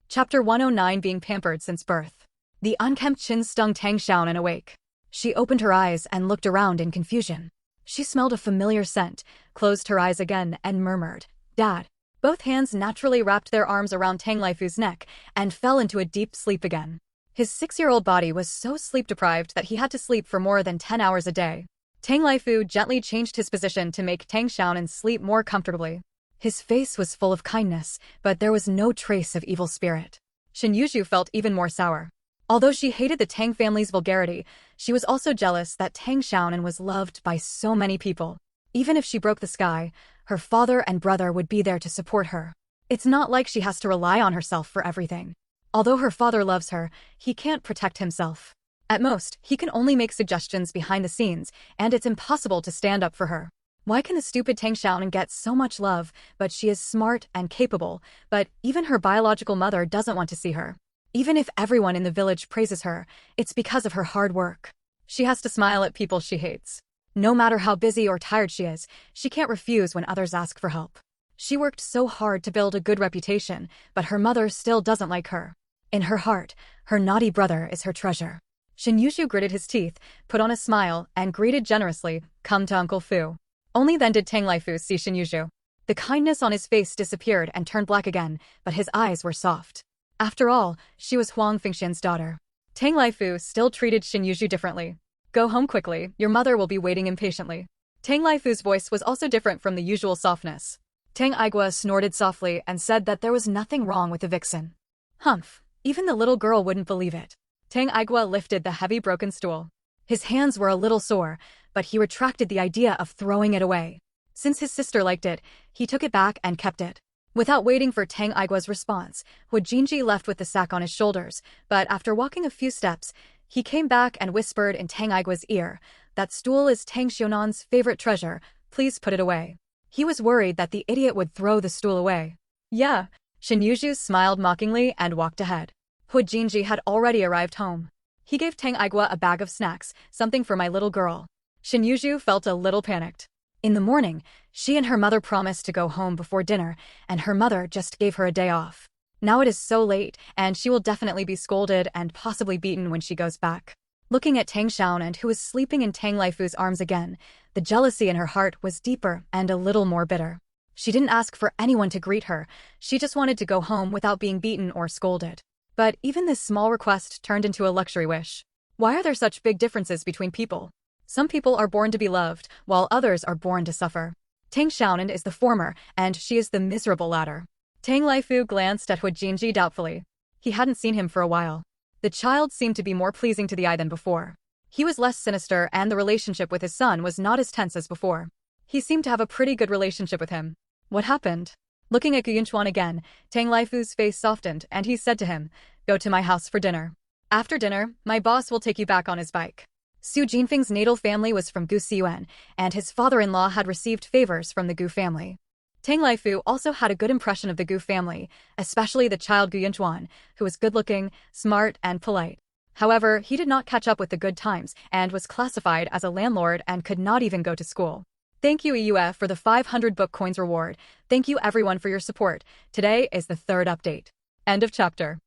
Chapter 109 Being Pampered Since Birth. The unkempt chin stung Tang Xiaonan awake. She opened her eyes and looked around in confusion. She smelled a familiar scent, closed her eyes again, and murmured, "Dad." Both hands naturally wrapped their arms around Tang Lifu's neck and fell into a deep sleep again. His 6-year-old body was so sleep-deprived that he had to sleep for more than 10 hours a day. Tang Lifu gently changed his position to make Tang Xiaonan sleep more comfortably. His face was full of kindness, but there was no trace of evil spirit. Shin Yuzhu felt even more sour. Although she hated the Tang family's vulgarity, she was also jealous that Tang Xiaonan was loved by so many people. Even if she broke the sky, her father and brother would be there to support her. It's not like she has to rely on herself for everything. Although her father loves her, he can't protect himself. At most, he can only make suggestions behind the scenes, and it's impossible to stand up for her. Why can the stupid Tang Xiaonan get so much love, but she is smart and capable, but even her biological mother doesn't want to see her? Even if everyone in the village praises her, it's because of her hard work. She has to smile at people she hates. No matter how busy or tired she is, she can't refuse when others ask for help. She worked so hard to build a good reputation, but her mother still doesn't like her. In her heart, her naughty brother is her treasure. Shin Yushu gritted his teeth, put on a smile, and greeted generously, "Come to Uncle Fu." Only then did Tang Laifu see Shin Yushu. The kindness on his face disappeared and turned black again, but his eyes were soft. After all, she was Huang Fengxian's daughter. Tang Laifu still treated Shin Yushu differently. "Go home quickly, your mother will be waiting impatiently." Tang Laifu's voice was also different from the usual softness. Tang Igua snorted softly and said that there was nothing wrong with the vixen. Humph, even the little girl wouldn't believe it. Tang Igua lifted the heavy broken stool. His hands were a little sore, but he retracted the idea of throwing it away. Since his sister liked it, he took it back and kept it. Without waiting for Tang Igua's response, Hu Jinji left with the sack on his shoulders, but after walking a few steps, he came back and whispered in Tang Igua's ear, "That stool is Tang Xiaonan's favorite treasure, please put it away." He was worried that the idiot would throw the stool away. "Yeah." Shin Yushu smiled mockingly and walked ahead. Hu Jinji had already arrived home. He gave Tang Igua a bag of snacks, something for my little girl. Shin Yushu felt a little panicked. In the morning, she and her mother promised to go home before dinner, and her mother just gave her a day off. Now it is so late, and she will definitely be scolded and possibly beaten when she goes back. Looking at Tang Xiaonan, who was sleeping in Tang Laifu's arms again, the jealousy in her heart was deeper and a little more bitter. She didn't ask for anyone to greet her, she just wanted to go home without being beaten or scolded. But even this small request turned into a luxury wish. Why are there such big differences between people? Some people are born to be loved, while others are born to suffer. Tang Xiaonan is the former, and she is the miserable latter. Tang Laifu glanced at Hu Jinji doubtfully. He hadn't seen him for a while. The child seemed to be more pleasing to the eye than before. He was less sinister, and the relationship with his son was not as tense as before. He seemed to have a pretty good relationship with him. What happened? Looking at Gu Yunchuan again, Tang Laifu's face softened, and he said to him, "Go to my house for dinner. After dinner, my boss will take you back on his bike." Su Jinfeng's natal family was from Gu Xiyuan, and his father-in-law had received favors from the Gu family. Tang Laifu also had a good impression of the Gu family, especially the child Gu Yunchuan, who was good-looking, smart, and polite. However, he did not catch up with the good times and was classified as a landlord and could not even go to school. Thank you EUF for the 500 book coins reward. Thank you everyone for your support. Today is the third update. End of chapter.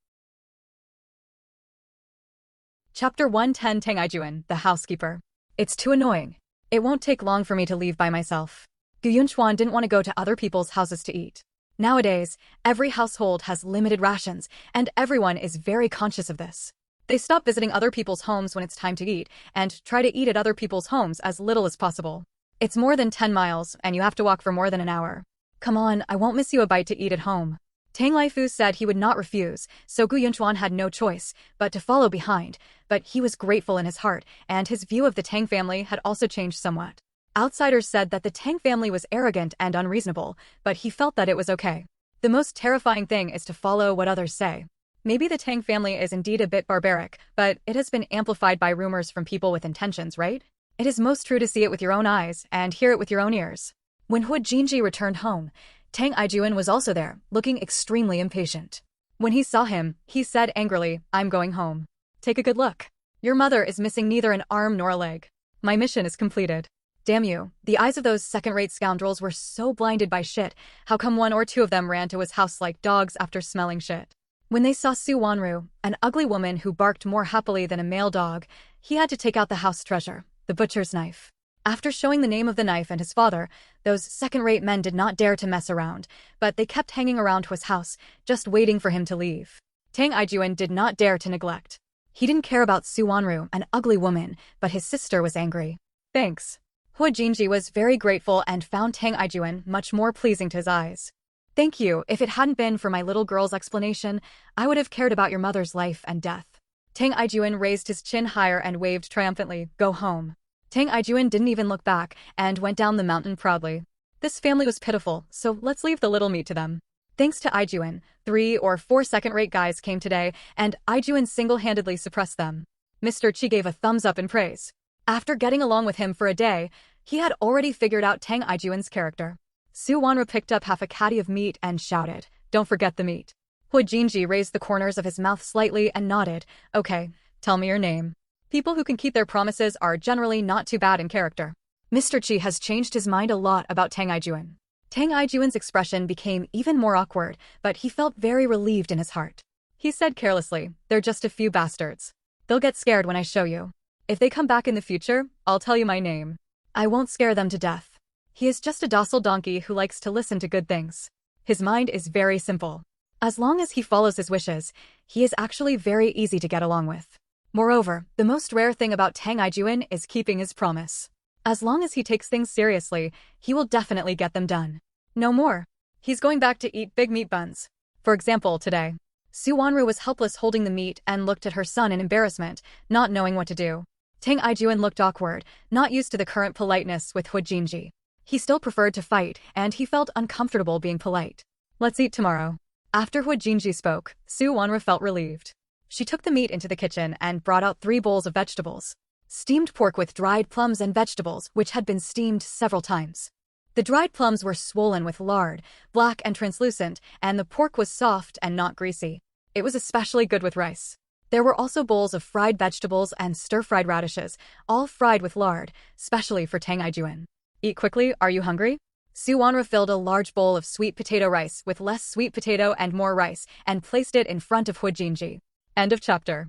Chapter 110 Tang Ijuan, the housekeeper. It's too annoying. It won't take long for me to leave by myself. Gu Yunchuan didn't want to go to other people's houses to eat. Nowadays, every household has limited rations, and everyone is very conscious of this. They stop visiting other people's homes when it's time to eat, and try to eat at other people's homes as little as possible. It's more than 10 miles, and you have to walk for more than an hour. Come on, I won't miss you a bite to eat at home. Tang Laifu said he would not refuse, so Gu Yunchuan had no choice but to follow behind, but he was grateful in his heart, and his view of the Tang family had also changed somewhat. Outsiders said that the Tang family was arrogant and unreasonable, but he felt that it was okay. The most terrifying thing is to follow what others say. Maybe the Tang family is indeed a bit barbaric, but it has been amplified by rumors from people with intentions, right? It is most true to see it with your own eyes and hear it with your own ears. When Hu Jinji returned home, Tang Ijuan was also there, looking extremely impatient. When he saw him, he said angrily, "I'm going home. Take a good look. Your mother is missing neither an arm nor a leg. My mission is completed." Damn you, the eyes of those second-rate scoundrels were so blinded by shit, how come one or two of them ran to his house like dogs after smelling shit? When they saw Su Wanru, an ugly woman who barked more happily than a male dog, he had to take out the house treasure, the butcher's knife. After showing the name of the knife and his father, those second-rate men did not dare to mess around, but they kept hanging around to his house, just waiting for him to leave. Tang Ijuan did not dare to neglect. He didn't care about Su Wanru, an ugly woman, but his sister was angry. Thanks. Hu Jinji was very grateful and found Tang Ijuan much more pleasing to his eyes. Thank you, if it hadn't been for my little girl's explanation, I would have cared about your mother's life and death. Tang Ijuan raised his chin higher and waved triumphantly, "Go home." Tang Ijuan didn't even look back and went down the mountain proudly. This family was pitiful, so let's leave the little meat to them. Thanks to Ijuan, 3 or 4 second-rate guys came today, and Ijuan single-handedly suppressed them. Mr. Chi gave a thumbs up in praise. After getting along with him for a day, he had already figured out Tang Ijuan's character. Su Wanru picked up half a caddy of meat and shouted, "Don't forget the meat." Hu Jinji raised the corners of his mouth slightly and nodded, "Okay, tell me your name." People who can keep their promises are generally not too bad in character. Mr. Chi has changed his mind a lot about Tang Ijuan. Tang Ijuan's expression became even more awkward, but he felt very relieved in his heart. He said carelessly, "They're just a few bastards. They'll get scared when I show you. If they come back in the future, I'll tell you my name. I won't scare them to death. He is just a docile donkey who likes to listen to good things. His mind is very simple. As long as he follows his wishes, he is actually very easy to get along with. Moreover, the most rare thing about Tang Ijuan is keeping his promise. As long as he takes things seriously, he will definitely get them done. No more. He's going back to eat big meat buns. For example, today. Su Wanru was helpless holding the meat and looked at her son in embarrassment, not knowing what to do. Tang Ijuan looked awkward, not used to the current politeness with Hu Jinji. He still preferred to fight, and he felt uncomfortable being polite. "Let's eat tomorrow." After Hu Jinji spoke, Su Wanru felt relieved. She took the meat into the kitchen and brought out 3 bowls of vegetables. Steamed pork with dried plums and vegetables which had been steamed several times. The dried plums were swollen with lard, black and translucent, and the pork was soft and not greasy. It was especially good with rice. There were also bowls of fried vegetables and stir-fried radishes, all fried with lard, specially for Tang Ijuan. "Eat quickly, are you hungry?" Su Wanru filled a large bowl of sweet potato rice with less sweet potato and more rice and placed it in front of Hu Jinji. End of chapter.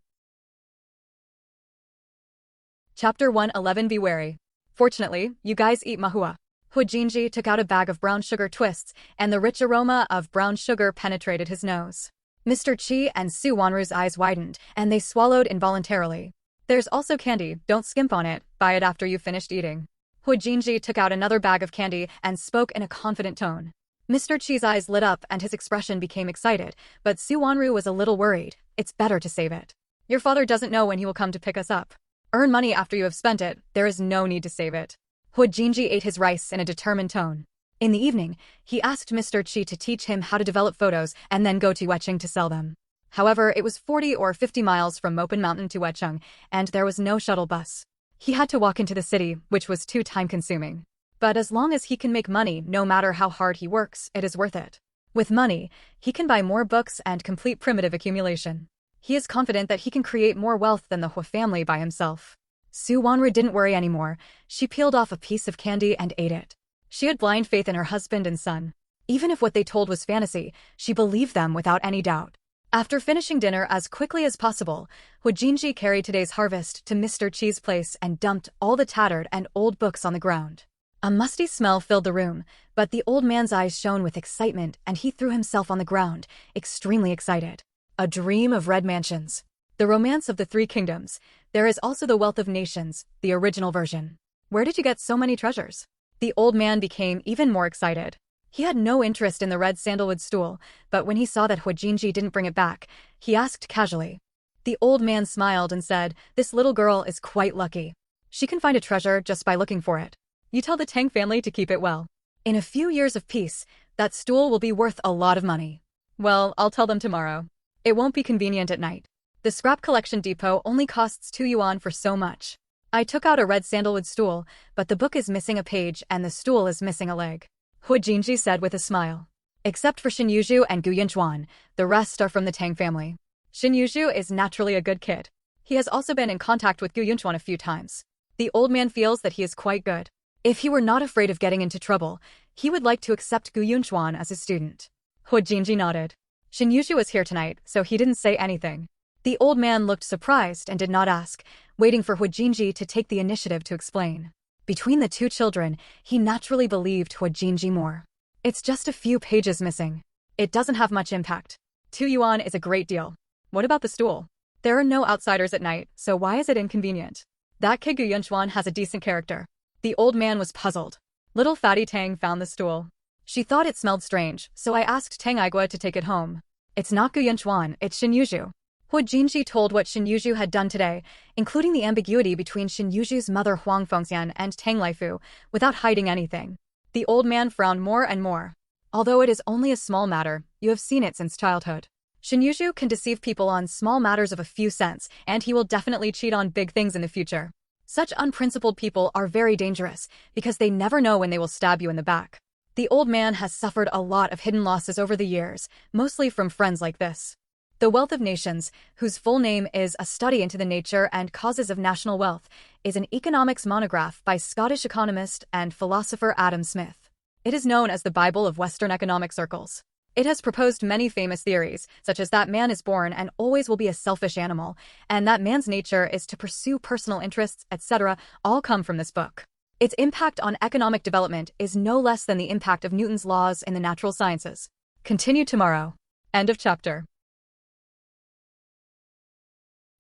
Chapter 111. Be wary. Fortunately, you guys eat manhwa. Hu Jinji took out a bag of brown sugar twists, and the rich aroma of brown sugar penetrated his nose. Mr. Chi and Su Wanru's eyes widened, and they swallowed involuntarily. "There's also candy, don't skimp on it, buy it after you've finished eating." Hu Jinji took out another bag of candy and spoke in a confident tone. Mr. Chi's eyes lit up and his expression became excited, but Su Wanru was a little worried. "It's better to save it. Your father doesn't know when he will come to pick us up. Earn money after you have spent it, there is no need to save it." Hu Jinji ate his rice in a determined tone. In the evening, he asked Mr. Chi to teach him how to develop photos and then go to Wecheng to sell them. However, it was 40 or 50 miles from Mopin Mountain to Wecheng, and there was no shuttle bus. He had to walk into the city, which was too time-consuming. But as long as he can make money, no matter how hard he works, it is worth it. With money, he can buy more books and complete primitive accumulation. He is confident that he can create more wealth than the Hu family by himself. Su Wanru didn't worry anymore. She peeled off a piece of candy and ate it. She had blind faith in her husband and son. Even if what they told was fantasy, she believed them without any doubt. After finishing dinner as quickly as possible, Hu Jinji carried today's harvest to Mr. Chi's place and dumped all the tattered and old books on the ground. A musty smell filled the room, but the old man's eyes shone with excitement and he threw himself on the ground, extremely excited. A dream of red mansions. The romance of the 3 kingdoms. There is also the wealth of nations, the original version. Where did you get so many treasures? The old man became even more excited. He had no interest in the red sandalwood stool, but when he saw that Hu Jinji didn't bring it back, he asked casually. The old man smiled and said, "This little girl is quite lucky. She can find a treasure just by looking for it. You tell the Tang family to keep it well. In a few years of peace, that stool will be worth a lot of money." "Well, I'll tell them tomorrow. It won't be convenient at night. The scrap collection depot only costs 2 yuan for so much. I took out a red sandalwood stool, but the book is missing a page and the stool is missing a leg," Hu Jinji said with a smile. "Except for Xin Yuzhu and Gu Yinchuan, the rest are from the Tang family. Xin Yuzhu is naturally a good kid. He has also been in contact with Gu Yinchuan a few times. The old man feels that he is quite good. If he were not afraid of getting into trouble, he would like to accept Gu Yinchuan as his student." Hu Jinji nodded. Xin Yuzhu was here tonight, so he didn't say anything. The old man looked surprised and did not ask, waiting for Hu Jinji to take the initiative to explain. Between the 2 children, he naturally believed Hu Jinji more. "It's just a few pages missing. It doesn't have much impact. 2 yuan is a great deal. What about the stool? There are no outsiders at night, so why is it inconvenient? That kid Gu Yunchuan has a decent character." The old man was puzzled. Little fatty Tang found the stool. She thought it smelled strange, so I asked Tang Igua to take it home. "It's not Gu Yunchuan, it's Xin Yuzhu." Hu Jinji told what Shin Yuzhu had done today, including the ambiguity between Shin Yuzhu's mother Huang Fengxian and Tang Laifu, without hiding anything. The old man frowned more and more. Although it is only a small matter, you have seen it since childhood. Shin Yuzhu can deceive people on small matters of a few cents, and he will definitely cheat on big things in the future. Such unprincipled people are very dangerous, because they never know when they will stab you in the back. The old man has suffered a lot of hidden losses over the years, mostly from friends like this. The Wealth of Nations, whose full name is A Study into the Nature and Causes of National Wealth, is an economics monograph by Scottish economist and philosopher Adam Smith. It is known as the Bible of Western economic circles. It has proposed many famous theories, such as that man is born and always will be a selfish animal, and that man's nature is to pursue personal interests, etc., all come from this book. Its impact on economic development is no less than the impact of Newton's laws in the natural sciences. Continue tomorrow. End of chapter.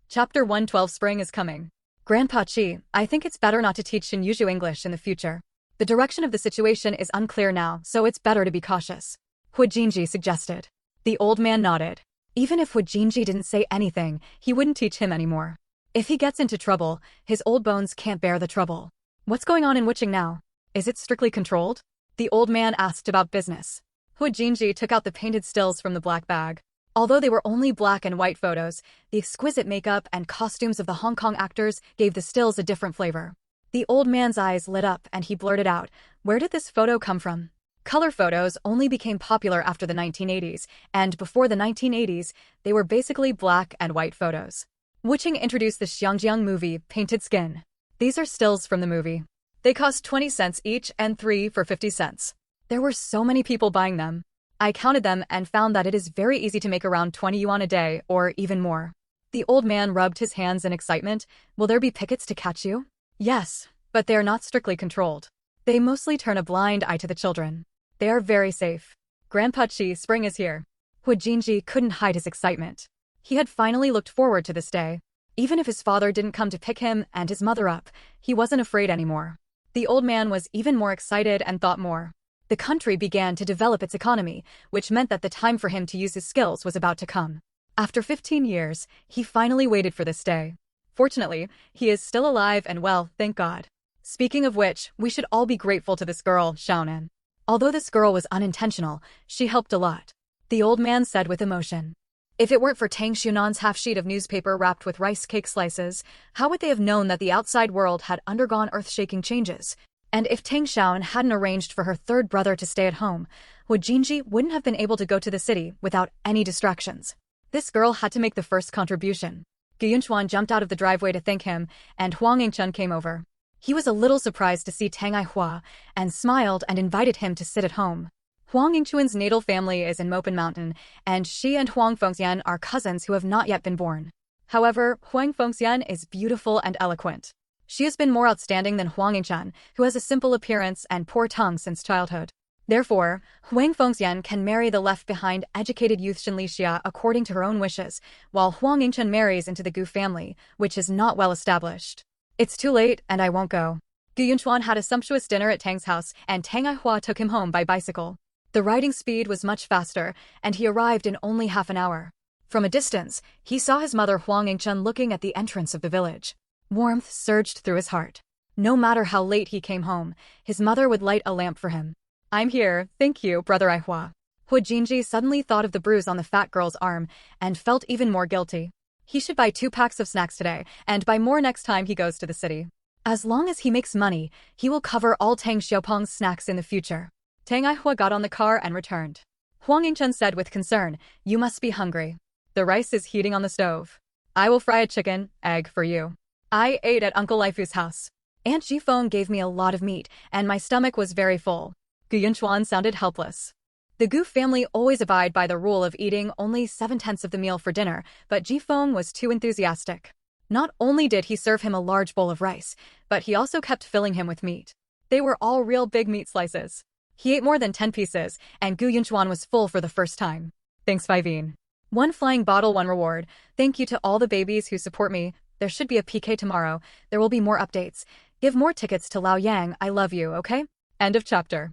Chapter 112. Spring is coming. Grandpa Chi, I think it's better not to teach Shin Yuzhu English in the future. The direction of the situation is unclear now, so it's better to be cautious. Hu Jinji suggested. The old man nodded. Even if Hu Jinji didn't say anything, he wouldn't teach him anymore. If he gets into trouble, his old bones can't bear the trouble. What's going on in Witching now? Is it strictly controlled? The old man asked about business. Hu Jinji took out the painted stills from the black bag. Although they were only black and white photos, the exquisite makeup and costumes of the Hong Kong actors gave the stills a different flavor. The old man's eyes lit up and he blurted out, "Where did this photo come from?" Color photos only became popular after the 1980s, and before the 1980s, they were basically black and white photos. Witching introduced the Xiangjiang movie, Painted Skin. These are stills from the movie. They cost 20 cents each and 3 for 50 cents. There were so many people buying them. I counted them and found that it is very easy to make around 20 yuan a day, or even more. The old man rubbed his hands in excitement. Will there be pickets to catch you? Yes, but they are not strictly controlled. They mostly turn a blind eye to the children. They are very safe. Grandpa Chi, spring is here. Hu Jinji couldn't hide his excitement. He had finally looked forward to this day. Even if his father didn't come to pick him and his mother up, he wasn't afraid anymore. The old man was even more excited and thought more. The country began to develop its economy, which meant that the time for him to use his skills was about to come. After 15 years, he finally waited for this day. Fortunately, he is still alive and well, thank God. Speaking of which, we should all be grateful to this girl, Xiaonan. Although this girl was unintentional, she helped a lot. The old man said with emotion. If it weren't for Tang Xiaonan's half-sheet of newspaper wrapped with rice cake slices, how would they have known that the outside world had undergone earth-shaking changes? And if Tang Xiaonan hadn't arranged for her third brother to stay at home, Hu Jinji wouldn't have been able to go to the city without any distractions. This girl had to make the first contribution. Gu Yunchuan jumped out of the driveway to thank him, and Huang Yingchun came over. He was a little surprised to see Tang Aihua, and smiled and invited him to sit at home. Huang Yingchuan's natal family is in Mopen Mountain, and she and Huang Fengxian are cousins who have not yet been born. However, Huang Fengxian is beautiful and eloquent. She has been more outstanding than Huang Yingchun, who has a simple appearance and poor tongue since childhood. Therefore, Huang Fengxian can marry the left-behind educated youth Shin Lixia according to her own wishes, while Huang Yingchun marries into the Gu family, which is not well established. It's too late, and I won't go. Gu Yunchuan had a sumptuous dinner at Tang's house, and Tang Aihua took him home by bicycle. The riding speed was much faster, and he arrived in only half an hour. From a distance, he saw his mother Huang Yingchun looking at the entrance of the village. Warmth surged through his heart. No matter how late he came home, his mother would light a lamp for him. I'm here, thank you, brother Aihua. Hu Jinji suddenly thought of the bruise on the fat girl's arm, and felt even more guilty. He should buy 2 packs of snacks today, and buy more next time he goes to the city. As long as he makes money, he will cover all Tang Xiaopeng's snacks in the future. Tang Aihua got on the car and returned. Huang Yingchun said with concern, "You must be hungry. The rice is heating on the stove. I will fry a chicken, egg for you. I ate at Uncle Laifu's house. Aunt Jifeng gave me a lot of meat, and my stomach was very full." Gu Yunchuan sounded helpless. The Gu family always abide by the rule of eating only 7/10 of the meal for dinner, but Jifeng was too enthusiastic. Not only did he serve him a large bowl of rice, but he also kept filling him with meat. They were all real big meat slices. He ate more than 10 pieces, and Gu Yunchuan was full for the first time. Thanks, Vivine. 1 flying bottle, 1 reward. Thank you to all the babies who support me. There should be a PK tomorrow. There will be more updates. Give more tickets to Lao Yang. I love you, okay? End of chapter.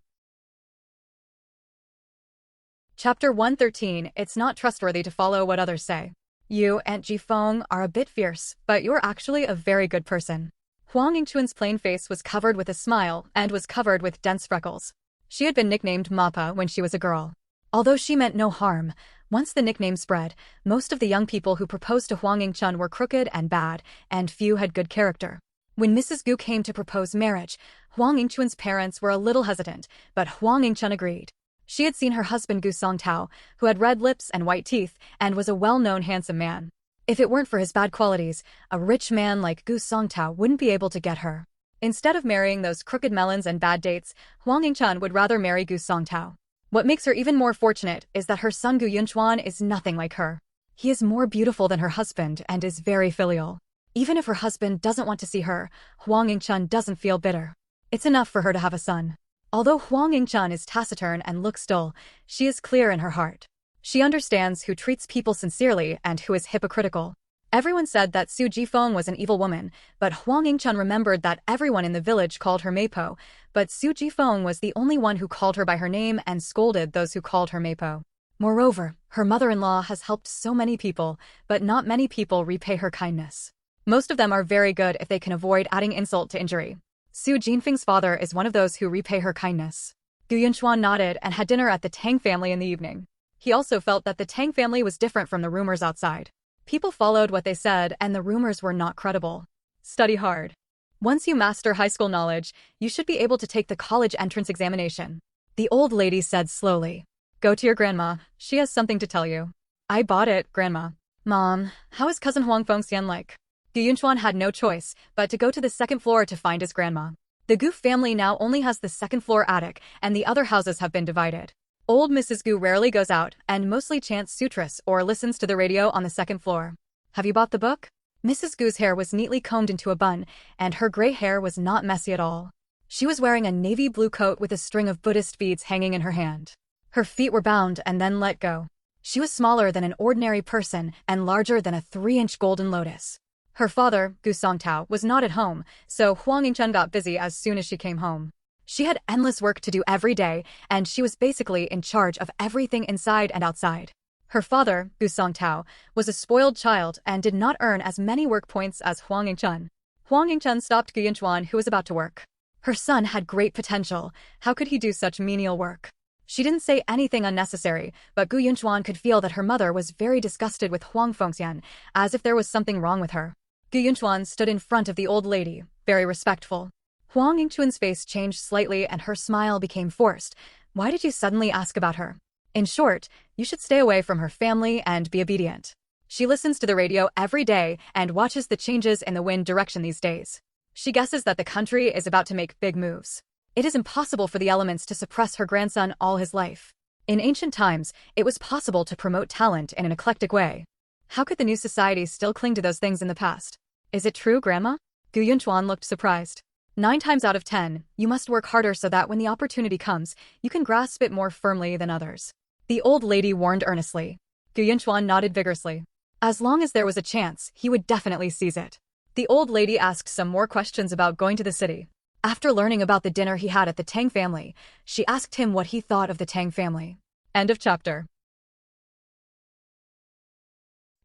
Chapter 113. It's not trustworthy to follow what others say. You, Aunt Jifeng, are a bit fierce, but you're actually a very good person. Huang Yingchuan's plain face was covered with a smile and was covered with dense freckles. She had been nicknamed Mappa when she was a girl. Although she meant no harm, once the nickname spread, most of the young people who proposed to Huang Yingchun were crooked and bad, and few had good character. When Mrs. Gu came to propose marriage, Huang Yingchun's parents were a little hesitant, but Huang Yingchun agreed. She had seen her husband Gu Songtao, who had red lips and white teeth, and was a well-known handsome man. If it weren't for his bad qualities, a rich man like Gu Songtao wouldn't be able to get her. Instead of marrying those crooked melons and bad dates, Huang Yingchun would rather marry Gu Songtao. What makes her even more fortunate is that her son Gu Yunchuan is nothing like her. He is more beautiful than her husband and is very filial. Even if her husband doesn't want to see her, Huang Yingchun doesn't feel bitter. It's enough for her to have a son. Although Huang Yingchun is taciturn and looks dull, she is clear in her heart. She understands who treats people sincerely and who is hypocritical. Everyone said that Su Jifeng was an evil woman, but Huang Yingchun remembered that everyone in the village called her Meipo, but Su Jifeng was the only one who called her by her name and scolded those who called her Meipo. Moreover, her mother-in-law has helped so many people, but not many people repay her kindness. Most of them are very good if they can avoid adding insult to injury. Su Jinfeng's father is one of those who repay her kindness. Gu Yunchuan nodded and had dinner at the Tang family in the evening. He also felt that the Tang family was different from the rumors outside. People followed what they said and the rumors were not credible. Study hard. Once you master high school knowledge, you should be able to take the college entrance examination. The old lady said slowly. Go to your grandma, she has something to tell you. I bought it, Grandma. Mom, how is cousin Huang Fengxian like? Gu Yunchuan had no choice but to go to the second floor to find his grandma. The Gu family now only has the second floor attic and the other houses have been divided. Old Mrs. Gu rarely goes out and mostly chants sutras or listens to the radio on the second floor. Have you bought the book? Mrs. Gu's hair was neatly combed into a bun, and her gray hair was not messy at all. She was wearing a navy blue coat with a string of Buddhist beads hanging in her hand. Her feet were bound and then let go. She was smaller than an ordinary person and larger than a 3-inch golden lotus. Her father, Gu Songtao, was not at home, so Huang Yingchun got busy as soon as she came home. She had endless work to do every day, and she was basically in charge of everything inside and outside. Her father, Gu Songtao, was a spoiled child and did not earn as many work points as Huang Yingchun. Huang Yingchun stopped Gu Yunchuan, who was about to work. Her son had great potential. How could he do such menial work? She didn't say anything unnecessary, but Gu Yunchuan could feel that her mother was very disgusted with Huang Fengxian, as if there was something wrong with her. Gu Yunchuan stood in front of the old lady, very respectful. Huang Yingchuan's face changed slightly and her smile became forced. Why did you suddenly ask about her? In short, you should stay away from her family and be obedient. She listens to the radio every day and watches the changes in the wind direction these days. She guesses that the country is about to make big moves. It is impossible for the elements to suppress her grandson all his life. In ancient times, it was possible to promote talent in an eclectic way. How could the new society still cling to those things in the past? Is it true, Grandma? Gu Yunchuan looked surprised. 9 times out of 10, you must work harder so that when the opportunity comes, you can grasp it more firmly than others. The old lady warned earnestly. Gu Yunchuan nodded vigorously. As long as there was a chance, he would definitely seize it. The old lady asked some more questions about going to the city. After learning about the dinner he had at the Tang family, she asked him what he thought of the Tang family. End of chapter.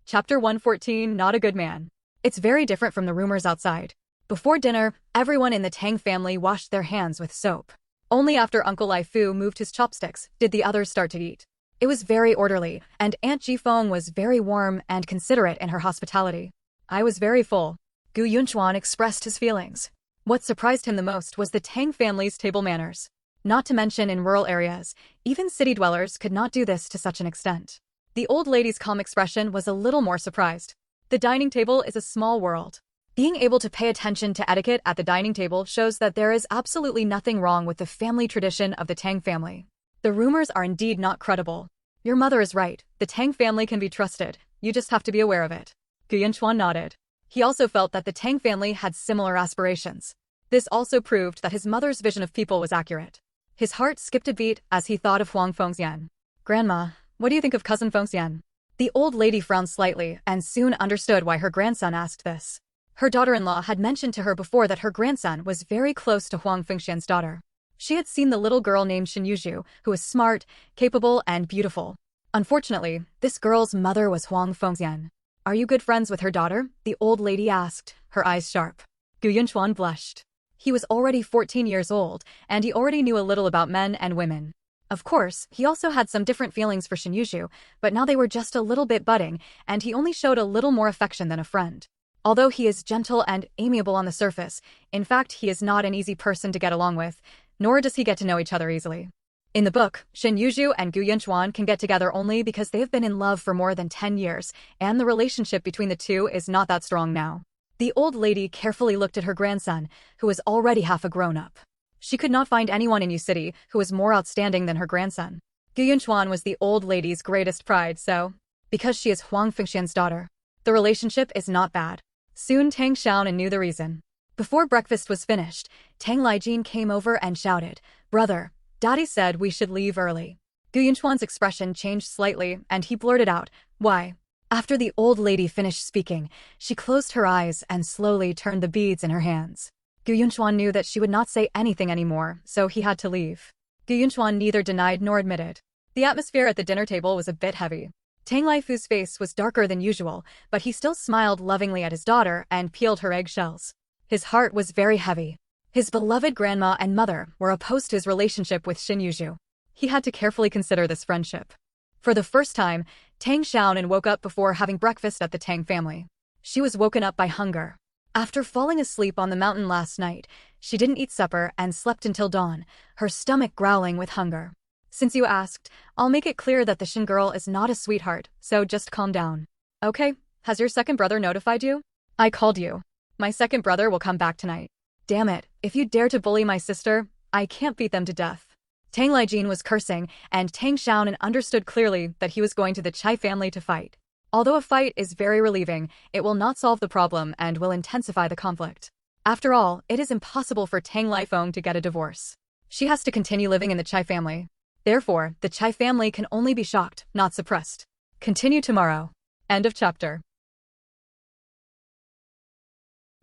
Chapter 114, Not a Good Man. It's very different from the rumors outside. Before dinner, everyone in the Tang family washed their hands with soap. Only after Uncle Lai Fu moved his chopsticks did the others start to eat. It was very orderly, and Aunt Jifeng was very warm and considerate in her hospitality. I was very full. Gu Yunchuan expressed his feelings. What surprised him the most was the Tang family's table manners. Not to mention in rural areas, even city dwellers could not do this to such an extent. The old lady's calm expression was a little more surprised. The dining table is a small world. Being able to pay attention to etiquette at the dining table shows that there is absolutely nothing wrong with the family tradition of the Tang family. The rumors are indeed not credible. Your mother is right, the Tang family can be trusted, you just have to be aware of it. Gu Yunchuan nodded. He also felt that the Tang family had similar aspirations. This also proved that his mother's vision of people was accurate. His heart skipped a beat as he thought of Huang Fengxian. Grandma, what do you think of cousin Fengxian? The old lady frowned slightly and soon understood why her grandson asked this. Her daughter-in-law had mentioned to her before that her grandson was very close to Huang Fengxian's daughter. She had seen the little girl named Xin Yuzhu, who was smart, capable, and beautiful. Unfortunately, this girl's mother was Huang Fengxian. Are you good friends with her daughter? The old lady asked, her eyes sharp. Gu Yunchuan blushed. He was already 14 years old, and he already knew a little about men and women. Of course, he also had some different feelings for Shin Yuzhu, but now they were just a little bit budding, and he only showed a little more affection than a friend. Although he is gentle and amiable on the surface, in fact he is not an easy person to get along with, nor does he get to know each other easily. In the book, Shin Yuzhu and Gu Yunchuan can get together only because they have been in love for more than 10 years, and the relationship between the two is not that strong now. The old lady carefully looked at her grandson, who was already half a grown-up. She could not find anyone in Yu City who was more outstanding than her grandson. Gu Yunchuan was the old lady's greatest pride, so, because she is Huang Fengxian's daughter, the relationship is not bad. Soon Tang Xiaonan knew the reason. Before breakfast was finished, Tang Lijin came over and shouted, "Brother, Daddy said we should leave early." Gu Yunchuan's expression changed slightly, and he blurted out, "Why?" After the old lady finished speaking, she closed her eyes and slowly turned the beads in her hands. Gu Yunchuan knew that she would not say anything anymore, so he had to leave. Gu Yunchuan neither denied nor admitted. The atmosphere at the dinner table was a bit heavy. Tang Lifu's face was darker than usual, but he still smiled lovingly at his daughter and peeled her eggshells. His heart was very heavy. His beloved grandma and mother were opposed to his relationship with Shin Yuzhu. He had to carefully consider this friendship. For the first time, Tang Xiaonan woke up before having breakfast at the Tang family. She was woken up by hunger. After falling asleep on the mountain last night, she didn't eat supper and slept until dawn, her stomach growling with hunger. Since you asked, I'll make it clear that the Shin girl is not a sweetheart, so just calm down. Okay, has your second brother notified you? I called you. My second brother will come back tonight. Damn it, if you dare to bully my sister, I can't beat them to death. Tang Lijin was cursing, and Tang Xiaonan understood clearly that he was going to the Chai family to fight. Although a fight is very relieving, it will not solve the problem and will intensify the conflict. After all, it is impossible for Tang Lifeng to get a divorce. She has to continue living in the Chai family. Therefore, the Chai family can only be shocked, not suppressed. Continue tomorrow. End of chapter.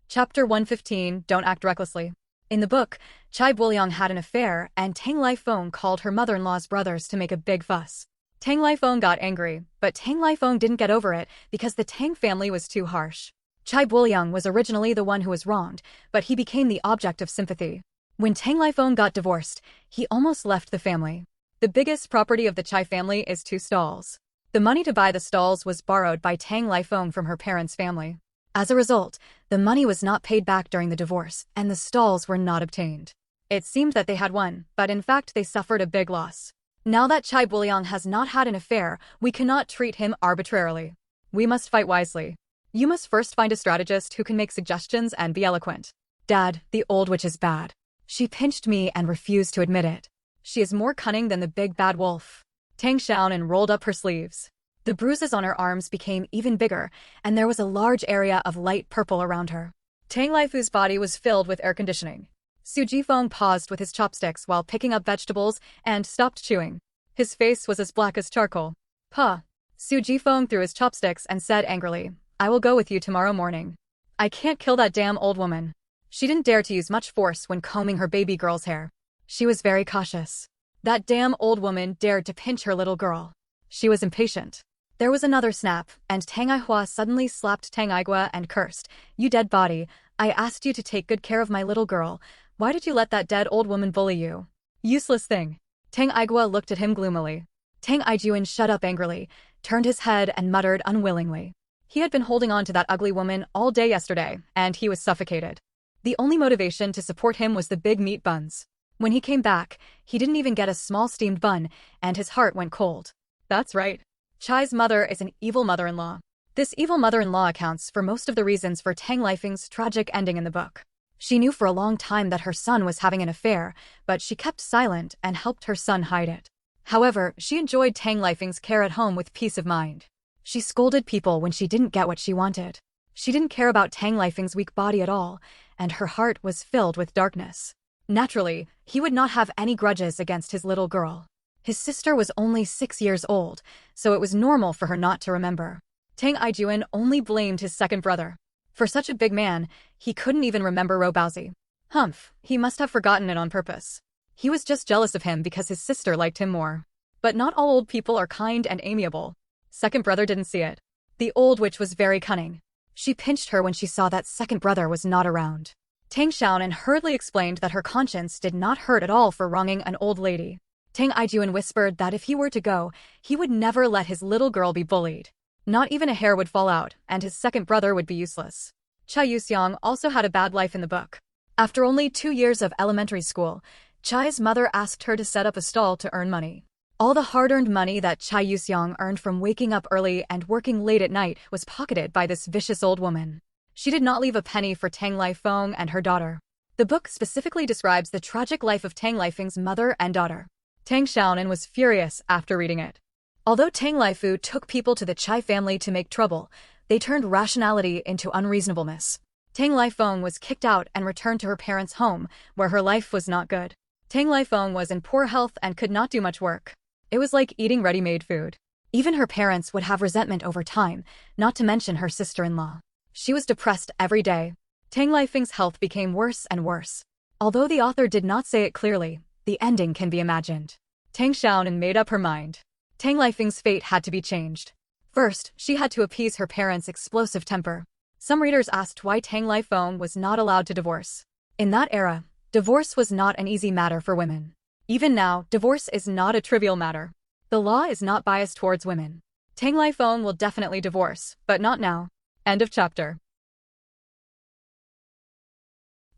Chapter 115, Don't Act Recklessly. In the book, Chai Buliang had an affair, and Tang Lifeng called her mother-in-law's brothers to make a big fuss. Tang Lifeng got angry, but Tang Lifeng didn't get over it because the Tang family was too harsh. Chai Buliang was originally the one who was wronged, but he became the object of sympathy. When Tang Lifeng got divorced, he almost left the family. The biggest property of the Chai family is 2 stalls. The money to buy the stalls was borrowed by Tang Lifeng from her parents' family. As a result, the money was not paid back during the divorce, and the stalls were not obtained. It seemed that they had won, but in fact they suffered a big loss. Now that Chai Buliang has not had an affair, we cannot treat him arbitrarily. We must fight wisely. You must first find a strategist who can make suggestions and be eloquent. Dad, the old witch is bad. She pinched me and refused to admit it. She is more cunning than the big bad wolf. Tang Xiaonan rolled up her sleeves. The bruises on her arms became even bigger, and there was a large area of light purple around her. Tang Lifu's body was filled with air conditioning. Su Jifeng paused with his chopsticks while picking up vegetables and stopped chewing. His face was as black as charcoal. Puh. Su Jifeng threw his chopsticks and said angrily, I will go with you tomorrow morning. I can't kill that damn old woman. She didn't dare to use much force when combing her baby girl's hair. She was very cautious. That damn old woman dared to pinch her little girl. She was impatient. There was another snap, and Tang Aihua suddenly slapped Tang Aigua and cursed, You dead body, I asked you to take good care of my little girl. Why did you let that dead old woman bully you? Useless thing. Tang Aigua looked at him gloomily. Tang Aijuan shut up angrily, turned his head and muttered unwillingly. He had been holding on to that ugly woman all day yesterday, and he was suffocated. The only motivation to support him was the big meat buns. When he came back, he didn't even get a small steamed bun, and his heart went cold. That's right. Chai's mother is an evil mother-in-law. This evil mother-in-law accounts for most of the reasons for Tang Lifeng's tragic ending in the book. She knew for a long time that her son was having an affair, but she kept silent and helped her son hide it. However, she enjoyed Tang Lifeng's care at home with peace of mind. She scolded people when she didn't get what she wanted. She didn't care about Tang Lifeng's weak body at all, and her heart was filled with darkness. Naturally, he would not have any grudges against his little girl. His sister was only 6 years old, so it was normal for her not to remember. Tang Aijuan only blamed his second brother. For such a big man, he couldn't even remember Robaozi. Humph, he must have forgotten it on purpose. He was just jealous of him because his sister liked him more. But not all old people are kind and amiable. Second brother didn't see it. The old witch was very cunning. She pinched her when she saw that second brother was not around. Tang Xiaonan hurriedly explained that her conscience did not hurt at all for wronging an old lady. Tang Xiaonan whispered that if he were to go, he would never let his little girl be bullied. Not even a hair would fall out, and his second brother would be useless. Chai Yuxiang also had a bad life in the book. After only 2 years of elementary school, Chai's mother asked her to set up a stall to earn money. All the hard-earned money that Chai Yuxiang earned from waking up early and working late at night was pocketed by this vicious old woman. She did not leave a penny for Tang Lifeng and her daughter. The book specifically describes the tragic life of Tang Lifeng's mother and daughter. Tang Xiaonan was furious after reading it. Although Tang Lifeng took people to the Chai family to make trouble, they turned rationality into unreasonableness. Tang Lifeng was kicked out and returned to her parents' home, where her life was not good. Tang Lifeng was in poor health and could not do much work. It was like eating ready-made food. Even her parents would have resentment over time, not to mention her sister-in-law. She was depressed every day. Tang Lifeng's health became worse and worse. Although the author did not say it clearly, the ending can be imagined. Tang Xiaonan made up her mind. Tang Lifeng's fate had to be changed. First, she had to appease her parents' explosive temper. Some readers asked why Tang Lifeng was not allowed to divorce. In that era, divorce was not an easy matter for women. Even now, divorce is not a trivial matter. The law is not biased towards women. Tang Lifeng will definitely divorce, but not now. End of chapter.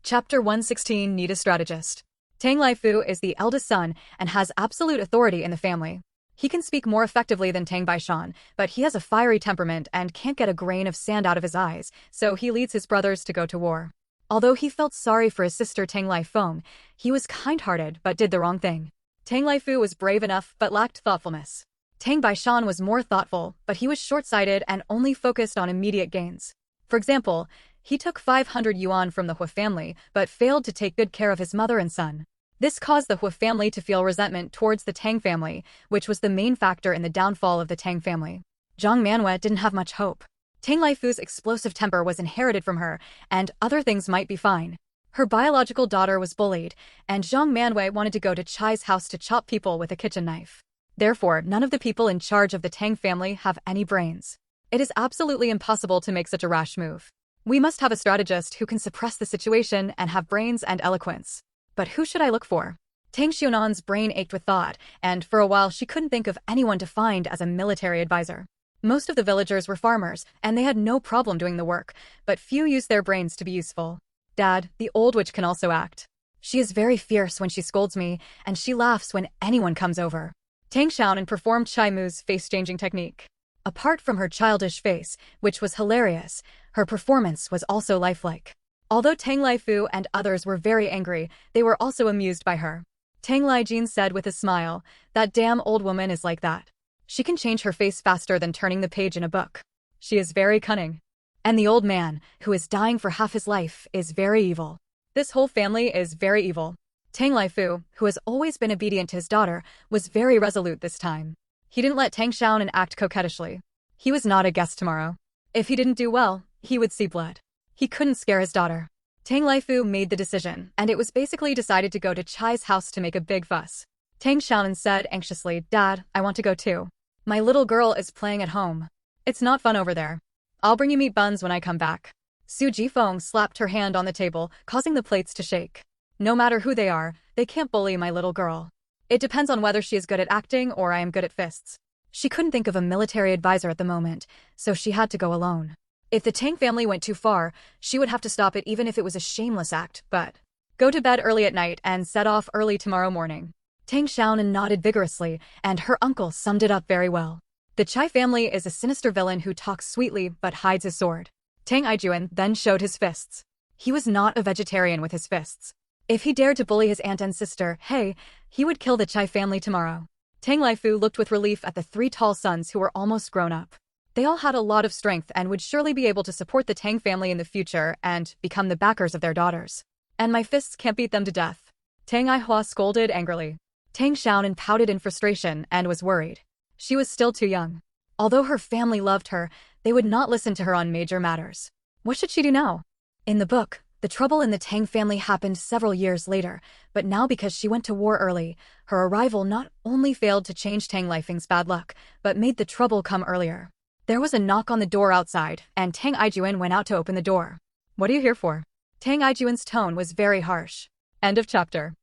Chapter 116. Need a strategist. Tang Lifeng is the eldest son and has absolute authority in the family. He can speak more effectively than Tang Baishan, but he has a fiery temperament and can't get a grain of sand out of his eyes, so he leads his brothers to go to war. Although he felt sorry for his sister Tang Lifeng, he was kind-hearted but did the wrong thing. Tang Lifeng was brave enough but lacked thoughtfulness. Tang Baishan was more thoughtful, but he was short-sighted and only focused on immediate gains. For example, he took 500 yuan from the Hua family but failed to take good care of his mother and son. This caused the Hua family to feel resentment towards the Tang family, which was the main factor in the downfall of the Tang family. Zhang Manhwa didn't have much hope. Tang Lifeng's explosive temper was inherited from her, and other things might be fine. Her biological daughter was bullied, and Zhang Manwei wanted to go to Chai's house to chop people with a kitchen knife. Therefore, none of the people in charge of the Tang family have any brains. It is absolutely impossible to make such a rash move. We must have a strategist who can suppress the situation and have brains and eloquence. But who should I look for? Tang Xiaonan's brain ached with thought, and for a while she couldn't think of anyone to find as a military advisor. Most of the villagers were farmers, and they had no problem doing the work, but few used their brains to be useful. Dad, the old witch can also act. She is very fierce when she scolds me, and she laughs when anyone comes over. Tang Xiaonan performed Chai Mu's face-changing technique. Apart from her childish face, which was hilarious, her performance was also lifelike. Although Tang Lifeng and others were very angry, they were also amused by her. Tang Lijin said with a smile, "That damn old woman is like that. She can change her face faster than turning the page in a book. She is very cunning. And the old man, who is dying for half his life, is very evil. This whole family is very evil." Tang Lifeng, who has always been obedient to his daughter, was very resolute this time. He didn't let Tang Xiaonan act coquettishly. He was not a guest tomorrow. If he didn't do well, he would see blood. He couldn't scare his daughter. Tang Lifeng made the decision, and it was basically decided to go to Chai's house to make a big fuss. Tang Xiaonan said anxiously, "Dad, I want to go too. My little girl is playing at home. It's not fun over there. I'll bring you meat buns when I come back." Su Jifeng slapped her hand on the table, causing the plates to shake. "No matter who they are, they can't bully my little girl. It depends on whether she is good at acting or I am good at fists." She couldn't think of a military advisor at the moment, so she had to go alone. If the Tang family went too far, she would have to stop it even if it was a shameless act, but go to bed early at night and set off early tomorrow morning. Tang Xiaonan nodded vigorously, and her uncle summed it up very well. The Chai family is a sinister villain who talks sweetly but hides his sword. Tang Ijuan then showed his fists. He was not a vegetarian with his fists. If he dared to bully his aunt and sister, hey, he would kill the Chai family tomorrow. Tang Lifeng looked with relief at the 3 tall sons who were almost grown up. They all had a lot of strength and would surely be able to support the Tang family in the future and become the backers of their daughters. And my fists can't beat them to death. Tang Ihua scolded angrily. Tang Xiaonan pouted in frustration and was worried. She was still too young. Although her family loved her, they would not listen to her on major matters. What should she do now? In the book, the trouble in the Tang family happened several years later, but now because she went to war early, her arrival not only failed to change Tang Lifeng's bad luck, but made the trouble come earlier. There was a knock on the door outside, and Tang Ijuan went out to open the door. "What are you here for?" Tang Ijuan's tone was very harsh. End of chapter.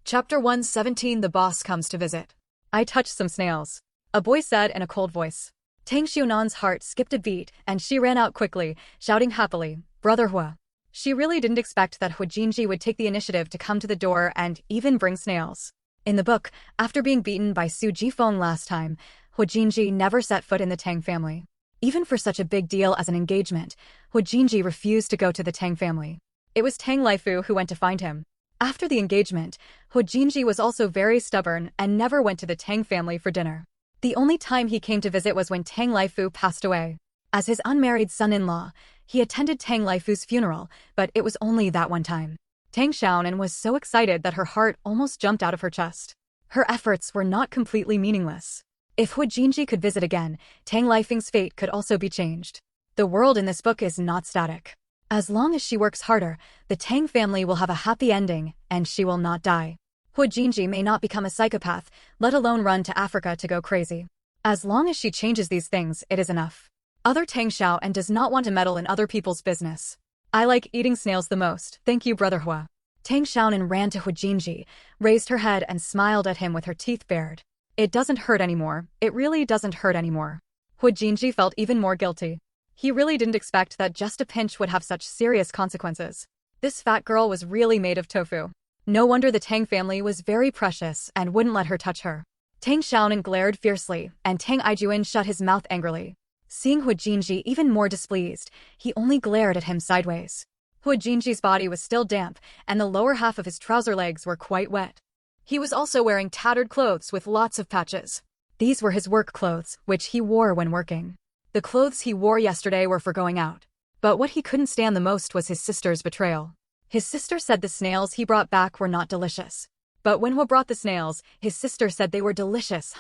Chapter 117. The boss comes to visit. "I touched some snails," a boy said in a cold voice. Tang Xiaonan's heart skipped a beat, and she ran out quickly, shouting happily, "Brother Hua." She really didn't expect that Hu Jinji would take the initiative to come to the door and even bring snails. In the book, after being beaten by Su Jifeng last time, Hu Jinji never set foot in the Tang family. Even for such a big deal as an engagement, Hu Jinji refused to go to the Tang family. It was Tang Laifu who went to find him. After the engagement, Hu Jinji was also very stubborn and never went to the Tang family for dinner. The only time he came to visit was when Tang Laifu passed away. As his unmarried son-in-law, he attended Tang Laifu's funeral, but it was only that one time. Tang Xiaonan was so excited that her heart almost jumped out of her chest. Her efforts were not completely meaningless. If Hu Jinji could visit again, Tang Lifeng's fate could also be changed. The world in this book is not static. As long as she works harder, the Tang family will have a happy ending, and she will not die. Hu Jinji may not become a psychopath, let alone run to Africa to go crazy. As long as she changes these things, it is enough. Other Tang Xiao and does not want to meddle in other people's business. "I like eating snails the most, thank you, Brother Hua." Tang Xiaonan ran to Hu Jinji, raised her head and smiled at him with her teeth bared. "It doesn't hurt anymore, it really doesn't hurt anymore." Hu Jinji felt even more guilty. He really didn't expect that just a pinch would have such serious consequences. This fat girl was really made of tofu. No wonder the Tang family was very precious and wouldn't let her touch her. Tang Xiaonan glared fiercely, and Tang Ijuan shut his mouth angrily. Seeing Hu Jinji even more displeased, he only glared at him sideways. Hu Jinji's body was still damp, and the lower half of his trouser legs were quite wet. He was also wearing tattered clothes with lots of patches. These were his work clothes, which he wore when working. The clothes he wore yesterday were for going out. But what he couldn't stand the most was his sister's betrayal. His sister said the snails he brought back were not delicious. But when Hua brought the snails, his sister said they were delicious,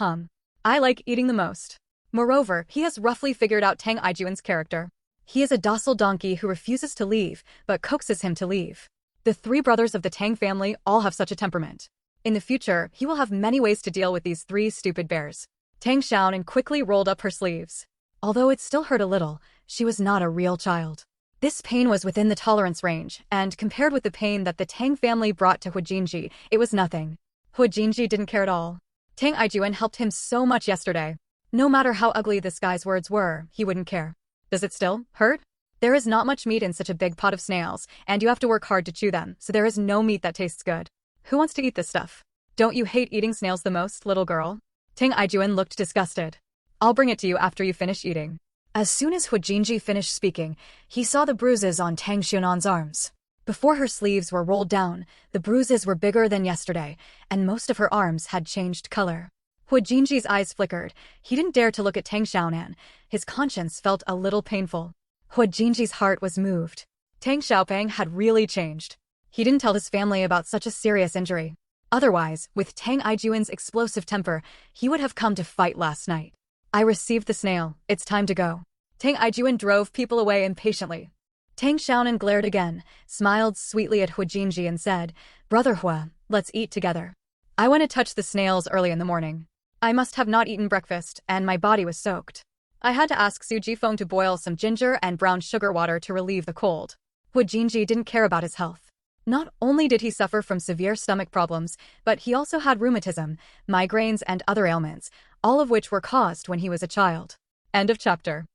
"I like eating the most." Moreover, he has roughly figured out Tang Ijuan's character. He is a docile donkey who refuses to leave, but coaxes him to leave. The three brothers of the Tang family all have such a temperament. In the future, he will have many ways to deal with these three stupid bears. Tang Xiaonan quickly rolled up her sleeves. Although it still hurt a little, she was not a real child. This pain was within the tolerance range, and compared with the pain that the Tang family brought to Hu Jinji, it was nothing. Hu Jinji didn't care at all. Tang Ijuan helped him so much yesterday. No matter how ugly this guy's words were, he wouldn't care. Does it still hurt? There is not much meat in such a big pot of snails, and you have to work hard to chew them, so there is no meat that tastes good. Who wants to eat this stuff? Don't you hate eating snails the most, little girl? Tang Ijuan looked disgusted. "I'll bring it to you after you finish eating." As soon as Hu Jinji finished speaking, he saw the bruises on Tang Xiaonan's arms. Before her sleeves were rolled down, the bruises were bigger than yesterday, and most of her arms had changed color. Hu Jinji's eyes flickered. He didn't dare to look at Tang Xiaonan. His conscience felt a little painful. Hu Jinji's heart was moved. Tang Xiaopeng had really changed. He didn't tell his family about such a serious injury. Otherwise, with Tang Ijuan's explosive temper, he would have come to fight last night. "I received the snail, it's time to go." Tang Ijuan drove people away impatiently. Tang Xiaonan glared again, smiled sweetly at Hu Jinji and said, "Brother Hua, let's eat together. I want to touch the snails early in the morning. I must have not eaten breakfast, and my body was soaked. I had to ask Su Jifeng to boil some ginger and brown sugar water to relieve the cold." Hu Jinji didn't care about his health. Not only did he suffer from severe stomach problems, but he also had rheumatism, migraines and other ailments, all of which were caused when he was a child. End of chapter.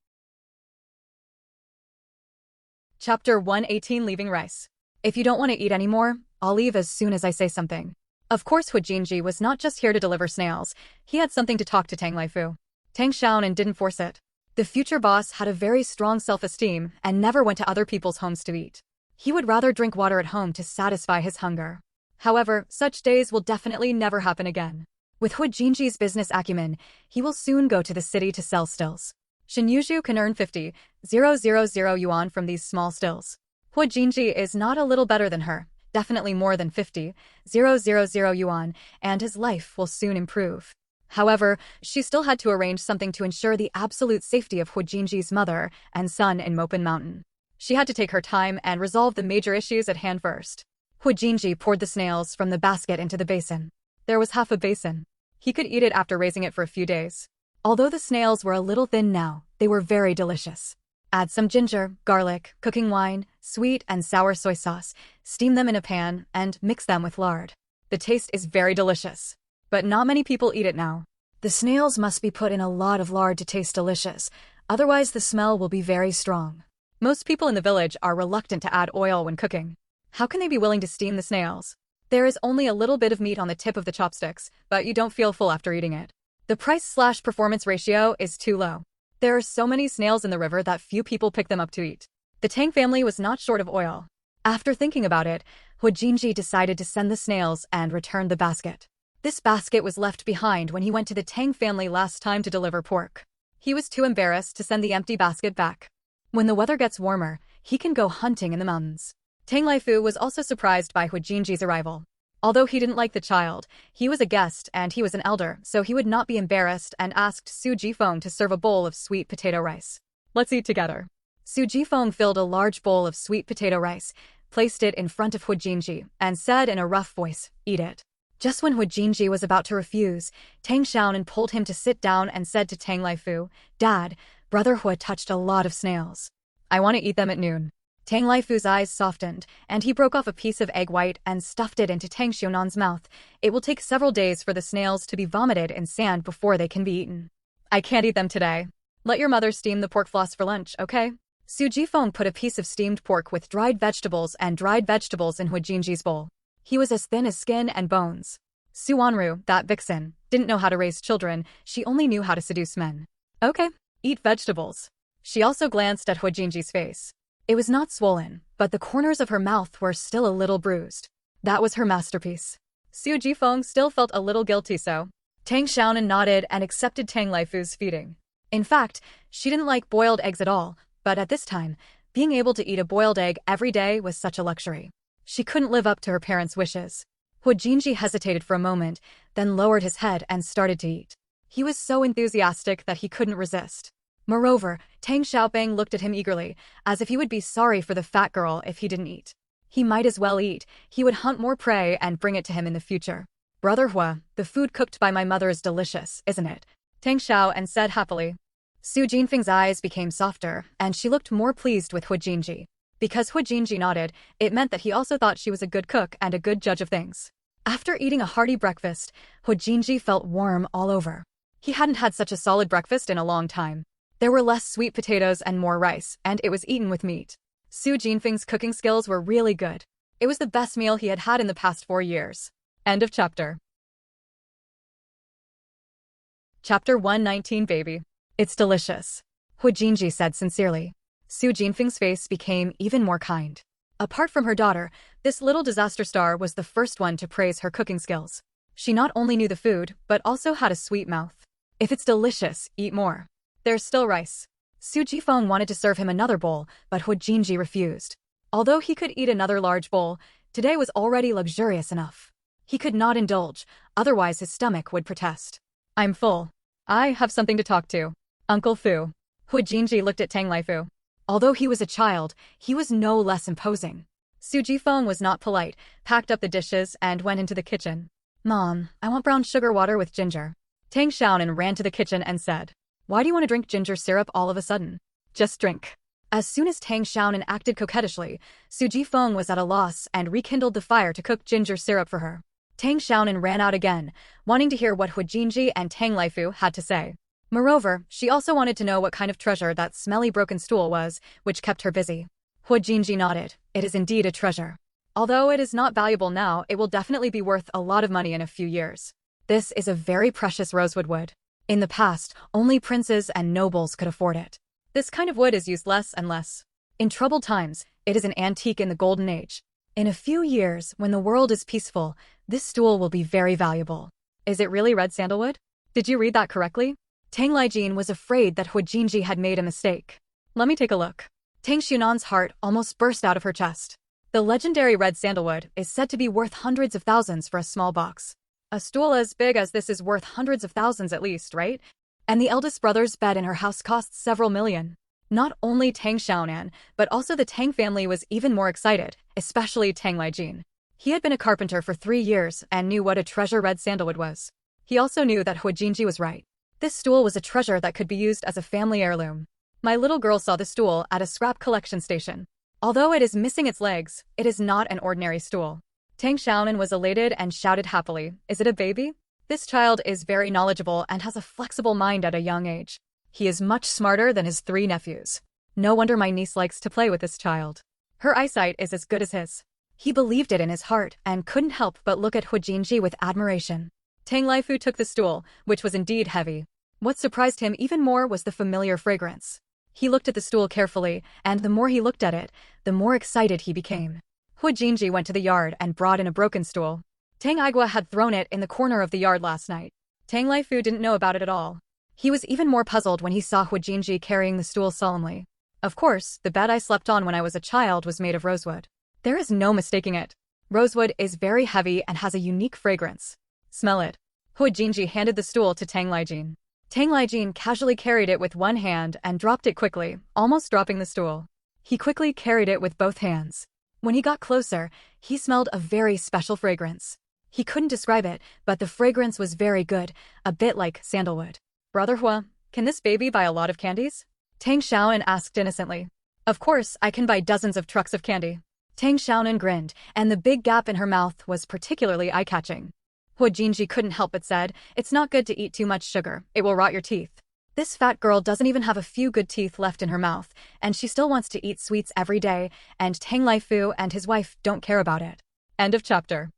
Chapter 118. Leaving rice. "If you don't want to eat anymore, I'll leave as soon as I say something." Of course Hu Jinji was not just here to deliver snails, he had something to talk to Tang Laifu. Tang Xiaonan didn't force it. The future boss had a very strong self-esteem and never went to other people's homes to eat. He would rather drink water at home to satisfy his hunger. However, such days will definitely never happen again. With Hu Jinji's business acumen, he will soon go to the city to sell stills. Shinyuzhu can earn 50,000 yuan from these small stills. Hu Jinji is not a little better than her, definitely more than 50,000 yuan, and his life will soon improve. However, she still had to arrange something to ensure the absolute safety of Hu Jinji's mother and son in Mopin Mountain. She had to take her time and resolve the major issues at hand first. Hu Jinji poured the snails from the basket into the basin. There was half a basin. He could eat it after raising it for a few days. Although the snails were a little thin now, they were very delicious. Add some ginger, garlic, cooking wine, sweet and sour soy sauce, steam them in a pan, and mix them with lard. The taste is very delicious. But not many people eat it now. The snails must be put in a lot of lard to taste delicious, otherwise the smell will be very strong. Most people in the village are reluctant to add oil when cooking. How can they be willing to steam the snails? There is only a little bit of meat on the tip of the chopsticks, but you don't feel full after eating it. The price/performance ratio is too low. There are so many snails in the river that few people pick them up to eat. The Tang family was not short of oil. After thinking about it, Huijinji decided to send the snails and return the basket. This basket was left behind when he went to the Tang family last time to deliver pork. He was too embarrassed to send the empty basket back. When the weather gets warmer, he can go hunting in the mountains. Tang Laifu was also surprised by Huijinji's arrival. Although he didn't like the child, he was a guest and he was an elder, so he would not be embarrassed and asked Su Jifeng to serve a bowl of sweet potato rice. Let's eat together. Su Jifeng filled a large bowl of sweet potato rice, placed it in front of Huijinji, and said in a rough voice, "Eat it." Just when Huijinji was about to refuse, Tang Xiaonan pulled him to sit down and said to Tang Laifu, "Dad, Brother Hui touched a lot of snails. I want to eat them at noon." Tang Laifu's eyes softened, and he broke off a piece of egg white and stuffed it into Tang Xiaonan's mouth. It will take several days for the snails to be vomited in sand before they can be eaten. I can't eat them today. Let your mother steam the pork floss for lunch, okay? Su Jifeng put a piece of steamed pork with dried vegetables in Huijinji's bowl. He was as thin as skin and bones. Su Wanru, that vixen, didn't know how to raise children, she only knew how to seduce men. Okay, eat vegetables. She also glanced at Huijinji's face. It was not swollen, but the corners of her mouth were still a little bruised. That was her masterpiece. Su Jifeng still felt a little guilty, so Tang Xiaonan nodded and accepted Tang Laifu's feeding. In fact, she didn't like boiled eggs at all, but at this time, being able to eat a boiled egg every day was such a luxury. She couldn't live up to her parents' wishes. Huijinji hesitated for a moment, then lowered his head and started to eat. He was so enthusiastic that he couldn't resist. Moreover, Tang Xiaoping looked at him eagerly, as if he would be sorry for the fat girl if he didn't eat. He might as well eat, he would hunt more prey and bring it to him in the future. Brother Hua, the food cooked by my mother is delicious, isn't it? Tang Xiaonan said happily. Su Jinfeng's eyes became softer, and she looked more pleased with Huijinji. Because Huijinji nodded, it meant that he also thought she was a good cook and a good judge of things. After eating a hearty breakfast, Huijinji felt warm all over. He hadn't had such a solid breakfast in a long time. There were less sweet potatoes and more rice, and it was eaten with meat. Su Jinfeng's cooking skills were really good. It was the best meal he had had in the past 4 years. End of chapter. Chapter 119 Baby. It's delicious. Huijinji said sincerely. Su Jinfeng's face became even more kind. Apart from her daughter, this little disaster star was the first one to praise her cooking skills. She not only knew the food, but also had a sweet mouth. If it's delicious, eat more. There's still rice. Su Jifeng wanted to serve him another bowl, but Huijinji refused. Although he could eat another large bowl, today was already luxurious enough. He could not indulge, otherwise his stomach would protest. I'm full. I have something to talk to. Uncle Fu. Huijinji looked at Tang Laifu. Although he was a child, he was no less imposing. Su Jifeng was not polite, packed up the dishes, and went into the kitchen. Mom, I want brown sugar water with ginger. Tang Xiaonan ran to the kitchen and said, "Why do you want to drink ginger syrup all of a sudden? Just drink." As soon as Tang Xiaonan acted coquettishly, Su Jifeng was at a loss and rekindled the fire to cook ginger syrup for her. Tang Xiaonan ran out again, wanting to hear what Huijinji and Tang Laifu had to say. Moreover, she also wanted to know what kind of treasure that smelly broken stool was, which kept her busy. Huijinji nodded. It is indeed a treasure. Although it is not valuable now, it will definitely be worth a lot of money in a few years. This is a very precious rosewood wood. In the past, only princes and nobles could afford it. This kind of wood is used less and less. In troubled times, it is an antique in the golden age. In a few years, when the world is peaceful, this stool will be very valuable. Is it really red sandalwood? Did you read that correctly? Tang Laijin was afraid that Huijinji had made a mistake. Let me take a look. Tang Xiaonan's heart almost burst out of her chest. The legendary red sandalwood is said to be worth hundreds of thousands for a small box. A stool as big as this is worth hundreds of thousands at least, right? And the eldest brother's bed in her house costs several million. Not only Tang Xiaonan, but also the Tang family was even more excited, especially Tang Laijin. He had been a carpenter for 3 years and knew what a treasure red sandalwood was. He also knew that Huijinji was right. This stool was a treasure that could be used as a family heirloom. My little girl saw the stool at a scrap collection station. Although it is missing its legs, it is not an ordinary stool. Tang Xiaonan was elated and shouted happily, "Is it a baby? This child is very knowledgeable and has a flexible mind at a young age. He is much smarter than his 3 nephews. No wonder my niece likes to play with this child. Her eyesight is as good as his." He believed it in his heart and couldn't help but look at Hu Jinji with admiration. Tang Laifu took the stool, which was indeed heavy. What surprised him even more was the familiar fragrance. He looked at the stool carefully, and the more he looked at it, the more excited he became. Hu Jinji went to the yard and brought in a broken stool. Tang Igua had thrown it in the corner of the yard last night. Tang Laifu didn't know about it at all. He was even more puzzled when he saw Hu Jinji carrying the stool solemnly. Of course, the bed I slept on when I was a child was made of rosewood. There is no mistaking it. Rosewood is very heavy and has a unique fragrance. Smell it. Hu Jinji handed the stool to Tang Laijin. Tang Laijin casually carried it with one hand and dropped it quickly, almost dropping the stool. He quickly carried it with both hands. When he got closer, he smelled a very special fragrance. He couldn't describe it, but the fragrance was very good, a bit like sandalwood. "Brother Hua, can this baby buy a lot of candies?" Tang Xiaonan asked innocently. "Of course, I can buy dozens of trucks of candy." Tang Xiaonan grinned, and the big gap in her mouth was particularly eye-catching. Hu Jinji couldn't help but said, "It's not good to eat too much sugar, it will rot your teeth." This fat girl doesn't even have a few good teeth left in her mouth, and she still wants to eat sweets every day, and Tang Laifu and his wife don't care about it. End of chapter.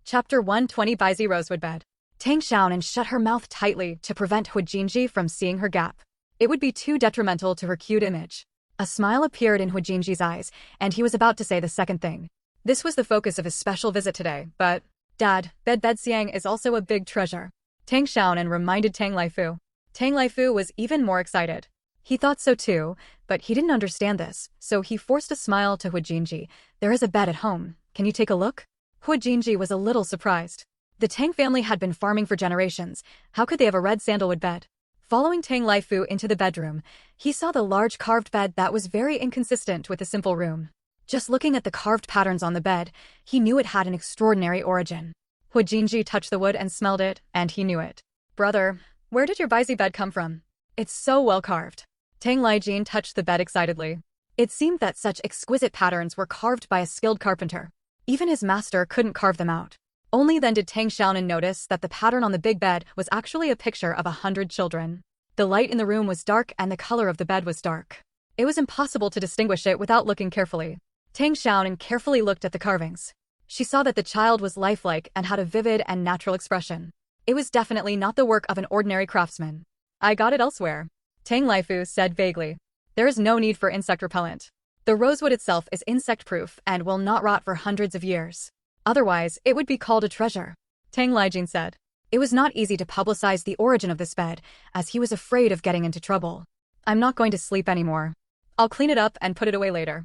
Chapter 120 Baizi Rosewood Bed. Tang Xiaonan shut her mouth tightly to prevent Hu Jinji from seeing her gap. It would be too detrimental to her cute image. A smile appeared in Hu Jinji's eyes, and he was about to say the second thing. This was the focus of his special visit today, but, "Dad, Bed Xiang is also a big treasure," Tang Xiaonan reminded Tang Laifu. Tang Laifu was even more excited. He thought so too, but he didn't understand this, so he forced a smile to Hu Jinji. "There is a bed at home. Can you take a look?" Hu Jinji was a little surprised. The Tang family had been farming for generations. How could they have a red sandalwood bed? Following Tang Laifu into the bedroom, he saw the large carved bed that was very inconsistent with the simple room. Just looking at the carved patterns on the bed, he knew it had an extraordinary origin. Hu Jinji touched the wood and smelled it, and he knew it. "Brother, where did your Baizi bed come from? It's so well carved." Tang Laijin touched the bed excitedly. It seemed that such exquisite patterns were carved by a skilled carpenter. Even his master couldn't carve them out. Only then did Tang Xiaonan notice that the pattern on the big bed was actually a picture of 100 children. The light in the room was dark and the color of the bed was dark. It was impossible to distinguish it without looking carefully. Tang Xiaonan carefully looked at the carvings. She saw that the child was lifelike and had a vivid and natural expression. It was definitely not the work of an ordinary craftsman. "I got it elsewhere," Tang Laifu said vaguely. "There is no need for insect repellent. The rosewood itself is insect-proof and will not rot for hundreds of years. Otherwise, it would be called a treasure," Tang Laijin said. It was not easy to publicize the origin of this bed, as he was afraid of getting into trouble. "I'm not going to sleep anymore. I'll clean it up and put it away later.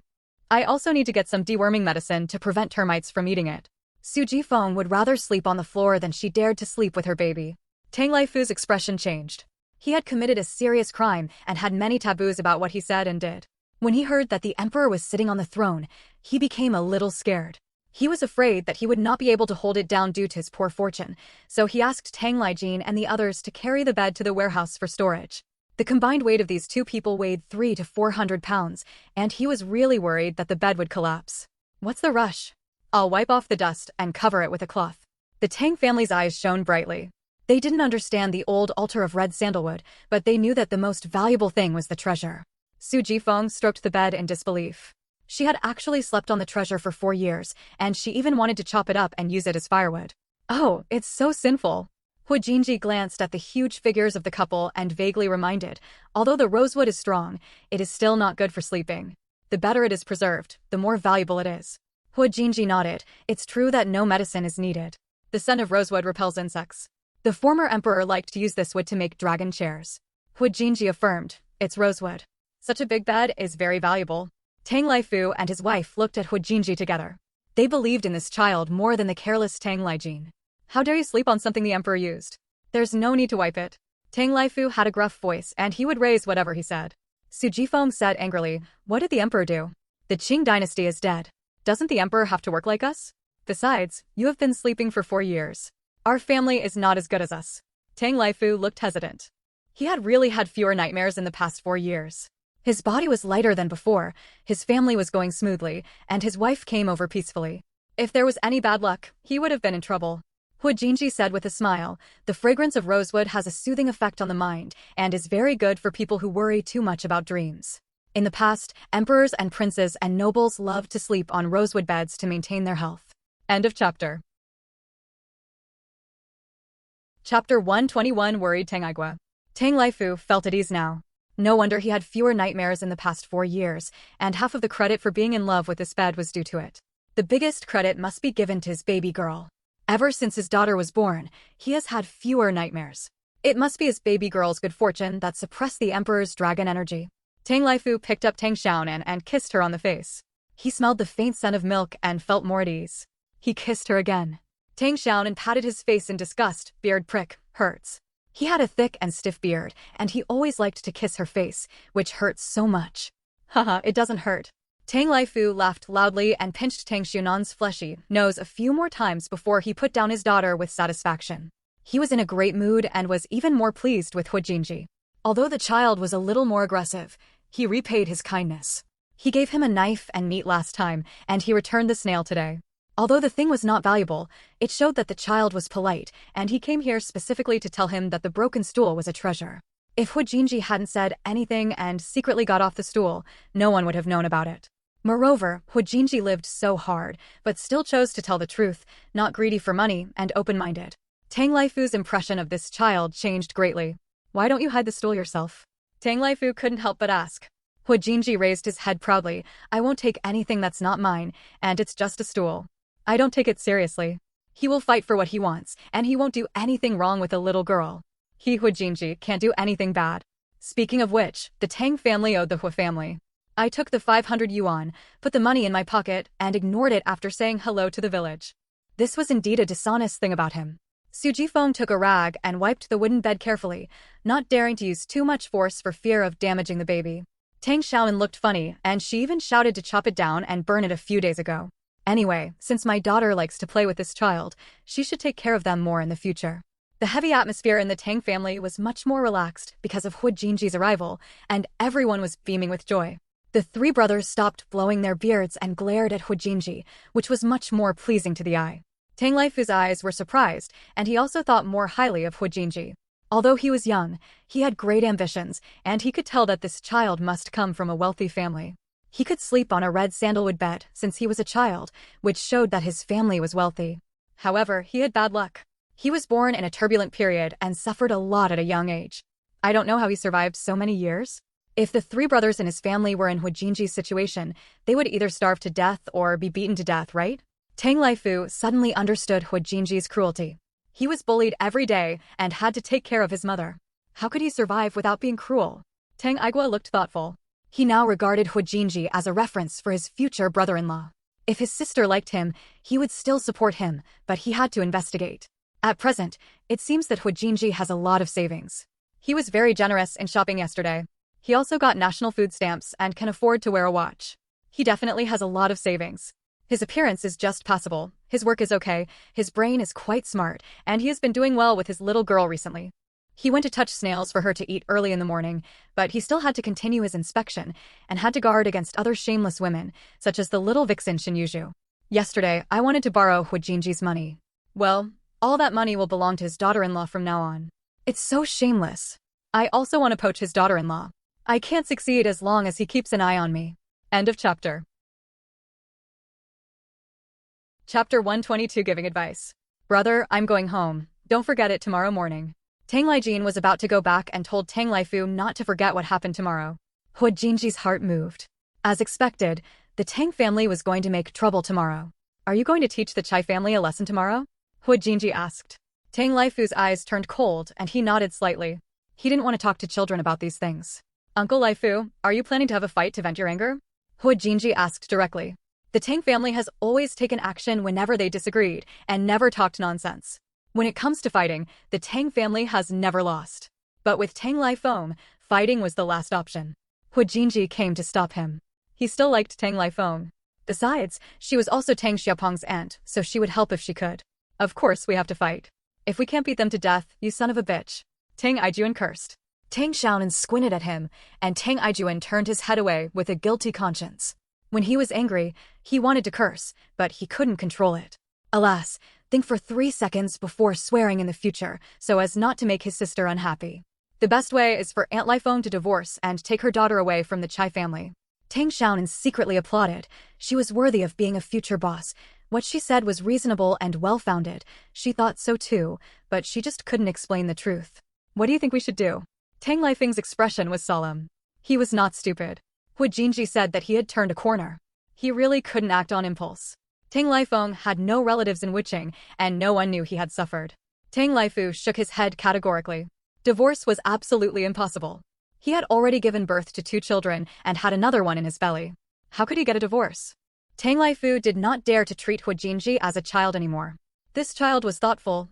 I also need to get some deworming medicine to prevent termites from eating it." Su Jifeng would rather sleep on the floor than she dared to sleep with her baby. Tang Laifu's expression changed. He had committed a serious crime and had many taboos about what he said and did. When he heard that the emperor was sitting on the throne, he became a little scared. He was afraid that he would not be able to hold it down due to his poor fortune, so he asked Tang Laijin and the others to carry the bed to the warehouse for storage. The combined weight of these two people weighed 300 to 400 pounds, and he was really worried that the bed would collapse. "What's the rush? I'll wipe off the dust and cover it with a cloth." The Tang family's eyes shone brightly. They didn't understand the old altar of red sandalwood, but they knew that the most valuable thing was the treasure. Su Jifeng stroked the bed in disbelief. She had actually slept on the treasure for 4 years, and she even wanted to chop it up and use it as firewood. "Oh, it's so sinful." Hu Jinji glanced at the huge figures of the couple and vaguely reminded, although the rosewood is strong, it is still not good for sleeping. The better it is preserved, the more valuable it is. Hu Jinji nodded. It's true that no medicine is needed. The scent of rosewood repels insects. The former emperor liked to use this wood to make dragon chairs. Hu Jinji affirmed, "It's rosewood. Such a big bed is very valuable." Tang Laifu and his wife looked at Hu Jinji together. They believed in this child more than the careless Tang Laijin. "How dare you sleep on something the emperor used? There's no need to wipe it." Tang Laifu had a gruff voice and he would raise whatever he said. Su Jifeng said angrily, "What did the emperor do? The Qing dynasty is dead. Doesn't the emperor have to work like us? Besides, you have been sleeping for 4 years. Our family is not as good as us. Tang Laifu looked hesitant. He had really had fewer nightmares in the past 4 years. His body was lighter than before, his family was going smoothly, and his wife came over peacefully. If there was any bad luck, he would have been in trouble. Hu Jinji said with a smile, the fragrance of rosewood has a soothing effect on the mind and is very good for people who worry too much about dreams. In the past, emperors and princes and nobles loved to sleep on rosewood beds to maintain their health. End of chapter. Chapter 121 worried Tang Igua. Tang Laifu felt at ease now. No wonder he had fewer nightmares in the past 4 years, and half of the credit for being in love with this bed was due to it. The biggest credit must be given to his baby girl. Ever since his daughter was born, he has had fewer nightmares. It must be his baby girl's good fortune that suppressed the Emperor's dragon energy. Tang Laifu picked up Tang Xiaonan and kissed her on the face. He smelled the faint scent of milk and felt more at ease. He kissed her again. Tang Xiaonan patted his face in disgust. Beard prick, hurts. He had a thick and stiff beard, and he always liked to kiss her face, which hurts so much. Haha, it doesn't hurt. Tang Laifu laughed loudly and pinched Tang Xiaonan's fleshy nose a few more times before he put down his daughter with satisfaction. He was in a great mood and was even more pleased with Hu Jinji. Although the child was a little more aggressive, he repaid his kindness. He gave him a knife and meat last time, and he returned the snail today. Although the thing was not valuable, it showed that the child was polite, and he came here specifically to tell him that the broken stool was a treasure. If Hu Jinji hadn't said anything and secretly got off the stool, no one would have known about it. Moreover, Hu Jinji lived so hard, but still chose to tell the truth, not greedy for money and open-minded. Tang Laifu's impression of this child changed greatly. Why don't you hide the stool yourself? Tang Laifu couldn't help but ask. Hu Jinji raised his head proudly. I won't take anything that's not mine, and it's just a stool. I don't take it seriously. He will fight for what he wants, and he won't do anything wrong with a little girl. He, Hu Jinji, can't do anything bad. Speaking of which, the Tang family owed the Hu family. I took the 500 yuan, put the money in my pocket, and ignored it after saying hello to the village. This was indeed a dishonest thing about him. Su Jifeng took a rag and wiped the wooden bed carefully, not daring to use too much force for fear of damaging the baby. Tang Xiaonan looked funny, and she even shouted to chop it down and burn it a few days ago. Anyway, since my daughter likes to play with this child, she should take care of them more in the future. The heavy atmosphere in the Tang family was much more relaxed because of Hu Jinji's arrival, and everyone was beaming with joy. The 3 brothers stopped blowing their beards and glared at Hu Jinji, which was much more pleasing to the eye. Tang Laifu's eyes were surprised, and he also thought more highly of Hu Jinji. Although he was young, he had great ambitions, and he could tell that this child must come from a wealthy family. He could sleep on a red sandalwood bed since he was a child, which showed that his family was wealthy. However, he had bad luck. He was born in a turbulent period and suffered a lot at a young age. I don't know how he survived so many years. If the 3 brothers in his family were in Hu Jinji's situation, they would either starve to death or be beaten to death, right? Tang Laifu suddenly understood Hu Jinji's cruelty. He was bullied every day and had to take care of his mother. How could he survive without being cruel? Tang Igua looked thoughtful. He now regarded Hu Jinji as a reference for his future brother-in-law. If his sister liked him, he would still support him, but he had to investigate. At present, it seems that Hu Jinji has a lot of savings. He was very generous in shopping yesterday. He also got national food stamps and can afford to wear a watch. He definitely has a lot of savings. His appearance is just passable, his work is okay, his brain is quite smart, and he has been doing well with his little girl recently. He went to touch snails for her to eat early in the morning, but he still had to continue his inspection and had to guard against other shameless women, such as the little vixen Shinyuju. Yesterday, I wanted to borrow Hu Jinji's money. Well, all that money will belong to his daughter-in-law from now on. It's so shameless. I also want to poach his daughter-in-law. I can't succeed as long as he keeps an eye on me. End of chapter. Chapter 122 Giving Advice. Brother, I'm going home. Don't forget it tomorrow morning. Tang Laijin was about to go back and told Tang Laifu not to forget what happened tomorrow. Hu Jinji's heart moved. As expected, the Tang family was going to make trouble tomorrow. Are you going to teach the Chai family a lesson tomorrow? Hu Jinji asked. Tang Laifu's eyes turned cold and he nodded slightly. He didn't want to talk to children about these things. Uncle Laifu, are you planning to have a fight to vent your anger? Hu Jinji asked directly. The Tang family has always taken action whenever they disagreed and never talked nonsense. When it comes to fighting, the Tang family has never lost. But with Tang Laifeng, fighting was the last option. Hu Jinji came to stop him. He still liked Tang Laifeng. Besides, she was also Tang Xiaopeng's aunt, so she would help if she could. Of course we have to fight. If we can't beat them to death, you son of a bitch. Tang Xiaonan cursed. Tang Xiaonan squinted at him, and Tang Xiaonan turned his head away with a guilty conscience. When he was angry, he wanted to curse, but he couldn't control it. Alas, think for 3 seconds before swearing in the future, so as not to make his sister unhappy. The best way is for Aunt Lifeng to divorce and take her daughter away from the Chai family. Tang Xiaonan secretly applauded. She was worthy of being a future boss. What she said was reasonable and well-founded. She thought so too, but she just couldn't explain the truth. What do you think we should do? Tang Lifeng's expression was solemn. He was not stupid. Hu Jinji said that he had turned a corner. He really couldn't act on impulse. Tang Lifeng had no relatives in Wuqing, and no one knew he had suffered. Tang Lifu shook his head categorically. Divorce was absolutely impossible. He had already given birth to 2 children and had another one in his belly. How could he get a divorce? Tang Lifu did not dare to treat Hu Jinji as a child anymore. This child was thoughtful,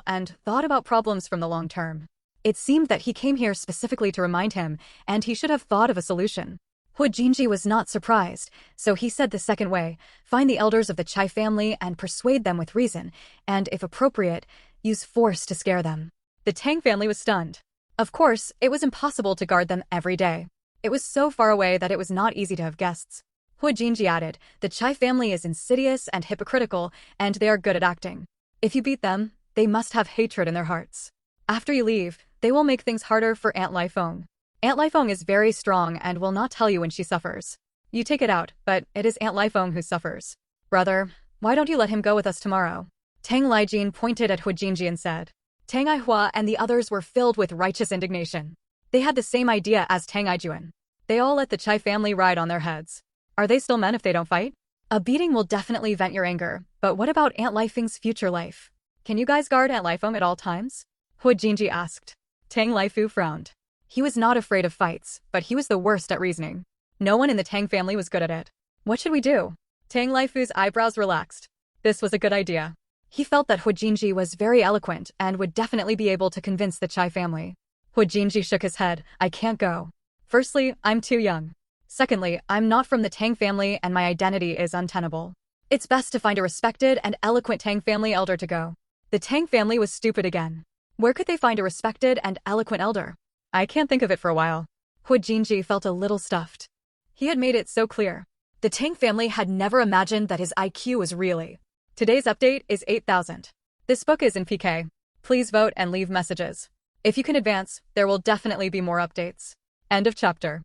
and thought about problems from the long term. It seemed that he came here specifically to remind him, and he should have thought of a solution. Hu Jinji was not surprised, so he said the second way, find the elders of the Chai family and persuade them with reason, and if appropriate, use force to scare them. The Tang family was stunned. Of course, it was impossible to guard them every day. It was so far away that it was not easy to have guests. Hu Jinji added, the Chai family is insidious and hypocritical, and they are good at acting. If you beat them, they must have hatred in their hearts. After you leave, they will make things harder for Aunt Lifeng. Aunt Lifeng is very strong and will not tell you when she suffers. You take it out, but it is Aunt Lifeng who suffers. Brother, why don't you let him go with us tomorrow? Tang Lijin pointed at Hu Jinji and said. Tang Aihua and the others were filled with righteous indignation. They had the same idea as Tang Aijuan. They all let the Chai family ride on their heads. Are they still men if they don't fight? A beating will definitely vent your anger, but what about Aunt Lifeng's future life? Can you guys guard Aunt Lifeng at all times? Hu Jinji asked. Tang Lifu frowned. He was not afraid of fights, but he was the worst at reasoning. No one in the Tang family was good at it. What should we do? Tang Lifu's eyebrows relaxed. This was a good idea. He felt that Hu Jinji was very eloquent and would definitely be able to convince the Chai family. Hu Jinji shook his head. I can't go. Firstly, I'm too young. Secondly, I'm not from the Tang family and my identity is untenable. It's best to find a respected and eloquent Tang family elder to go. The Tang family was stupid again. Where could they find a respected and eloquent elder? I can't think of it for a while. Hu Jinji felt a little stuffed. He had made it so clear. The Tang family had never imagined that his IQ was really. Today's update is 8,000. This book is in PK. Please vote and leave messages. If you can advance, there will definitely be more updates. End of chapter.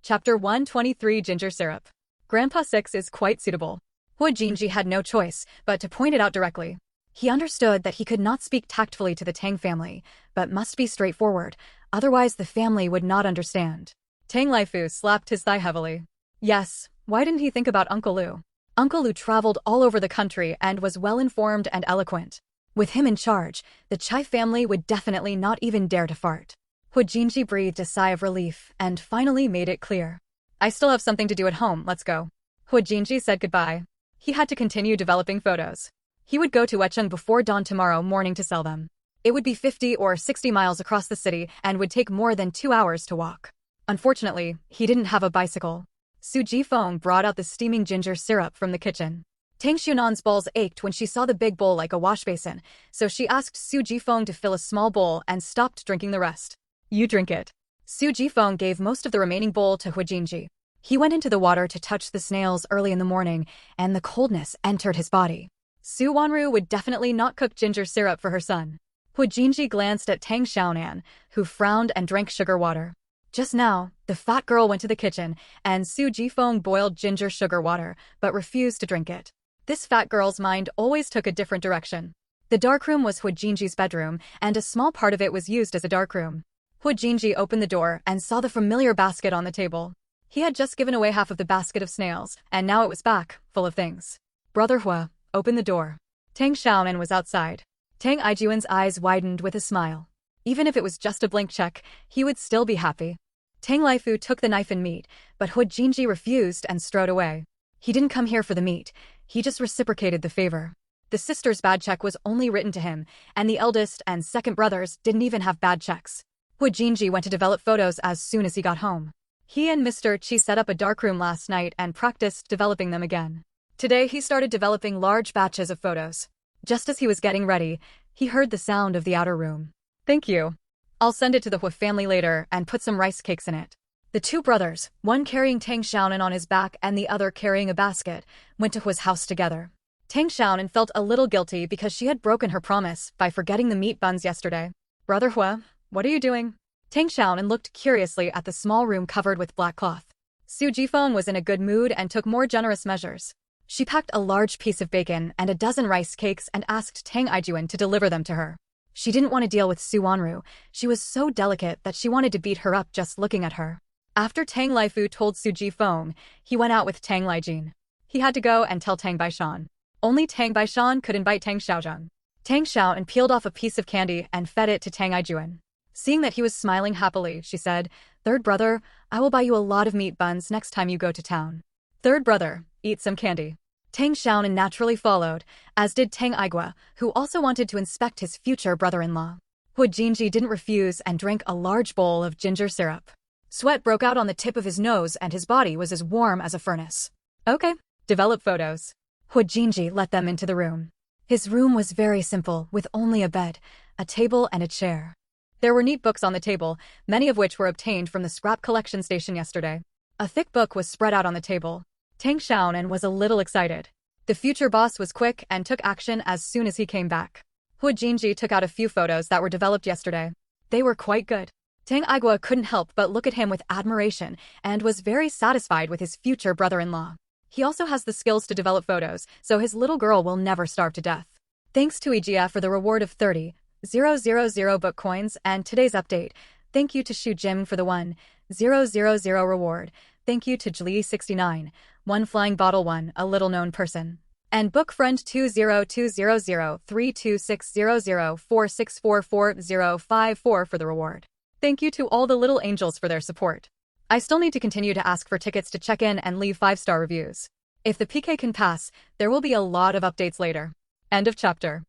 Chapter 123 Ginger Syrup. Grandpa 6 is quite suitable. Hu Jinji had no choice but to point it out directly. He understood that he could not speak tactfully to the Tang family, but must be straightforward, otherwise the family would not understand. Tang Lifu slapped his thigh heavily. Yes, why didn't he think about Uncle Lu? Uncle Lu traveled all over the country and was well-informed and eloquent. With him in charge, the Chai family would definitely not even dare to fart. Hu Jinji breathed a sigh of relief and finally made it clear. I still have something to do at home, let's go. Hu Jinji said goodbye. He had to continue developing photos. He would go to Wecheng before dawn tomorrow morning to sell them. It would be 50 or 60 miles across the city and would take more than 2 hours to walk. Unfortunately, he didn't have a bicycle. Su Jifeng brought out the steaming ginger syrup from the kitchen. Tang Xiaonan's balls ached when she saw the big bowl like a wash basin, so she asked Su Jifeng to fill a small bowl and stopped drinking the rest. You drink it. Su Jifeng gave most of the remaining bowl to Hu Jinji. He went into the water to touch the snails early in the morning, and the coldness entered his body. Su Wanru would definitely not cook ginger syrup for her son. Hu Jinji glanced at Tang Xiaonan, who frowned and drank sugar water. Just now, the fat girl went to the kitchen, and Su Jifeng boiled ginger sugar water, but refused to drink it. This fat girl's mind always took a different direction. The darkroom was Hu Jinji's bedroom, and a small part of it was used as a darkroom. Hu Jinji opened the door and saw the familiar basket on the table. He had just given away half of the basket of snails, and now it was back, full of things. Brother Hua, open the door. Tang Xiaonan was outside. Tang Aijuan's eyes widened with a smile. Even if it was just a blank check, he would still be happy. Tang Lifu took the knife and meat, but Hu Jinji refused and strode away. He didn't come here for the meat, he just reciprocated the favor. The sister's bad check was only written to him, and the eldest and second brothers didn't even have bad checks. Hu Jinji went to develop photos as soon as he got home. He and Mr. Chi set up a darkroom last night and practiced developing them again. Today he started developing large batches of photos. Just as he was getting ready, he heard the sound of the outer room. Thank you. I'll send it to the Hua family later and put some rice cakes in it. The two brothers, one carrying Tang Xiaonan on his back and the other carrying a basket, went to Hua's house together. Tang Xiaonan felt a little guilty because she had broken her promise by forgetting the meat buns yesterday. Brother Hua, what are you doing? Tang Xiaonan looked curiously at the small room covered with black cloth. Su Jifeng was in a good mood and took more generous measures. She packed a large piece of bacon and a dozen rice cakes and asked Tang Ijuan to deliver them to her. She didn't want to deal with Su Wanru. She was so delicate that she wanted to beat her up just looking at her. After Tang Laifu told Su Jifeng, he went out with Tang Liejin. He had to go and tell Tang Baishan. Only Tang Baishan could invite Tang Xiaozheng. Tang Xiaonan peeled off a piece of candy and fed it to Tang Ijuan. Seeing that he was smiling happily, she said, "Third brother, I will buy you a lot of meat buns next time you go to town. Third brother, eat some candy." Tang Xiaonan naturally followed, as did Tang Igua, who also wanted to inspect his future brother-in-law. Hua Jinji didn't refuse and drank a large bowl of ginger syrup. Sweat broke out on the tip of his nose and his body was as warm as a furnace. Okay, develop photos. Hua Jinji let them into the room. His room was very simple, with only a bed, a table and a chair. There were neat books on the table, many of which were obtained from the scrap collection station yesterday. A thick book was spread out on the table. Tang Xiaonan was a little excited. The future boss was quick and took action as soon as he came back. Hua Jinji took out a few photos that were developed yesterday. They were quite good. Tang Igua couldn't help but look at him with admiration and was very satisfied with his future brother-in-law. He also has the skills to develop photos, so his little girl will never starve to death. Thanks to Ijia for the reward of 30,000 book coins and today's update. Thank you to Shu Jim for the 1,000 reward. Thank you to Jli69, one flying bottle 1, a little known person. And book friend 20200326004644054 for the reward. Thank you to all the little angels for their support. I still need to continue to ask for tickets to check in and leave 5-star reviews. If the PK can pass, there will be a lot of updates later. End of chapter.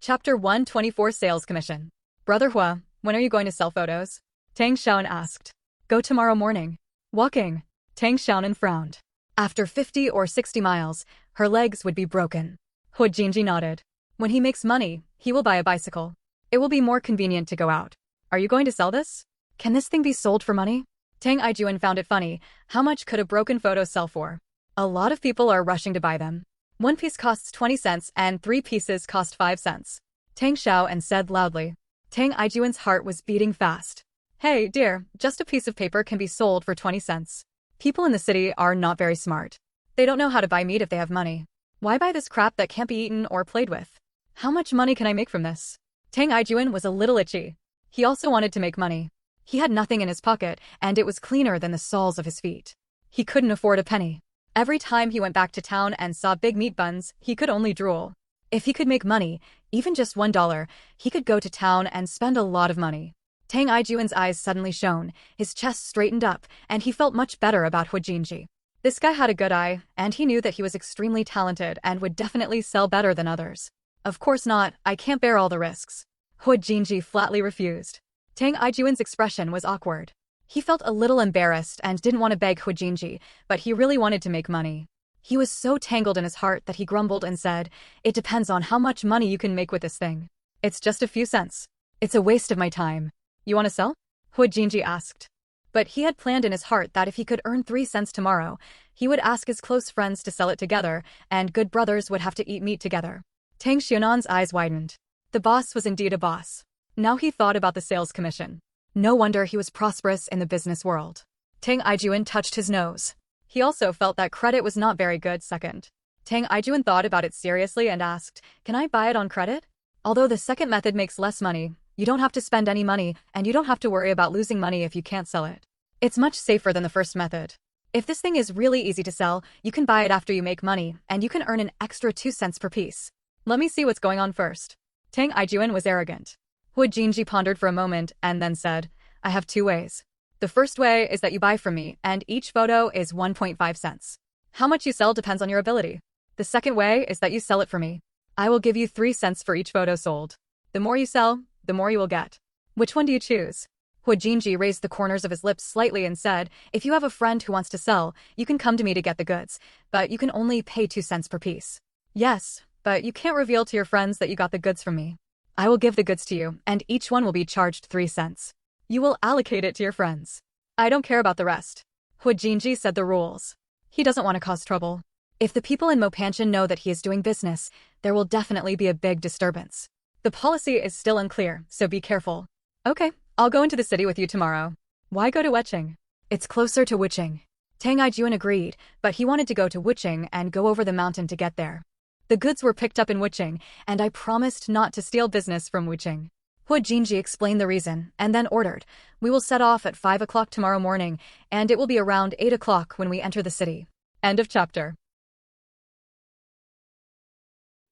Chapter 124 Sales Commission. Brother Hua, when are you going to sell photos? Tang Xiaonan asked. Go tomorrow morning. Walking. Tang Xiaonan frowned. After 50 or 60 miles, her legs would be broken. Hua Jinji nodded. When he makes money, he will buy a bicycle. It will be more convenient to go out. Are you going to sell this? Can this thing be sold for money? Tang Ijuan found it funny. How much could a broken photo sell for? A lot of people are rushing to buy them. One piece costs 20 cents and 3 pieces cost 5 cents. Tang Xiaonan said loudly. Tang Ijuan's heart was beating fast. Hey, dear, just a piece of paper can be sold for 20 cents. People in the city are not very smart. They don't know how to buy meat if they have money. Why buy this crap that can't be eaten or played with? How much money can I make from this? Tang Ijuan was a little itchy. He also wanted to make money. He had nothing in his pocket, and it was cleaner than the soles of his feet. He couldn't afford a penny. Every time he went back to town and saw big meat buns, he could only drool. If he could make money, even just $1, he could go to town and spend a lot of money. Tang Ijuan's eyes suddenly shone, his chest straightened up, and he felt much better about Hua Jinji. This guy had a good eye, and he knew that he was extremely talented and would definitely sell better than others. Of course not, I can't bear all the risks. Hua Jinji flatly refused. Tang Ijuan's expression was awkward. He felt a little embarrassed and didn't want to beg Hua Jinji, but he really wanted to make money. He was so tangled in his heart that he grumbled and said, "It depends on how much money you can make with this thing. It's just a few cents. It's a waste of my time. You want to sell?" Hua Jinji asked. But he had planned in his heart that if he could earn 3 cents tomorrow, he would ask his close friends to sell it together, and good brothers would have to eat meat together. Tang Xiaonan's eyes widened. The boss was indeed a boss. Now he thought about the sales commission. No wonder he was prosperous in the business world. Tang Ijuan touched his nose. He also felt that credit was not very good second. Tang Ijuan thought about it seriously and asked, "Can I buy it on credit?" Although the second method makes less money, you don't have to spend any money, and you don't have to worry about losing money if you can't sell it. It's much safer than the first method. If this thing is really easy to sell, you can buy it after you make money, and you can earn an extra 2 cents per piece. Let me see what's going on first. Tang Ijuan was arrogant. Hua Jinji pondered for a moment and then said, "I have 2 ways. The first way is that you buy from me, and each photo is 1.5 cents. How much you sell depends on your ability. The second way is that you sell it for me. I will give you 3 cents for each photo sold. The more you sell, the more you will get. Which one do you choose?" Hu Jinji raised the corners of his lips slightly and said, if you have a friend who wants to sell, you can come to me to get the goods, but you can only pay 2 cents per piece. Yes, but you can't reveal to your friends that you got the goods from me. I will give the goods to you, and each one will be charged 3 cents. You will allocate it to your friends. I don't care about the rest. Hu Jinji said the rules. He doesn't want to cause trouble. If the people in Mopanshan know that he is doing business, there will definitely be a big disturbance. The policy is still unclear, so be careful. Okay, I'll go into the city with you tomorrow. Why go to Wuching? It's closer to Wuching. Tang Xiaonan agreed, but he wanted to go to Wuching and go over the mountain to get there. The goods were picked up in Wuching, and I promised not to steal business from Wuching. Hu Jinji explained the reason, and then ordered, we will set off at 5 o'clock tomorrow morning, and it will be around 8 o'clock when we enter the city. End of chapter.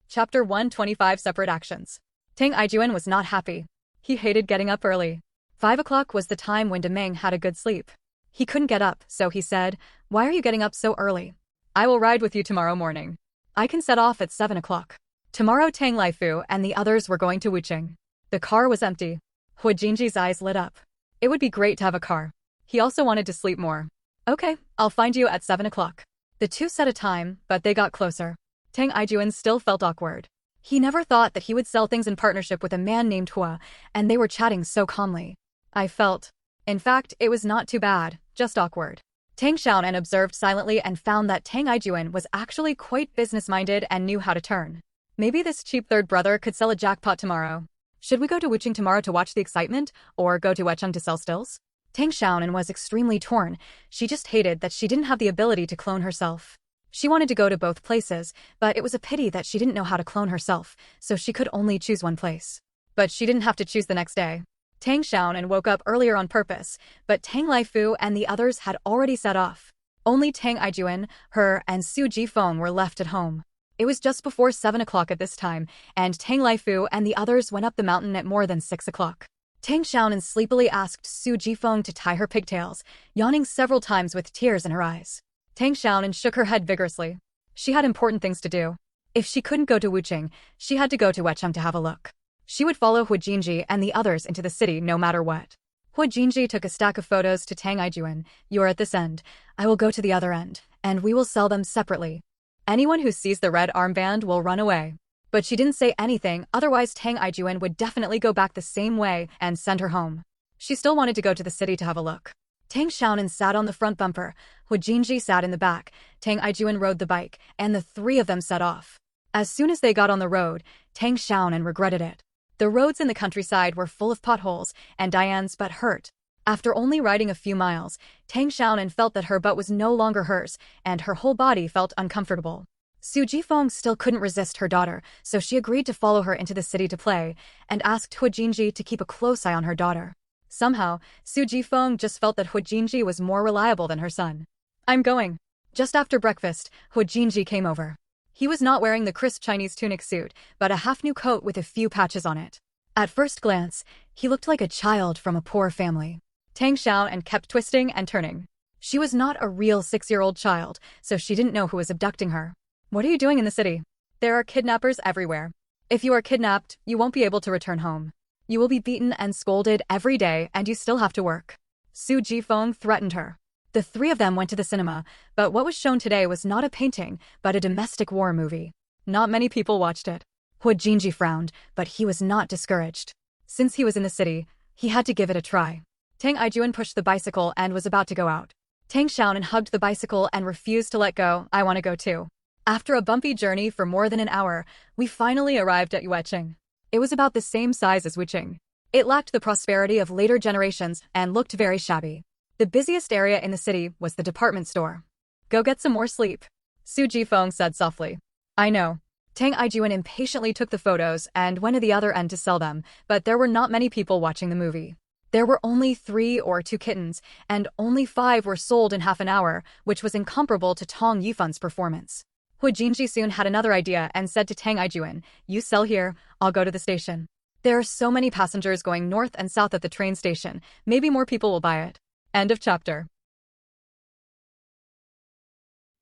Chapter 125 Separate Actions. Tang Xiaonan was not happy. He hated getting up early. 5 o'clock was the time when Demeng had a good sleep. He couldn't get up, so he said, why are you getting up so early? I will ride with you tomorrow morning. I can set off at 7 o'clock. Tomorrow Tang Laifu and the others were going to Wuching. The car was empty. Hu Jinji's eyes lit up. It would be great to have a car. He also wanted to sleep more. Okay, I'll find you at 7 o'clock. The two set a time, but they got closer. Tang Xiaonan still felt awkward. He never thought that he would sell things in partnership with a man named Hua, and they were chatting so calmly. In fact, it was not too bad, just awkward. Tang Xiaonan observed silently and found that Tang Xiaonan was actually quite business-minded and knew how to turn. Maybe this cheap third brother could sell a jackpot tomorrow. Should we go to Wuching tomorrow to watch the excitement, or go to Wucheng to sell stills? Tang Xiaonan was extremely torn. She just hated that she didn't have the ability to clone herself. She wanted to go to both places, but it was a pity that she didn't know how to clone herself, so she could only choose one place. But she didn't have to choose the next day. Tang Xiaonan woke up earlier on purpose, but Tang Laifu and the others had already set off. Only Tang Xiaonan, her, and Su Jifeng were left at home. It was just before 7 o'clock at this time, and Tang Laifu and the others went up the mountain at more than 6 o'clock. Tang Xiaonan sleepily asked Su Jifeng to tie her pigtails, yawning several times with tears in her eyes. Tang Xiaonan shook her head vigorously. She had important things to do. If she couldn't go to Wuching, she had to go to Wucheng to have a look. She would follow Hu Jinji and the others into the city no matter what. Hu Jinji took a stack of photos to Tang Xiaonan. You're at this end. I will go to the other end, and we will sell them separately. Anyone who sees the red armband will run away. But she didn't say anything, otherwise Tang Xiaonan would definitely go back the same way and send her home. She still wanted to go to the city to have a look. Tang Xiaonan sat on the front bumper, Hu Jinji sat in the back, Tang Xiaonan rode the bike, and the three of them set off. As soon as they got on the road, Tang Xiaonan regretted it. The roads in the countryside were full of potholes, and Diane's butt hurt. After only riding a few miles, Tang Xiaonan felt that her butt was no longer hers, and her whole body felt uncomfortable. Su Jifeng still couldn't resist her daughter, so she agreed to follow her into the city to play, and asked Hu Jinji to keep a close eye on her daughter. Somehow, Su Jifeng just felt that Hu Jinji was more reliable than her son. I'm going. Just after breakfast, Hu Jinji came over. He was not wearing the crisp Chinese tunic suit, but a half-new coat with a few patches on it. At first glance, he looked like a child from a poor family. Tang Xiaonan kept twisting and turning. She was not a real 6-year-old child, so she didn't know who was abducting her. What are you doing in the city? There are kidnappers everywhere. If you are kidnapped, you won't be able to return home. You will be beaten and scolded every day, and you still have to work. Su Jifeng threatened her. The three of them went to the cinema, but what was shown today was not a painting, but a domestic war movie. Not many people watched it. Hu Jinji frowned, but he was not discouraged. Since he was in the city, he had to give it a try. Tang Xiaonan pushed the bicycle and was about to go out. Tang Xiaonan hugged the bicycle and refused to let go. I want to go too. After a bumpy journey for more than an hour, we finally arrived at Wuching. It was about the same size as Wuching. It lacked the prosperity of later generations and looked very shabby. The busiest area in the city was the department store. Go get some more sleep, Su Jifeng said softly. I know. Tang Xiaonan impatiently took the photos and went to the other end to sell them, but there were not many people watching the movie. There were only 3 or 2 kittens, and only 5 were sold in half an hour, which was incomparable to Tong Yifen's performance. Hu Jinji soon had another idea and said to Tang Xiaonan, you sell here, I'll go to the station. There are so many passengers going north and south at the train station, maybe more people will buy it. End of chapter.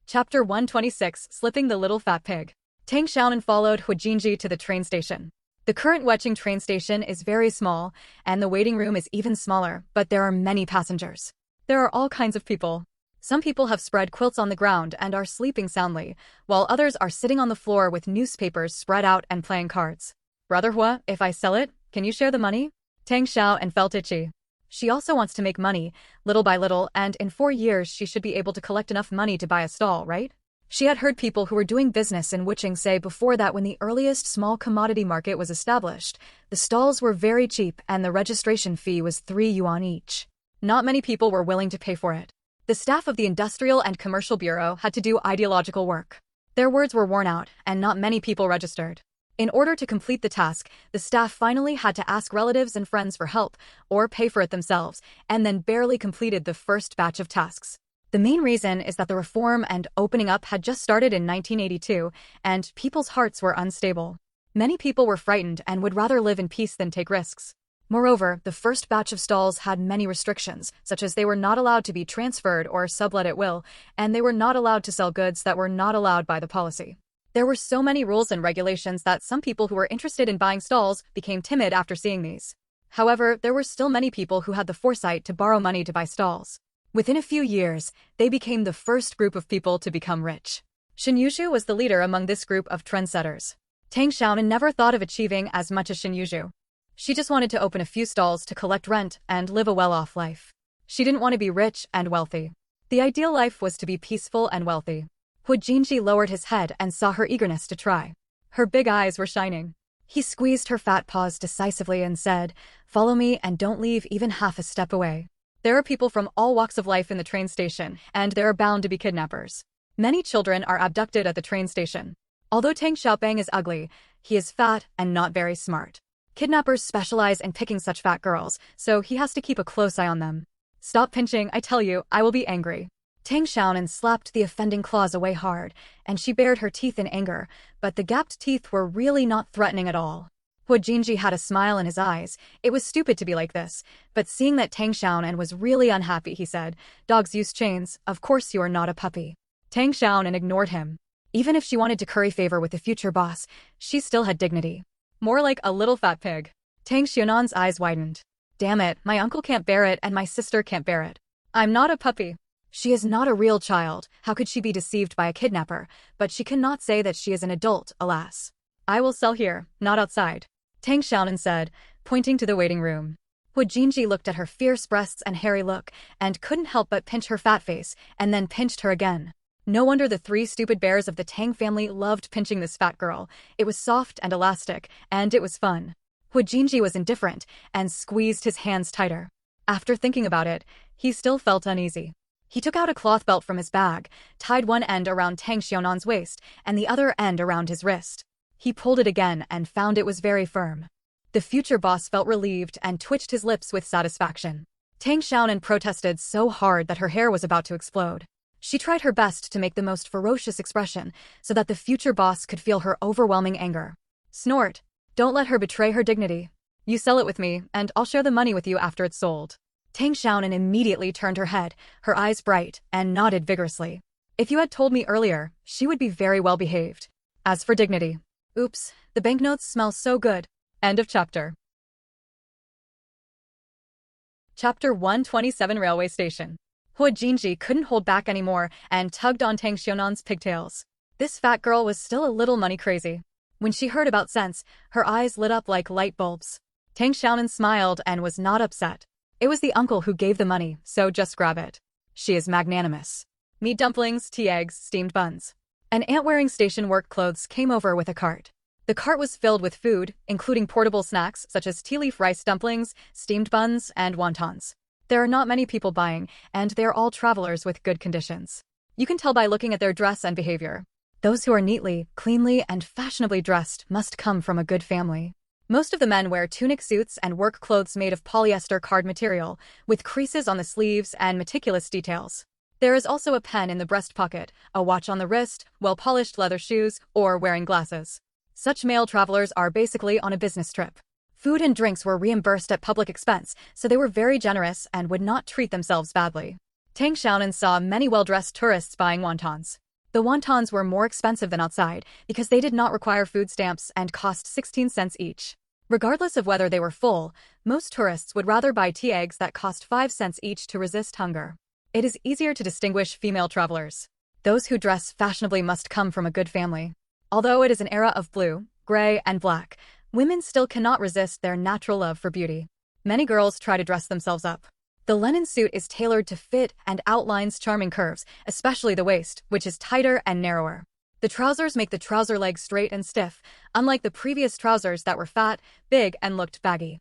Chapter 126, Slipping the Little Fat Pig. Tang Xiaonan followed Hu Jinji to the train station. The current Weching train station is very small, and the waiting room is even smaller, but there are many passengers. There are all kinds of people. Some people have spread quilts on the ground and are sleeping soundly, while others are sitting on the floor with newspapers spread out and playing cards. Brother Hua, if I sell it, can you share the money? Tang Xiaonan felt itchy. She also wants to make money, little by little, and in 4 years she should be able to collect enough money to buy a stall, right? She had heard people who were doing business in Weching say before that when the earliest small commodity market was established, the stalls were very cheap and the registration fee was 3 yuan each. Not many people were willing to pay for it. The staff of the Industrial and Commercial Bureau had to do ideological work. Their words were worn out, and not many people registered. In order to complete the task, the staff finally had to ask relatives and friends for help, or pay for it themselves, and then barely completed the first batch of tasks. The main reason is that the reform and opening up had just started in 1982, and people's hearts were unstable. Many people were frightened and would rather live in peace than take risks. Moreover, the first batch of stalls had many restrictions, such as they were not allowed to be transferred or sublet at will, and they were not allowed to sell goods that were not allowed by the policy. There were so many rules and regulations that some people who were interested in buying stalls became timid after seeing these. However, there were still many people who had the foresight to borrow money to buy stalls. Within a few years, they became the first group of people to become rich. Shin Yuzhu was the leader among this group of trendsetters. Tang Xiaonan never thought of achieving as much as Shin Yuzhu. She just wanted to open a few stalls to collect rent and live a well-off life. She didn't want to be rich and wealthy. The ideal life was to be peaceful and wealthy. Hu Jinji lowered his head and saw her eagerness to try. Her big eyes were shining. He squeezed her fat paws decisively and said, "Follow me and don't leave even half a step away." There are people from all walks of life in the train station, and there are bound to be kidnappers. Many children are abducted at the train station. Although Tang Xiaopeng is ugly, he is fat and not very smart. Kidnappers specialize in picking such fat girls, so he has to keep a close eye on them. "Stop pinching, I tell you, I will be angry." Tang Xiaonan slapped the offending claws away hard, and she bared her teeth in anger, but the gapped teeth were really not threatening at all. Hu Jinji had a smile in his eyes. It was stupid to be like this, but seeing that Tang Xiaonan was really unhappy, he said, "Dogs use chains, of course you are not a puppy." Tang Xiaonan ignored him. Even if she wanted to curry favor with the future boss, she still had dignity. More like a little fat pig. Tang Xiaonan's eyes widened. Damn it, my uncle can't bear it and my sister can't bear it. I'm not a puppy. She is not a real child, how could she be deceived by a kidnapper, but she cannot say that she is an adult, alas. I will sell here, not outside, Tang Xiaonan said, pointing to the waiting room. Hu Jinji looked at her fierce breasts and hairy look, and couldn't help but pinch her fat face, and then pinched her again. No wonder the 3 stupid bears of the Tang family loved pinching this fat girl. It was soft and elastic, and it was fun. Hu Jinji was indifferent, and squeezed his hands tighter. After thinking about it, he still felt uneasy. He took out a cloth belt from his bag, tied one end around Tang Xiaonan's waist, and the other end around his wrist. He pulled it again and found it was very firm. The future boss felt relieved and twitched his lips with satisfaction. Tang Xiaonan protested so hard that her hair was about to explode. She tried her best to make the most ferocious expression so that the future boss could feel her overwhelming anger. Snort. Don't let her betray her dignity. You sell it with me, and I'll share the money with you after it's sold. Tang Xiaonan immediately turned her head, her eyes bright, and nodded vigorously. If you had told me earlier, she would be very well behaved. As for dignity. Oops, the banknotes smell so good. End of chapter. Chapter 127 Railway Station. Hu Jinji couldn't hold back anymore and tugged on Tang Xiaonan's pigtails. This fat girl was still a little money crazy. When she heard about cents, her eyes lit up like light bulbs. Tang Xiaonan smiled and was not upset. It was the uncle who gave the money, so just grab it. She is magnanimous. Meat dumplings, tea eggs, steamed buns. An aunt wearing station work clothes came over with a cart. The cart was filled with food, including portable snacks such as tea leaf rice dumplings, steamed buns, and wontons. There are not many people buying, and they are all travelers with good conditions. You can tell by looking at their dress and behavior. Those who are neatly, cleanly, and fashionably dressed must come from a good family. Most of the men wear tunic suits and work clothes made of polyester card material, with creases on the sleeves and meticulous details. There is also a pen in the breast pocket, a watch on the wrist, well-polished leather shoes, or wearing glasses. Such male travelers are basically on a business trip. Food and drinks were reimbursed at public expense, so they were very generous and would not treat themselves badly. Tang Xiaonan saw many well-dressed tourists buying wontons. The wontons were more expensive than outside because they did not require food stamps and cost 16 cents each. Regardless of whether they were full, most tourists would rather buy tea eggs that cost 5 cents each to resist hunger. It is easier to distinguish female travelers. Those who dress fashionably must come from a good family. Although it is an era of blue, gray, and black, women still cannot resist their natural love for beauty. Many girls try to dress themselves up. The linen suit is tailored to fit and outlines charming curves, especially the waist, which is tighter and narrower. The trousers make the trouser legs straight and stiff, unlike the previous trousers that were fat, big, and looked baggy.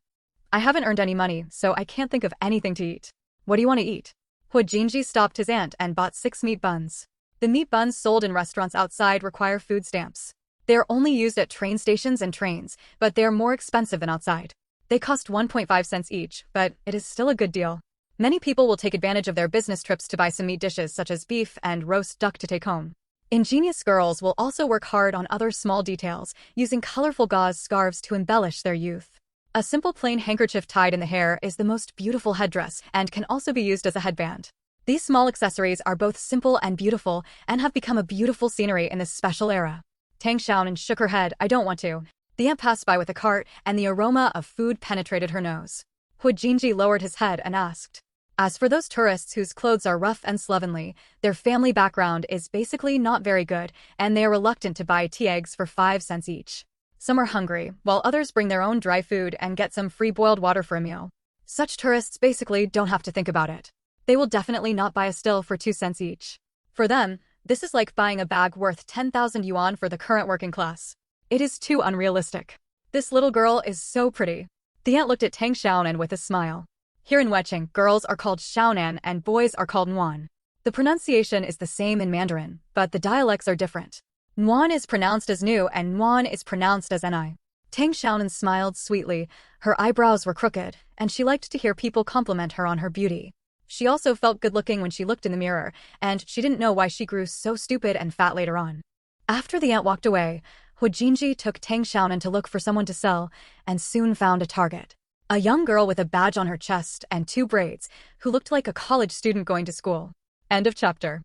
I haven't earned any money, so I can't think of anything to eat. What do you want to eat? Jinji stopped his aunt and bought 6 meat buns. The meat buns sold in restaurants outside require food stamps. They are only used at train stations and trains, but they are more expensive than outside. They cost 1.5 cents each, but it is still a good deal. Many people will take advantage of their business trips to buy some meat dishes such as beef and roast duck to take home. Ingenious girls will also work hard on other small details, using colorful gauze scarves to embellish their youth. A simple plain handkerchief tied in the hair is the most beautiful headdress and can also be used as a headband. These small accessories are both simple and beautiful and have become a beautiful scenery in this special era. Tang Xiaonan shook her head. I don't want to. The aunt passed by with a cart, and the aroma of food penetrated her nose. Jinji lowered his head and asked, as for those tourists whose clothes are rough and slovenly, their family background is basically not very good, and they are reluctant to buy tea eggs for 5 cents each. Some are hungry, while others bring their own dry food and get some free boiled water for a meal. Such tourists basically don't have to think about it. They will definitely not buy a still for 2 cents each. For them, this is like buying a bag worth 10,000 yuan for the current working class. It is too unrealistic. This little girl is so pretty. The aunt looked at Tang Xiaonan with a smile. Here in Weqing, girls are called Xiaonan and boys are called Nuan. The pronunciation is the same in Mandarin, but the dialects are different. Nuan is pronounced as nu and Nuan is pronounced as ni. Tang Xiaonan smiled sweetly. Her eyebrows were crooked, and she liked to hear people compliment her on her beauty. She also felt good-looking when she looked in the mirror, and she didn't know why she grew so stupid and fat later on. After the aunt walked away, Jinji took Tang Xiaonan to look for someone to sell, and soon found a target. A young girl with a badge on her chest and 2 braids, who looked like a college student going to school. End of chapter.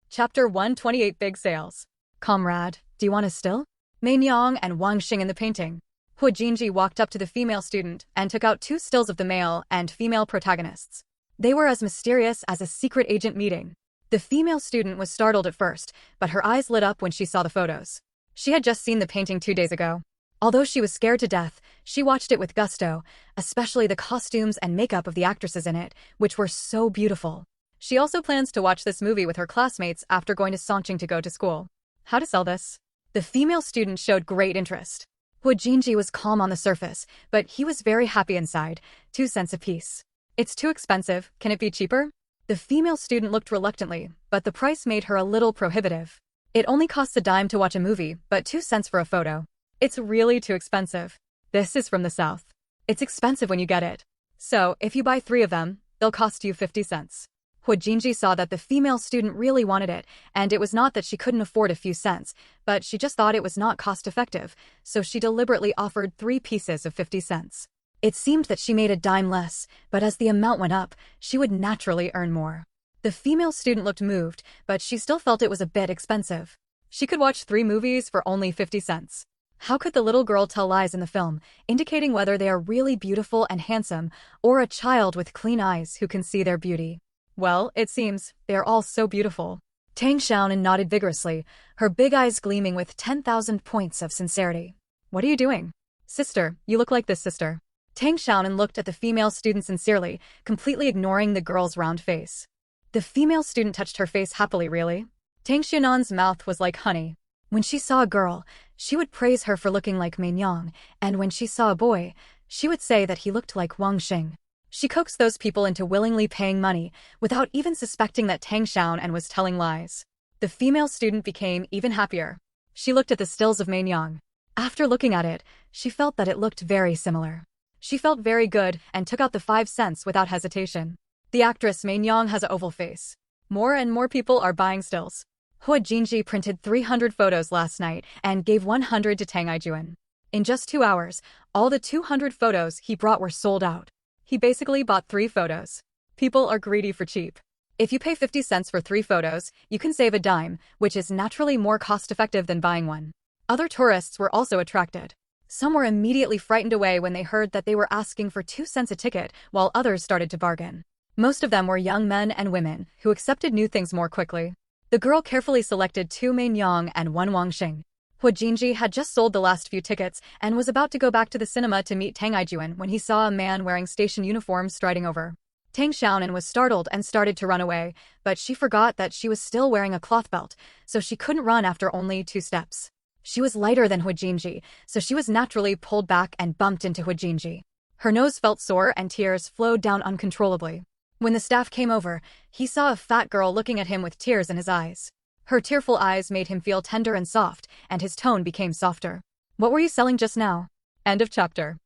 Chapter 128 Big Sales. Comrade, do you want a still? Mei Niang and Wang Xing in the painting. Jinji walked up to the female student and took out 2 stills of the male and female protagonists. They were as mysterious as a secret agent meeting. The female student was startled at first, but her eyes lit up when she saw the photos. She had just seen the painting 2 days ago. Although she was scared to death, she watched it with gusto, especially the costumes and makeup of the actresses in it, which were so beautiful. She also plans to watch this movie with her classmates after going to Songqing to go to school. How to sell this? The female student showed great interest. Jinji was calm on the surface, but he was very happy inside. 2 cents apiece. It's too expensive. Can it be cheaper? The female student looked reluctantly, but the price made her a little prohibitive. It only costs a dime to watch a movie, but 2 cents for a photo. It's really too expensive. This is from the south. It's expensive when you get it. So, if you buy 3 of them, they'll cost you 50 cents. Jinji saw that the female student really wanted it, and it was not that she couldn't afford a few cents, but she just thought it was not cost-effective, so she deliberately offered 3 pieces of 50 cents. It seemed that she made a dime less, but as the amount went up, she would naturally earn more. The female student looked moved, but she still felt it was a bit expensive. She could watch 3 movies for only 50 cents. How could the little girl tell lies in the film, indicating whether they are really beautiful and handsome, or a child with clean eyes who can see their beauty? Well, it seems, they are all so beautiful. Tang Xiaonan nodded vigorously, her big eyes gleaming with 10,000 points of sincerity. What are you doing? Sister, you look like this sister. Tang Xiaonan looked at the female student sincerely, completely ignoring the girl's round face. The female student touched her face happily. Really? Tang Xiaonan's mouth was like honey. When she saw a girl, she would praise her for looking like Mei Niang, and when she saw a boy, she would say that he looked like Wang Xing. She coaxed those people into willingly paying money, without even suspecting that Tang Xiaonan was telling lies. The female student became even happier. She looked at the stills of Mei Niang. After looking at it, she felt that it looked very similar. She felt very good and took out the 5 cents without hesitation. The actress Mei Niang has an oval face. More and more people are buying stills. Jinji printed 300 photos last night and gave 100 to Tang Ijuan. In just 2 hours, all the 200 photos he brought were sold out. He basically bought 3 photos. People are greedy for cheap. If you pay 50 cents for 3 photos, you can save a dime, which is naturally more cost-effective than buying one. Other tourists were also attracted. Some were immediately frightened away when they heard that they were asking for 2 cents a ticket, while others started to bargain. Most of them were young men and women, who accepted new things more quickly. The girl carefully selected 2 Main Yang and 1 Wang Xing. Hu Jinji had just sold the last few tickets and was about to go back to the cinema to meet Tang Ijuan when he saw a man wearing station uniform striding over. Tang Xiaonan was startled and started to run away, but she forgot that she was still wearing a cloth belt, so she couldn't run after only 2 steps. She was lighter than Hu Jinji, so she was naturally pulled back and bumped into Hu Jinji. Her nose felt sore and tears flowed down uncontrollably. When the staff came over, he saw a fat girl looking at him with tears in his eyes. Her tearful eyes made him feel tender and soft, and his tone became softer. What were you selling just now? End of chapter.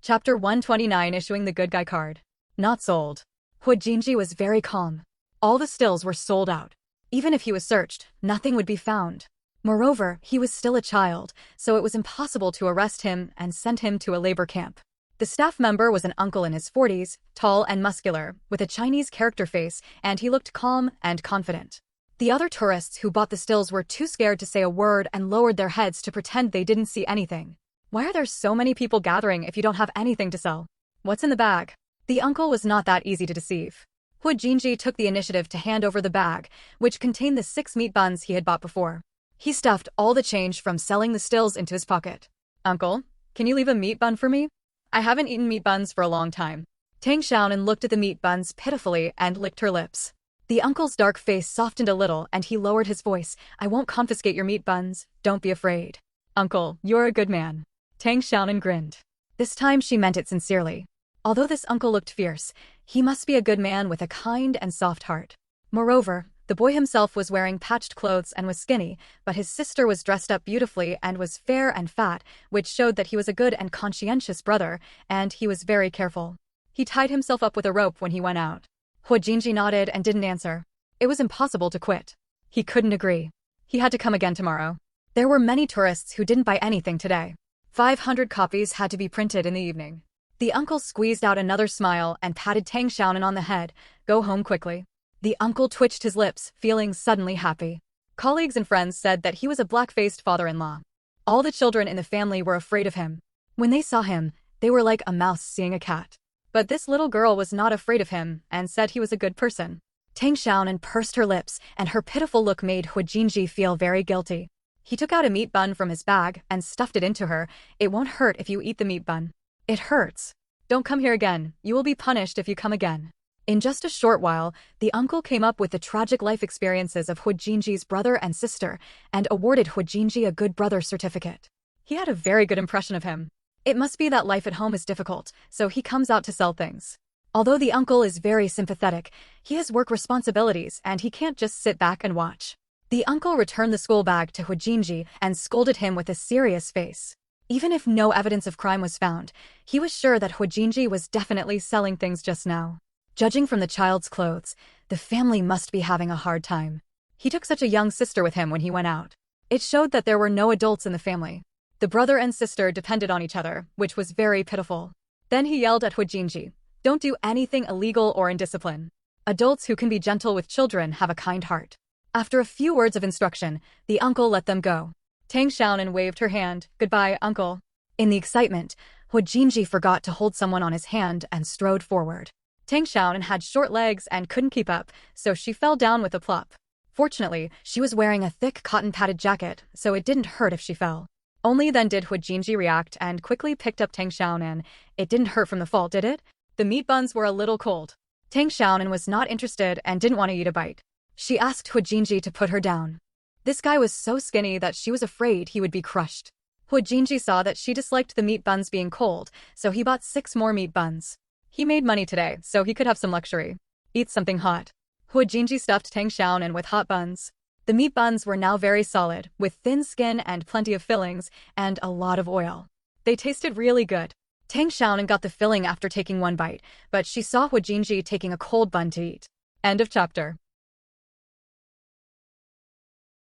Chapter 129 Issuing the Good Guy Card. Not sold. Hu Jinji was very calm. All the stills were sold out. Even if he was searched, nothing would be found. Moreover, he was still a child, so it was impossible to arrest him and send him to a labor camp. The staff member was an uncle in his 40s, tall and muscular, with a Chinese character face, and he looked calm and confident. The other tourists who bought the stills were too scared to say a word and lowered their heads to pretend they didn't see anything. Why are there so many people gathering if you don't have anything to sell? What's in the bag? The uncle was not that easy to deceive. Hu Jinji took the initiative to hand over the bag, which contained the 6 meat buns he had bought before. He stuffed all the change from selling the stills into his pocket. Uncle, can you leave a meat bun for me? I haven't eaten meat buns for a long time. Tang Xiaonan looked at the meat buns pitifully and licked her lips. The uncle's dark face softened a little and he lowered his voice. I won't confiscate your meat buns, don't be afraid. Uncle, you're a good man. Tang Xiaonan grinned. This time she meant it sincerely. Although this uncle looked fierce, he must be a good man with a kind and soft heart. Moreover, the boy himself was wearing patched clothes and was skinny, but his sister was dressed up beautifully and was fair and fat, which showed that he was a good and conscientious brother, and he was very careful. He tied himself up with a rope when he went out. Hu Jinji nodded and didn't answer. It was impossible to quit. He couldn't agree. He had to come again tomorrow. There were many tourists who didn't buy anything today. 500 copies had to be printed in the evening. The uncle squeezed out another smile and patted Tang Xiaonan on the head. Go home quickly. The uncle twitched his lips, feeling suddenly happy. Colleagues and friends said that he was a black-faced father-in-law. All the children in the family were afraid of him. When they saw him, they were like a mouse seeing a cat. But this little girl was not afraid of him and said he was a good person. Tang Xiaonan pursed her lips, and her pitiful look made Hu Jinji feel very guilty. He took out a meat bun from his bag and stuffed it into her. It won't hurt if you eat the meat bun. It hurts. Don't come here again. You will be punished if you come again. In just a short while, the uncle came up with the tragic life experiences of Hu Jinji's brother and sister and awarded Hu Jinji a good brother certificate. He had a very good impression of him. It must be that life at home is difficult, so he comes out to sell things. Although the uncle is very sympathetic, he has work responsibilities and he can't just sit back and watch. The uncle returned the school bag to Hu Jinji and scolded him with a serious face. Even if no evidence of crime was found, he was sure that Hu Jinji was definitely selling things just now. Judging from the child's clothes, the family must be having a hard time. He took such a young sister with him when he went out. It showed that there were no adults in the family. The brother and sister depended on each other, which was very pitiful. Then he yelled at Hu Jinji, "Don't do anything illegal or indiscipline. Adults who can be gentle with children have a kind heart." After a few words of instruction, the uncle let them go. Tang Xiaonan waved her hand. "Goodbye, uncle." In the excitement, Hu Jinji forgot to hold someone on his hand and strode forward. Tang Xiaonan had short legs and couldn't keep up, so she fell down with a plop. Fortunately, she was wearing a thick cotton-padded jacket, so it didn't hurt if she fell. Only then did Hu Jinji react and quickly picked up Tang Xiaonan. It didn't hurt from the fall, did it? The meat buns were a little cold. Tang Xiaonan was not interested and didn't want to eat a bite. She asked Hu Jinji to put her down. This guy was so skinny that she was afraid he would be crushed. Hu Jinji saw that she disliked the meat buns being cold, so he bought 6 more meat buns. He made money today, so he could have some luxury. Eat something hot. Hu Jinji stuffed Tang Xiaonan with hot buns. The meat buns were now very solid, with thin skin and plenty of fillings, and a lot of oil. They tasted really good. Tang Xiaonan got the filling after taking one bite, but she saw Hu Jinji taking a cold bun to eat. End of chapter.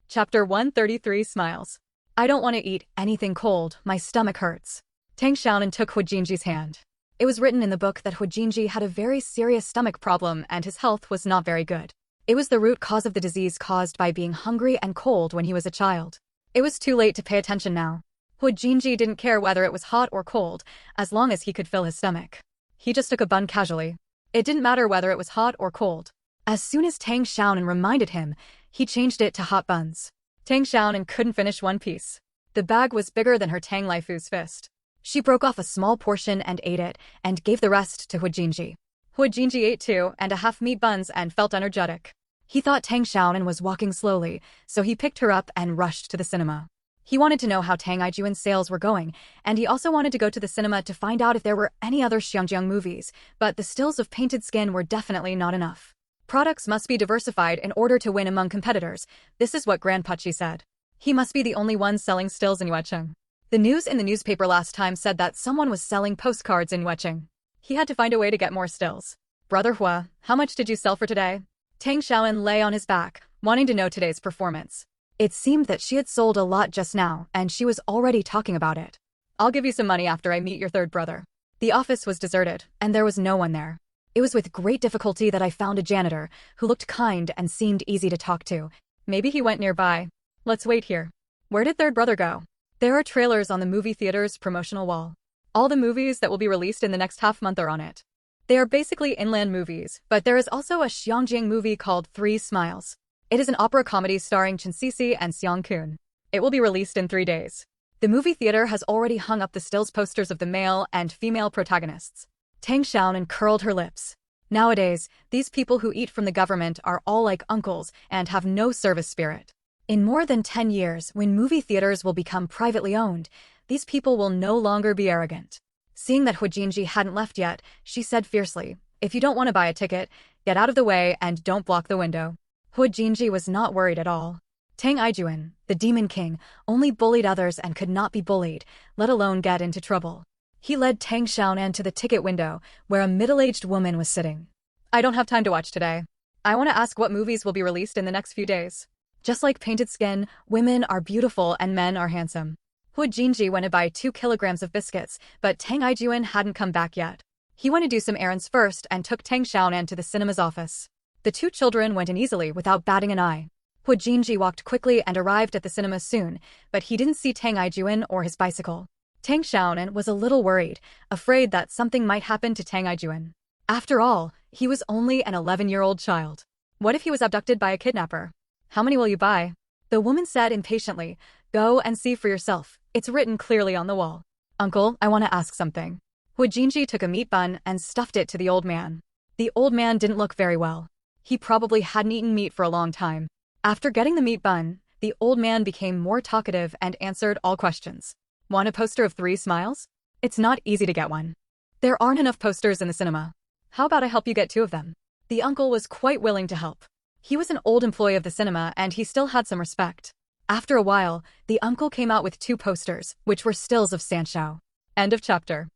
Chapter 133 Smiles. I don't want to eat anything cold, my stomach hurts. Tang Xiaonan took Hu Jinji's hand. It was written in the book that Huijinji had a very serious stomach problem and his health was not very good. It was the root cause of the disease caused by being hungry and cold when he was a child. It was too late to pay attention now. Huijinji didn't care whether it was hot or cold, as long as he could fill his stomach. He just took a bun casually. It didn't matter whether it was hot or cold. As soon as Tang Xiaonan reminded him, he changed it to hot buns. Tang Xiaonan couldn't finish one piece. The bag was bigger than her Tang Laifu's fist. She broke off a small portion and ate it, and gave the rest to Huijinji. Huijinji ate 2.5 meat buns and felt energetic. He thought Tang Xiaonan was walking slowly, so he picked her up and rushed to the cinema. He wanted to know how Tang Xiaoyan's sales were going, and he also wanted to go to the cinema to find out if there were any other Xiangjiang movies, but the stills of painted skin were definitely not enough. Products must be diversified in order to win among competitors. This is what Grandpachi said. He must be the only one selling stills in Yuecheng. The news in the newspaper last time said that someone was selling postcards in Yuecheng. He had to find a way to get more stills. Brother Hua, how much did you sell for today? Tang Xiaonan lay on his back, wanting to know today's performance. It seemed that she had sold a lot just now, and she was already talking about it. I'll give you some money after I meet your third brother. The office was deserted, and there was no one there. It was with great difficulty that I found a janitor, who looked kind and seemed easy to talk to. Maybe he went nearby. Let's wait here. Where did third brother go? There are trailers on the movie theater's promotional wall. All the movies that will be released in the next half-month are on it. They are basically inland movies, but there is also a Xiangjiang movie called 3 Smiles. It is an opera comedy starring Chen Sisi and Xiang Kun. It will be released in 3 days. The movie theater has already hung up the stills posters of the male and female protagonists. Tang Xiaonan curled her lips. Nowadays, these people who eat from the government are all like uncles and have no service spirit. In more than 10 years, when movie theaters will become privately owned, these people will no longer be arrogant. Seeing that Huijinji hadn't left yet, she said fiercely, "If you don't want to buy a ticket, get out of the way and don't block the window." Huijinji was not worried at all. Tang Xiaoyan, the Demon King, only bullied others and could not be bullied, let alone get into trouble. He led Tang Xiaonan to the ticket window, where a middle-aged woman was sitting. I don't have time to watch today. I want to ask what movies will be released in the next few days. Just like painted skin, women are beautiful and men are handsome. Huijinji went to buy 2 kilograms of biscuits, but Tang Xiaoyan hadn't come back yet. He went to do some errands first and took Tang Xiaonan to the cinema's office. The 2 children went in easily without batting an eye. Huijinji walked quickly and arrived at the cinema soon, but he didn't see Tang Xiaoyan or his bicycle. Tang Xiaonan was a little worried, afraid that something might happen to Tang Xiaoyan. After all, he was only an 11-year-old child. What if he was abducted by a kidnapper? How many will you buy? The woman said impatiently, "Go and see for yourself. It's written clearly on the wall." Uncle, I want to ask something. Huijinji took a meat bun and stuffed it to the old man. The old man didn't look very well. He probably hadn't eaten meat for a long time. After getting the meat bun, the old man became more talkative and answered all questions. Want a poster of 3 Smiles? It's not easy to get one. There aren't enough posters in the cinema. How about I help you get 2 of them? The uncle was quite willing to help. He was an old employee of the cinema and he still had some respect. After a while, the uncle came out with 2 posters, which were stills of Sanshao. End of chapter.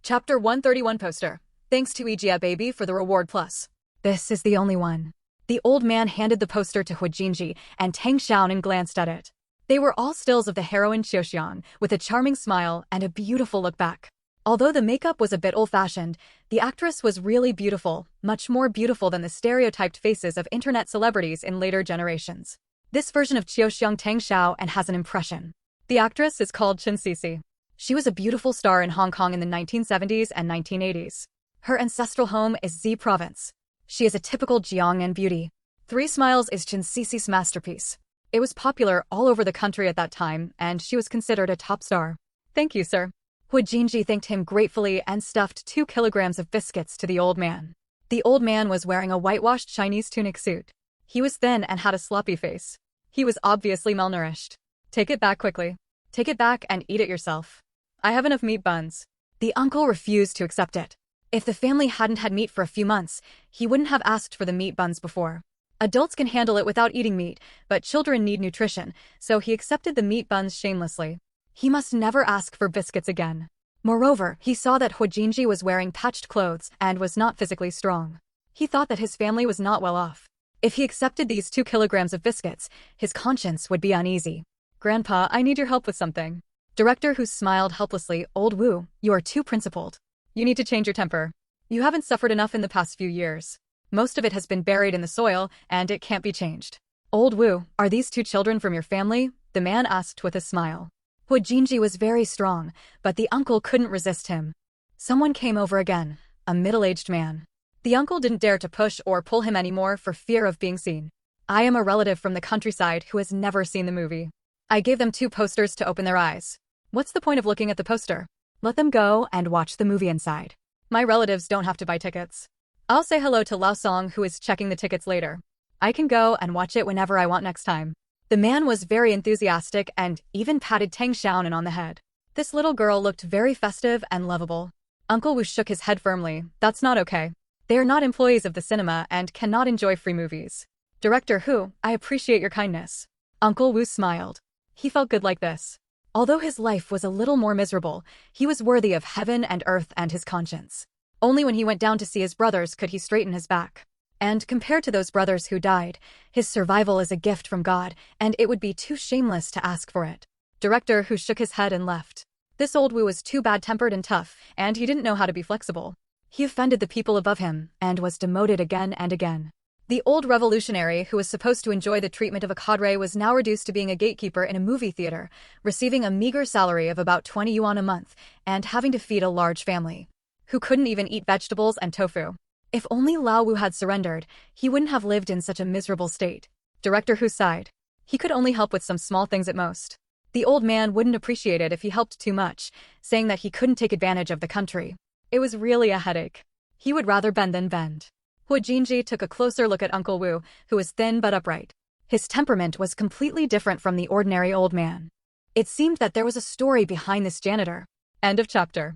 Chapter 131 poster. Thanks to Ejia Baby for the reward plus. This is the only one. The old man handed the poster to Huijinji and Tang Xiaonan glanced at it. They were all stills of the heroine Xiaoxiang, with a charming smile and a beautiful look back. Although the makeup was a bit old-fashioned, the actress was really beautiful, much more beautiful than the stereotyped faces of internet celebrities in later generations. This version of Xiaoxiang Tang Xiao and has an impression. The actress is called Chen Sisi. She was a beautiful star in Hong Kong in the 1970s and 1980s. Her ancestral home is Z Province. She is a typical Jiangnan beauty. 3 Smiles is Chen Sisi's masterpiece. It was popular all over the country at that time, and she was considered a top star. Thank you, sir. Huijinji thanked him gratefully and stuffed 2 kilograms of biscuits to the old man. The old man was wearing a whitewashed Chinese tunic suit. He was thin and had a sloppy face. He was obviously malnourished. Take it back quickly. Take it back and eat it yourself. I have enough meat buns. The uncle refused to accept it. If the family hadn't had meat for a few months, he wouldn't have asked for the meat buns before. Adults can handle it without eating meat, but children need nutrition, so he accepted the meat buns shamelessly. He must never ask for biscuits again. Moreover, he saw that Huijinji was wearing patched clothes and was not physically strong. He thought that his family was not well off. If he accepted these 2 kilograms of biscuits, his conscience would be uneasy. Grandpa, I need your help with something. Director Hu smiled helplessly. Old Wu, you are too principled. You need to change your temper. You haven't suffered enough in the past few years. Most of it has been buried in the soil, and it can't be changed. Old Wu, are these two children from your family? The man asked with a smile. Hu Jinji was very strong, but the uncle couldn't resist him. Someone came over again, a middle-aged man. The uncle didn't dare to push or pull him anymore for fear of being seen. I am a relative from the countryside who has never seen the movie. I gave them 2 posters to open their eyes. What's the point of looking at the poster? Let them go and watch the movie inside. My relatives don't have to buy tickets. I'll say hello to Lao Song, who is checking the tickets later. I can go and watch it whenever I want next time. The man was very enthusiastic and even patted Tang Xiaonan on the head. This little girl looked very festive and lovable. Uncle Wu shook his head firmly. That's not okay. They are not employees of the cinema and cannot enjoy free movies. Director Hu, I appreciate your kindness. Uncle Wu smiled. He felt good like this. Although his life was a little more miserable, he was worthy of heaven and earth and his conscience. Only when he went down to see his brothers could he straighten his back. And compared to those brothers who died, his survival is a gift from God, and it would be too shameless to ask for it. Director Hu shook his head and left. This old Wu was too bad-tempered and tough, and he didn't know how to be flexible. He offended the people above him, and was demoted again and again. The old revolutionary who was supposed to enjoy the treatment of a cadre was now reduced to being a gatekeeper in a movie theater, receiving a meager salary of about 20 yuan a month, and having to feed a large family, who couldn't even eat vegetables and tofu. If only Lao Wu had surrendered, he wouldn't have lived in such a miserable state. Director Hu sighed. He could only help with some small things at most. The old man wouldn't appreciate it if he helped too much, saying that he couldn't take advantage of the country. It was really a headache. He would rather bend than bend. Hu Jinji took a closer look at Uncle Wu, who was thin but upright. His temperament was completely different from the ordinary old man. It seemed that there was a story behind this janitor. End of chapter.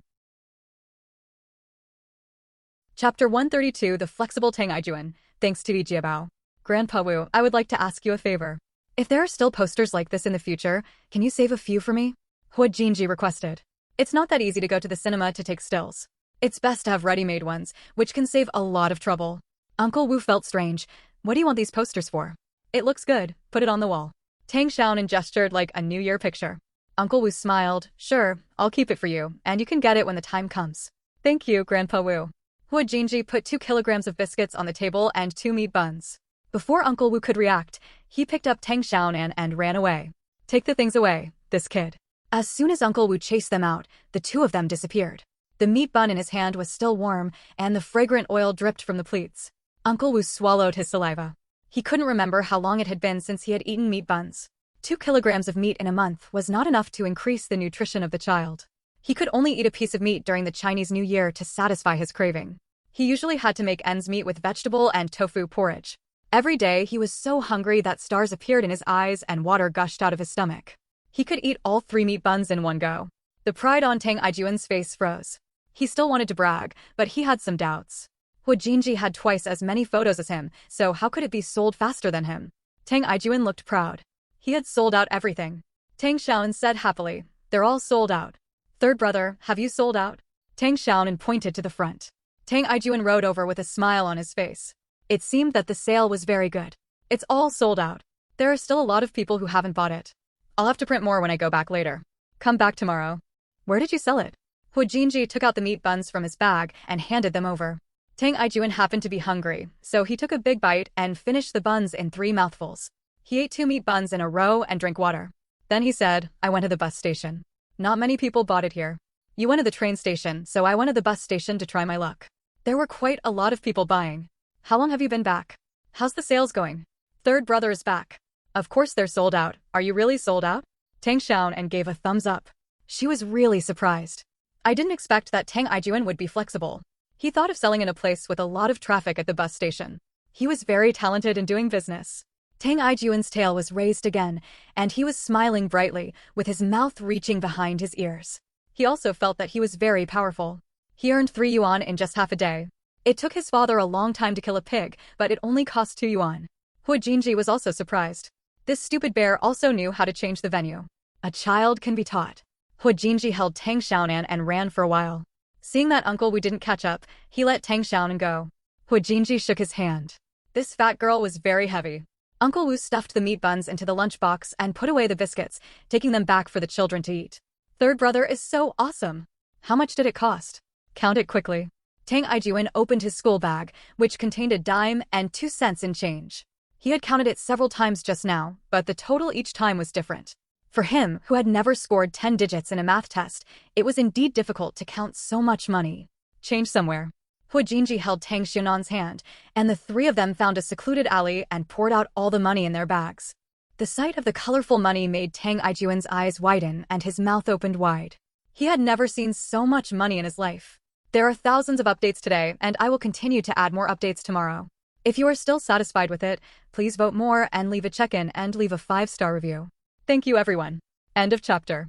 Chapter 132, The Flexible Tang Xiaonan. Thanks to Jiabao. Grandpa Wu, I would like to ask you a favor. If there are still posters like this in the future, can you save a few for me? Hu Jinji requested. It's not that easy to go to the cinema to take stills. It's best to have ready-made ones, which can save a lot of trouble. Uncle Wu felt strange. What do you want these posters for? It looks good. Put it on the wall. Tang Xiaonan gestured like a New Year picture. Uncle Wu smiled. Sure, I'll keep it for you, and you can get it when the time comes. Thank you, Grandpa Wu. Hu Jinji put 2 kilograms of biscuits on the table and 2 meat buns. Before Uncle Wu could react, he picked up Tang Xiaonan and ran away. Take the things away, this kid. As soon as Uncle Wu chased them out, the 2 of them disappeared. The meat bun in his hand was still warm, and the fragrant oil dripped from the pleats. Uncle Wu swallowed his saliva. He couldn't remember how long it had been since he had eaten meat buns. 2 kilograms of meat in a month was not enough to increase the nutrition of the child. He could only eat a piece of meat during the Chinese New Year to satisfy his craving. He usually had to make ends meet with vegetable and tofu porridge. Every day he was so hungry that stars appeared in his eyes and water gushed out of his stomach. He could eat all 3 meat buns in one go. The pride on Tang Xiaoanan's face froze. He still wanted to brag, but he had some doubts. Hu Jinji had twice as many photos as him, so how could it be sold faster than him? Tang Xiaonan looked proud. He had sold out everything. Tang Xiaonan said happily, they're all sold out. Third brother, have you sold out? Tang Xiaonan pointed to the front. Tang Xiaonan rode over with a smile on his face. It seemed that the sale was very good. It's all sold out. There are still a lot of people who haven't bought it. I'll have to print more when I go back later. Come back tomorrow. Where did you sell it? Hu Jinji took out the meat buns from his bag and handed them over. Tang Xiaonan happened to be hungry, so he took a big bite and finished the buns in 3 mouthfuls. He ate 2 meat buns in a row and drank water. Then he said, I went to the bus station. Not many people bought it here. You went to the train station, so I went to the bus station to try my luck. There were quite a lot of people buying. How long have you been back? How's the sales going? Third brother is back. Of course they're sold out. Are you really sold out? Tang Xiaonan gave a thumbs up. She was really surprised. I didn't expect that Tang Xiaonan would be flexible. He thought of selling in a place with a lot of traffic at the bus station. He was very talented in doing business. Tang Xiaoanan's tail was raised again, and he was smiling brightly, with his mouth reaching behind his ears. He also felt that he was very powerful. He earned 3 yuan in just half a day. It took his father a long time to kill a pig, but it only cost 2 yuan. Hu Jinji was also surprised. This stupid bear also knew how to change the venue. A child can be taught. Hu Jinji held Tang Xiaonan and ran for a while. Seeing that Uncle Wu didn't catch up, he let Tang Xiaonan go. Hu Jinji shook his hand. This fat girl was very heavy. Uncle Wu stuffed the meat buns into the lunchbox and put away the biscuits, taking them back for the children to eat. Third brother is so awesome. How much did it cost? Count it quickly. Tang Xiaonan opened his school bag, which contained a dime and 2 cents in change. He had counted it several times just now, but the total each time was different. For him, who had never scored 10 digits in a math test, it was indeed difficult to count so much money. Change somewhere. Hu Jinji held Tang Xiaonan's hand, and the three of them found a secluded alley and poured out all the money in their bags. The sight of the colorful money made Tang Xiaoyan's eyes widen and his mouth opened wide. He had never seen so much money in his life. There are thousands of updates today, and I will continue to add more updates tomorrow. If you are still satisfied with it, please vote more and leave a check-in and leave a 5-star review. Thank you everyone. End of chapter.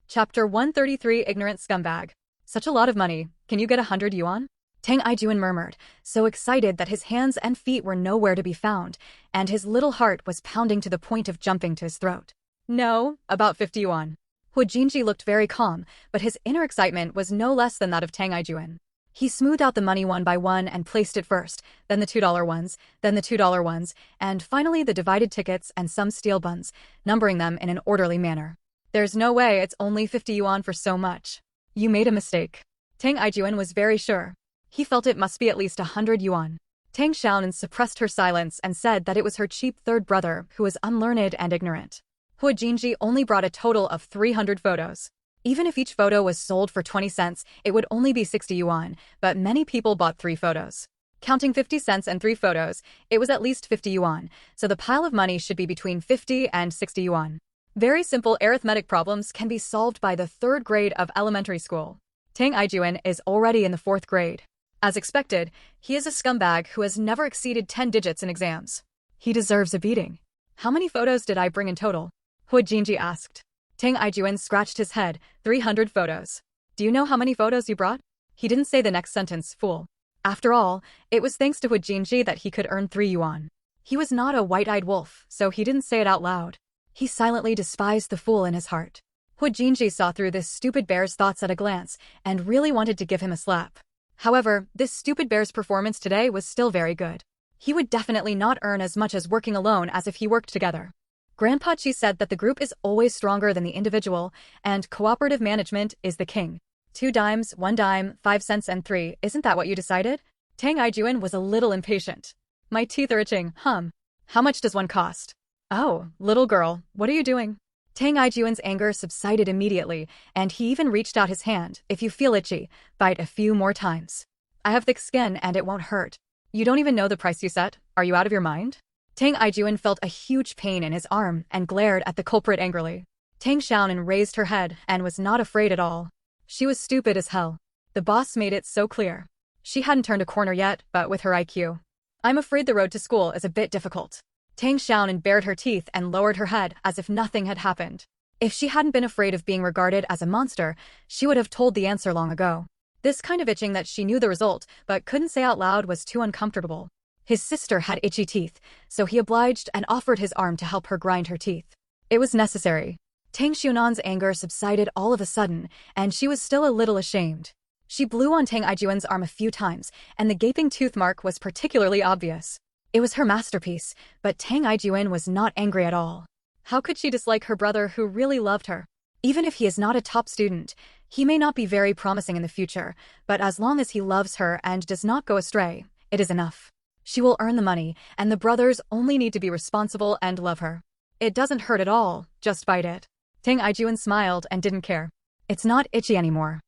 Chapter 133 Ignorant Scumbag. Such a lot of money. Can you get 100 yuan? Tang Xiaonan murmured, so excited that his hands and feet were nowhere to be found, and his little heart was pounding to the point of jumping to his throat. No, about 50 yuan. Hu Jinji looked very calm, but his inner excitement was no less than that of Tang Xiaonan. He smoothed out the money one by one and placed it first, then the $2 ones, then the $2 ones, and finally the divided tickets and some steel buns, numbering them in an orderly manner. There's no way it's only 50 yuan for so much. You made a mistake. Tang Xiaonan was very sure. He felt it must be at least 100 yuan. Tang Xiaonan suppressed her silence and said that it was her cheap third brother who was unlearned and ignorant. Hu Jinji only brought a total of 300 photos. Even if each photo was sold for 20 cents, it would only be 60 yuan, but many people bought 3 photos. Counting 50 cents and 3 photos, it was at least 50 yuan, so the pile of money should be between 50 and 60 yuan. Very simple arithmetic problems can be solved by the 3rd grade of elementary school. Tang Xiaonan is already in the 4th grade. As expected, he is a scumbag who has never exceeded 10 digits in exams. He deserves a beating. How many photos did I bring in total? Hu Jinji asked. Tang Xiaonan scratched his head. 300 photos. Do you know how many photos you brought? He didn't say the next sentence, fool. After all, it was thanks to Hu Jinji that he could earn 3 yuan. He was not a white-eyed wolf, so he didn't say it out loud. He silently despised the fool in his heart. Hu Jinji saw through this stupid bear's thoughts at a glance and really wanted to give him a slap. However, this stupid bear's performance today was still very good. He would definitely not earn as much as working alone as if he worked together. Grandpa Chi said that the group is always stronger than the individual, and cooperative management is the king. 2 dimes, 1 dime, 5 cents and 3, isn't that what you decided? Tang Xiaonan was a little impatient. My teeth are itching, How much does one cost? Oh, little girl, what are you doing? Tang Xiaoyan's anger subsided immediately, and he even reached out his hand. If you feel itchy, bite a few more times. I have thick skin and it won't hurt. You don't even know the price you set? Are you out of your mind? Tang Xiaonan felt a huge pain in his arm and glared at the culprit angrily. Tang Xiaonan raised her head and was not afraid at all. She was stupid as hell. The boss made it so clear. She hadn't turned a corner yet, but with her IQ. I'm afraid the road to school is a bit difficult. Tang Xiaonan bared her teeth and lowered her head as if nothing had happened. If she hadn't been afraid of being regarded as a monster, she would have told the answer long ago. This kind of itching that she knew the result, but couldn't say out loud was too uncomfortable. His sister had itchy teeth, so he obliged and offered his arm to help her grind her teeth. It was necessary. Tang Xiaonan's anger subsided all of a sudden, and she was still a little ashamed. She blew on Tang Xiaoyan's arm a few times, and the gaping tooth mark was particularly obvious. It was her masterpiece, but Tang Xiaoyan was not angry at all. How could she dislike her brother who really loved her? Even if he is not a top student, he may not be very promising in the future, but as long as he loves her and does not go astray, it is enough. She will earn the money, and the brothers only need to be responsible and love her. It doesn't hurt at all, just bite it. Tang Xiaoyan smiled and didn't care. It's not itchy anymore.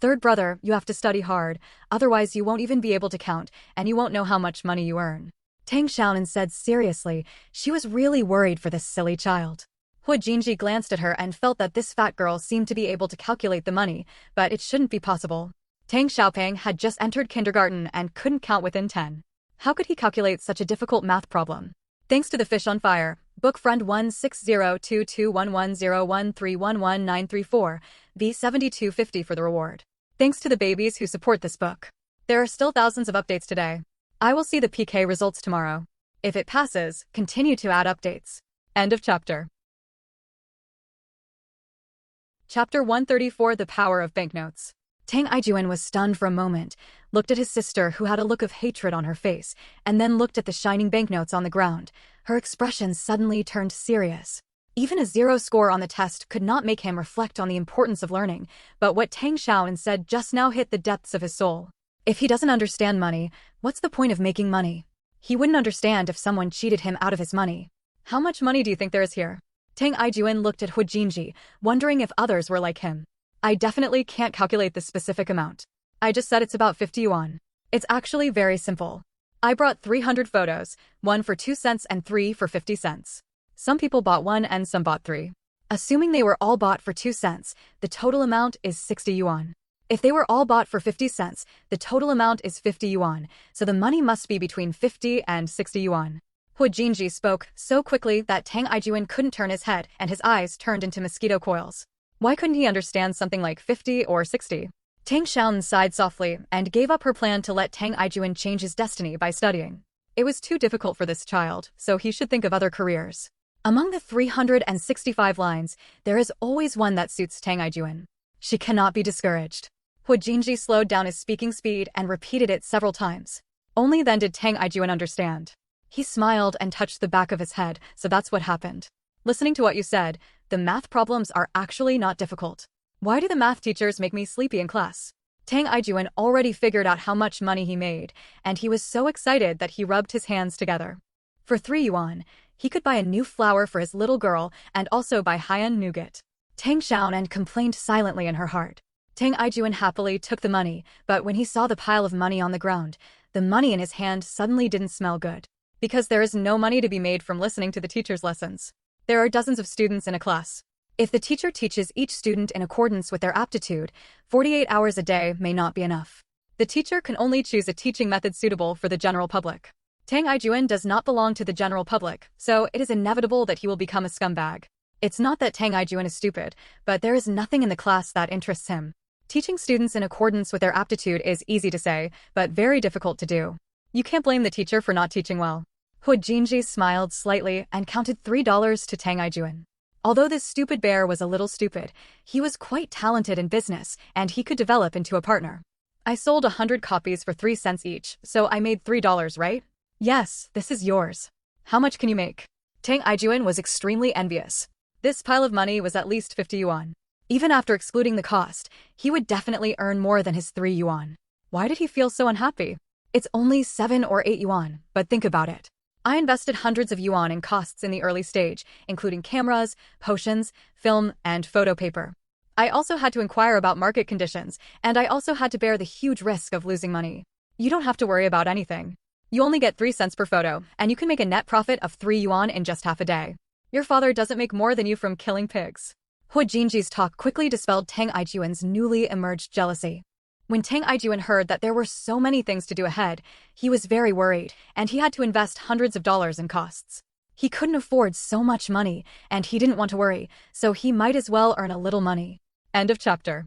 Third brother, you have to study hard, otherwise you won't even be able to count, and you won't know how much money you earn. Tang Xiaonan said seriously. She was really worried for this silly child. Hu Jinji glanced at her and felt that this fat girl seemed to be able to calculate the money, but it shouldn't be possible. Tang Xiaoping had just entered kindergarten and couldn't count within 10. How could he calculate such a difficult math problem? Thanks to the fish on fire, book friend 160221101311934, V7250 for the reward. Thanks to the babies who support this book. There are still thousands of updates today. I will see the PK results tomorrow. If it passes, continue to add updates. End of chapter. Chapter 134 The Power of Banknotes. Tang Xiaoyan was stunned for a moment, looked at his sister who had a look of hatred on her face, and then looked at the shining banknotes on the ground. Her expression suddenly turned serious. Even a 0 score on the test could not make him reflect on the importance of learning, but what Tang Xiaonan said just now hit the depths of his soul. If he doesn't understand money, what's the point of making money? He wouldn't understand if someone cheated him out of his money. How much money do you think there is here? Tang Ijuan looked at Hu Jinji, wondering if others were like him. I definitely can't calculate the specific amount. I just said it's about 50 yuan. It's actually very simple. I brought 300 photos, 1 for 2 cents and 3 for 50 cents. Some people bought 1 and some bought 3. Assuming they were all bought for 2 cents, the total amount is 60 yuan. If they were all bought for 50 cents, the total amount is 50 yuan, so the money must be between 50 and 60 yuan. Hu Jinji spoke so quickly that Tang Ijuan couldn't turn his head and his eyes turned into mosquito coils. Why couldn't he understand something like 50 or 60? Tang Xiaonan sighed softly and gave up her plan to let Tang Ijuan change his destiny by studying. It was too difficult for this child, so he should think of other careers. Among the 365 lines, there is always one that suits Tang Ijuan. She cannot be discouraged. Hu Jinji slowed down his speaking speed and repeated it several times. Only then did Tang Ijuan understand. He smiled and touched the back of his head, so that's what happened. Listening to what you said, the math problems are actually not difficult. Why do the math teachers make me sleepy in class? Tang Ijuan already figured out how much money he made, and he was so excited that he rubbed his hands together. For 3 yuan, he could buy a new flower for his little girl and also buy high-end nougat. Tang Xiaonan complained silently in her heart. Tang Ijuan happily took the money, but when he saw the pile of money on the ground, the money in his hand suddenly didn't smell good. Because there is no money to be made from listening to the teacher's lessons. There are dozens of students in a class. If the teacher teaches each student in accordance with their aptitude, 48 hours a day may not be enough. The teacher can only choose a teaching method suitable for the general public. Tang Ijuan does not belong to the general public, so it is inevitable that he will become a scumbag. It's not that Tang Ijuan is stupid, but there is nothing in the class that interests him. Teaching students in accordance with their aptitude is easy to say, but very difficult to do. You can't blame the teacher for not teaching well. Hu Jinji smiled slightly and counted $3 to Tang Ijuan. Although this stupid bear was a little stupid, he was quite talented in business and he could develop into a partner. I sold 100 copies for 3 cents each, so I made $3, right? Yes, this is yours. How much can you make? Tang Ijuan was extremely envious. This pile of money was at least 50 yuan. Even after excluding the cost, he would definitely earn more than his 3 yuan. Why did he feel so unhappy? It's only 7 or 8 yuan, but think about it. I invested hundreds of yuan in costs in the early stage, including cameras, potions, film, and photo paper. I also had to inquire about market conditions, and I also had to bear the huge risk of losing money. You don't have to worry about anything. You only get 3 cents per photo, and you can make a net profit of 3 yuan in just half a day. Your father doesn't make more than you from killing pigs. Hu Jinji's talk quickly dispelled Tang Ijuan's newly emerged jealousy. When Tang Ijuan heard that there were so many things to do ahead, he was very worried, and he had to invest hundreds of dollars in costs. He couldn't afford so much money, and he didn't want to worry, so he might as well earn a little money. End of chapter.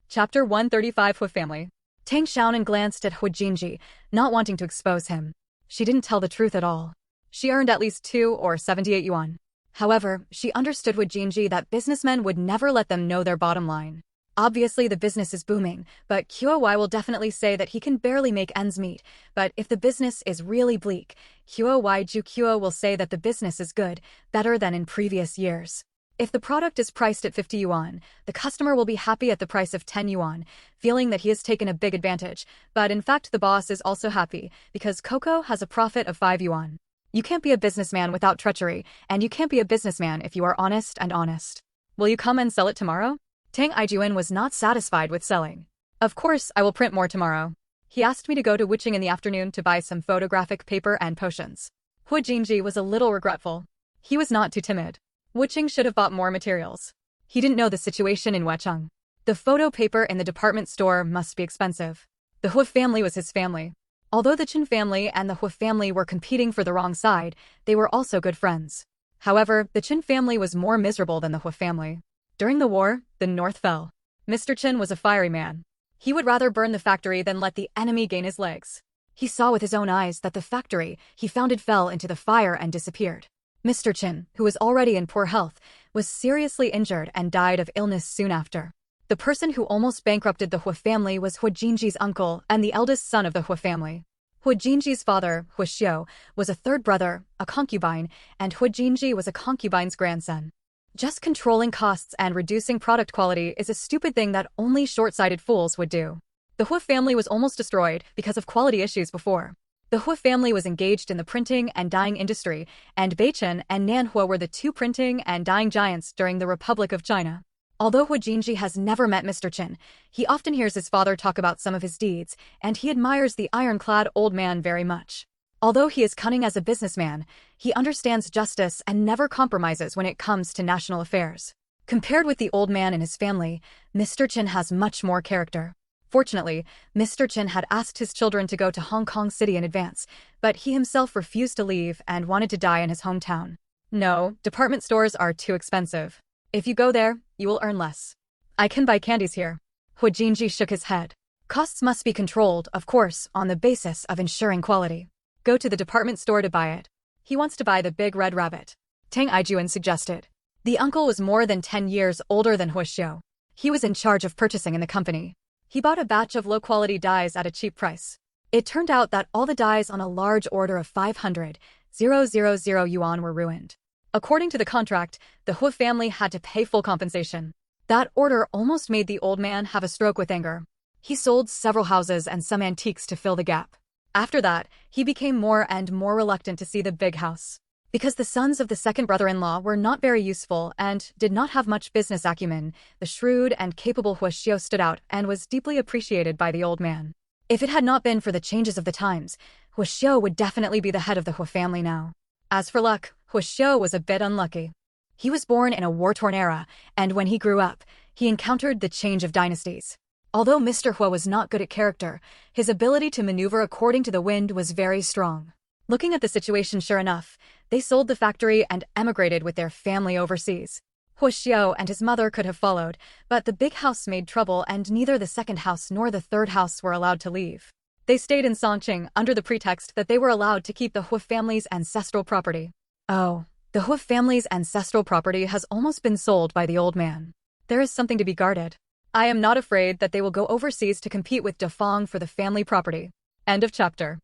Chapter 135 Hu Family. Tang Xiaonan glanced at Hu Jinji, not wanting to expose him. She didn't tell the truth at all. She earned at least 2 or 78 yuan. However, she understood Hu Jinji that businessmen would never let them know their bottom line. Obviously the business is booming, but QOY will definitely say that he can barely make ends meet, but if the business is really bleak, QOY Juquo will say that the business is good, better than in previous years. If the product is priced at 50 yuan, the customer will be happy at the price of 10 yuan, feeling that he has taken a big advantage, but in fact the boss is also happy, because Coco has a profit of 5 yuan. You can't be a businessman without treachery, and you can't be a businessman if you are honest and honest. Will you come and sell it tomorrow? Tang Ijuan was not satisfied with selling. Of course, I will print more tomorrow. He asked me to go to Wuching in the afternoon to buy some photographic paper and potions. Hu Jinji was a little regretful. He was not too timid. Wuching should have bought more materials. He didn't know the situation in Wucheng. The photo paper in the department store must be expensive. The Hu family was his family. Although the Chen family and the Hu family were competing for the wrong side, they were also good friends. However, the Chen family was more miserable than the Hu family. During the war, the North fell. Mr. Chen was a fiery man. He would rather burn the factory than let the enemy gain his legs. He saw with his own eyes that the factory he founded fell into the fire and disappeared. Mr. Chen, who was already in poor health, was seriously injured and died of illness soon after. The person who almost bankrupted the Hu family was Hu Jinji's uncle and the eldest son of the Hu family. Hu Jinji's father, Hu Xiu, was a third brother, a concubine, and Hu Jinji was a concubine's grandson. Just controlling costs and reducing product quality is a stupid thing that only short-sighted fools would do. The Hu family was almost destroyed because of quality issues before. The Hu family was engaged in the printing and dyeing industry, and Beichen and Nanhua were the two printing and dyeing giants during the Republic of China. Although Hu Jinji has never met Mr. Qin, he often hears his father talk about some of his deeds, and he admires the ironclad old man very much. Although he is cunning as a businessman, he understands justice and never compromises when it comes to national affairs. Compared with the old man and his family, Mr. Qin has much more character. Fortunately, Mr. Qin had asked his children to go to Hong Kong City in advance, but he himself refused to leave and wanted to die in his hometown. No, department stores are too expensive. If you go there, you will earn less. I can buy candies here. Hu Jinji shook his head. Costs must be controlled, of course, on the basis of ensuring quality. Go to the department store to buy it. He wants to buy the big red rabbit. Tang Xiaonan suggested. The uncle was more than 10 years older than Hu Xiu. He was in charge of purchasing in the company. He bought a batch of low-quality dyes at a cheap price. It turned out that all the dyes on a large order of 500,000 yuan were ruined. According to the contract, the Hu family had to pay full compensation. That order almost made the old man have a stroke with anger. He sold several houses and some antiques to fill the gap. After that, he became more and more reluctant to see the big house. Because the sons of the second brother-in-law were not very useful and did not have much business acumen, the shrewd and capable Hu Xiu stood out and was deeply appreciated by the old man. If it had not been for the changes of the times, Hu Xiu would definitely be the head of the Hu family now. As for luck, Hu Xiu was a bit unlucky. He was born in a war-torn era, and when he grew up, he encountered the change of dynasties. Although Mr. Hu was not good at character, his ability to maneuver according to the wind was very strong. Looking at the situation, sure enough, they sold the factory and emigrated with their family overseas. Hu Xiu and his mother could have followed, but the big house made trouble and neither the second house nor the third house were allowed to leave. They stayed in Songqing under the pretext that they were allowed to keep the Hu family's ancestral property. Oh, the Hu family's ancestral property has almost been sold by the old man. There is something to be guarded. I am not afraid that they will go overseas to compete with Dafeng for the family property. End of chapter.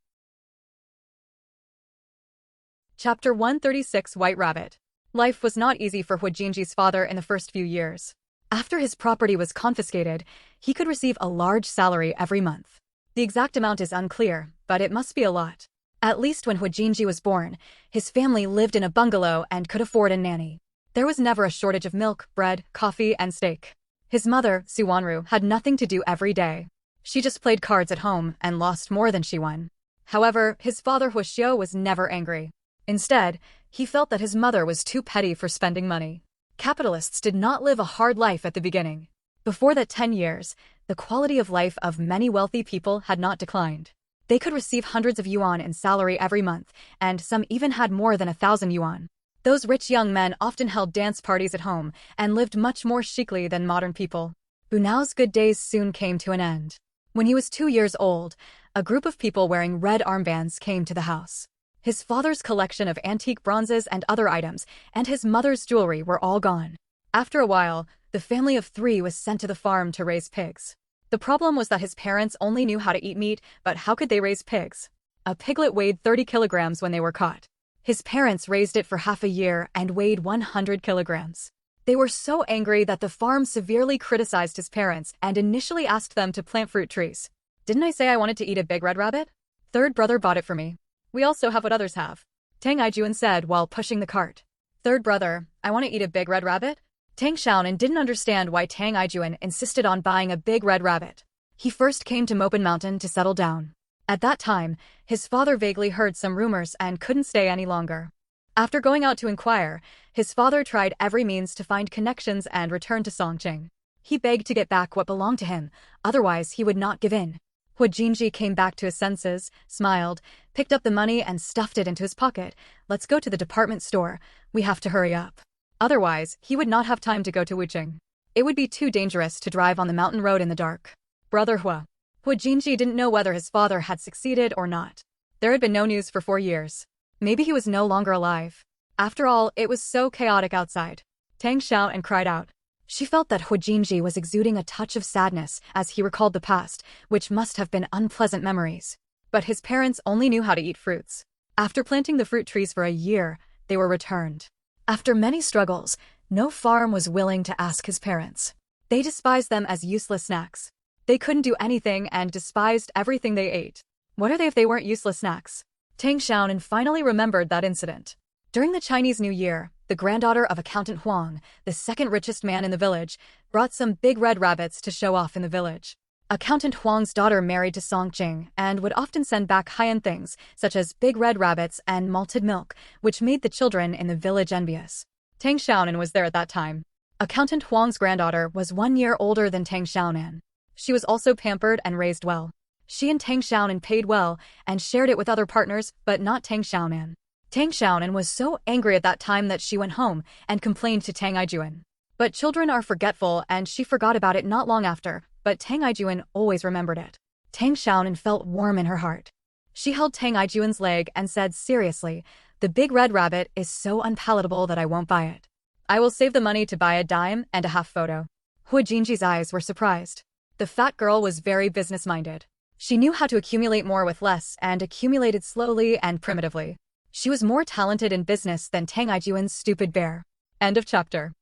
Chapter 136 White Rabbit. Life was not easy for Hu Jinji's father in the first few years. After his property was confiscated, he could receive a large salary every month. The exact amount is unclear, but it must be a lot. At least when Hu Jinji was born, his family lived in a bungalow and could afford a nanny. There was never a shortage of milk, bread, coffee, and steak. His mother, Su Wanru, had nothing to do every day. She just played cards at home and lost more than she won. However, his father Hu Xiu was never angry. Instead, he felt that his mother was too petty for spending money. Capitalists did not live a hard life at the beginning. Before that 10 years, the quality of life of many wealthy people had not declined. They could receive hundreds of yuan in salary every month, and some even had more than 1,000 yuan. Those rich young men often held dance parties at home and lived much more chicly than modern people. Bunao's good days soon came to an end. When he was 2 years old, a group of people wearing red armbands came to the house. His father's collection of antique bronzes and other items, and his mother's jewelry were all gone. After a while, the family of 3 was sent to the farm to raise pigs. The problem was that his parents only knew how to eat meat, but how could they raise pigs? A piglet weighed 30 kilograms when they were caught. His parents raised it for half a year and weighed 100 kilograms. They were so angry that the farm severely criticized his parents and initially asked them to plant fruit trees. Didn't I say I wanted to eat a big red rabbit? Third brother bought it for me. We also have what others have. Tang Xiaonan said while pushing the cart. Third brother, I want to eat a big red rabbit? Tang Xiaonan didn't understand why Tang Xiaonan insisted on buying a big red rabbit. He first came to Mopen Mountain to settle down. At that time, his father vaguely heard some rumors and couldn't stay any longer. After going out to inquire, his father tried every means to find connections and return to Songqing. He begged to get back what belonged to him, otherwise he would not give in. Hu Jinji came back to his senses, smiled, picked up the money and stuffed it into his pocket. Let's go to the department store. We have to hurry up. Otherwise, he would not have time to go to Wuching. It would be too dangerous to drive on the mountain road in the dark. Brother Hu Jinji didn't know whether his father had succeeded or not. There had been no news for 4 years. Maybe he was no longer alive. After all, it was so chaotic outside. Tang Xiaonan cried out. She felt that Hu Jinji was exuding a touch of sadness as he recalled the past, which must have been unpleasant memories. but his parents only knew how to eat fruits. After planting the fruit trees for a year, they were returned. After many struggles, no farm was willing to ask his parents. They despised them as useless snacks. They couldn't do anything and despised everything they ate. What are they if they weren't useless snacks? Tang Xiaonan finally remembered that incident. During the Chinese New Year, the granddaughter of accountant Huang, the second richest man in the village, brought some big red rabbits to show off in the village. Accountant Huang's daughter married to Song Jing and would often send back high-end things, such as big red rabbits and malted milk, which made the children in the village envious. Tang Xiaonan was there at that time. Accountant Huang's granddaughter was 1 year older than Tang Xiaonan. She was also pampered and raised well. She and Tang Xiaonan paid well and shared it with other partners, but not Tang Xiaonan. Tang Xiaonan was so angry at that time that she went home and complained to Tang Ijuan. But children are forgetful and she forgot about it not long after, but Tang Ijuan always remembered it. Tang Xiaonan felt warm in her heart. She held Tang Ijuan's leg and said seriously, "The big red rabbit is so unpalatable that I won't buy it. I will save the money to buy a dime and a half photo." Hu Jinji's eyes were surprised. The fat girl was very business-minded. She knew how to accumulate more with less and accumulated slowly and primitively. She was more talented in business than Tang Ijuan's stupid bear. End of chapter.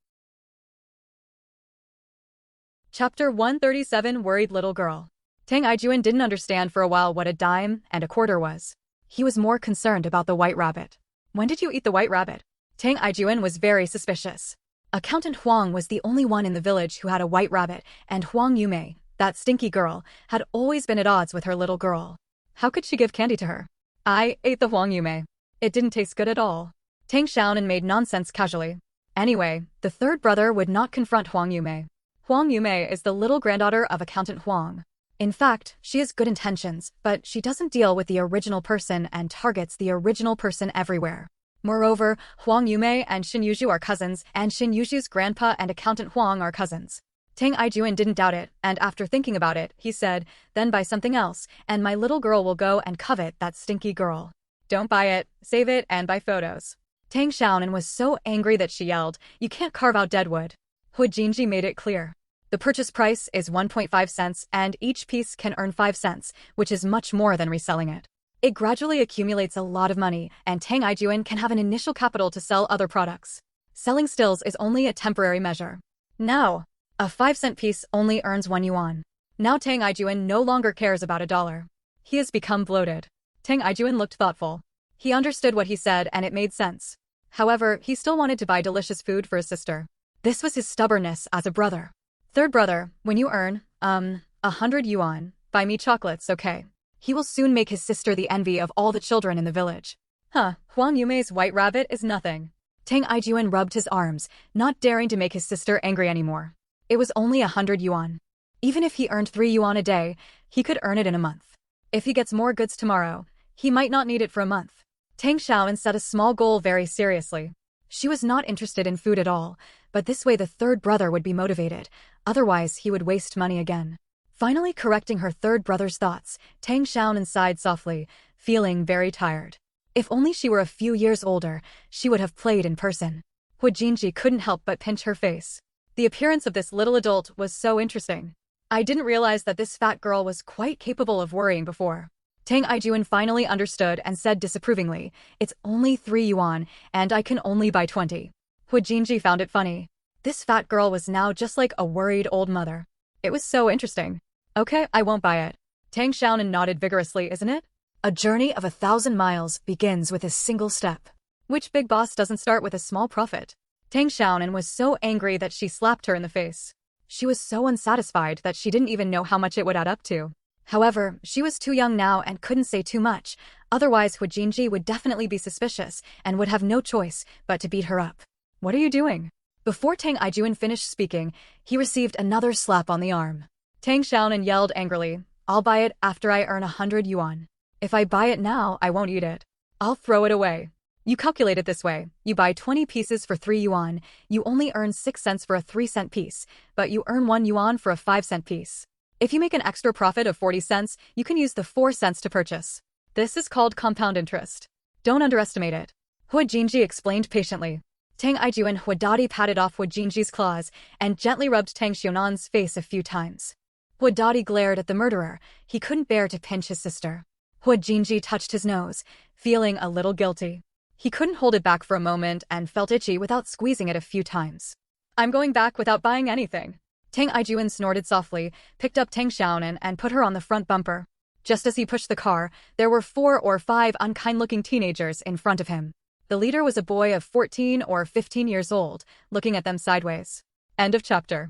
Chapter 137 Worried Little Girl. Tang Ijuan didn't understand for a while what a dime and a quarter was. He was more concerned about the white rabbit. When did you eat the white rabbit? Tang Ijuan was very suspicious. Accountant Huang was the only one in the village who had a white rabbit, and Huang Yumei, that stinky girl, had always been at odds with her little girl. How could she give candy to her? I ate the Huang Yumei. It didn't taste good at all. Tang Xiaonan made nonsense casually. Anyway, the third brother would not confront Huang Yumei. Huang Yumei is the little granddaughter of accountant Huang. In fact, she has good intentions, but she doesn't deal with the original person and targets the original person everywhere. Moreover, Huang Yumei and Xin Yuzhu are cousins, and Xin Yuzhu's grandpa and accountant Huang are cousins. Tang Ijuan didn't doubt it, and after thinking about it, he said, "Then buy something else, and my little girl will go and covet that stinky girl. Don't buy it, save it, and buy photos." Tang Xiaonan was so angry that she yelled, "You can't carve out dead wood." Hu Jinji made it clear. The purchase price is 1.5 cents, and each piece can earn 5 cents, which is much more than reselling it. It gradually accumulates a lot of money, and Tang Ijuan can have an initial capital to sell other products. Selling stills is only a temporary measure. Now, a 5-cent piece only earns 1 yuan. Now Tang Ijuan no longer cares about a dollar. He has become bloated. Tang Ijuan looked thoughtful. He understood what he said and it made sense. However, he still wanted to buy delicious food for his sister. This was his stubbornness as a brother. "Third brother, when you earn, 100 yuan, buy me chocolates, okay?" He will soon make his sister the envy of all the children in the village. Huang Yumei's white rabbit is nothing. Tang Ijuan rubbed his arms, not daring to make his sister angry anymore. It was only 100 yuan. Even if he earned 3 yuan a day, he could earn it in a month. If he gets more goods tomorrow, he might not need it for a month. Tang Xiaonan set a small goal very seriously. She was not interested in food at all, but this way the third brother would be motivated, otherwise he would waste money again. Finally correcting her third brother's thoughts, Tang Xiaonan sighed softly, feeling very tired. If only she were a few years older, she would have played in person. Hu Jinji couldn't help but pinch her face. The appearance of this little adult was so interesting. I didn't realize that this fat girl was quite capable of worrying before. Tang Ijuan finally understood and said disapprovingly, "It's only 3 yuan, and I can only buy 20. Hu Jinji found it funny. This fat girl was now just like a worried old mother. It was so interesting. "Okay, I won't buy it." Tang Xiaonan nodded vigorously, "Isn't it? A journey of 1,000 miles begins with a single step. Which big boss doesn't start with a small profit?" Tang Xiaonan was so angry that she slapped her in the face. She was so unsatisfied that she didn't even know how much it would add up to. However, she was too young now and couldn't say too much, otherwise Hu Jinji would definitely be suspicious and would have no choice but to beat her up. "What are you doing?" Before Tang Ijuan finished speaking, he received another slap on the arm. Tang Xiaonan yelled angrily, "I'll buy it after I earn 100 yuan. If I buy it now, I won't eat it. I'll throw it away. You calculate it this way. You buy 20 pieces for 3 yuan, you only earn 6 cents for a 3-cent piece, but you earn 1 yuan for a 5-cent piece. If you make an extra profit of 40 cents, you can use the 4 cents to purchase. This is called compound interest. Don't underestimate it." Hu Jinji explained patiently. Tang Ijuan Huadadi patted off Hu Jinji's claws and gently rubbed Tang Xiaonan's face a few times. Huadadi glared at the murderer. He couldn't bear to pinch his sister. Hua Jinji touched his nose, feeling a little guilty. He couldn't hold it back for a moment and felt itchy without squeezing it a few times. I'm going back without buying anything. Tang Ijuan snorted softly, picked up Tang Xiaonan and put her on the front bumper. Just as he pushed the car, there were 4 or 5 unkind-looking teenagers in front of him. The leader was a boy of 14 or 15 years old, looking at them sideways. End of chapter.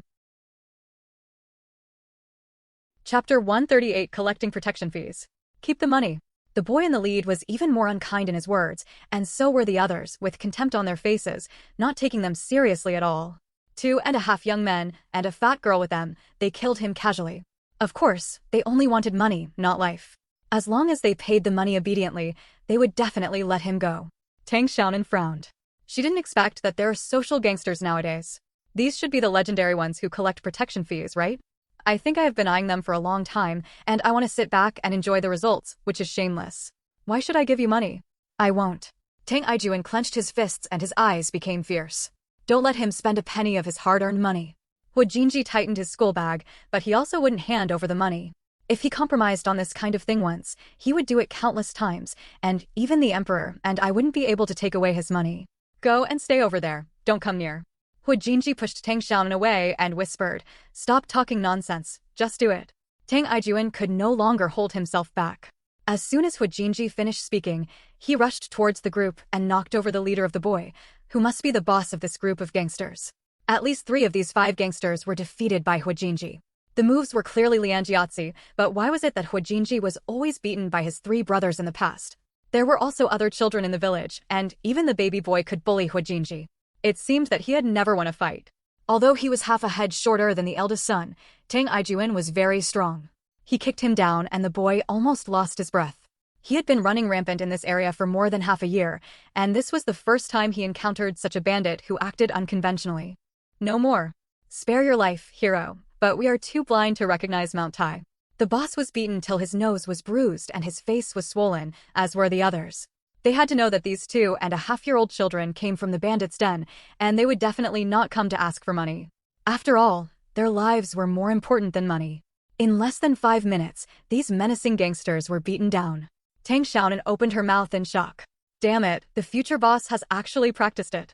Chapter 138 Collecting Protection Fees. Keep the money. The boy in the lead was even more unkind in his words, and so were the others, with contempt on their faces, not taking them seriously at all. 2.5 young men, and a fat girl with them, they killed him casually. Of course, they only wanted money, not life. As long as they paid the money obediently, they would definitely let him go. Tang Xiaonan frowned. She didn't expect that there are social gangsters nowadays. These should be the legendary ones who collect protection fees, right? I think I have been eyeing them for a long time, and I want to sit back and enjoy the results, which is shameless. Why should I give you money? I won't. Tang Ijuan clenched his fists and his eyes became fierce. Don't let him spend a penny of his hard-earned money. Hua Jinji tightened his skull bag, but he also wouldn't hand over the money. If he compromised on this kind of thing once, he would do it countless times, and even the emperor and I wouldn't be able to take away his money. Go and stay over there, don't come near. Hua Jinji pushed Tang Xiaonan away and whispered, stop talking nonsense, just do it. Tang Ijuan could no longer hold himself back. As soon as Hua Jinji finished speaking, he rushed towards the group and knocked over the leader of the boy, who must be the boss of this group of gangsters. At least 3 of these 5 gangsters were defeated by Hua Jinji. The moves were clearly Lianjiazi, but why was it that Hua Jinji was always beaten by his 3 brothers in the past? There were also other children in the village, and even the baby boy could bully Hua Jinji. It seemed that he had never won a fight. Although he was half a head shorter than the eldest son, Tang Ijuan was very strong. He kicked him down and the boy almost lost his breath. He had been running rampant in this area for more than half a year, and this was the first time he encountered such a bandit who acted unconventionally. No more. Spare your life, hero, but we are too blind to recognize Mount Tai. The boss was beaten till his nose was bruised and his face was swollen, as were the others. They had to know that these 2.5-year-old children came from the bandits' den, and they would definitely not come to ask for money. After all, their lives were more important than money. In less than 5 minutes, these menacing gangsters were beaten down. Tang Xiaonan opened her mouth in shock. Damn it, the future boss has actually practiced it.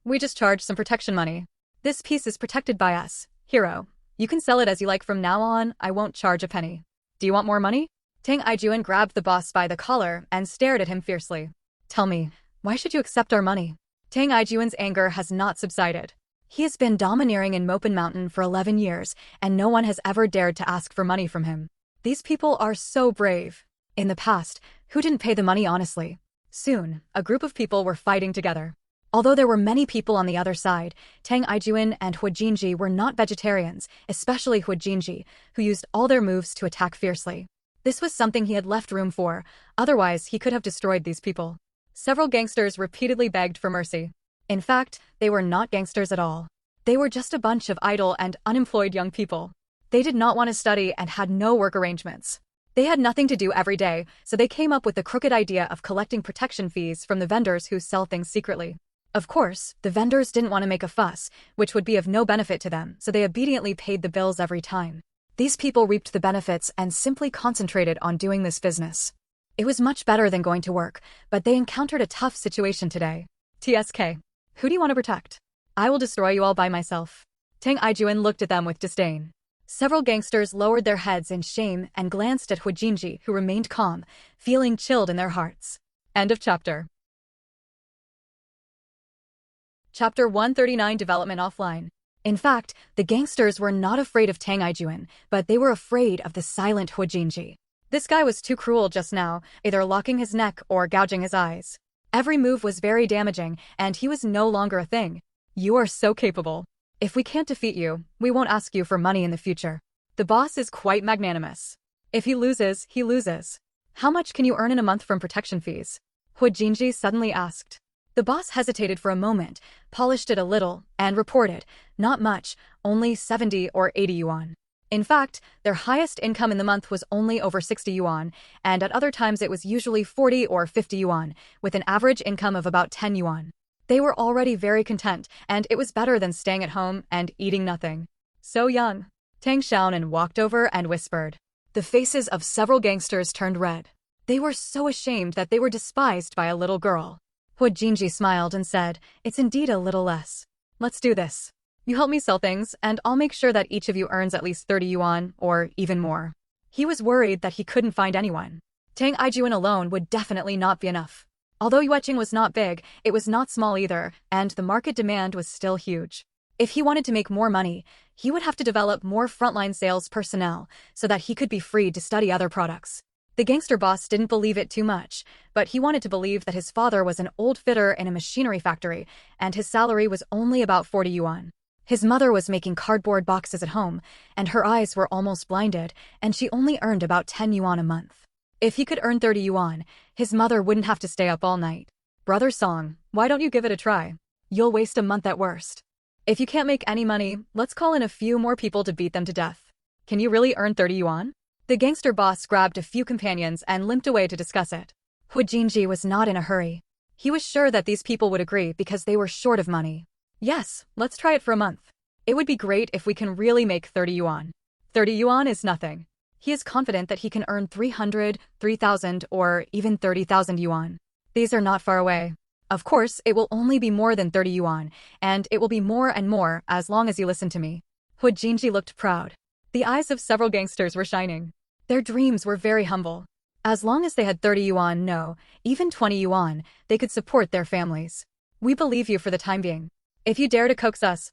We just charged some protection money. This piece is protected by us, hero. You can sell it as you like from now on, I won't charge a penny. Do you want more money? Tang Ijuan grabbed the boss by the collar and stared at him fiercely. Tell me, why should you accept our money? Tang Ijuan's anger has not subsided. He has been domineering in Mopen Mountain for 11 years, and no one has ever dared to ask for money from him. These people are so brave. In the past, who didn't pay the money honestly? Soon, a group of people were fighting together. Although there were many people on the other side, Tang Ijuan and Hua Jinji were not vegetarians, especially Hua Jinji, who used all their moves to attack fiercely. This was something he had left room for, otherwise he could have destroyed these people. Several gangsters repeatedly begged for mercy. In fact, they were not gangsters at all. They were just a bunch of idle and unemployed young people. They did not want to study and had no work arrangements. They had nothing to do every day, so they came up with the crooked idea of collecting protection fees from the vendors who sell things secretly. Of course, the vendors didn't want to make a fuss, which would be of no benefit to them, so they obediently paid the bills every time. These people reaped the benefits and simply concentrated on doing this business. It was much better than going to work, but they encountered a tough situation today. TSK. Who do you want to protect? I will destroy you all by myself. Tang Ijuan looked at them with disdain. Several gangsters lowered their heads in shame and glanced at Hua Jinji, who remained calm, feeling chilled in their hearts. End of chapter. Chapter 139 Development Offline. In fact, the gangsters were not afraid of Tang Ijuan, but they were afraid of the silent Hua Jinji. This guy was too cruel just now, either locking his neck or gouging his eyes. Every move was very damaging, and he was no longer a thing. You are so capable. If we can't defeat you, we won't ask you for money in the future. The boss is quite magnanimous. If he loses, he loses. How much can you earn in a month from protection fees? Hua Jinji suddenly asked. The boss hesitated for a moment, polished it a little, and reported, not much, only 70 or 80 yuan. In fact, their highest income in the month was only over 60 yuan, and at other times it was usually 40 or 50 yuan, with an average income of about 10 yuan. They were already very content, and it was better than staying at home and eating nothing. So young. Tang Xiaonan walked over and whispered. The faces of several gangsters turned red. They were so ashamed that they were despised by a little girl. Hu Jinji smiled and said, "It's indeed a little less. Let's do this. You help me sell things, and I'll make sure that each of you earns at least 30 yuan, or even more." He was worried that he couldn't find anyone. Tang Xiaonan alone would definitely not be enough. Although Yueqing was not big, it was not small either, and the market demand was still huge. If he wanted to make more money, he would have to develop more frontline sales personnel so that he could be free to study other products. The gangster boss didn't believe it too much, but he wanted to believe that his father was an old fitter in a machinery factory, and his salary was only about 40 yuan. His mother was making cardboard boxes at home, and her eyes were almost blinded, and she only earned about 10 yuan a month. If he could earn 30 yuan, his mother wouldn't have to stay up all night. "Brother Song, why don't you give it a try? You'll waste a month at worst. If you can't make any money, let's call in a few more people to beat them to death. Can you really earn 30 yuan? The gangster boss grabbed a few companions and limped away to discuss it. Hu Jinji was not in a hurry. He was sure that these people would agree because they were short of money. "Yes, let's try it for a month. It would be great if we can really make 30 yuan. 30 yuan is nothing." He is confident that he can earn 300, 3,000, or even 30,000 yuan. These are not far away. Of course, it will only be more than 30 yuan, and it will be more and more as long as you listen to me. Hu Jinji looked proud. The eyes of several gangsters were shining. Their dreams were very humble. As long as they had 30 yuan, no, even 20 yuan, they could support their families. "We believe you for the time being. If you dare to coax us,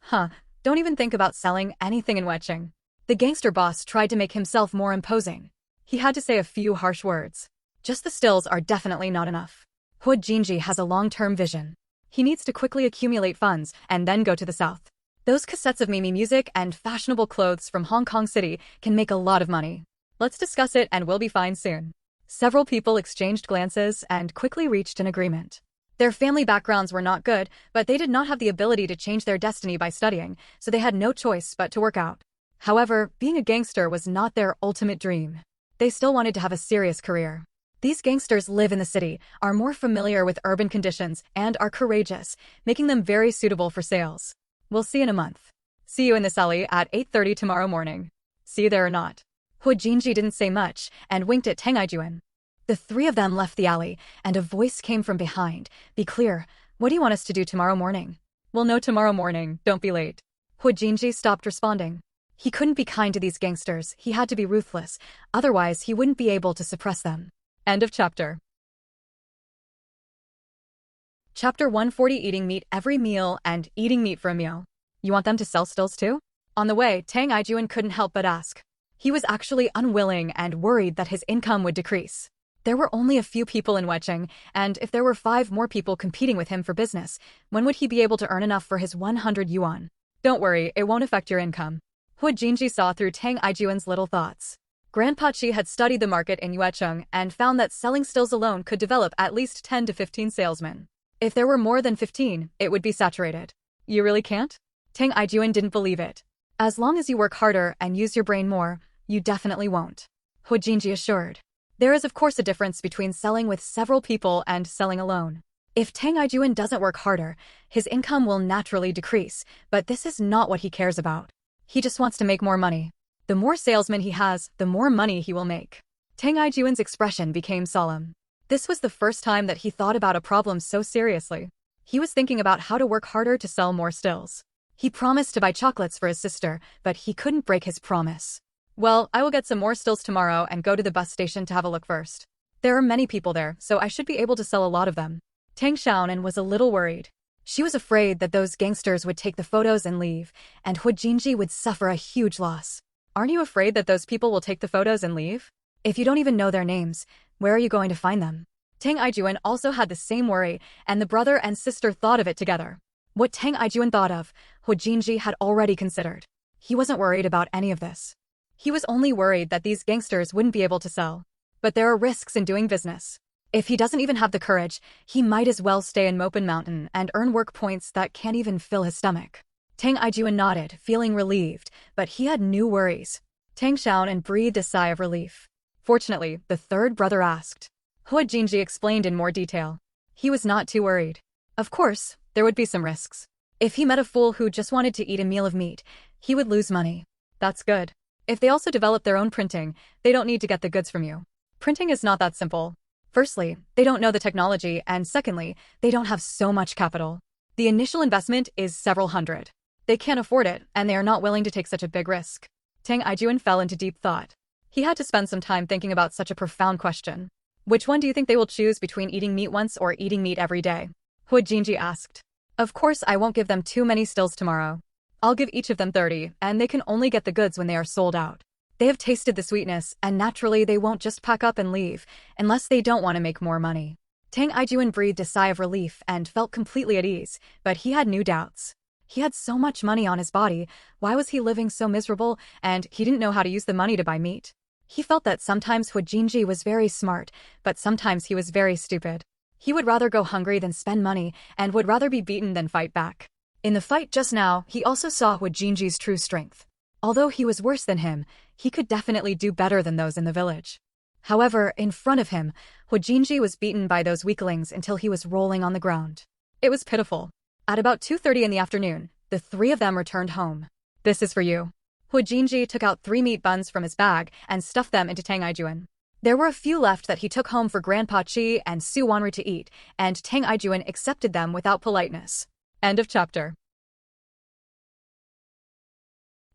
don't even think about selling anything in Yueqing." The gangster boss tried to make himself more imposing. He had to say a few harsh words. Just the stills are definitely not enough. Hu Jinji has a long-term vision. He needs to quickly accumulate funds and then go to the south. Those cassettes of Mimi music and fashionable clothes from Hong Kong City can make a lot of money. Let's discuss it and we'll be fine soon. Several people exchanged glances and quickly reached an agreement. Their family backgrounds were not good, but they did not have the ability to change their destiny by studying, so they had no choice but to work out. However, being a gangster was not their ultimate dream. They still wanted to have a serious career. These gangsters live in the city, are more familiar with urban conditions, and are courageous, making them very suitable for sales. "We'll see in a month. See you in this alley at 8:30 tomorrow morning. See you there or not." Hu Jinji didn't say much and winked at Tang Xiaonan. The three of them left the alley, and a voice came from behind. "Be clear, what do you want us to do tomorrow morning?" "We'll know tomorrow morning, don't be late." Hu Jinji stopped responding. He couldn't be kind to these gangsters, he had to be ruthless, otherwise he wouldn't be able to suppress them. End of chapter. Chapter 140. Eating meat every meal and eating meat for a meal. You want them to sell stills too? On the way, Tang Xiaonan couldn't help but ask. He was actually unwilling and worried that his income would decrease. There were only a few people in Yueqing, and if there were 5 more people competing with him for business, when would he be able to earn enough for his 100 yuan? "Don't worry, it won't affect your income." Hu Jinji saw through Tang Xiaoanan's little thoughts. Grandpa Qi had studied the market in Yueqing and found that selling stills alone could develop at least 10 to 15 salesmen. If there were more than 15, it would be saturated. "You really can't?" Tang Xiaonan didn't believe it. "As long as you work harder and use your brain more, you definitely won't," Hu Jinji assured. There is of course a difference between selling with several people and selling alone. If Tang Xiaonan doesn't work harder, his income will naturally decrease, but this is not what he cares about. He just wants to make more money. The more salesmen he has, the more money he will make. Tang Xiaoanan's expression became solemn. This was the first time that he thought about a problem so seriously. He was thinking about how to work harder to sell more stills. He promised to buy chocolates for his sister, but he couldn't break his promise. "Well, I will get some more stills tomorrow and go to the bus station to have a look first. There are many people there, so I should be able to sell a lot of them." Tang Xiaonan was a little worried. She was afraid that those gangsters would take the photos and leave, and Hu Jinji would suffer a huge loss. "Aren't you afraid that those people will take the photos and leave? If you don't even know their names, where are you going to find them?" Tang Xiaonan also had the same worry, and the brother and sister thought of it together. What Tang Xiaonan thought of, Hu Jinji had already considered. He wasn't worried about any of this. He was only worried that these gangsters wouldn't be able to sell. But there are risks in doing business. If he doesn't even have the courage, he might as well stay in Mopin Mountain and earn work points that can't even fill his stomach. Tang Xiaonan nodded, feeling relieved, but he had new worries. Tang Xiaonan breathed a sigh of relief. Fortunately, the third brother asked. Hu Jinji explained in more detail. He was not too worried. Of course, there would be some risks. If he met a fool who just wanted to eat a meal of meat, he would lose money. That's good. If they also develop their own printing, they don't need to get the goods from you. Printing is not that simple. Firstly, they don't know the technology, and secondly, they don't have so much capital. The initial investment is several hundred. They can't afford it, and they are not willing to take such a big risk. Tang Xiaonan fell into deep thought. He had to spend some time thinking about such a profound question. Which one do you think they will choose between eating meat once or eating meat every day? Hu Jinji asked. Of course I won't give them too many stills tomorrow. I'll give each of them 30, and they can only get the goods when they are sold out. They have tasted the sweetness, and naturally they won't just pack up and leave, unless they don't want to make more money. Tang Xiaonan breathed a sigh of relief and felt completely at ease, but he had new doubts. He had so much money on his body, why was he living so miserable, and he didn't know how to use the money to buy meat. He felt that sometimes Hu Jinji was very smart, but sometimes he was very stupid. He would rather go hungry than spend money, and would rather be beaten than fight back. In the fight just now, he also saw Hu Jinji's true strength. Although he was worse than him, he could definitely do better than those in the village. However, in front of him, Hu Jinji was beaten by those weaklings until he was rolling on the ground. It was pitiful. At about 2:30 in the afternoon, the three of them returned home. This is for you. Hu Jinji took out 3 meat buns from his bag and stuffed them into Tang Xiaonan. There were a few left that he took home for Grandpa Chi and Su Wanri to eat, and Tang Xiaonan accepted them without politeness. End of chapter.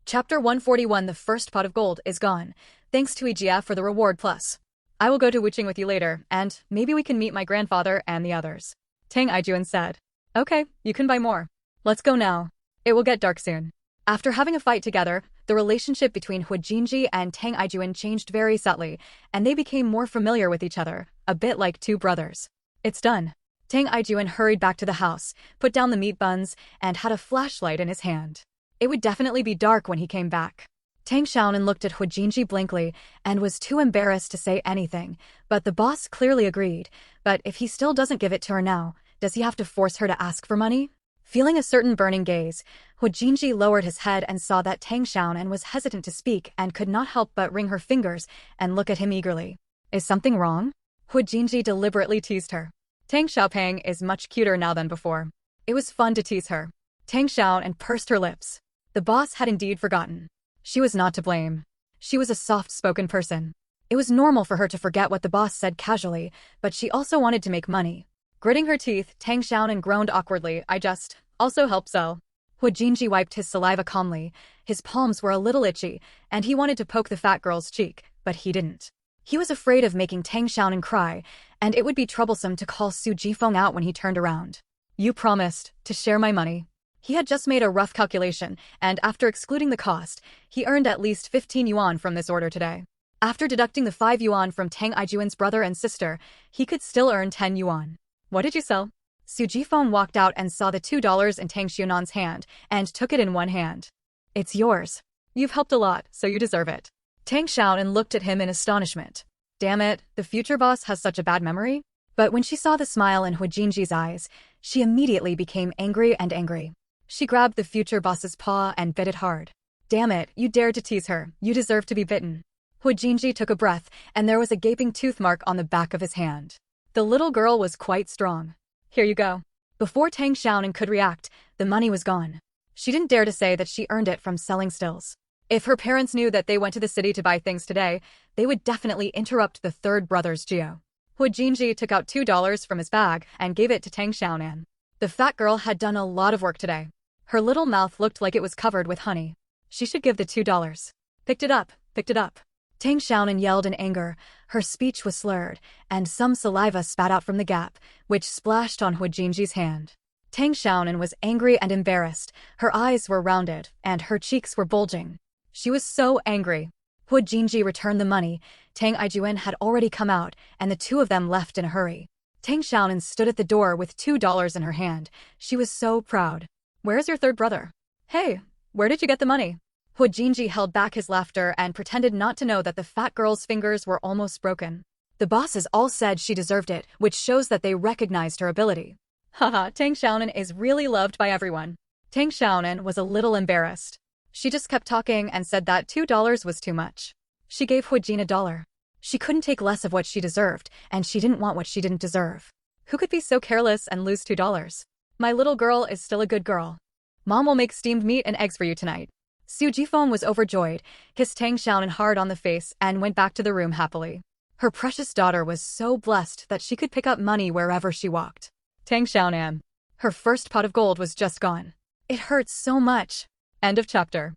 Chapter 141. The first pot of gold is gone. Thanks to EGF for the reward plus. I will go to Wuching with you later, and maybe we can meet my grandfather and the others. Tang Xiaonan said. Okay, you can buy more. Let's go now. It will get dark soon. After having a fight together, the relationship between Hu Jinji and Tang Xiaonan changed very subtly, and they became more familiar with each other, a bit like two brothers. It's done. Tang Xiaonan hurried back to the house, put down the meat buns, and had a flashlight in his hand. It would definitely be dark when he came back. Tang Xiaonan looked at Hu Jinji blankly and was too embarrassed to say anything, but the boss clearly agreed. But if he still doesn't give it to her now, does he have to force her to ask for money? Feeling a certain burning gaze, Hu Jinji lowered his head and saw that Tang Xiaonan was hesitant to speak and could not help but wring her fingers and look at him eagerly. Is something wrong? Hu Jinji deliberately teased her. Tang Xiaopeng is much cuter now than before. It was fun to tease her. Tang Xiaonan pursed her lips. The boss had indeed forgotten. She was not to blame. She was a soft-spoken person. It was normal for her to forget what the boss said casually, but she also wanted to make money. Gritting her teeth, Tang Xiaonan groaned awkwardly. I just also help sell. Hu Jinji wiped his saliva calmly. His palms were a little itchy, and he wanted to poke the fat girl's cheek, but he didn't. He was afraid of making Tang Xiaonan cry, and it would be troublesome to call Su Jifeng out when he turned around. You promised to share my money. He had just made a rough calculation, and after excluding the cost, he earned at least 15 yuan from this order today. After deducting the 5 yuan from Tang Xiaoyan's brother and sister, he could still earn 10 yuan. What did you sell? Su Jifeng walked out and saw the $2 in Tang Xiaonan's hand, and took it in one hand. It's yours. You've helped a lot, so you deserve it. Tang Xiaonan looked at him in astonishment. Damn it, the future boss has such a bad memory? But when she saw the smile in Hu Jinji's eyes, she immediately became angry and angry. She grabbed the future boss's paw and bit it hard. Damn it, you dared to tease her. You deserve to be bitten. Hu Jinji took a breath, and there was a gaping tooth mark on the back of his hand. The little girl was quite strong. Here you go. Before Tang Xiaonan could react, the money was gone. She didn't dare to say that she earned it from selling stills. If her parents knew that they went to the city to buy things today, they would definitely interrupt the third brother's Geo. Hu Jinji took out $2 from his bag and gave it to Tang Xiaonan. The fat girl had done a lot of work today. Her little mouth looked like it was covered with honey. She should give the $2. Picked it up, picked it up. Tang Xiaonan yelled in anger. Her speech was slurred, and some saliva spat out from the gap, which splashed on Hu Jinji's hand. Tang Xiaonan was angry and embarrassed. Her eyes were rounded, and her cheeks were bulging. She was so angry. Hu Jinji returned the money. Tang Xiaonan had already come out, and the two of them left in a hurry. Tang Xiaonan stood at the door with $2 in her hand. She was so proud. Where's your third brother? Hey, where did you get the money? Hu Jinji held back his laughter and pretended not to know that the fat girl's fingers were almost broken. The bosses all said she deserved it, which shows that they recognized her ability. Haha, Tang Xiaonan is really loved by everyone. Tang Xiaonan was a little embarrassed. She just kept talking and said that $2 was too much. She gave Hu Jin $1. She couldn't take less of what she deserved, and she didn't want what she didn't deserve. Who could be so careless and lose $2? My little girl is still a good girl. Mom will make steamed meat and eggs for you tonight. Su Jifeng was overjoyed, kissed Tang Xiaonan hard on the face, and went back to the room happily. Her precious daughter was so blessed that she could pick up money wherever she walked. Tang Xiaonan. Her first pot of gold was just gone. It hurts so much. End of chapter.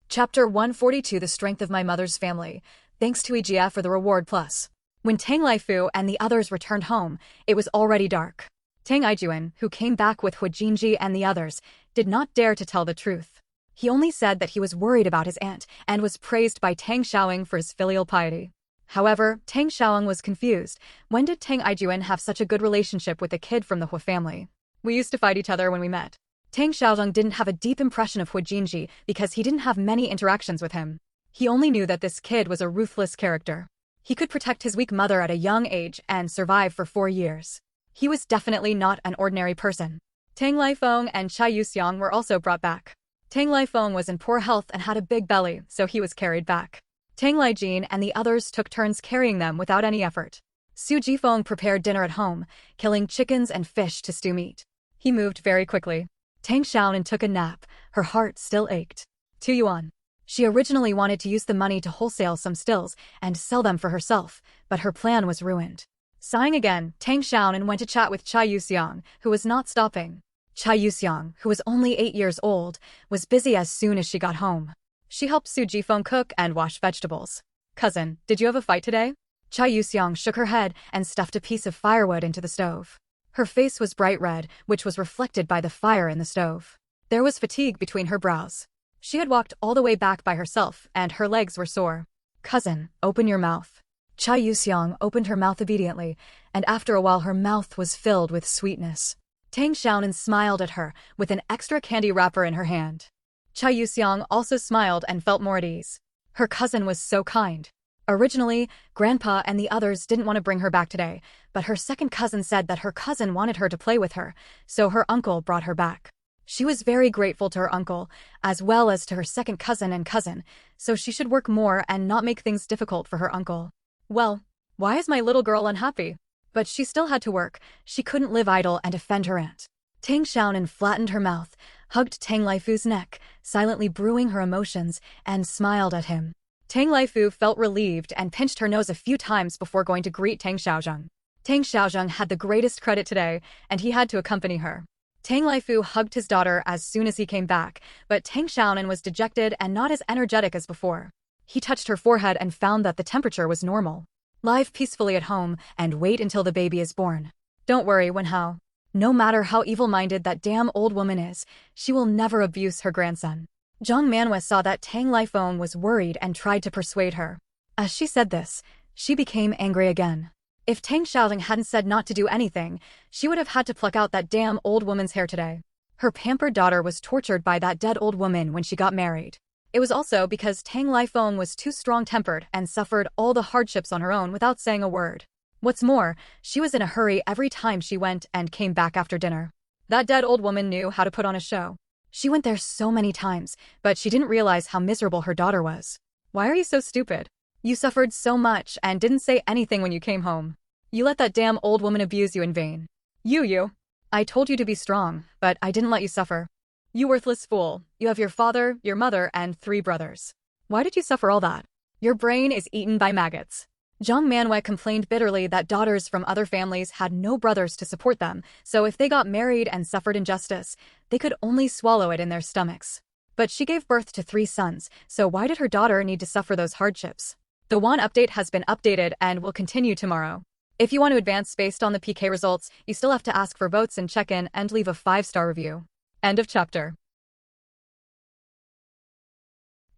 Chapter 142 The Strength of My Mother's Family. Thanks to Ejia for the reward plus. When Tang Laifu and the others returned home, it was already dark. Tang Ijuan, who came back with Hu Jinji and the others, did not dare to tell the truth. He only said that he was worried about his aunt and was praised by Tang Xiaoying for his filial piety. However, Tang Xiaoying was confused. When did Tang Ijuan have such a good relationship with a kid from the Hu family? We used to fight each other when we met. Tang Xiaoying didn't have a deep impression of Hu Jinji because he didn't have many interactions with him. He only knew that this kid was a ruthless character. He could protect his weak mother at a young age and survive for 4 years. He was definitely not an ordinary person. Tang Laifeng and Chai Yuxiang were also brought back. Tang Laifeng was in poor health and had a big belly, so he was carried back. Tang Laijin and the others took turns carrying them without any effort. Su Jifeng prepared dinner at home, killing chickens and fish to stew meat. He moved very quickly. Tang Xiaonan took a nap, her heart still ached. 2 yuan. She originally wanted to use the money to wholesale some stills and sell them for herself, but her plan was ruined. Sighing again, Tang Xiaonan went to chat with Chai Yuxiang, who was not stopping. Chai Yuxiang, who was only 8 years old, was busy as soon as she got home. She helped Su Jifeng cook and wash vegetables. Cousin, did you have a fight today? Chai Yuxiang shook her head and stuffed a piece of firewood into the stove. Her face was bright red, which was reflected by the fire in the stove. There was fatigue between her brows. She had walked all the way back by herself, and her legs were sore. Cousin, open your mouth. Chai Yuxiang opened her mouth obediently, and after a while her mouth was filled with sweetness. Tang Xiaonan smiled at her, with an extra candy wrapper in her hand. Chai Yuxiang also smiled and felt more at ease. Her cousin was so kind. Originally, Grandpa and the others didn't want to bring her back today, but her second cousin said that her cousin wanted her to play with her, so her uncle brought her back. She was very grateful to her uncle, as well as to her second cousin and cousin, so she should work more and not make things difficult for her uncle. Well, why is my little girl unhappy? But she still had to work. She couldn't live idle and offend her aunt. Tang Xiaonan flattened her mouth, hugged Tang Laifu's neck, silently brewing her emotions, and smiled at him. Tang Laifu felt relieved and pinched her nose a few times before going to greet Tang Xiaozheng. Tang Xiaozheng had the greatest credit today, and he had to accompany her. Tang Laifu hugged his daughter as soon as he came back, but Tang Xiaonan was dejected and not as energetic as before. He touched her forehead and found that the temperature was normal. Live peacefully at home and wait until the baby is born. Don't worry, Wenhao. No matter how evil-minded that damn old woman is, she will never abuse her grandson. Zhang Manhwa saw that Tang Laifeng was worried and tried to persuade her. As she said this, she became angry again. If Tang Xiaoling hadn't said not to do anything, she would have had to pluck out that damn old woman's hair today. Her pampered daughter was tortured by that dead old woman when she got married. It was also because Tang Laifeng was too strong-tempered and suffered all the hardships on her own without saying a word. What's more, she was in a hurry every time she went and came back after dinner. That dead old woman knew how to put on a show. She went there so many times, but she didn't realize how miserable her daughter was. Why are you so stupid? You suffered so much and didn't say anything when you came home. You let that damn old woman abuse you in vain. You. I told you to be strong, but I didn't let you suffer. You worthless fool. You have your father, your mother, and 3 brothers. Why did you suffer all that? Your brain is eaten by maggots. Zhang Manhwa complained bitterly that daughters from other families had no brothers to support them, so if they got married and suffered injustice, they could only swallow it in their stomachs. But she gave birth to 3 sons, so why did her daughter need to suffer those hardships? The WAN update has been updated and will continue tomorrow. If you want to advance based on the PK results, you still have to ask for votes and check in and leave a 5-star review. End of chapter.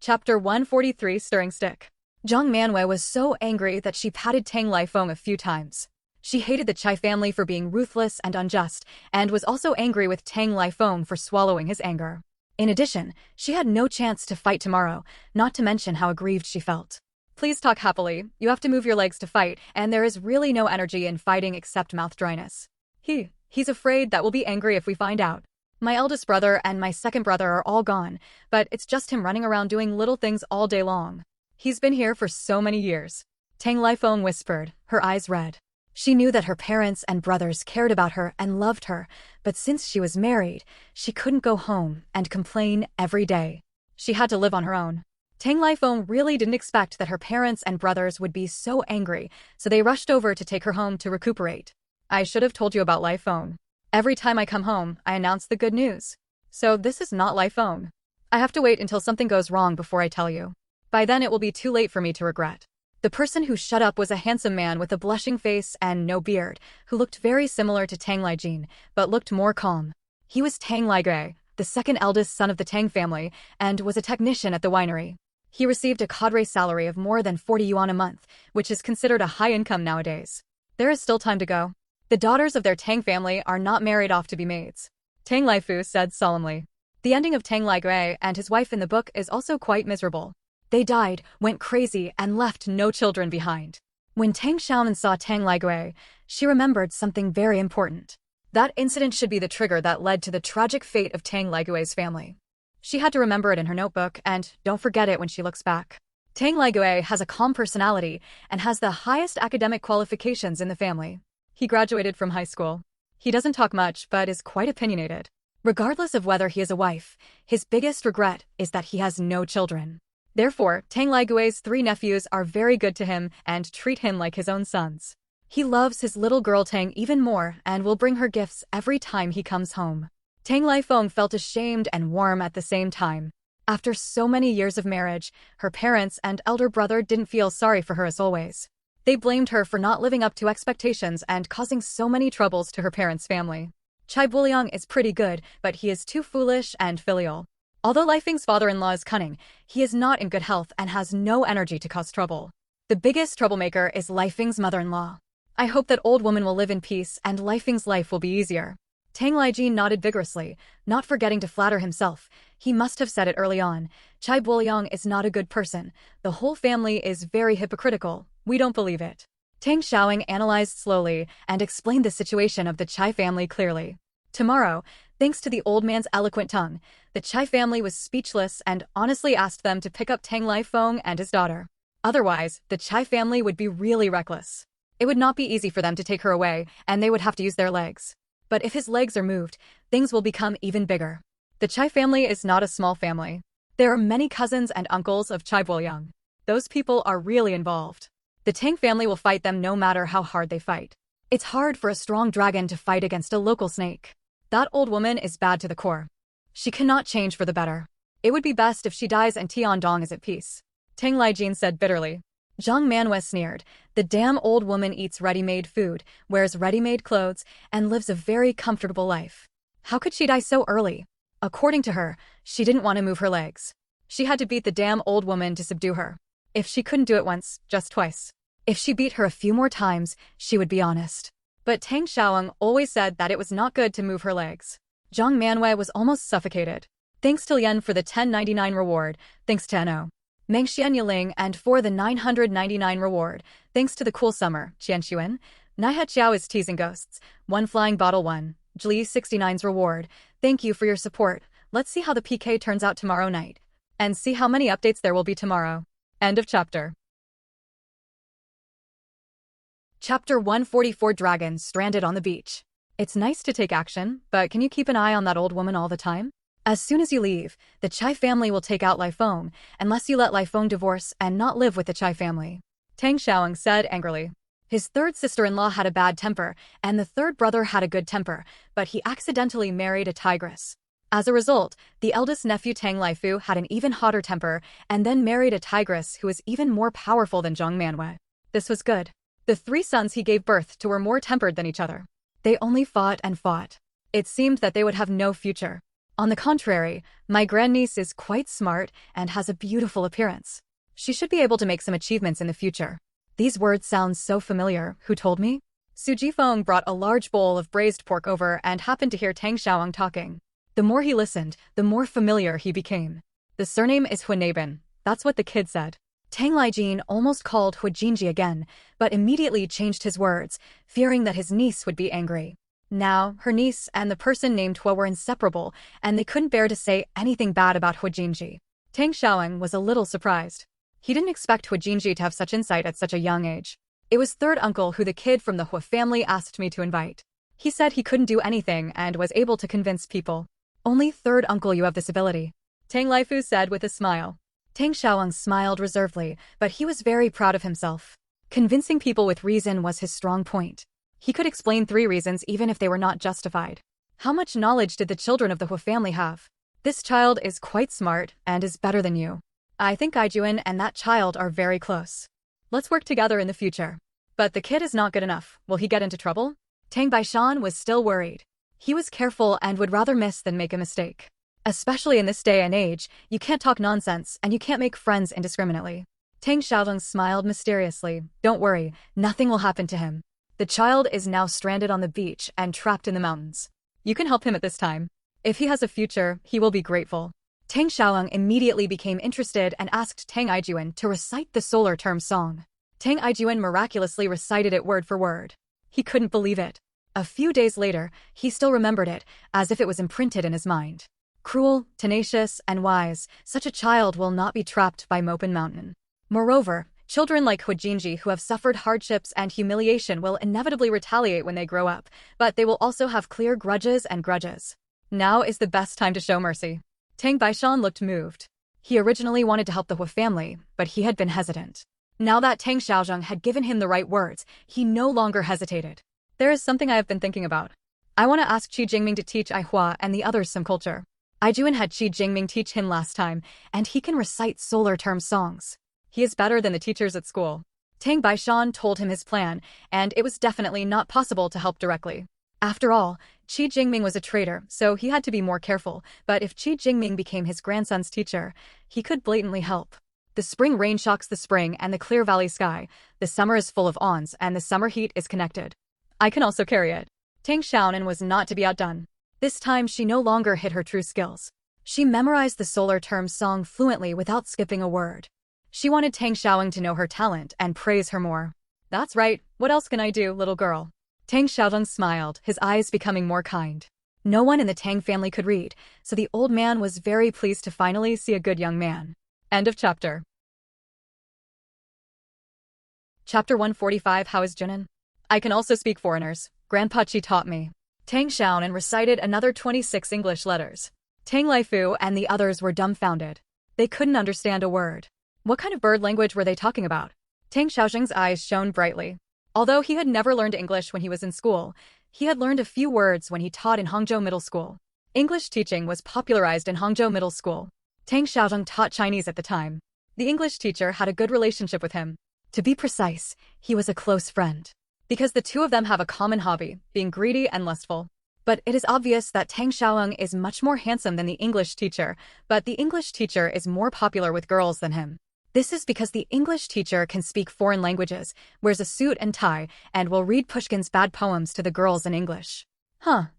Chapter 143 Stirring Stick. Zhang Manhwa was so angry that she patted Tang Laifeng a few times. She hated the Chai family for being ruthless and unjust, and was also angry with Tang Laifeng for swallowing his anger. In addition, she had no chance to fight tomorrow, not to mention how aggrieved she felt. Please talk happily. You have to move your legs to fight, and there is really no energy in fighting except mouth dryness. He's afraid that we'll be angry if we find out. My eldest brother and my second brother are all gone, but it's just him running around doing little things all day long. He's been here for so many years. Tang Laifeng whispered, her eyes red. She knew that her parents and brothers cared about her and loved her, but since she was married, she couldn't go home and complain every day. She had to live on her own. Tang Lifeng really didn't expect that her parents and brothers would be so angry, so they rushed over to take her home to recuperate. I should have told you about Lifeng. Every time I come home, I announce the good news. So this is not Lifeng. I have to wait until something goes wrong before I tell you. By then it will be too late for me to regret. The person who shut up was a handsome man with a blushing face and no beard, who looked very similar to Tang Lijin, but looked more calm. He was Tang Ligui, the second eldest son of the Tang family, and was a technician at the winery. He received a cadre salary of more than 40 yuan a month, which is considered a high income nowadays. There is still time to go. The daughters of their Tang family are not married off to be maids, Tang Lifu said solemnly. The ending of Tang Ligui and his wife in the book is also quite miserable. They died, went crazy, and left no children behind. When Tang Xiaonan saw Tang Ligui, she remembered something very important. That incident should be the trigger that led to the tragic fate of Tang Ligui's family. She had to remember it in her notebook and don't forget it when she looks back. Tang Ligui has a calm personality and has the highest academic qualifications in the family. He graduated from high school. He doesn't talk much but is quite opinionated. Regardless of whether he is a wife, his biggest regret is that he has no children. Therefore, Tang Ligui's 3 nephews are very good to him and treat him like his own sons. He loves his little girl Tang even more and will bring her gifts every time he comes home. Tang Lifeng felt ashamed and warm at the same time. After so many years of marriage, her parents and elder brother didn't feel sorry for her as always. They blamed her for not living up to expectations and causing so many troubles to her parents' family. Chai Buliang is pretty good, but he is too foolish and filial. Although Lifeng's father-in-law is cunning, he is not in good health and has no energy to cause trouble. The biggest troublemaker is Lifeng's mother-in-law. I hope that old woman will live in peace and Lifeng's life will be easier. Tang Lijin nodded vigorously, not forgetting to flatter himself. He must have said it early on. Chai Buliang is not a good person. The whole family is very hypocritical. We don't believe it. Tang Xiaonan analyzed slowly and explained the situation of the Chai family clearly. Tomorrow, thanks to the old man's eloquent tongue, the Chai family was speechless and honestly asked them to pick up Tang Lifeng and his daughter. Otherwise, the Chai family would be really reckless. It would not be easy for them to take her away, and they would have to use their legs. But if his legs are moved, things will become even bigger. The Chai family is not a small family. There are many cousins and uncles of Chai Buliang. Those people are really involved. The Tang family will fight them no matter how hard they fight. It's hard for a strong dragon to fight against a local snake. That old woman is bad to the core. She cannot change for the better. It would be best if she dies and Tiandong is at peace, Tang Lijin said bitterly. Zhang Manhwa sneered. The damn old woman eats ready-made food, wears ready-made clothes, and lives a very comfortable life. How could she die so early? According to her, she didn't want to move her legs. She had to beat the damn old woman to subdue her. If she couldn't do it once, just twice. If she beat her a few more times, she would be honest. But Tang Xiaonan always said that it was not good to move her legs. Zhang Manhwa was almost suffocated. Thanks to Lian for the 1099 reward, thanks to No. Mengxian Yiling and for the 999 reward, thanks to the cool summer, Qianshuan. Naihe Xiao is teasing ghosts. 1 flying bottle 1. Jli 69's reward. Thank you for your support. Let's see how the PK turns out tomorrow night. And see how many updates there will be tomorrow. End of chapter. Chapter 144 Dragons Stranded on the Beach. It's nice to take action, but can you keep an eye on that old woman all the time? As soon as you leave, the Chai family will take out Lifeng, unless you let Lifeng divorce and not live with the Chai family, Tang Xiaonan said angrily. His third sister-in-law had a bad temper, and the third brother had a good temper, but he accidentally married a tigress. As a result, the eldest nephew Tang Lifu had an even hotter temper and then married a tigress who was even more powerful than Zhang Manhwa. This was good. The 3 sons he gave birth to were more tempered than each other. They only fought and fought. It seemed that they would have no future. On the contrary, my grandniece is quite smart and has a beautiful appearance. She should be able to make some achievements in the future. These words sound so familiar. Who told me? Su Jifeng brought a large bowl of braised pork over and happened to hear Tang Xiaonan talking. The more he listened, the more familiar he became. The surname is Huanabin. That's what the kid said. Tang Lijin almost called Huijinji again, but immediately changed his words, fearing that his niece would be angry. Now, her niece and the person named Hua were inseparable, and they couldn't bear to say anything bad about Huijinji. Tang Xiaonan was a little surprised. He didn't expect Huijinji to have such insight at such a young age. It was third uncle who the kid from the Hua family asked me to invite. He said he couldn't do anything and was able to convince people. Only third uncle you have this ability. Tang Laifu said with a smile. Tang Xiaonan smiled reservedly, but he was very proud of himself. Convincing people with reason was his strong point. He could explain 3 reasons even if they were not justified. How much knowledge did the children of the Hua family have? This child is quite smart and is better than you. I think Aijuan and that child are very close. Let's work together in the future. But the kid is not good enough. Will he get into trouble? Tang Baishan was still worried. He was careful and would rather miss than make a mistake. Especially in this day and age, you can't talk nonsense and you can't make friends indiscriminately. Tang Xiaonan smiled mysteriously. Don't worry, nothing will happen to him. The child is now stranded on the beach and trapped in the mountains. You can help him at this time. If he has a future, he will be grateful. Tang Xiaonan immediately became interested and asked Tang Aijuan to recite the solar term song. Tang Aijuan miraculously recited it word for word. He couldn't believe it. A few days later, he still remembered it, as if it was imprinted in his mind. Cruel, tenacious, and wise, such a child will not be trapped by Mopen Mountain. Moreover, children like Huijinji who have suffered hardships and humiliation will inevitably retaliate when they grow up, but they will also have clear grudges and grudges. Now is the best time to show mercy. Tang Baishan looked moved. He originally wanted to help the Hua family, but he had been hesitant. Now that Tang Xiaozheng had given him the right words, he no longer hesitated. There is something I have been thinking about. I want to ask Qi Jingming to teach Aihua and the others some culture. Aijuan had Qi Jingming teach him last time, and he can recite solar term songs. He is better than the teachers at school. Tang Baishan told him his plan, and it was definitely not possible to help directly. After all, Qi Jingming was a traitor, so he had to be more careful, but if Qi Jingming became his grandson's teacher, he could blatantly help. The spring rain shocks the spring and the clear valley sky, the summer is full of awns and the summer heat is connected. I can also carry it. Tang Xiaonan was not to be outdone. This time she no longer hid her true skills. She memorized the solar term song fluently without skipping a word. She wanted Tang Xiaonan to know her talent and praise her more. That's right, what else can I do, little girl? Tang Xiaozheng smiled, his eyes becoming more kind. No one in the Tang family could read, so the old man was very pleased to finally see a good young man. End of chapter. Chapter 145. How is Jinan? I can also speak foreigners. Grandpa Qi taught me. Tang Xiaonan recited another 26 English letters. Tang Laifu and the others were dumbfounded. They couldn't understand a word. What kind of bird language were they talking about? Tang Xiaozheng's eyes shone brightly. Although he had never learned English when he was in school, he had learned a few words when he taught in Hangzhou Middle School. English teaching was popularized in Hangzhou Middle School. Tang Xiaozheng taught Chinese at the time. The English teacher had a good relationship with him. To be precise, he was a close friend. Because the two of them have a common hobby, being greedy and lustful. But it is obvious that Tang Xiaonan is much more handsome than the English teacher, but the English teacher is more popular with girls than him. This is because the English teacher can speak foreign languages, wears a suit and tie, and will read Pushkin's bad poems to the girls in English.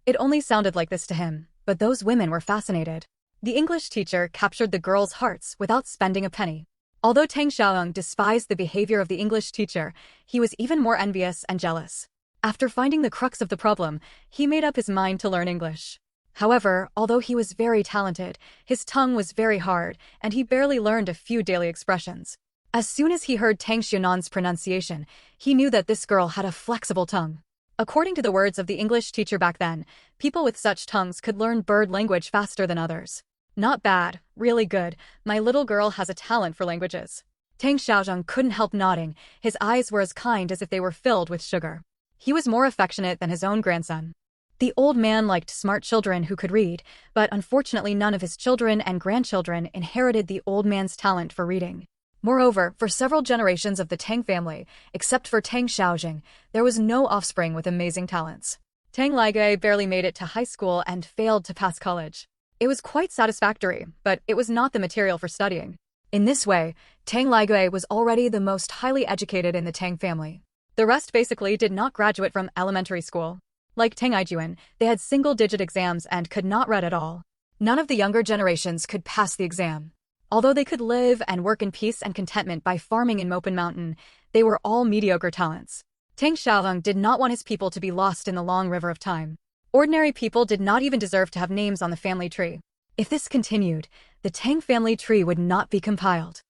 It only sounded like this to him, but those women were fascinated. The English teacher captured the girls' hearts without spending a penny. Although Tang Xiaonan despised the behavior of the English teacher, he was even more envious and jealous. After finding the crux of the problem, he made up his mind to learn English. However, although he was very talented, his tongue was very hard, and he barely learned a few daily expressions. As soon as he heard Tang Xiaonan's pronunciation, he knew that this girl had a flexible tongue. According to the words of the English teacher back then, people with such tongues could learn bird language faster than others. Not bad, really good. My little girl has a talent for languages. Tang Xiaozheng couldn't help nodding. His eyes were as kind as if they were filled with sugar. He was more affectionate than his own grandson. The old man liked smart children who could read, but unfortunately none of his children and grandchildren inherited the old man's talent for reading. Moreover, for several generations of the Tang family, except for Tang Xiaozheng, there was no offspring with amazing talents. Tang Laigai barely made it to high school and failed to pass college. It was quite satisfactory, but it was not the material for studying. In this way, Tang Laigai was already the most highly educated in the Tang family. The rest basically did not graduate from elementary school. Like Tang Aijuan, they had single-digit exams and could not read at all. None of the younger generations could pass the exam. Although they could live and work in peace and contentment by farming in Mopen Mountain, they were all mediocre talents. Tang Xiaonan did not want his people to be lost in the long river of time. Ordinary people did not even deserve to have names on the family tree. If this continued, the Tang family tree would not be compiled.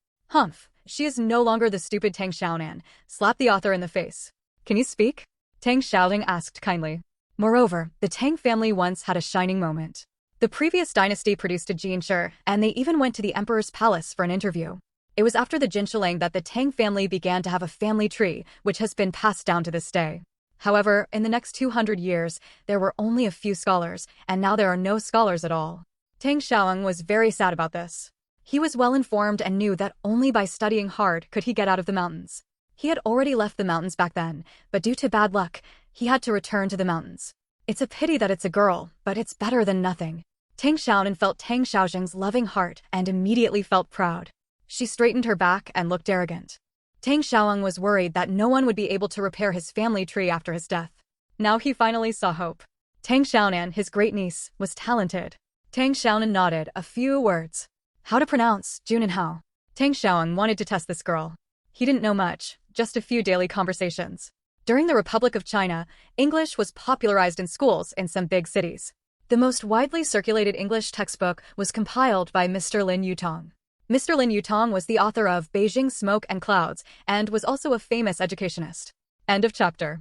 She is no longer the stupid Tang Xiaonan, slapped the author in the face. Can you speak? Tang Xiaonan asked kindly. Moreover, the Tang family once had a shining moment. The previous dynasty produced a Jinshi, and they even went to the emperor's palace for an interview. It was after the Jinshiling that the Tang family began to have a family tree, which has been passed down to this day. However, in the next 200 years, there were only a few scholars, and now there are no scholars at all. Tang Xiaonan was very sad about this. He was well informed and knew that only by studying hard could he get out of the mountains. He had already left the mountains back then, but due to bad luck, he had to return to the mountains. It's a pity that it's a girl, but it's better than nothing. Tang Xiaonan felt Tang Xiaojing's loving heart and immediately felt proud. She straightened her back and looked arrogant. Tang Xiaonan was worried that no one would be able to repair his family tree after his death. Now he finally saw hope. Tang Xiaonan, his great niece, was talented. Tang Xiaonan nodded a few words. How to pronounce Jun and how. Tang Xiaonan wanted to test this girl. He didn't know much, just a few daily conversations. During the Republic of China, English was popularized in schools in some big cities. The most widely circulated English textbook was compiled by Mr. Lin Yutong. Mr. Lin Yutong was the author of Beijing Smoke and Clouds and was also a famous educationist. End of chapter.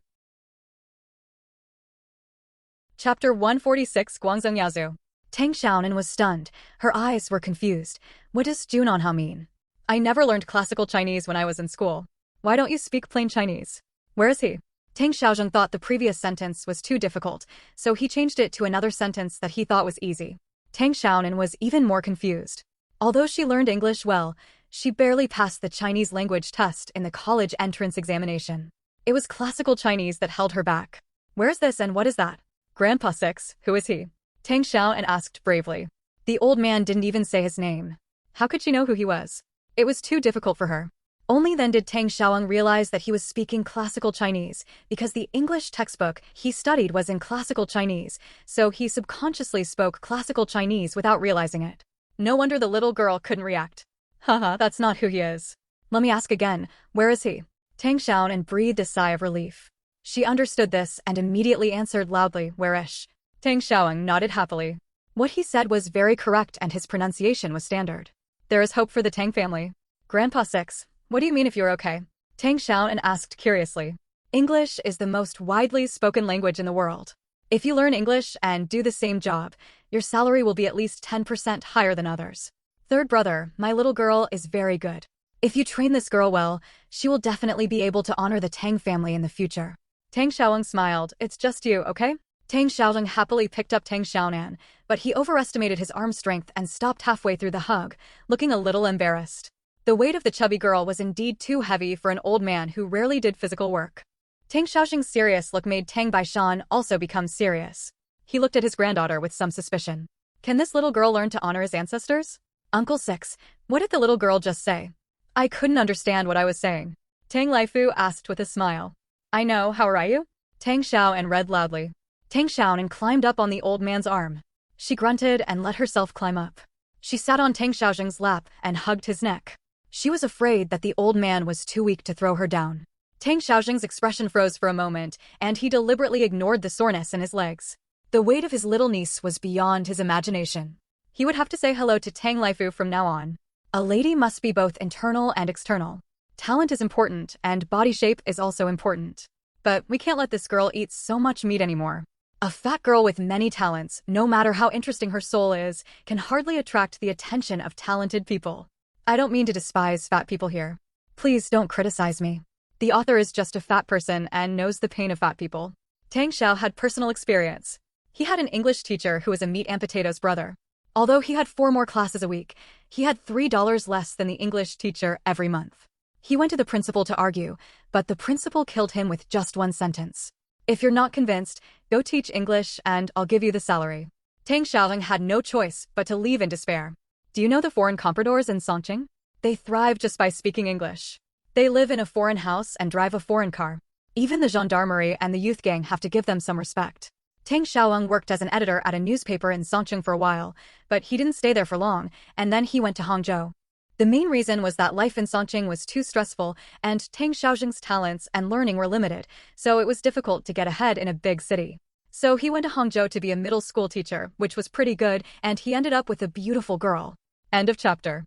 Chapter 146 Guangzhong Yaozu. Tang Xiaonan was stunned. Her eyes were confused. What does Junanhao mean? I never learned classical Chinese when I was in school. Why don't you speak plain Chinese? Where is he? Tang Xiaojing thought the previous sentence was too difficult, so he changed it to another sentence that he thought was easy. Tang Xiaonan was even more confused. Although she learned English well, she barely passed the Chinese language test in the college entrance examination. It was classical Chinese that held her back. Where is this and what is that? Grandpa 6, who is he? Tang Xiaonan asked bravely. The old man didn't even say his name. How could she know who he was? It was too difficult for her. Only then did Tang Xiaonan realize that he was speaking classical Chinese, because the English textbook he studied was in classical Chinese, so he subconsciously spoke classical Chinese without realizing it. No wonder the little girl couldn't react. Haha, that's not who he is. Let me ask again, where is he? Tang Xiaonan breathed a sigh of relief. She understood this and immediately answered loudly, where-ish. Tang Xiaonan nodded happily. What he said was very correct and his pronunciation was standard. There is hope for the Tang family. Grandpa 6, what do you mean if you're okay? Tang Xiaonan asked curiously. English is the most widely spoken language in the world. If you learn English and do the same job, your salary will be at least 10% higher than others. Third brother, my little girl is very good. If you train this girl well, she will definitely be able to honor the Tang family in the future. Tang Xiaonan smiled. It's just you, okay? Tang Xiaonan happily picked up Tang Xiaonan, but he overestimated his arm strength and stopped halfway through the hug, looking a little embarrassed. The weight of the chubby girl was indeed too heavy for an old man who rarely did physical work. Tang Xiaoxing's serious look made Tang Baishan also become serious. He looked at his granddaughter with some suspicion. Can this little girl learn to honor his ancestors? Uncle 6, what did the little girl just say? I couldn't understand what I was saying. Tang Laifu asked with a smile. I know, how are you? Tang Xiaonan read loudly. Tang Xiaonan climbed up on the old man's arm. She grunted and let herself climb up. She sat on Tang Xiaoxing's lap and hugged his neck. She was afraid that the old man was too weak to throw her down. Tang Xiaoxing's expression froze for a moment, and he deliberately ignored the soreness in his legs. The weight of his little niece was beyond his imagination. He would have to say hello to Tang Laifu from now on. A lady must be both internal and external. Talent is important, and body shape is also important. But we can't let this girl eat so much meat anymore. A fat girl with many talents, no matter how interesting her soul is, can hardly attract the attention of talented people. I don't mean to despise fat people here. Please don't criticize me. The author is just a fat person and knows the pain of fat people. Tang Xiao had personal experience. He had an English teacher who was a meat and potatoes brother. Although he had 4 more classes a week, he had $3 less than the English teacher every month. He went to the principal to argue, but the principal killed him with just one sentence. If you're not convinced, go teach English and I'll give you the salary. Tang Xiaoling had no choice but to leave in despair. Do you know the foreign compradors in Songqing? They thrive just by speaking English. They live in a foreign house and drive a foreign car. Even the gendarmerie and the youth gang have to give them some respect. Tang Xiaoling worked as an editor at a newspaper in Songqing for a while, but he didn't stay there for long, and then he went to Hangzhou. The main reason was that life in Songqing was too stressful, and Tang Xiaoxing's talents and learning were limited, so it was difficult to get ahead in a big city. So he went to Hangzhou to be a middle school teacher, which was pretty good, and he ended up with a beautiful girl. End of chapter.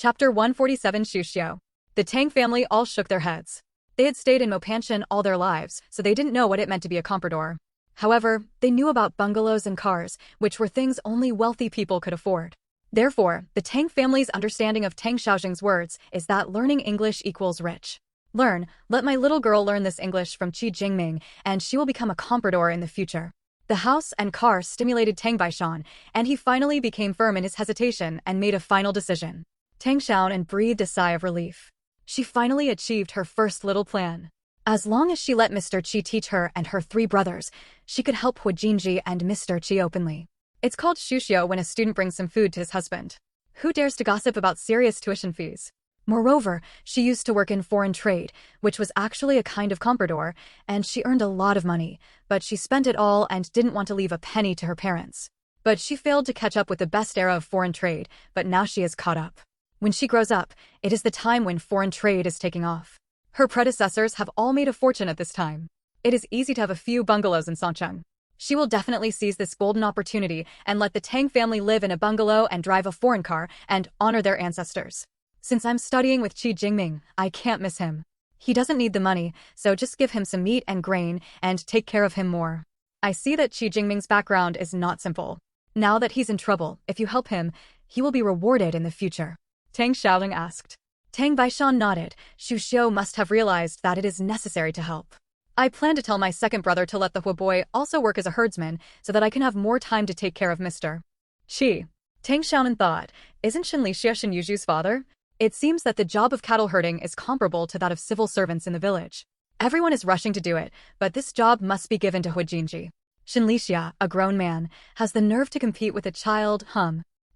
Chapter 147 Shuxiao. The Tang family all shook their heads. They had stayed in Mopanchen all their lives, so they didn't know what it meant to be a comprador. However, they knew about bungalows and cars, which were things only wealthy people could afford. Therefore, the Tang family's understanding of Tang Xiaojing's words is that learning English equals rich. Let my little girl learn this English from Qi Jingming, and she will become a comprador in the future. The house and car stimulated Tang Baishan, and he finally became firm in his hesitation and made a final decision. Tang Xiaonan breathed a sigh of relief. She finally achieved her first little plan. As long as she let Mr. Qi teach her and her 3 brothers, she could help Hu Jinji and Mr. Qi openly. It's called shuxiao when a student brings some food to his husband. Who dares to gossip about serious tuition fees? Moreover, she used to work in foreign trade, which was actually a kind of comprador, and she earned a lot of money, but she spent it all and didn't want to leave a penny to her parents. But she failed to catch up with the best era of foreign trade, but now she is caught up. When she grows up, it is the time when foreign trade is taking off. Her predecessors have all made a fortune at this time. It is easy to have a few bungalows in Songcheng. She will definitely seize this golden opportunity and let the Tang family live in a bungalow and drive a foreign car and honor their ancestors. Since I'm studying with Qi Jingming, I can't miss him. He doesn't need the money, so just give him some meat and grain and take care of him more. I see that Qi Jingming's background is not simple. Now that he's in trouble, if you help him, he will be rewarded in the future. Tang Xiaoling asked. Tang Baishan nodded. Shuxiao must have realized that it is necessary to help. I plan to tell my second brother to let the Hua boy also work as a herdsman so that I can have more time to take care of Mr. Qi. Tang Xiaonan thought, isn't Shenlixia Shen Yuju's father? It seems that the job of cattle herding is comparable to that of civil servants in the village. Everyone is rushing to do it, but this job must be given to Hu Jinji. Shenlixia, a grown man, has the nerve to compete with a child,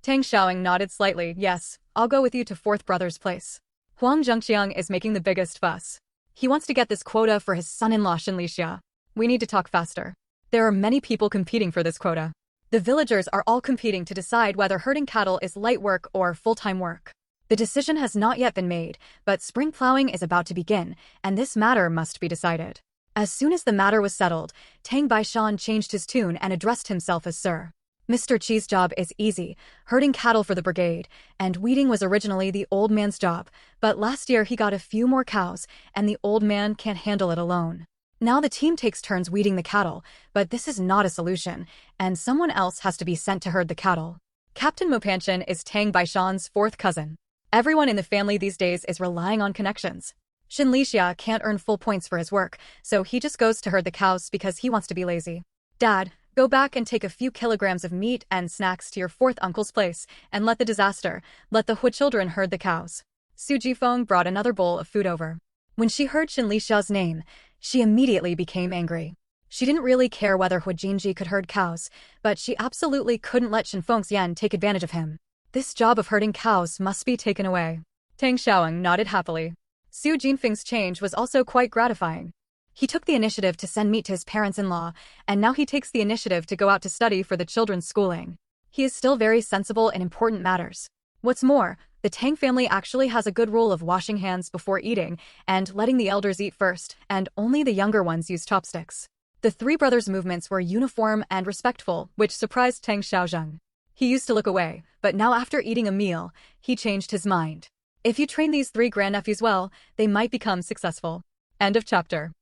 Tang Xiaoling nodded slightly. Yes, I'll go with you to 4th brother's place. Huang Zhengqiang is making the biggest fuss. He wants to get this quota for his son-in-law Shenlixia. We need to talk faster. There are many people competing for this quota. The villagers are all competing to decide whether herding cattle is light work or full-time work. The decision has not yet been made, but spring plowing is about to begin, and this matter must be decided. As soon as the matter was settled, Tang Baishan changed his tune and addressed himself as Sir. Mr. Qi's job is easy, herding cattle for the brigade, and weeding was originally the old man's job, but last year he got a few more cows, and the old man can't handle it alone. Now the team takes turns weeding the cattle, but this is not a solution, and someone else has to be sent to herd the cattle. Captain Mopanchen is Tang Baishan's 4th cousin. Everyone in the family these days is relying on connections. Shenlixia can't earn full points for his work, so he just goes to herd the cows because he wants to be lazy. Dad, go back and take a few kilograms of meat and snacks to your 4th uncle's place, and let the Hu children herd the cows. Su Jifeng brought another bowl of food over. When she heard Shenlixia's name, she immediately became angry. She didn't really care whether Hu Jinji could herd cows, but she absolutely couldn't let Shen Fengxian take advantage of him. This job of herding cows must be taken away. Tang Xiaoling nodded happily. Su Jinfeng's change was also quite gratifying. He took the initiative to send meat to his parents-in-law, and now he takes the initiative to go out to study for the children's schooling. He is still very sensible in important matters. What's more, the Tang family actually has a good rule of washing hands before eating and letting the elders eat first, and only the younger ones use chopsticks. The 3 brothers' movements were uniform and respectful, which surprised Tang Xiaozheng. He used to look away, but now after eating a meal, he changed his mind. If you train these 3 grandnephews well, they might become successful. End of chapter.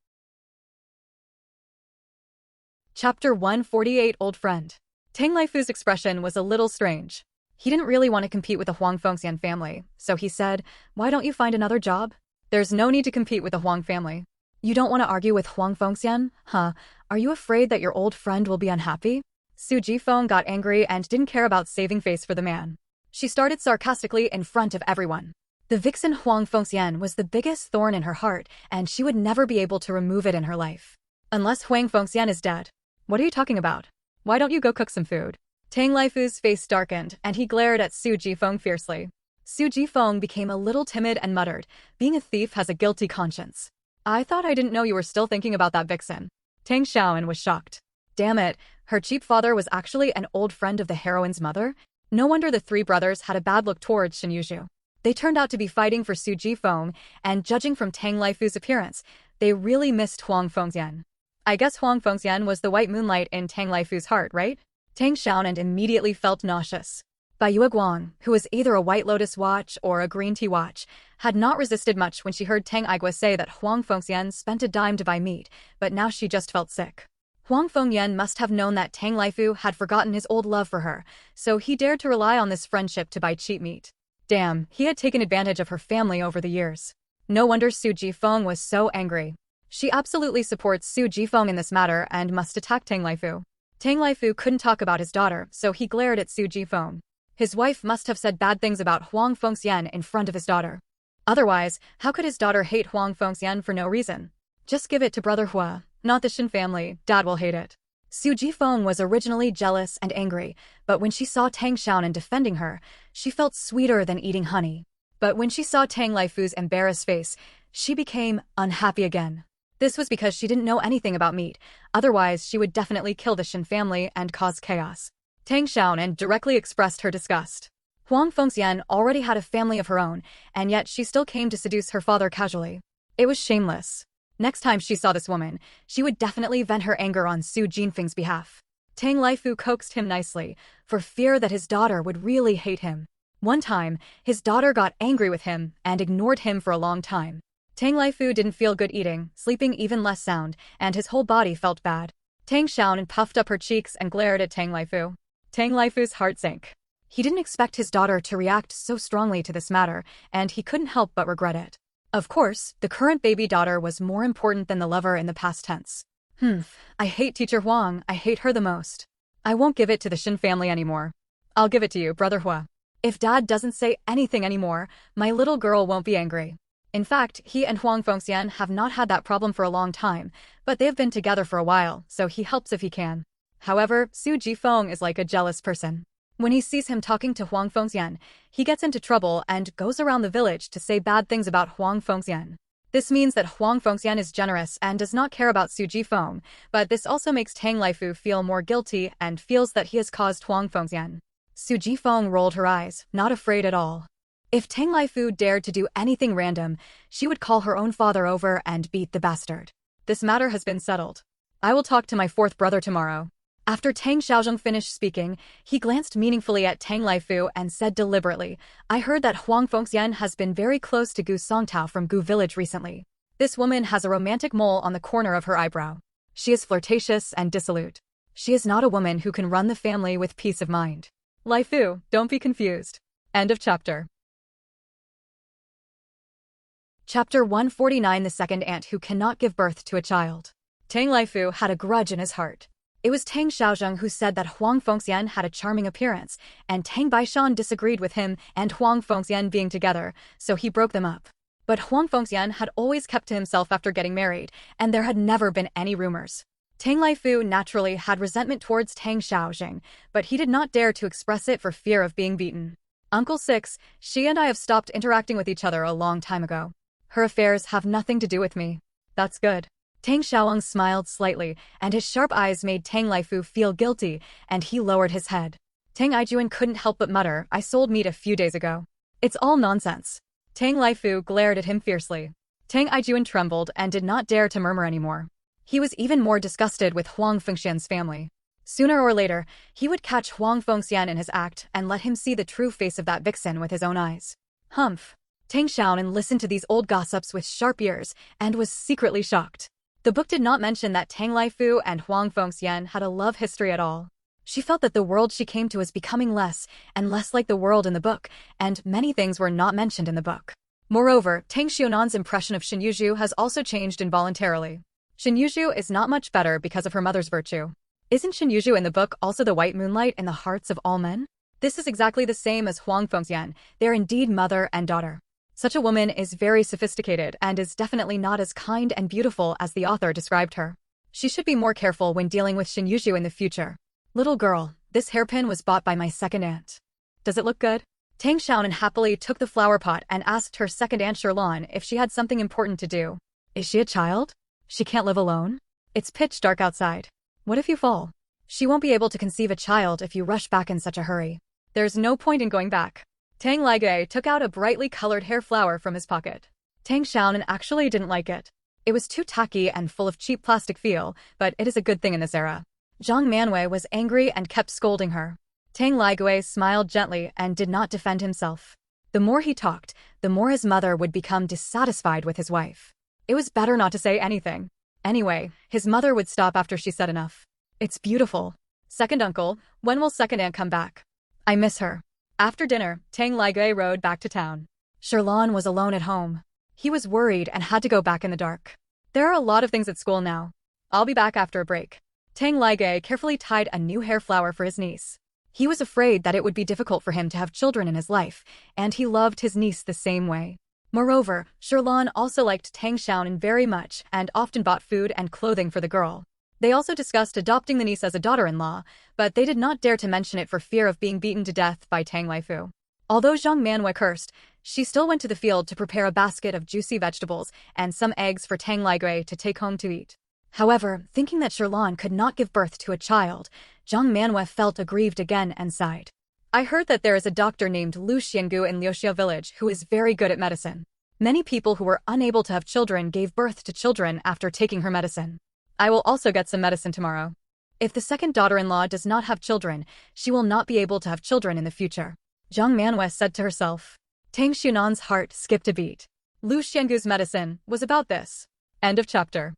Chapter 148 Old Friend. Tang Laifu's expression was a little strange. He didn't really want to compete with the Huang Fengxian family, so he said, why don't you find another job? There's no need to compete with the Huang family. You don't want to argue with Huang Fengxian? Are you afraid that your old friend will be unhappy? Su Jifeng got angry and didn't care about saving face for the man. She started sarcastically in front of everyone. The vixen Huang Fengxian was the biggest thorn in her heart, and she would never be able to remove it in her life. Unless Huang Fengxian is dead. What are you talking about? Why don't you go cook some food? Tang Laifu's face darkened, and he glared at Su Jifeng fiercely. Su Jifeng became a little timid and muttered, being a thief has a guilty conscience. I thought I didn't know you were still thinking about that vixen. Tang Xiaonan was shocked. Damn it, her cheap father was actually an old friend of the heroine's mother? No wonder the 3 brothers had a bad look towards Shen Yuju. They turned out to be fighting for Su Jifeng, and judging from Tang Laifu's appearance, they really missed Huang Fengxian. I guess Huang Fengxian was the white moonlight in Tang Laifu's heart, right? Tang Xiaonan immediately felt nauseous. Yue Guang, who was either a White Lotus watch or a green tea watch, had not resisted much when she heard Tang Igua say that Huang Fengxian spent a dime to buy meat, but now she just felt sick. Huang Fengyan must have known that Tang Laifu had forgotten his old love for her, so he dared to rely on this friendship to buy cheap meat. Damn, he had taken advantage of her family over the years. No wonder Su Jifeng was so angry. She absolutely supports Su Jifeng in this matter and must attack Tang Laifu. Tang Laifu couldn't talk about his daughter, so he glared at Su Jifeng. His wife must have said bad things about Huang Fengxian in front of his daughter. Otherwise, how could his daughter hate Huang Fengxian for no reason? Just give it to Brother Hua, not the Shin family, Dad will hate it. Su Jifeng was originally jealous and angry, but when she saw Tang Xiaonan defending her, she felt sweeter than eating honey. But when she saw Tang Laifu's embarrassed face, she became unhappy again. This was because she didn't know anything about meat, otherwise she would definitely kill the Shin family and cause chaos. Tang Xiaonan directly expressed her disgust. Huang Fengxian already had a family of her own, and yet she still came to seduce her father casually. It was shameless. Next time she saw this woman, she would definitely vent her anger on Su Jinfeng's behalf. Tang Laifu coaxed him nicely, for fear that his daughter would really hate him. One time, his daughter got angry with him and ignored him for a long time. Tang Laifu didn't feel good eating, sleeping even less sound, and his whole body felt bad. Tang Xiaonan puffed up her cheeks and glared at Tang Laifu. Tang Laifu's heart sank. He didn't expect his daughter to react so strongly to this matter, and he couldn't help but regret it. Of course, the current baby daughter was more important than the lover in the past tense. I hate Teacher Huang, I hate her the most. I won't give it to the Shin family anymore. I'll give it to you, Brother Hua. If Dad doesn't say anything anymore, my little girl won't be angry. In fact, he and Huang Fengxian have not had that problem for a long time, but they've been together for a while, so he helps if he can. However, Su Jifeng is like a jealous person. When he sees him talking to Huang Fengxian, he gets into trouble and goes around the village to say bad things about Huang Fengxian. This means that Huang Fengxian is generous and does not care about Su Jifeng, but this also makes Tang Laifu feel more guilty and feels that he has caused Huang Fengxian. Su Jifeng rolled her eyes, not afraid at all. If Tang Laifu dared to do anything random, she would call her own father over and beat the bastard. This matter has been settled. I will talk to my fourth brother tomorrow. After Tang Xiaozheng finished speaking, he glanced meaningfully at Tang Laifu and said deliberately, I heard that Huang Fengxian has been very close to Gu Songtao from Gu village recently. This woman has a romantic mole on the corner of her eyebrow. She is flirtatious and dissolute. She is not a woman who can run the family with peace of mind. Laifu, don't be confused. End of chapter. Chapter 149. The second aunt who cannot give birth to a child. Tang Laifu had a grudge in his heart. It was Tang Xiaozheng who said that Huang Fengxian had a charming appearance, and Tang Baishan disagreed with him and Huang Fengxian being together, so he broke them up. But Huang Fengxian had always kept to himself after getting married, and there had never been any rumors. Tang Laifu naturally had resentment towards Tang Xiaozheng, but he did not dare to express it for fear of being beaten. Uncle Six, she and I have stopped interacting with each other a long time ago. Her affairs have nothing to do with me. That's good. Tang Xiaonan smiled slightly, and his sharp eyes made Tang Laifu feel guilty, and he lowered his head. Tang Ijuan couldn't help but mutter, I sold meat a few days ago. It's all nonsense. Tang Laifu glared at him fiercely. Tang Ijuan trembled and did not dare to murmur anymore. He was even more disgusted with Huang Fengxian's family. Sooner or later, he would catch Huang Fengxian in his act and let him see the true face of that vixen with his own eyes. Humph. Tang Xiaonan listened to these old gossips with sharp ears and was secretly shocked. The book did not mention that Tang Laifu and Huang Fengxian had a love history at all. She felt that the world she came to was becoming less and less like the world in the book, and many things were not mentioned in the book. Moreover, Tang Xiaonan's impression of Xinyuzhu has also changed involuntarily. Xinyuzhu is not much better because of her mother's virtue. Isn't Xinyuzhu in the book also the white moonlight in the hearts of all men? This is exactly the same as Huang Fengxian. They are indeed mother and daughter. Such a woman is very sophisticated and is definitely not as kind and beautiful as the author described her. She should be more careful when dealing with Xinyuzhu in the future. Little girl, this hairpin was bought by my second aunt. Does it look good? Tang Xiaonan happily took the flower pot and asked her second aunt Sherlan if she had something important to do. Is she a child? She can't live alone? It's pitch dark outside. What if you fall? She won't be able to conceive a child if you rush back in such a hurry. There's no point in going back. Tang Laigai took out a brightly colored hair flower from his pocket. Tang Xiaonan actually didn't like it. It was too tacky and full of cheap plastic feel, but it is a good thing in this era. Zhang Manwei was angry and kept scolding her. Tang Ligui smiled gently and did not defend himself. The more he talked, the more his mother would become dissatisfied with his wife. It was better not to say anything. Anyway, his mother would stop after she said enough. It's beautiful. Second uncle, when will second aunt come back? I miss her. After dinner, Tang Ligui rode back to town. Sherlan was alone at home. He was worried and had to go back in the dark. There are a lot of things at school now. I'll be back after a break. Tang Ligui carefully tied a new hair flower for his niece. He was afraid that it would be difficult for him to have children in his life, and he loved his niece the same way. Moreover, Sherlan also liked Tang Xiaonan very much and often bought food and clothing for the girl. They also discussed adopting the niece as a daughter-in-law, but they did not dare to mention it for fear of being beaten to death by Tang Lifu. Although Zhang Manhwa cursed, she still went to the field to prepare a basket of juicy vegetables and some eggs for Tang Ligui to take home to eat. However, thinking that Sherlan could not give birth to a child, Zhang Manhwa felt aggrieved again and sighed. I heard that there is a doctor named Lu Xiangu in Liuxia village who is very good at medicine. Many people who were unable to have children gave birth to children after taking her medicine. I will also get some medicine tomorrow. If the second daughter-in-law does not have children, she will not be able to have children in the future. Zhang Manhwa said to herself. Tang Xiaonan's heart skipped a beat. Lu Xiangu's medicine was about this. End of chapter.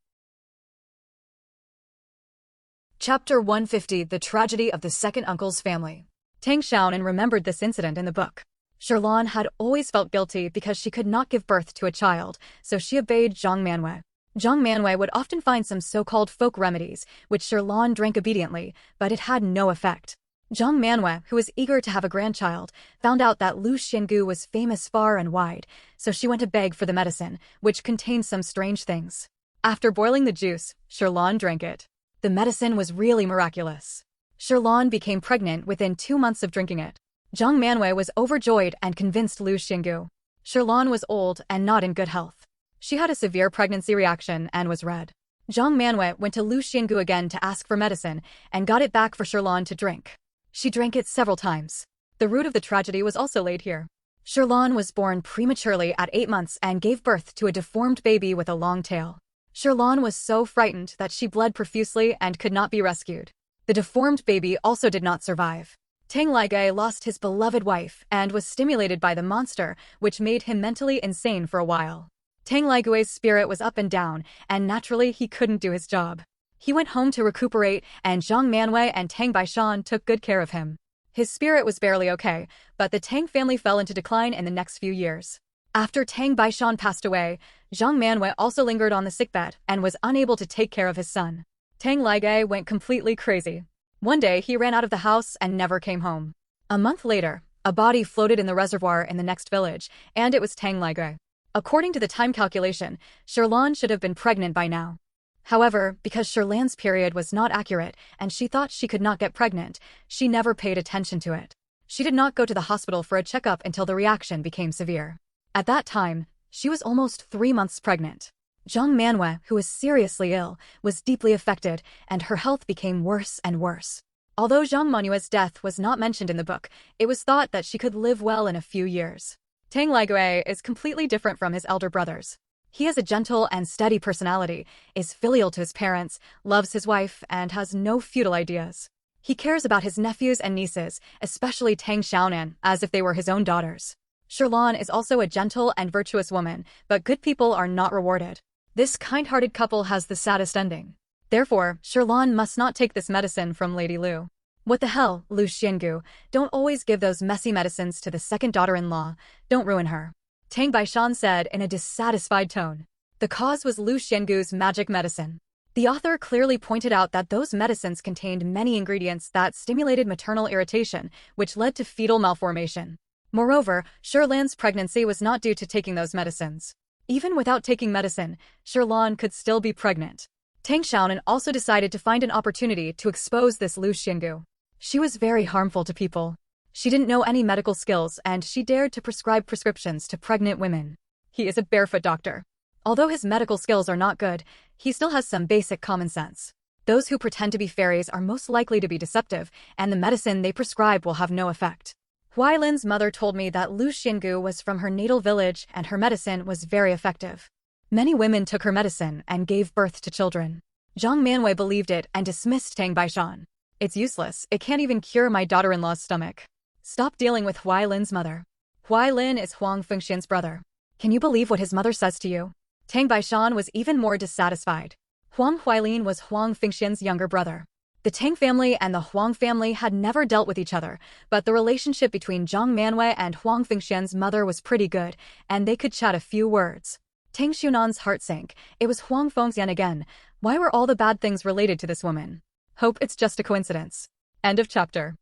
Chapter 150 The Tragedy of the Second Uncle's Family. Tang Xiaonan remembered this incident in the book. Sherlan had always felt guilty because she could not give birth to a child, so she obeyed Zhang Manhwa. Zhang Manhwa would often find some so-called folk remedies, which Sherlan drank obediently, but it had no effect. Zhang Manhwa, who was eager to have a grandchild, found out that Lu Xiangu was famous far and wide, so she went to beg for the medicine, which contained some strange things. After boiling the juice, Sherlan drank it. The medicine was really miraculous. Sherlan became pregnant within 2 months of drinking it. Zhang Manhwa was overjoyed and convinced Lu Xiangu. Sherlan was old and not in good health. She had a severe pregnancy reaction and was red. Zhang Manhwa went to Lu Xiangu again to ask for medicine and got it back for Sherlan to drink. She drank it several times. The root of the tragedy was also laid here. Sherlan was born prematurely at 8 months and gave birth to a deformed baby with a long tail. Sherlan was so frightened that she bled profusely and could not be rescued. The deformed baby also did not survive. Tang Ligui lost his beloved wife and was stimulated by the monster, which made him mentally insane for a while. Tang Ligui's spirit was up and down, and naturally he couldn't do his job. He went home to recuperate, and Zhang Manhwa and Tang Baishan took good care of him. His spirit was barely okay, but the Tang family fell into decline in the next few years. After Tang Baishan passed away, Zhang Manhwa also lingered on the sickbed and was unable to take care of his son. Tang Ligui went completely crazy. One day he ran out of the house and never came home. A month later, a body floated in the reservoir in the next village, and it was Tang Ligui. According to the time calculation, Sherlan should have been pregnant by now. However, because Sherlan's period was not accurate and she thought she could not get pregnant, she never paid attention to it. She did not go to the hospital for a checkup until the reaction became severe. At that time, she was almost 3 months pregnant. Zhang Manhwa, who was seriously ill, was deeply affected, and her health became worse and worse. Although Zhang Manhwa's death was not mentioned in the book, it was thought that she could live well in a few years. Tang Ligui is completely different from his elder brothers. He has a gentle and steady personality, is filial to his parents, loves his wife, and has no futile ideas. He cares about his nephews and nieces, especially Tang Xiaonan, as if they were his own daughters. Sherlan is also a gentle and virtuous woman, but good people are not rewarded. This kind-hearted couple has the saddest ending. Therefore, Sherlan must not take this medicine from Lady Lu. What the hell, Lu Xiangu, don't always give those messy medicines to the second daughter-in-law, don't ruin her. Tang Baishan said in a dissatisfied tone. The cause was Lu Xiangu's magic medicine. The author clearly pointed out that those medicines contained many ingredients that stimulated maternal irritation, which led to fetal malformation. Moreover, Sherlan's pregnancy was not due to taking those medicines. Even without taking medicine, Sherlan could still be pregnant. Tang Xiaonan also decided to find an opportunity to expose this Lu Xiangu. She was very harmful to people. She didn't know any medical skills and she dared to prescribe prescriptions to pregnant women. He is a barefoot doctor. Although his medical skills are not good, he still has some basic common sense. Those who pretend to be fairies are most likely to be deceptive, and the medicine they prescribe will have no effect. Huailin's mother told me that Lu Xiangu was from her natal village and her medicine was very effective. Many women took her medicine and gave birth to children. Zhang Manhwa believed it and dismissed Tang Baishan. It's useless. It can't even cure my daughter-in-law's stomach. Stop dealing with Huai Lin's mother. Huai Lin is Huang Fengxian's brother. Can you believe what his mother says to you? Tang Baishan was even more dissatisfied. Huang Huailin was Huang Fengxian's younger brother. The Tang family and the Huang family had never dealt with each other, but the relationship between Zhang Manwei and Huang Fengxian's mother was pretty good, and they could chat a few words. Tang Xiaonan's heart sank. It was Huang Fengxian again. Why were all the bad things related to this woman? Hope it's just a coincidence. End of chapter.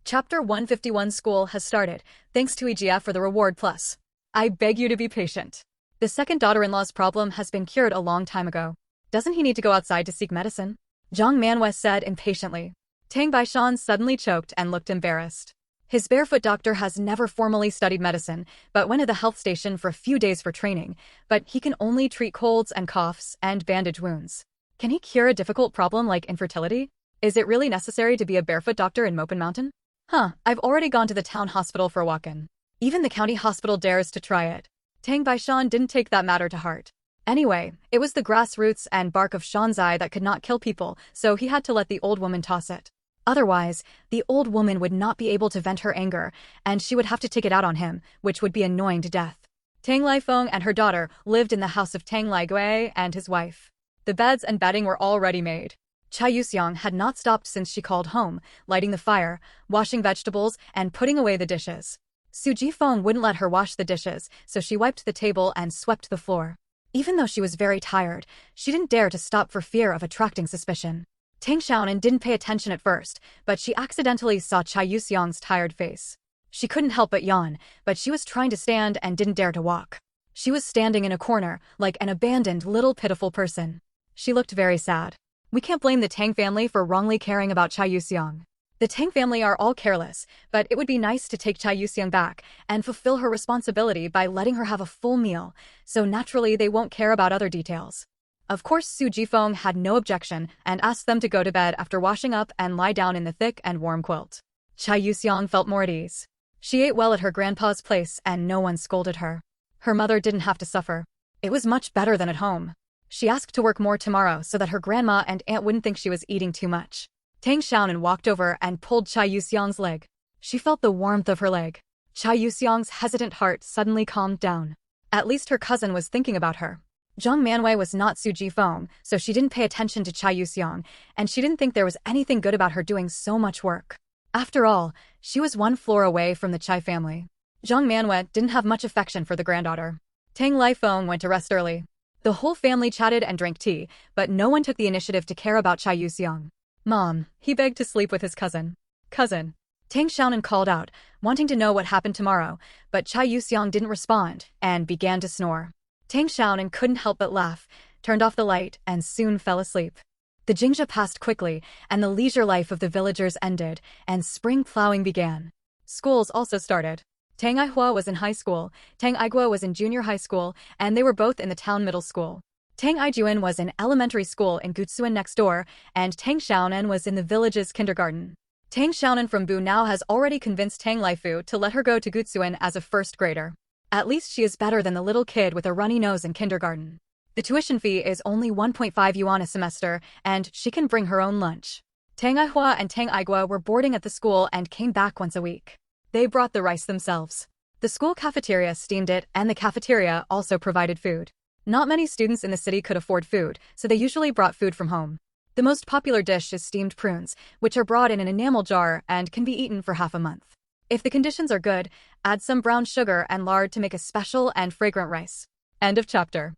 Chapter 151 School has started. Thanks to EGF for the reward plus. I beg you to be patient. The second daughter-in-law's problem has been cured a long time ago. Doesn't he need to go outside to seek medicine? Zhang Manwei said impatiently. Tang Baishan suddenly choked and looked embarrassed. His barefoot doctor has never formally studied medicine, but went to the health station for a few days for training, but he can only treat colds and coughs and bandage wounds. Can he cure a difficult problem like infertility? Is it really necessary to be a barefoot doctor in Mopin Mountain? I've already gone to the town hospital for a walk-in. Even the county hospital dares to try it. Tang Baishan didn't take that matter to heart. Anyway, it was the grassroots and bark of Shanzai that could not kill people, so he had to let the old woman toss it. Otherwise, the old woman would not be able to vent her anger, and she would have to take it out on him, which would be annoying to death. Tang Lifeng and her daughter lived in the house of Tang Ligui and his wife. The beds and bedding were already made. Chai Yuxiang had not stopped since she called home, lighting the fire, washing vegetables, and putting away the dishes. Su Jifeng wouldn't let her wash the dishes, so she wiped the table and swept the floor. Even though she was very tired, she didn't dare to stop for fear of attracting suspicion. Tang Xiaonan didn't pay attention at first, but she accidentally saw Chai Yuxiang's tired face. She couldn't help but yawn, but she was trying to stand and didn't dare to walk. She was standing in a corner, like an abandoned little pitiful person. She looked very sad. We can't blame the Tang family for wrongly caring about Chai Yuxiang. The Tang family are all careless, but it would be nice to take Chai Yuxiang back and fulfill her responsibility by letting her have a full meal, so naturally they won't care about other details. Of course, Su Jifeng had no objection and asked them to go to bed after washing up and lie down in the thick and warm quilt. Chai Yuxiang felt more at ease. She ate well at her grandpa's place and no one scolded her. Her mother didn't have to suffer. It was much better than at home. She asked to work more tomorrow so that her grandma and aunt wouldn't think she was eating too much. Tang Xiaonan walked over and pulled Chai Yuxiang's leg. She felt the warmth of her leg. Chai Yuxiang's hesitant heart suddenly calmed down. At least her cousin was thinking about her. Zhang Manwei was not Su Jifeng, so she didn't pay attention to Chai Yuxiang, and she didn't think there was anything good about her doing so much work. After all, she was one floor away from the Chai family. Zhang Manwei didn't have much affection for the granddaughter. Tang Lifeng went to rest early. The whole family chatted and drank tea, but no one took the initiative to care about Chai Yuxiang. Mom, he begged to sleep with his cousin. Cousin. Tang Xiaonan called out, wanting to know what happened tomorrow, but Chai Yuxiang didn't respond and began to snore. Tang Xiaonan couldn't help but laugh, turned off the light, and soon fell asleep. The Jingxia passed quickly, and the leisure life of the villagers ended, and spring plowing began. Schools also started. Tang Aihua was in high school, Tang Aigua was in junior high school, and they were both in the town middle school. Tang Aijuan was in elementary school in Gutsuan next door, and Tang Xiaonan was in the village's kindergarten. Tang Xiaonan from Bu now has already convinced Tang Laifu to let her go to Gutsuan as a first grader. At least she is better than the little kid with a runny nose in kindergarten. The tuition fee is only 1.5 yuan a semester, and she can bring her own lunch. Tang Aihua and Tang Aigua were boarding at the school and came back once a week. They brought the rice themselves. The school cafeteria steamed it, and the cafeteria also provided food. Not many students in the city could afford food, so they usually brought food from home. The most popular dish is steamed prunes, which are brought in an enamel jar and can be eaten for half a month. If the conditions are good, add some brown sugar and lard to make a special and fragrant rice. End of chapter.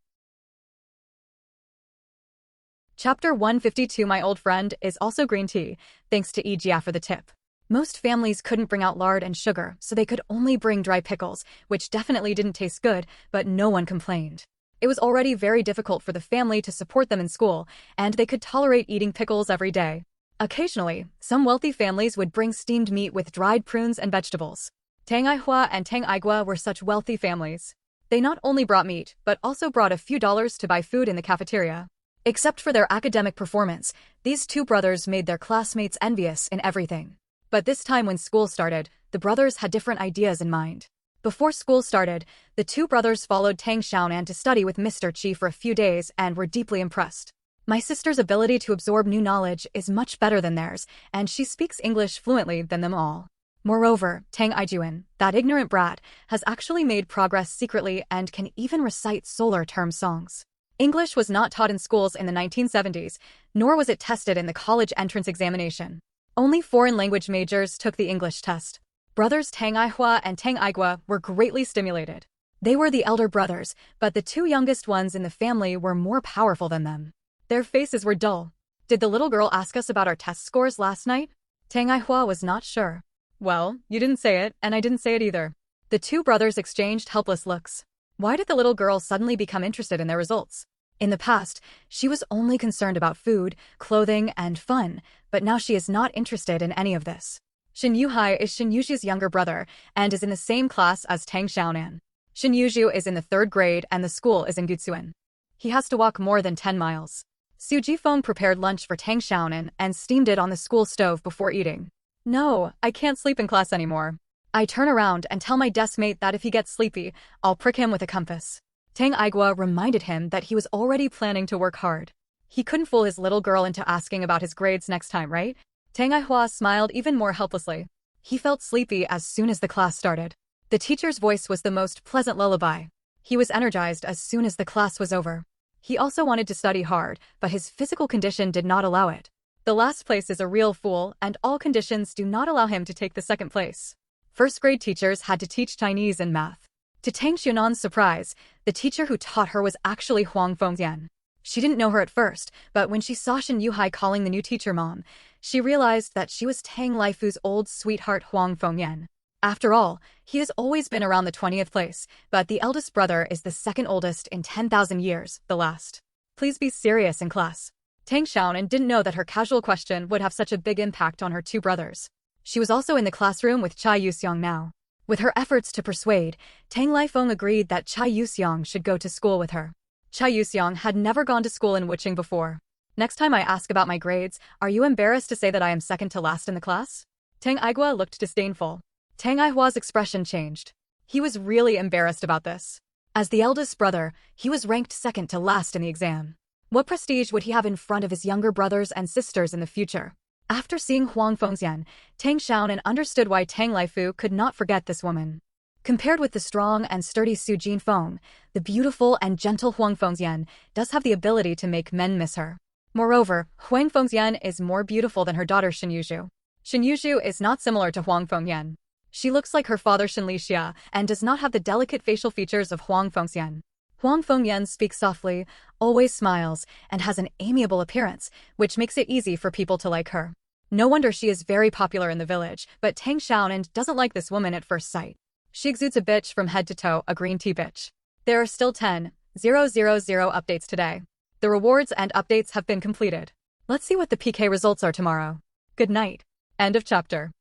Chapter 152 My old friend is also green tea, thanks to Ejia for the tip. Most families couldn't bring out lard and sugar, so they could only bring dry pickles, which definitely didn't taste good, but no one complained. It was already very difficult for the family to support them in school, and they could tolerate eating pickles every day. Occasionally, some wealthy families would bring steamed meat with dried prunes and vegetables. Tang Aihua and Tang Aigua were such wealthy families. They not only brought meat, but also brought a few dollars to buy food in the cafeteria. Except for their academic performance, these two brothers made their classmates envious in everything. But this time when school started, the brothers had different ideas in mind. Before school started, the two brothers followed Tang Xiaonan to study with Mr. Qi for a few days and were deeply impressed. My sister's ability to absorb new knowledge is much better than theirs, and she speaks English fluently than them all. Moreover, Tang Xiaonan, that ignorant brat, has actually made progress secretly and can even recite solar term songs. English was not taught in schools in the 1970s, nor was it tested in the college entrance examination. Only foreign language majors took the English test. Brothers Tang Aihua and Tang Aigua were greatly stimulated. They were the elder brothers, but the two youngest ones in the family were more powerful than them. Their faces were dull. Did the little girl ask us about our test scores last night? Tang Aihua was not sure. Well, you didn't say it, and I didn't say it either. The two brothers exchanged helpless looks. Why did the little girl suddenly become interested in their results? In the past, she was only concerned about food, clothing, and fun, but now she is not interested in any of this. Shin Yuhai is Shin Yuju's younger brother, and is in the same class as Tang Xiaonan. Shin Yuju is in the 3rd grade and the school is in Gutsuan. He has to walk more than 10 miles. Su Jifeng prepared lunch for Tang Xiaonan and steamed it on the school stove before eating. No, I can't sleep in class anymore. I turn around and tell my desk mate that if he gets sleepy, I'll prick him with a compass. Tang Aigua reminded him that he was already planning to work hard. He couldn't fool his little girl into asking about his grades next time, right? Tang Aihua smiled even more helplessly. He felt sleepy as soon as the class started. The teacher's voice was the most pleasant lullaby. He was energized as soon as the class was over. He also wanted to study hard, but his physical condition did not allow it. The last place is a real fool, and all conditions do not allow him to take the 2nd place. 1st grade teachers had to teach Chinese and math. To Tang Xiaonan's surprise, the teacher who taught her was actually Huang Fengyan. She didn't know her at first, but when she saw Shin Yuhai calling the new teacher mom, she realized that she was Tang Laifu's old sweetheart Huang Fengyan. After all, he has always been around the 20th place, but the eldest brother is the 2nd oldest in 10,000 years, the last. Please be serious in class. Tang Xiaonan didn't know that her casual question would have such a big impact on her two brothers. She was also in the classroom with Chai Yuxiang now. With her efforts to persuade, Tang Laifeng agreed that Chai Yuxiang should go to school with her. Chai Yuxiang had never gone to school in Wuching before. Next time I ask about my grades, are you embarrassed to say that I am 2nd to last in the class? Tang Aigua looked disdainful. Tang Aihua's expression changed. He was really embarrassed about this. As the eldest brother, he was ranked 2nd to last in the exam. What prestige would he have in front of his younger brothers and sisters in the future? After seeing Huang Fengyan, Tang Xiaonan understood why Tang Laifu could not forget this woman. Compared with the strong and sturdy Su Jinfeng, the beautiful and gentle Huang Fengyan does have the ability to make men miss her. Moreover, Huang Fengyan is more beautiful than her daughter Shin Yuju. Shin Yuju is not similar to Huang Fengyan. She looks like her father Shin Lixia and does not have the delicate facial features of Huang Fengyan. Huang Fengyan speaks softly, always smiles, and has an amiable appearance, which makes it easy for people to like her. No wonder she is very popular in the village, but Tang Xiaonan doesn't like this woman at first sight. She exudes a bitch from head to toe, a green tea bitch. There are still 10,000 updates today. The rewards and updates have been completed. Let's see what the PK results are tomorrow. Good night. End of chapter.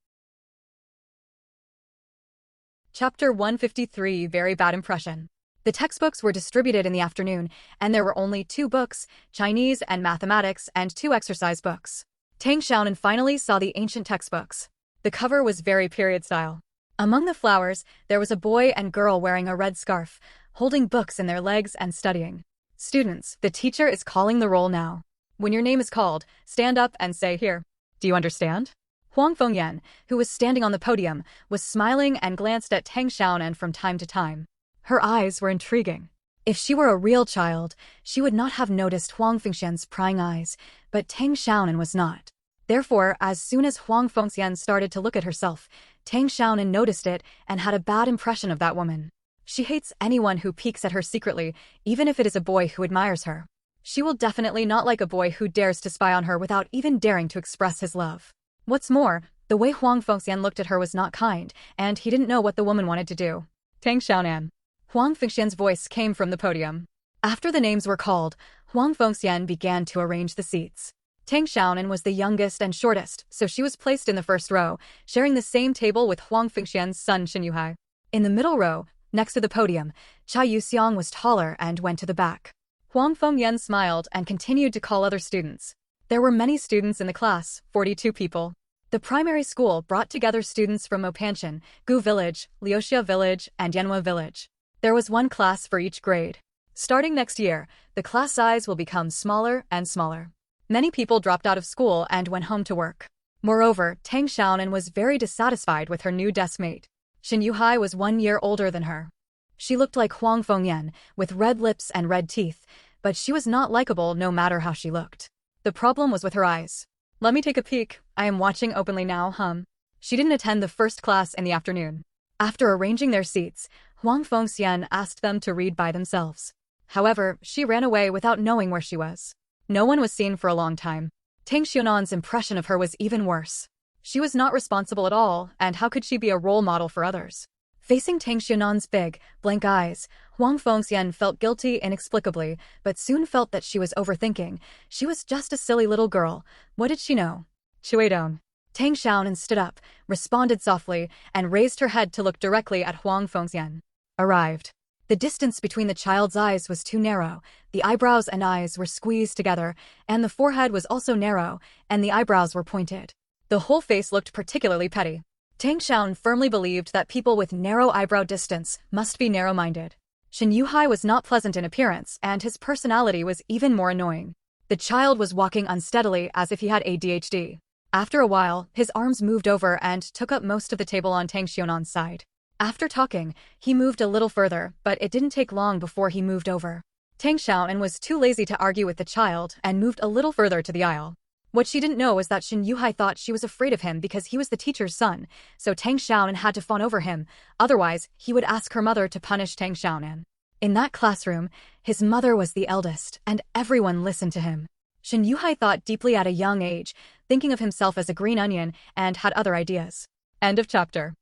Chapter 153, Very Bad Impression. The textbooks were distributed in the afternoon, and there were only 2 books, Chinese and mathematics, and 2 exercise books. Tang Xiaonan finally saw the ancient textbooks. The cover was very period style. Among the flowers, there was a boy and girl wearing a red scarf, holding books in their legs and studying. Students, the teacher is calling the roll now. When your name is called, stand up and say here. Do you understand? Huang Fengyan, who was standing on the podium, was smiling and glanced at Tang Xiaonan from time to time. Her eyes were intriguing. If she were a real child, she would not have noticed Huang Fengxian's prying eyes, but Tang Xiaonan was not. Therefore, as soon as Huang Fengxian started to look at herself, Tang Xiaonan noticed it and had a bad impression of that woman. She hates anyone who peeks at her secretly, even if it is a boy who admires her. She will definitely not like a boy who dares to spy on her without even daring to express his love. What's more, the way Huang Fengxian looked at her was not kind, and he didn't know what the woman wanted to do. Tang Xiaonan. Huang Fengxian's voice came from the podium. After the names were called, Huang Fengxian began to arrange the seats. Tang Xiaonan was the youngest and shortest, so she was placed in the first row, sharing the same table with Huang Fengxian's son Shin Yuhai. In the middle row, next to the podium, Chai Yuxiang was taller and went to the back. Huang Fengyan smiled and continued to call other students. There were many students in the class, 42 people. The primary school brought together students from Mopanshan, Gu Village, Liuxia Village, and Yanhua Village. There was one class for each grade. Starting next year, the class size will become smaller and smaller. Many people dropped out of school and went home to work. Moreover, Tang Xiaonan was very dissatisfied with her new deskmate. Xin Yuhai was 1 year older than her. She looked like Huang Fengyan, with red lips and red teeth, but she was not likable no matter how she looked. The problem was with her eyes. Let me take a peek. I am watching openly now, She didn't attend the first class in the afternoon. After arranging their seats, Huang Fengxian asked them to read by themselves. However, she ran away without knowing where she was. No one was seen for a long time. Tang Xiaonan's impression of her was even worse. She was not responsible at all, and how could she be a role model for others? Facing Tang Xiaonan's big, blank eyes, Huang Fengxian felt guilty inexplicably, but soon felt that she was overthinking. She was just a silly little girl. What did she know? Chuidong. Tang Xiaonan stood up, responded softly, and raised her head to look directly at Huang Fengxian. Arrived. The distance between the child's eyes was too narrow, the eyebrows and eyes were squeezed together, and the forehead was also narrow, and the eyebrows were pointed. The whole face looked particularly petty. Tang Xiaonan firmly believed that people with narrow eyebrow distance must be narrow-minded. Xin Yuhai was not pleasant in appearance, and his personality was even more annoying. The child was walking unsteadily as if he had ADHD. After a while, his arms moved over and took up most of the table on Tang Xiaonan's side. After talking, he moved a little further, but it didn't take long before he moved over. Tang Xiaonan was too lazy to argue with the child and moved a little further to the aisle. What she didn't know was that Xin Yuhai thought she was afraid of him because he was the teacher's son, so Tang Xiaonan had to fawn over him, otherwise he would ask her mother to punish Tang Xiaonan. In that classroom, his mother was the eldest, and everyone listened to him. Xin Yuhai thought deeply at a young age, thinking of himself as a green onion, and had other ideas. End of chapter.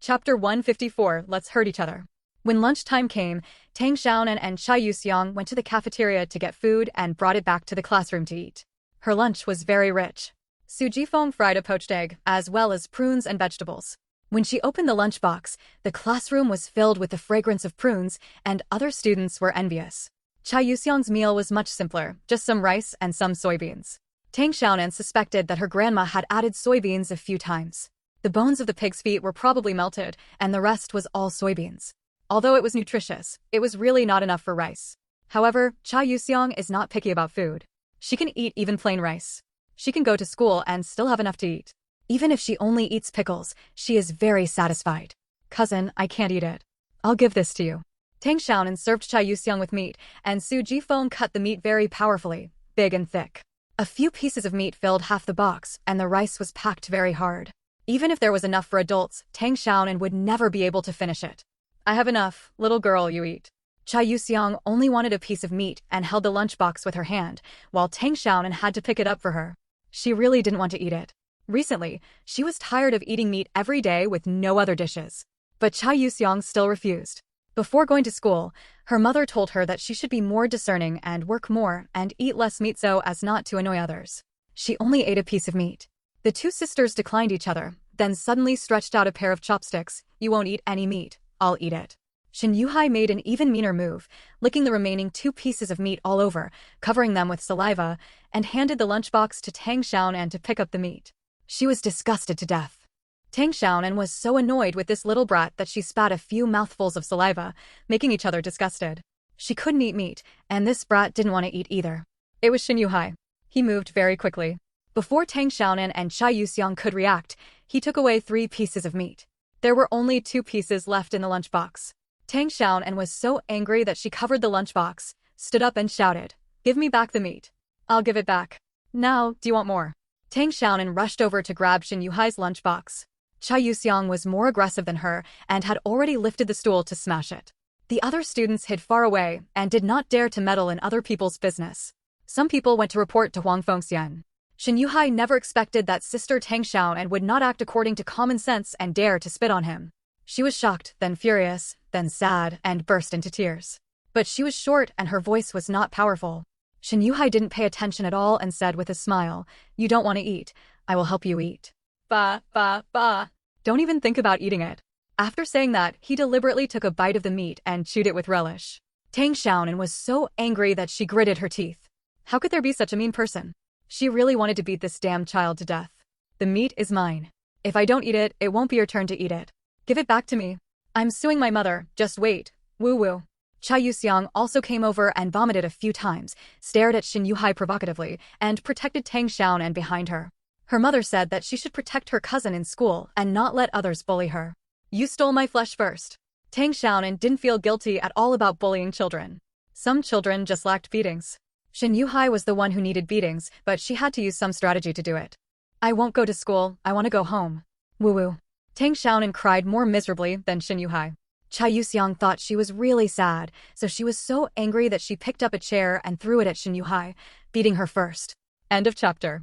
Chapter 154, Let's Hurt Each Other. When lunchtime came, Tang Xiaonan and Chai Yuxiang went to the cafeteria to get food and brought it back to the classroom to eat. Her lunch was very rich. Su Jifeng fried a poached egg, as well as prunes and vegetables. When she opened the lunchbox, the classroom was filled with the fragrance of prunes, and other students were envious. Chai Yuxiang's meal was much simpler, just some rice and some soybeans. Tang Xiaonan suspected that her grandma had added soybeans a few times. The bones of the pig's feet were probably melted, and the rest was all soybeans. Although it was nutritious, it was really not enough for rice. However, Chai Yuxiang is not picky about food. She can eat even plain rice. She can go to school and still have enough to eat. Even if she only eats pickles, she is very satisfied. Cousin, I can't eat it. I'll give this to you. Tang Xiaonan served Chai Yuxiang with meat, and Su Jifeng cut the meat very powerfully, big and thick. A few pieces of meat filled half the box, and the rice was packed very hard. Even if there was enough for adults, Tang Xiaonan would never be able to finish it. I have enough, little girl, you eat. Chai Yuxiang only wanted a piece of meat and held the lunchbox with her hand, while Tang Xiaonan had to pick it up for her. She really didn't want to eat it. Recently, she was tired of eating meat every day with no other dishes. But Chai Yuxiang still refused. Before going to school, her mother told her that she should be more discerning and work more and eat less meat so as not to annoy others. She only ate a piece of meat. The two sisters declined each other, then suddenly stretched out a pair of chopsticks. You won't eat any meat. I'll eat it. Xin Yuhai made an even meaner move, licking the remaining 2 pieces of meat all over, covering them with saliva, and handed the lunchbox to Tang Xiaonan to pick up the meat. She was disgusted to death. Tang Xiaonan was so annoyed with this little brat that she spat a few mouthfuls of saliva, making each other disgusted. She couldn't eat meat, and this brat didn't want to eat either. It was Xin Yuhai. He moved very quickly. Before Tang Xiaonan and Chai Yuxiang could react, he took away 3 pieces of meat. There were only 2 pieces left in the lunchbox. Tang Xiaonan was so angry that she covered the lunchbox, stood up and shouted, "Give me back the meat." "I'll give it back. Now, do you want more?" Tang Xiaonan rushed over to grab Xin Yuhai's lunchbox. Chai Yuxiang was more aggressive than her and had already lifted the stool to smash it. The other students hid far away and did not dare to meddle in other people's business. Some people went to report to Huang Fengxian. Xin Yuhai never expected that sister Tang Xiaonan would not act according to common sense and dare to spit on him. She was shocked, then furious, then sad, and burst into tears. But she was short and her voice was not powerful. Xin Yuhai didn't pay attention at all and said with a smile, "You don't want to eat. I will help you eat." Ba, ba, ba. Don't even think about eating it. After saying that, he deliberately took a bite of the meat and chewed it with relish. Tang Xiaonan was so angry that she gritted her teeth. How could there be such a mean person? She really wanted to beat this damn child to death. The meat is mine. If I don't eat it, it won't be your turn to eat it. Give it back to me. I'm suing my mother, just wait. Woo woo. Cha Yuxiang also came over and vomited a few times, stared at Shin Yuhai provocatively, and protected Tang Xiaonan behind her. Her mother said that she should protect her cousin in school and not let others bully her. You stole my flesh first. Tang Xiaonan didn't feel guilty at all about bullying children. Some children just lacked beatings. Shin Yuhai was the one who needed beatings, but she had to use some strategy to do it. I won't go to school, I want to go home. Woo woo. Tang Xiaonan cried more miserably than Shin Yuhai. Cha Yuxiang thought she was really sad, so she was so angry that she picked up a chair and threw it at Shin Yuhai, beating her first. End of chapter.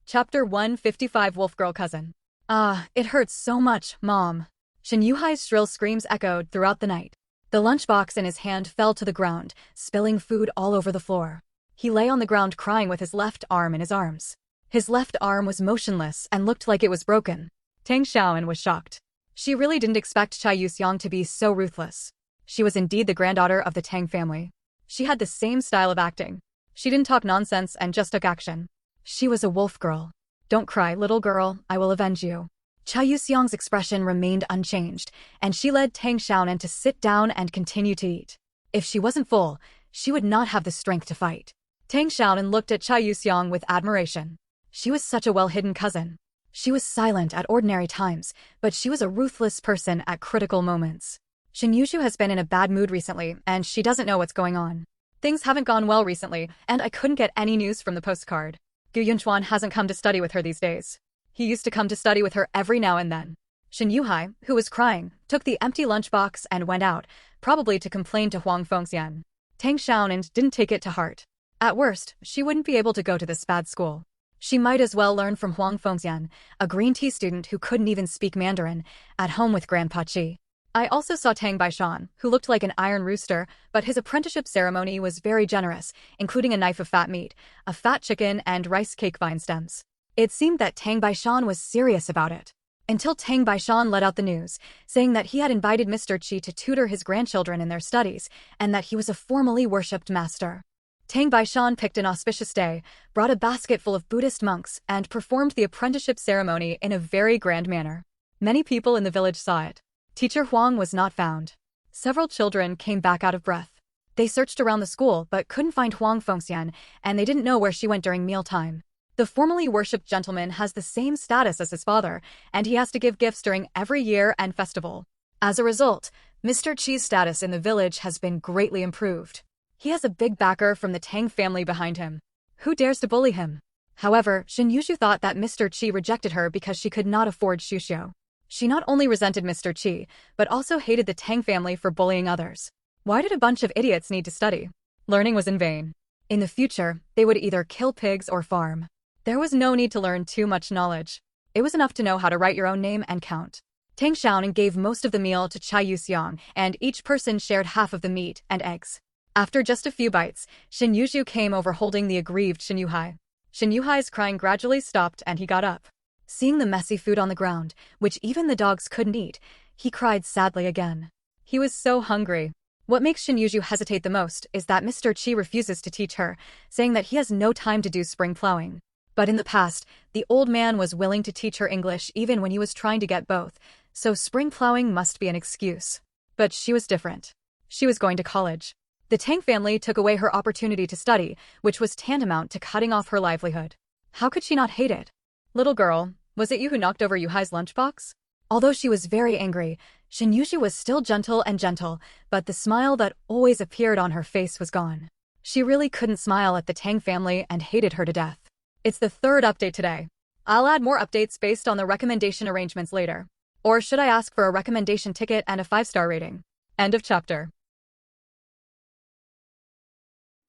Chapter 155 Wolf Girl Cousin. Ah, it hurts so much, Mom. Shin Yuhai's shrill screams echoed throughout the night. The lunchbox in his hand fell to the ground, spilling food all over the floor. He lay on the ground crying with his left arm in his arms. His left arm was motionless and looked like it was broken. Tang Xiaonan was shocked. She really didn't expect Cha Yuxiang to be so ruthless. She was indeed the granddaughter of the Tang family. She had the same style of acting. She didn't talk nonsense and just took action. She was a wolf girl. Don't cry, little girl, I will avenge you. Cha Yuxiang's expression remained unchanged, and she led Tang Xiaonan to sit down and continue to eat. If she wasn't full, she would not have the strength to fight. Tang Xiaonan looked at Cha Yuxiang with admiration. She was such a well-hidden cousin. She was silent at ordinary times, but she was a ruthless person at critical moments. Shin Yuzhu has been in a bad mood recently, and she doesn't know what's going on. Things haven't gone well recently, and I couldn't get any news from the postcard. Gu Yunchuan hasn't come to study with her these days. He used to come to study with her every now and then. Shin Yuhai, who was crying, took the empty lunchbox and went out, probably to complain to Huang Fengxian. Tang Xiaonan didn't take it to heart. At worst, she wouldn't be able to go to this bad school. She might as well learn from Huang Fengxian, a green tea student who couldn't even speak Mandarin, at home with Grandpa Qi. I also saw Tang Baishan, who looked like an iron rooster, but his apprenticeship ceremony was very generous, including a knife of fat meat, a fat chicken, and rice cake vine stems. It seemed that Tang Baishan was serious about it. Until Tang Baishan let out the news, saying that he had invited Mr. Qi to tutor his grandchildren in their studies, and that he was a formally worshipped master. Tang Baishan picked an auspicious day, brought a basket full of Buddhist monks, and performed the apprenticeship ceremony in a very grand manner. Many people in the village saw it. Teacher Huang was not found. Several children came back out of breath. They searched around the school but couldn't find Huang Fengxian, and they didn't know where she went during mealtime. The formally worshipped gentleman has the same status as his father, and he has to give gifts during every year and festival. As a result, Mr. Qi's status in the village has been greatly improved. He has a big backer from the Tang family behind him. Who dares to bully him? However, Shin Yuzhu thought that Mr. Qi rejected her because she could not afford shuxiu. She not only resented Mr. Qi, but also hated the Tang family for bullying others. Why did a bunch of idiots need to study? Learning was in vain. In the future, they would either kill pigs or farm. There was no need to learn too much knowledge. It was enough to know how to write your own name and count. Tang Xiaonan gave most of the meal to Cha Yuxiang, and each person shared half of the meat and eggs. After just a few bites, Shin Yuzhu came over holding the aggrieved Shin Yuhai. Shin Yuhai's crying gradually stopped and he got up. Seeing the messy food on the ground, which even the dogs couldn't eat, he cried sadly again. He was so hungry. What makes Shin Yuzhu hesitate the most is that Mr. Qi refuses to teach her, saying that he has no time to do spring plowing. But in the past, the old man was willing to teach her English even when he was trying to get both, so spring plowing must be an excuse. But she was different. She was going to college. The Tang family took away her opportunity to study, which was tantamount to cutting off her livelihood. How could she not hate it? Little girl, was it you who knocked over Yuhai's lunchbox? Although she was very angry, Shin Yuzhu was still gentle, but the smile that always appeared on her face was gone. She really couldn't smile at the Tang family and hated her to death. It's the third update today. I'll add more updates based on the recommendation arrangements later. Or should I ask for a recommendation ticket and a 5-star rating? End of chapter.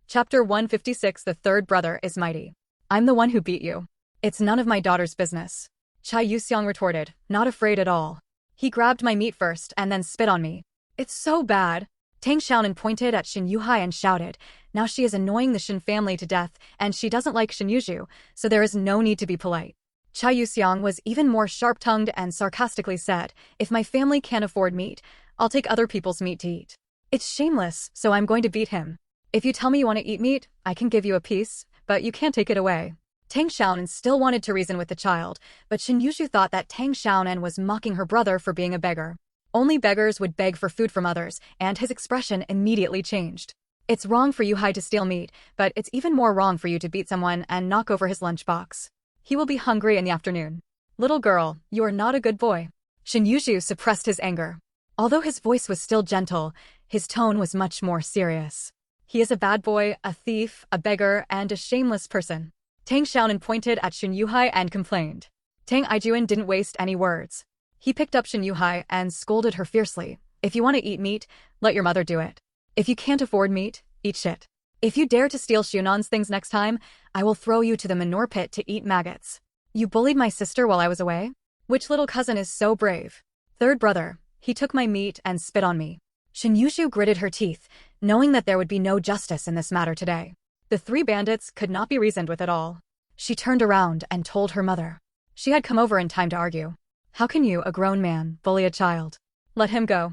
Chapter 156 The third brother is mighty. I'm the one who beat you. It's none of my daughter's business. Cha Yuxiang retorted, not afraid at all. He grabbed my meat first and then spit on me. It's so bad. Tang Xiaonan pointed at Shin Yuhai and shouted, now she is annoying the Shin family to death and she doesn't like Shin Yuzhu, so there is no need to be polite. Cha Yuxiang was even more sharp-tongued and sarcastically said, if my family can't afford meat, I'll take other people's meat to eat. It's shameless, so I'm going to beat him. If you tell me you want to eat meat, I can give you a piece, but you can't take it away. Tang Xiaonan still wanted to reason with the child, but Shen Yushu thought that Tang Xiaonan was mocking her brother for being a beggar. Only beggars would beg for food from others, and his expression immediately changed. It's wrong for Yuhai to steal meat, but it's even more wrong for you to beat someone and knock over his lunchbox. He will be hungry in the afternoon. Little girl, you are not a good boy. Shen Yushu suppressed his anger. Although his voice was still gentle, his tone was much more serious. He is a bad boy, a thief, a beggar, and a shameless person. Tang Xiaonan pointed at Shen Yuhai and complained. Tang Ijuan didn't waste any words. He picked up Shen Yuhai and scolded her fiercely. If you want to eat meat, let your mother do it. If you can't afford meat, eat shit. If you dare to steal Xiaonan's things next time, I will throw you to the manure pit to eat maggots. You bullied my sister while I was away? Which little cousin is so brave? Third brother, he took my meat and spit on me. Shen Yushu gritted her teeth, knowing that there would be no justice in this matter today. The three bandits could not be reasoned with at all. She turned around and told her mother. She had come over in time to argue. How can you, a grown man, bully a child? Let him go.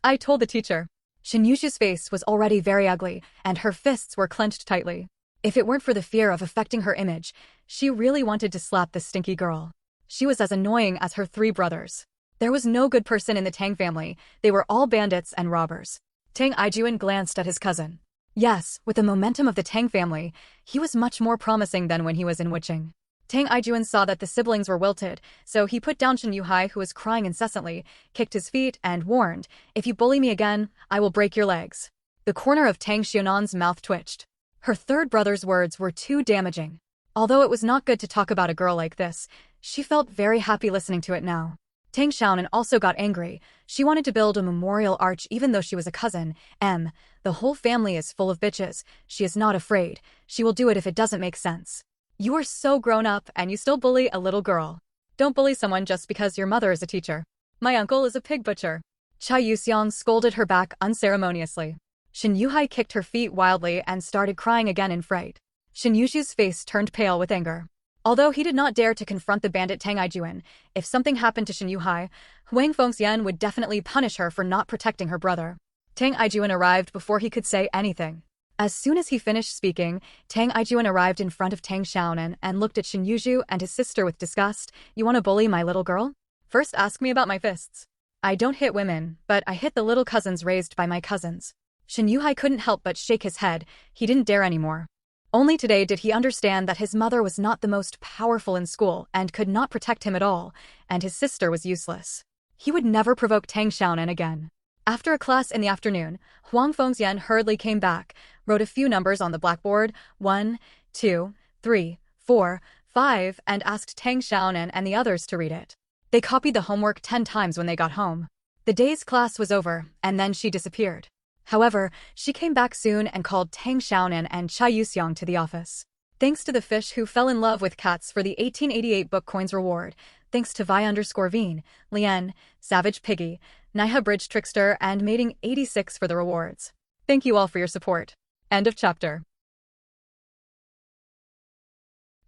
I told the teacher. Shen Yushu's face was already very ugly, and her fists were clenched tightly. If it weren't for the fear of affecting her image, she really wanted to slap the stinky girl. She was as annoying as her three brothers. There was no good person in the Tang family, they were all bandits and robbers. Tang Ijuan glanced at his cousin. Yes, with the momentum of the Tang family, he was much more promising than when he was in Wuching. Tang Ijuan saw that the siblings were wilted, so he put down Shen Yuhai, who was crying incessantly, kicked his feet, and warned, if you bully me again, I will break your legs. The corner of Tang Xiaonan's mouth twitched. Her third brother's words were too damaging. Although it was not good to talk about a girl like this, she felt very happy listening to it now. Tang Xiaonan also got angry. She wanted to build a memorial arch even though she was a cousin. The whole family is full of bitches. She is not afraid. She will do it if it doesn't make sense. You are so grown up and you still bully a little girl. Don't bully someone just because your mother is a teacher. My uncle is a pig butcher. Chai Yuxiang scolded her back unceremoniously. Shen Yuhai kicked her feet wildly and started crying again in fright. Shen Yushu's face turned pale with anger. Although he did not dare to confront the bandit Tang Ijuan, if something happened to Shen Yuhai, Huang Fengxian would definitely punish her for not protecting her brother. Tang Ijuan arrived before he could say anything. As soon as he finished speaking, Tang Ijuan arrived in front of Tang Xiaonan and looked at Shen Yushu and his sister with disgust. You want to bully my little girl? First ask me about my fists. I don't hit women, but I hit the little cousins raised by my cousins. Shen Yuhai couldn't help but shake his head. He didn't dare anymore. Only today did he understand that his mother was not the most powerful in school and could not protect him at all, and his sister was useless. He would never provoke Tang Xiaonan again. After a class in the afternoon, Huang Fengxian hurriedly came back, wrote a few numbers on the blackboard, 1, 2, 3, 4, 5, and asked Tang Xiaonan and the others to read it. They copied the homework 10 times when they got home. The day's class was over, and then she disappeared. However, she came back soon and called Tang Xiaonan and Chai Yuxiang to the office. Thanks to the fish who fell in love with cats for the 1888 book coins reward, thanks to Vi_Veen, Lian, Savage Piggy, Naiha Bridge Trickster, and Mating 86 for the rewards. Thank you all for your support. End of chapter.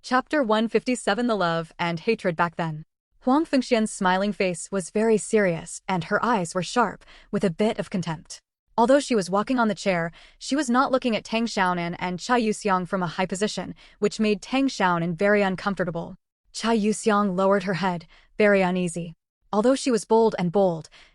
Chapter 157 The Love and Hatred Back Then. Huang Fengxian's smiling face was very serious and her eyes were sharp, with a bit of contempt. Although she was walking on the chair, she was not looking at Tang Xiaonan and Chai Yuxiang from a high position, which made Tang Xiaonan very uncomfortable. Chai Yuxiang lowered her head, very uneasy. Although she was bold,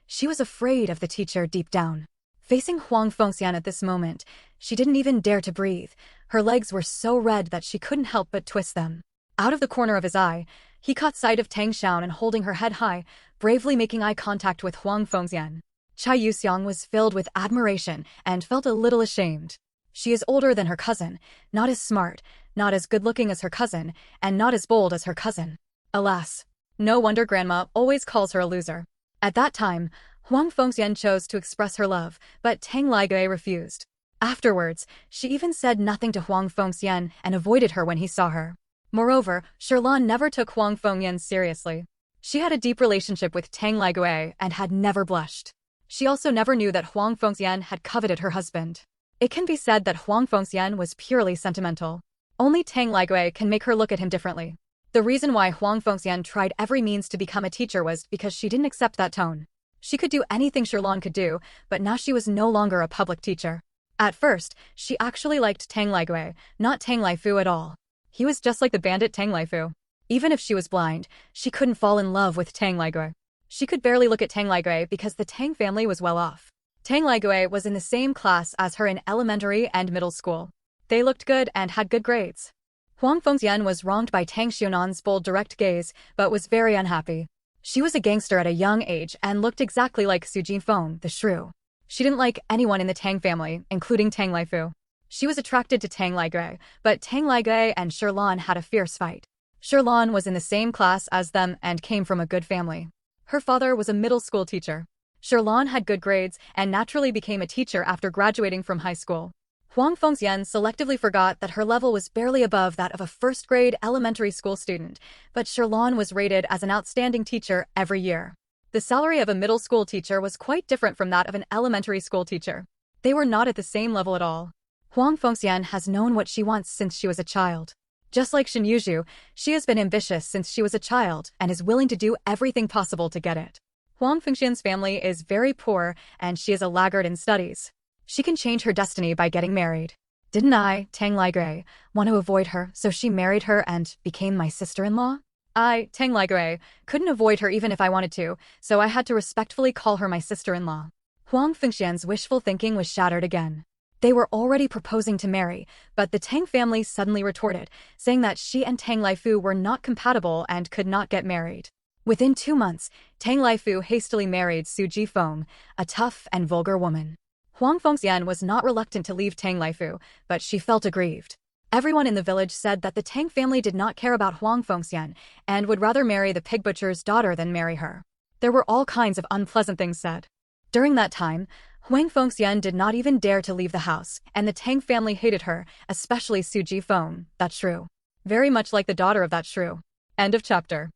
she was afraid of the teacher deep down. Facing Huang Fengxian at this moment, she didn't even dare to breathe. Her legs were so red that she couldn't help but twist them. Out of the corner of his eye, he caught sight of Tang Xiaonan holding her head high, bravely making eye contact with Huang Fengxian. Chai Yuxiang was filled with admiration and felt a little ashamed. She is older than her cousin, not as smart, not as good-looking as her cousin, and not as bold as her cousin. Alas, no wonder grandma always calls her a loser. At that time, Huang Fengxian chose to express her love, but Tang Ligui refused. Afterwards, she even said nothing to Huang Fengxian and avoided her when he saw her. Moreover, Sherlan never took Huang Fengxian seriously. She had a deep relationship with Tang Ligui and had never blushed. She also never knew that Huang Fengxian had coveted her husband. It can be said that Huang Fengxian was purely sentimental. Only Tang Ligui can make her look at him differently. The reason why Huang Fengxian tried every means to become a teacher was because she didn't accept that tone. She could do anything Sherlan could do, but now she was no longer a public teacher. At first, she actually liked Tang Ligui, not Tang Lifu at all. He was just like the bandit Tang Laifu. Even if she was blind, she couldn't fall in love with Tang Laigui. She could barely look at Tang Laigui because the Tang family was well off. Tang Laigui was in the same class as her in elementary and middle school. They looked good and had good grades. Huang Fengxian was wronged by Tang Xiaonan's bold direct gaze, but was very unhappy. She was a gangster at a young age and looked exactly like Su Jinfeng, the shrew. She didn't like anyone in the Tang family, including Tang Laifu. She was attracted to Tang Laigui, but Tang Laigui and Shirlan had a fierce fight. Shirlan was in the same class as them and came from a good family. Her father was a middle school teacher. Shirlan had good grades and naturally became a teacher after graduating from high school. Huang Fengxian selectively forgot that her level was barely above that of a first-grade elementary school student, but Shirlan was rated as an outstanding teacher every year. The salary of a middle school teacher was quite different from that of an elementary school teacher. They were not at the same level at all. Huang Fengxian has known what she wants since she was a child. Just like Shen Yuzhu, she has been ambitious since she was a child and is willing to do everything possible to get it. Huang Fengxian's family is very poor and she is a laggard in studies. She can change her destiny by getting married. Didn't I, Tang Laigui, want to avoid her, so she married her and became my sister-in-law? I, Tang Laigui, couldn't avoid her even if I wanted to, so I had to respectfully call her my sister-in-law. Huang Fengxian's wishful thinking was shattered again. They were already proposing to marry, but the Tang family suddenly retorted, saying that she and Tang Laifu were not compatible and could not get married. Within 2 months, Tang Laifu hastily married Su Jifeng, a tough and vulgar woman. Huang Fengxian was not reluctant to leave Tang Laifu, but she felt aggrieved. Everyone in the village said that the Tang family did not care about Huang Fengxian and would rather marry the pig butcher's daughter than marry her. There were all kinds of unpleasant things said. During that time, Huang Fengxian did not even dare to leave the house, and the Tang family hated her, especially Su Jifeng, that shrew. Very much like the daughter of that shrew. End of chapter.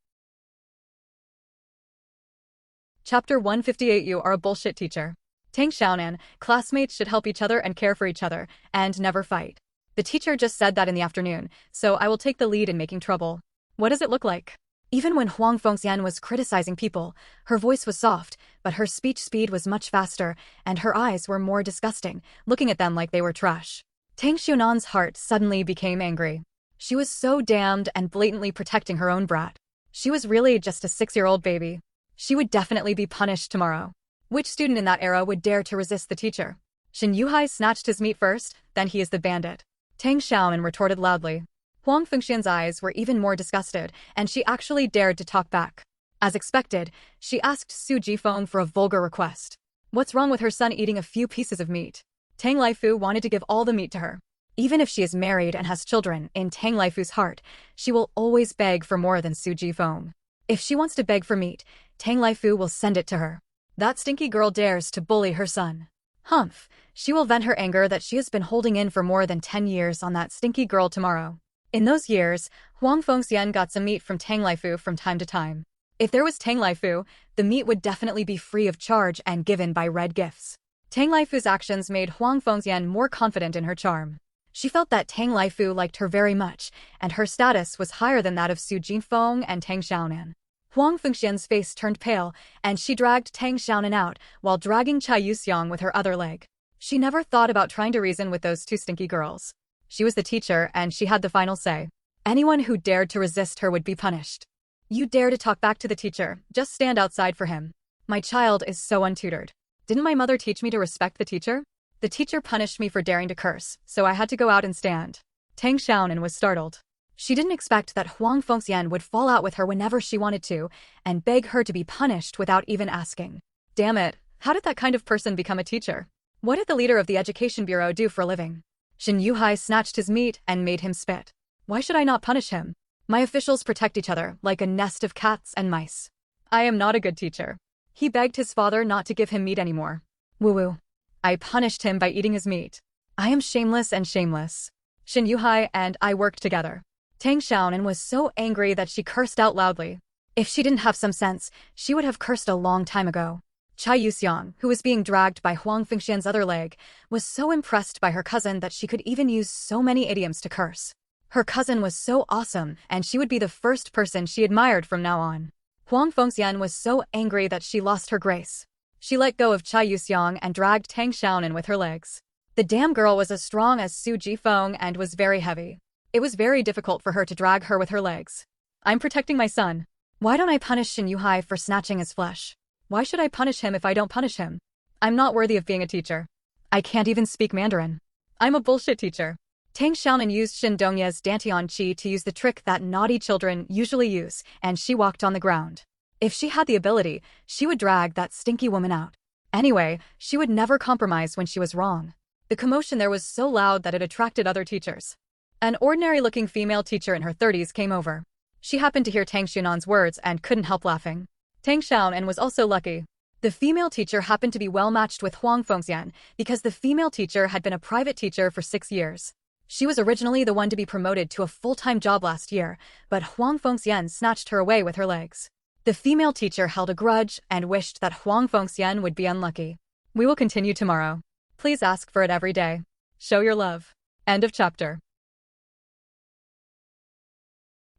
Chapter 158. You are a bullshit teacher. Tang Xiaonan, classmates should help each other and care for each other, and never fight. The teacher just said that in the afternoon, so I will take the lead in making trouble. What does it look like? Even when Huang Fengxian was criticizing people, her voice was soft, but her speech speed was much faster, and her eyes were more disgusting, looking at them like they were trash. Tang Xiaonan's heart suddenly became angry. She was so damned and blatantly protecting her own brat. She was really just a 6-year-old baby. She would definitely be punished tomorrow. Which student in that era would dare to resist the teacher? Shen Yuhai snatched his meat first, then he is the bandit. Tang Xiaonan retorted loudly. Huang Fengxian's eyes were even more disgusted, and she actually dared to talk back. As expected, she asked Su Jifeng for a vulgar request. What's wrong with her son eating a few pieces of meat? Tang Laifu wanted to give all the meat to her. Even if she is married and has children, in Tang Laifu's heart, she will always beg for more than Su Jifeng. If she wants to beg for meat, Tang Laifu will send it to her. That stinky girl dares to bully her son. Humph, she will vent her anger that she has been holding in for more than 10 years on that stinky girl tomorrow. In those years, Huang Fengxian got some meat from Tang Laifu from time to time. If there was Tang Laifu, the meat would definitely be free of charge and given by red gifts. Tang Laifu's actions made Huang Fengxian more confident in her charm. She felt that Tang Laifu liked her very much, and her status was higher than that of Su Jinfeng and Tang Xiaonan. Huang Fengxian's face turned pale, and she dragged Tang Xiaonan out while dragging Chai Yuxiang with her other leg. She never thought about trying to reason with those two stinky girls. She was the teacher, and she had the final say. Anyone who dared to resist her would be punished. You dare to talk back to the teacher, just stand outside for him. My child is so untutored. Didn't my mother teach me to respect the teacher? The teacher punished me for daring to curse, so I had to go out and stand. Tang Xiaonan was startled. She didn't expect that Huang Fengxian would fall out with her whenever she wanted to, and beg her to be punished without even asking. Damn it, how did that kind of person become a teacher? What did the leader of the education bureau do for a living? Shen Yuhai snatched his meat and made him spit. Why should I not punish him? My officials protect each other like a nest of cats and mice. I am not a good teacher. He begged his father not to give him meat anymore. Woo-woo. I punished him by eating his meat. I am shameless and shameless. Shen Yuhai and I worked together. Tang Xiaonan was so angry that she cursed out loudly. If she didn't have some sense, she would have cursed a long time ago. Chai Yuxiang, who was being dragged by Huang Fengxian's other leg, was so impressed by her cousin that she could even use so many idioms to curse. Her cousin was so awesome, and she would be the first person she admired from now on. Huang Fengxian was so angry that she lost her grace. She let go of Chai Yuxiang and dragged Tang Xiaonan with her legs. The damn girl was as strong as Su Jifeng and was very heavy. It was very difficult for her to drag her with her legs. I'm protecting my son. Why don't I punish Shin Yuhai for snatching his flesh? Why should I punish him if I don't punish him? I'm not worthy of being a teacher. I can't even speak Mandarin. I'm a bullshit teacher. Tang Xiaonan used Shin Dongya's Dantian Qi to use the trick that naughty children usually use, and she walked on the ground. If she had the ability, she would drag that stinky woman out. Anyway, she would never compromise when she was wrong. The commotion there was so loud that it attracted other teachers. An ordinary-looking female teacher in her 30s came over. She happened to hear Tang Xiaonan's words and couldn't help laughing. Tang Xiaonan was also lucky. The female teacher happened to be well-matched with Huang Fengxian because the female teacher had been a private teacher for 6 years. She was originally the one to be promoted to a full-time job last year, but Huang Fengxian snatched her away with her legs. The female teacher held a grudge and wished that Huang Fengxian would be unlucky. We will continue tomorrow. Please ask for it every day. Show your love. End of chapter.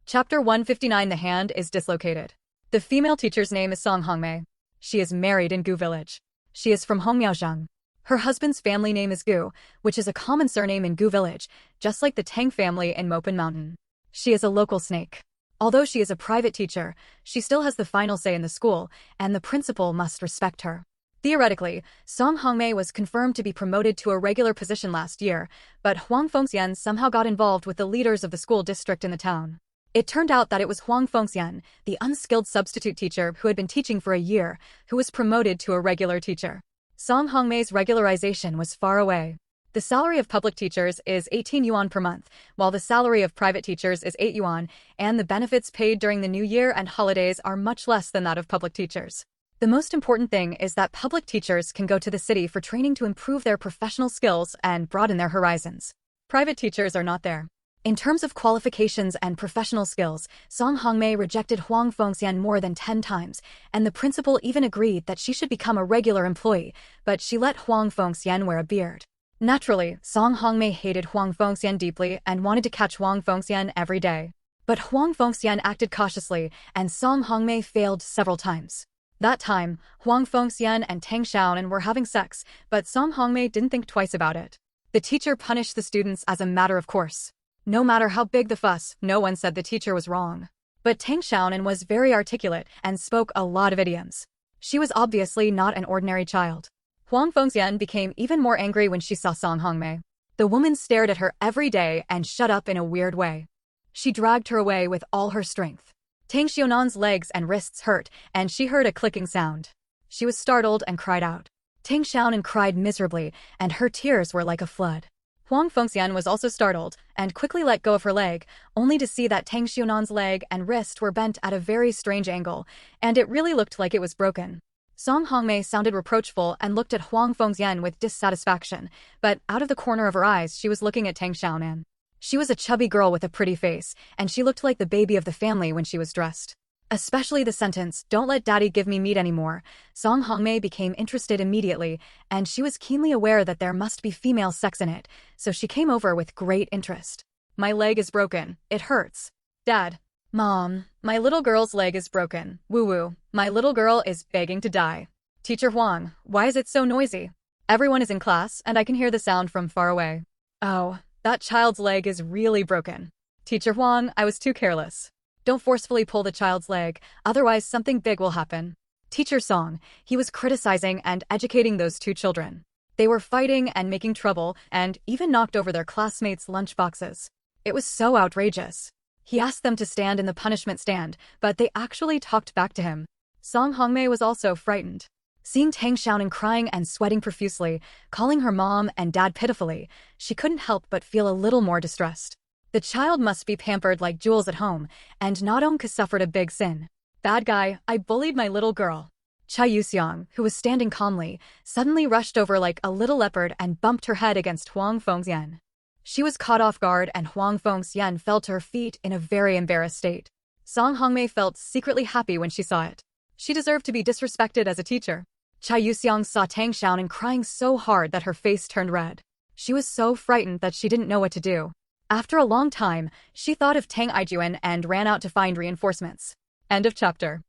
Chapter 159. The hand is dislocated. The female teacher's name is Song Hongmei. She is married in Gu village. She is from Hongmiaozheng. Her husband's family name is Gu, which is a common surname in Gu village, just like the Tang family in Mopen Mountain. She is a local snake. Although she is a private teacher, she still has the final say in the school, and the principal must respect her. Theoretically, Song Hongmei was confirmed to be promoted to a regular position last year, but Huang Fengxian somehow got involved with the leaders of the school district in the town. It turned out that it was Huang Fengxian, the unskilled substitute teacher who had been teaching for a year, who was promoted to a regular teacher. Song Hongmei's regularization was far away. The salary of public teachers is 18 yuan per month, while the salary of private teachers is 8 yuan, and the benefits paid during the New Year and holidays are much less than that of public teachers. The most important thing is that public teachers can go to the city for training to improve their professional skills and broaden their horizons. Private teachers are not there. In terms of qualifications and professional skills, Song Hongmei rejected Huang Fengxian more than 10 times, and the principal even agreed that she should become a regular employee, but she let Huang Fengxian wear a beard. Naturally, Song Hongmei hated Huang Fengxian deeply and wanted to catch Huang Fengxian every day. But Huang Fengxian acted cautiously, and Song Hongmei failed several times. That time, Huang Fengxian and Tang Xiaonan were having sex, but Song Hongmei didn't think twice about it. The teacher punished the students as a matter of course. No matter how big the fuss, no one said the teacher was wrong. But Tang Xiaonan was very articulate and spoke a lot of idioms. She was obviously not an ordinary child. Huang Fengxian became even more angry when she saw Song Hongmei. The woman stared at her every day and shut up in a weird way. She dragged her away with all her strength. Tang Xiaonan's legs and wrists hurt, and she heard a clicking sound. She was startled and cried out. Tang Xiaonan cried miserably, and her tears were like a flood. Huang Fengxian was also startled, and quickly let go of her leg, only to see that Tang Xiaonan's leg and wrist were bent at a very strange angle, and it really looked like it was broken. Song Hongmei sounded reproachful and looked at Huang Fengxian with dissatisfaction, but out of the corner of her eyes she was looking at Tang Xiaonan. She was a chubby girl with a pretty face, and she looked like the baby of the family when she was dressed. Especially the sentence, "Don't let daddy give me meat anymore." Song Hongmei became interested immediately, and she was keenly aware that there must be female sex in it, so she came over with great interest. "My leg is broken. It hurts. Dad. Mom, my little girl's leg is broken. Woo-woo. My little girl is begging to die. Teacher Huang, why is it so noisy? Everyone is in class, and I can hear the sound from far away. Oh, that child's leg is really broken. Teacher Huang, I was too careless. Don't forcefully pull the child's leg, otherwise something big will happen." Teacher Song, he was criticizing and educating those two children. They were fighting and making trouble, and even knocked over their classmates' lunch boxes. It was so outrageous. He asked them to stand in the punishment stand, but they actually talked back to him. Song Hongmei was also frightened. Seeing Tang Xiaonan crying and sweating profusely, calling her mom and dad pitifully, she couldn't help but feel a little more distressed. The child must be pampered like jewels at home, and Nadongka suffered a big sin. "Bad guy, I bullied my little girl." Chai Yuxiang, who was standing calmly, suddenly rushed over like a little leopard and bumped her head against Huang Fengxian. She was caught off guard, and Huang Fengxian fell to her feet in a very embarrassed state. Song Hongmei felt secretly happy when she saw it. She deserved to be disrespected as a teacher. Chai Yuxiang saw Tang Xiaonan crying so hard that her face turned red. She was so frightened that she didn't know what to do. After a long time, she thought of Tang Ijuan and ran out to find reinforcements. End of chapter.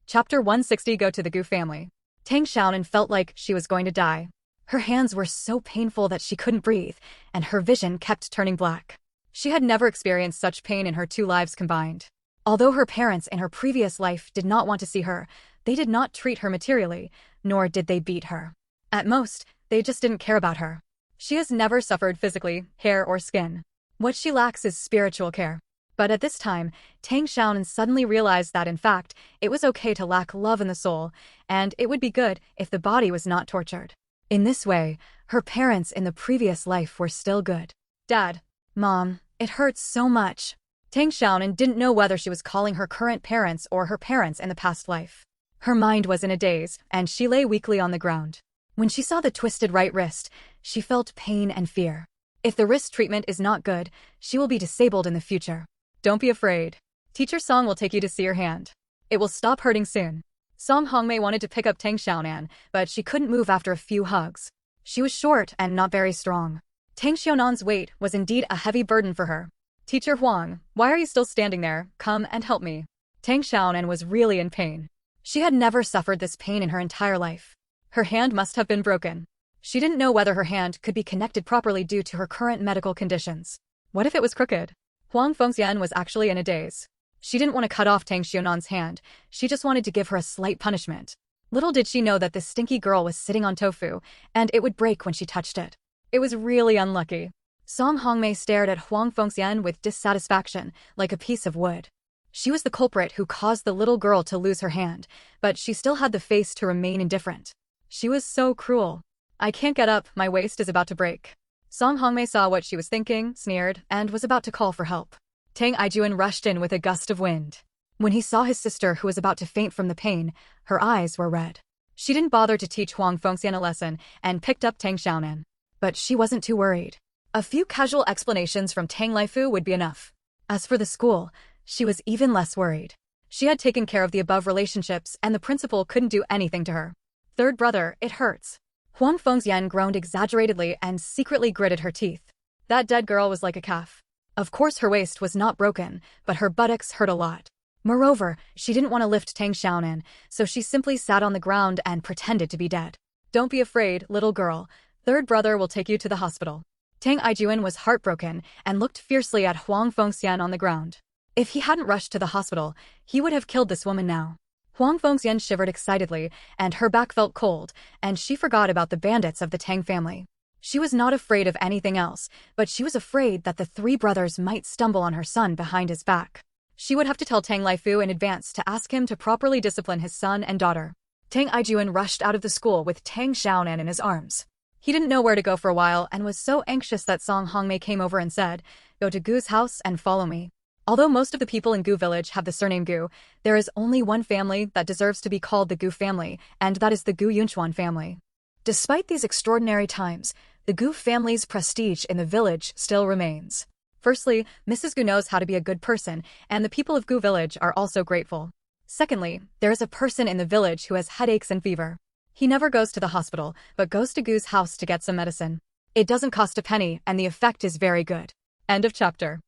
Chapter 160. Go to the Gu family. Tang Xiaonan felt like she was going to die. Her hands were so painful that she couldn't breathe, and her vision kept turning black. She had never experienced such pain in her 2 lives combined. Although her parents in her previous life did not want to see her, they did not treat her materially, nor did they beat her. At most, they just didn't care about her. She has never suffered physically, hair or skin. What she lacks is spiritual care. But at this time, Tang Xiaonan suddenly realized that in fact, it was okay to lack love in the soul, and it would be good if the body was not tortured. In this way, her parents in the previous life were still good. Dad, Mom, it hurts so much. Tang Xiaonan didn't know whether she was calling her current parents or her parents in the past life. Her mind was in a daze, and she lay weakly on the ground. When she saw the twisted right wrist, she felt pain and fear. If the wrist treatment is not good, she will be disabled in the future. Don't be afraid. Teacher Song will take you to see your hand. It will stop hurting soon. Song Hongmei wanted to pick up Tang Xiaonan, but she couldn't move after a few hugs. She was short and not very strong. Tang Xiaonan's weight was indeed a heavy burden for her. Teacher Huang, why are you still standing there? Come and help me. Tang Xiaonan was really in pain. She had never suffered this pain in her entire life. Her hand must have been broken. She didn't know whether her hand could be connected properly due to her current medical conditions. What if it was crooked? Huang Fengxian was actually in a daze. She didn't want to cut off Tang Xiaonan's hand, she just wanted to give her a slight punishment. Little did she know that this stinky girl was sitting on tofu, and it would break when she touched it. It was really unlucky. Song Hongmei stared at Huang Fengxian with dissatisfaction, like a piece of wood. She was the culprit who caused the little girl to lose her hand, but she still had the face to remain indifferent. She was so cruel. I can't get up, my waist is about to break. Song Hongmei saw what she was thinking, sneered, and was about to call for help. Tang Ijuan rushed in with a gust of wind. When he saw his sister who was about to faint from the pain, her eyes were red. She didn't bother to teach Huang Fengxian a lesson and picked up Tang Xiaonan. But she wasn't too worried. A few casual explanations from Tang Laifu would be enough. As for the school, she was even less worried. She had taken care of the above relationships and the principal couldn't do anything to her. Third brother, it hurts. Huang Fengxian groaned exaggeratedly and secretly gritted her teeth. That dead girl was like a calf. Of course her waist was not broken, but her buttocks hurt a lot. Moreover, she didn't want to lift Tang Xiaonan, so she simply sat on the ground and pretended to be dead. Don't be afraid, little girl. Third brother will take you to the hospital. Tang Ijuan was heartbroken and looked fiercely at Huang Fengxian on the ground. If he hadn't rushed to the hospital, he would have killed this woman now. Huang Fengxian shivered excitedly, and her back felt cold, and she forgot about the bandits of the Tang family. She was not afraid of anything else, but she was afraid that the 3 brothers might stumble on her son behind his back. She would have to tell Tang Laifu in advance to ask him to properly discipline his son and daughter. Tang Ijuan rushed out of the school with Tang Xiaonan in his arms. He didn't know where to go for a while and was so anxious that Song Hongmei came over and said, "Go to Gu's house and follow me." Although most of the people in Gu village have the surname Gu, there is only one family that deserves to be called the Gu family, and that is the Gu Yunchuan family. Despite these extraordinary times, the Gu family's prestige in the village still remains. Firstly, Mrs. Gu knows how to be a good person, and the people of Gu village are also grateful. Secondly, there is a person in the village who has headaches and fever. He never goes to the hospital, but goes to Gu's house to get some medicine. It doesn't cost a penny, and the effect is very good. End of chapter.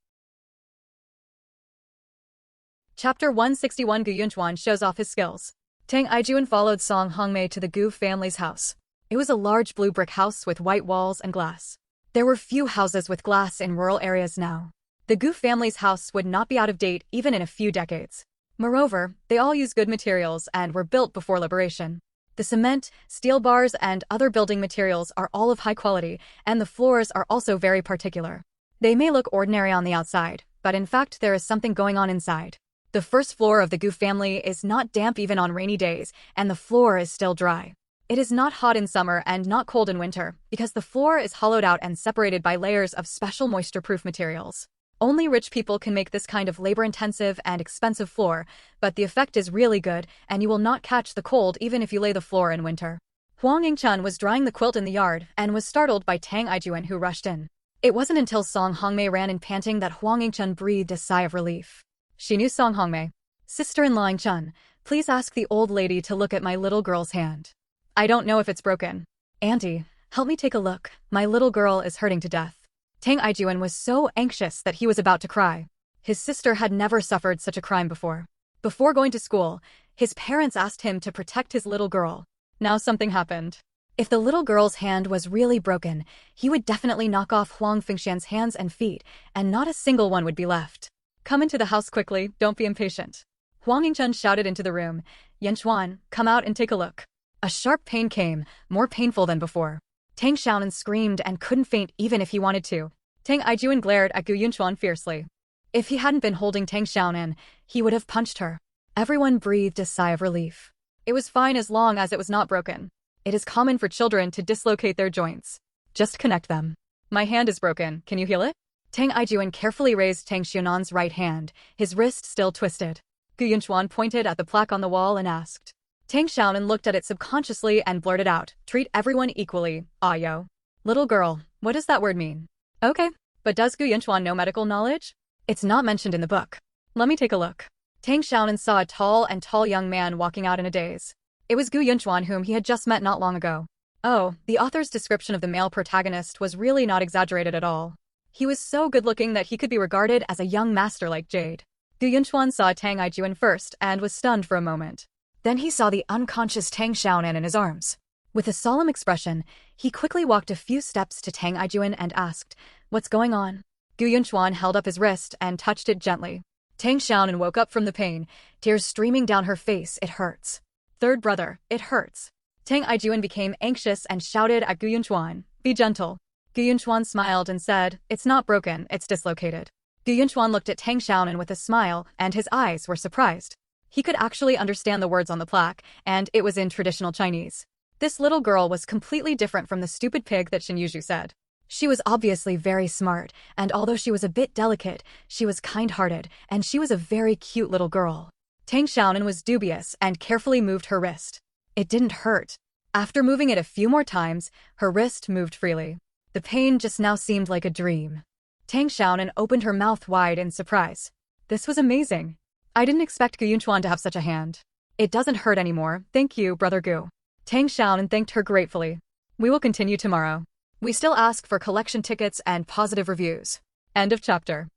Chapter 161. Gu Yunchuan shows off his skills. Tang Ijuan followed Song Hongmei to the Gu family's house. It was a large blue brick house with white walls and glass. There were few houses with glass in rural areas now. The Gu family's house would not be out of date even in a few decades. Moreover, they all use good materials and were built before liberation. The cement, steel bars, and other building materials are all of high quality, and the floors are also very particular. They may look ordinary on the outside, but in fact there is something going on inside. The first floor of the Gu family is not damp even on rainy days, and the floor is still dry. It is not hot in summer and not cold in winter, because the floor is hollowed out and separated by layers of special moisture-proof materials. Only rich people can make this kind of labor-intensive and expensive floor, but the effect is really good, and you will not catch the cold even if you lay the floor in winter. Huang Yingchun was drying the quilt in the yard and was startled by Tang Ijuan who rushed in. It wasn't until Song Hongmei ran in panting that Huang Yingchun breathed a sigh of relief. She knew Song Hongmei. "Sister-in-law Yingchun, please ask the old lady to look at my little girl's hand. I don't know if it's broken. Auntie, help me take a look. My little girl is hurting to death." Tang Ijuan was so anxious that he was about to cry. His sister had never suffered such a crime before. Before going to school, his parents asked him to protect his little girl. Now something happened. If the little girl's hand was really broken, he would definitely knock off Huang Fengxian's hands and feet, and not a single one would be left. Come into the house quickly, don't be impatient. Huang Yingchun shouted into the room. Yanchuan, come out and take a look. A sharp pain came, more painful than before. Tang Xiaonan screamed and couldn't faint even if he wanted to. Tang Ijuan glared at Gu Yunchuan fiercely. If he hadn't been holding Tang Xiaonan, he would have punched her. Everyone breathed a sigh of relief. It was fine as long as it was not broken. It is common for children to dislocate their joints. Just connect them. My hand is broken, can you heal it? Tang Ijuan carefully raised Tang Xiaonan's right hand, his wrist still twisted. Gu Yunchuan pointed at the plaque on the wall and asked. Tang Xiaonan looked at it subconsciously and blurted out, treat everyone equally, Ayo. Little girl, what does that word mean? Okay, but does Gu Yunchuan know medical knowledge? It's not mentioned in the book. Let me take a look. Tang Xiaonan saw a tall young man walking out in a daze. It was Gu Yunchuan whom he had just met not long ago. Oh, the author's description of the male protagonist was really not exaggerated at all. He was so good-looking that he could be regarded as a young master like Jade. Gu Yunchuan saw Tang Ijuan first and was stunned for a moment. Then he saw the unconscious Tang Xiaonan in his arms. With a solemn expression, he quickly walked a few steps to Tang Ijuan and asked, "What's going on?" Gu Yunchuan held up his wrist and touched it gently. Tang Xiaonan woke up from the pain, tears streaming down her face. It hurts. Third brother, it hurts. Tang Ijuan became anxious and shouted at Gu Yunchuan, "Be gentle." Gu Yunchuan smiled and said, "It's not broken, it's dislocated." Gu Yunchuan looked at Tang Xiaonan with a smile, and his eyes were surprised. He could actually understand the words on the plaque, and it was in traditional Chinese. This little girl was completely different from the stupid pig that Shin Yuzhu said. She was obviously very smart, and although she was a bit delicate, she was kind-hearted, and she was a very cute little girl. Tang Xiaonan was dubious and carefully moved her wrist. It didn't hurt. After moving it a few more times, her wrist moved freely. The pain just now seemed like a dream. Tang Xiaonan opened her mouth wide in surprise. This was amazing. I didn't expect Gu Yunchuan to have such a hand. It doesn't hurt anymore, thank you, Brother Gu. Tang Xiaonan thanked her gratefully. We will continue tomorrow. We still ask for collection tickets and positive reviews. End of chapter.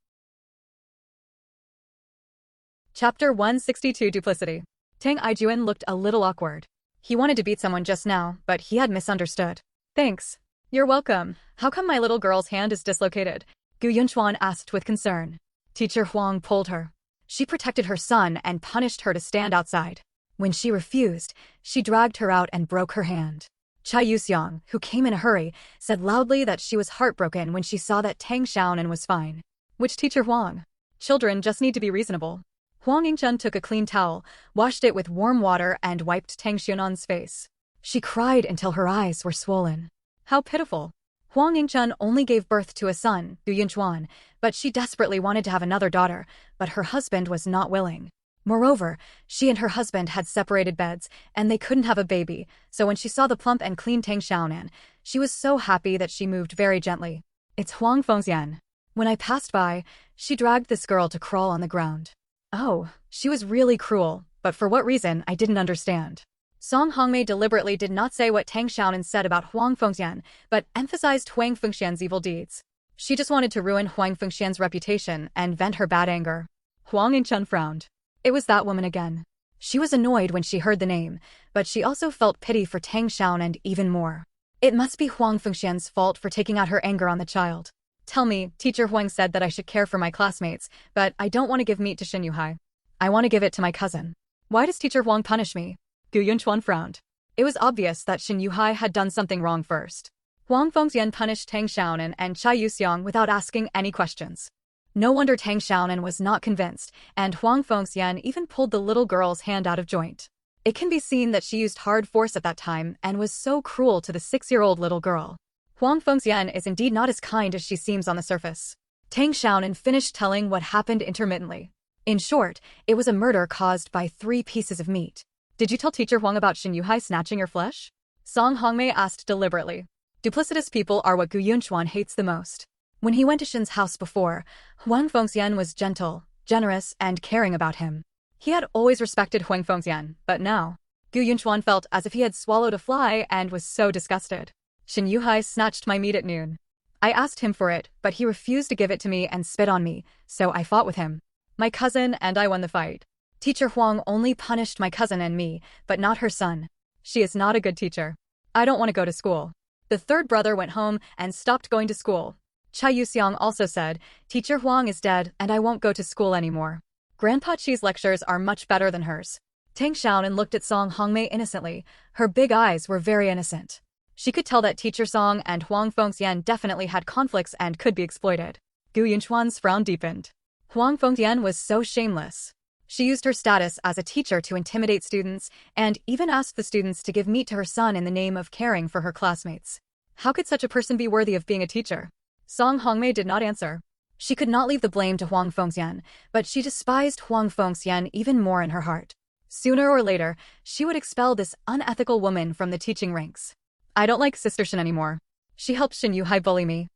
Chapter 162 Duplicity. Tang Ijuan looked a little awkward. He wanted to beat someone just now, but he had misunderstood. Thanks. You're welcome. How come my little girl's hand is dislocated? Gu Yunchuan asked with concern. Teacher Huang pulled her. She protected her son and punished her to stand outside. When she refused, she dragged her out and broke her hand. Chai Yuxiang, who came in a hurry, said loudly that she was heartbroken when she saw that Tang Xiaonan was fine. Which teacher Huang? Children just need to be reasonable. Huang Yingchun took a clean towel, washed it with warm water and wiped Tang Xiaonan's face. She cried until her eyes were swollen. How pitiful. Huang Yingchun only gave birth to a son, Gu Yunchuan, but she desperately wanted to have another daughter, but her husband was not willing. Moreover, she and her husband had separated beds, and they couldn't have a baby, so when she saw the plump and clean Tang Xiaonan, she was so happy that she moved very gently. It's Huang Fengxian. When I passed by, she dragged this girl to crawl on the ground. Oh, she was really cruel, but for what reason I didn't understand. Song Hongmei deliberately did not say what Tang Xiaonan said about Huang Fengxian, but emphasized Huang Fengxian's evil deeds. She just wanted to ruin Huang Fengxian's reputation and vent her bad anger. Huang Yingchun frowned. It was that woman again. She was annoyed when she heard the name, but she also felt pity for Tang Xiaonan even more. It must be Huang Fengxian's fault for taking out her anger on the child. Tell me, Teacher Huang said that I should care for my classmates, but I don't want to give meat to Shin Yuhai. I want to give it to my cousin. Why does Teacher Huang punish me? Gu Yunchuan frowned. It was obvious that Shin Yuhai had done something wrong first. Huang Fengxian punished Tang Xiaonan and Chai Yuxiang without asking any questions. No wonder Tang Xiaonan was not convinced, and Huang Fengxian even pulled the little girl's hand out of joint. It can be seen that she used hard force at that time and was so cruel to the 6-year-old little girl. Huang Fengxian is indeed not as kind as she seems on the surface. Tang Xiaonan finished telling what happened intermittently. In short, it was a murder caused by 3 pieces of meat. Did you tell Teacher Huang about Shin Yuhai snatching your flesh? Song Hongmei asked deliberately. Duplicitous people are what Gu Yunchuan hates the most. When he went to Shin's house before, Huang Fengxian was gentle, generous, and caring about him. He had always respected Huang Fengxian, but now, Gu Yunchuan felt as if he had swallowed a fly and was so disgusted. Shin Yuhai snatched my meat at noon. I asked him for it, but he refused to give it to me and spit on me, so I fought with him. My cousin and I won the fight. Teacher Huang only punished my cousin and me, but not her son. She is not a good teacher. I don't want to go to school. The third brother went home and stopped going to school. Chai Yuxiang also said, Teacher Huang is dead and I won't go to school anymore. Grandpa Chi's lectures are much better than hers. Tang Xiaonan looked at Song Hongmei innocently. Her big eyes were very innocent. She could tell that Teacher Song and Huang Fengxian definitely had conflicts and could be exploited. Gu Yunchuan's frown deepened. Huang Fengxian was so shameless. She used her status as a teacher to intimidate students and even asked the students to give meat to her son in the name of caring for her classmates. How could such a person be worthy of being a teacher? Song Hongmei did not answer. She could not leave the blame to Huang Fengxian, but she despised Huang Fengxian even more in her heart. Sooner or later, she would expel this unethical woman from the teaching ranks. I don't like Sister Shin anymore. She helped Shin Yuhai bully me.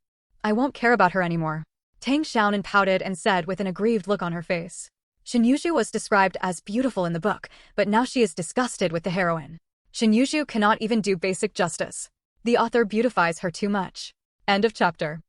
I won't care about her anymore. Tang Xiaonan pouted and said with an aggrieved look on her face. Shin Yuzhu was described as beautiful in the book, but now she is disgusted with the heroine. Shin Yuzhu cannot even do basic justice. The author beautifies her too much. End of chapter.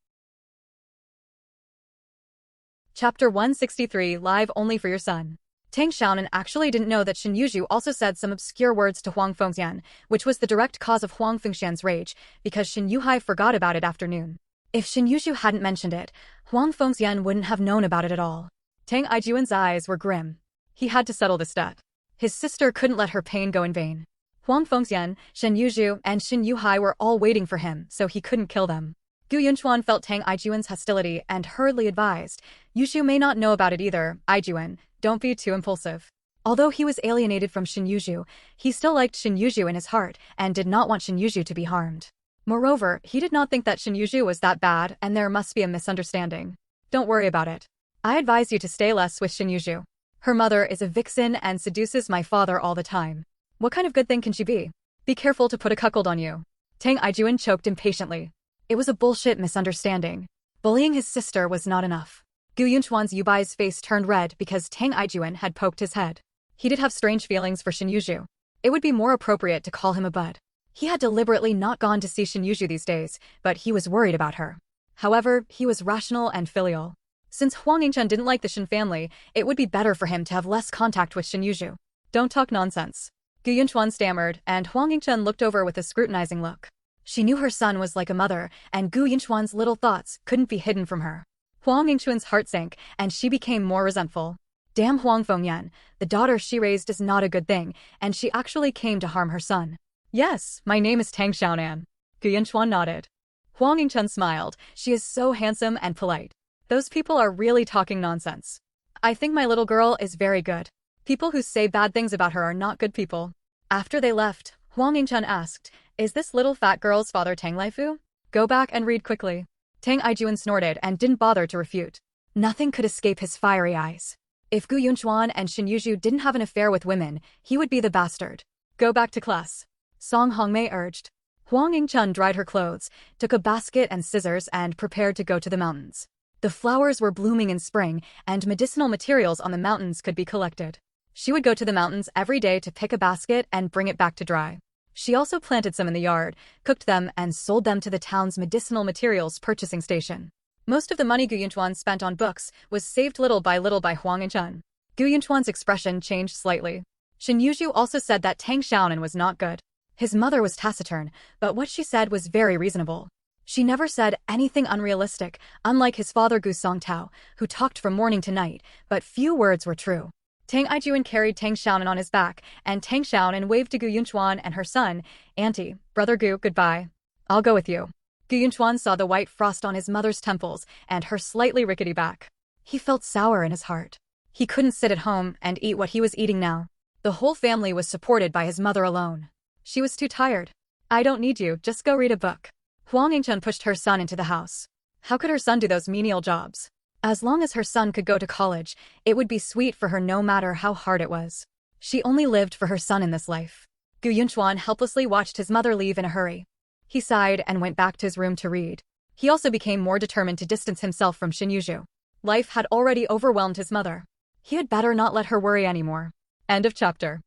Chapter 163 Live Only for Your Son. Tang Xiaonan actually didn't know that Shin Yuzhu also said some obscure words to Huang Fengxian, which was the direct cause of Huang Fengxian's rage, because Shin Yuhai forgot about it after noon. If Shin Yuzhu hadn't mentioned it, Huang Fengxian wouldn't have known about it at all. Tang Ijuan's eyes were grim. He had to settle this debt. His sister couldn't let her pain go in vain. Huang Fengxian, Shin Yuzhu, and Shin Yuhai were all waiting for him, so he couldn't kill them. Gu Yunchuan felt Tang Ijuan's hostility and hurriedly advised, Yuzhu may not know about it either, Ijuan, don't be too impulsive. Although he was alienated from Shin Yuzhu, he still liked Shin Yuzhu in his heart and did not want Shin Yuzhu to be harmed. Moreover, he did not think that Shin Yuzhu was that bad and there must be a misunderstanding. Don't worry about it. I advise you to stay less with Shin Yuzhu. Her mother is a vixen and seduces my father all the time. What kind of good thing can she be? Be careful to put a cuckold on you. Tang Ijuan choked impatiently. It was a bullshit misunderstanding. Bullying his sister was not enough. Gu Yunchuan's Yubai's face turned red because Tang Ijuan had poked his head. He did have strange feelings for Shin Yuzhu. It would be more appropriate to call him a bud. He had deliberately not gone to see Shin Yuzhu these days, but he was worried about her. However, he was rational and filial. Since Huang Yingchen didn't like the Shin family, it would be better for him to have less contact with Shin Yuzhu. Don't talk nonsense. Gu Yunchuan stammered, and Huang Yingchen looked over with a scrutinizing look. She knew her son was like a mother, and Gu Yunchuan's little thoughts couldn't be hidden from her. Huang Yingchuan's heart sank, and she became more resentful. Damn Huang Fengyan, the daughter she raised is not a good thing, and she actually came to harm her son. Yes, my name is Tang Xiaonan. Gu Yunchuan nodded. Huang Yingchen smiled. She is so handsome and polite. Those people are really talking nonsense. I think my little girl is very good. People who say bad things about her are not good people. After they left, Huang Yingchen asked, is this little fat girl's father Tang Laifu? Go back and read quickly. Tang Ijuan snorted and didn't bother to refute. Nothing could escape his fiery eyes. If Gu Yunchuan and Shin Yuzhu didn't have an affair with women, he would be the bastard. Go back to class. Song Hongmei urged. Huang Yingchen dried her clothes, took a basket and scissors and prepared to go to the mountains. The flowers were blooming in spring, and medicinal materials on the mountains could be collected. She would go to the mountains every day to pick a basket and bring it back to dry. She also planted some in the yard, cooked them and sold them to the town's medicinal materials purchasing station. Most of the money Gu Yunchuan spent on books was saved little by Huang Yingchen. Gu Yunchuan's expression changed slightly. Shin Yuzhu also said that Tang Xiaonan was not good. His mother was taciturn, but what she said was very reasonable. She never said anything unrealistic, unlike his father Gu Songtao, who talked from morning to night, but few words were true. Tang Ijuan carried Tang Xiaonan on his back, and Tang Xiaonan waved to Gu Yunchuan and her son, Auntie, Brother Gu, goodbye. I'll go with you. Gu Yunchuan saw the white frost on his mother's temples and her slightly rickety back. He felt sour in his heart. He couldn't sit at home and eat what he was eating now. The whole family was supported by his mother alone. She was too tired. I don't need you, just go read a book. Huang Yingchen pushed her son into the house. How could her son do those menial jobs? As long as her son could go to college, it would be sweet for her no matter how hard it was. She only lived for her son in this life. Gu Yunchuan helplessly watched his mother leave in a hurry. He sighed and went back to his room to read. He also became more determined to distance himself from Shin Yuzhu. Life had already overwhelmed his mother. He had better not let her worry anymore. End of chapter.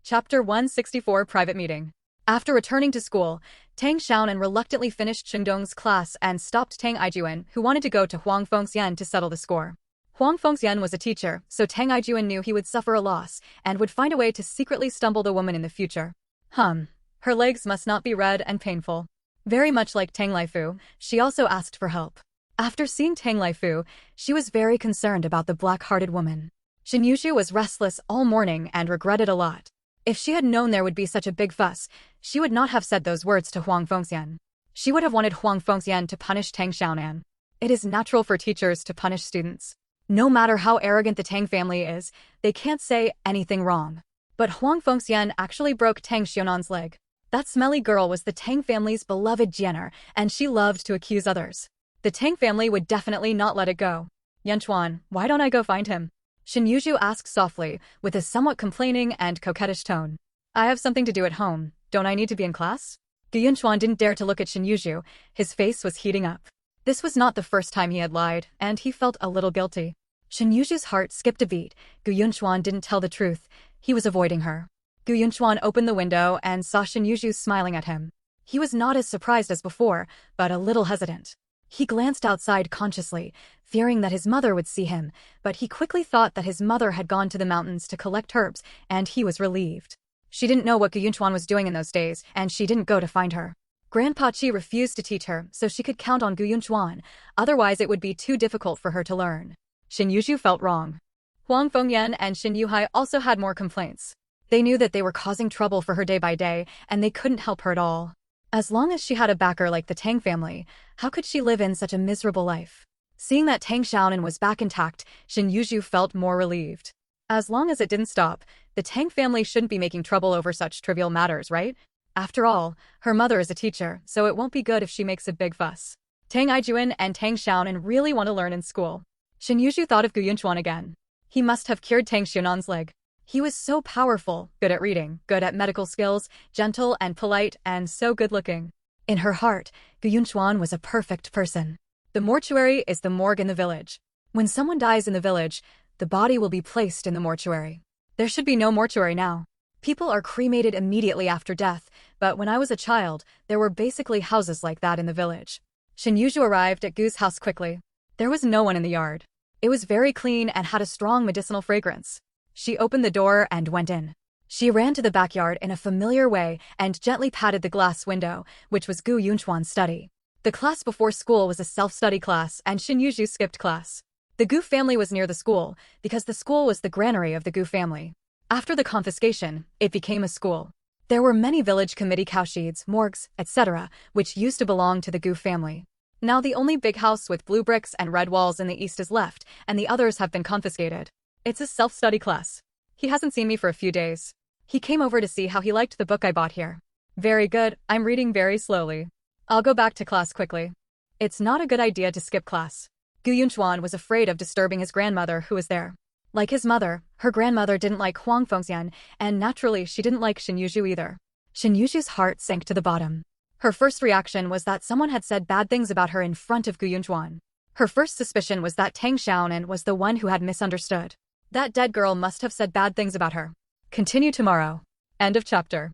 Chapter 164 Private Meeting. After returning to school, Tang Xiaonan reluctantly finished Shengdong's class and stopped Tang Ijuan, who wanted to go to Huang Fengxian to settle the score. Huang Fengxian was a teacher, so Tang Xiaonan knew he would suffer a loss and would find a way to secretly stumble the woman in the future. Her legs must not be red and painful. Very much like Tang Laifu, she also asked for help. After seeing Tang Laifu, she was very concerned about the black-hearted woman. Shen Yuzhu was restless all morning and regretted a lot. If she had known there would be such a big fuss, she would not have said those words to Huang Fengxian. She would have wanted Huang Fengxian to punish Tang Xiaonan. It is natural for teachers to punish students. No matter how arrogant the Tang family is, they can't say anything wrong. But Huang Fengxian actually broke Tang Xiaonan's leg. That smelly girl was the Tang family's beloved Jianer, and she loved to accuse others. The Tang family would definitely not let it go. Yanchuan, why don't I go find him? Shen Yuzhu asked softly, with a somewhat complaining and coquettish tone. I have something to do at home. Don't I need to be in class? Gu Yunchuan didn't dare to look at Shen Yuzhu. His face was heating up. This was not the first time he had lied, and he felt a little guilty. Shen Yuzhu's heart skipped a beat. Gu Yunchuan didn't tell the truth. He was avoiding her. Gu Yunchuan opened the window and saw Shen Yuzhu smiling at him. He was not as surprised as before, but a little hesitant. He glanced outside consciously, fearing that his mother would see him, but he quickly thought that his mother had gone to the mountains to collect herbs, and he was relieved. She didn't know what Gu Yunchuan was doing in those days, and she didn't go to find her. Grandpa Qi refused to teach her, so she could count on Gu Yunchuan, otherwise it would be too difficult for her to learn. Shen Yuzhu felt wrong. Huang Fengyan and Shen Yuhai also had more complaints. They knew that they were causing trouble for her day by day, and they couldn't help her at all. As long as she had a backer like the Tang family, how could she live in such a miserable life? Seeing that Tang Xiaonan was back intact, Shen Yuzhu felt more relieved. As long as it didn't stop, the Tang family shouldn't be making trouble over such trivial matters, right? After all, her mother is a teacher, so it won't be good if she makes a big fuss. Tang Ijuan and Tang Xiaonan really want to learn in school. Shen Yuzhu thought of Gu Yunchuan again. He must have cured Tang Xiaonan's leg. He was so powerful, good at reading, good at medical skills, gentle and polite, and so good-looking. In her heart, Gu Yunchuan was a perfect person. The mortuary is the morgue in the village. When someone dies in the village, the body will be placed in the mortuary. There should be no mortuary now. People are cremated immediately after death, but when I was a child, there were basically houses like that in the village. Shen Yuzhu arrived at Gu's house quickly. There was no one in the yard. It was very clean and had a strong medicinal fragrance. She opened the door and went in. She ran to the backyard in a familiar way and gently patted the glass window, which was Gu Yunchuan's study. The class before school was a self-study class, and Shen Yuzhu skipped class. The Gu family was near the school, because the school was the granary of the Gu family. After the confiscation, it became a school. There were many village committee cowsheds, morgues, etc., which used to belong to the Gu family. Now the only big house with blue bricks and red walls in the east is left, and the others have been confiscated. It's a self-study class. He hasn't seen me for a few days. He came over to see how he liked the book I bought here. Very good, I'm reading very slowly. I'll go back to class quickly. It's not a good idea to skip class. Gu Yunchuan was afraid of disturbing his grandmother who was there. Like his mother, her grandmother didn't like Huang Fengxian, and naturally she didn't like Shen Yuzhu either. Shen Yuzhu's heart sank to the bottom. Her first reaction was that someone had said bad things about her in front of Gu Yunchuan. Her first suspicion was that Tang Xiaonan was the one who had misunderstood. That dead girl must have said bad things about her. Continue tomorrow. End of chapter.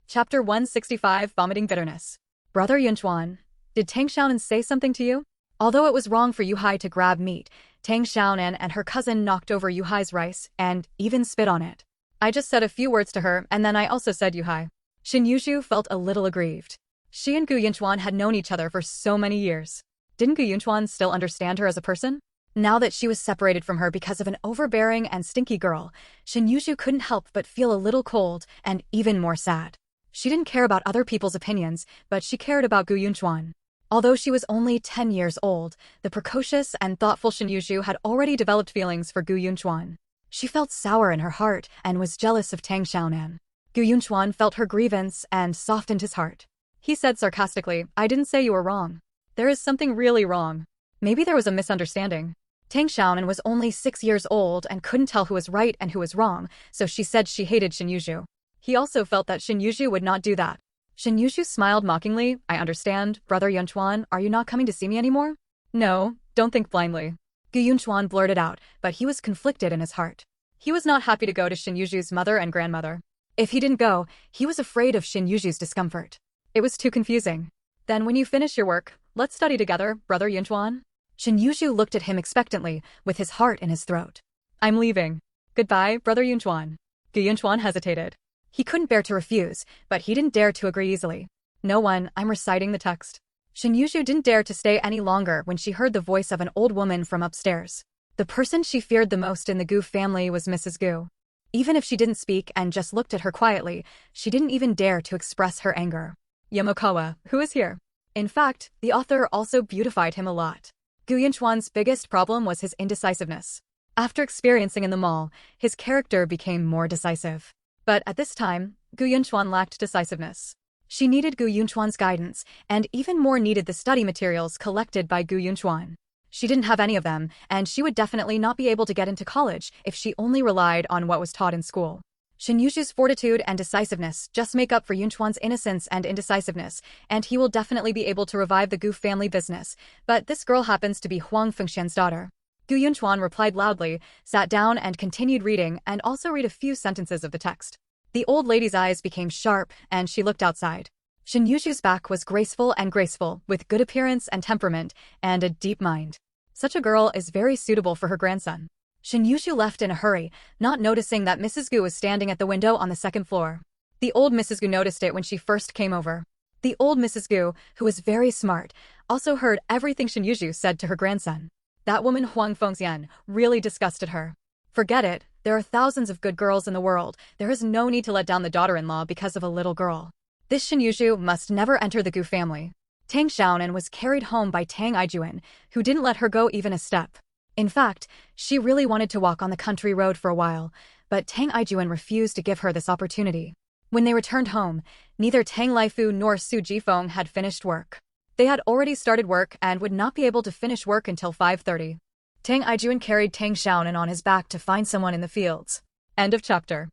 Chapter 165, Vomiting Bitterness. Brother Yunchuan, did Tang Xiaonan say something to you? Although it was wrong for Yuhai to grab meat, Tang Xiaonan and her cousin knocked over Yuhai's rice and even spit on it. I just said a few words to her, and then I also said Yuhai. Shen Yuzhu felt a little aggrieved. She and Gu Yunchuan had known each other for so many years. Didn't Gu Yunchuan still understand her as a person? Now that she was separated from her because of an overbearing and stinky girl, Shen Yuzhu couldn't help but feel a little cold and even more sad. She didn't care about other people's opinions, but she cared about Gu Yunchuan. Although she was only 10 years old, the precocious and thoughtful Shen Yuzhu had already developed feelings for Gu Yunchuan. She felt sour in her heart and was jealous of Tang Xiaonan. Gu Yunchuan felt her grievance and softened his heart. He said sarcastically, I didn't say you were wrong. There is something really wrong. Maybe there was a misunderstanding. Tang Xiaonan was only 6 years old and couldn't tell who was right and who was wrong, so she said she hated Shen Yuzhu. He also felt that Shen Yuzhu would not do that. Shen Yuzhu smiled mockingly. I understand, Brother Yunchuan, are you not coming to see me anymore? No, don't think blindly. Gu Yunchuan blurted out, but he was conflicted in his heart. He was not happy to go to Shen Yuzhu's mother and grandmother. If he didn't go, he was afraid of Shen Yuzhu's discomfort. It was too confusing. Then when you finish your work, let's study together, Brother Yunchuan. Shin Yuzhu looked at him expectantly, with his heart in his throat. I'm leaving. Goodbye, Brother Yunchuan. Gu Yunchuan hesitated. He couldn't bear to refuse, but he didn't dare to agree easily. No one, I'm reciting the text. Shin Yuzhu didn't dare to stay any longer when she heard the voice of an old woman from upstairs. The person she feared the most in the Gu family was Mrs. Gu. Even if she didn't speak and just looked at her quietly, she didn't even dare to express her anger. Yamokawa, who is here? In fact, the author also beautified him a lot. Gu Yunchuan's biggest problem was his indecisiveness. After experiencing in the mall, his character became more decisive. But at this time, Gu Yunchuan lacked decisiveness. She needed Gu Yunchuan's guidance, and even more needed the study materials collected by Gu Yunchuan. She didn't have any of them, and she would definitely not be able to get into college if she only relied on what was taught in school. Shin Yuzhu's fortitude and decisiveness just make up for Yunchuan's innocence and indecisiveness, and he will definitely be able to revive the Gu family business, but this girl happens to be Huang Fengxian's daughter. Gu Yunchuan replied loudly, sat down and continued reading, and also read a few sentences of the text. The old lady's eyes became sharp, and she looked outside. Shin Yuzhu's back was graceful, with good appearance and temperament, and a deep mind. Such a girl is very suitable for her grandson. Shin Yuzhu left in a hurry, not noticing that Mrs. Gu was standing at the window on the second floor. The old Mrs. Gu noticed it when she first came over. The old Mrs. Gu, who was very smart, also heard everything Shin Yuzhu said to her grandson. That woman Huang Fengxian really disgusted her. Forget it, there are thousands of good girls in the world, there is no need to let down the daughter-in-law because of a little girl. This Shin Yuzhu must never enter the Gu family. Tang Xiaonan was carried home by Tang Xiaonan, who didn't let her go even a step. In fact, she really wanted to walk on the country road for a while, but Tang Xiaonan refused to give her this opportunity. When they returned home, neither Tang Laifu nor Su Jifeng had finished work. They had already started work and would not be able to finish work until 5:30. Tang Xiaonan carried Tang Xiaonan on his back to find someone in the fields. End of chapter.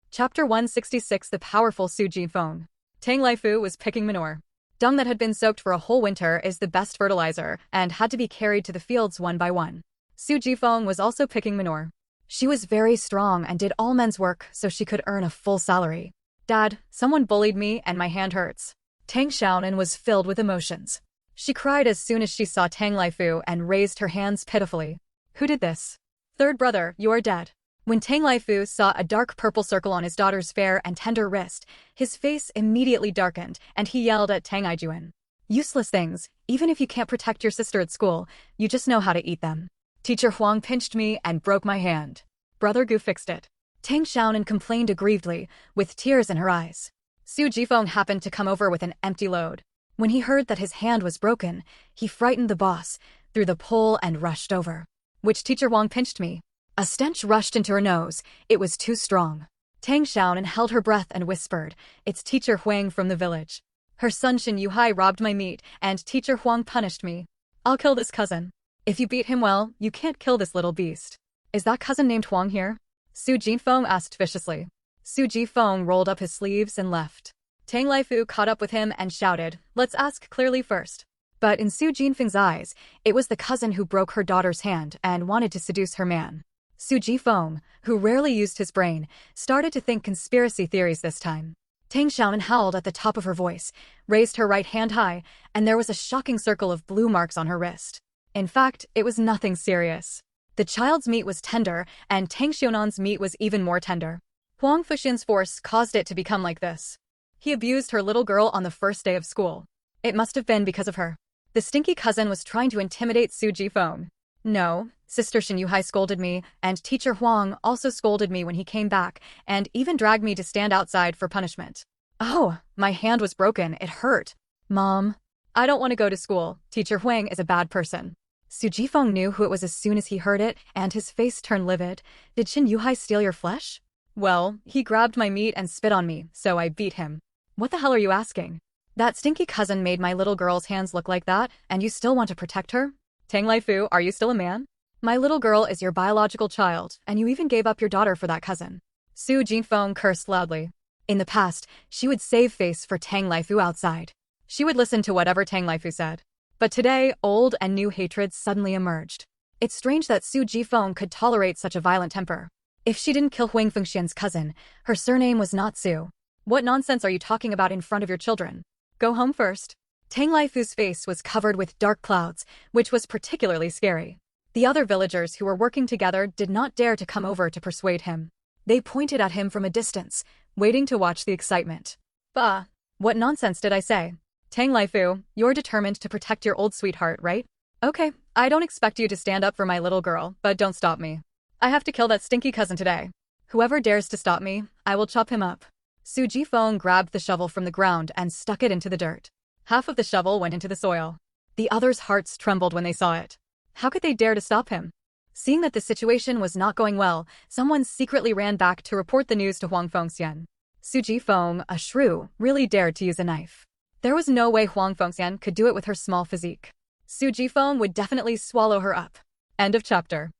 Chapter 166. The powerful Su Jifeng. Tang Laifu was picking manure. Dung that had been soaked for a whole winter is the best fertilizer and had to be carried to the fields one by one. Su Jifeng was also picking manure. She was very strong and did all men's work so she could earn a full salary. Dad, someone bullied me and my hand hurts. Tang Xiaonan was filled with emotions. She cried as soon as she saw Tang Laifu and raised her hands pitifully. Who did this? Third brother, you are dead. When Tang Laifu saw a dark purple circle on his daughter's fair and tender wrist, his face immediately darkened, and he yelled at Tang Xiaonan. Useless things, even if you can't protect your sister at school, you just know how to eat them. Teacher Huang pinched me and broke my hand. Brother Gu fixed it. Tang Xiaonan complained aggrievedly, with tears in her eyes. Su Jifeng happened to come over with an empty load. When he heard that his hand was broken, he frightened the boss, threw the pole and rushed over. Which teacher Huang pinched me? A stench rushed into her nose. It was too strong. Tang Xiaonan held her breath and whispered, it's teacher Huang from the village. Her son Shin Yuhai robbed my meat, and teacher Huang punished me. I'll kill this cousin. If you beat him well, you can't kill this little beast. Is that cousin named Huang here? Su Jifeng asked viciously. Su Jifeng rolled up his sleeves and left. Tang Laifu caught up with him and shouted, let's ask clearly first. But in Su Jifeng's eyes, it was the cousin who broke her daughter's hand and wanted to seduce her man. Su Jifeng, who rarely used his brain, started to think conspiracy theories this time. Tang Xiaonan howled at the top of her voice, raised her right hand high, and there was a shocking circle of blue marks on her wrist. In fact, it was nothing serious. The child's meat was tender, and Tang Xiaonan's meat was even more tender. Huang Fuxian's force caused it to become like this. He abused her little girl on the first day of school. It must have been because of her. The stinky cousin was trying to intimidate Su Jifeng. No, Sister Shin Yuhai scolded me, and Teacher Huang also scolded me when he came back, and even dragged me to stand outside for punishment. Oh, my hand was broken, it hurt. Mom, I don't want to go to school, Teacher Huang is a bad person. Su Jifeng knew who it was as soon as he heard it, and his face turned livid. Did Shin Yuhai steal your flesh? Well, he grabbed my meat and spit on me, so I beat him. What the hell are you asking? That stinky cousin made my little girl's hands look like that, and you still want to protect her? Tang Laifu, are you still a man? My little girl is your biological child, and you even gave up your daughter for that cousin. Su Jifeng cursed loudly. In the past, she would save face for Tang Laifu outside. She would listen to whatever Tang Laifu said. But today, old and new hatreds suddenly emerged. It's strange that Su Jifeng could tolerate such a violent temper. If she didn't kill Huang Fengxian's cousin, her surname was not Su. What nonsense are you talking about in front of your children? Go home first. Tang Laifu's face was covered with dark clouds, which was particularly scary. The other villagers who were working together did not dare to come over to persuade him. They pointed at him from a distance, waiting to watch the excitement. Bah! What nonsense did I say? Tang Laifu, you're determined to protect your old sweetheart, right? Okay, I don't expect you to stand up for my little girl, but don't stop me. I have to kill that stinky cousin today. Whoever dares to stop me, I will chop him up. Su Jifeng grabbed the shovel from the ground and stuck it into the dirt. Half of the shovel went into the soil. The others' hearts trembled when they saw it. How could they dare to stop him? Seeing that the situation was not going well, someone secretly ran back to report the news to Huang Fengxian. Su Jifeng, a shrew, really dared to use a knife. There was no way Huang Fengxian could do it with her small physique. Su Jifeng would definitely swallow her up. End of chapter.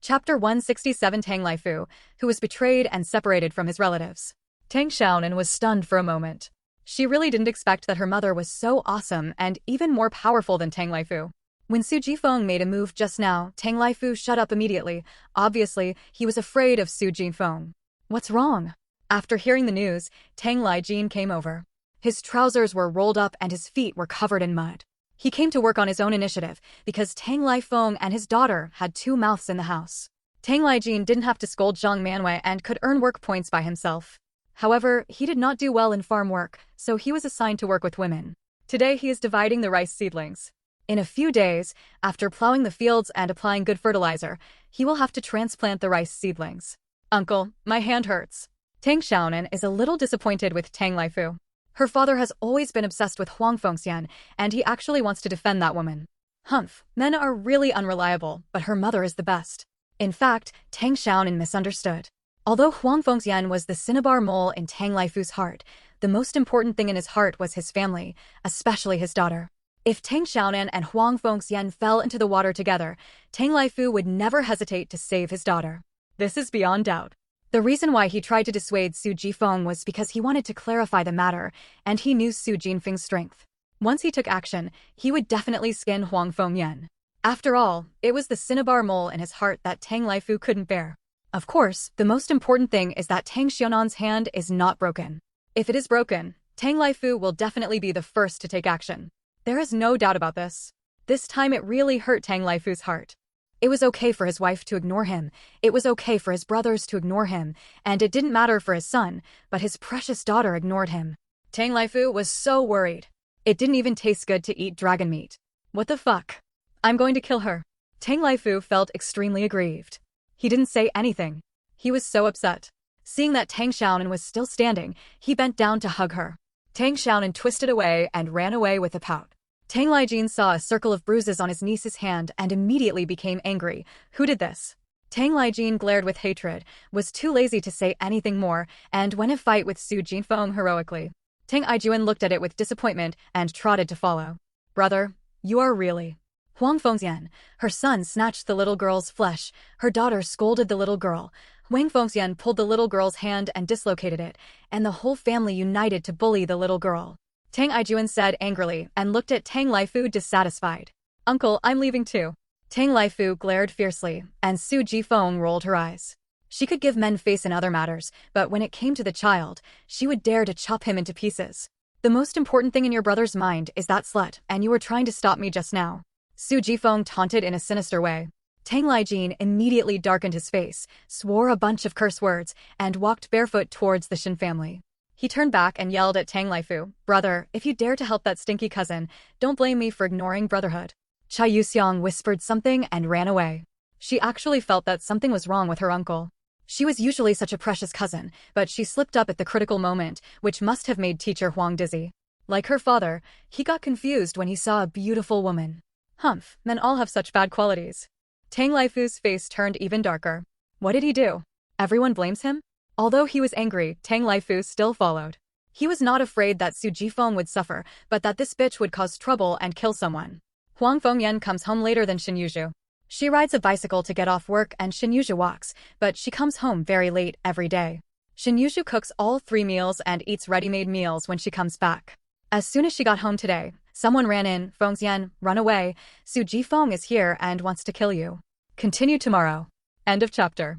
Chapter 167. Tang Laifu, who was betrayed and separated from his relatives. Tang Xiaonan was stunned for a moment. She really didn't expect that her mother was so awesome and even more powerful than Tang Laifu. When Su Jifeng made a move just now, Tang Laifu shut up immediately. Obviously, he was afraid of Su Jifeng. What's wrong? After hearing the news, Tang Laijin came over. His trousers were rolled up and his feet were covered in mud. He came to work on his own initiative because Tang Laifeng and his daughter had two mouths in the house. Tang Laijin didn't have to scold Zhang Manwei and could earn work points by himself. However, he did not do well in farm work, so he was assigned to work with women. Today he is dividing the rice seedlings. In a few days, after plowing the fields and applying good fertilizer, he will have to transplant the rice seedlings. Uncle, my hand hurts. Tang Xiaonan is a little disappointed with Tang Laifu. Her father has always been obsessed with Huang Fengxian, and he actually wants to defend that woman. Humph, men are really unreliable, but her mother is the best. In fact, Tang Xiaonan misunderstood. Although Huang Fengxian was the cinnabar mole in Tang Laifu's heart, the most important thing in his heart was his family, especially his daughter. If Tang Xiaonan and Huang Fengxian fell into the water together, Tang Laifu would never hesitate to save his daughter. This is beyond doubt. The reason why he tried to dissuade Su Jifeng was because he wanted to clarify the matter, and he knew Su Jinfeng's strength. Once he took action, he would definitely skin Huang Fengyan. After all, it was the cinnabar mole in his heart that Tang Laifu couldn't bear. Of course, the most important thing is that Tang Xiaonan's hand is not broken. If it is broken, Tang Laifu will definitely be the first to take action. There is no doubt about this. This time it really hurt Tang Laifu's heart. It was okay for his wife to ignore him, it was okay for his brothers to ignore him, and it didn't matter for his son, but his precious daughter ignored him. Tang Laifu was so worried. It didn't even taste good to eat dragon meat. What the fuck? I'm going to kill her. Tang Laifu felt extremely aggrieved. He didn't say anything. He was so upset. Seeing that Tang Xiaonan was still standing, he bent down to hug her. Tang Xiaonan twisted away and ran away with a pout. Tang Laijin saw a circle of bruises on his niece's hand and immediately became angry. Who did this? Tang Laijin glared with hatred, was too lazy to say anything more, and went in fight with Su Jinfeng heroically. Tang Aijuan looked at it with disappointment and trotted to follow. Brother, you are really... Huang Fengxian, her son snatched the little girl's flesh, her daughter scolded the little girl. Huang Fengxian pulled the little girl's hand and dislocated it, and the whole family united to bully the little girl. Tang Aijuan said angrily and looked at Tang Laifu dissatisfied. Uncle, I'm leaving too. Tang Laifu glared fiercely, and Su Jifeng rolled her eyes. She could give men face in other matters, but when it came to the child, she would dare to chop him into pieces. The most important thing in your brother's mind is that slut, and you were trying to stop me just now. Su Jifeng taunted in a sinister way. Tang Laijin immediately darkened his face, swore a bunch of curse words, and walked barefoot towards the Shin family. He turned back and yelled at Tang Laifu, Brother, if you dare to help that stinky cousin, don't blame me for ignoring brotherhood. Chai Yuxiang whispered something and ran away. She actually felt that something was wrong with her uncle. She was usually such a precious cousin, but she slipped up at the critical moment, which must have made teacher Huang dizzy. Like her father, he got confused when he saw a beautiful woman. Humph, men all have such bad qualities. Tang Laifu's face turned even darker. What did he do? Everyone blames him? Although he was angry, Tang Laifu still followed. He was not afraid that Su Jifeng would suffer, but that this bitch would cause trouble and kill someone. Huang Fengyan comes home later than Xin Yuzhu. She rides a bicycle to get off work and Xin Yuzhu walks, but she comes home very late every day. Xin Yuzhu cooks all 3 meals and eats ready-made meals when she comes back. As soon as she got home today, someone ran in, Fengxian, run away, Su Jifeng is here and wants to kill you. Continue tomorrow. End of chapter.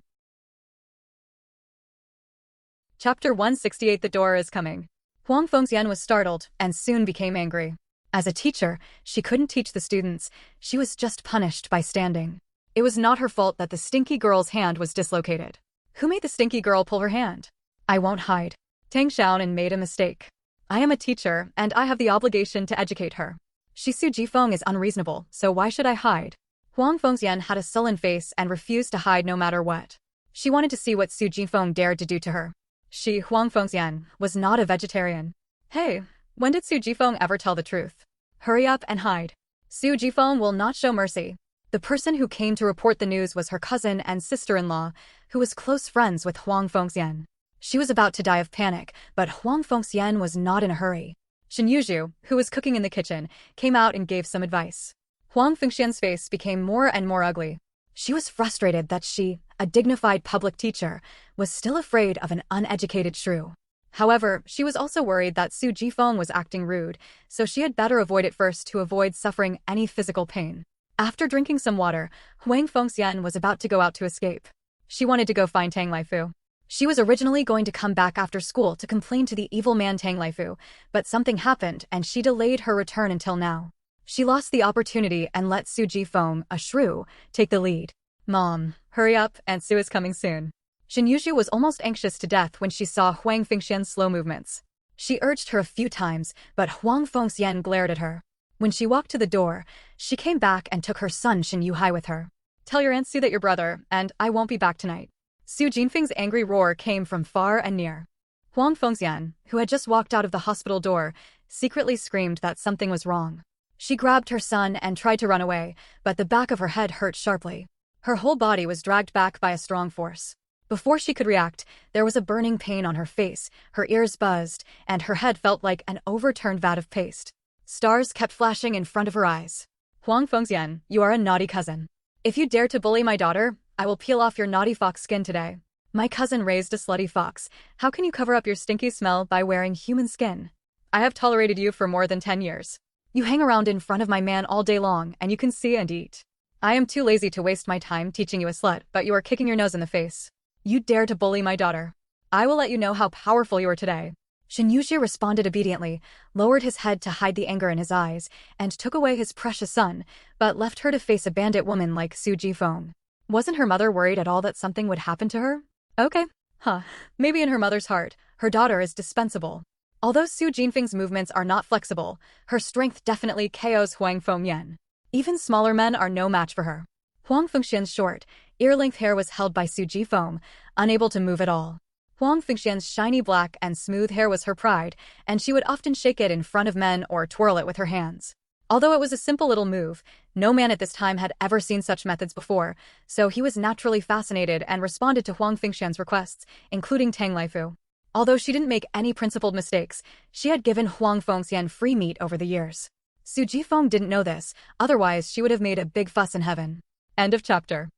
Chapter 168. The door is coming. Huang Fengxian was startled and soon became angry. As a teacher, she couldn't teach the students, she was just punished by standing. It was not her fault that the stinky girl's hand was dislocated. Who made the stinky girl pull her hand? I won't hide. Tang Xiaonan made a mistake. I am a teacher, and I have the obligation to educate her. Su Jifeng is unreasonable, so why should I hide? Huang Fengxian had a sullen face and refused to hide no matter what. She wanted to see what Su Jifeng dared to do to her. She, Huang Fengxian, was not a vegetarian. Hey, when did Su Jifeng ever tell the truth? Hurry up and hide. Su Jifeng will not show mercy. The person who came to report the news was her cousin and sister-in-law, who was close friends with Huang Fengxian. She was about to die of panic, but Huang Fengxian was not in a hurry. Shen Yuzhu, who was cooking in the kitchen, came out and gave some advice. Huang Fengxian's face became more and more ugly. She was frustrated that she, a dignified public teacher, was still afraid of an uneducated shrew. However, she was also worried that Su Jifeng was acting rude, so she had better avoid it first to avoid suffering any physical pain. After drinking some water, Huang Fengxian was about to go out to escape. She wanted to go find Tang Laifu. She was originally going to come back after school to complain to the evil man Tang Laifu, but something happened and she delayed her return until now. She lost the opportunity and let Su Jifeng, a shrew, take the lead. Mom, hurry up, and Su is coming soon. Shen Yuzhu was almost anxious to death when she saw Huang Fengxian's slow movements. She urged her a few times, but Huang Fengxian glared at her. When she walked to the door, she came back and took her son Shen Yuhai with her. Tell your Aunt Su that your brother, and I won't be back tonight. Su Jinfeng's angry roar came from far and near. Huang Fengxian, who had just walked out of the hospital door, secretly screamed that something was wrong. She grabbed her son and tried to run away, but the back of her head hurt sharply. Her whole body was dragged back by a strong force. Before she could react, there was a burning pain on her face, her ears buzzed, and her head felt like an overturned vat of paste. Stars kept flashing in front of her eyes. Huang Fengxian, you are a naughty cousin. If you dare to bully my daughter, I will peel off your naughty fox skin today. My cousin raised a slutty fox. How can you cover up your stinky smell by wearing human skin? I have tolerated you for more than 10 years. You hang around in front of my man all day long and you can see and eat. I am too lazy to waste my time teaching you a slut, but you are kicking your nose in the face. You dare to bully my daughter. I will let you know how powerful you are today. Shen Yuzhu responded obediently, lowered his head to hide the anger in his eyes, and took away his precious son, but left her to face a bandit woman like Su Jifeng. Wasn't her mother worried at all that something would happen to her? Okay. Maybe in her mother's heart, her daughter is dispensable. Although Su Jinfeng's movements are not flexible, her strength definitely KOs Huang Fengxian. Even smaller men are no match for her. Huang Fengxian's short, ear-length hair was held by Su Jifeng, unable to move at all. Huang Fengxian's shiny black and smooth hair was her pride, and she would often shake it in front of men or twirl it with her hands. Although it was a simple little move, no man at this time had ever seen such methods before, so he was naturally fascinated and responded to Huang Fengxian's requests, including Tang Laifu. Although she didn't make any principled mistakes, she had given Huang Fengxian free meat over the years. Su Jifeng didn't know this, otherwise she would have made a big fuss in heaven. End of chapter.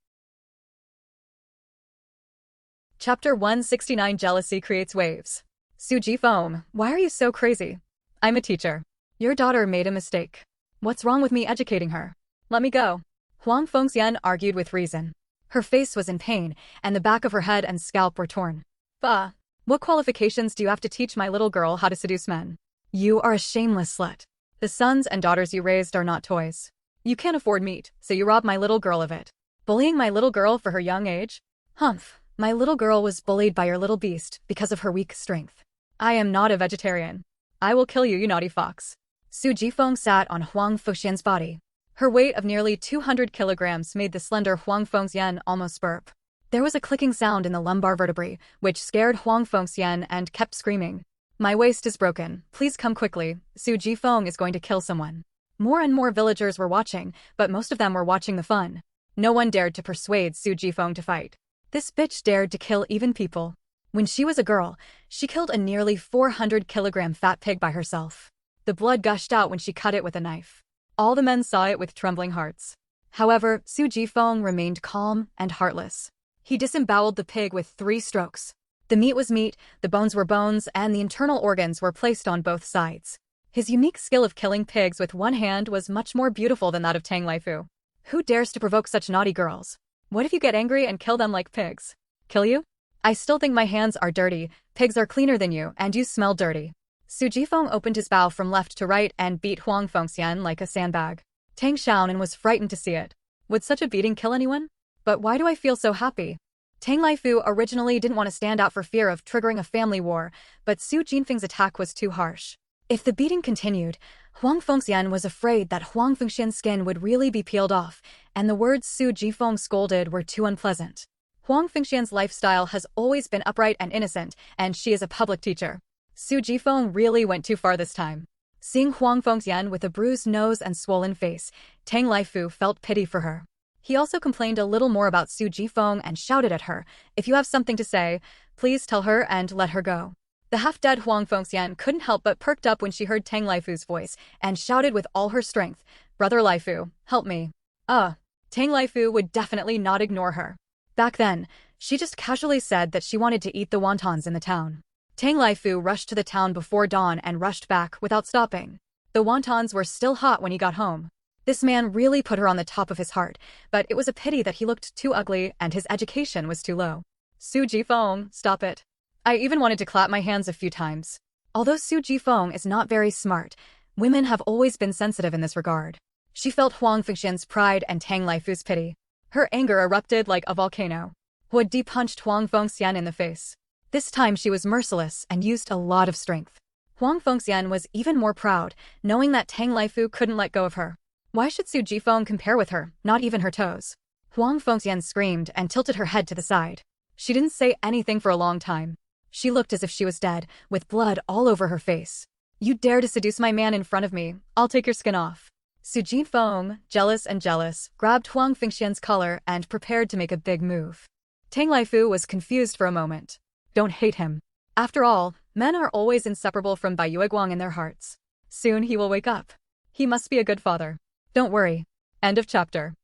Chapter 169 Jealousy Creates Waves. Su Jifeng, why are you so crazy? I'm a teacher. Your daughter made a mistake. What's wrong with me educating her? Let me go. Huang Fengxian argued with reason. Her face was in pain, and the back of her head and scalp were torn. Bah! What qualifications do you have to teach my little girl how to seduce men? You are a shameless slut. The sons and daughters you raised are not toys. You can't afford meat, so you rob my little girl of it. Bullying my little girl for her young age? Humph. My little girl was bullied by your little beast because of her weak strength. I am not a vegetarian. I will kill you, you naughty fox. Su Jifeng sat on Huang Fengxian's body. Her weight of nearly 200 kilograms made the slender Huang Fengxian almost burp. There was a clicking sound in the lumbar vertebrae, which scared Huang Fengxian and kept screaming. My waist is broken. Please come quickly. Su Jifeng is going to kill someone. More and more villagers were watching, but most of them were watching the fun. No one dared to persuade Su Jifeng to fight. This bitch dared to kill even people. When she was a girl, she killed a nearly 400-kilogram fat pig by herself. The blood gushed out when she cut it with a knife. All the men saw it with trembling hearts. However, Su Jifeng remained calm and heartless. He disemboweled the pig with 3 strokes. The meat was meat, the bones were bones, and the internal organs were placed on both sides. His unique skill of killing pigs with one hand was much more beautiful than that of Tang Laifu. Who dares to provoke such naughty girls? What if you get angry and kill them like pigs? Kill you? I still think my hands are dirty, pigs are cleaner than you, and you smell dirty. Su Jifeng opened his bow from left to right and beat Huang Fengxian like a sandbag. Tang Xiaonan was frightened to see it. Would such a beating kill anyone? But why do I feel so happy? Tang Laifu originally didn't want to stand out for fear of triggering a family war, but Su Jinfeng's attack was too harsh. If the beating continued, Huang Fengxian was afraid that Huang Fengxian's skin would really be peeled off, and the words Su Jifeng scolded were too unpleasant. Huang Fengxian's lifestyle has always been upright and innocent, and she is a public teacher. Su Jifeng really went too far this time. Seeing Huang Fengxian with a bruised nose and swollen face, Tang Laifu felt pity for her. He also complained a little more about Su Jifeng and shouted at her, "If you have something to say, please tell her and let her go." The half-dead Huang Fengxian couldn't help but perked up when she heard Tang Laifu's voice and shouted with all her strength, "Brother Laifu, help me." Tang Laifu would definitely not ignore her. Back then, she just casually said that she wanted to eat the wontons in the town. Tang Laifu rushed to the town before dawn and rushed back without stopping. The wontons were still hot when he got home. This man really put her on the top of his heart, but it was a pity that he looked too ugly and his education was too low. Su Jifeng, stop it. I even wanted to clap my hands a few times. Although Su Jifeng is not very smart, women have always been sensitive in this regard. She felt Huang Fengxian's pride and Tang Laifu's pity. Her anger erupted like a volcano. Huo Di punched Huang Fengxian in the face. This time she was merciless and used a lot of strength. Huang Fengxian was even more proud, knowing that Tang Laifu couldn't let go of her. Why should Su Jifeng compare with her, not even her toes? Huang Fengxian screamed and tilted her head to the side. She didn't say anything for a long time. She looked as if she was dead, with blood all over her face. "You dare to seduce my man in front of me, I'll take your skin off." Su Jifeng, jealous, grabbed Huang Fengxian's collar and prepared to make a big move. Tang Laifu was confused for a moment. Don't hate him. After all, men are always inseparable from Bai Yueguang in their hearts. Soon he will wake up. He must be a good father. Don't worry. End of chapter.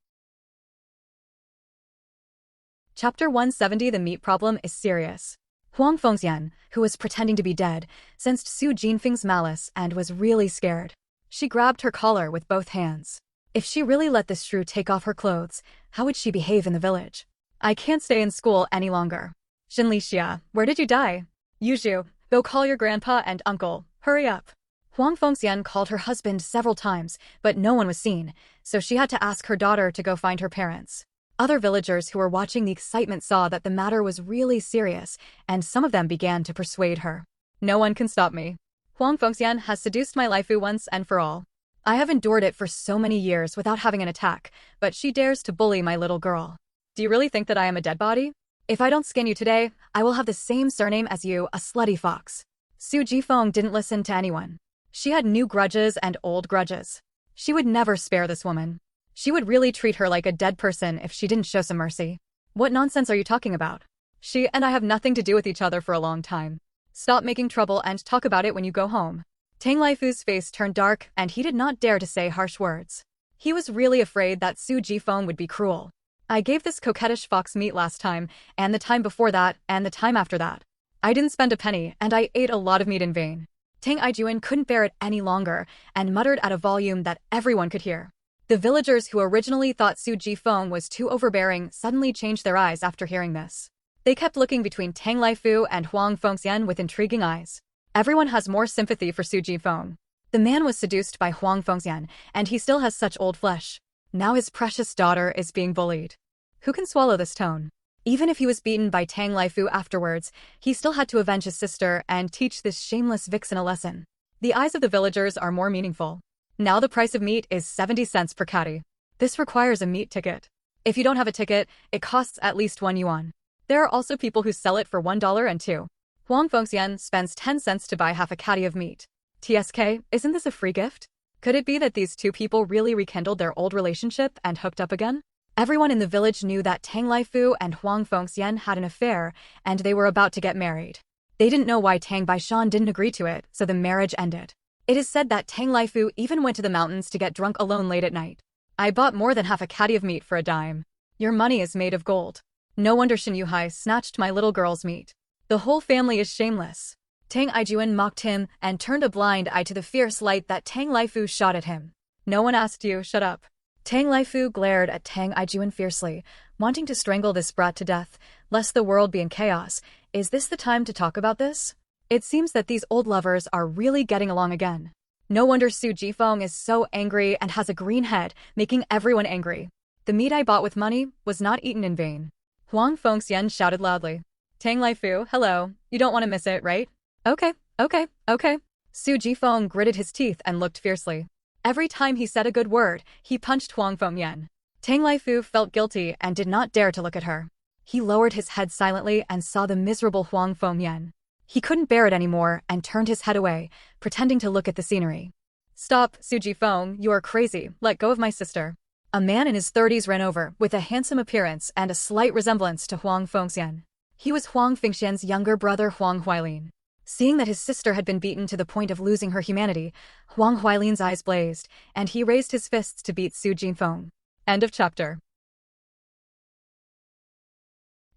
Chapter 170. The meat problem is serious. Huang Fengxian, who was pretending to be dead, sensed Su Jinfeng's malice and was really scared. She grabbed her collar with both hands. If she really let this shrew take off her clothes, how would she behave in the village? I can't stay in school any longer. Xinlixia, where did you die? Yuzhu, go call your grandpa and uncle. Hurry up. Huang Fengxian called her husband several times, but no one was seen, so she had to ask her daughter to go find her parents. Other villagers who were watching the excitement saw that the matter was really serious, and some of them began to persuade her. No one can stop me. Huang Fengxian has seduced my Laifu once and for all. I have endured it for so many years without having an attack, but she dares to bully my little girl. Do you really think that I am a dead body? If I don't skin you today, I will have the same surname as you, a slutty fox. Su Jifeng didn't listen to anyone. She had new grudges and old grudges. She would never spare this woman. She would really treat her like a dead person if she didn't show some mercy. What nonsense are you talking about? She and I have nothing to do with each other for a long time. Stop making trouble and talk about it when you go home. Tang Laifu's face turned dark and he did not dare to say harsh words. He was really afraid that Su Jifeng would be cruel. I gave this coquettish fox meat last time, and the time before that, and the time after that. I didn't spend a penny, and I ate a lot of meat in vain. Tang Ijuan couldn't bear it any longer, and muttered at a volume that everyone could hear. The villagers who originally thought Su Jifeng was too overbearing suddenly changed their eyes after hearing this. They kept looking between Tang Laifu and Huang Fengxian with intriguing eyes. Everyone has more sympathy for Su Jifeng. The man was seduced by Huang Fengxian, and he still has such old flesh. Now his precious daughter is being bullied. Who can swallow this tone? Even if he was beaten by Tang Laifu afterwards, he still had to avenge his sister and teach this shameless vixen a lesson. The eyes of the villagers are more meaningful. Now the price of meat is 70 cents per catty. This requires a meat ticket. If you don't have a ticket, it costs at least 1 yuan. There are also people who sell it for $1 and 2. Huang Fengxian spends 10 cents to buy half a catty of meat. TSK, isn't this a free gift? Could it be that these two people really rekindled their old relationship and hooked up again? Everyone in the village knew that Tang Laifu and Huang Fengxian had an affair, and they were about to get married. They didn't know why Tang Baishan didn't agree to it, so the marriage ended. It is said that Tang Laifu even went to the mountains to get drunk alone late at night. I bought more than half a catty of meat for a dime. Your money is made of gold. No wonder Shin Yuhai snatched my little girl's meat. The whole family is shameless. Tang Ijuan mocked him and turned a blind eye to the fierce light that Tang Laifu shot at him. No one asked you, shut up. Tang Laifu glared at Tang Ijuan fiercely, wanting to strangle this brat to death, lest the world be in chaos. Is this the time to talk about this? It seems that these old lovers are really getting along again. No wonder Su Jifeng is so angry and has a green head, making everyone angry. The meat I bought with money was not eaten in vain. Huang Fengxian shouted loudly. Tang Laifu, hello. You don't want to miss it, right? Okay. Su Jifeng gritted his teeth and looked fiercely. Every time he said a good word, he punched Huang Fengyan. Tang Laifu felt guilty and did not dare to look at her. He lowered his head silently and saw the miserable Huang Fengyan. He couldn't bear it anymore and turned his head away, pretending to look at the scenery. Stop, Su Jifeng, you are crazy. Let go of my sister. A man in his 30s ran over, with a handsome appearance and a slight resemblance to Huang Fengxian. He was Huang Fengxian's younger brother Huang Huailin. Seeing that his sister had been beaten to the point of losing her humanity, Huang Huailin's eyes blazed, and he raised his fists to beat Su Jifeng. End of chapter.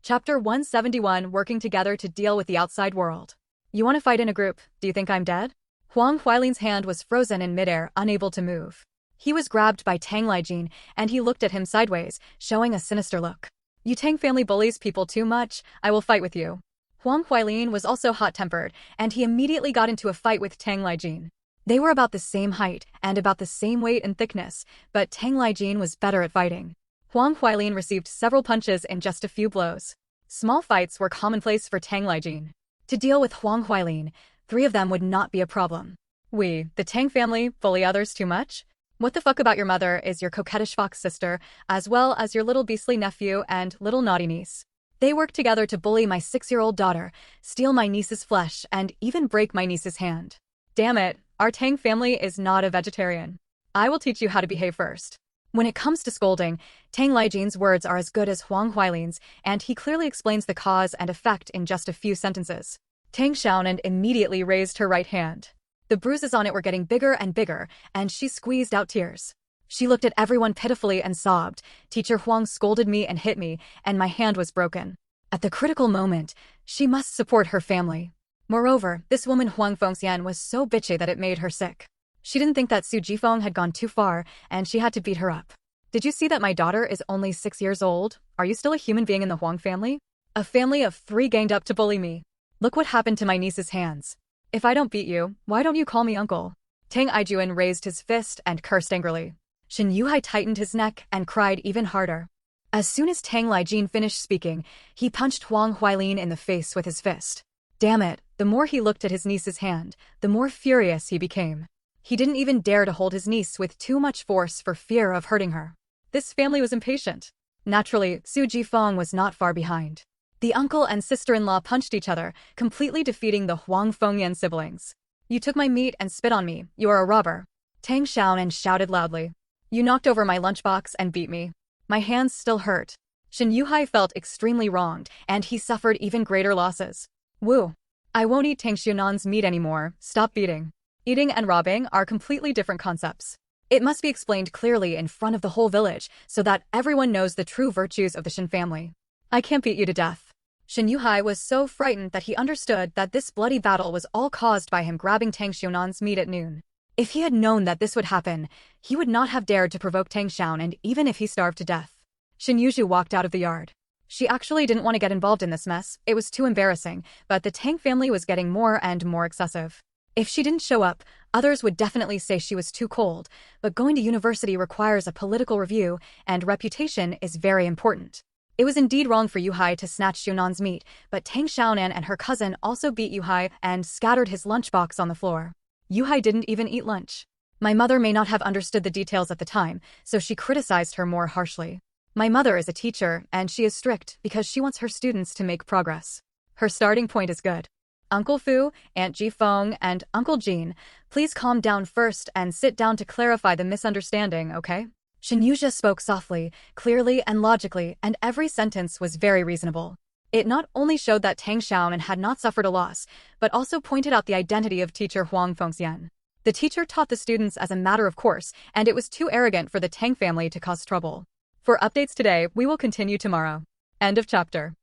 Chapter 171, Working Together to Deal with the Outside World. You want to fight in a group? Do you think I'm dead? Huang Huailin's hand was frozen in midair, unable to move. He was grabbed by Tang Lijin, and he looked at him sideways, showing a sinister look. You Tang family bullies people too much, I will fight with you. Huang Huailin was also hot-tempered, and he immediately got into a fight with Tang Lijin. They were about the same height and about the same weight and thickness, but Tang Lijin was better at fighting. Huang Huailin received several punches in just a few blows. Small fights were commonplace for Tang Lijin. To deal with Huang Huailin, 3 of them would not be a problem. We, the Tang family, bully others too much? What the fuck about your mother is your coquettish fox sister, as well as your little beastly nephew and little naughty niece. They work together to bully my 6-year-old daughter, steal my niece's flesh, and even break my niece's hand. Damn it, our Tang family is not a vegetarian. I will teach you how to behave first. When it comes to scolding, Tang Lijin's words are as good as Huang Huailin's, and he clearly explains the cause and effect in just a few sentences. Tang Xiaonan immediately raised her right hand. The bruises on it were getting bigger and bigger, and she squeezed out tears. She looked at everyone pitifully and sobbed. Teacher Huang scolded me and hit me, and my hand was broken. At the critical moment, she must support her family. Moreover, this woman Huang Fengxian was so bitchy that it made her sick. She didn't think that Su Jifeng had gone too far, and she had to beat her up. Did you see that my daughter is only 6 years old? Are you still a human being in the Huang family? A family of 3 ganged up to bully me. Look what happened to my niece's hands. If I don't beat you, why don't you call me uncle? Tang Ijuan raised his fist and cursed angrily. Shen Yuhai tightened his neck and cried even harder. As soon as Tang Lijin finished speaking, he punched Huang Huailin in the face with his fist. Damn it, the more he looked at his niece's hand, the more furious he became. He didn't even dare to hold his niece with too much force for fear of hurting her. This family was impatient. Naturally, Su Jifeng was not far behind. The uncle and sister-in-law punched each other, completely defeating the Huang Fengyan siblings. You took my meat and spit on me. You are a robber. Tang Xiaonan shouted loudly. You knocked over my lunchbox and beat me. My hands still hurt. Shen Yuhai felt extremely wronged, and he suffered even greater losses. Woo. I won't eat Tang Xiaonan's meat anymore. Stop beating. Eating and robbing are completely different concepts. It must be explained clearly in front of the whole village so that everyone knows the true virtues of the Shen family. I can't beat you to death. Shen Yuhai was so frightened that he understood that this bloody battle was all caused by him grabbing Tang Xiaonan's meat at noon. If he had known that this would happen, he would not have dared to provoke Tang Xiaonan even if he starved to death. Shen Yuzhu walked out of the yard. She actually didn't want to get involved in this mess, it was too embarrassing, but the Tang family was getting more and more excessive. If she didn't show up, others would definitely say she was too cold, but going to university requires a political review, and reputation is very important. It was indeed wrong for Yuhai to snatch Xiaonan's meat, but Tang Xiaonan and her cousin also beat Yuhai and scattered his lunchbox on the floor. Yuhai didn't even eat lunch. My mother may not have understood the details at the time, so she criticized her more harshly. My mother is a teacher, and she is strict because she wants her students to make progress. Her starting point is good. Uncle Fu, Aunt Jifeng, and Uncle Jean, please calm down first and sit down to clarify the misunderstanding, okay? Shen Yuzhu spoke softly, clearly, and logically, and every sentence was very reasonable. It not only showed that Tang Xiaonan had not suffered a loss, but also pointed out the identity of teacher Huang Fengxian. The teacher taught the students as a matter of course, and it was too arrogant for the Tang family to cause trouble. For updates today, we will continue tomorrow. End of chapter.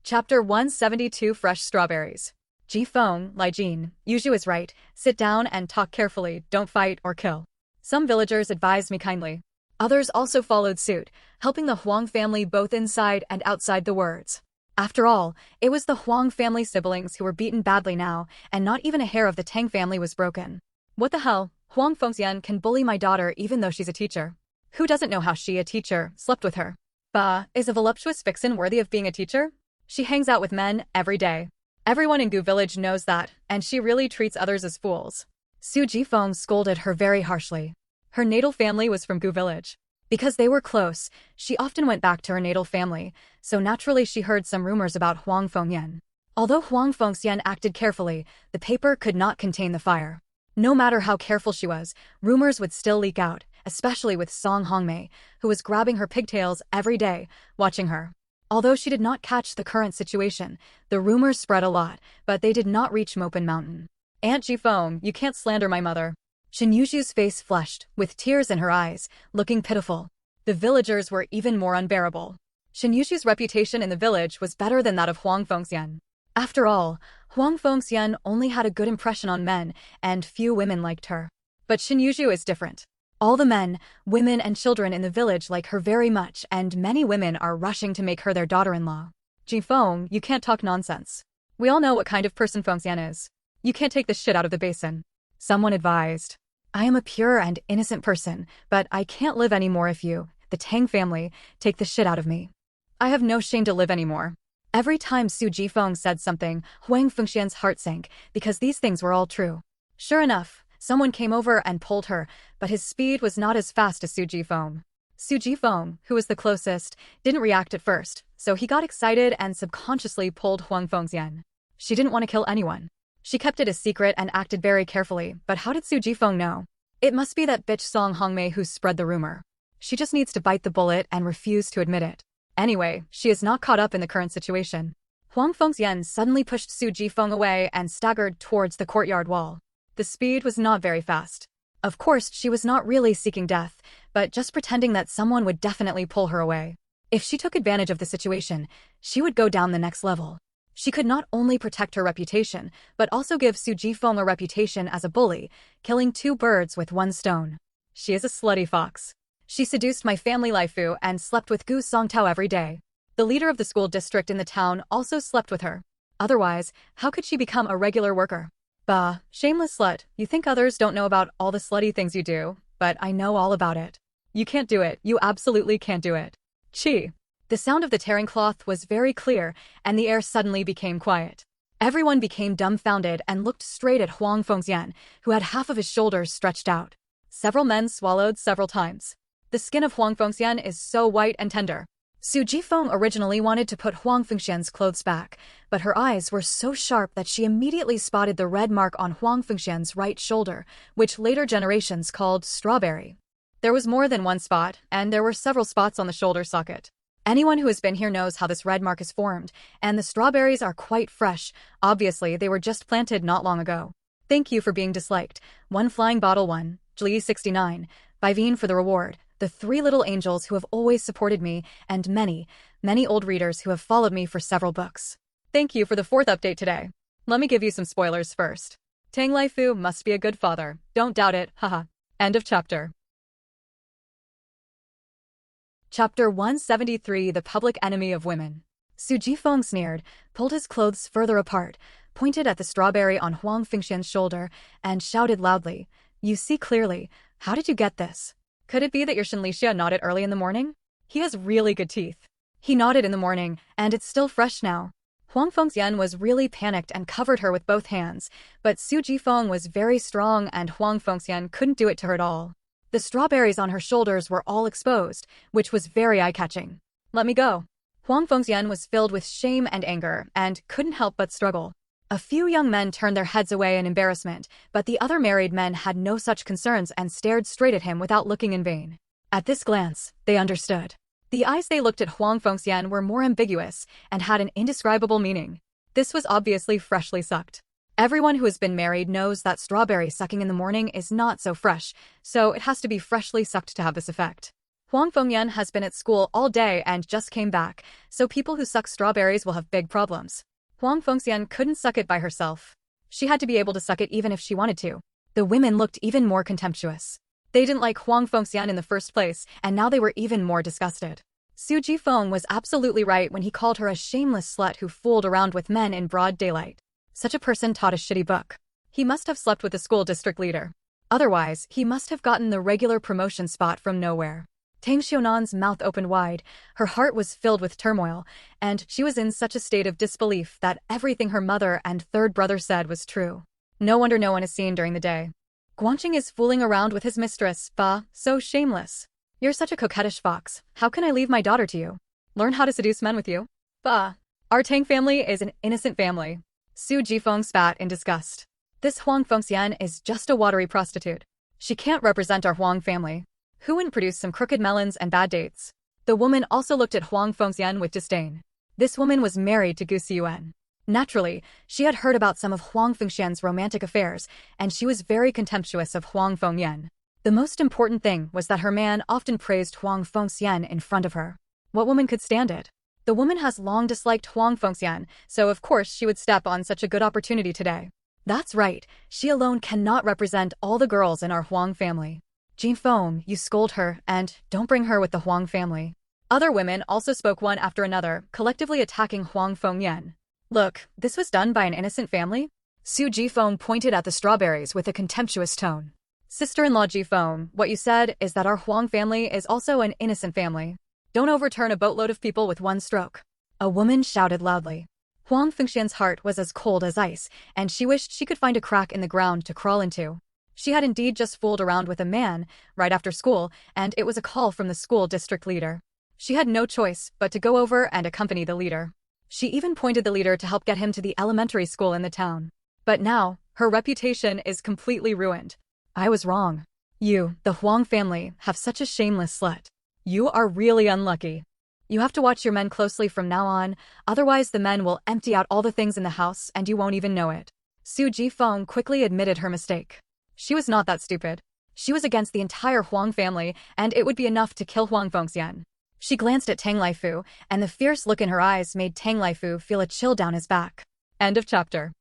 Chapter 172, Fresh Strawberries. Jifeng, Lijin, Yuzhu is right. Sit down and talk carefully, don't fight or kill. Some villagers advised me kindly. Others also followed suit, helping the Huang family both inside and outside the words. After all, it was the Huang family siblings who were beaten badly now, and not even a hair of the Tang family was broken. What the hell? Huang Fengxian can bully my daughter even though she's a teacher. Who doesn't know how she, a teacher, slept with her? Bah, is a voluptuous vixen worthy of being a teacher? She hangs out with men every day. Everyone in Gu village knows that, and she really treats others as fools. Su Jifeng scolded her very harshly. Her natal family was from Gu village. Because they were close, she often went back to her natal family, so naturally she heard some rumors about Huang Fengyan. Although Huang Fengxian acted carefully, the paper could not contain the fire. No matter how careful she was, rumors would still leak out, especially with Song Hongmei, who was grabbing her pigtails every day, watching her. Although she did not catch the current situation, the rumors spread a lot, but they did not reach Mopen Mountain. Aunt Jifeng, you can't slander my mother. Shen Yuzhu's face flushed, with tears in her eyes, looking pitiful. The villagers were even more unbearable. Shen Yuzhu's reputation in the village was better than that of Huang Fengxian. After all, Huang Fengxian only had a good impression on men, and few women liked her. But Shen Yuzhu is different. All the men, women and children in the village like her very much, and many women are rushing to make her their daughter-in-law. Jifeng, you can't talk nonsense. We all know what kind of person Fengxian is. You can't take the shit out of the basin. Someone advised. I am a pure and innocent person, but I can't live anymore if you, the Tang family, take the shit out of me. I have no shame to live anymore. Every time Su Jifeng said something, Huang Fengxian's heart sank, because these things were all true. Sure enough, someone came over and pulled her, but his speed was not as fast as Su Jifeng. Su Jifeng, who was the closest, didn't react at first, so he got excited and subconsciously pulled Huang Fengxian. She didn't want to kill anyone. She kept it a secret and acted very carefully, but how did Su Jifeng know? It must be that bitch Song Hongmei who spread the rumor. She just needs to bite the bullet and refuse to admit it. Anyway, she is not caught up in the current situation. Huang Fengxian suddenly pushed Su Jifeng away and staggered towards the courtyard wall. The speed was not very fast. Of course, she was not really seeking death, but just pretending that someone would definitely pull her away. If she took advantage of the situation, she would go down the next level. She could not only protect her reputation, but also give Su Jifeng a reputation as a bully, killing two birds with one stone. She is a slutty fox. She seduced my family Laifu and slept with Gu Songtao every day. The leader of the school district in the town also slept with her. Otherwise, how could she become a regular worker? Bah, shameless slut, you think others don't know about all the slutty things you do, but I know all about it. You can't do it, you absolutely can't do it. Chi. The sound of the tearing cloth was very clear, and the air suddenly became quiet. Everyone became dumbfounded and looked straight at Huang Fengxian, who had half of his shoulders stretched out. Several men swallowed several times. The skin of Huang Fengxian is so white and tender. Su Jifeng originally wanted to put Huang Fengxian's clothes back, but her eyes were so sharp that she immediately spotted the red mark on Huang Fengxian's right shoulder, which later generations called strawberry. There was more than one spot, and there were several spots on the shoulder socket. Anyone who has been here knows how this red mark is formed, and the strawberries are quite fresh. Obviously, they were just planted not long ago. Thank you for being disliked. One flying bottle 1, Jli 69, Bivine for the reward, the 3 little angels who have always supported me, and many, many old readers who have followed me for several books. Thank you for the 4th update today. Let me give you some spoilers first. Tang Laifu must be a good father. Don't doubt it, haha. End of chapter. Chapter 173 The Public Enemy of Women. Su Jifeng sneered, pulled his clothes further apart, pointed at the strawberry on Huang Fengxian's shoulder, and shouted loudly, You see clearly. How did you get this? Could it be that your Shenlixia nodded early in the morning? He has really good teeth. He nodded in the morning, and it's still fresh now. Huang Fengxian was really panicked and covered her with both hands, but Su Jifeng was very strong and Huang Fengxian couldn't do it to her at all. The strawberries on her shoulders were all exposed, which was very eye-catching. Let me go. Huang Fengxian was filled with shame and anger, and couldn't help but struggle. A few young men turned their heads away in embarrassment, but the other married men had no such concerns and stared straight at him without looking in vain. At this glance, they understood. The eyes they looked at Huang Fengxian were more ambiguous and had an indescribable meaning. This was obviously freshly sucked. Everyone who has been married knows that strawberry sucking in the morning is not so fresh, so it has to be freshly sucked to have this effect. Huang Fengyan has been at school all day and just came back, so people who suck strawberries will have big problems. Huang Fengxian couldn't suck it by herself. She had to be able to suck it even if she wanted to. The women looked even more contemptuous. They didn't like Huang Fengxian in the first place, and now they were even more disgusted. Su Jifeng was absolutely right when he called her a shameless slut who fooled around with men in broad daylight. Such a person taught a shitty book. He must have slept with the school district leader. Otherwise, he must have gotten the regular promotion spot from nowhere. Tang Xiaonan's mouth opened wide, her heart was filled with turmoil, and she was in such a state of disbelief that everything her mother and third brother said was true. No wonder no one is seen during the day. Guanqing is fooling around with his mistress, bah, so shameless. You're such a coquettish fox, how can I leave my daughter to you? Learn how to seduce men with you? Bah. Our Tang family is an innocent family. Su Jifeng spat in disgust. This Huang Fengxian is just a watery prostitute. She can't represent our Huang family. Who wouldn't produce some crooked melons and bad dates? The woman also looked at Huang Fengxian with disdain. This woman was married to Gu Xiyuan. Naturally, she had heard about some of Huang Fengxian's romantic affairs, and she was very contemptuous of Huang Fengyan. The most important thing was that her man often praised Huang Fengxian in front of her. What woman could stand it? The woman has long disliked Huang Fengxian, so of course she would step on such a good opportunity today. That's right, she alone cannot represent all the girls in our Huang family. Jifeng, you scold her, and don't bring her with the Huang family. Other women also spoke one after another, collectively attacking Huang Fengyan. Look, this was done by an innocent family? Su Jifeng pointed at the strawberries with a contemptuous tone. Sister-in-law Jifeng, what you said is that our Huang family is also an innocent family. Don't overturn a boatload of people with one stroke. A woman shouted loudly. Huang Fengxian's heart was as cold as ice, and she wished she could find a crack in the ground to crawl into. She had indeed just fooled around with a man, right after school, and it was a call from the school district leader. She had no choice but to go over and accompany the leader. She even pointed the leader to help get him to the elementary school in the town. But now, her reputation is completely ruined. I was wrong. You, the Huang family, have such a shameless slut. You are really unlucky. You have to watch your men closely from now on, otherwise the men will empty out all the things in the house and you won't even know it. Su Jifeng quickly admitted her mistake. She was not that stupid. She was against the entire Huang family, and it would be enough to kill Huang Fengxian. She glanced at Tang Laifu, and the fierce look in her eyes made Tang Laifu feel a chill down his back. End of chapter.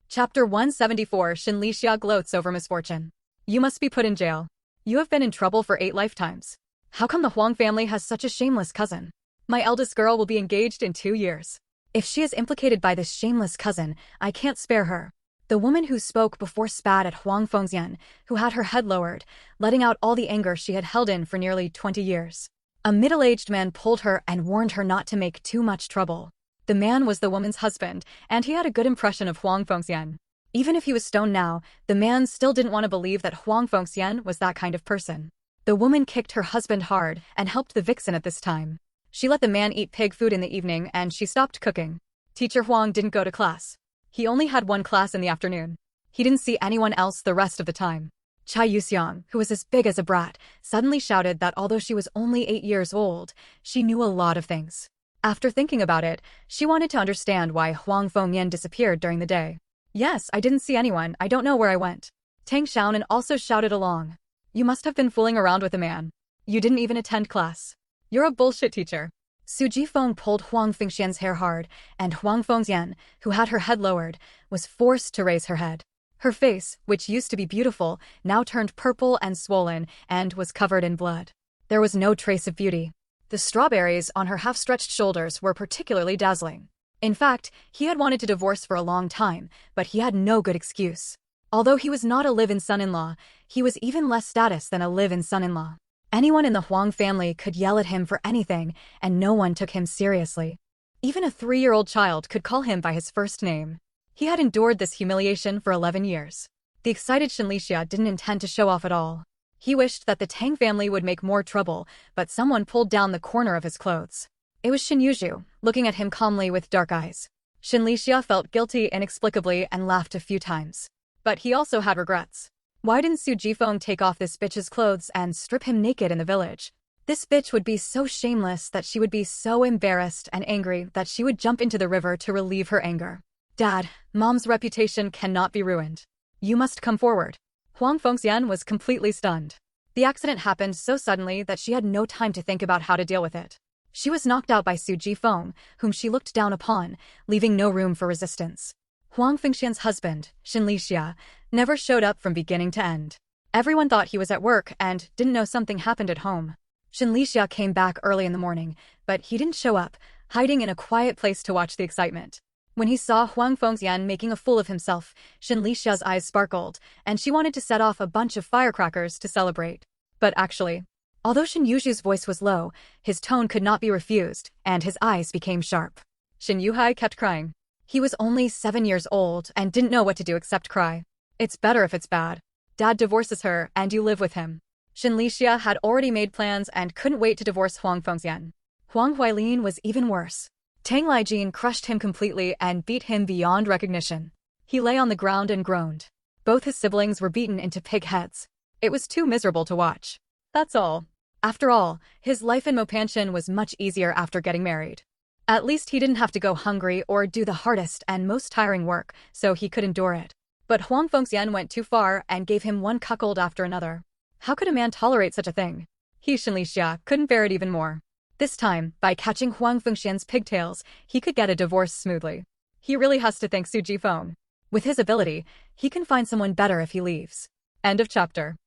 Chapter 174. Xinlixia gloats over misfortune. You must be put in jail. You have been in trouble for 8 lifetimes. How come the Huang family has such a shameless cousin? My eldest girl will be engaged in 2 years. If she is implicated by this shameless cousin, I can't spare her. The woman who spoke before spat at Huang Fengxian, who had her head lowered, letting out all the anger she had held in for nearly 20 years. A middle-aged man pulled her and warned her not to make too much trouble. The man was the woman's husband, and he had a good impression of Huang Fengxian. Even if he was stoned now, the man still didn't want to believe that Huang Fengxian was that kind of person. The woman kicked her husband hard and helped the vixen at this time. She let the man eat pig food in the evening and she stopped cooking. Teacher Huang didn't go to class. He only had 1 class in the afternoon. He didn't see anyone else the rest of the time. Chai Yuxiang, who was as big as a brat, suddenly shouted that although she was only 8 years old, she knew a lot of things. After thinking about it, she wanted to understand why Huang Fengyan disappeared during the day. Yes, I didn't see anyone, I don't know where I went. Tang Xiaonan also shouted along. You must have been fooling around with a man. You didn't even attend class. You're a bullshit teacher. Su Jifeng pulled Huang Fengxian's hair hard, and Huang Fengxian, who had her head lowered, was forced to raise her head. Her face, which used to be beautiful, now turned purple and swollen, and was covered in blood. There was no trace of beauty. The strawberries on her half-stretched shoulders were particularly dazzling. In fact, he had wanted to divorce for a long time, but he had no good excuse. Although he was not a live-in son-in-law, he was even less status than a live-in son-in-law. Anyone in the Huang family could yell at him for anything, and no one took him seriously. Even a 3-year-old child could call him by his first name. He had endured this humiliation for 11 years. The excited Xinlixia didn't intend to show off at all. He wished that the Tang family would make more trouble, but someone pulled down the corner of his clothes. It was Xin Yuzhu, looking at him calmly with dark eyes. Xinlixia felt guilty inexplicably and laughed a few times. But he also had regrets. Why didn't Su Jifeng take off this bitch's clothes and strip him naked in the village? This bitch would be so shameless that she would be so embarrassed and angry that she would jump into the river to relieve her anger. Dad, Mom's reputation cannot be ruined. You must come forward. Huang Fengxian was completely stunned. The accident happened so suddenly that she had no time to think about how to deal with it. She was knocked out by Su Jifeng, whom she looked down upon, leaving no room for resistance. Huang Fengxian's husband, Xinlixia, never showed up from beginning to end. Everyone thought he was at work and didn't know something happened at home. Shin Lixia came back early in the morning, but he didn't show up, hiding in a quiet place to watch the excitement. When he saw Huang Fengxian making a fool of himself, Shin Lixia's eyes sparkled, and she wanted to set off a bunch of firecrackers to celebrate. But actually, although Shin Yushu's voice was low, his tone could not be refused, and his eyes became sharp. Shin Yuhai kept crying. He was only 7 years old and didn't know what to do except cry. It's better if it's bad. Dad divorces her and you live with him. Shin Lixia had already made plans and couldn't wait to divorce Huang Fengxian. Huang Huailin was even worse. Tang Lijin crushed him completely and beat him beyond recognition. He lay on the ground and groaned. Both his siblings were beaten into pig heads. It was too miserable to watch. That's all. After all, his life in Mopanshan was much easier after getting married. At least he didn't have to go hungry or do the hardest and most tiring work, so he could endure it. But Huang Fengxian went too far and gave him one cuckold after another. How could a man tolerate such a thing? He, Shin Lixia, couldn't bear it even more. This time, by catching Huang Fengxian's pigtails, he could get a divorce smoothly. He really has to thank Su Jifeng. With his ability, he can find someone better if he leaves. End of chapter.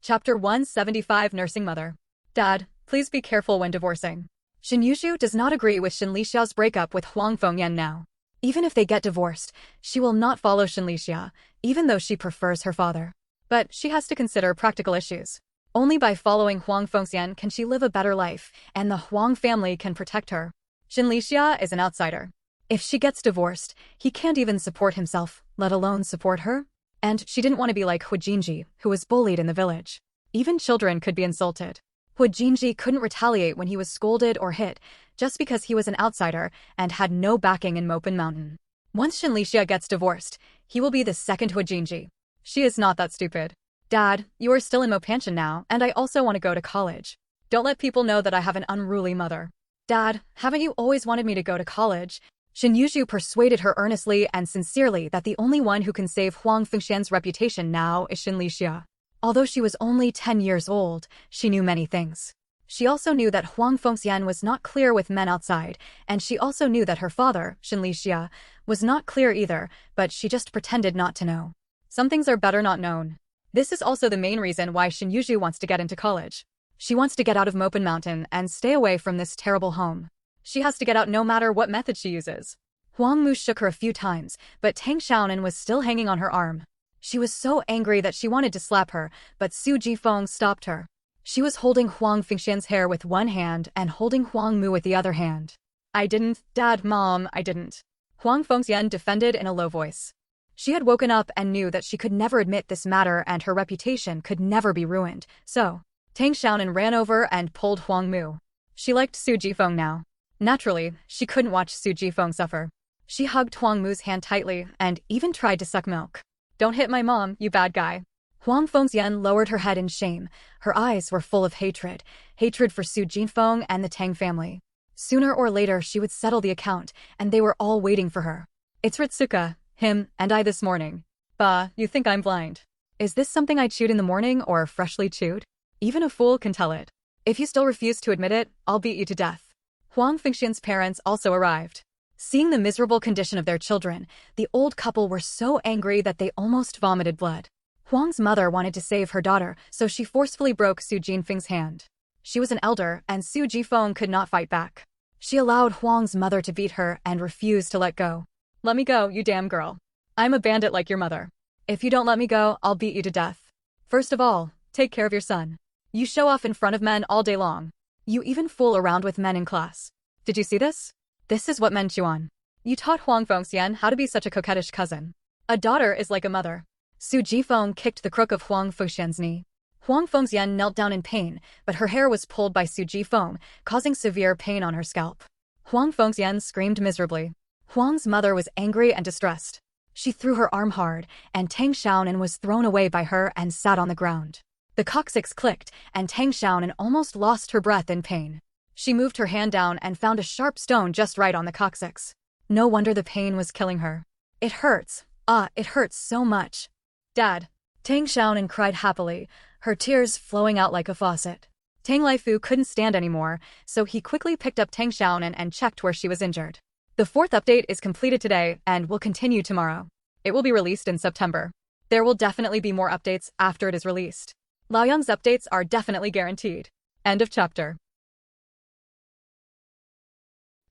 Chapter 175 Nursing Mother. Dad, please be careful when divorcing. Shin Yushu does not agree with Shin Lixia's breakup with Huang Fengyan now. Even if they get divorced, she will not follow Shin Lixia, even though she prefers her father. But she has to consider practical issues. Only by following Huang Fengxian can she live a better life, and the Huang family can protect her. Shin Lixia is an outsider. If she gets divorced, he can't even support himself, let alone support her. And she didn't want to be like Hu Jinji, who was bullied in the village. Even children could be insulted. Hu Jinji couldn't retaliate when he was scolded or hit, just because he was an outsider and had no backing in Mopan Mountain. Once Shin Lixia gets divorced, he will be the second Hu Jinji. She is not that stupid. Dad, you are still in Mopanshan now, and I also want to go to college. Don't let people know that I have an unruly mother. Dad, haven't you always wanted me to go to college? Shin Yushu persuaded her earnestly and sincerely that the only one who can save Huang Fengxian's reputation now is Shin Lixia. Although she was only 10 years old, she knew many things. She also knew that Huang Fengxian was not clear with men outside, and she also knew that her father, Shin Lixia, was not clear either, but she just pretended not to know. Some things are better not known. This is also the main reason why Shin Yushu wants to get into college. She wants to get out of Mopan Mountain and stay away from this terrible home. She has to get out no matter what method she uses. Huang Mu shook her a few times, but Tang Xiaonan was still hanging on her arm. She was so angry that she wanted to slap her, but Su Jifeng stopped her. She was holding Huang Fengxian's hair with one hand and holding Huang Mu with the other hand. I didn't, Dad, Mom, I didn't. Huang Fengxian defended in a low voice. She had woken up and knew that she could never admit this matter and her reputation could never be ruined, so Tang Xiaonan ran over and pulled Huang Mu. She liked Su Jifeng now. Naturally, she couldn't watch Su Jifeng suffer. She hugged Huang Mu's hand tightly and even tried to suck milk. Don't hit my mom, you bad guy. Huang Fengxian lowered her head in shame. Her eyes were full of hatred for Su Jifeng and the Tang family. Sooner or later she would settle the account, and they were all waiting for her. It's Ritsuka, him, and I this morning. Bah, you think I'm blind. Is this something I chewed in the morning or freshly chewed? Even a fool can tell it. If you still refuse to admit it, I'll beat you to death. Huang Fengxian's parents also arrived. Seeing the miserable condition of their children, the old couple were so angry that they almost vomited blood. Huang's mother wanted to save her daughter, so she forcefully broke Su Jinfeng's hand. She was an elder, and Su Jifeng could not fight back. She allowed Huang's mother to beat her and refused to let go. Let me go, you damn girl. I'm a bandit like your mother. If you don't let me go, I'll beat you to death. First of all, take care of your son. You show off in front of men all day long. You even fool around with men in class. Did you see this? This is what men chew on. You taught Huang Fengxian how to be such a coquettish cousin. A daughter is like a mother. Su Jifeng kicked the crook of Huang Fengxian's knee. Huang Fengxian knelt down in pain, but her hair was pulled by Su Jifeng, causing severe pain on her scalp. Huang Fengxian screamed miserably. Huang's mother was angry and distressed. She threw her arm hard, and Tang Xiaonan was thrown away by her and sat on the ground. The coccyx clicked, and Tang Xiaonan almost lost her breath in pain. She moved her hand down and found a sharp stone just right on the coccyx. No wonder the pain was killing her. It hurts. It hurts so much. Dad. Tang Xiaonan cried happily, her tears flowing out like a faucet. Tang Laifu couldn't stand anymore, so he quickly picked up Tang Xiaonan and checked where she was injured. The 4th update is completed today and will continue tomorrow. It will be released in September. There will definitely be more updates after it is released. Laoyang's updates are definitely guaranteed. End of chapter.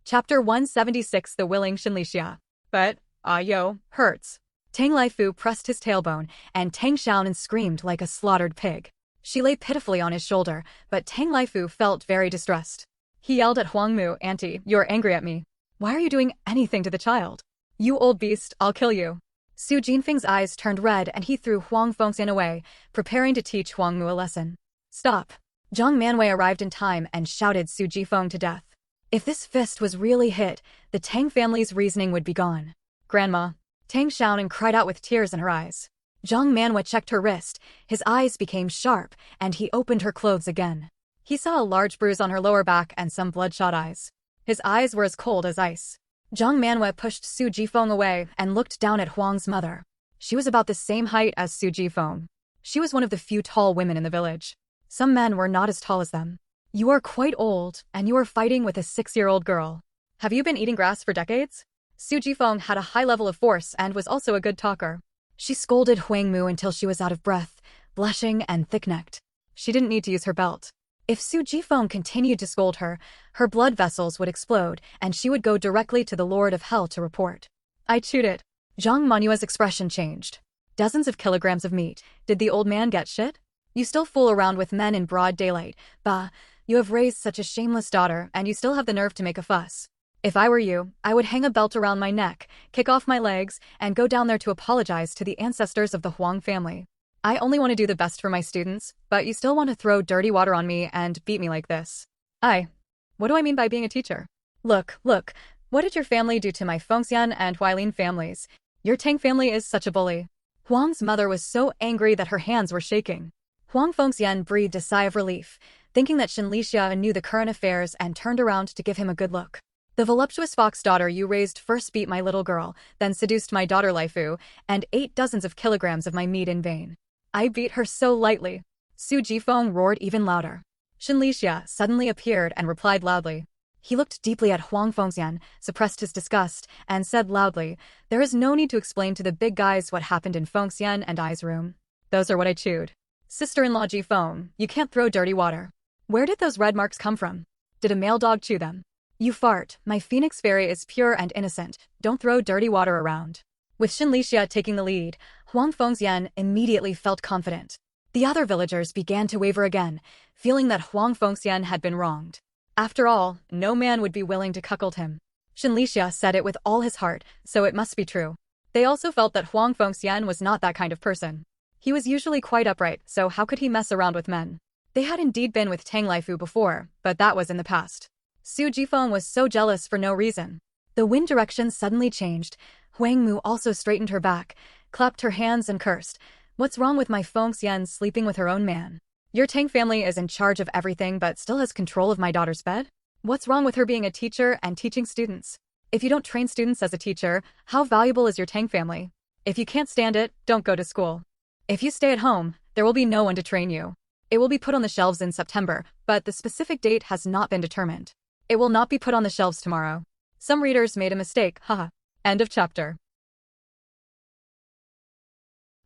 Chapter 176 The Willing Shinlixia. But, hurts. Tang Laifu pressed his tailbone, and Tang Xiaonan screamed like a slaughtered pig. She lay pitifully on his shoulder, but Tang Laifu felt very distressed. He yelled at Huang Mu, "Auntie, you're angry at me. Why are you doing anything to the child? You old beast, I'll kill you." Su Jinfeng's eyes turned red and he threw Huang Fengxian away, preparing to teach Huang Mu a lesson. Stop. Zhang Manwei arrived in time and shouted Su Jifeng to death. If this fist was really hit, the Tang family's reasoning would be gone. Grandma. Tang Xiaonan cried out with tears in her eyes. Zhang Manwei checked her wrist, his eyes became sharp, and he opened her clothes again. He saw a large bruise on her lower back and some bloodshot eyes. His eyes were as cold as ice. Zhang Manwei pushed Su Jifeng away and looked down at Huang's mother. She was about the same height as Su Jifeng. She was one of the few tall women in the village. Some men were not as tall as them. You are quite old, and you are fighting with a 6-year-old girl. Have you been eating grass for decades? Su Jifeng had a high level of force and was also a good talker. She scolded Huang Mu until she was out of breath, blushing and thick-necked. She didn't need to use her belt. If Su Jifeng continued to scold her, her blood vessels would explode and she would go directly to the Lord of Hell to report. I chewed it. Zhang Manua's expression changed. Dozens of kilograms of meat. Did the old man get shit? You still fool around with men in broad daylight. Bah, you have raised such a shameless daughter and you still have the nerve to make a fuss. If I were you, I would hang a belt around my neck, kick off my legs, and go down there to apologize to the ancestors of the Huang family. I only want to do the best for my students, but you still want to throw dirty water on me and beat me like this. What do I mean by being a teacher? Look, what did your family do to my Fengxian and Huailin families? Your Tang family is such a bully. Huang's mother was so angry that her hands were shaking. Huang Fengxian breathed a sigh of relief, thinking that Shinlixia knew the current affairs and turned around to give him a good look. The voluptuous fox daughter you raised first beat my little girl, then seduced my daughter Laifu, and ate dozens of kilograms of my meat in vain. I beat her so lightly. Su Jifeng roared even louder. Shinlixia suddenly appeared and replied loudly. He looked deeply at Huang Fengxian, suppressed his disgust, and said loudly, "There is no need to explain to the big guys what happened in Fengxian and I's room. Those are what I chewed. Sister-in-law Jifeng, you can't throw dirty water. Where did those red marks come from? Did a male dog chew them? You fart, my phoenix fairy is pure and innocent, don't throw dirty water around." With Shinlixia taking the lead, Huang Fengxian immediately felt confident. The other villagers began to waver again, feeling that Huang Fengxian had been wronged. After all, no man would be willing to cuckold him. Shinlixia said it with all his heart, so it must be true. They also felt that Huang Fengxian was not that kind of person. He was usually quite upright, so how could he mess around with men? They had indeed been with Tang Laifu before, but that was in the past. Su Jifeng was so jealous for no reason. The wind direction suddenly changed. Huang Mu also straightened her back, clapped her hands and cursed. What's wrong with my Fengxian sleeping with her own man? Your Tang family is in charge of everything but still has control of my daughter's bed? What's wrong with her being a teacher and teaching students? If you don't train students as a teacher, how valuable is your Tang family? If you can't stand it, don't go to school. If you stay at home, there will be no one to train you. It will be put on the shelves in September, but the specific date has not been determined. It will not be put on the shelves tomorrow. Some readers made a mistake, haha. End of chapter.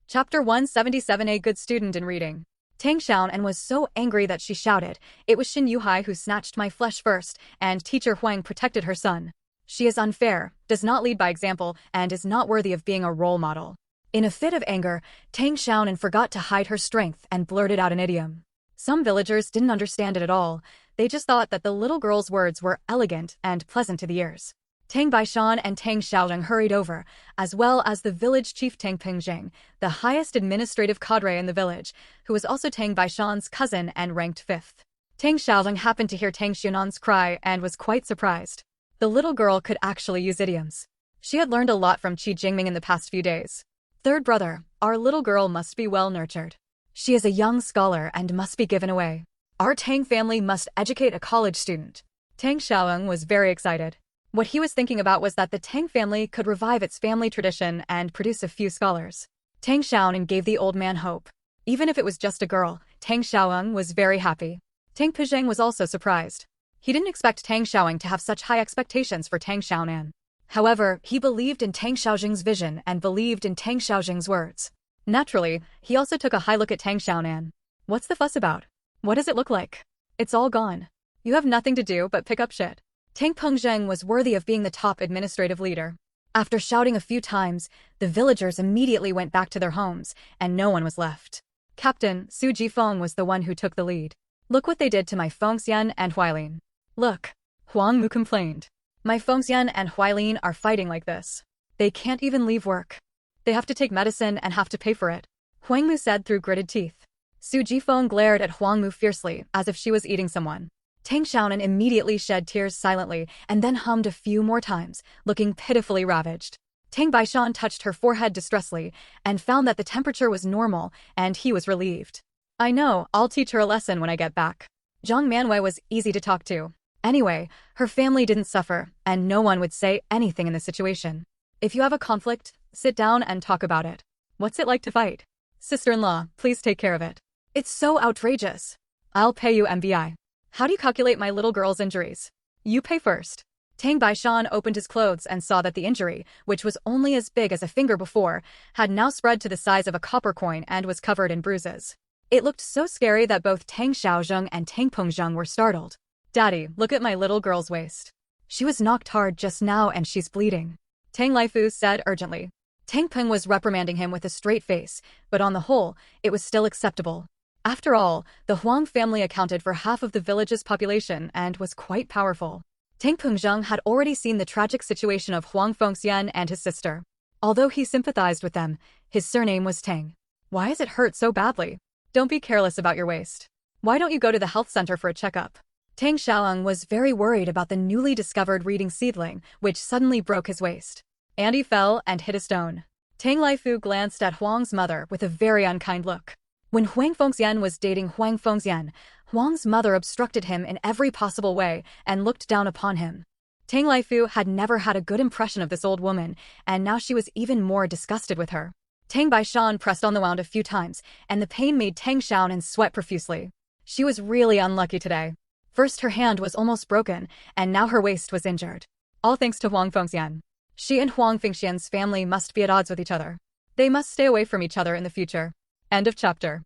Chapter 177 A Good Student in Reading. Tang Xiaonan was so angry that she shouted, "It was Xin Yuhai who snatched my flesh first, and teacher Huang protected her son. She is unfair, does not lead by example, and is not worthy of being a role model." In a fit of anger, Tang Xiaonan forgot to hide her strength and blurted out an idiom. Some villagers didn't understand it at all. They just thought that the little girl's words were elegant and pleasant to the ears. Tang Baishan and Tang Xiaozheng hurried over, as well as the village chief Tang Pingjing, the highest administrative cadre in the village, who was also Tang Baishan's cousin and ranked 5th. Tang Xiaozheng happened to hear Tang Xiaonan's cry and was quite surprised. The little girl could actually use idioms. She had learned a lot from Qi Jingming in the past few days. Third brother, our little girl must be well nurtured. She is a young scholar and must be given away. Our Tang family must educate a college student. Tang Xiaoyang was very excited. What he was thinking about was that the Tang family could revive its family tradition and produce a few scholars. Tang Xiaonan gave the old man hope. Even if it was just a girl, Tang Xiaoyang was very happy. Tang Pizheng was also surprised. He didn't expect Tang Xiaoyang to have such high expectations for Tang Xiaonan. However, he believed in Tang Xiaozheng's vision and believed in Tang Xiaozheng's words. Naturally, he also took a high look at Tang Xiaonan. What's the fuss about? What does it look like? It's all gone. You have nothing to do but pick up shit. Tang Pengzheng was worthy of being the top administrative leader. After shouting a few times, the villagers immediately went back to their homes, and no one was left. Captain Su Jifeng was the one who took the lead. Look what they did to my Fengxian and Huailin. Look. Huang Mu complained. My Fengxian and Huailin are fighting like this. They can't even leave work. They have to take medicine and have to pay for it. Huang Mu said through gritted teeth. Su Jifeng glared at Huang Mu fiercely, as if she was eating someone. Tang Xiaonan immediately shed tears silently and then hummed a few more times, looking pitifully ravaged. Tang Baishan touched her forehead distressfully and found that the temperature was normal, and he was relieved. I know, I'll teach her a lesson when I get back. Zhang Manwei was easy to talk to. Anyway, her family didn't suffer, and no one would say anything in this situation. If you have a conflict, sit down and talk about it. What's it like to fight? Sister-in-law, please take care of it. It's so outrageous. I'll pay you MBI. How do you calculate my little girl's injuries? You pay first. Tang Baishan opened his clothes and saw that the injury, which was only as big as a finger before, had now spread to the size of a copper coin and was covered in bruises. It looked so scary that both Tang Xiaozheng and Tang Pengzheng were startled. Daddy, look at my little girl's waist. She was knocked hard just now and she's bleeding. Tang Laifu said urgently. Tang Peng was reprimanding him with a straight face, but on the whole, it was still acceptable. After all, the Huang family accounted for half of the village's population and was quite powerful. Tang Pengzheng had already seen the tragic situation of Huang Fengxian and his sister. Although he sympathized with them, his surname was Tang. Why is it hurt so badly? Don't be careless about your waist. Why don't you go to the health center for a checkup? Tang Xiaonan was very worried about the newly discovered reading seedling, which suddenly broke his waist. Andy fell and hit a stone. Tang Laifu glanced at Huang's mother with a very unkind look. When Huang Fengxian was dating Huang Fengxian, Huang's mother obstructed him in every possible way and looked down upon him. Tang Laifu had never had a good impression of this old woman, and now she was even more disgusted with her. Tang Baishan pressed on the wound a few times, and the pain made Tang Xiaonan sweat profusely. She was really unlucky today. First her hand was almost broken, and now her waist was injured. All thanks to Huang Fengxian. She and Huang Fengxian's family must be at odds with each other. They must stay away from each other in the future. End of chapter.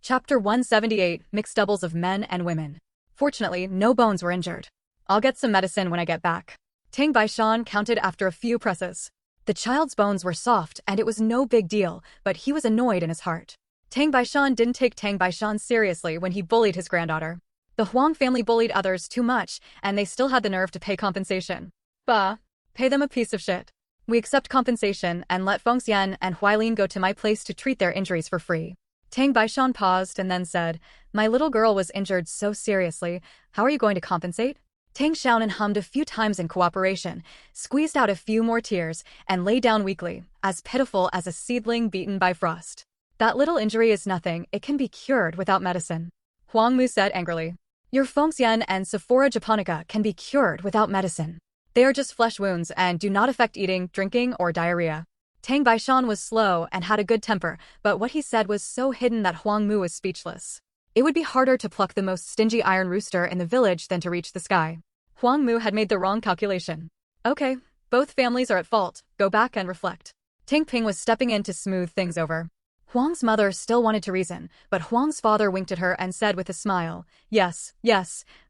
Chapter 178, Mixed Doubles of Men and Women. Fortunately, no bones were injured. I'll get some medicine when I get back. Tang Baishan counted after a few presses. The child's bones were soft and it was no big deal, but he was annoyed in his heart. Tang Baishan didn't take Tang Baishan seriously when he bullied his granddaughter. The Huang family bullied others too much, and they still had the nerve to pay compensation. Bah, pay them a piece of shit. We accept compensation and let Fengxian and Huailin go to my place to treat their injuries for free. Tang Baishan paused and then said, my little girl was injured so seriously, how are you going to compensate? Tang Xiaonan hummed a few times in cooperation, squeezed out a few more tears, and lay down weakly, as pitiful as a seedling beaten by frost. That little injury is nothing, it can be cured without medicine. Huang Mu said angrily. Your Fengxian and Sephora japonica can be cured without medicine. They are just flesh wounds and do not affect eating, drinking, or diarrhea. Tang Baishan was slow and had a good temper, but what he said was so hidden that Huang Mu was speechless. It would be harder to pluck the most stingy iron rooster in the village than to reach the sky. Huang Mu had made the wrong calculation. Okay, both families are at fault, go back and reflect. Tang Ping was stepping in to smooth things over. Huang's mother still wanted to reason, but Huang's father winked at her and said with a smile, yes,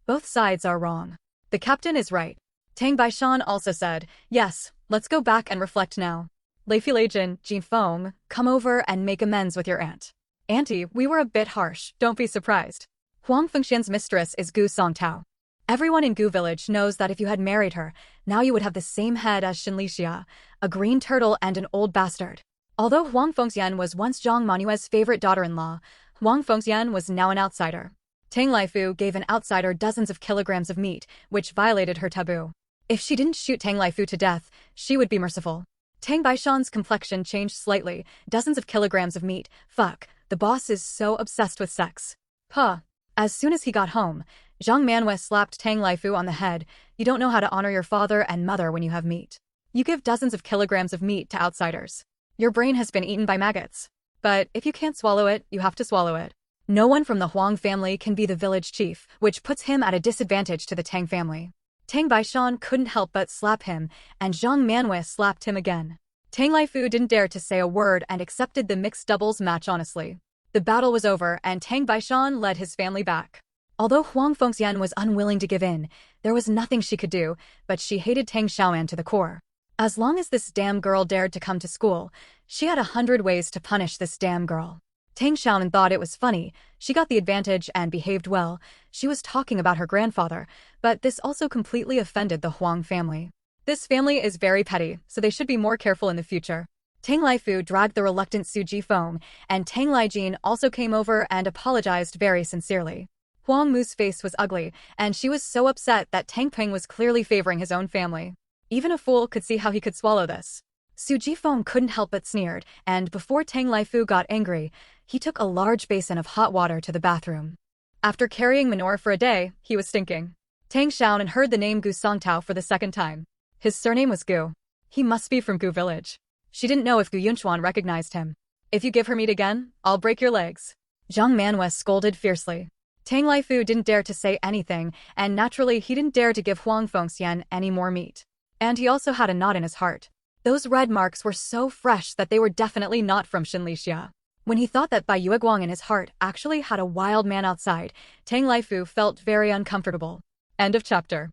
both sides are wrong. The captain is right. Tang Baishan also said, yes, let's go back and reflect now. Lei Filajin, Jin Feng, come over and make amends with your aunt. Auntie, we were a bit harsh, don't be surprised. Huang Fengxian's mistress is Gu Songtao. Everyone in Gu village knows that if you had married her, now you would have the same head as Xinlixia, a green turtle and an old bastard. Although Huang Fengxian was once Zhang Manue's favorite daughter-in-law, Huang Fengxian was now an outsider. Tang Laifu gave an outsider dozens of kilograms of meat, which violated her taboo. If she didn't shoot Tang Laifu to death, she would be merciful. Tang Baishan's complexion changed slightly, dozens of kilograms of meat, fuck, the boss is so obsessed with sex. Puh. As soon as he got home, Zhang Manhwa slapped Tang Laifu on the head. You don't know how to honor your father and mother when you have meat. You give dozens of kilograms of meat to outsiders. Your brain has been eaten by maggots. But if you can't swallow it, you have to swallow it. No one from the Huang family can be the village chief, which puts him at a disadvantage to the Tang family. Tang Baishan couldn't help but slap him, and Zhang Manhwa slapped him again. Tang Laifu didn't dare to say a word and accepted the mixed doubles match honestly. The battle was over and Tang Baishan led his family back. Although Huang Fengxian was unwilling to give in, there was nothing she could do, but she hated Tang Xiaonan to the core. As long as this damn girl dared to come to school, she had 100 ways to punish this damn girl. Tang Xiaonan thought it was funny, she got the advantage and behaved well, she was talking about her grandfather, but this also completely offended the Huang family. This family is very petty, so they should be more careful in the future. Tang Laifu dragged the reluctant Su Jifeng, and Tang Laijin also came over and apologized very sincerely. Huang Mu's face was ugly, and she was so upset that Tang Ping was clearly favoring his own family. Even a fool could see how he could swallow this. Su Jifeng couldn't help but sneered, and before Tang Laifu got angry, he took a large basin of hot water to the bathroom. After carrying manure for a day, he was stinking. Tang Xiaonan heard the name Gu Songtao for the second time. His surname was Gu. He must be from Gu village. She didn't know if Gu Yunchuan recognized him. If you give her meat again, I'll break your legs. Zhang Manhwa scolded fiercely. Tang Laifu didn't dare to say anything, and naturally he didn't dare to give Huang Fengxian any more meat. And he also had a knot in his heart. Those red marks were so fresh that they were definitely not from Xinlixia. When he thought that Bai Yueguang in his heart actually had a wild man outside, Tang Laifu felt very uncomfortable. End of chapter.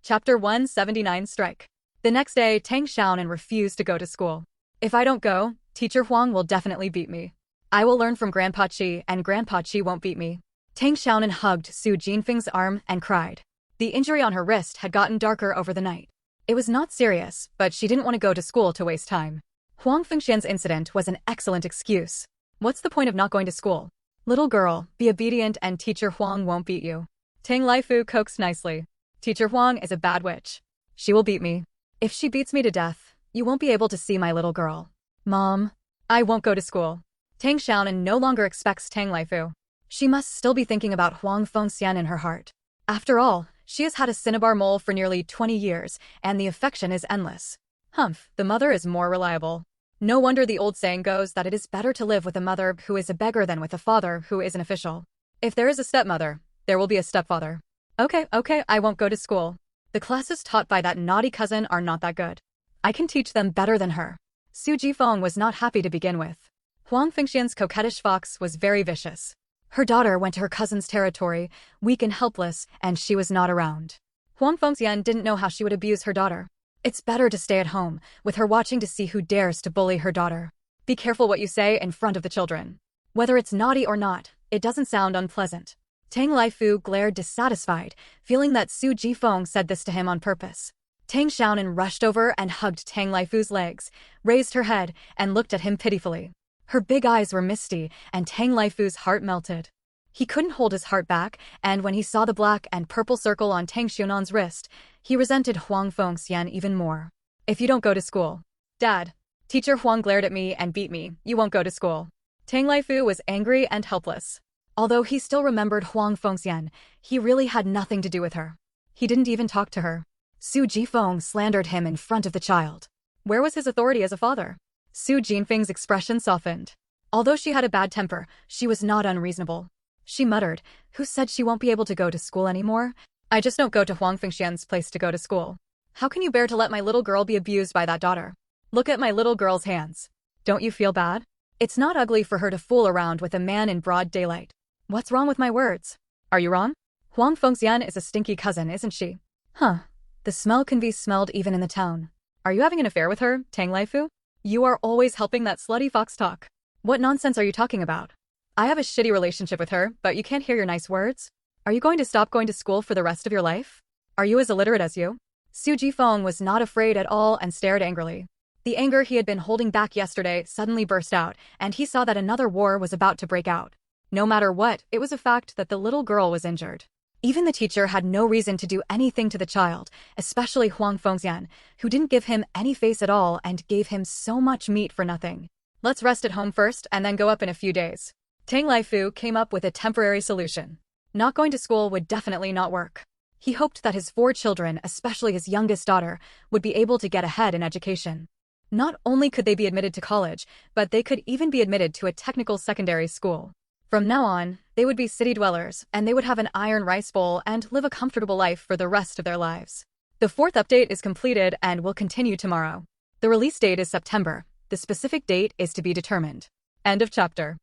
Chapter 179 Strike. The next day, Tang Xiaonan refused to go to school. If I don't go, Teacher Huang will definitely beat me. I will learn from Grandpa Qi, and Grandpa Qi won't beat me. Tang Xiaonan hugged Su Jinfeng's arm and cried. The injury on her wrist had gotten darker over the night. It was not serious, but she didn't want to go to school to waste time. Huang Fengxian's incident was an excellent excuse. What's the point of not going to school? Little girl, be obedient and Teacher Huang won't beat you. Tang Laifu coaxed nicely. Teacher Huang is a bad witch. She will beat me. If she beats me to death, you won't be able to see my little girl. Mom, I won't go to school. Tang Xiaonan no longer expects Tang Laifu. She must still be thinking about Huang Fengxian in her heart. After all, she has had a cinnabar mole for nearly 20 years, and the affection is endless. Humph, the mother is more reliable. No wonder the old saying goes that it is better to live with a mother who is a beggar than with a father who is an official. If there is a stepmother, there will be a stepfather. Okay, I won't go to school. The classes taught by that naughty cousin are not that good. I can teach them better than her. Su Jifeng was not happy to begin with. Huang Fengxian's coquettish fox was very vicious. Her daughter went to her cousin's territory, weak and helpless, and she was not around. Huang Fengxian didn't know how she would abuse her daughter. It's better to stay at home, with her watching to see who dares to bully her daughter. Be careful what you say in front of the children. Whether it's naughty or not, it doesn't sound unpleasant. Tang Laifu glared dissatisfied, feeling that Su Jifeng said this to him on purpose. Tang Xiaonan rushed over and hugged Tang Laifu's legs, raised her head, and looked at him pitifully. Her big eyes were misty, and Tang Laifu's heart melted. He couldn't hold his heart back, and when he saw the black and purple circle on Tang Xiaonan's wrist, he resented Huang Fengxian even more. If you don't go to school. Dad. Teacher Huang glared at me and beat me. You won't go to school. Tang Laifu was angry and helpless. Although he still remembered Huang Fengxian, he really had nothing to do with her. He didn't even talk to her. Su Jifeng slandered him in front of the child. Where was his authority as a father? Su Jinfeng's expression softened. Although she had a bad temper, she was not unreasonable. She muttered, who said she won't be able to go to school anymore? I just don't go to Huang Fengxian's place to go to school. How can you bear to let my little girl be abused by that daughter? Look at my little girl's hands. Don't you feel bad? It's not ugly for her to fool around with a man in broad daylight. What's wrong with my words? Are you wrong? Huang Fengxian is a stinky cousin, isn't she? Huh. The smell can be smelled even in the town. Are you having an affair with her, Tang Laifu? You are always helping that slutty fox talk. What nonsense are you talking about? I have a shitty relationship with her, but you can't hear your nice words? Are you going to stop going to school for the rest of your life? Are you as illiterate as you? Su Jifeng was not afraid at all and stared angrily. The anger he had been holding back yesterday suddenly burst out, and he saw that another war was about to break out. No matter what, it was a fact that the little girl was injured. Even the teacher had no reason to do anything to the child, especially Huang Fengxian, who didn't give him any face at all and gave him so much meat for nothing. Let's rest at home first and then go up in a few days. Tang Laifu came up with a temporary solution. Not going to school would definitely not work. He hoped that his 4 children, especially his youngest daughter, would be able to get ahead in education. Not only could they be admitted to college, but they could even be admitted to a technical secondary school. From now on, they would be city dwellers, and they would have an iron rice bowl and live a comfortable life for the rest of their lives. The fourth update is completed and will continue tomorrow. The release date is September. The specific date is to be determined. End of chapter.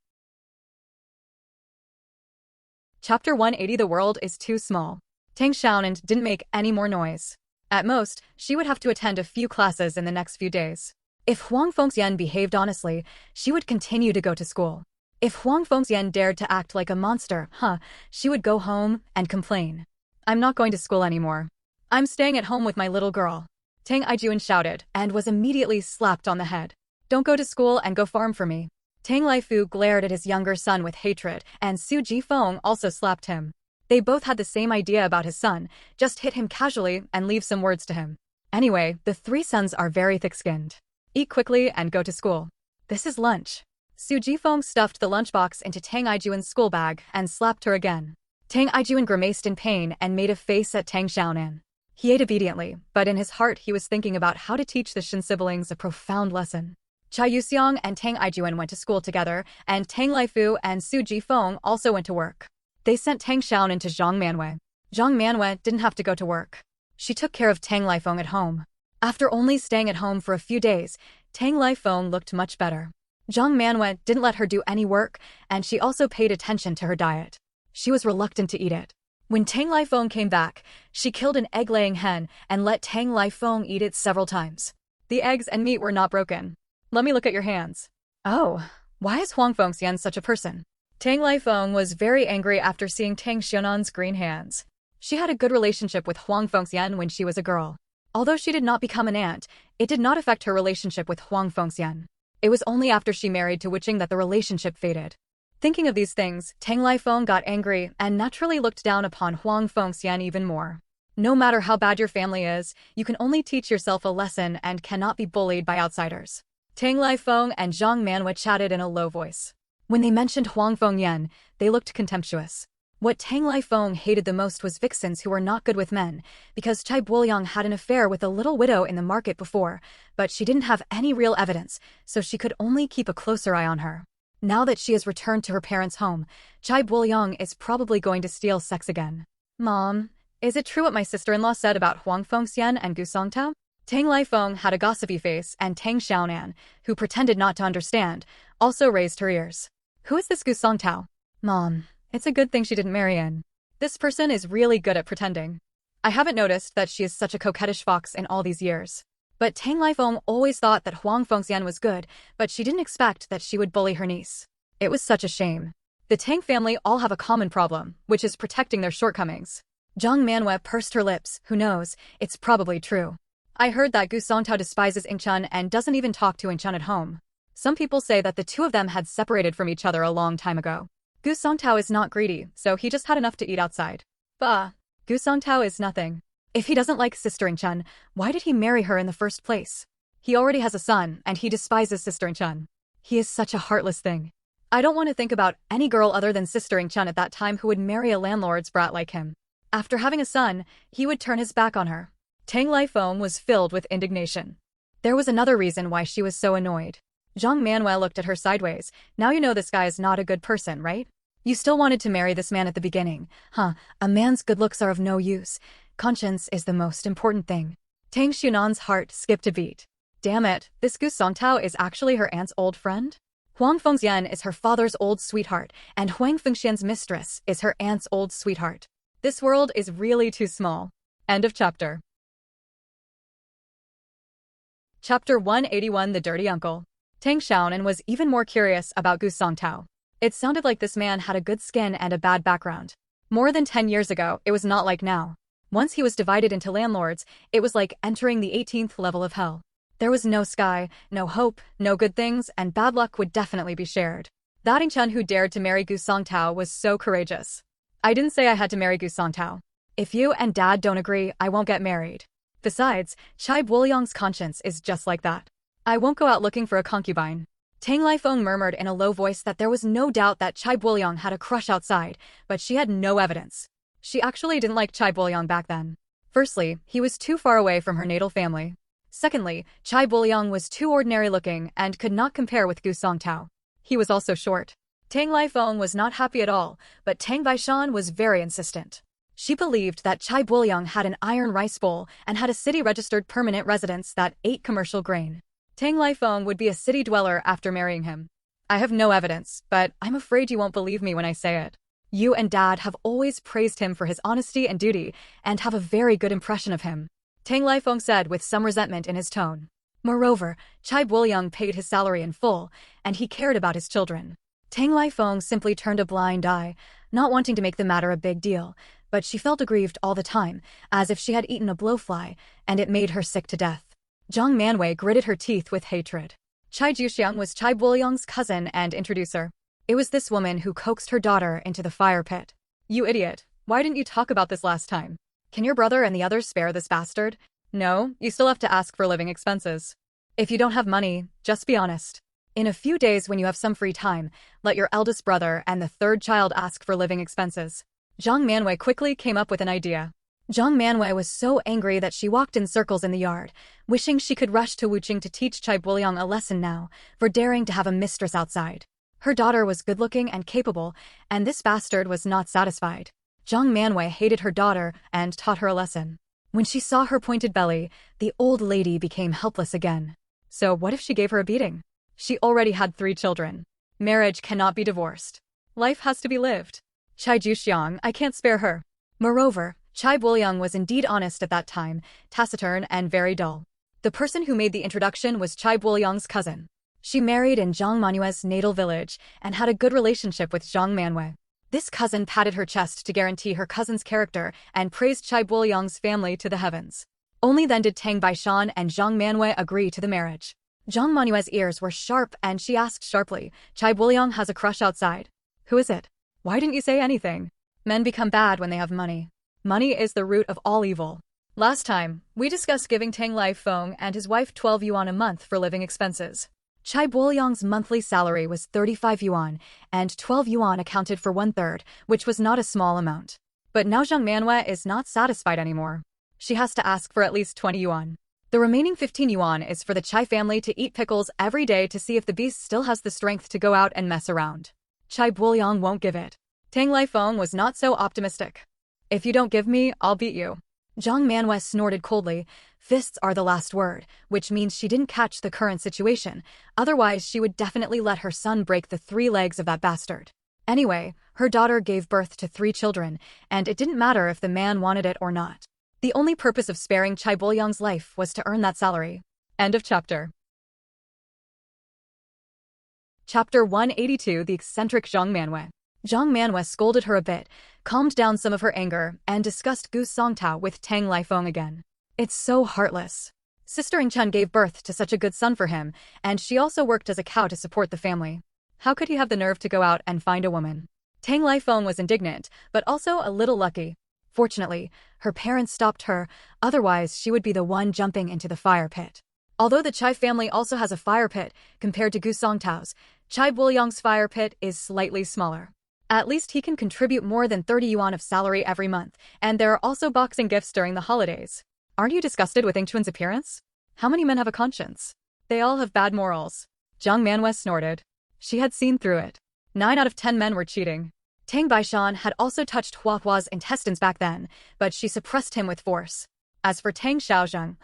Chapter 180. The world is too small. Tang Xiaonan didn't make any more noise. At most, she would have to attend a few classes in the next few days. If Huang Fengxian behaved honestly, she would continue to go to school. If Huang Fengxian dared to act like a monster, she would go home and complain. I'm not going to school anymore. I'm staying at home with my little girl. Tang Xiaonan shouted and was immediately slapped on the head. Don't go to school and go farm for me. Tang Laifu glared at his younger son with hatred, and Su Jifeng also slapped him. They both had the same idea about his son, just hit him casually and leave some words to him. Anyway, the three sons are very thick-skinned. Eat quickly and go to school. This is lunch. Su Jifeng stuffed the lunchbox into Tang Xiaoan's school bag and slapped her again. Tang Xiaoan grimaced in pain and made a face at Tang Xiaonan. He ate obediently, but in his heart he was thinking about how to teach the Shin siblings a profound lesson. Chai Yuxiang and Tang Xiaoan went to school together, and Tang Laifu and Su Jifeng also went to work. They sent Tang Xiaonan to Zhang Manhwa. Zhang Manhwa didn't have to go to work. She took care of Tang Lifeng at home. After only staying at home for a few days, Tang Lifeng looked much better. Zhang Manhwa didn't let her do any work, and she also paid attention to her diet. She was reluctant to eat it. When Tang Lifeng came back, she killed an egg-laying hen and let Tang Lifeng eat it several times. The eggs and meat were not broken. Let me look at your hands. Oh, why is Huang Fengxian such a person? Tang Lifeng was very angry after seeing Tang Xiaonan's green hands. She had a good relationship with Huang Fengxian when she was a girl. Although she did not become an aunt, it did not affect her relationship with Huang Fengxian. It was only after she married to Wiching that the relationship faded. Thinking of these things, Tang Lifeng got angry and naturally looked down upon Huang Fengxian even more. No matter how bad your family is, you can only teach yourself a lesson and cannot be bullied by outsiders. Tang Lifeng and Zhang Manhwa chatted in a low voice. When they mentioned Huang Fengyan, they looked contemptuous. What Tang Lifeng hated the most was vixens who were not good with men, because Chai Buoyang had an affair with a little widow in the market before, but she didn't have any real evidence, so she could only keep a closer eye on her. Now that she has returned to her parents' home, Chai Buoyang is probably going to steal sex again. Mom, is it true what my sister-in-law said about Huang Fengxian and Gu Songtao? Tang Lifeng had a gossipy face, and Tang Xiaonan, who pretended not to understand, also raised her ears. Who is this Gu Songtao? Mom, it's a good thing she didn't marry in. This person is really good at pretending. I haven't noticed that she is such a coquettish fox in all these years. But Tang Lifeng always thought that Huang Fengxian was good, but she didn't expect that she would bully her niece. It was such a shame. The Tang family all have a common problem, which is protecting their shortcomings. Zhang Manhwa pursed her lips. Who knows, it's probably true. I heard that Gu Songtao despises Ingchun and doesn't even talk to Ingchun at home. Some people say that the two of them had separated from each other a long time ago. Gu Songtao is not greedy, so he just had enough to eat outside. Bah, Gu Songtao is nothing. If he doesn't like Sister Ingchun, why did he marry her in the first place? He already has a son, and he despises Sister Ingchun. He is such a heartless thing. I don't want to think about any girl other than Sister Ingchun at that time who would marry a landlord's brat like him. After having a son, he would turn his back on her. Tang Lifeng was filled with indignation. There was another reason why she was so annoyed. Zhang Manhwa looked at her sideways. Now you know this guy is not a good person, right? You still wanted to marry this man at the beginning. A man's good looks are of no use. Conscience is the most important thing. Tang Xiaonan's heart skipped a beat. Damn it, this Gu Songtao is actually her aunt's old friend? Huang Fengxian is her father's old sweetheart, and Huang Fengxian's mistress is her aunt's old sweetheart. This world is really too small. End of chapter. Chapter 181. The Dirty Uncle. Tang Xiaonan was even more curious about Gu Songtao. It sounded like this man had a good skin and a bad background. More than 10 years ago, it was not like now. Once he was divided into landlords, it was like entering the 18th level of hell. There was no sky, no hope, no good things, and bad luck would definitely be shared. That Ingchun who dared to marry Gu Songtao was so courageous. I didn't say I had to marry Gu Songtao. If you and Dad don't agree, I won't get married. Besides, Chai Buoyang's conscience is just like that. I won't go out looking for a concubine. Tang Lifeng murmured in a low voice that there was no doubt that Chai Buoyang had a crush outside, but she had no evidence. She actually didn't like Chai Buoyang back then. Firstly, he was too far away from her natal family. Secondly, Chai Buoyang was too ordinary looking and could not compare with Gu Songtao. He was also short. Tang Lifeng was not happy at all, but Tang Baishan was very insistent. She believed that Chai Buolyung had an iron rice bowl and had a city-registered permanent residence that ate commercial grain. Tang Lifeng would be a city dweller after marrying him. I have no evidence, but I'm afraid you won't believe me when I say it. You and Dad have always praised him for his honesty and duty and have a very good impression of him, Tang Lifeng said with some resentment in his tone. Moreover, Chai Buolyung paid his salary in full, and he cared about his children. Tang Lifeng simply turned a blind eye, not wanting to make the matter a big deal, but she felt aggrieved all the time, as if she had eaten a blowfly, and it made her sick to death. Zhang Manwei gritted her teeth with hatred. Chai Juxiang was Chai Buolyung's cousin and introducer. It was this woman who coaxed her daughter into the fire pit. You idiot, why didn't you talk about this last time? Can your brother and the others spare this bastard? No, you still have to ask for living expenses. If you don't have money, just be honest. In a few days when you have some free time, let your eldest brother and the third child ask for living expenses. Zhang Manwei quickly came up with an idea. Zhang Manwei was so angry that she walked in circles in the yard, wishing she could rush to Wuqing to teach Chai Buolyung a lesson now, for daring to have a mistress outside. Her daughter was good-looking and capable, and this bastard was not satisfied. Zhang Manwei hated her daughter and taught her a lesson. When she saw her pointed belly, the old lady became helpless again. So what if she gave her a beating? She already had 3 children. Marriage cannot be divorced. Life has to be lived. Chai Juxiang, I can't spare her. Moreover, Chai Buolyung was indeed honest at that time, taciturn and very dull. The person who made the introduction was Chai Buolyung's cousin. She married in Zhang Manue's natal village and had a good relationship with Zhang Manwei. This cousin patted her chest to guarantee her cousin's character and praised Chai Buolyung's family to the heavens. Only then did Tang Baishan and Zhang Manwei agree to the marriage. Zhang Manue's ears were sharp and she asked sharply, Chai Buolyung has a crush outside. Who is it? Why didn't you say anything? Men become bad when they have money. Money is the root of all evil. Last time, we discussed giving Tang Lifeng and his wife 12 yuan a month for living expenses. Chai Buolyung's monthly salary was 35 yuan, and 12 yuan accounted for 1/3, which was not a small amount. But now Zhang Manwei is not satisfied anymore. She has to ask for at least 20 yuan. The remaining 15 yuan is for the Chai family to eat pickles every day to see if the beast still has the strength to go out and mess around. Chai Buolyung won't give it. Tang Lifeng was not so optimistic. If you don't give me, I'll beat you. Zhang Manwei snorted coldly. Fists are the last word, which means she didn't catch the current situation. Otherwise, she would definitely let her son break the 3 legs of that bastard. Anyway, her daughter gave birth to 3 children, and it didn't matter if the man wanted it or not. The only purpose of sparing Chai Buolyung's life was to earn that salary. End of chapter. Chapter 182 The Eccentric Zhang Manwei. Zhang Manwei scolded her a bit, calmed down some of her anger, and discussed Gu Songtao with Tang Lifeng again. It's so heartless. Sister Ingchen gave birth to such a good son for him, and she also worked as a cow to support the family. How could he have the nerve to go out and find a woman? Tang Lifeng was indignant, but also a little lucky. Fortunately, her parents stopped her, otherwise she would be the one jumping into the fire pit. Although the Chai family also has a fire pit, compared to Gu Songtao's, Chai Buolyung's fire pit is slightly smaller. At least he can contribute more than 30 yuan of salary every month, and there are also boxing gifts during the holidays. Aren't you disgusted with Ingchun's appearance? How many men have a conscience? They all have bad morals. Zhang Manwei snorted. She had seen through it. 9 out of 10 men were cheating. Tang Baishan had also touched Hua Hua's intestines back then, but she suppressed him with force. As for Tang Xiaozhang,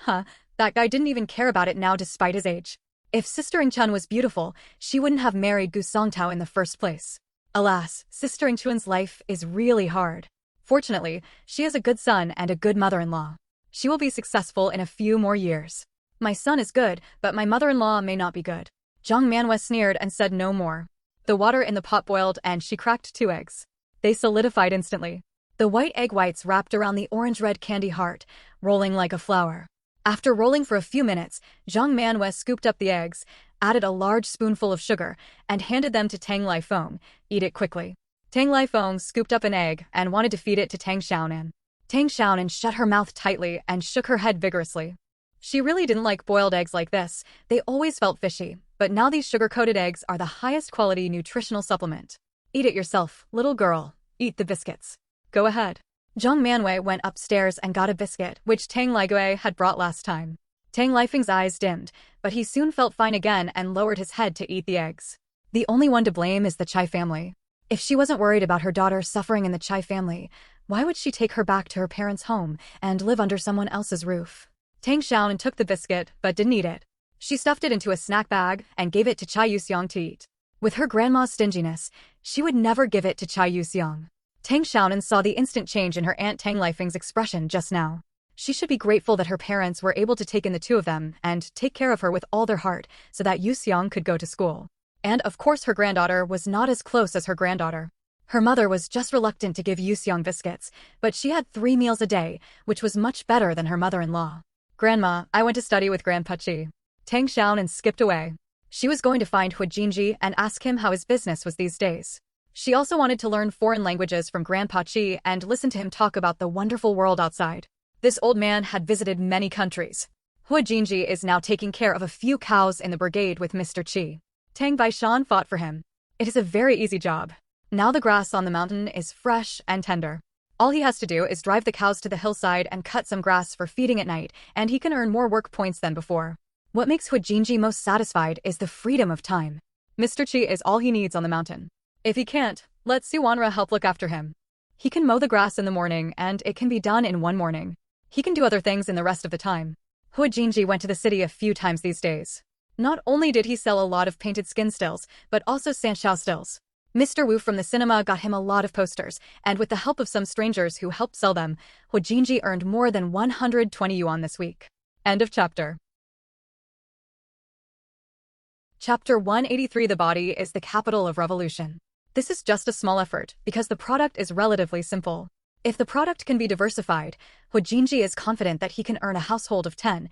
that guy didn't even care about it now despite his age. If Sister Ingchun was beautiful, she wouldn't have married Gu Songtao in the first place. Alas, Sister Ingchun's life is really hard. Fortunately, she has a good son and a good mother-in-law. She will be successful in a few more years. My son is good, but my mother-in-law may not be good. Zhang Manwei sneered and said no more. The water in the pot boiled and she cracked 2 eggs. They solidified instantly. The white egg whites wrapped around the orange-red candy heart, rolling like a flower. After rolling for a few minutes, Zhang Manwei scooped up the eggs, added a large spoonful of sugar, and handed them to Tang Lifeng. Eat it quickly. Tang Lifeng scooped up an egg and wanted to feed it to Tang Xiaonan. Tang Xiaonan shut her mouth tightly and shook her head vigorously. She really didn't like boiled eggs like this. They always felt fishy, but now these sugar-coated eggs are the highest quality nutritional supplement. Eat it yourself, little girl. Eat the biscuits. Go ahead. Zhang Manwei went upstairs and got a biscuit, which Tang Liguei had brought last time. Tang Lifeng's eyes dimmed, but he soon felt fine again and lowered his head to eat the eggs. The only one to blame is the Chai family. If she wasn't worried about her daughter suffering in the Chai family, Why would she take her back to her parents' home and live under someone else's roof? Tang Xiaonan took the biscuit but didn't eat it. She stuffed it into a snack bag and gave it to Chai Yuxiang to eat. With her grandma's stinginess, she would never give it to Chai Yuxiang. Tang Xiaonan saw the instant change in her Aunt Tang Lifeng's expression just now. She should be grateful that her parents were able to take in the two of them and take care of her with all their heart so that Yuxiang could go to school. And of course her granddaughter was not as close as her granddaughter. Her mother was just reluctant to give Yuxiang biscuits, but she had 3 meals a day, which was much better than her mother-in-law. Grandma, I went to study with Grandpa Chi. Tang Xiaonan skipped away. She was going to find Hu Jinji and ask him how his business was these days. She also wanted to learn foreign languages from Grandpa Chi and listen to him talk about the wonderful world outside. This old man had visited many countries. Hu Jinji is now taking care of a few cows in the brigade with Mr. Chi. Tang Baishan fought for him. It is a very easy job. Now the grass on the mountain is fresh and tender. All he has to do is drive the cows to the hillside and cut some grass for feeding at night, and he can earn more work points than before. What makes Hu Jinji most satisfied is the freedom of time. Mr. Chi is all he needs on the mountain. If he can't, let Suwanra help look after him. He can mow the grass in the morning and it can be done in one morning. He can do other things in the rest of the time. Hu Jinji went to the city a few times these days. Not only did he sell a lot of painted skin stills, but also Sanxiao stills. Mr. Wu from the cinema got him a lot of posters, and with the help of some strangers who helped sell them, Hu Jinji earned more than 120 yuan this week. End of chapter. Chapter 183. The body is the capital of revolution. This is just a small effort, because the product is relatively simple. If the product can be diversified, Hu Jinji is confident that he can earn a household of 10,000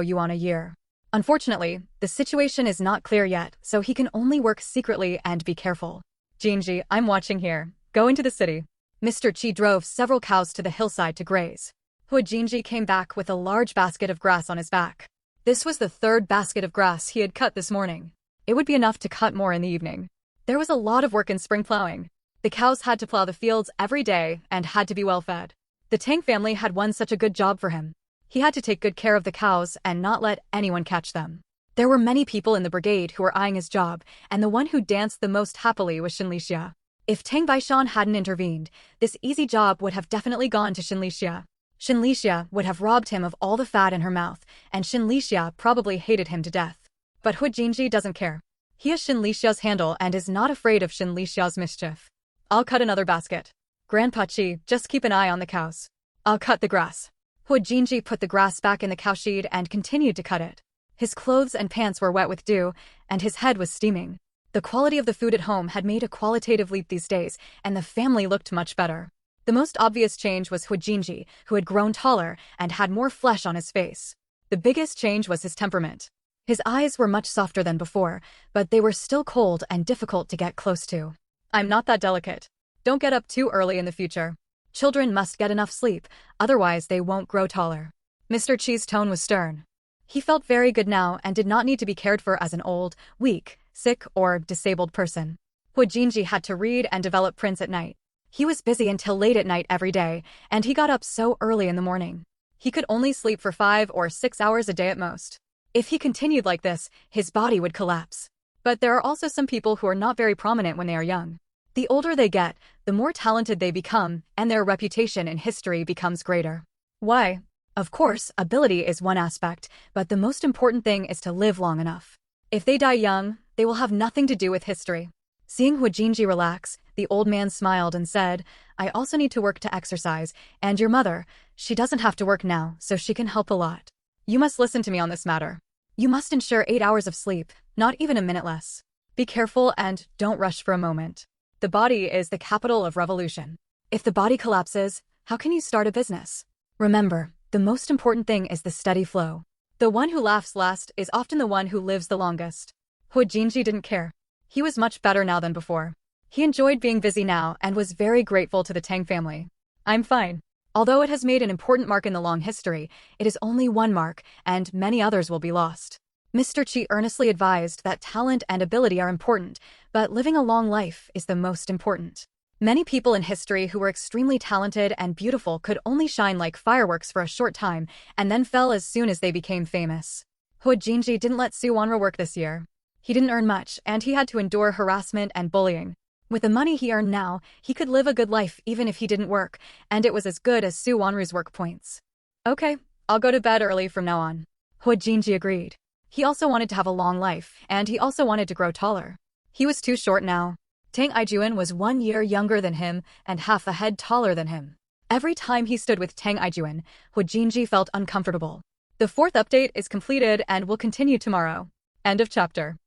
yuan a year. Unfortunately, the situation is not clear yet, so he can only work secretly and be careful. Jinji, I'm watching here. Go into the city. Mr. Chi drove several cows to the hillside to graze. Hu Jinji came back with a large basket of grass on his back. This was the 3rd basket of grass he had cut this morning. It would be enough to cut more in the evening. There was a lot of work in spring plowing. The cows had to plow the fields every day and had to be well fed. The Tang family had won such a good job for him. He had to take good care of the cows and not let anyone catch them. There were many people in the brigade who were eyeing his job, and the one who danced the most happily was Xinlixia. If Tang Baishan hadn't intervened, this easy job would have definitely gone to Xinlixia. Xinlixia would have robbed him of all the fat in her mouth, and Xinlixia probably hated him to death. But Hu Jinji doesn't care. He has Xinlixia's handle and is not afraid of Xinlixia's mischief. I'll cut another basket. Grandpa Chi, just keep an eye on the cows. I'll cut the grass. Hu Jinji put the grass back in the cowshed and continued to cut it. His clothes and pants were wet with dew, and his head was steaming. The quality of the food at home had made a qualitative leap these days, and the family looked much better. The most obvious change was Hu Jinji, who had grown taller and had more flesh on his face. The biggest change was his temperament. His eyes were much softer than before, but they were still cold and difficult to get close to. I'm not that delicate. Don't get up too early in the future. Children must get enough sleep, otherwise they won't grow taller. Mr. Chi's tone was stern. He felt very good now and did not need to be cared for as an old, weak, sick, or disabled person. Hu Jinji had to read and develop prints at night. He was busy until late at night every day, and he got up so early in the morning. He could only sleep for 5 or 6 hours a day at most. If he continued like this, his body would collapse. But there are also some people who are not very prominent when they are young. The older they get, the more talented they become, and their reputation in history becomes greater. Why? Of course, ability is one aspect, but the most important thing is to live long enough. If they die young, they will have nothing to do with history. Seeing Hu Jinji relax, the old man smiled and said, I also need to work to exercise, and your mother, she doesn't have to work now, so she can help a lot. You must listen to me on this matter. You must ensure 8 hours of sleep, not even a minute less. Be careful and don't rush for a moment. The body is the capital of revolution. If the body collapses, how can you start a business? Remember, the most important thing is the steady flow. The one who laughs last is often the one who lives the longest. Hu Jinji didn't care. He was much better now than before. He enjoyed being busy now and was very grateful to the Tang family. I'm fine. Although it has made an important mark in the long history, it is only one mark, and many others will be lost. Mr. Chi earnestly advised that talent and ability are important, but living a long life is the most important. Many people in history who were extremely talented and beautiful could only shine like fireworks for a short time, and then fell as soon as they became famous. Hu Jinji didn't let Suwanra work this year. He didn't earn much, and he had to endure harassment and bullying. With the money he earned now, he could live a good life even if he didn't work, and it was as good as Su Wanru's work points. Okay, I'll go to bed early from now on. Hua Jinji agreed. He also wanted to have a long life, and he also wanted to grow taller. He was too short now. Tang Ijuan was 1 year younger than him and half a head taller than him. Every time he stood with Tang Ijuan, Hua Jinji felt uncomfortable. The 4th update is completed and will continue tomorrow. End of chapter.